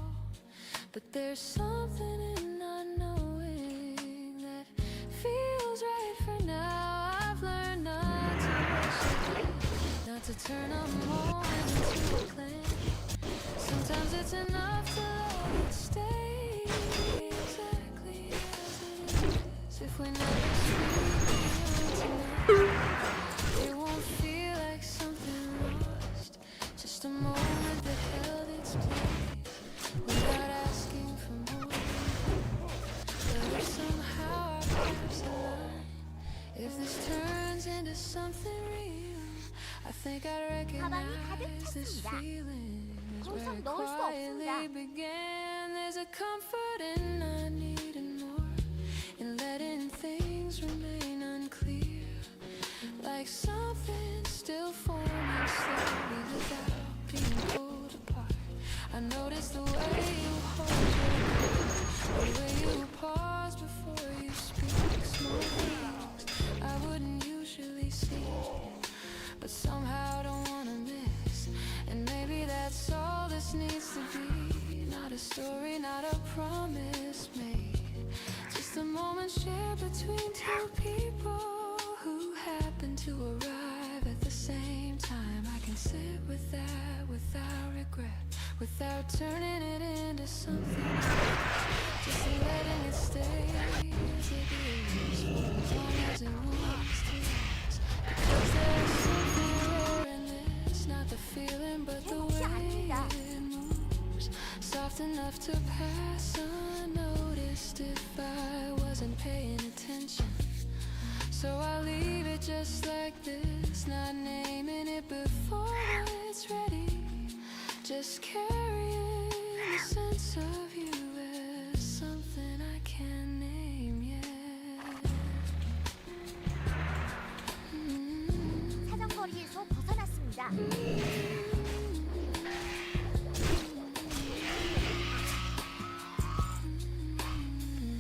But there's something in not knowing that feels right for now. I've learned not to rush it, not to turn a moment into a plan. Sometimes it's enough to let it stay exactly as it is. If we never speak tonight, it won't feel like something lost, just a moment that held its place without asking for more. But if somehow our paths align, if this turns into something real, I think I recognize this feeling is where it quietly began. There's a comfort in not needing more, in letting things remain unclear, like something still forming slowly without being pulled apart. I notice the way you hold your breath, the way you pause before you speak. Small things I wouldn't usually see, but somehow don't wanna miss. And maybe that's all this needs to be. Not a story, not a promise made, just a moment shared between two people who happen to arrive at the same time. I can sit with that without regret, without turning it into something else, just letting it stay as it is, as long as it wants to last. Because there's something rare in this, not the feeling but the way it moves, soft enough to pass unnoticed if I wasn't paying attention. So I'll leave it just like this, not naming it before it's ready, just carrying the sense of you as something I can't name yet. 사정거리에서 벗어났습니다.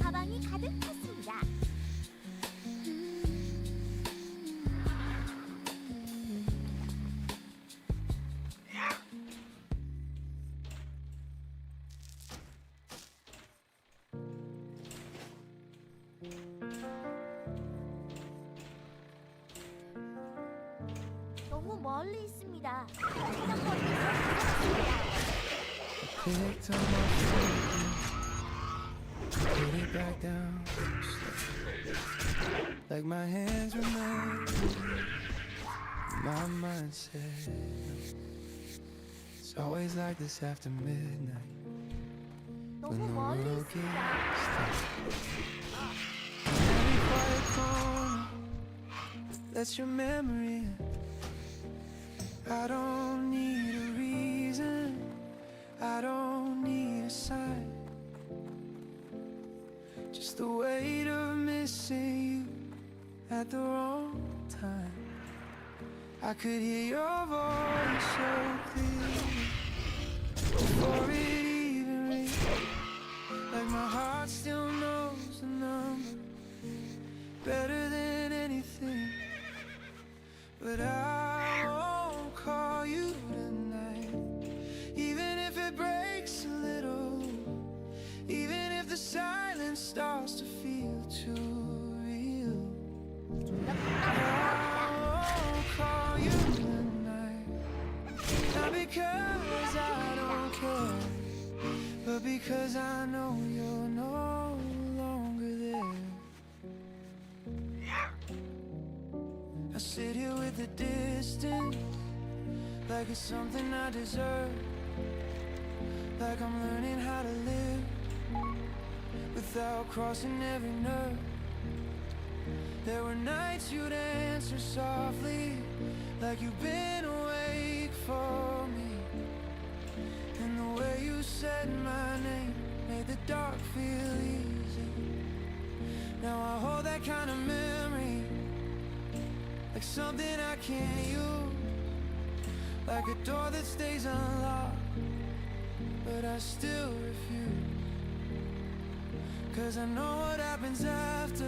가방이 가득 찼습니다. 너무 멀리 있습니다. 사정거리에서 벗어났습니다. Picked up my phone, put it back down, like my hands were made. My mind said, it's always like this after midnight, when 너무 the 멀리 world 있습니다. gets dark. Every quiet corner lets your memory in. I don't need a reason, I don't need a sign, just the weight of missing you at the wrong time. I could hear your voice so clearly before it even rings, like my heart still knows the number better than anything. But I won't call you tonight, even if it breaks a little, even if the silence starts to feel too real. I won't call you tonight, not because I don't care, but because I know you're no longer there. I sit here with the distance, like it's something I deserve, like I'm learning how to live without crossing every nerve. There were nights you'd answer softly, like you've been awake for me. And the way you said my name made the dark feel easy. Now I hold that kind of memory, like something I can't use, like a door that stays unlocked, but I still refuse. 'Cause I know what happens after,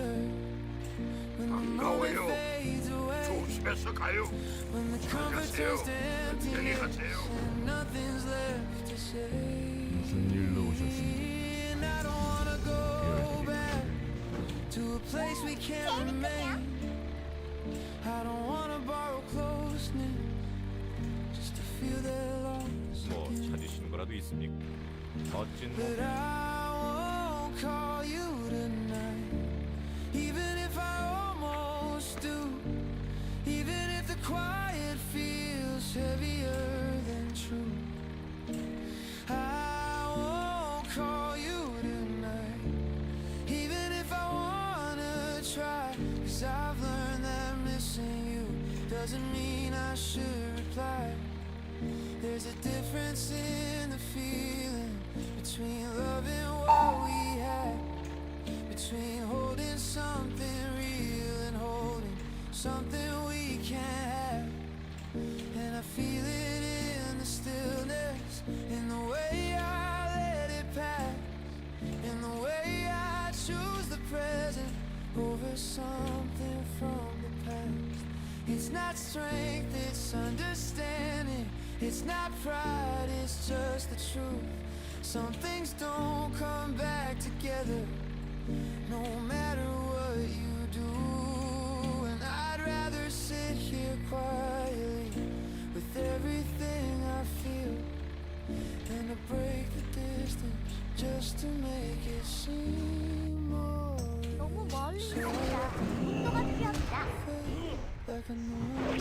when the moment fades away, 조심해서 가요. when the comfort turns to 안녕히 emptiness 가세요. and nothing's left to say. 무슨 일로 오셨습니까? And I don't wanna go back to a place we can't remain. I don't wanna borrow closeness just to feel that loss 뭐 again. 찾으시는 거라도 있습니까? 멋진 But I won't call you tonight, even if I almost do, even if the quiet feels heavier than true. I won't call you tonight, even if I wanna try, 'cause I've learned that missing you doesn't mean I should reply. There's a difference in the feeling between loving what we had, between holding something real and holding something we can't have. And I feel it in the stillness, in the way I let it pass, in the way I choose the present over something from the past. It's not strength, it's understanding. It's not pride, it's just the truth. Some things don't come back together, no matter what you do. And I'd rather sit here quietly with everything I feel, than to break the distance just to make it seem more 너무 멀리 real. 있습니다. 속도가 필요합니다. Like I know I'm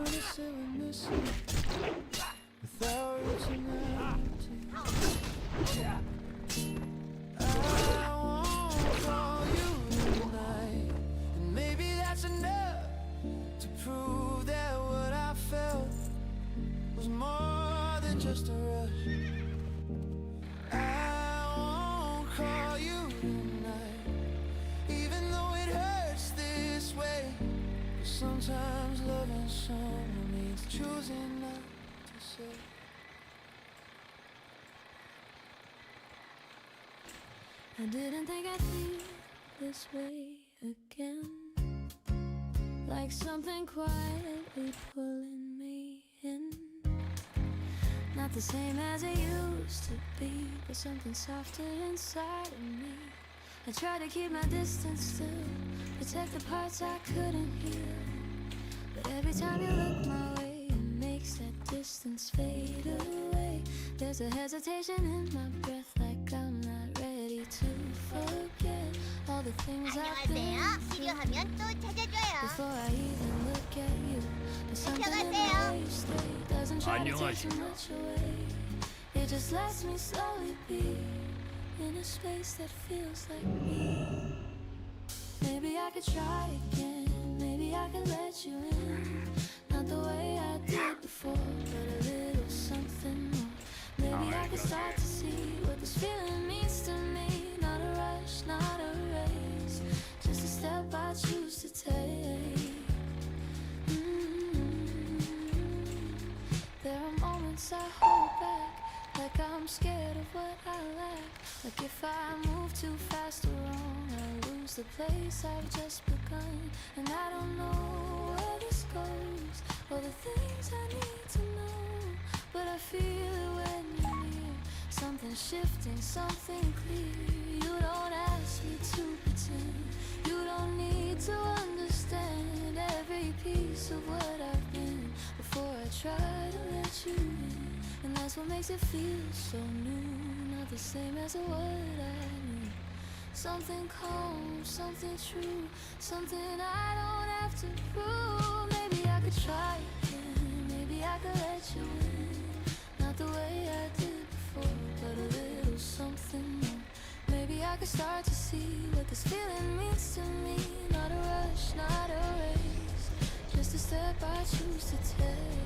sit with missing without reaching out to you. I won't call you tonight, and maybe that's enough to prove that what I felt was more than just a rush. I won't call you tonight, even though it hurts this way. 'Cause sometimes loving someone means choosing not to say. I didn't think I'd feel this way again, like something quietly pulling me in. Not the same as it used to be, but something softer inside of me. I try to keep my distance still, protect the parts I couldn't heal. But every time you look my way, it makes that distance fade away. There's a hesitation in my breath, like I'm not ready to forget all the things I've been through 필요하면 또 찾아줘요. before I even look at you. But something in the way you stay doesn't try to take too much away. It just lets me slowly be in a space that feels like me. Maybe I could try again, maybe I could let you in. Not the way I did before, but a little something more. Maybe I could start to see what this feeling means to me. Not a rush, not a race, just a step I choose to take. There are moments I hold back, like I'm scared of what I lack. Like if I move too fast or wrong, I lose the place I've just begun. And I don't know where this goes, or the things I need to know, but I feel it when you're near. Something shifting, something clear. You don't ask me to pretend, you don't need to understand every piece of what I've been before I try to let you in. And that's That's what makes it feel so new, not the same as what I knew. Something calm, something true, something I don't have to prove. Maybe I could try again, maybe I could let you in. Not the way I did before, but a little something more. Maybe I could start to see what this feeling means to me. Not a rush, not a race, just a step I choose to take.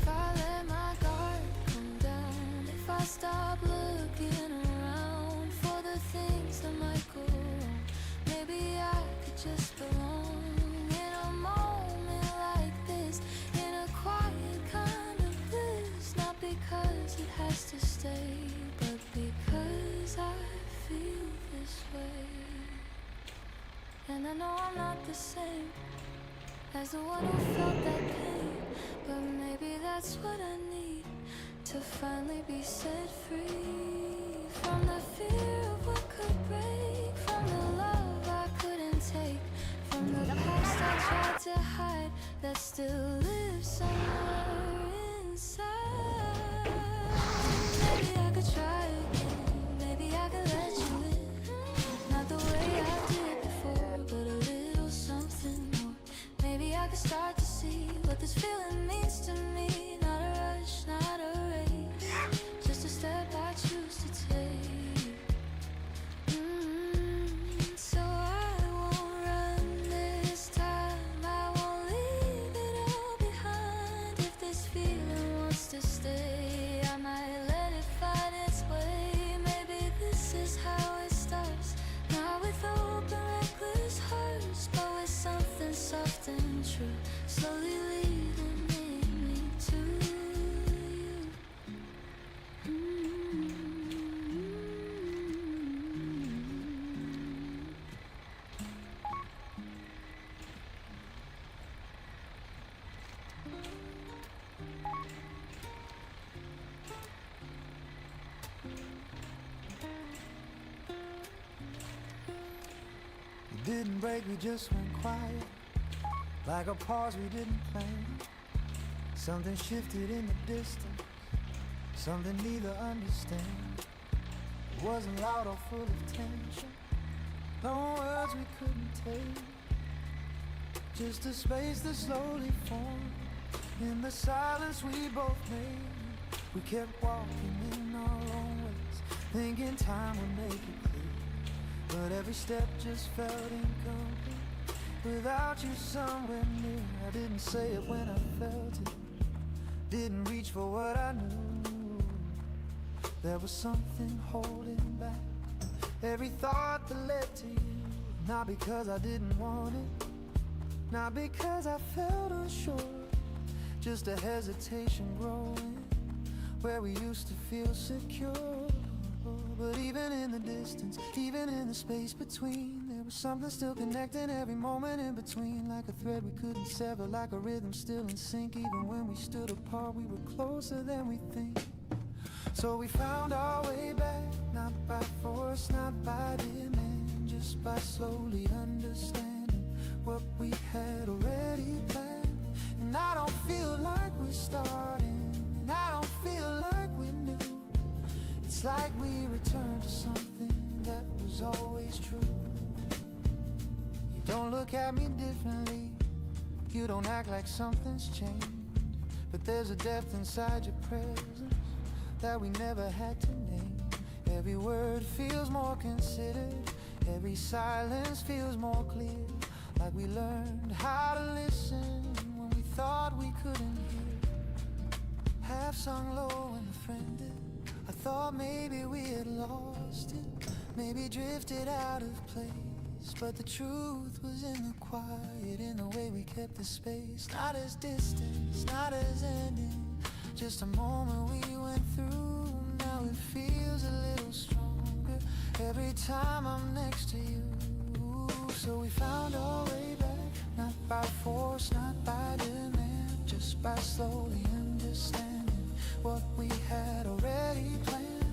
If I let my guard come down, if I stop looking around for the things that might go wrong, maybe I could just belong in a moment like this, in a quiet kind of bliss. Not because it has to stay, but because I feel this way. And I know I'm not the same as the one who felt that pain, but maybe that's what I need to finally be set free from the fear of what could break, from the love I couldn't take, from the past I tried to hide that still lives somewhere inside. Maybe I could try again, maybe I could let you in. Not the way I did before, but a little something more. Maybe I could start to see what this feeling means to me. Not a rush, not a race, just a step I choose to take. So I won't run this time, I won't leave it all behind. If this feeling wants to stay, I might let it find its way. Maybe this is how it starts, not with open reckless hearts, but with something soft and true, slowly leading me to you. It didn't break, we just went quiet, like a pause we didn't plan. Something shifted in the distance, something neither understand. It wasn't loud or full of tension, no words we couldn't take, just a space that slowly formed in the silence we both made. We kept walking in our own ways, thinking time would make it clear, but every step just felt incomplete without you somewhere near. I didn't say it when I felt it, didn't reach for what I knew. There was something holding back every thought that led to you. Not because I didn't want it, not because I felt unsure, just a hesitation growing where we used to feel secure. But even in the distance, even in the space between, there was something still connecting every moment in between, like a thread we couldn't sever, like a rhythm still in sync. Even when we stood apart, we were closer than we think. So we found our way back, not by force, not by demand, just by slowly understanding what we had already planned. And I don't feel like we're starting, and I don't feel like we're new. It's like we returned to something that was always true. You don't look at me differently, you don't act like something's changed, but there's a depth inside your presence that we never had to name. Every word feels more considered, every silence feels more clear, like we learned how to listen when we thought we couldn't hear. Half sung low and offended, I thought maybe we had lost it, maybe drifted out of place. But the truth was in the quiet, in the way we kept the space. Not as distance, not as ending, just a moment we went through. Now it feels a little stronger every time I'm next to you. So we found our way back, not by force, not by demand, just by slowly understanding what we had already planned.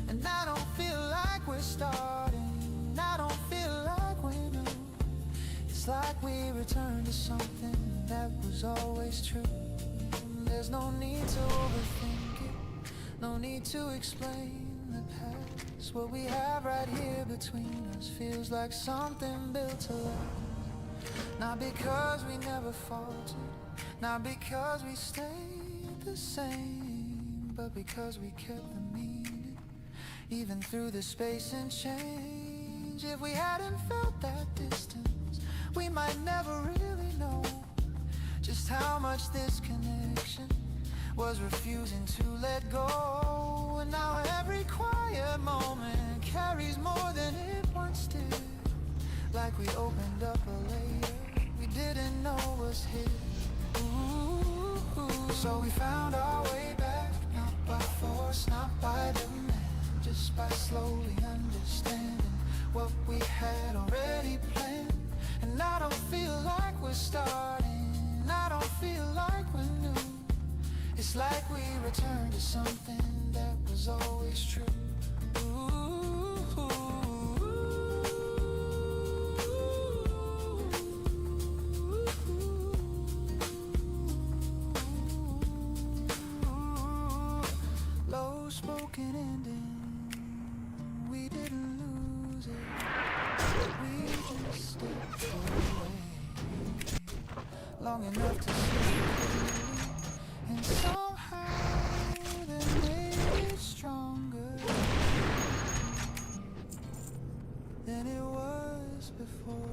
And I don't feel like we're starting, I don't feel like we're new. It's like we returned to something that was always true. There's no need to overthink it, no need to explain the past. What we have right here between us feels like something built to last. Not because we never faltered, not because we stayed the same, but because we kept the meaning, even through the space and change. If we hadn't felt that distance, we might never really know just how much this connection was refusing to let go. And now every quiet moment carries more than it once did, like we opened up a layer we didn't know was hid. Ooh, so we found our way back, not by force, not by demand, just by slowly understanding what we had already planned. And I don't feel like we're starting, I don't feel like we're new. It's like we returned to something that was always true. Low spoken ending, we didn't lose it, we just stepped away long enough to see it, and somehow that made it stronger than it was before.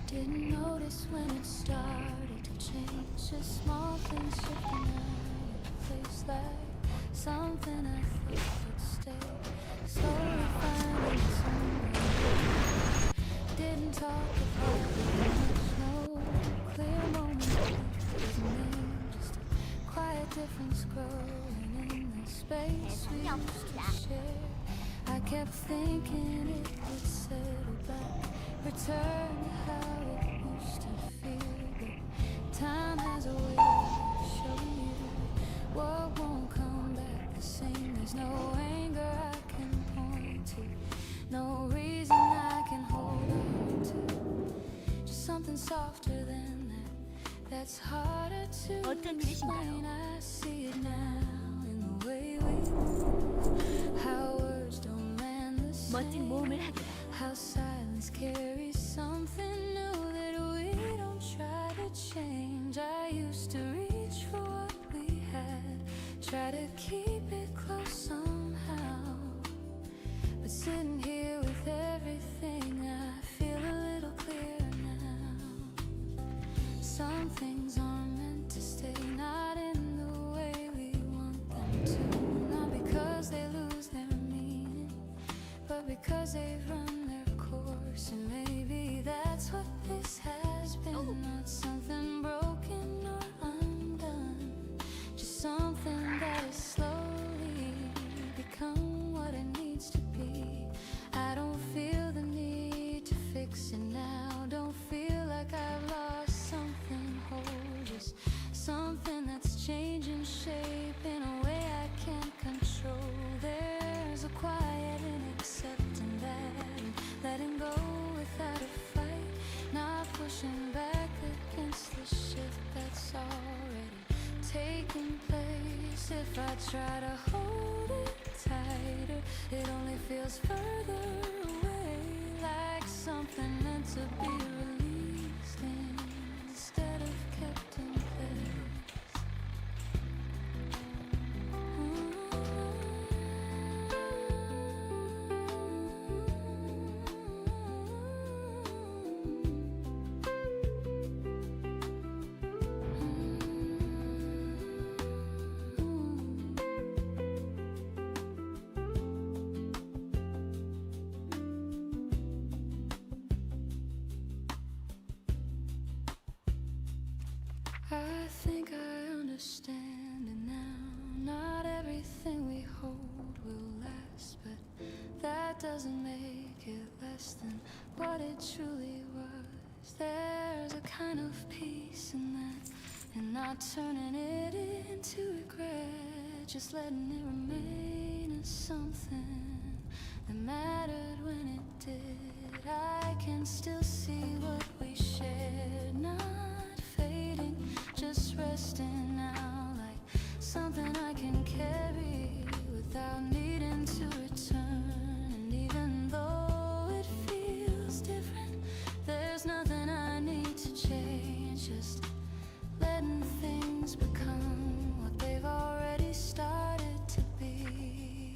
Didn't notice when it started to change. Just small things shifting out of place, like something I thought would stay. Slowly finding its own way. Didn't talk about it much, no clear moment with me. Just a quiet difference growing in the space we used to share. I kept thinking it would settle back, return to how it used to feel. But time has a way to show you what won't come back the same. There's no anger I can point to, no reason I can hold on to. Just something softer than that, that's harder to 어떤 explain. 일이신가요? I see it now in the way we move, how words don't land the 멋진 same, 모험을 하게. how silence carries something new that we don't try to change. I used to reach for what we had, try to keep it close somehow. But sitting here with everything, I feel a little clearer now. Some things aren't meant to stay, not in the way we want them to. Not because they lose their meaning, but because they've run their course. And maybe that's what this has been. Not something broken or undone, just something that has slowly become what it needs to be. I don't feel the need to fix it now, don't feel like I've lost something whole, just something that's changing shape in a way I can't control. There's a quiet in accepting that, and letting go without a fight, not pushing back against the shift that's already taken place. If I try to hold it tighter, it only feels further away, like something meant to be released instead of kept in place. I think I understand it now. Not everything we hold will last, but that doesn't make it less than what it truly was. There's a kind of peace in that, and not turning it into regret, just letting it remain as something that mattered when it did. I can still see what we shared, not fading, just resting now, like something I can carry without needing to return. And even though it feels different, there's nothing I need to change, just letting things become what they've already started to be.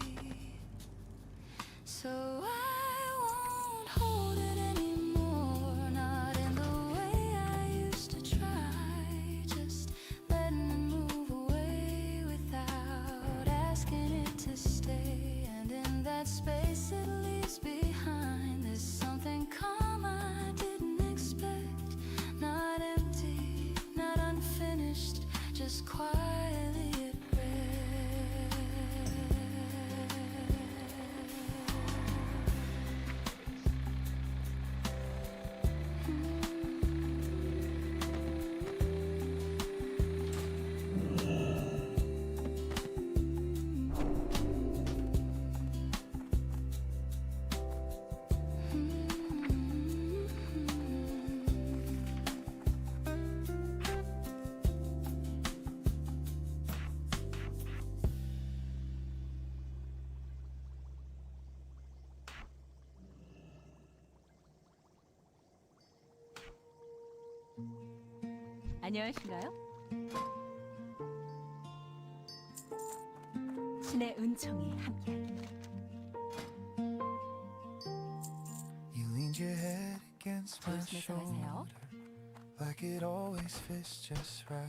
So I won't hold it anymore, not in the way I used to try, just letting it move away without asking it to stay. And in that space it leaves behind, there's something calm I didn't expect, not empty, not unfinished, just quietly at rest. 안녕하신가요? 신의 은총이 함께하길. You leaned your head against my 무슨 일 사세요? shoulder, like it always fits just right.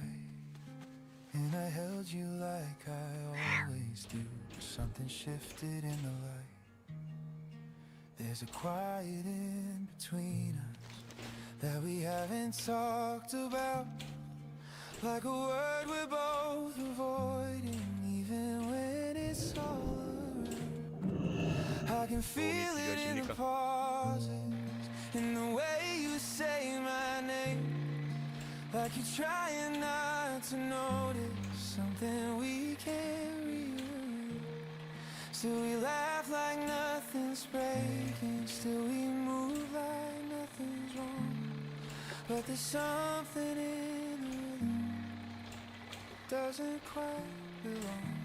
And I held you like I always do. Something shifted in the light. There's a quiet in between us that we haven't talked about, like a word we're both avoiding, even when it's all around. I can feel it in the pauses, in the way you say my name, like you're trying not to notice something we can't rearrange. Still we laugh like nothing's breaking, still we move like nothing's wrong. But there's something in the rhythm that doesn't quite belong.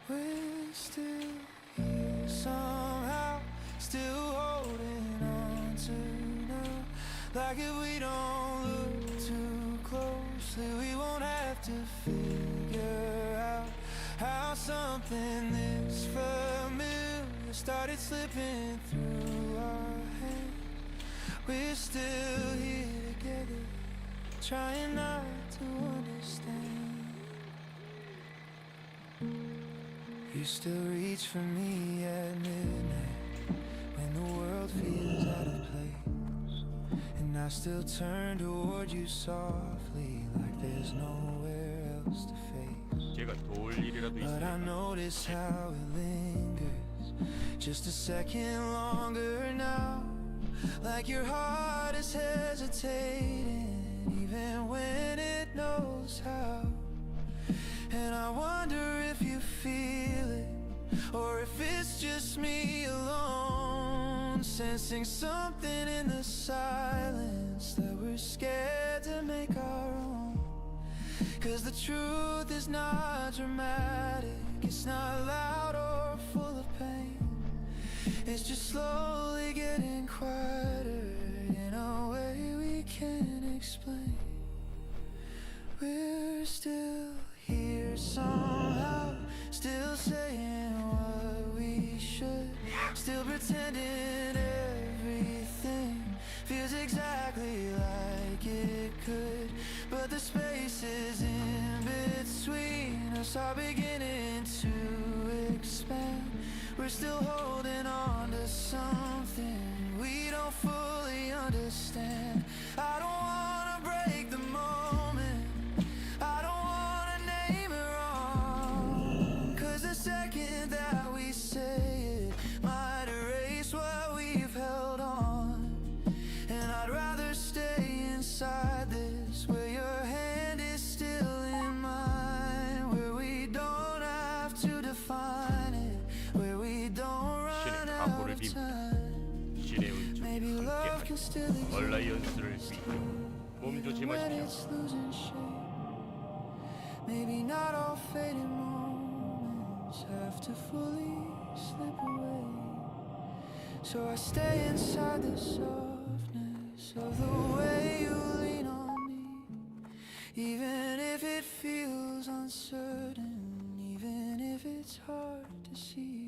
We're still here somehow, still holding on to now. Like if we don't look too closely, we won't have to figure out how something this familiar started slipping through our hands. We're still here together, trying not to understand. You still reach for me at midnight, when the world feels out of place. And I still turn toward you softly, like there's nowhere else to face. 제가 도울 일이라도 But I 있습니까? notice how it lingers, just a second longer now. Like your heart is hesitating, even when it knows how. And I wonder if you feel it, or if it's just me alone, sensing something in the silence that we're scared to make our own. 'Cause the truth is not dramatic, it's not loud or full of pain. It's just slowly getting quieter in a way we can't explain. We're still here somehow, still saying what we should, still pretending everything feels exactly like it could. But the spaces in between us are beginning to expand. We're still holding on to something we don't fully understand. I don't wanna break the moment, still exist. 얼라이언스를 위해 몸 When 조심하십시오. it's losing shape, maybe not all fading moments have to fully slip away. So I stay inside the softness of the way you lean on me, even if it feels uncertain, even if it's hard to see.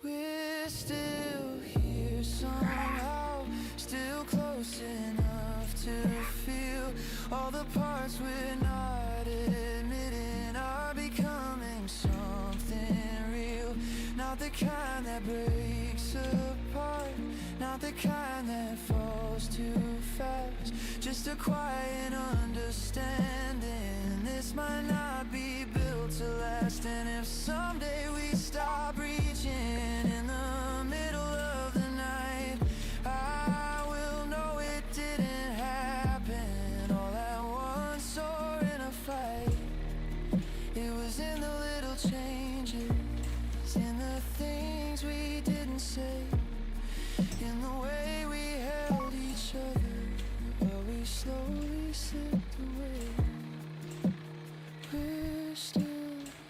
We're still here somehow, still close enough to feel all the parts we're not admitting are becoming something real. Not the kind that breaks apart, not the kind that falls too fast. Just a quiet understanding this might not be built to last. And if someday we stop reaching in the middle of the night, I will know it didn't happen all at once or in a fight. It was in the little changes, in the things we didn't say, in the way we held each other while we slowly slipped away. We're still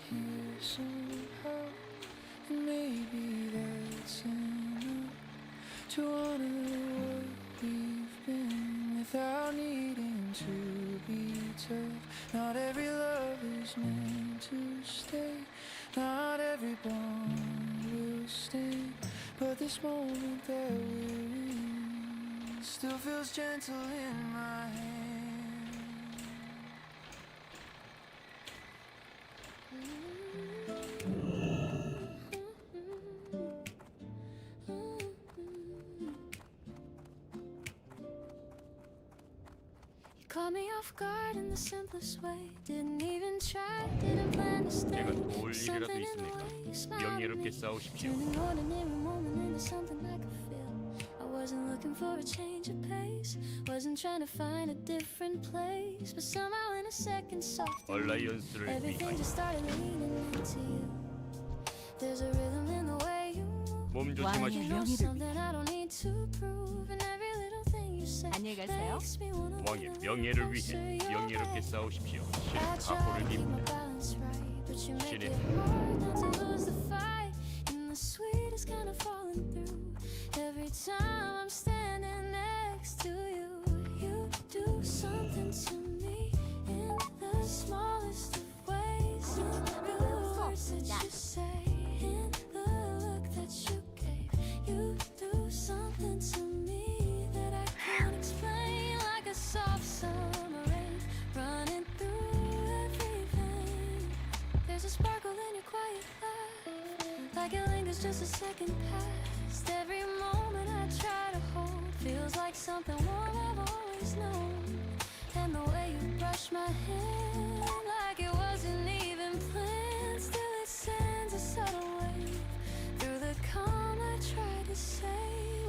here somehow, and maybe that's enough to honor what we've been without needing to be tough. Not every love is meant to stay, not every bond will stay, but this moment that we're in still feels gentle in my hand. You caught me off guard in the simplest way. Didn't even try, didn't plan to stay. 내가 도울 일이라도 Something in the 있으니까 way you smiled at 명예롭게 me, 싸우십시오. turning ordinary moment into something I could feel. I wasn't looking for a change of pace, wasn't trying to find a different place, but somehow in a second soft 얼라이언스를 everything 위하여 just started leaning into you. There's a rhythm in the way you move. 몸 You 조심하십시오. know 명예를 something I don't need to prove, and every little thing you say 안녕히 가세요. makes me wanna 왕의 wanna 명예를 live 위해 closer your 명예롭게 way. 싸우십시오. I 신 try 각오를 to keep my 빕니다. balance right, but you make 신의 it hard not to lose the fight. And the sweet is kind of falling through every time I'm standing next to you. You do something to me in the smallest of ways. In the words that you say, in the look that you gave. You do something to me that I can't explain, like a soft summer rain running through every vein. There's a sparkle in your quiet life, like it lingers just a second past. Every moment I try to hold feels like something warm I've always known. And the way you brush my hand, like it wasn't even planned, still it sends a subtle wave through the calm. I try to say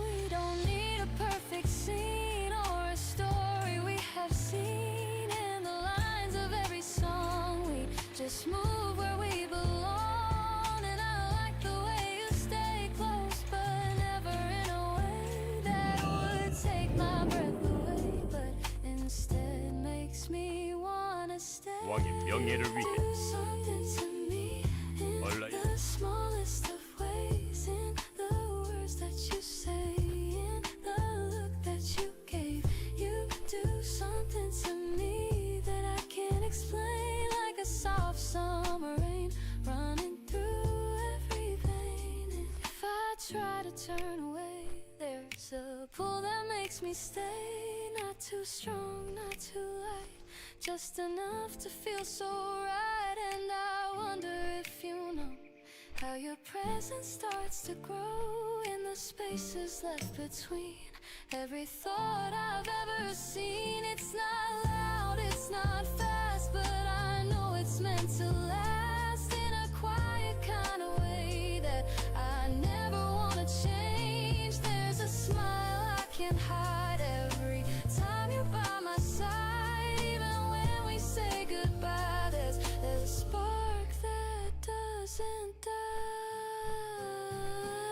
we don't need a perfect scene or a story we have seen in the lines of every song. We just move where we belong, and I like the way you stay close, but never in a way that would take my breath away, but instead makes me wanna stay. 왕의 명예를 위해 Do something to me in 얼라이언스. the smallest of ways, in the words that you say, in the look that you gave. You do something to me that I can't explain, like a soft summer rain running through every vein. And if I try to turn away, there's a pull that makes me stay. Not too strong, not too light, just enough to feel so right. And I wonder if you know how your presence starts to grow in the spaces left between every thought I've ever seen. It's not loud, it's not fast, but I know it's meant to last in a quiet kind of way that I never wanna change. There's a smile I can't hide every time you're by my side. Even when we say goodbye, there's a spark that doesn't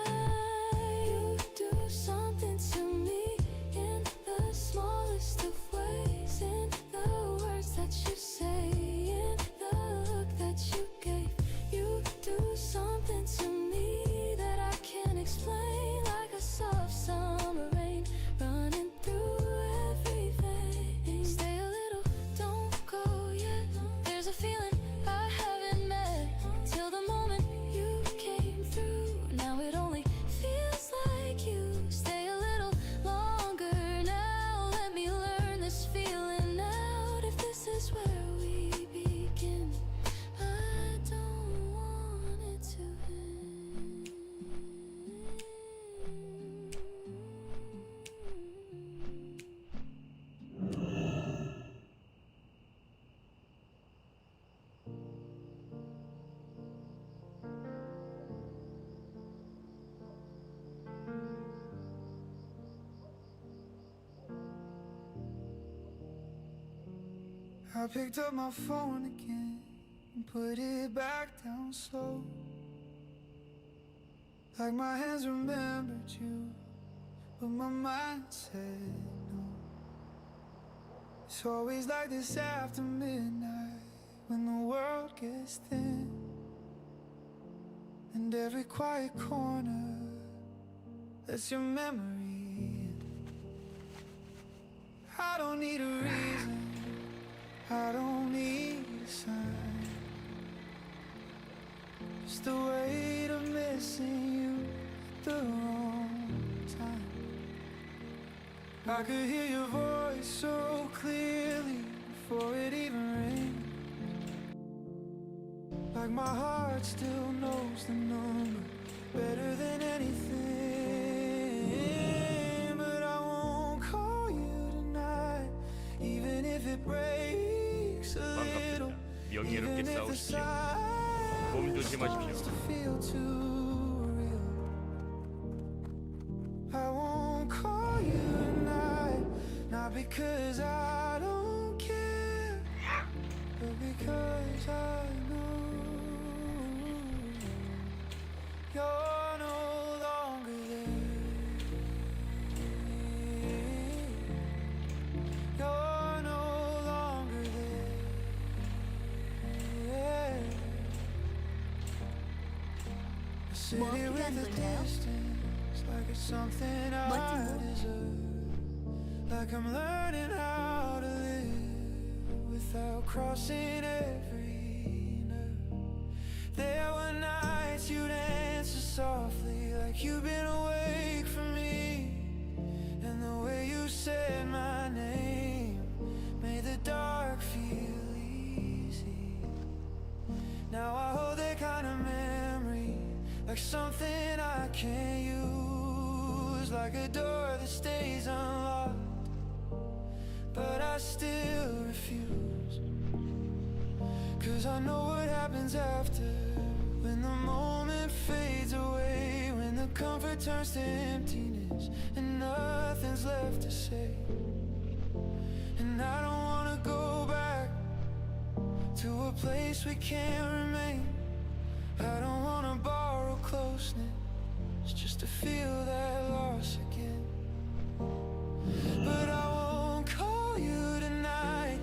die. You do something to me I picked up my phone again and put it back down slow, like my hands remembered you, but my mind said no. It's always like this after midnight, when the world gets thin, and every quiet corner lets your memory in. I don't need a reason, I don't need a sign, just the weight of missing you at the wrong time. I could hear your voice so clearly before it even rang, like my heart still knows the number better than anything. But I won't call you tonight, even if it breaks a little, 반갑습니다. even 명예롭게 if the 싸우십시오. 몸 silence 조심하십시오. starts to feel too real. I won't call you tonight, not because I don't care, but because I know you're no longer there. You're no longer there. I sit here with the distance, like it's something I deserve, like I'm learning how to live without crossing every nerve. There were nights you'd answer softly, like you've been awake from me, and the way you said my name made the dark feel easy. Now I hold that kind of memory, like something I can't use, like a door that stays unlocked, but I still refuse. 'Cause I know what happens after, when the moment fades away, when the comfort turns to emptiness and nothing's left to say. And I don't wanna go back to a place we can't remain. I don't wanna borrow closeness just to feel that loss again. But I won't call you tonight,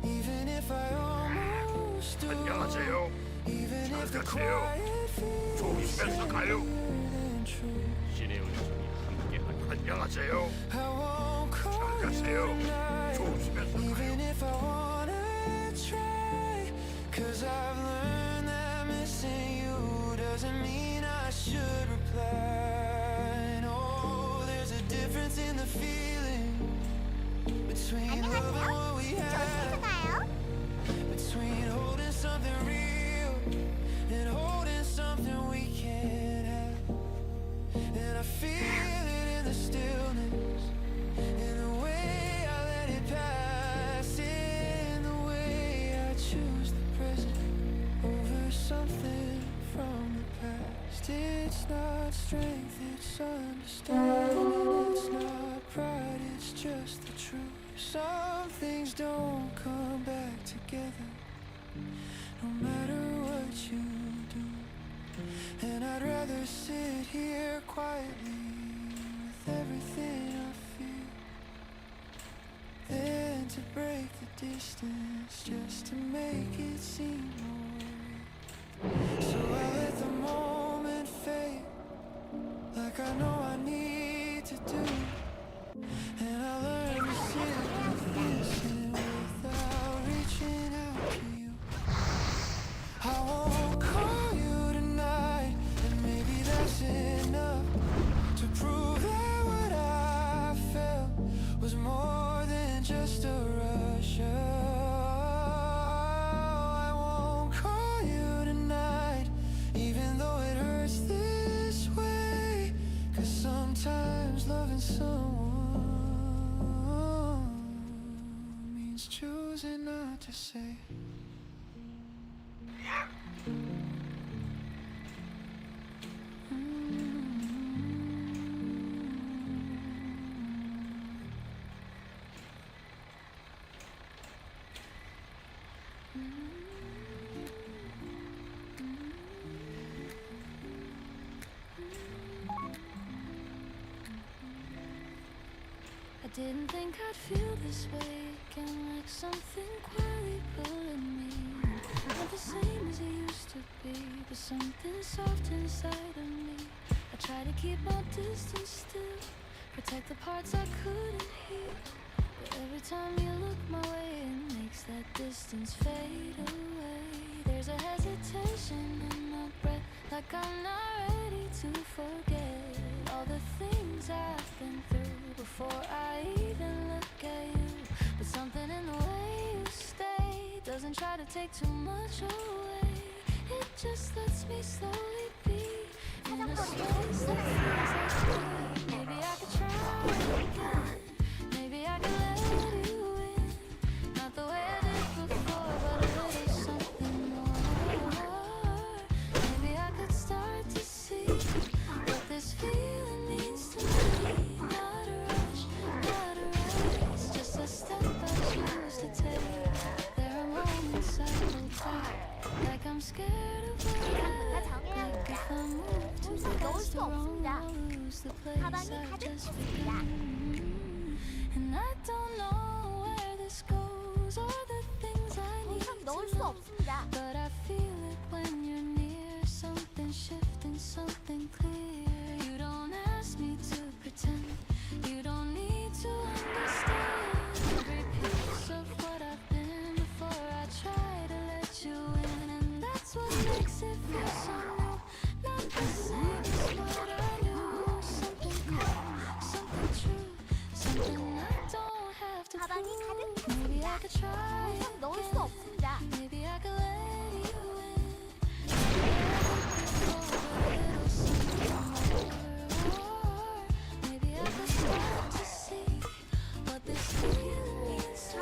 even if I almost do. 안녕하세요. Even if the 가세요. quiet feels 조심해서 가요. stranger than true. 신의 은총이 함께하길. 안녕하세요. I won't call you 가세요. tonight, 조심해서 even if I wanna try. 'Cause I've learned that missing you doesn't mean I should reply. No, there's a difference in the feeling between love and what we had, between holding something real and holding something we can't have. And I feel it in the stillness, in the way I let it pass, in the way I choose the present over something from the past. It's not strength, it's understanding. It's not pride, it's just the truth. Some things don't come back together, no matter what you do. And I'd rather sit here quietly with everything I feel than to break the distance just to make it seem more real. So I let the moment fade, like I know I need to do. And I learn to sit with listen without reaching out to you. I won't call you tonight, and maybe that's enough to prove that what I felt was more than just a rush. I won't call you tonight, even though it hurts this way. 'Cause sometimes loving someone means choosing not to say. Didn't think I'd feel this way again, like something quietly pulling me. Not the same as it used to be, but something soft inside of me. I try to keep my distance still, protect the parts I couldn't heal. But every time you look my way, it makes that distance fade away. There's a hesitation in my breath, like I'm not ready to forget all the things I've been through before I even look at you. But something in the way you stay doesn't try to take too much away. It just lets me slowly be in a space that feels like me. Maybe I could try again. Maybe I could let you in. Not the way I did before, but a little something more. Maybe I could start to see what this feeling means to me. Not a rush, not a race, just a step I choose to take. There are moments I hold back, like I'm scared of what like if I move too fast or wrong, I'll lose the place I've just begun. And I don't know where this goes or the things I need to know, but I feel it when you're near. Something shifting, something clear. You don't ask me to pretend, you don't need to understand every piece of what I've been before I try to let you in. And that's what makes it feel so new, not the same as what I knew. Something cold, something true, something I don't have to prove. Maybe I could try again. Maybe I could let you in. Maybe I could start to see what this feeling means to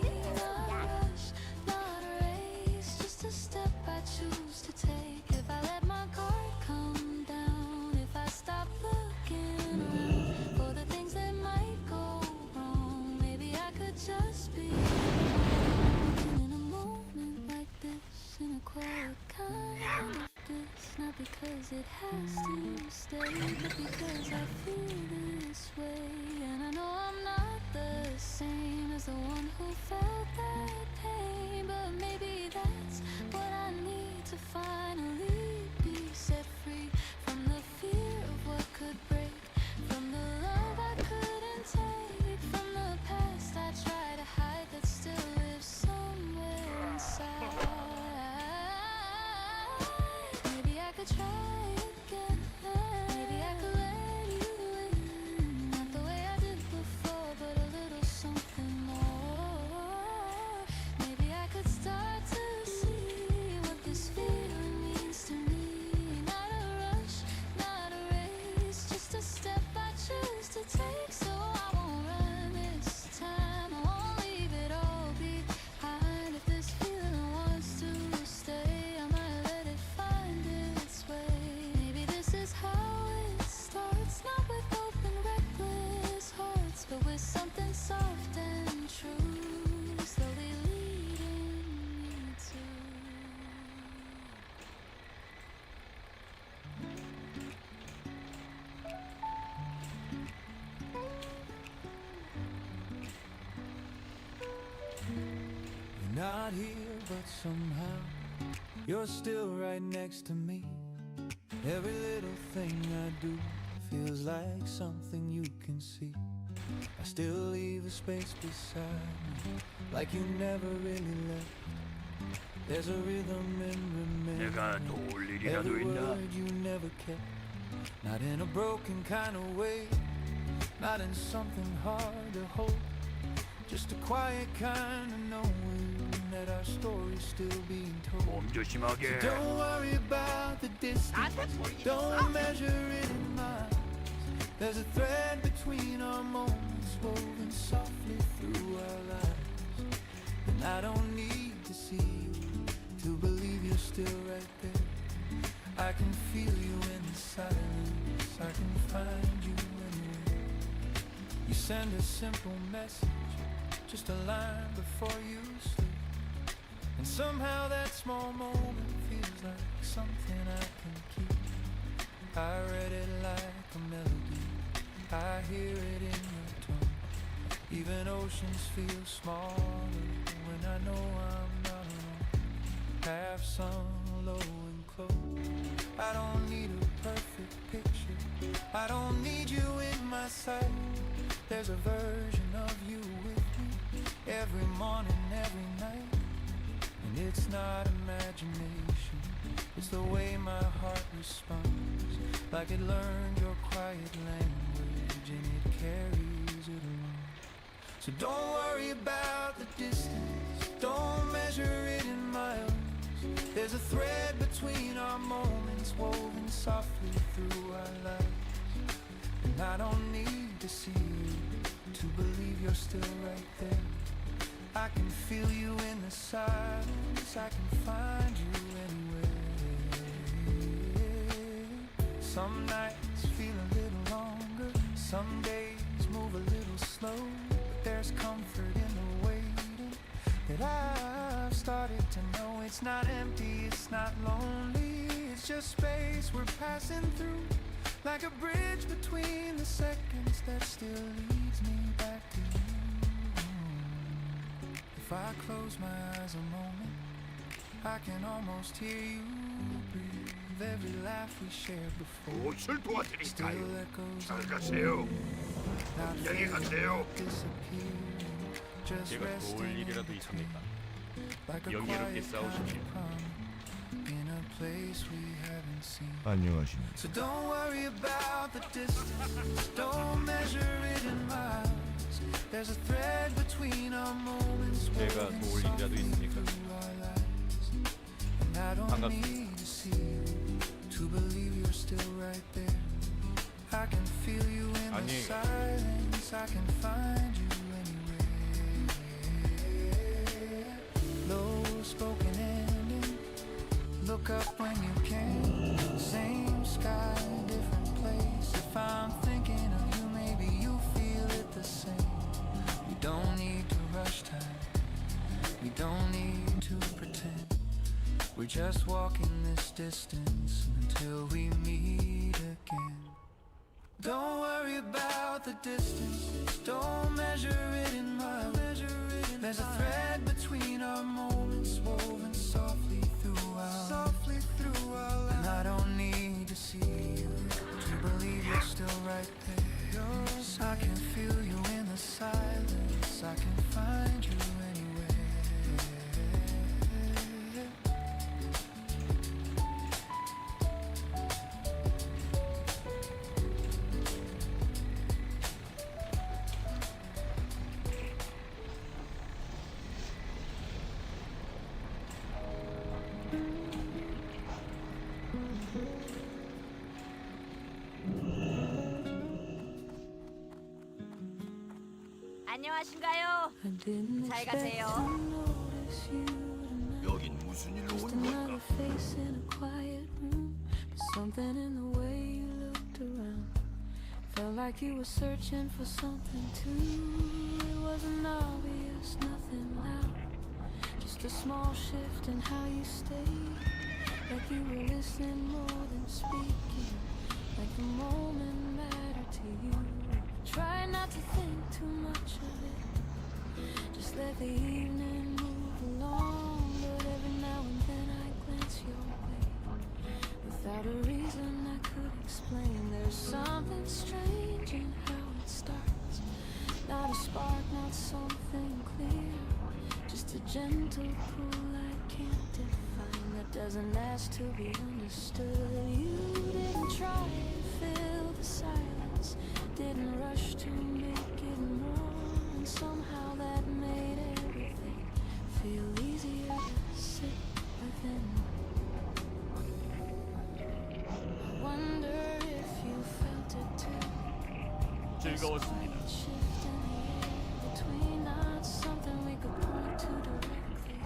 me. Not a rush, not a race, just a step I choose to take. If I let my guard come down, if I stop looking around for the things that might go wrong, maybe I could just be alone in a moment like this, in a quiet kind of bliss. Not because it has to stay, but because I feel this way. And I know I'm not the same as the one who felt that pain, but maybe that's what I need to finally be set free from the fear of what could break, from the love I couldn't take, from the past I try to hide that still lives somewhere inside. Maybe I could try again. Maybe I could let you in. Not the way I did before, but a little something more. Maybe I could start to see what this feeling means to me. Not a rush, not a race, just a step I choose to take. So I won't run this time, I won't leave it all behind. If this feeling wants to stay, I might let it find its way. Maybe this is how it starts, not with open, reckless hearts, but with something soft and true, slowly leading me to. You're not here, but somehow you're still right next to me. Every little thing I do feels like something you can see. I still leave a space beside me, like you never really left. There's a rhythm in 내가 remembering 도울 일이라도 every 있나? word you never kept. Not in a broken kind of way, not in something hard to hold, just a quiet kind of knowing that our story's still being told. 몸 조심하게. So don't worry about the distance, don't measure it in miles. There's a thread between our moments woven softly through our lives. And I don't need to see you to believe you're still right there. I can feel you in the silence, I can find you anywhere. You send a simple message, just a line before you sleep. And somehow that small moment feels like something I can keep. I read it like a melody, I hear it in your tone. Even oceans feel smaller when I know I'm not alone. Half sun, low and close. I don't need a perfect picture. I don't need you in my sight. There's a version of you with me every morning, every night. And it's not imagination, it's the way my heart responds. Like it learned your quiet language and it carries it along. So don't worry about the distance, don't measure it in miles. There's a thread between our moments woven softly through our lives. And I don't need to see you to believe you're still right there. I can feel you in the silence, I can find you anywhere. Some nights feel a little longer, some days move a little slow. But there's comfort in the waiting that I've started to know. It's not empty, it's not lonely, it's just space we're passing through. Like a bridge between the seconds that still leads me back to you. If I close my eyes a moment, I can almost hear you breathe. Every laugh we shared before 무엇을 still 도와드릴까요? echoes 잘 in 가세요. Not 안녕히 가세요. disappearing, just 제가 도울 resting 일이라도 있습니까? like a 영예롭게 quiet 싸우십시오. in a place we haven't seen. 안녕하십니까. So don't worry about the distance, don't measure it in miles. There's a thread between our moments 제가 woven 도울 일이라도 softly 있습니까? through our lives. And I don't 반갑습니다. need to see you to believe you're still right there. I can feel you in the 안녕히 가세요. silence, I can find you anywhere. Low spoken ending, look up when you can. Same sky, different place. If I'm thinking of you, maybe you feel it the same. We don't need to rush time, we don't need to pretend. We're just walking this distance until we meet again. Don't worry about the distance, don't measure it in miles. There's a thread between our moments woven softly through our lives. And I don't need to see you to believe you're still right there. I can feel you in the silence, I can find you anywhere. 안녕하신가요? 잘 가세요. 여긴 무슨 일로 온 걸까? Face in a quiet room, but something in the way you looked around felt like you were searching for something too. It wasn't obvious, nothing loud, just a small shift in how you stayed, like you were listening more than speaking, like the moment mattered to you. Try not to think too much of it, just let the evening move along. But every now and then I glance your way, without a reason I could explain. There's something strange in how it starts, not a spark, not something clear, just a gentle pull I can't define, that doesn't ask to be understood. You didn't try to fill the silence, didn't rush to make it more, and somehow that made everything feel easier to sit within. I wonder if you felt it too. 즐거웠습니다. Quiet shift in the air between us, something we could point to directly,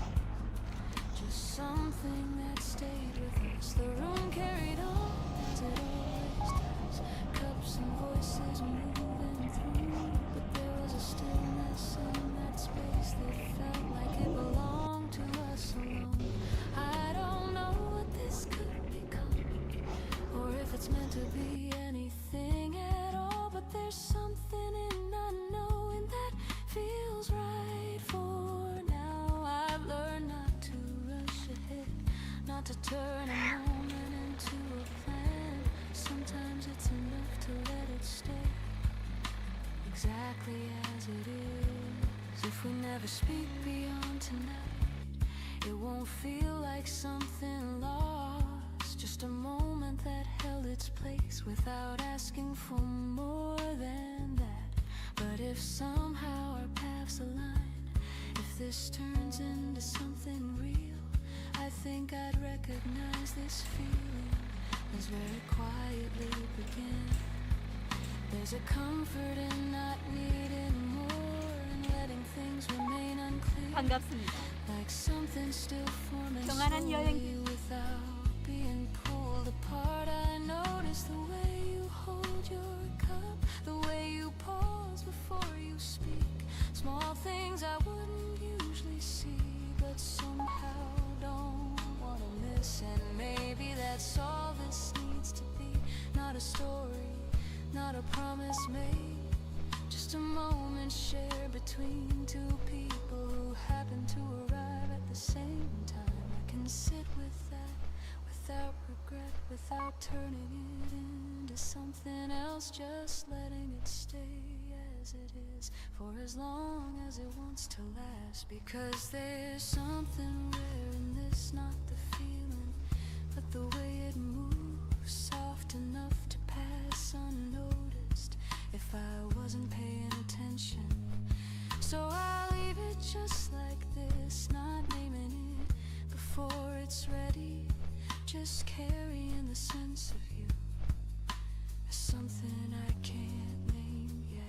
just something that stayed with us. The room carried on as it always does, cups and voices moving through, but there was a stillness in that space that felt like it belonged to us alone. I don't know what this could become, or if it's meant to be anything at all, but there's something in not knowing that to turn a moment into a plan. Sometimes it's enough to let it stay exactly as it is. If we never speak beyond tonight, it won't feel like something lost, just a moment that held its place without asking for more than that. But if somehow our paths align, if this turns into something real, I think I'd recognize this feeling as very quietly begin. There's a comfort in not needing more and letting things remain unclear. 반갑습니다. Like something still forming 평안한 slowly 여행. without being pulled apart. I notice the way you hold your cup, the way you pause before you speak. Small things I wouldn't usually see, but somehow don't wanna miss. And maybe that's all this needs to be. Not a story, not a promise made, just a moment shared between two people who happen to arrive at the same time. I can sit with that without regret, without turning it into something else, just letting it stay as it is for as long as it wants to last. Because there's something rare in this, not the feeling, but the way it moves, soft enough to pass unnoticed if I wasn't paying attention. So I'll leave it just like this, not naming it before it's ready, just carrying the sense of you as something I can't name yet.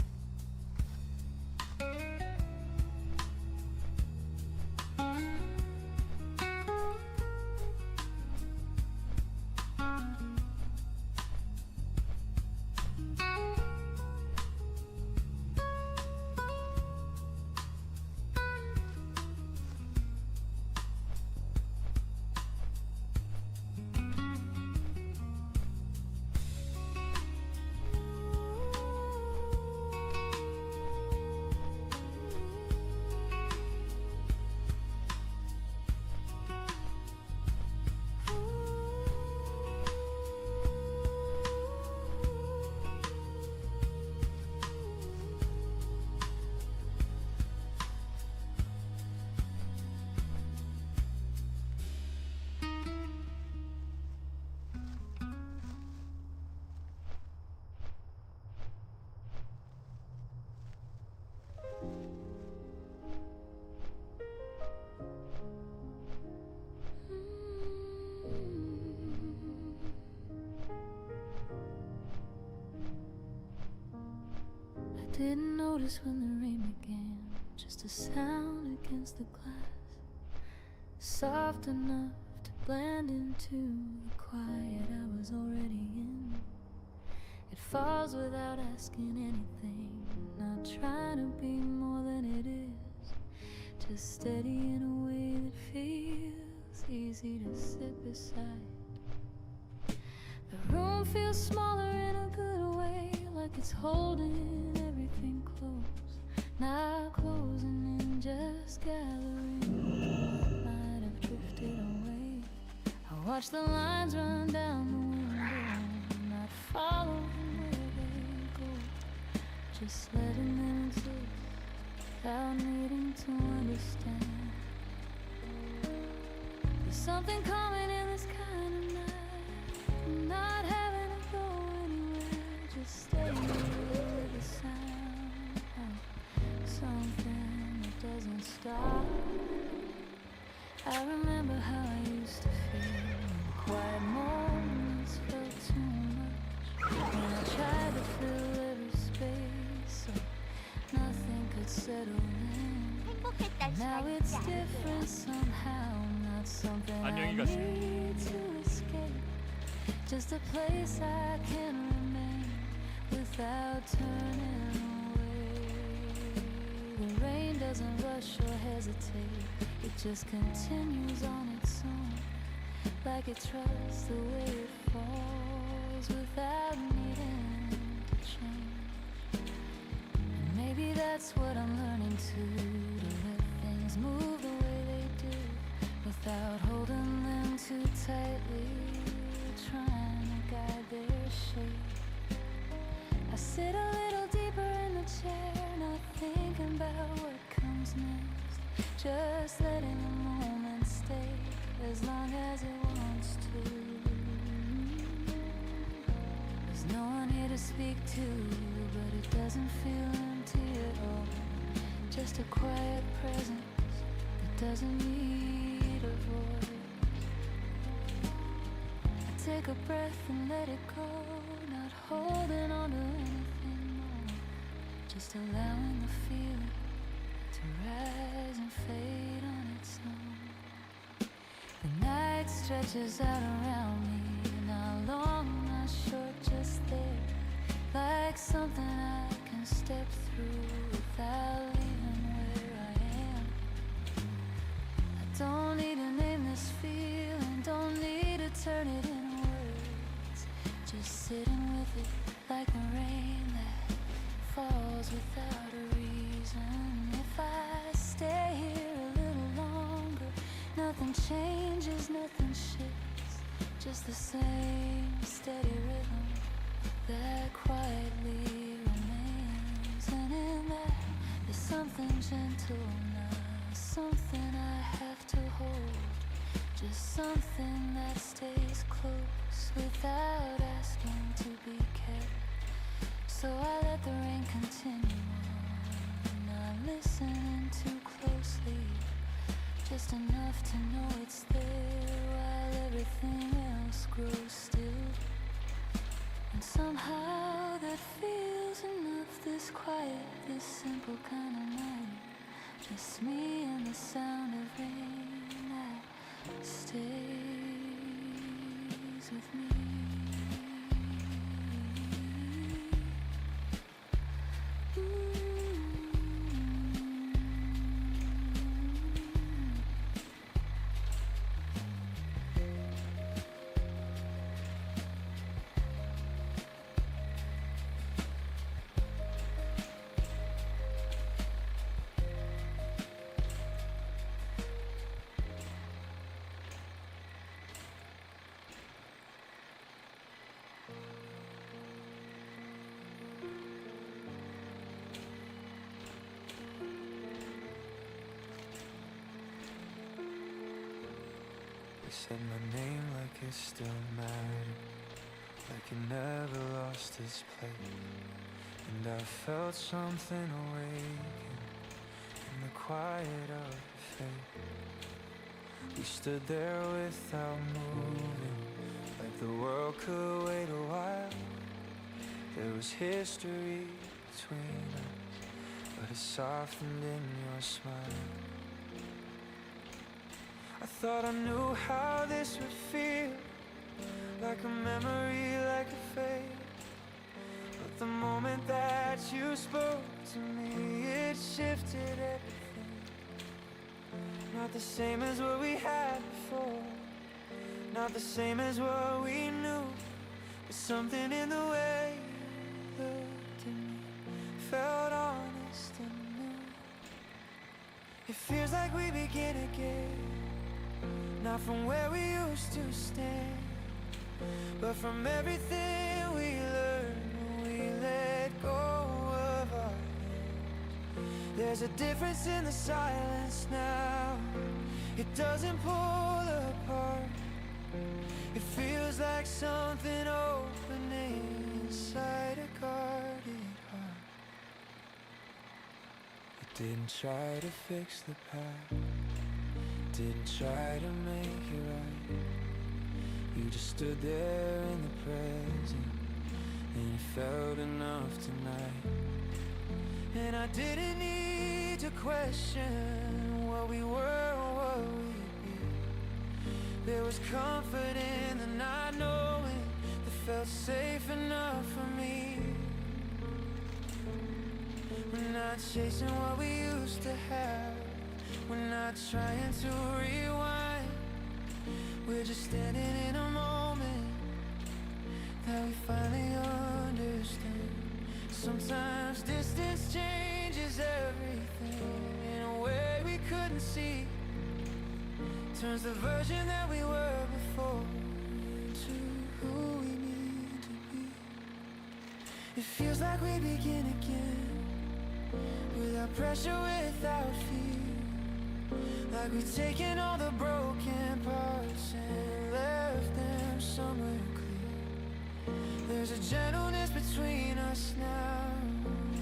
Didn't notice when the rain began, just a sound against the glass, soft enough to blend into the quiet I was already in. It falls without asking anything, not trying to be more than it is, just steady in a way that feels easy to sit beside. The room feels smaller in a good way, like it's holding everything close, not closing in, just gathering what might have drifted away. I watch the lines run down the window, not following where they go, just letting them exist without needing to understand. There's something coming in this kind of night, not having to go anywhere, just staying with the sound of something that doesn't stop. I remember how I used to feel when quiet moments felt too much, when I tried to fill every space so nothing could settle in. Now it's different somehow, not something I 안녕히 need 가세요. to escape, just a place I can remain without turning away. The rain doesn't rush or hesitate, it just continues on its own, like it trusts the way it falls without needing to change. And maybe that's what I'm learning to let things move the way they do, without holding them too tight. speak to, but it doesn't feel empty at all. Just a quiet presence that doesn't need a voice. I take a breath and let it go, not holding on to anything more, just allowing the feeling to rise and fade on its own. The night stretches out around me, not long, not short, just there, like something I can step through without leaving where I am. I don't need to name this feeling, don't need to turn it into words, just sitting with it like the rain that falls without a reason. If I stay here a little longer, nothing changes, nothing shifts, just the same steady rhythm that quietly remains. And in that, there's something gentle now, something I have to hold, just something that stays close without asking to be kept. So I let the rain continue on, not listening too closely, just enough to know it's there while everything else grows still. And somehow that feels enough, this quiet, this simple kind of night, just me and the sound of rain that stays with me. He said my name like it still mattered, like it never lost its place. And I felt something awaken in the quiet of the faith. We stood there without moving, like the world could wait a while. There was history between us, but it softened in your smile. I thought I knew how this would feel, like a memory, like a fate. But the moment that you spoke to me, it shifted everything. Not the same as what we had before, not the same as what we knew. But something in the way you looked at me felt honest and new. It feels like we begin again, not from where we used to stand, but from everything we learned when we let go of our hands. There's a difference in the silence now, it doesn't pull apart. It feels like something opening inside a guarded heart. It didn't try to fix the past, didn't try to make it right. You just stood there in the present, and it felt enough tonight. And I didn't need to question what we were or what we'd be. There was comfort in the not knowing that felt safe enough for me. We're not chasing what we used to have, we're not trying to rewind. We're just standing in a moment that we finally understand. Sometimes distance changes everything in a way we couldn't see, turns the version that we were before into who we need to be. It feels like we begin again, without pressure, without fear. Like we've taken all the broken parts and left them somewhere clear. There's There's a gentleness between us now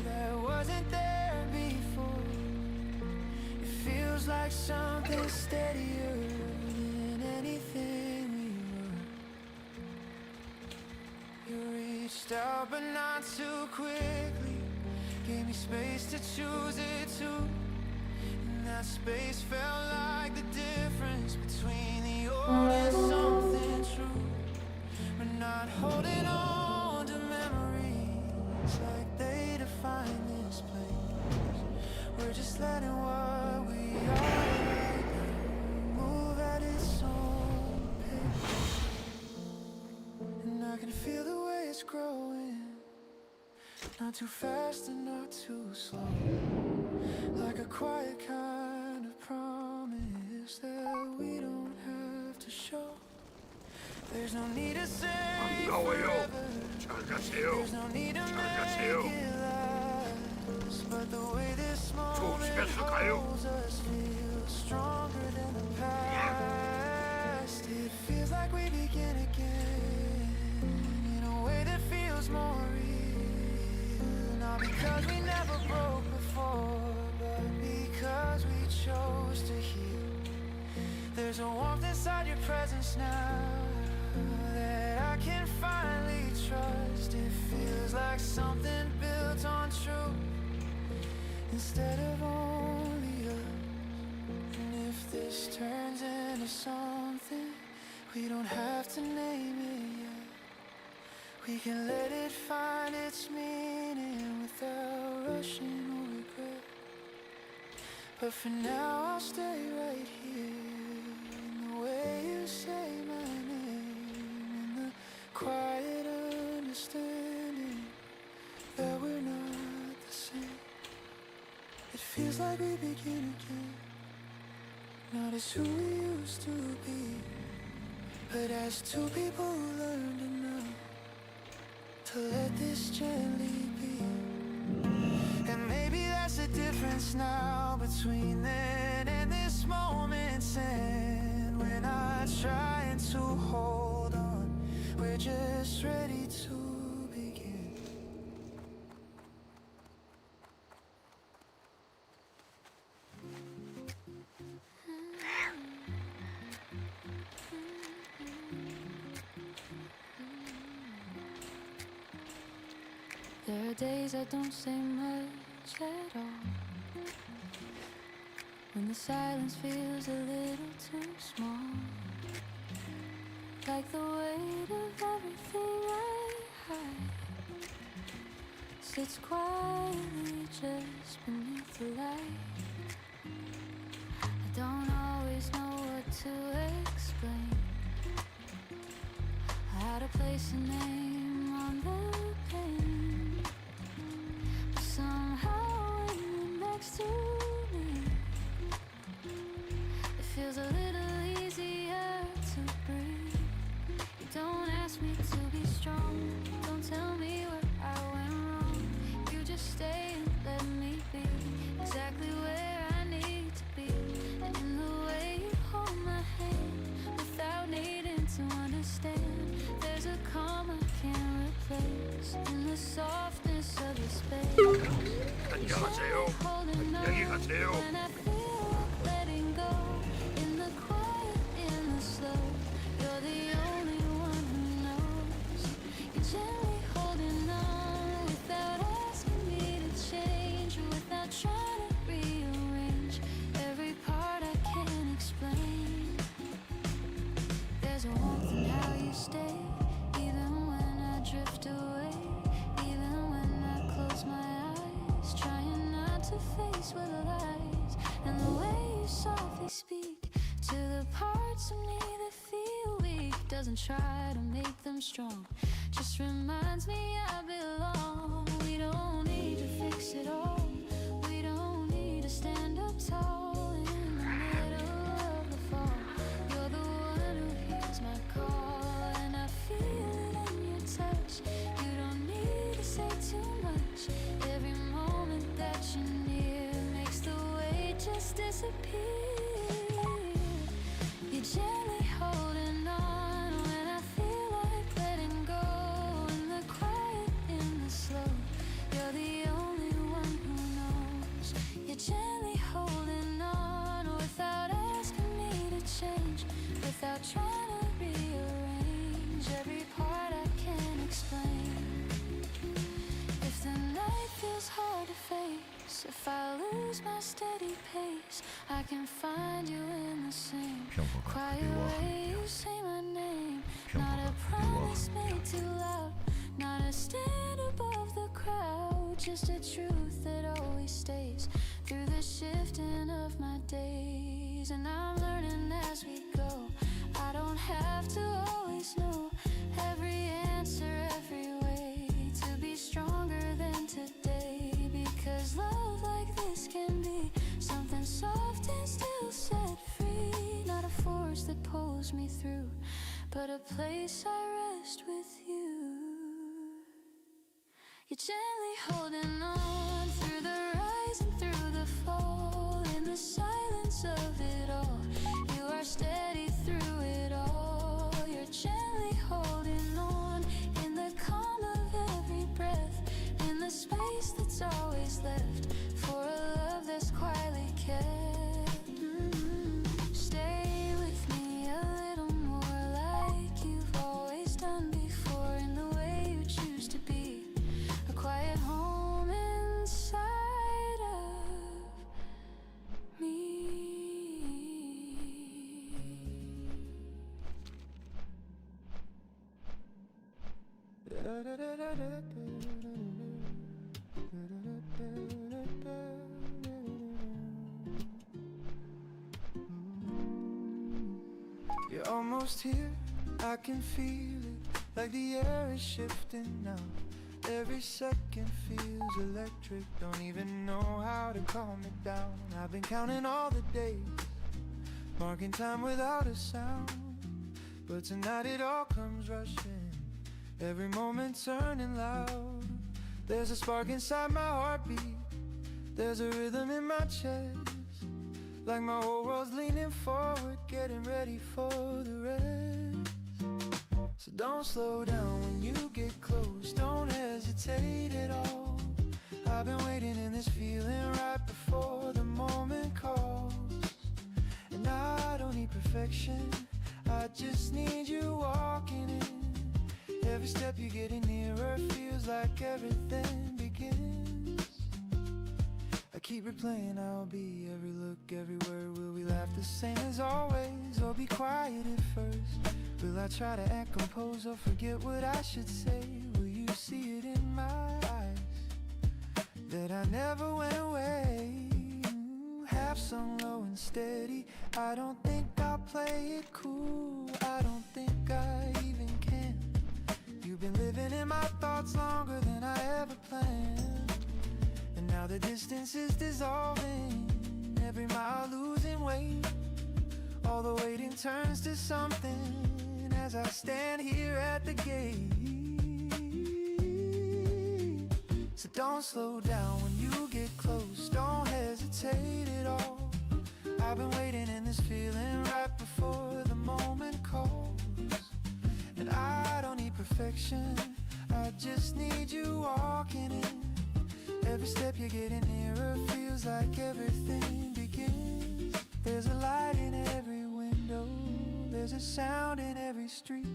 that wasn't there before. It feels like something steadier than anything we were. You reached out but not too quickly, gave me space to choose it too. And that space felt like the difference between the old and something true. We're not holding on to memories like they define this place. We're just letting what we are right now move at its own pace. And I can feel the way it's growing, not too fast and not too slow, like a quiet kind of promise that we don't have to show. There's no need to say 반가워요. 잘 가세요. there's no need to 잘 make 가세요. it last. But the way this moment 조심해서 가요. holds us feels stronger than the past. It feels like we begin again in a way that feels more real. Not because we never broke before, but because we chose to heal. There's a warmth inside your presence now that I can finally trust. It feels like something built on truth instead of only us. And if this turns into something, we don't have to name it yet. We can let it find its meaning without rushing or regret. But for now I'll stay right here in the way you say my name, in the quiet understanding that we're not the same. It feels like we begin again, not as who we used to be, but as two people who learn to know, to let this gently be. And maybe that's the difference now between then and this moment's end. We're not trying to hold on, we're just ready to begin. There are days I don't say much at all, when the silence feels a little too small, like the weight of everything I hide sits quietly just beneath the light. I don't always know what to explain, how to place a name on the pain. But somehow when you're next to me, it feels a little easier to breathe. You don't ask me to be strong, don't tell me where I went wrong. You just stay and let me be exactly where I need to be. And in the way you hold my hand without needing to understand, there's a calm I can't replace in the softness of your space. 안녕하세요. 안녕히 가세요. When I feel like letting go, in the quiet, in the slow, you're the only one who knows. You're gently holding on without asking me to change, or without trying to rearrange every part I can't explain. There's a warmth in how you stay, even when I drift away, even when I close my eyes, trying not to face what lies. And the way you softly speak to the parts of me that feel weak doesn't try to make them strong, just reminds me I belong. We don't need to fix it all, we don't need to stand up tall in the middle of the fall. You're the one who hears my call, and I feel it in your touch. You don't need to say too much, every moment that you're near makes the weight just disappear. You're gently holding on when I feel like letting go, in the quiet. If I lose my steady pace, I can find you in the same 평화가 quiet 그대와 way you 함께하리. say my name. Not a 평화가 그대와 promise made 함께하리. too loud, not a stand above the crowd, just a truth that always stays through the shifting of my days. And I'm learning as we go. I don't have to always know every answer, every way to be stronger than today. Because love like this can be something soft and still set free. Not a force that pulls me through, but a place I rest with you. You're gently holding on through the rise and through the fall. In the silence of it all, you are steady through it all. You're gently holding on in the calm of every breath, in the space that's always left for a love that's quietly kept. Stay with me a little more, like you've always done before, in the way you choose to be a quiet home inside of me. You're almost here, I can feel it, like the air is shifting now. Every second feels electric, don't even know how to calm it down. I've been counting all the days, marking time without a sound. But tonight it all comes rushing, every moment turning loud. There's a spark inside my heartbeat, there's a rhythm in my chest, like my whole world's leaning forward, getting ready for the rest. So don't slow down when you get close, don't hesitate at all. I've been waiting in this feeling right before the moment calls. And I don't need perfection, I just need you walking in. Every step you're getting nearer feels like everything begins. I keep replaying how I'll be, every look, every word. Will we laugh the same as always, or be quiet at first? Will I try to act composed or forget what I should say? Will you see it in my eyes, that I never went away? Half sung low and steady, I don't think I'll play it cool, I don't think I even can. You've been living in my thoughts longer than I ever planned. And now the distance is dissolving, every mile losing weight. All the waiting turns to something as I stand here at the gate. So don't slow down when you get close, don't hesitate at all. I've been waiting in this feeling right before the moment calls. And I don't need perfection, I just need you walking in. Every step you're getting nearer feels like everything begins. There's a light in every window, there's a sound in every street,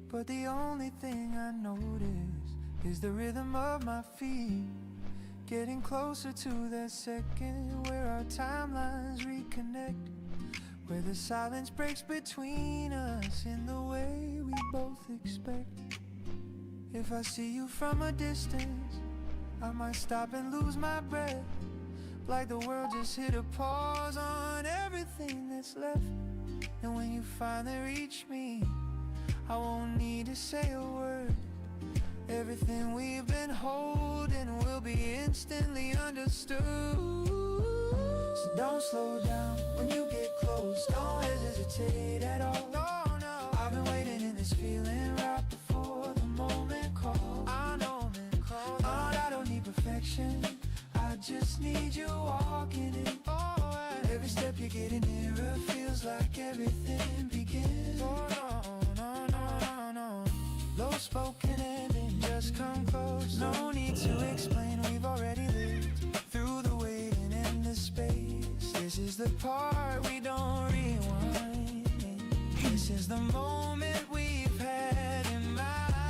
but the only thing I notice is the rhythm of my feet, getting closer to that second where our timelines reconnect, where the silence breaks between us in the way we both expect. If I see you from a distance, I might stop and lose my breath, like the world just hit a pause on everything that's left. And when you finally reach me, I won't need to say a word. Everything we've been holding will be instantly understood. So don't slow down when you get close, don't hesitate at all. No, no, I've been waiting in this feeling right before the moment calls. I know, man, calls. I don't need perfection, I just need you walking in. Every step you're getting nearer feels like everything begins. Oh, no, no, no, no, no. Low spoken ending, just come close. No need to explain, we've already lived through the waiting and the space. This is the part we don't rewind. This is the moment we've had in mind.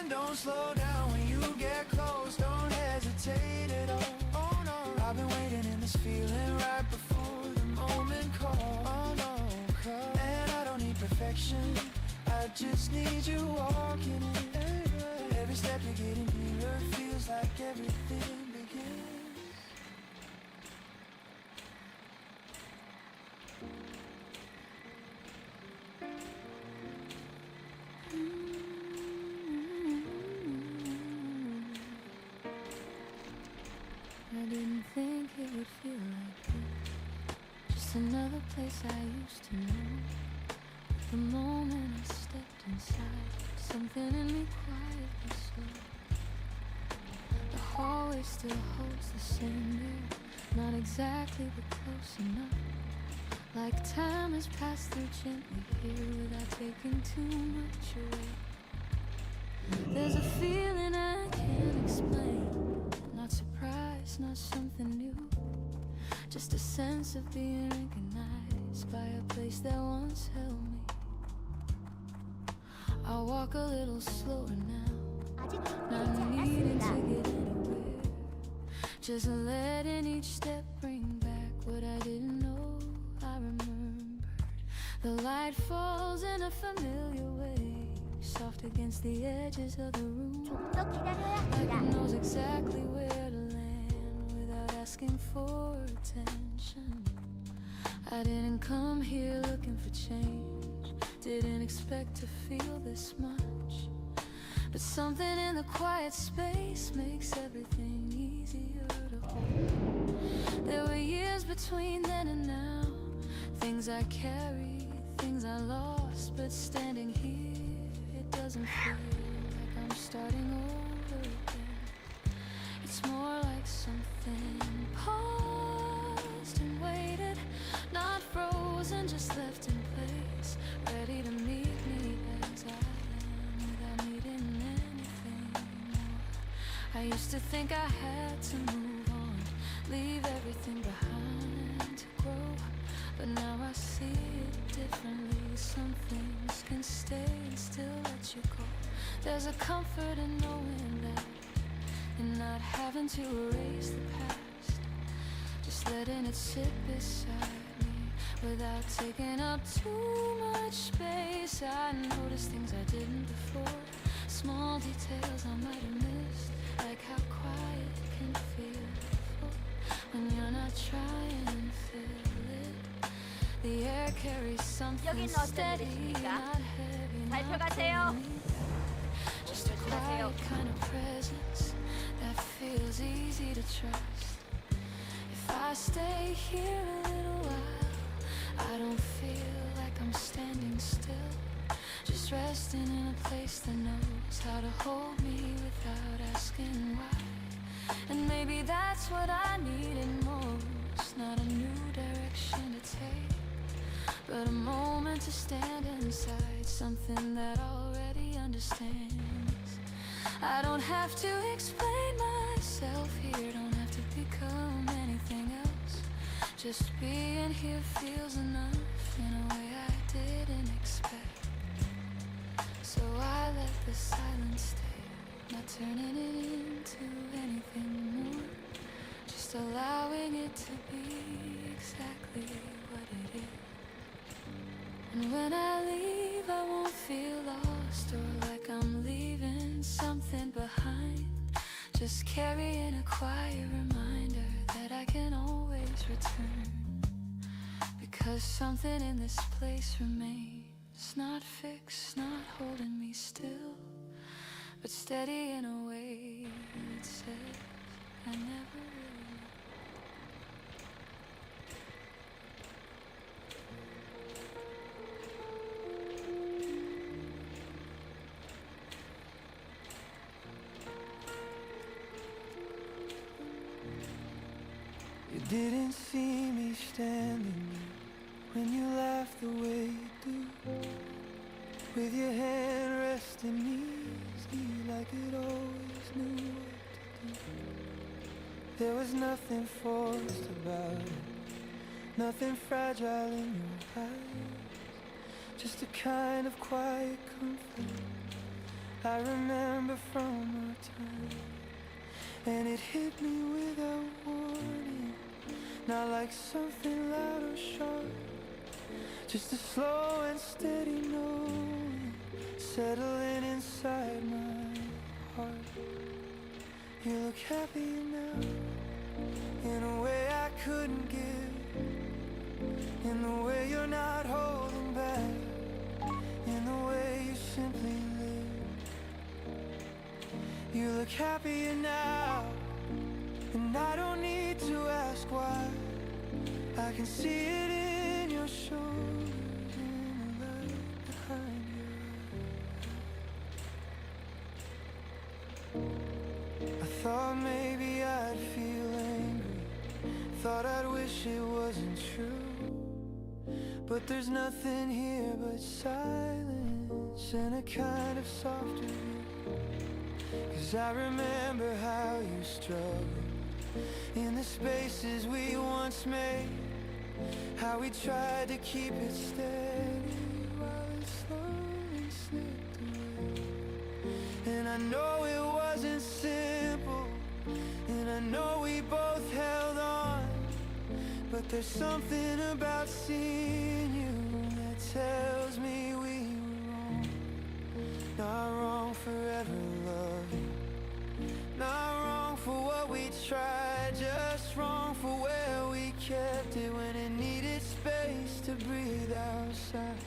Don't slow down when you direction. I just need you walking in. Every step you're getting nearer feels like everything begins. I didn't think it would feel like this. Just another place I used to know. The moment I stepped inside, something in me quietly slowed. The hallway still holds the same view, not exactly but close enough. Like time has passed through gently here without taking too much away. There's a feeling I can't explain. Not surprise, not something new. Just a sense of being recognized by a place that once held me. I'll walk a little slower now, 아직 not 준비되지 needing to 않았습니다. get anywhere. Just letting each step bring back what I didn't know I remembered. The light falls in a familiar way, soft against the edges of the room. 좀 더 기다려야 Like 합니다. it knows exactly where to land without asking for attention. I didn't come here looking for change, didn't expect to feel this much. But something in the quiet space makes everything easier to hold. There were years between then and now, things I carried, things I lost. But standing here, it doesn't feel like I'm starting over again. It's more like something paused and waited, not frozen, just left in place, ready to meet me as I am without needing anything more. I used to think I had to move on, leave everything behind to grow, but now I see it differently. Some things can stay and still let you go. There's a comfort in knowing that, and not having to erase the past, just letting it sit beside me without taking up too much space. I notice things I didn't before, small details I might have missed, like how quiet can feel when you're not trying to fill it. The air carries something 여긴 어떤 steady, 일이십니까? not heavy, not 살펴가세요. pulling me back. Just a quiet kind of presence that feels easy to trust. If I stay here a little while, I don't feel like I'm standing still, just resting in a place that knows how to hold me without asking why. And maybe that's what I needed most, not a new direction to take, but a moment to stand inside something that already understands. I don't have to explain myself here, don't have to become anything else. Just being here feels enough in a way I didn't expect. So I let the silence stay, not turning it into anything more, just allowing it to be exactly what it is. And when I leave, I won't feel lost or like I'm leaving something behind, just carrying a quiet reminder that I can always return, because something in this place remains, not fixed, not holding me still, but steady in a way that says I never really. You didn't see me standing there when you laughed the way you do, with your hand resting easy like it always knew what to do. There was nothing forced about it, nothing fragile in your eyes, just a kind of quiet comfort I remember from our time. And it hit me without warning, not like something loud or sharp, Just a slow and steady knowing settling inside my heart. You look happier now in a way I couldn't give, in the way you're not holding back, in the way you simply live. You look happier now, and I don't need to ask why. I can see it in your shoulders, in the light behind you. I thought maybe I'd feel angry, thought I'd wish it wasn't true, but there's nothing here but silence and a kind of softer view. 'Cause I remember how you struggled in the spaces we once made, how we tried to keep it steady while it slowly slipped away. And I know it wasn't simple, and I know we both held on, but there's something about seeing you that tells me we were wrong. Not wrong forever loving, not wrong for what we tried, just wrong for where we kept it when it needed space to breathe outside.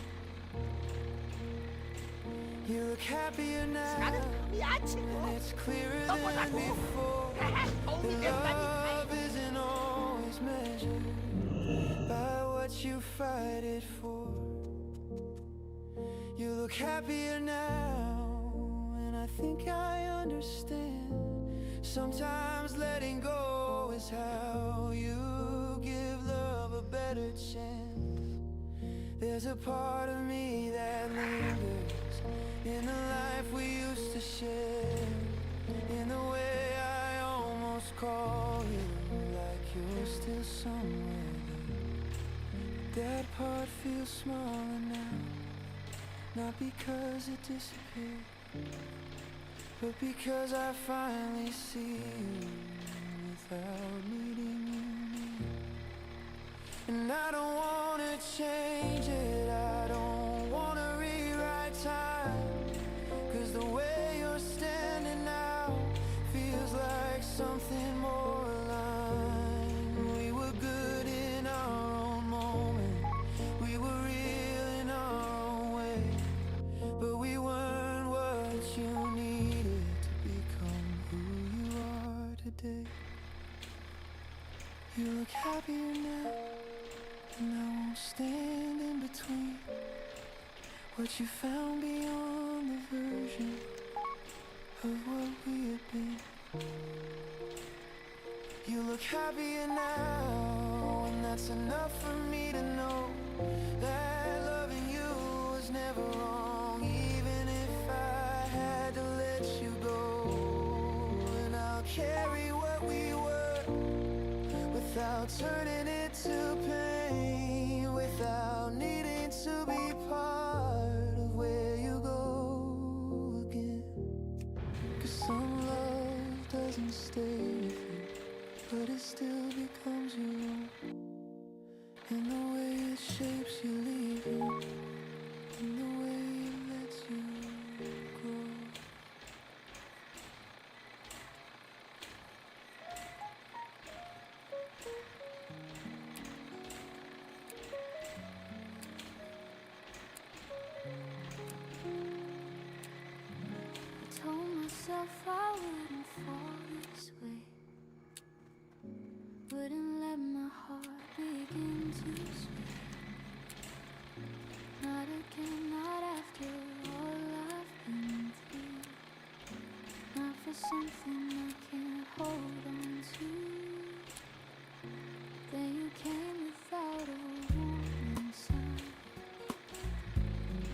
You look happier now, and it's clearer than before. The love isn't always measured by what you fight it for. You look happier now, and I think I understand. Sometimes letting go is how you give love a better chance. There's a part of me that lingers in the life we used to share, in the way I almost call you like you're still somewhere there. That part feels smaller now, not because it disappeared, but because I finally see you without needing you near. And I don't wanna change it, I don't wanna rewrite time, 'cause the way you're standing now feels like something more aligned. We were good in our own moment, we were real in our own way, but we weren't what you needed to become who you are today. You look happier now, and I won't stand in between what you found beyond the version of what we had been. You look happier now, and that's enough for me to know that loving you was never wrong, even if I had to let you go. And I'll carry what we were without turning it to pain, without needing to be part of where you go again. 'Cause some love doesn't stay with you, but it still becomes your own, in the way it shapes you leaving, in the way it lets you grow. I told myself I wouldn't fall this way, wouldn't let my heart begin to sway. Not again, not after all I've been through, not for something I can't hold on to. Then you came without a warning sign,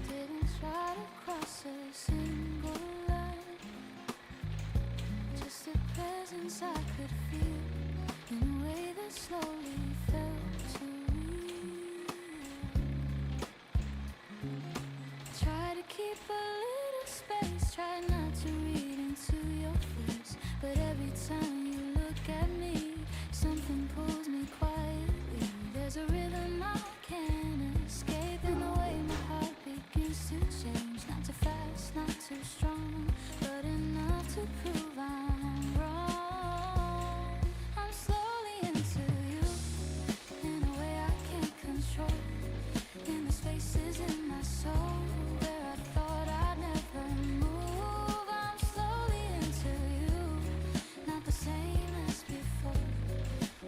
didn't try to cross a single line, just a presence I could feel in a way that slowly felt too real. Try to keep a little space, try not to read into your face, but every time you look at me, something pulls me quietly. There's a rhythm I can't escape. to prove I'm wrong. I'm slowly into you in a way I can't control. In the spaces in my soul where I thought I'd never move, I'm slowly into you. Not the same as before,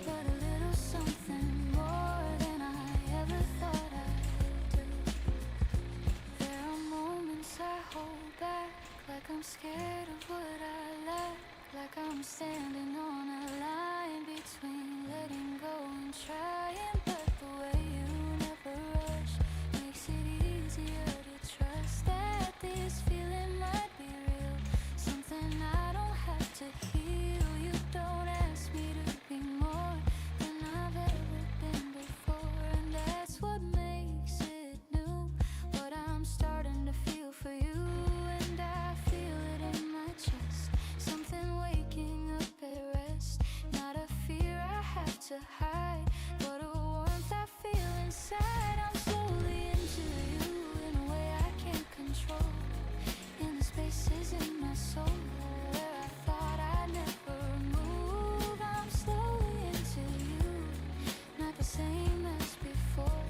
but a little something more than I ever thought I'd do. There are moments I hold back, like I'm scared of what I lack, like I'm standing on a line between letting go and trying. But the way you never rush makes it easier to trust that this feeling might be real, something I don't have to heal. You don't ask me to be more than I've ever been before, and that's what makes it new. What I'm starting to feel for you, and I feel it in my chest, something waking up at rest. Not a fear I have to hide, but a warmth I feel inside. I'm slowly into you in a way I can't control. In the spaces in my soul where I thought I'd never move, I'm slowly into you. Not the same as before,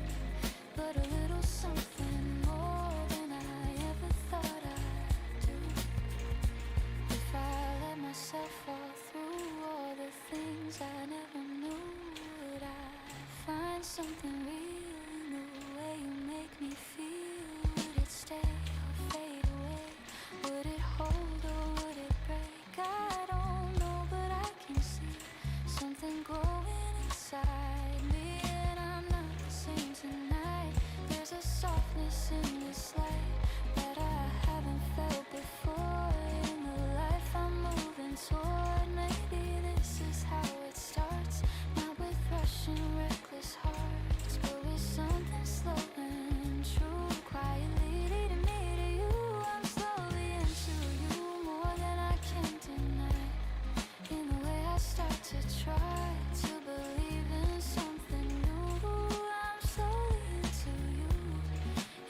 but a little something more than I ever thought I'd do. If I let myself fall through all the things I never knew, would I find something real in the way you make me feel? Would it stay or fade away? Would it hold or would it break? I don't know, but I can see something growing inside me, and I'm not the same tonight. There's a softness in this light that I haven't felt before. In the life I'm moving toward, maybe this is how it starts. Not with rushing, reckless hearts, but with something slow and true, quietly leading me to you. I'm slowly into you more than I can deny. In the way I start to try to believe in something new, I'm slowly into you.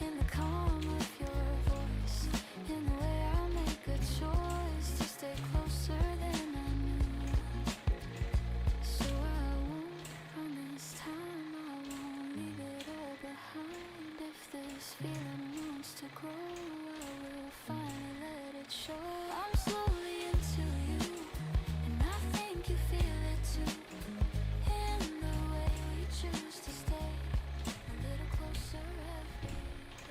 In the calm of your voice, in the way I make a choice to stay closer than I knew. So I won't run this time, I won't leave it all behind. If this feeling wants to grow, I will finally let it show. I'm slowly into you, and I think you feel it too. In the way we choose to stay a little closer every day.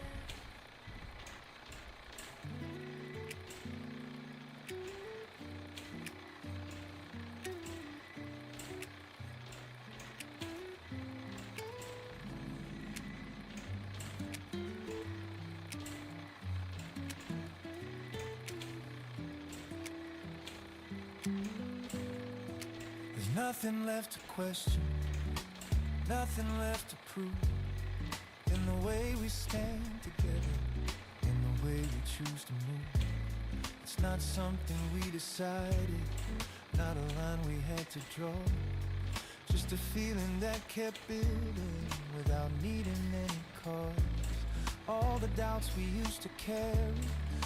There's nothing left to question, nothing left to prove. In the way we stand together, in the way we choose to move. It's not something we decided, not a line we had to draw. Just a feeling that kept building without needing any cause. All the doubts we used to carry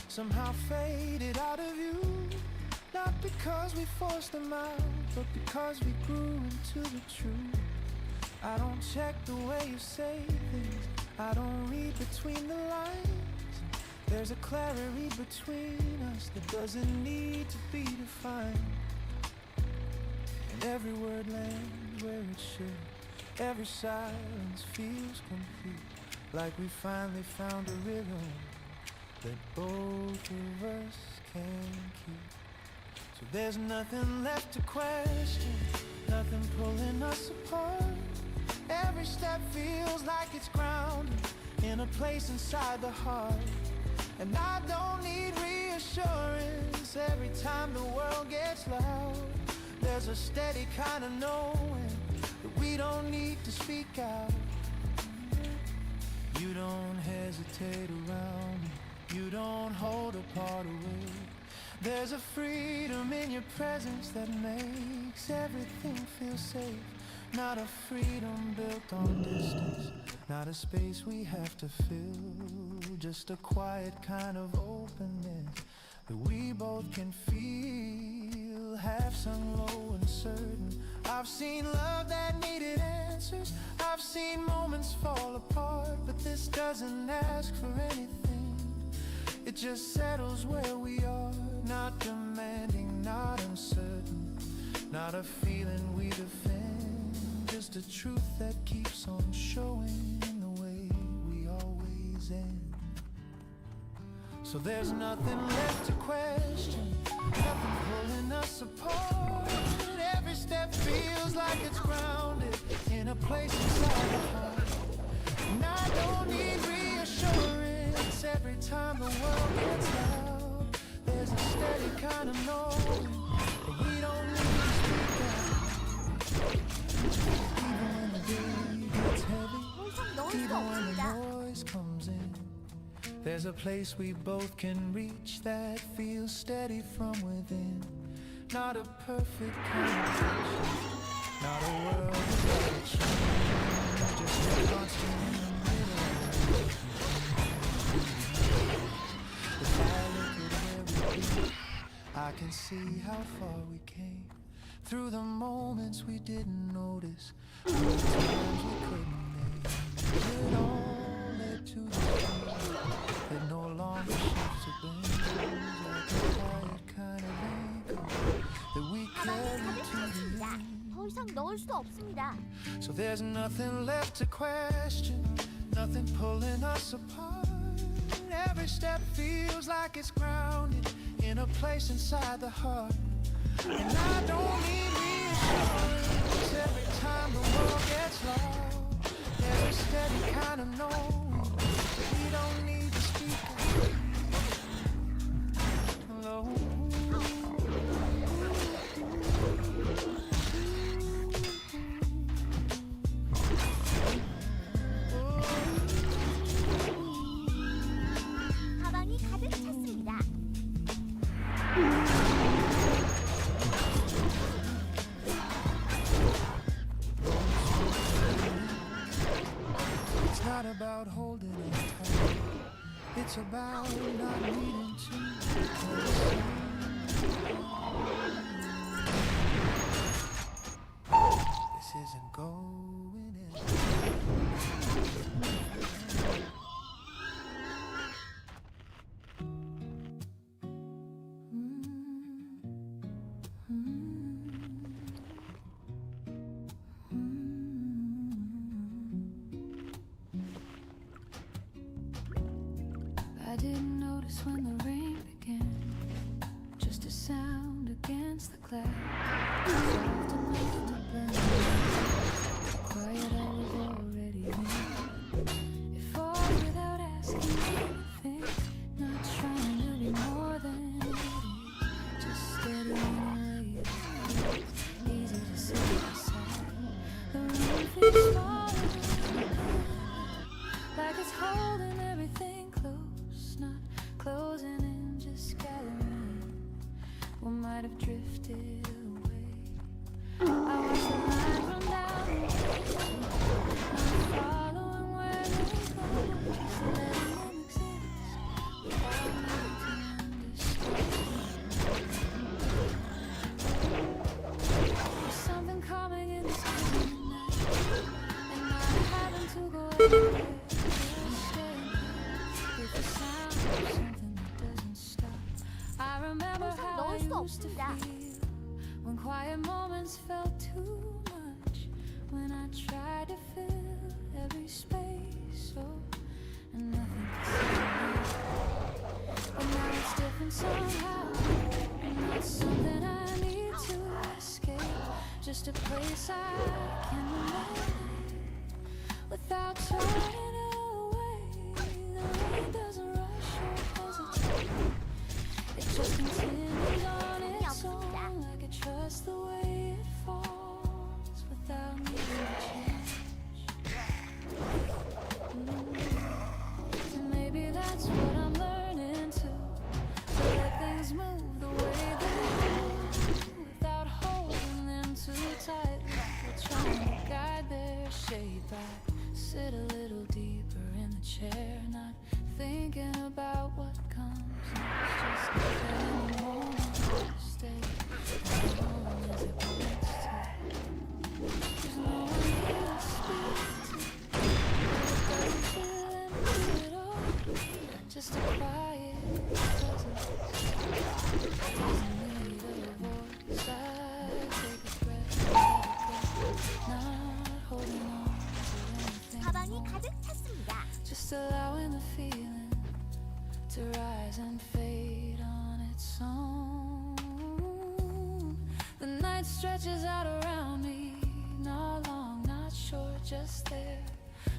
somehow faded out of view. Not because we forced them out, but because we grew into the truth. I don't check the way you say things, I don't read between the lines. There's a clarity between us that doesn't need to be defined. And every word lands where it should, every silence feels complete, like we finally found a rhythm that both of us can keep. So there's nothing left to question, nothing pulling us apart. Every step feels like it's grounded in a place inside the heart. And I don't need reassurance every time the world gets loud. There's a steady kind of knowing that we don't need to speak out. You don't hesitate around me, you don't hold a part away. There's a freedom in your presence that makes everything feel safe. Not a freedom built on distance, not a space we have to fill. Just a quiet kind of openness that we both can feel, half sung low and certain. I've seen love that needed answers, I've seen moments fall apart, but this doesn't ask for anything. It just settles where we are, not demanding, not uncertain, not a feeling we defend, just a truth that keeps on showing in the way we always end. So there's nothing left to question, nothing pulling us apart. Every step feels like it's grounded in a place inside the heart. And I don't need reassurance every time the world gets loud. There's a steady kind of knowing that we don't need to speak out. Even when the day gets heavy, even when the noise comes in, there's a place we both can reach that feels steady from within. Not a perfect conversation, not a world without a change, just a constant in the middle. If I look at where we've been, I can see how far we came. Through the moments we didn't notice, through the times we couldn't name. It all led to the truth that no longer shifts to blame. Like a tired kind of ankle that we carry to the end. 더 이상 넣을 수 없습니다. So there's nothing left to question, nothing pulling us apart. Every step feels like it's grounded in a place inside the heart. And I don't need reassurance every time the world gets lost. There's a steady kind of knowing we don't need to speak alone. 가방이 가득 찼습니다. It's not about holding it tight, it's about not needing to. This isn't going in. I didn't notice when the rain began, just a sound against the clouds. Soft enough to burn. Quiet, I was already in. It falls without asking anything, not trying to be more than it is. Just steady in a way that feels easy to sit beside. The room feels smaller, like it's holding everything close, not closing in, just gathering what might have drifted away. I watch the lines run down, I'm following where they go, just letting them exist without needing to understand. There's something coming in this night, and not having to go anywhere. I remember how I used to feel when quiet moments felt too much, when I tried to fill every space, and nothing could save me. But now it's different somehow, and that's something I need to escape, just a place I can remain without turning away. The rain doesn't rush or hesitate, it just continues on its own, like I trust the way it falls without needing to change. And maybe that's what I'm learning to let things move the way they do, without holding them too tightly, or trying to guide their shape. I sit a little deeper and fade on its own. The night stretches out around me, not long, not short, just there,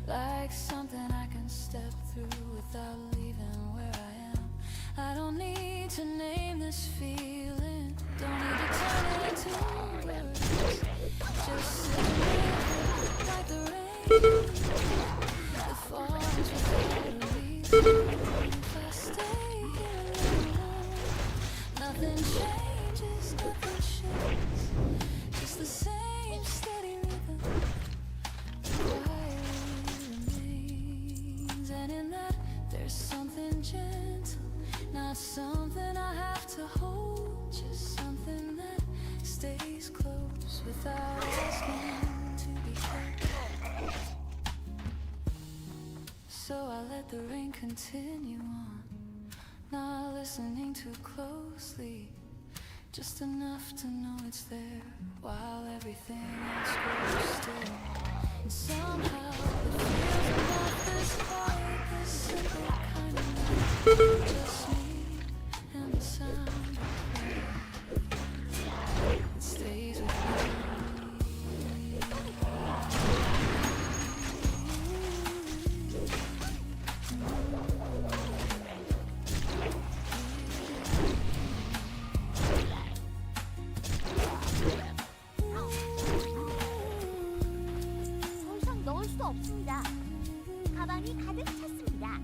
like something I can step through without leaving where I am. I don't need to name this feeling, don't need to turn it into words, just sit with it like the rain that falls without a reason. If I stay here alone, nothing changes, nothing shifts, just the same steady rhythm that quietly remains. And in that there's something gentle, not something I have to hold, just something that stays close without asking to be kept. So I let the rain continue on, not listening too closely, just enough to know it's there while everything else grows still. And somehow it feels like this quiet, this simple kind of night, just me and the sound of rain. It stays with me. 더 이상 넣을 수 없습니다. 가방이 가득 찼습니다.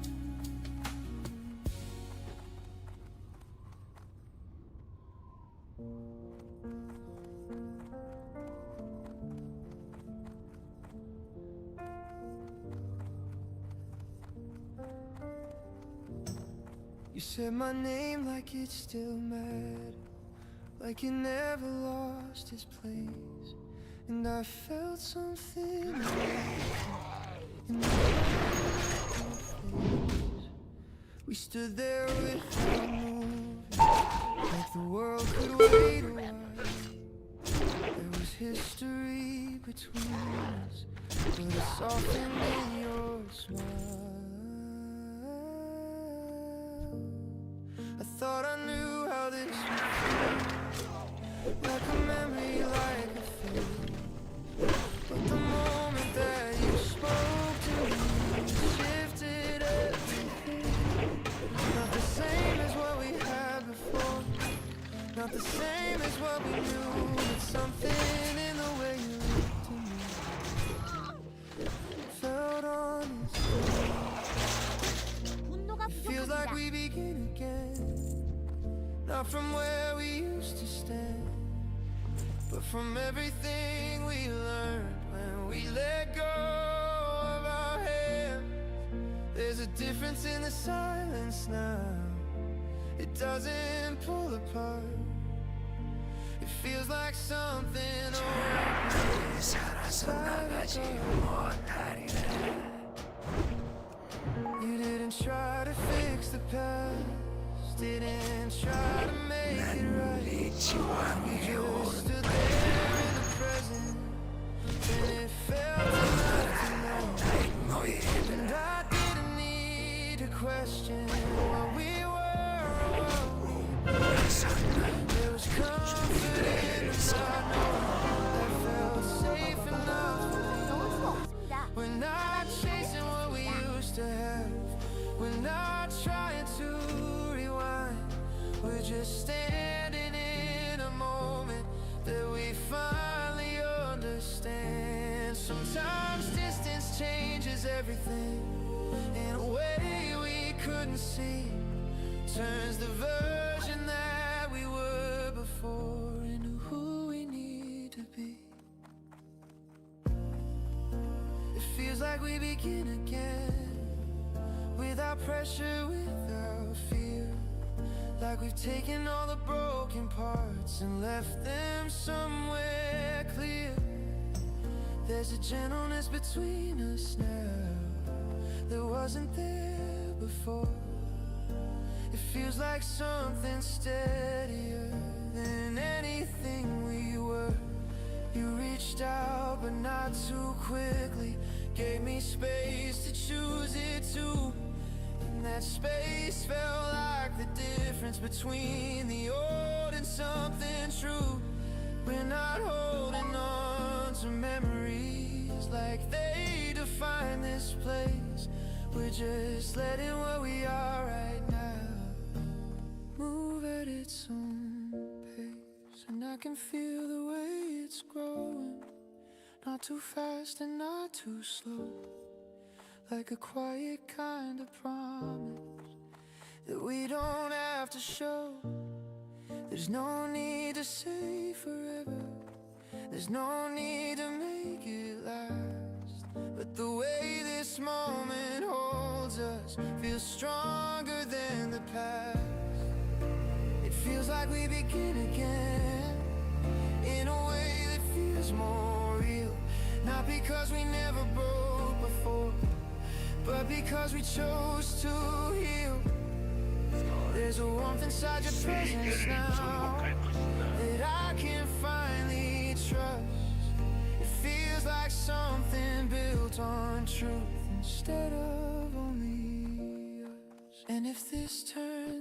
You said my name like it still mattered, like it never lost its place. And I felt something in the face. We stood there without moving, like the world could wait a while. There was history between us, but it softened in your smile. I thought I knew how this would feel, like a memory, like a fate. But the moment that you spoke to me shifted everything. Not the same as what we had before, not the same as what we knew, but something in the way you looked at me felt honest. 분노가 It feels like 부족합니다. we begin again, not from where we used to stand, but from everything we learned when we let go of our hands. There's a difference in the silence now, it doesn't pull apart. It feels like something You didn't try to fix the past, didn't try to make it right. You just stood there in the present, and it felt enough to know. And I didn't need to question what we were or what we were. There was comfort in the not knowing that felt safe enough for me. 넣을 수 없습니다. We're not chasing what we used to have, we're not trying to rewind. We're just standing in a moment that we finally understand. Sometimes distance changes everything in a way we couldn't see, turns the version that we were before into who we need to be. It feels like we begin again, without pressure, without fear. Like we've taken all the broken parts and left them somewhere clear. There's a gentleness between us now that wasn't there before. It feels like something steadier than anything we were. You reached out but not too quickly, gave me space to choose it too. And that space felt like like the difference between the old and something true. We're not holding on to memories like they define this place. We're just letting what we are right now move at its own pace. And I can feel the way it's growing, not too fast and not too slow, like a quiet kind of promise that we don't have to show. There's no need to say forever, there's no need to make it last. But the way this moment holds us feels stronger than the past. It feels like we begin again in a way that feels more real. Not because we never broke before, but because we chose to heal. There's a warmth inside your presence now that I can finally trust. It feels like something built on truth instead of only us. And if this turns